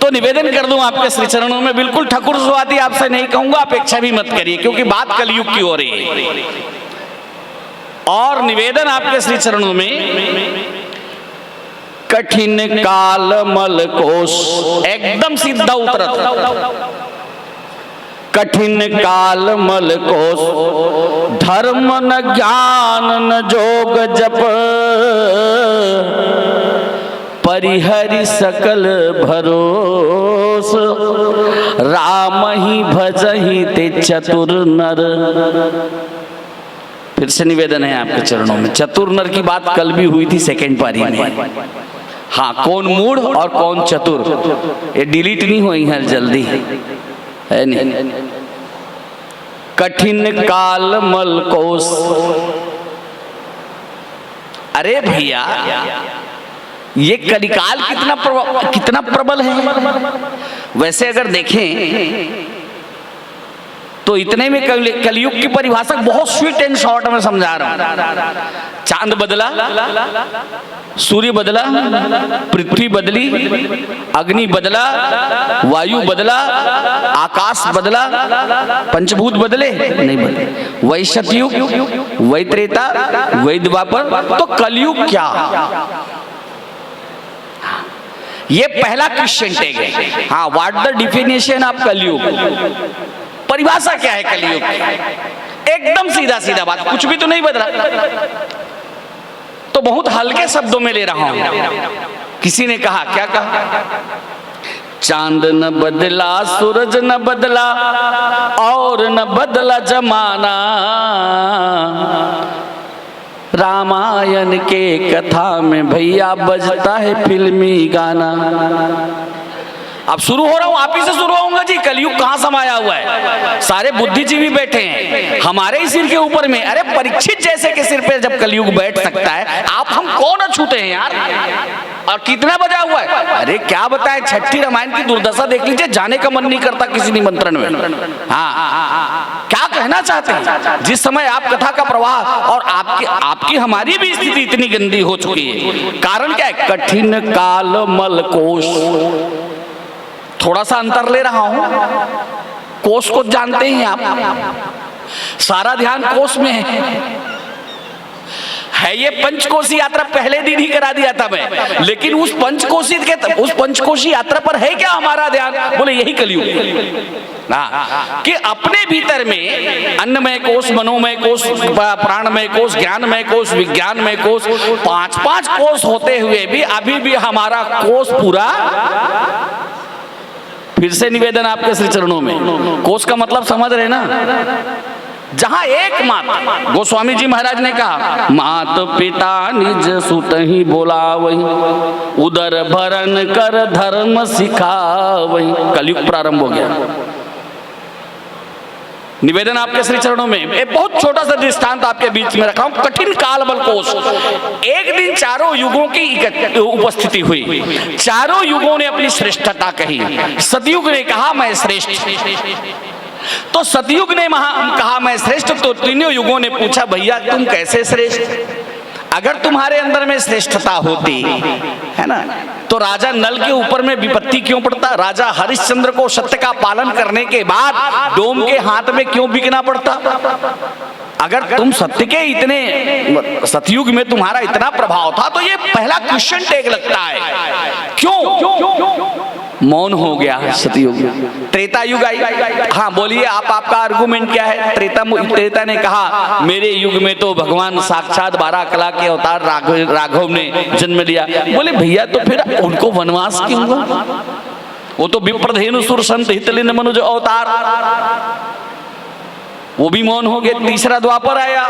तो निवेदन कर दूं आपके श्री चरणों में, बिल्कुल ठकुर सुहाती आपसे नहीं कहूंगा, अपेक्षा भी मत करिए, क्योंकि बात कलयुग की हो रही है। और निवेदन आपके श्री चरणों में, कठिन काल मल कोश, एकदम सीधा उतरत, कठिन काल मल कोश, धर्म न ज्ञान न जोग जप, परिहरि सकल भरोस, राम ही भजहि ते चतुर नर। फिर से निवेदन है आपके चरणों में, चतुर नर की बात कल भी हुई थी सेकंड पारी में। हाँ, कौन मूढ़ और कौन चतुर, ये डिलीट नहीं हुई है जल्दी, है नहीं। कठिन काल मल कोस, अरे भैया ये कलिकाल कितना प्रबल है। वैसे अगर देखें तो इतने में कलयुग की परिभाषा बहुत स्वीट एंड शॉर्ट में समझा रहा हूं। चांद बदला, सूर्य बदला, पृथ्वी बदली, अग्नि बदला, वायु बदला, आकाश बदला, पंचभूत बदले नहीं बदले। वही सतयुग, वही त्रेता, वही द्वापर, तो कलयुग क्या? ये पहला क्वेश्चन टैग है। हाँ, व्हाट द डिफिनेशन ऑफ कलयुग, परिभाषा क्या है कलयुग की? एकदम सीधा सीधा बात, कुछ भी तो नहीं बदला। तो बहुत हल्के शब्दों में ले रहा हूं। किसी ने कहा, क्या कहा? चांद न बदला, सूरज न बदला, और न बदला जमाना, रामायण के कथा में भैया बजता है फिल्मी गाना। अब शुरू हो रहा हूं, आप ही से शुरू होऊंगा जी। कलयुग कहां समाया हुआ है? सारे बुद्धिजीवी बैठे हैं हमारे ही सिर के ऊपर में। अरे परीक्षित जैसे के सिर पे जब कलयुग बैठ सकता है, आप हम कौन छूते हैं यार? और कितना बजा हुआ है? अरे क्या बताएं, छठी रामायण की दुर्दशा देख लीजिए, जाने का मन नहीं करता किसी निमंत्रण में। हाँ, क्या कहना चाहते हैं? जिस समय आप कथा का प्रवाह और आपकी हमारी भी स्थिति इतनी गंदी हो चुकी है, कारण क्या है? कठिन काल मल कोश। थोड़ा सा अंतर ले रहा हूं, कोष को जानते हैं आप, सारा ध्यान कोष में है। ये पंचकोशी यात्रा पहले दिन ही करा दिया था मैं, लेकिन उस पंचकोशी यात्रा पर है क्या हमारा ध्यान? बोले यही कलयुग कि अपने भीतर में अन्नमय कोष, मनोमय कोष, प्राणमय कोष, ज्ञानमय कोष, विज्ञानमय कोष, 5-5 कोष होते हुए भी अभी भी हमारा कोष पूरा। फिर से निवेदन आपके श्री चरणों में, कोष का मतलब समझ रहे ना? जहां एक मात, गोस्वामी जी महाराज ने कहा, मात पिता निज सुत ही बोलावई, उदर भरण कर धर्म सिखावई। कलयुग प्रारंभ हो गया। निवेदन आपके श्री चरणों में, एक बहुत छोटा सा दृष्टांत आपके बीच में रखा हूं। कठिन काल बल कोष। एक दिन चारों युगों की उपस्थिति हुई, चारों युगों ने अपनी श्रेष्ठता कही। सतयुग ने कहा मैं श्रेष्ठ, तो सतयुग ने कहा मैं श्रेष्ठ, तो तीनों युगों ने पूछा भैया तुम कैसे श्रेष्ठ? अगर तुम्हारे अंदर में श्रेष्ठता होती है ना, तो राजा नल के ऊपर में विपत्ति क्यों पड़ता? राजा हरिश्चंद्र को सत्य का पालन करने के बाद डोम के हाथ में क्यों बिकना पड़ता? अगर तुम सत्य के इतने, सतयुग में तुम्हारा इतना प्रभाव था, तो ये पहला क्वेश्चन टैग लगता है, क्यों मौन हो गया सतयुग? त्रेता युग आई। हाँ बोलिए, आपका आर्गुमेंट क्या है? त्रेता ने कहा मेरे युग में तो भगवान साक्षात 12 कला के अवतार राघव ने जन्म लिया। बोले भैया तो फिर उनको वनवास क्यों हुआ? वो तो विप्रधेनु सुर संत हितलिन मनुज अवतार, वो भी मौन हो गए। तीसरा द्वापर आया,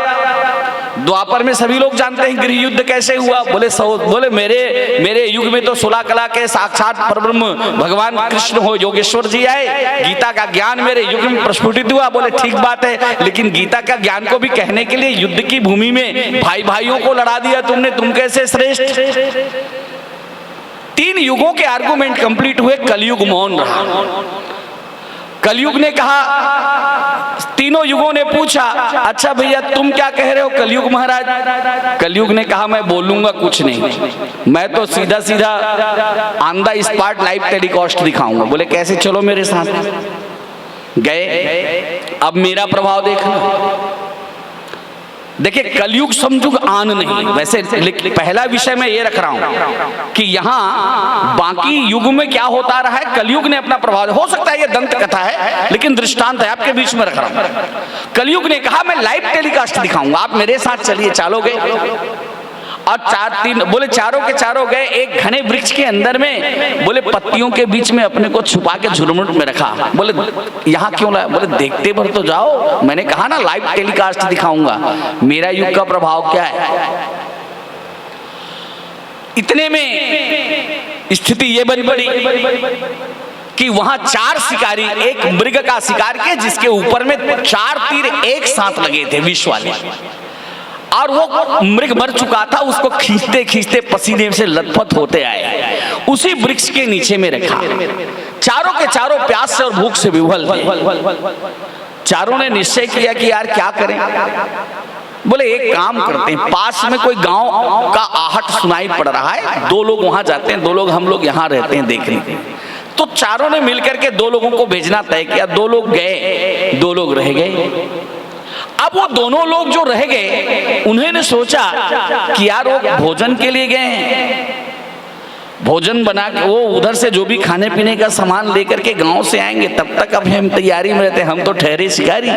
द्वापर में सभी लोग जानते हैं गृह युद्ध कैसे हुआ। बोले मेरे युग में तो 16 कला के साक्षात परब्रह्म भगवान कृष्ण हो योगेश्वर जी आए, गीता का ज्ञान मेरे युग में प्रस्फुटित हुआ। बोले ठीक बात है, लेकिन गीता का ज्ञान को भी कहने के लिए युद्ध की भूमि में भाई भाइयों को लड़ा दिया तुमने, तुम कैसे श्रेष्ठ। 3 युगों के आर्गुमेंट कंप्लीट हुए, कलयुग मौन रहा। कलयुग ने कहा, तीनों युगों ने पूछा अच्छा भैया तुम क्या कह रहे हो कलयुग महाराज। कलयुग ने कहा मैं बोलूंगा कुछ नहीं, मैं तो सीधा सीधा on the spot live telecast दिखाऊंगा। बोले कैसे, चलो मेरे साथ। गए, अब मेरा प्रभाव देखना। देखिए कलयुग समझुग आन नहीं, वैसे पहला विषय मैं ये रख रहा हूं कि यहाँ बाकी युग में क्या होता रहा है, कलयुग ने अपना प्रभाव, हो सकता है ये दंत कथा है लेकिन दृष्टांत है, आपके बीच में रख रहा हूं। कलयुग ने कहा मैं लाइव टेलीकास्ट दिखाऊंगा, आप मेरे साथ चलिए। चलोगे? और 4-3 बोले, चारों के चारों गए एक घने वृक्ष के अंदर में। बोले पत्तियों के बीच में अपने को छुपा के झुरमुट में रखा। बोले यहाँ क्यों लाया? बोले देखते भर तो जाओ, मैंने कहा ना लाइव टेलीकास्ट दिखाऊंगा, मेरा युग का प्रभाव क्या है। इतने में स्थिति ये बन पड़ी कि वहां 4 शिकारी एक मृग का शिकार किए जिसके ऊपर में 4 तीर एक साथ लगे थे विष वाले, और वो मृग मर चुका था, उसको खींचते खींचते पसीने से लथपथ होते आए, उसी वृक्ष के नीचे में रखा। चारों के चारों प्यास से और भूख से विह्वल थे। चारों ने निश्चय किया कि यार क्या करें। बोले एक काम करते हैं, पास में कोई गांव का आहट सुनाई पड़ रहा है, 2 लोग वहां जाते हैं, 2 लोग हम लोग यहाँ रहते हैं देखने। तो चारों ने मिलकर के 2 लोगों को भेजना तय किया। 2 लोग गए, 2 लोग रह गए। अब वो दोनों लोग जो रह गए उन्होंने सोचा कि यार वो भोजन के लिए गए, भोजन बना के वो उधर से जो भी खाने पीने का सामान लेकर के गांव से आएंगे, तब तक अब हम तैयारी में रहते, हम तो ठहरे शिकारी।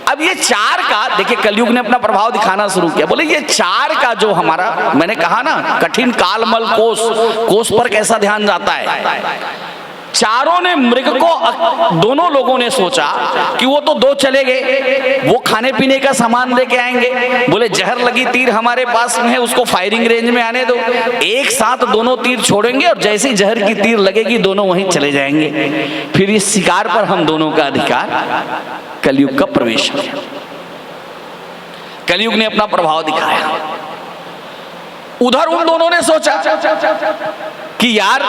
अब ये 4 का देखिए कलयुग ने अपना प्रभाव दिखाना शुरू किया। बोले ये 4 का जो हमारा, मैंने कहा ना कठिन कालमल कोस पर कैसा ध्यान जाता है। चारों ने मृग को, दोनों लोगों ने सोचा कि वो तो 2 चले गए, वो खाने पीने का सामान लेके आएंगे। बोले जहर लगी तीर हमारे पास में है, उसको फायरिंग रेंज में आने दो, एक साथ दोनों तीर छोड़ेंगे और जैसे ही जहर की तीर लगेगी दोनों वहीं चले जाएंगे, फिर इस शिकार पर हम दोनों का अधिकार। कलयुग का प्रवेश, कलयुग ने अपना प्रभाव दिखाया। उधर उन दोनों ने सोचा कि यार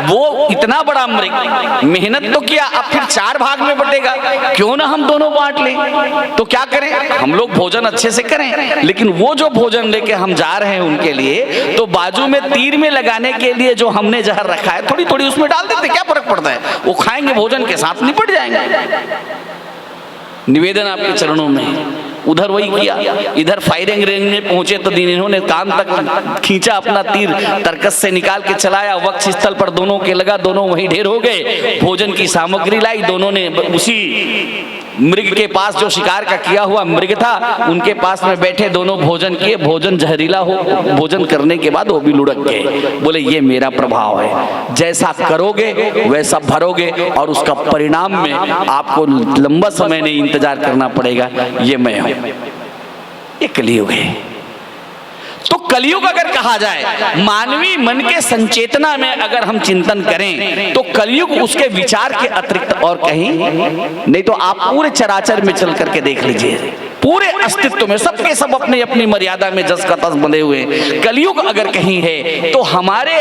वो इतना बड़ा मृग मेहनत तो किया, अब फिर 4 भाग में बटेगा, क्यों ना हम दोनों बांट लें। तो क्या करें, हम लोग भोजन अच्छे से करें, लेकिन वो जो भोजन लेके हम जा रहे हैं उनके लिए, तो बाजू में तीर में लगाने के लिए जो हमने जहर रखा है थोड़ी थोड़ी उसमें डाल देते, क्या फर्क पड़ता है, वो खाएंगे भोजन के साथ निपट जाएंगे। निवेदन आपके चरणों में। उधर वही किया, इधर फायरिंग रेंज में पहुंचे तो इन्होंने कान तक खींचा अपना तीर, तरकस से निकाल के चलाया, वक्ष स्थल पर दोनों के लगा, दोनों वहीं ढेर हो गए। भोजन की सामग्री लाई, दोनों ने उसी मृग के पास जो शिकार का किया हुआ मृग था उनके पास में बैठे दोनों भोजन किए। भोजन जहरीला हो, भोजन करने के बाद वो भी लुढ़क गए। बोले ये मेरा प्रभाव है, जैसा करोगे वैसा भरोगे और उसका परिणाम में आपको लंबा समय नहीं इंतजार करना पड़ेगा। ये मैं हूं, ये कलयुग है। तो कलयुग अगर कहा जाए, मानवीय मन के संचेतना में अगर हम चिंतन करें तो कलयुग उसके विचार के अतिरिक्त और कहीं नहीं। तो आप पूरे चराचर में चल करके देख लीजिए, पूरे अस्तित्व में सबके सब अपनी अपनी मर्यादा में जस का तस बंधे हुए। कलयुग अगर कहीं है तो हमारे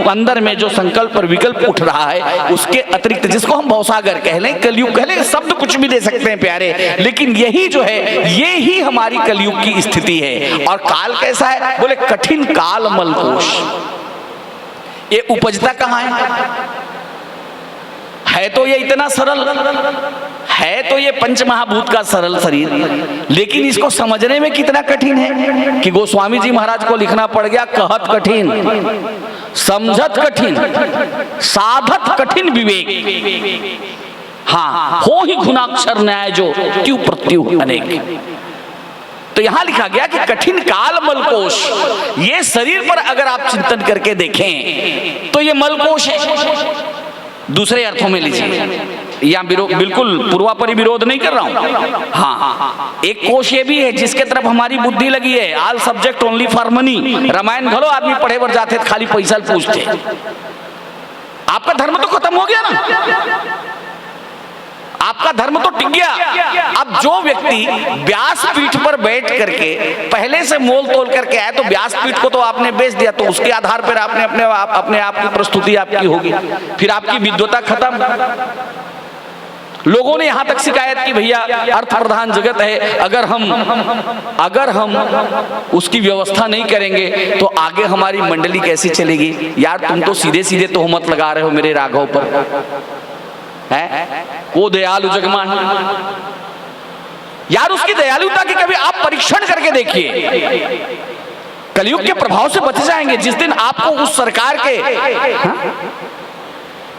अंदर में जो संकल्प और विकल्प उठ रहा है उसके अतिरिक्त, जिसको हम भवसागर कह लें, कलयुग कह लें, शब्द कुछ भी दे सकते हैं प्यारे, लेकिन यही जो है ये ही हमारी कलयुग की स्थिति है। और काल कैसा है? बोले कठिन काल मलकोश। ये उपजता कहाँ है तो ये इतना सरल है, तो ये पंचमहाभूत का सरल शरीर, लेकिन इसको समझने में कितना कठिन है कि गोस्वामी जी महाराज को लिखना पड़ गया, कहत कठिन, समझत कठिन, साधत कठिन विवेक, हाँ हो ही गुणाक्षर न्याय जो त्यू प्रत्यु अनेक। तो यहां लिखा गया कि कठिन काल मलकोश, ये शरीर पर अगर आप चिंतन करके देखें तो ये मलकोश है। दूसरे अर्थों में लीजिए, यहाँ बिल्कुल पूर्वापरी विरोध नहीं कर रहा हूँ। हाँ, एक कोश ये भी है जिसके तरफ हमारी बुद्धि लगी है, all subject only for money. Ramayana घलो आदमी पढ़े बर जाते खाली पैसा पूछते। आपका धर्म तो खत्म हो गया ना, आपका धर्म तो टिक गया। अब जो व्यक्ति व्यासपीठ पर बैठ करके पहले से मोल तोल करके आए, तो व्यासपीठ को तो आपने बेच दिया, तो उसके आधार पर आपने अपने आप की प्रस्तुति आपकी होगी, फिर आपकी विद्वता खत्म। लोगों ने यहां तक शिकायत की भैया अर्थ प्रधान जगत है, अगर हम उसकी व्यवस्था नहीं करेंगे तो आगे हमारी मंडली कैसी चलेगी। यार तुम तो सीधे सीधे तोहमत लगा रहे हो मेरे राघव पर, है वो दयालु जगमान। यार उसकी दयालुता की कभी आप परीक्षण करके देखिए, कलयुग के प्रभाव से बच जाएंगे। जिस दिन आपको उस सरकार के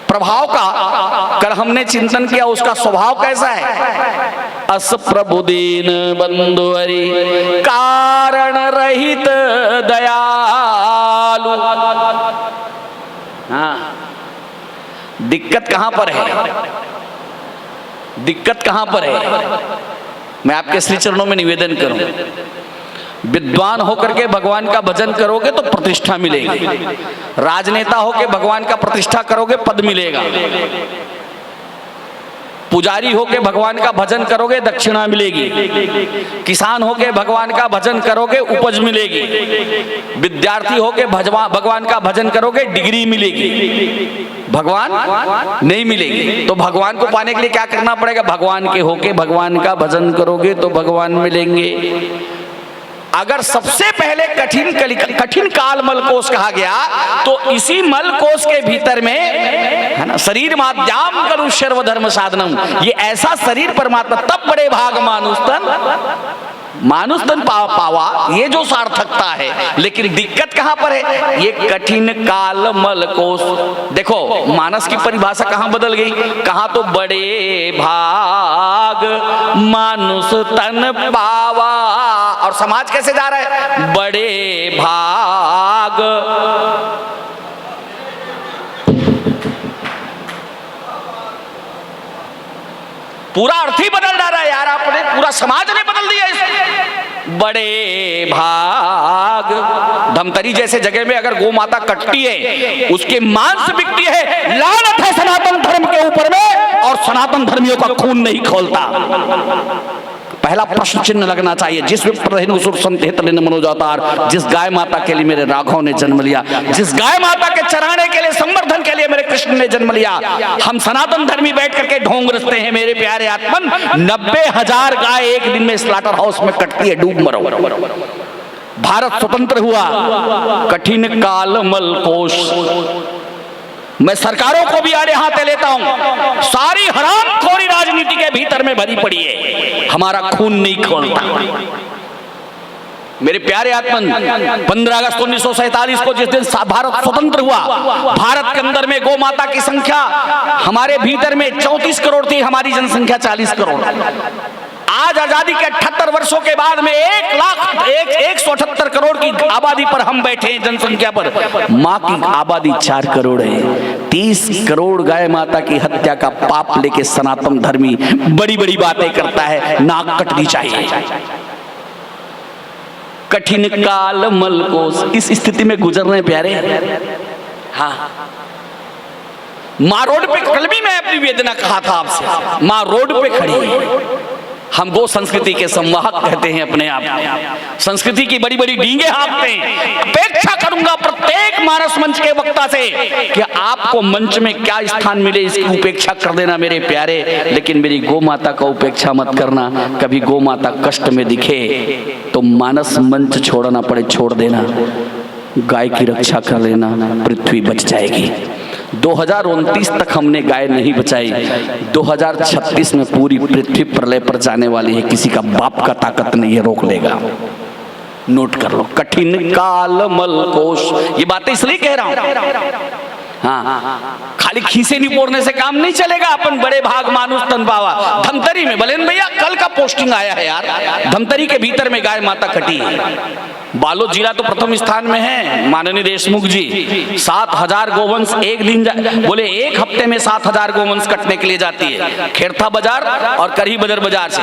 प्रभाव का कल हमने चिंतन किया, उसका स्वभाव कैसा है, अस प्रबुदीन बंधु हरि कारण रहित दयालु। हाँ, दिक्कत कहां पर है, दिक्कत कहां पर है। मैं आपके श्री चरणों में निवेदन करूं, विद्वान होकर के भगवान का भजन करोगे तो प्रतिष्ठा मिलेगी, राजनेता होकर भगवान का प्रतिष्ठा करोगे पद मिलेगा, पुजारी होके भगवान का भजन करोगे दक्षिणा मिलेगी, किसान होके भगवान का भजन करोगे उपज मिलेगी, विद्यार्थी होके भगवान का भजन करोगे डिग्री मिलेगी, भगवान नहीं मिलेगी। तो भगवान को पाने के लिए क्या करना पड़ेगा, भगवान के होके भगवान का भजन करोगे तो भगवान मिलेंगे। अगर सबसे पहले कठिन काल मलकोश कहा गया, तो इसी मलकोश के भीतर में है ना, शरीर माध्याम करू सर्व धर्म साधनम, ये ऐसा शरीर परमात्मा, तब बड़े भाग मानुस्तन पावा, ये जो सार्थकता है। लेकिन दिक्कत कहां पर है, ये कठिन काल मलकोश। देखो मानस की परिभाषा कहां बदल गई, कहां तो बड़े भाग मानुष तन पावा, और समाज कैसे जा रहा है, बड़े भाग पूरा अर्थ ही बदल जा रहा है यार, आपने पूरा समाज ने बदल दिया इसे। बड़े भाग, धमतरी जैसे जगह में अगर गौ माता कटती है, उसके मांस बिकती है, लानत है सनातन धर्म के ऊपर में, और सनातन धर्मियों का खून नहीं खोलता। पहला प्रश्न चिन्ह लगना चाहिए, जिस मनोजातार, जिस गाय माता के लिए मेरे राघव ने जन्म लिया, जिस गाय माता के चराने के लिए संवर्धन के लिए मेरे कृष्ण ने जन्म लिया। हम सनातन धर्मी बैठ करके ढोंग रचते हैं मेरे प्यारे आत्मन, 90,000 गाय एक दिन में स्लाटर हाउस में कटती है, डूब मरो। भारत स्वतंत्र हुआ, कठिन काल मलकोश। मैं सरकारों को भी आड़े हाथे लेता हूं, सारी हरामखोरी राजनीति के भीतर में भरी पड़ी है, हमारा खून नहीं खोलता। मेरे प्यारे आत्मन, 15 अगस्त 1947 को जिस दिन भारत स्वतंत्र हुआ, भारत के अंदर में गौ माता की संख्या हमारे भीतर में 34 करोड़ थी, हमारी जनसंख्या 40 करोड़। आज आजादी के 78 वर्षों के बाद में 1,178 करोड़ की आबादी पर हम बैठे हैं, जनसंख्या पर। माँ की आबादी 4 करोड़ है। 30 करोड़ गाय माता की हत्या का पाप लेके सनातन धर्मी बड़ी बड़ी बातें करता है, नाक कटनी चाहिए। कठिन काल मलकोश, इस स्थिति में गुजर रहे प्यारे। हाँ, माँ रोड पे, कल भी मैं अपनी वेदना कहा था आपसे, माँ रोड पे खड़ी है। हम गो संस्कृति के संवाहक कहते हैं अपने आप, संस्कृति की बड़ी बड़ी डींगे हाँकते हैं। अपेक्षा करूंगा प्रत्येक मानस मंच के वक्ता से कि आपको मंच में क्या स्थान मिले, इसकी उपेक्षा कर देना मेरे प्यारे, लेकिन मेरी गौ माता का उपेक्षा मत करना। कभी गौ माता कष्ट में दिखे तो मानस मंच छोड़ना पड़े, छोड़ देना, गाय की रक्षा कर लेना, पृथ्वी बच जाएगी। 2029 तक हमने गाय नहीं बचाई, 2036 में पूरी पृथ्वी प्रलय पर जाने वाली है, किसी का बाप का ताकत नहीं है रोक लेगा। नोट कर लो, कठिन काल मलकोश, ये बातें इसलिए कह रहा हूं। हाँ, खाली खाली खीसे निपोरने से काम नहीं चलेगा। अपन बड़े भाग मानुष तन पावा। धमतरी में बोले भैया कल का पोस्टिंग आया है यार, धमतरी के भीतर में गाय माता कटी है। बालोद जिला तो प्रथम स्थान में है, माननीय देशमुख जी 7000 गोवंश एक दिन बोले एक हफ्ते में 7000 गोवंश कटने के लिए जाती है, खेरथा बाजार और करही बदर बाजार से।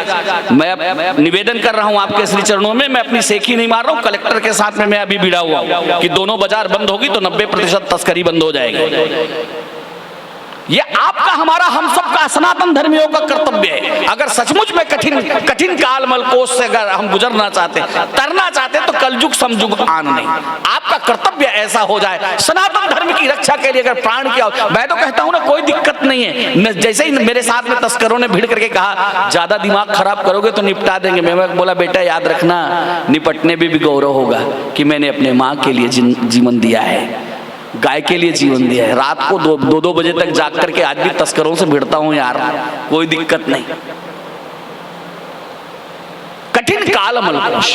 मैं निवेदन कर रहा हूं आपके श्री चरणों में, मैं अपनी सेखी नहीं मार रहा हूं, कलेक्टर के साथ में मैं अभी भिड़ा हुआ हूं कि दोनों बाजार बंद होगी तो 90% तस्करी बंद हो जाएगी। ये आपका हमारा हम सबका सनातन धर्मियों का कर्तव्य है। अगर सचमुच में कठिन काल मलकोश से अगर हम गुजरना चाहते, तरना चाहते तो कलयुग समयुग आन नहीं। आपका कर्तव्य ऐसा हो जाए सनातन धर्म की रक्षा के लिए, अगर प्राण की मैं तो कहता हूं ना कोई दिक्कत नहीं है। जैसे ही मेरे साथ में तस्करों ने भीड़ करके कहा ज्यादा दिमाग खराब करोगे तो निपटा देंगे, मैं बोला बेटा याद रखना निपटने में भी गौरव होगा कि मैंने अपने माँ के लिए जीवन दिया है, गाय के लिए जीवन दिया है। रात को दो बजे तक जाग करके आज भी तस्करों से भिड़ता हूं यार, कोई दिक्कत नहीं। कठिन काल मलकोश,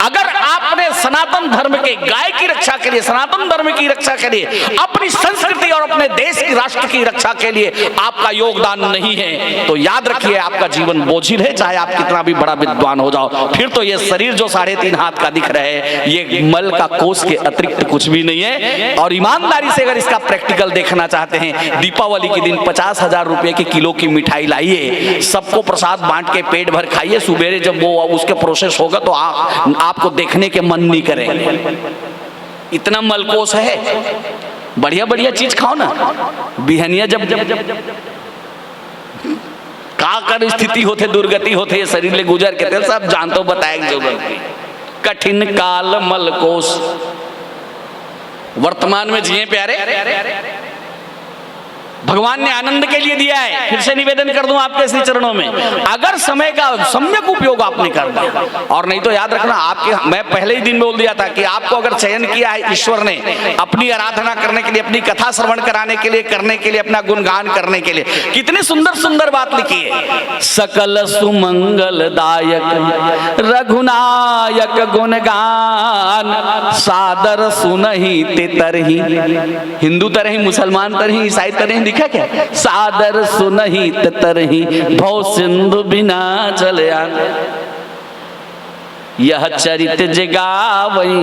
अगर आपने सनातन धर्म के गाय की रक्षा के लिए, सनातन धर्म की रक्षा के लिए, अपनी संस्कृति और अपने देश की राष्ट्र की रक्षा के लिए आपका योगदान नहीं है तो याद रखिए आपका जीवन बोझिल है, चाहे आप कितना भी बड़ा विद्वान हो जाओ। फिर तो ये शरीर जो 3.5 हाथ का दिख रहे है ये मल का कोष के अतिरिक्त कुछ भी नहीं है। और ईमानदारी से अगर इसका प्रैक्टिकल देखना चाहते हैं, दीपावली के दिन 50,000 रुपए के किलो की मिठाई लाइए, सबको प्रसाद बांट के पेट भर खाइए, सुबेरे जब वो उसके प्रोसेस होगा तो आपको देखने के मन नहीं करेंगे। इतना मलकोस है, बढ़िया बढ़िया चीज खाओ ना। बिहनिया जब का कर स्थिति होते दुर्गति होते शरीर ले गुजर के सब जानतो बताए जरूरत। कठिन काल मलकोस वर्तमान में जिए प्यारे, भगवान ने आनंद के लिए दिया है। फिर से निवेदन कर दूं आपके श्री चरणों में, अगर समय का सम्यक उपयोग आपने कर दिया, और नहीं तो याद रखना आपके, मैं पहले ही दिन बोल दिया था कि आपको अगर चयन किया है ईश्वर ने अपनी आराधना करने के लिए, अपनी कथा श्रवण कराने के लिए, करने के लिए, अपना गुणगान करने के लिए, कितनी सुंदर सुंदर बात लिखी है। सकल सुमंगलदायक रघुनायक गुणगान सादर सुनहि ते तरहि, हिंदू तरहि, मुसलमान तरहि, ईसाई तरहि, लिखा क्या सादर सुनहि तरहि भव सिंधु बिना चलया, यह चरित जगावई।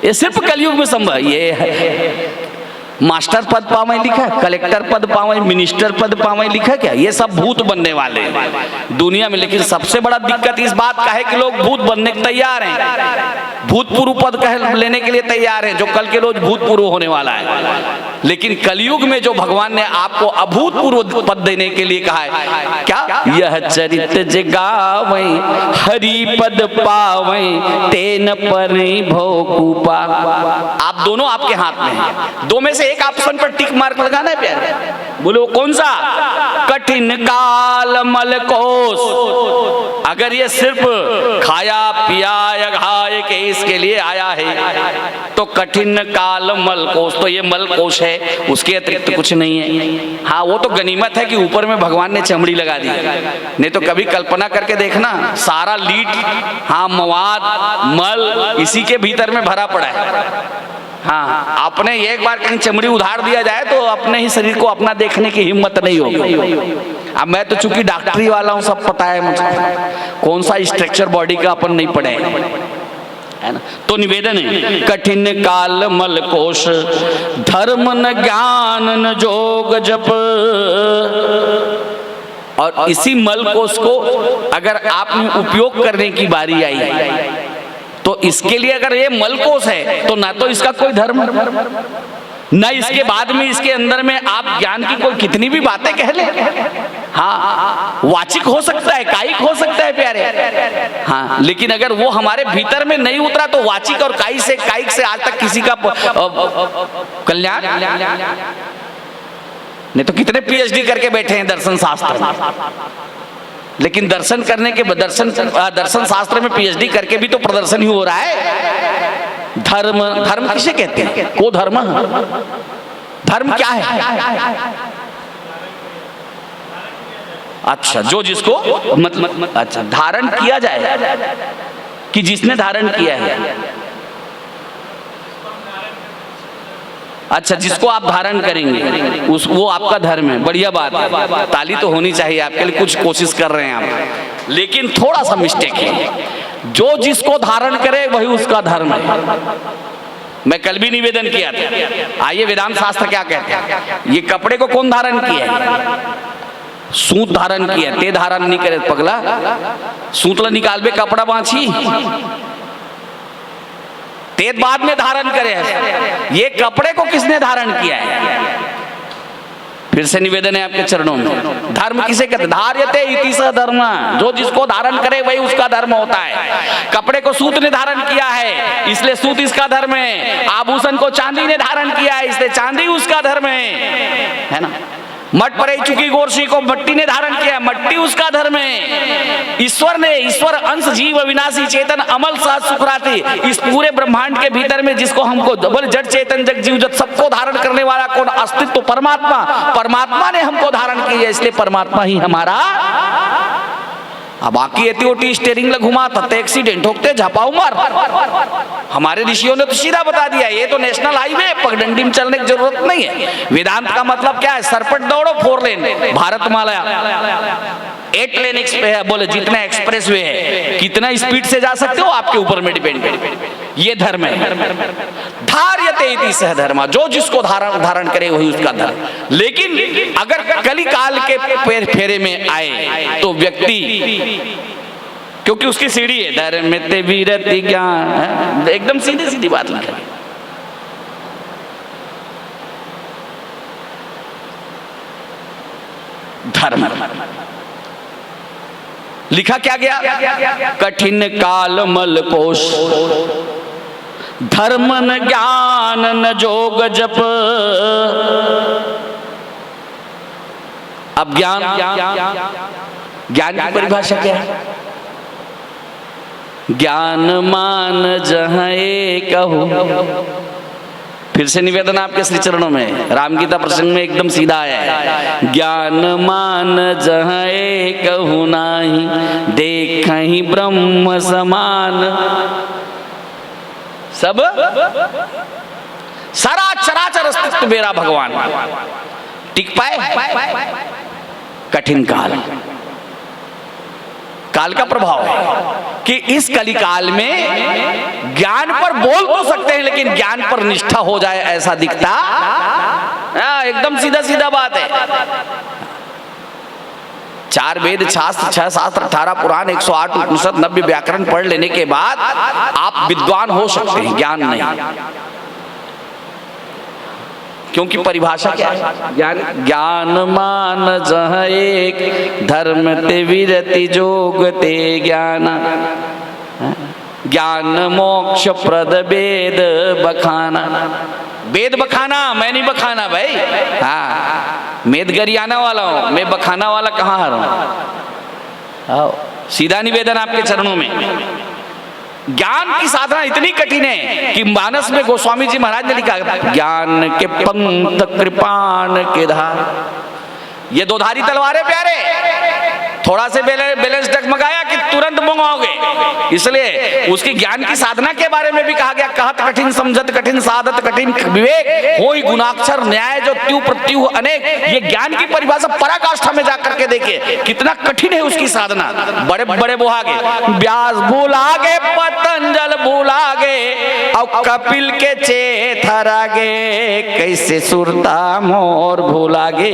ये सिर्फ कलयुग में संभव, ये है मास्टर पद पावे लिखा है, कलेक्टर पद पावे, मिनिस्टर पद पावे लिखा क्या, ये सब भूत बनने वाले हैं दुनिया में। लेकिन सबसे बड़ा दिक्कत इस बात का है कि लोग भूत बनने के तैयार हैं, भूतपूर्व पद कह लेने के लिए तैयार हैं, जो कल के रोज भूतपूर्व होने वाला है। लेकिन कलयुग में जो भगवान ने आपको अभूतपूर्व पद देने के लिए कहा है, क्या यह चरित जगावई हरि पद पावई तेन परि भव कूपा। आप दोनों आपके हाथ में हैं, दो में से एक ऑप्शन पर टिक मार्क लगाना है प्यारे, बोलो कौन सा। कठिन काल मलकोस, अगर ये सिर्फ खाया पिया या घाय के इसके लिए आया है तो कठिन काल मलकोस, तो ये मलकोस है, उसके अतिरिक्त कुछ नहीं है। हाँ वो तो गनीमत है कि ऊपर में भगवान ने चमड़ी लगा दी, नहीं तो कभी कल्पना करके देखना सारा लीड, हाँ मवाद मल इसी के भीतर में भरा पड़ा है। हाँ आपने एक बार कहीं चमड़ी उधार दिया जाए तो अपने ही शरीर को अपना देखने की हिम्मत नहीं होगी। अब मैं तो चूंकि डॉक्टरी वाला हूँ, सब पता है मुझे कौन सा स्ट्रक्चर बॉडी का अपन नहीं पढ़े है ना। तो निवेदन है कठिन काल मलकोश धर्म न ज्ञान न जोग जप, और इसी मलकोश को अगर आपने उपयोग करने की बारी आई तो इसके लिए अगर ये मलकोश है तो ना तो इसका कोई धर्म, ना इसके बाद में इसके अंदर में आप ज्ञान की कोई कितनी भी बातें कह ले, हाँ वाचिक हो सकता है, कायिक हो सकता है प्यारे, हाँ लेकिन अगर वो हमारे भीतर में नहीं उतरा तो वाचिक और कायिक से आज तक किसी का कल्याण नहीं। तो कितने पीएचडी करके बैठे हैं दर्शन शास्त्र, लेकिन दर्शन करने के दर्शन शास्त्र में पीएचडी करके भी तो प्रदर्शन ही हो रहा है। धर्म किसे कहते हैं, को धर्म, धर्म क्या है। अच्छा जो जिसको मतलब अच्छा धारण किया जाए कि जिसने धारण किया है, अच्छा, जिसको आप धारण करेंगे उस वो आपका धर्म है, बढ़िया बात है, ताली तो होनी चाहिए आपके लिए, कुछ कोशिश कर रहे हैं आप। लेकिन थोड़ा सा मिस्टेक है, जो जिसको धारण करे वही उसका धर्म है। मैं कल भी निवेदन किया था, आइए वेदांत शास्त्र क्या कहते हैं। ये कपड़े को कौन धारण किया है? सूत धारण किया, ते धारण नहीं करे पगला, सूतला निकाल बे कपड़ा बांची, ते बाद में धारण करे। ये कपड़े को किसने धारण किया है? फिर से निवेदन है आपके चरणों में, धर्म किसे कहते? धार्यते इति स धर्म, जो जिसको धारण करे वही उसका धर्म होता है। कपड़े को सूत ने धारण किया है इसलिए सूत इसका धर्म है, आभूषण को चांदी ने धारण किया है इसलिए चांदी उसका धर्म है ना। मठ पर चुकी गोरसी को मट्टी ने धारण किया, मट्टी उसका धर्म है। ईश्वर अंश जीव अविनाशी चेतन अमल साथ सुखराती, इस पूरे ब्रह्मांड के भीतर में जिसको हमको बोले जड़ चेतन जग जीव जत सबको धारण करने वाला कौन? अस्तित्व परमात्मा। परमात्मा ने हमको धारण किया इसलिए परमात्मा ही हमारा। अब बाकी एटी स्टेरिंग ला घुमा था एक्सीडेंट होते झापाऊ मार। हमारे ऋषियों ने तो सीधा बता दिया, ये तो नेशनल हाईवे, पगडंडी में चलने की जरूरत नहीं है। वेदांत का मतलब क्या है? सरपट दौड़ो 4 लेन, भारतमाला 8 लेन है, बोले जितना एक्सप्रेस वे है कितना स्पीड से जा सकते हो आपके ऊपर में डिपेंड है। ये धर्म है, धार्यते इति सह धर्म, जो जिसको धारण करे वही उसका धर्म। लेकिन अगर कली काल के फेरे में आए तो व्यक्ति, क्योंकि उसकी सीढ़ी है धर्म ते वीरति ज्ञान, एकदम सीधी सीधी बात लिखा है। धर्म लिखा क्या गया? कठिन काल मल कोश, धर्म न ज्ञान न जोग जप। अब ज्ञान की परिभाषा क्या है? ज्ञान मान जहाँ कहूँ। फिर से निवेदन आपके श्री चरणों में, रामगीता प्रसंग में एकदम सीधा आया है। ज्ञान मान जहाँ कहूँ नाही, देखहि ब्रह्म समान। सब सारा चराचर अस्तित्व मेरा भगवान। टिक पाए? कठिन काल का प्रभाव है कि इस कलिकाल में ज्ञान पर बोल तो सकते हैं लेकिन ज्ञान पर निष्ठा हो जाए ऐसा दिखता। एकदम सीधा सीधा बात है। 4 वेद शास्त्र, 6 शास्त्र, 18 पुराण, 108 उपनिषद, 90 व्याकरण पढ़ लेने के बाद आप विद्वान हो सकते हैं, ज्ञान नहीं। क्योंकि परिभाषा क्या है? ज्ञान मान जहाँ एक, धर्म ते विरति जोग ते ज्ञान। ज्ञान मोक्ष प्रद वेद बखाना। वेद बखाना, मैं नहीं बखाना भाई। हाँ, मेद गरियाना वाला हूँ, मैं बखाना वाला कहाँ हूँ? सीधा निवेदन आपके चरणों में। ज्ञान की साधना इतनी कठिन है कि मानस में गोस्वामी जी महाराज ने लिखा, ज्ञान के पंत कृपाण के धार। ये 2 धारी तलवारें प्यारे, थोड़ा से बैलेंस डगमगाया कि तुरंत मंगाओगे। इसलिए उसकी ज्ञान की साधना के बारे में भी कहा गया, कहत कठिन समझत कठिन साधत कठिन विवेक, होई गुणाक्षर न्याय जो त्यू प्रत्यु अनेक। ये ज्ञान की परिभाषा पराकाष्ठा में जाकर के देखिए कितना कठिन है उसकी साधना। बड़े बड़े बुहागे, व्यास भूलागे, पतंजल भूलागे, और कपिल के चेथरागे, कैसे सुरता मोर भूलागे,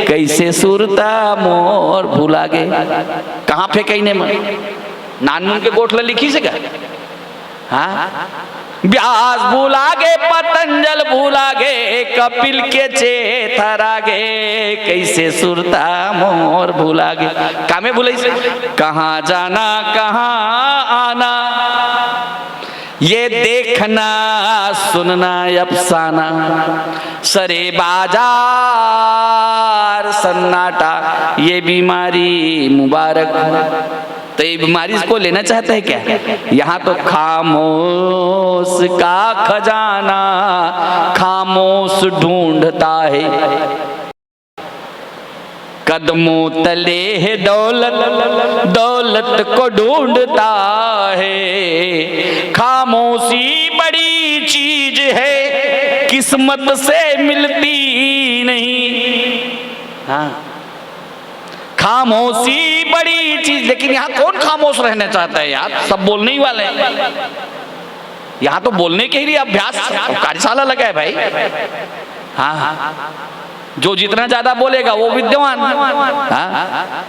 कैसे सुरता मोर भूलागे। कहाँ फेंके ने नानमुन के गोठला लिखी से क्या? हाँ, व्यास भूलागे, पतंजल भूलागे, कपिल के चेथरागे, कैसे सुरता मोर भूलागे। कामे भूले कहाँ जाना कहाँ आना, ये देखना सुनना अफसाना। सरे बाजार सन्नाटा, ये बीमारी मुबारक। तो ये बीमारी इसको लेना चाहता है क्या? यहाँ तो खामोश का खजाना खामोश ढूंढता है, कदमों तले है दौलत, दौलत को ढूंढता है। खामोशी बड़ी चीज है, किस्मत से मिलती नहीं। हाँ, खामोशी बड़ी चीज। लेकिन यहाँ कौन खामोश रहना चाहता है यार, सब बोलने ही वाले हैं। यहाँ तो बोलने के लिए अभ्यास कार्यशाला लगा है भाई। हाँ, जो जितना ज्यादा बोलेगा वो विद्वान। हाँ,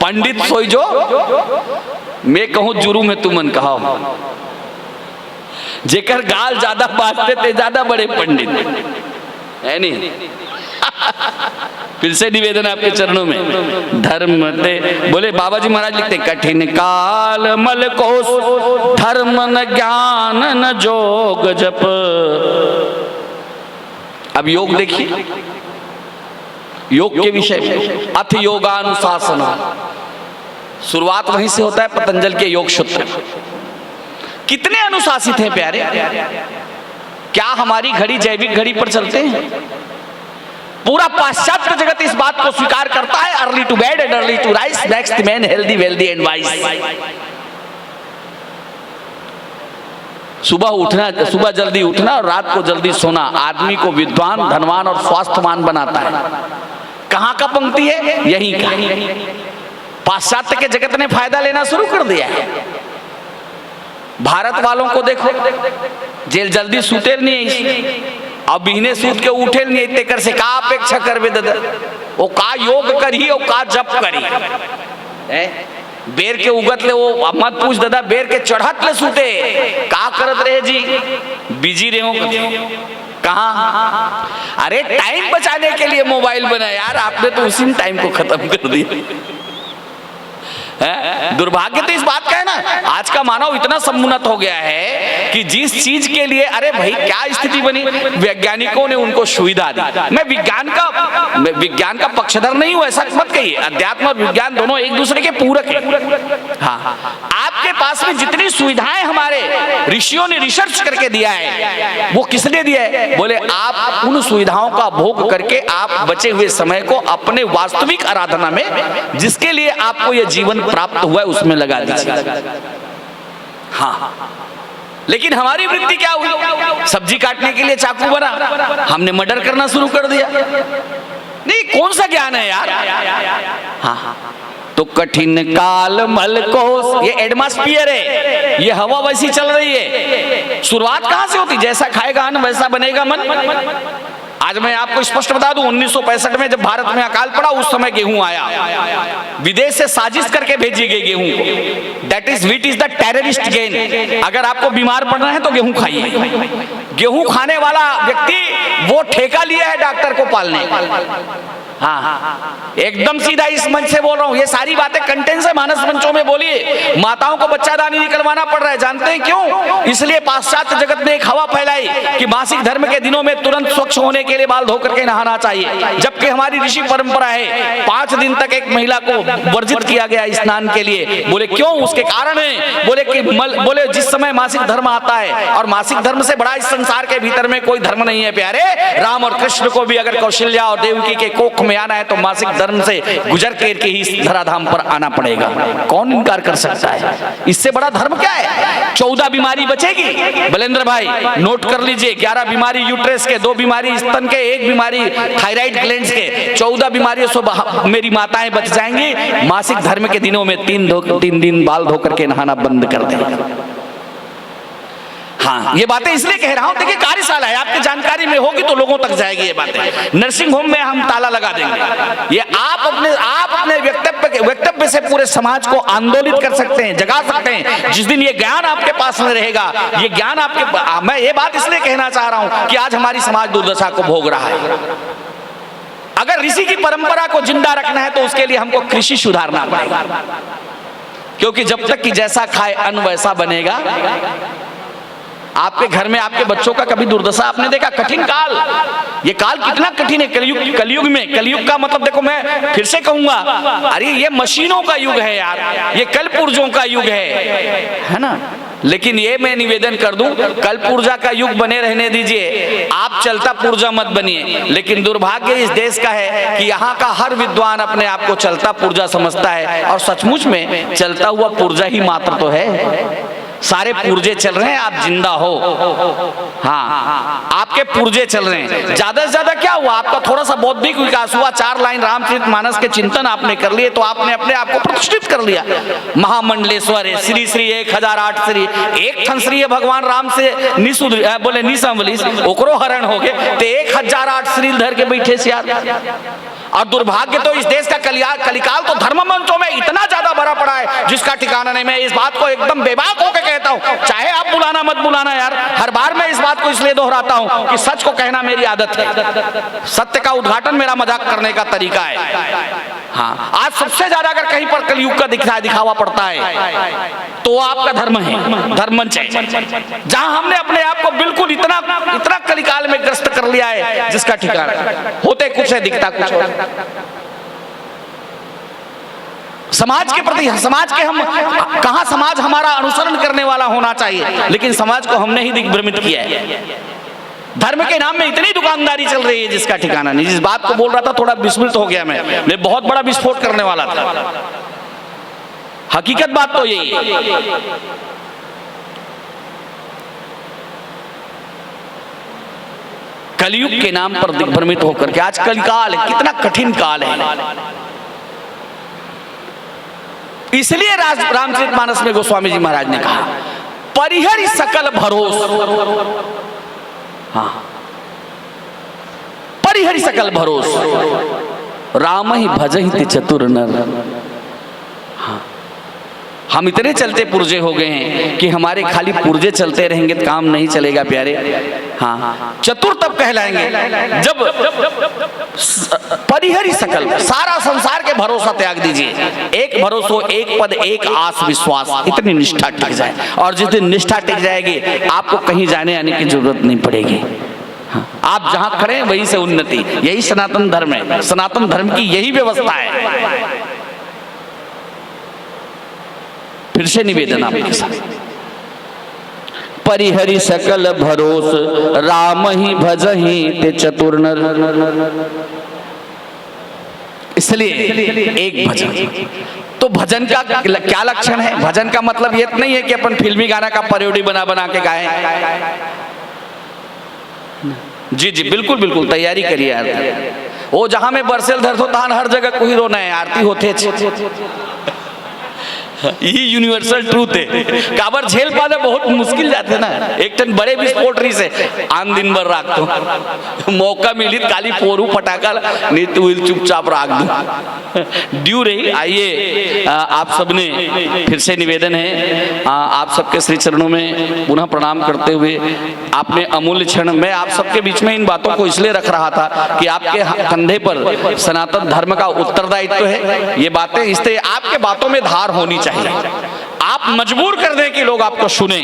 पंडित सोई जो मैं कहूं जुरू में तुमन कहो, जेकर गाल ज्यादा बाजते थे ज्यादा बड़े पंडित है नहीं। फिर से निवेदन आपके चरणों में, धर्म दे। बोले बाबा जी महाराज लिखते, कठिन काल मल कोस, धर्म न ज्ञान न जोग जप। अब योग देखिए, योग के विषय में अथ योगानुशासन, शुरुआत वहीं से होता है पतंजल के योग सूत्र। कितने अनुशासित हैं प्यारे। क्या हमारी घड़ी जैविक घड़ी पर चलते हैं? पूरा पाश्चात्य जगत इस बात को स्वीकार करता है, early to bed and early to rise makes the man healthy wealthy and wise. सुबह जल्दी उठना और रात को जल्दी सोना आदमी को विद्वान, धनवान और स्वास्थ्यवान बनाता है। कहाँ का पंक्ति है? यही का। पाश्चात्य के जगत ने फायदा लेना शुरू कर दिया है। भारत वालों को देखो, जेल जल्दी सूते नहीं, अब बिहने सूत के उठे नहीं, इतने कर से का अपेक्षा करबे दादा, वो का योग करी और का जप करी। बेर के उगत ले वो मत पूछ दादा, बेर के चढ़त ले सूते का करत रहे जी, बिजी रहे हो कहाँ। अरे टाइम बचाने के लिए मोबाइल बना यार, आपने तो उसी टाइम को खत्म कर दिया। दुर्भाग्य तो इस बात का है ना, आज का मानव इतना समुन्नत हो गया है कि जिस चीज के लिए, अरे भाई क्या स्थिति बनी, वैज्ञानिकों ने उनको सुविधा दी। मैं विज्ञान का पक्षधर नहीं हूं, ऐसा मत कहिए। अध्यात्म और विज्ञान दोनों एक दूसरे के पूरक हैं। हाँ, आपके पास में जितनी सुविधाएं हमारे ऋषियों ने रिसर्च करके दिया है, वो किसने दिया है? बोले आप उन सुविधाओं का भोग करके आप बचे हुए समय को अपने वास्तविक आराधना में, जिसके लिए आपको यह जीवन प्राप्त हुआ है, उसमें लगा दीजिए। हाँ, लेकिन हमारी वृत्ति क्या हुई? सब्जी काटने के लिए चाकू बना, हमने मर्डर करना शुरू कर दिया। नहीं, कौन सा ज्ञान है यार। हाँ, तो कठिन काल मल कोस, ये एटमॉस्फियर है, ये हवा वैसी चल रही है। शुरुआत कहां से होती? जैसा खाएगा अन्न वैसा बनेगा मन। आज मैं आपको स्पष्ट बता दूं, 1965 में जब भारत में अकाल पड़ा, उस समय गेहूं आया, विदेश से साजिश करके भेजी गई गेहूं को। That is wheat is the terrorist gain. अगर आपको बीमार पड़ना है तो गेहूं खाइए। गेहूं खाने वाला व्यक्ति वो ठेका लिया है डॉक्टर को पालने। हाँ, एकदम सीधा इस मंच से बोल रहा हूँ, ये सारी बातें कंटेंट से मानस मंचों में बोलिए। माताओं को बच्चादानी निकलवाना पड़ रहा है, जानते हैं क्यों? इसलिए पाश्चात्य जगत ने एक हवा फैलाई कि मासिक धर्म के दिनों में तुरंत स्वच्छ होने के लिए बाल धो करके नहाना चाहिए, जबकि हमारी ऋषि परंपरा है 5 दिन तक एक महिला को वर्जित किया गया स्नान के लिए। बोले क्यों? उसके कारण है, बोले जिस समय मासिक धर्म आता है, और मासिक धर्म से बड़ा इस संसार के भीतर में कोई धर्म नहीं है प्यारे। राम और कृष्ण को भी अगर कौशल्या और देवकी के कोख में आना है तो मासिक धर्म से गुजर के ही इस धराधाम पर आना पड़ेगा। कौन इनकार कर सकता है? इससे बड़ा धर्म क्या है? 14 बीमारी बचेगी बलेंद्र भाई, नोट कर लीजिए। 11 बीमारी यूट्रस के, 2 बीमारी स्तन के, 1 बीमारी थायराइड ग्लैंड्स के, 14 बीमारियों से मेरी माताएं बच जाएंगी। मासिक धर्म के दिनों में 3 दिन बाल धो करके नहाना बंद कर दें। हाँ, ये बातें इसलिए कह रहा हूं, देखिए कार्यशाला है, आपकी जानकारी में होगी तो लोगों तक जाएगी ये बातें। नर्सिंग होम में हम ताला लगा देंगे। ये आप अपने वक्तव्य से पूरे समाज को आंदोलित कर सकते हैं, जगा सकते हैं। जिस दिन ये ज्ञान आपके पास में रहेगा, ये ज्ञान मैं ये बात इसलिए कहना चाह रहा हूं कि आज हमारी समाज दुर्दशा को भोग रहा है। अगर ऋषि की परंपरा को जिंदा रखना है तो उसके लिए हमको कृषि सुधारना पड़ेगा, क्योंकि जब तक कि जैसा खाए अन्न वैसा बनेगा। आपके घर में आपके बच्चों का कभी दुर्दशा आपने देखा? कठिन काल, ये काल कितना कठिन है। कलयुग में, कलयुग का मतलब देखो, मैं फिर से कहूंगा, अरे ये मशीनों का युग है यार, ये कल पुर्जों का युग है ना। लेकिन ये मैं निवेदन कर दूं, कल पुर्जा का युग बने रहने दीजिए, आप चलता पुर्जा मत बनिए। लेकिन दुर्भाग्य इस देश का है कि यहाँ का हर विद्वान अपने आप को चलता पुर्जा समझता है, और सचमुच में चलता हुआ पुर्जा ही मात्र तो है। सारे पुर्जे चल रहे हैं, आप जिंदा हो। हाँ, आपके पुर्जे चल रहे हैं। ज्यादा से ज्यादा क्या हुआ, आपका थोड़ा सा बौद्धिक विकास हुआ, 4 लाइन रामचरितमानस के चिंतन आपने कर लिए तो आपने अपने आप को प्रतिष्ठित कर लिया। महामंडलेश्वर है, श्री श्री 1008 श्री, एक थन श्री है भगवान राम से बोले निसंवली ओकरो हरण हो गए, तो 1008 श्री धर के बैठे से यार। और दुर्भाग्य तो इस देश का कलिकाल तो धर्म मंचों में इतना ज्यादा भरा पड़ा है जिसका ठिकाना नहीं। मैं इस बात को एकदम बेबाक होकर कहता हूँ, चाहे आप बुलाना मत बुलाना यार, हर बार मैं इस बात को इसलिए दोहराता हूँ कि सच को कहना मेरी आदत है, सत्य का उद्घाटन मेरा मजाक करने का तरीका है। हाँ, आज सबसे ज्यादा अगर कहीं पर कलयुग का दिखावा पड़ता है तो आपका धर्म है, धर्म मंच है, जहां हमने अपने आप को बिल्कुल इतना कलिकाल में ग्रस्त कर लिया है जिसका ठिकाना होते कुछ है, दिखता कुछ है। समाज के प्रति, समाज के हम कहां, समाज हमारा अनुसरण करने वाला होना चाहिए, लेकिन समाज को हमने ही दिग्भ्रमित किया है। धर्म के नाम में इतनी दुकानदारी चल रही है जिसका ठिकाना नहीं। जिस बात को बोल रहा था थोड़ा विस्मृत हो गया मैं बहुत बड़ा विस्फोट करने वाला था। हकीकत बात तो यही है। कलयुग के नाम पर दिग्भ्रमित होकर के, आज कलिकाल है, कितना कठिन काल है। इसलिए रामचरितमानस में गोस्वामी जी महाराज ने कहा परिहरि सकल भरोस। हाँ, परिहरि सकल भरोस, राम ही भजहि चतुर नर। हाँ, हम इतने चलते पुर्जे हो गए हैं कि हमारे खाली पुर्जे चलते रहेंगे तो काम नहीं चलेगा प्यारे। हाँ, चतुर तब कहलाएंगे जब परिहरि सकल, सारा संसार के भरोसा त्याग दीजिए, एक भरोसा, एक पद, एक आस विश्वास, इतनी निष्ठा टिक जाए। और जिस दिन निष्ठा टिक जाएगी आपको कहीं जाने आने की जरूरत नहीं पड़ेगी। हाँ, आप जहां खड़े हैं वहीं से उन्नति, यही सनातन धर्म है। सनातन धर्म की यही व्यवस्था है। फिर से निवेदन आपके साथ, परिहरि सकल भरोस, राम ही भजहि ते चतुर नर। इसलिए एक भजन, तो भजन का क्या लक्षण है? भजन का मतलब ये नहीं है कि अपन फिल्मी गाना का पैरोडी बना बना के गाएं। जी जी बिल्कुल बिल्कुल, तैयारी करिए यार। वो जहां में बरसेल धर हो तहां हर जगह कोई रोना है, आरती होते यही यूनिवर्सल ट्रूथ है। काबर झेल पाना बहुत मुश्किल जाते ना, एक टन बड़े विस्फोट से आन दिन भर राख दो, मौका मिली काली पोरू फटाका नहीं तो चुपचाप राख दो, ड्यू रही। आइए आप सबने फिर से निवेदन है, आप सबके श्री चरणों में पुनः प्रणाम करते हुए, आपने अमूल्य क्षण, मैं आप सबके बीच में इन बातों को इसलिए रख रहा था कि आपके कंधे पर सनातन धर्म का उत्तरदायित्व है। ये बातें इसलिए आपके बातों में धार होनी चाहिए, आप मजबूर कर दें कि लोग आपको सुने।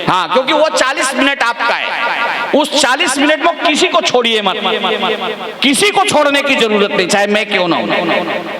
हाँ, क्योंकि वो 40 मिनट आपका है, उस 40 मिनट में किसी को छोड़िए मत, किसी को छोड़ने की जरूरत नहीं, चाहे मैं क्यों ना हूं।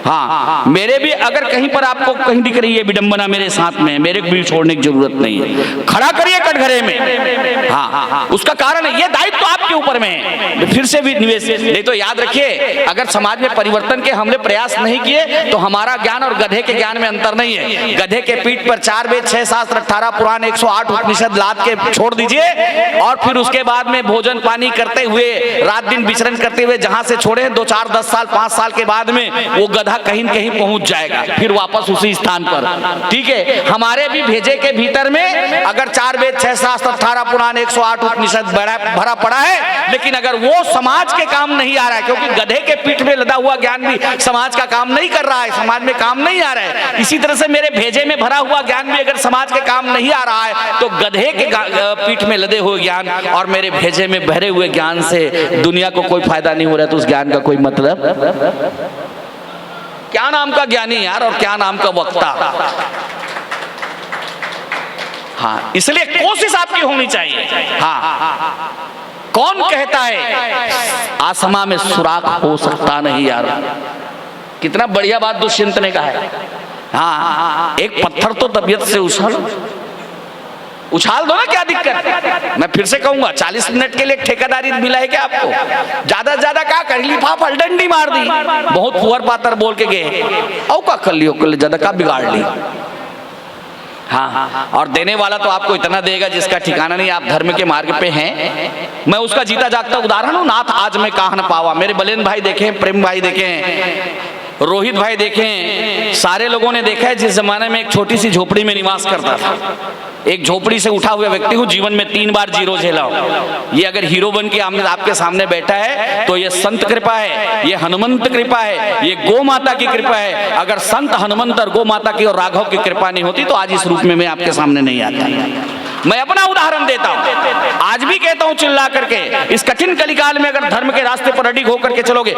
हाँ, मेरे भी अगर कहीं पर आपको कहीं दिख रही है विडंबना मेरे साथ में, मेरे को भी छोड़ने की जरूरत नहीं है, खड़ा करिए कटघरे में। हाँ, उसका कारण है, ये दायित्व तो आपके ऊपर में है। फिर से भी निवेश नहीं तो याद रखिए, अगर समाज में परिवर्तन के हमने प्रयास नहीं किए तो हमारा ज्ञान और गधे के ज्ञान में अंतर नहीं है। गधे के पीठ पर 4 वेद 6 शास्त्र 18 पुराण 108 उपनिषद लाद के छोड़ दीजिए, और फिर उसके बाद में भोजन पानी करते हुए रात दिन विचरण करते हुए जहां से छोड़े 2 4 10 साल 5 साल के बाद में वो गधा कहीं न कहीं पहुंच जाएगा, फिर वापस उसी स्थान पर। ठीक है, हमारे भी भेजे के भीतर में अगर 4 वेद 6 शास्त्र 18 पुराण 108 उपनिषद भरा पड़ा है, लेकिन अगर वो समाज के काम नहीं आ रहा है, क्योंकि गधे के पीठ में लदा हुआ ज्ञान भी समाज का काम नहीं कर रहा है, समाज में काम नहीं आ रहा है, इसी तरह से मेरे भेजे में भरा हुआ ज्ञान भी अगर समाज के काम नहीं आ रहा है, तो गधे के पीठ में लदे हुए ज्ञान और मेरे भेजे में भरे हुए ज्ञान से दुनिया को कोई फायदा नहीं हो रहा है, तो उस ज्ञान का कोई मतलब क्या नाम का ज्ञानी यार, और क्या नाम का वक्ता। हाँ, इसलिए कोशिश आपकी होनी चाहिए। हाँ, कौन कहता है आसमां में सुराख हो सकता नहीं यार, कितना बढ़िया बात दुष्यंत ने कहा है। हाँ, एक पत्थर तो तबीयत से उछाल दो ना, क्या दिक्कत। मैं फिर से कहूंगा, 40 मिनट के लिए ठेकेदारी मिला है क्या आपको? ज्यादा से ज्यादा क्या कर ली, डंडी मार दी, बहुत फुहर पातर बोल के गए, और का कर लियो, ज्यादा का बिगाड़ ली। हाँ, और देने वाला तो आपको इतना देगा जिसका ठिकाना नहीं। आप धर्म के मार्ग पे हैं, मैं उसका जीता जागता उदाहरण हूँ। नाथ आज मैं कहाँ न पावा, मेरे बलेन भाई देखे, प्रेम भाई देखे, रोहित भाई देखें, सारे लोगों ने देखा है जिस जमाने में एक छोटी सी झोपड़ी में निवास करता था, एक झोपड़ी से उठा हुआ व्यक्ति हूँ, जीवन में 3 बार जीरो झेला हूँ। ये अगर हीरो बन के आपके सामने बैठा है तो ये संत कृपा है, ये हनुमंत कृपा है, ये गौ माता की कृपा है। अगर संत हनुमंत और गौ माता की और राघव की कृपा नहीं होती तो आज इस रूप में मैं आपके सामने नहीं आता। मैं अपना उदाहरण देता हूं, आज भी कहता हूं चिल्ला करके, इस कठिन कलिकाल में अगर धर्म के रास्ते पर अडिग होकर के चलोगे,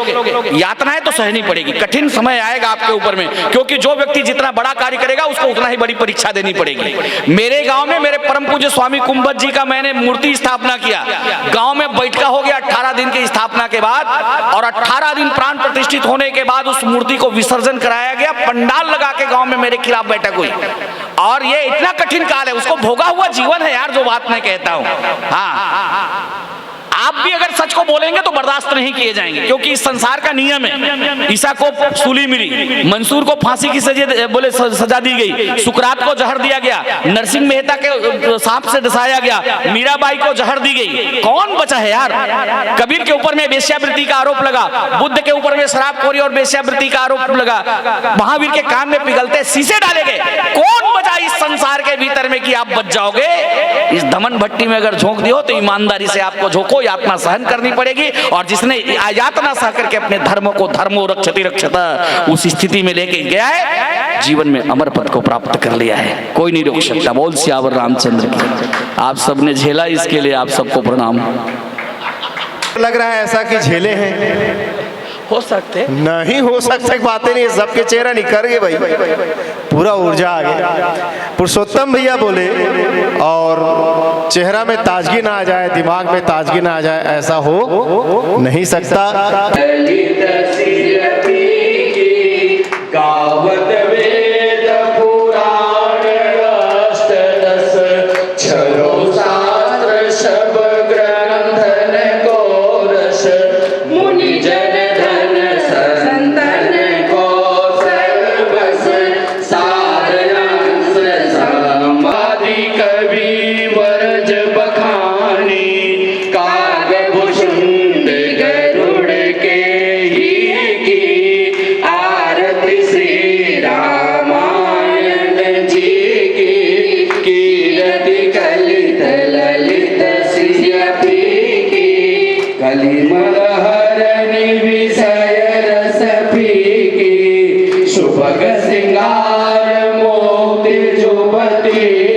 यातनाएं तो सहनी पड़ेगी, कठिन समय आएगा आपके ऊपर में, क्योंकि जो व्यक्ति जितना बड़ा कार्य करेगा उसको उतना ही बड़ी परीक्षा देनी पड़ेगी। मेरे गांव में मेरे परम पूज्य स्वामी कुंभत जी का मैंने मूर्ति स्थापना किया। गांव में बैठका हो गया 18 दिन की स्थापना के बाद, और 18 दिन प्राण प्रतिष्ठित होने के बाद उस मूर्ति को विसर्जन कराया गया। पंडाल लगा के गांव में मेरे खिलाफ बैठक हुई, और ये इतना कठिन काल है, उसको भोगा हुआ जीवन है यार, जो बात मैं कहता हूं। हाँ, आप भी अगर सच को बोलेंगे तो बर्दाश्त नहीं किए जाएंगे, क्योंकि इस संसार का नियम है। ईसा को सूली मिली, मंसूर को फांसी की सजा दी गई, सुकरात को जहर दिया गया, नरसिंह मेहता के सांप से डसाया गया, मीराबाई को जहर दी गई। कौन बचा है यार? कबीर के ऊपर में वेश्यावृत्ति का आरोप लगा, बुद्ध के ऊपर में शराबखोरी और वेश्यावृत्ति का आरोप लगा, महावीर के कान में पिघलते शीशे डाले गए। कौन बचा इस संसार के भीतर में कि आप बच जाओगे? इस धमन भट्टी में अगर झोंक दियो तो ईमानदारी से आपको झोंको, यातना सहन करनी पड़ेगी। और जिसने यातना सह करके अपने धर्म को धर्मो रक्षति रक्षता उस स्थिति में लेके गया है, जीवन में अमर पद को प्राप्त कर लिया है, कोई नहीं रोक सकता। बोल सियावर रामचंद्र की। आप सबने झेला, इसके लिए आप सबको प्रणाम। लग रहा है ऐसा कि झेले हैं, हो सकते नहीं हो सकते, बातें नहीं, सबके चेहरा निखर गए भाई, पूरा ऊर्जा आ गया। पुरुषोत्तम भैया बोले और चेहरा में ताजगी ना आ जाए, दिमाग में ताजगी ना आ जाए, ऐसा हो नहीं सकता। सुभग सिंगार मोती जुबती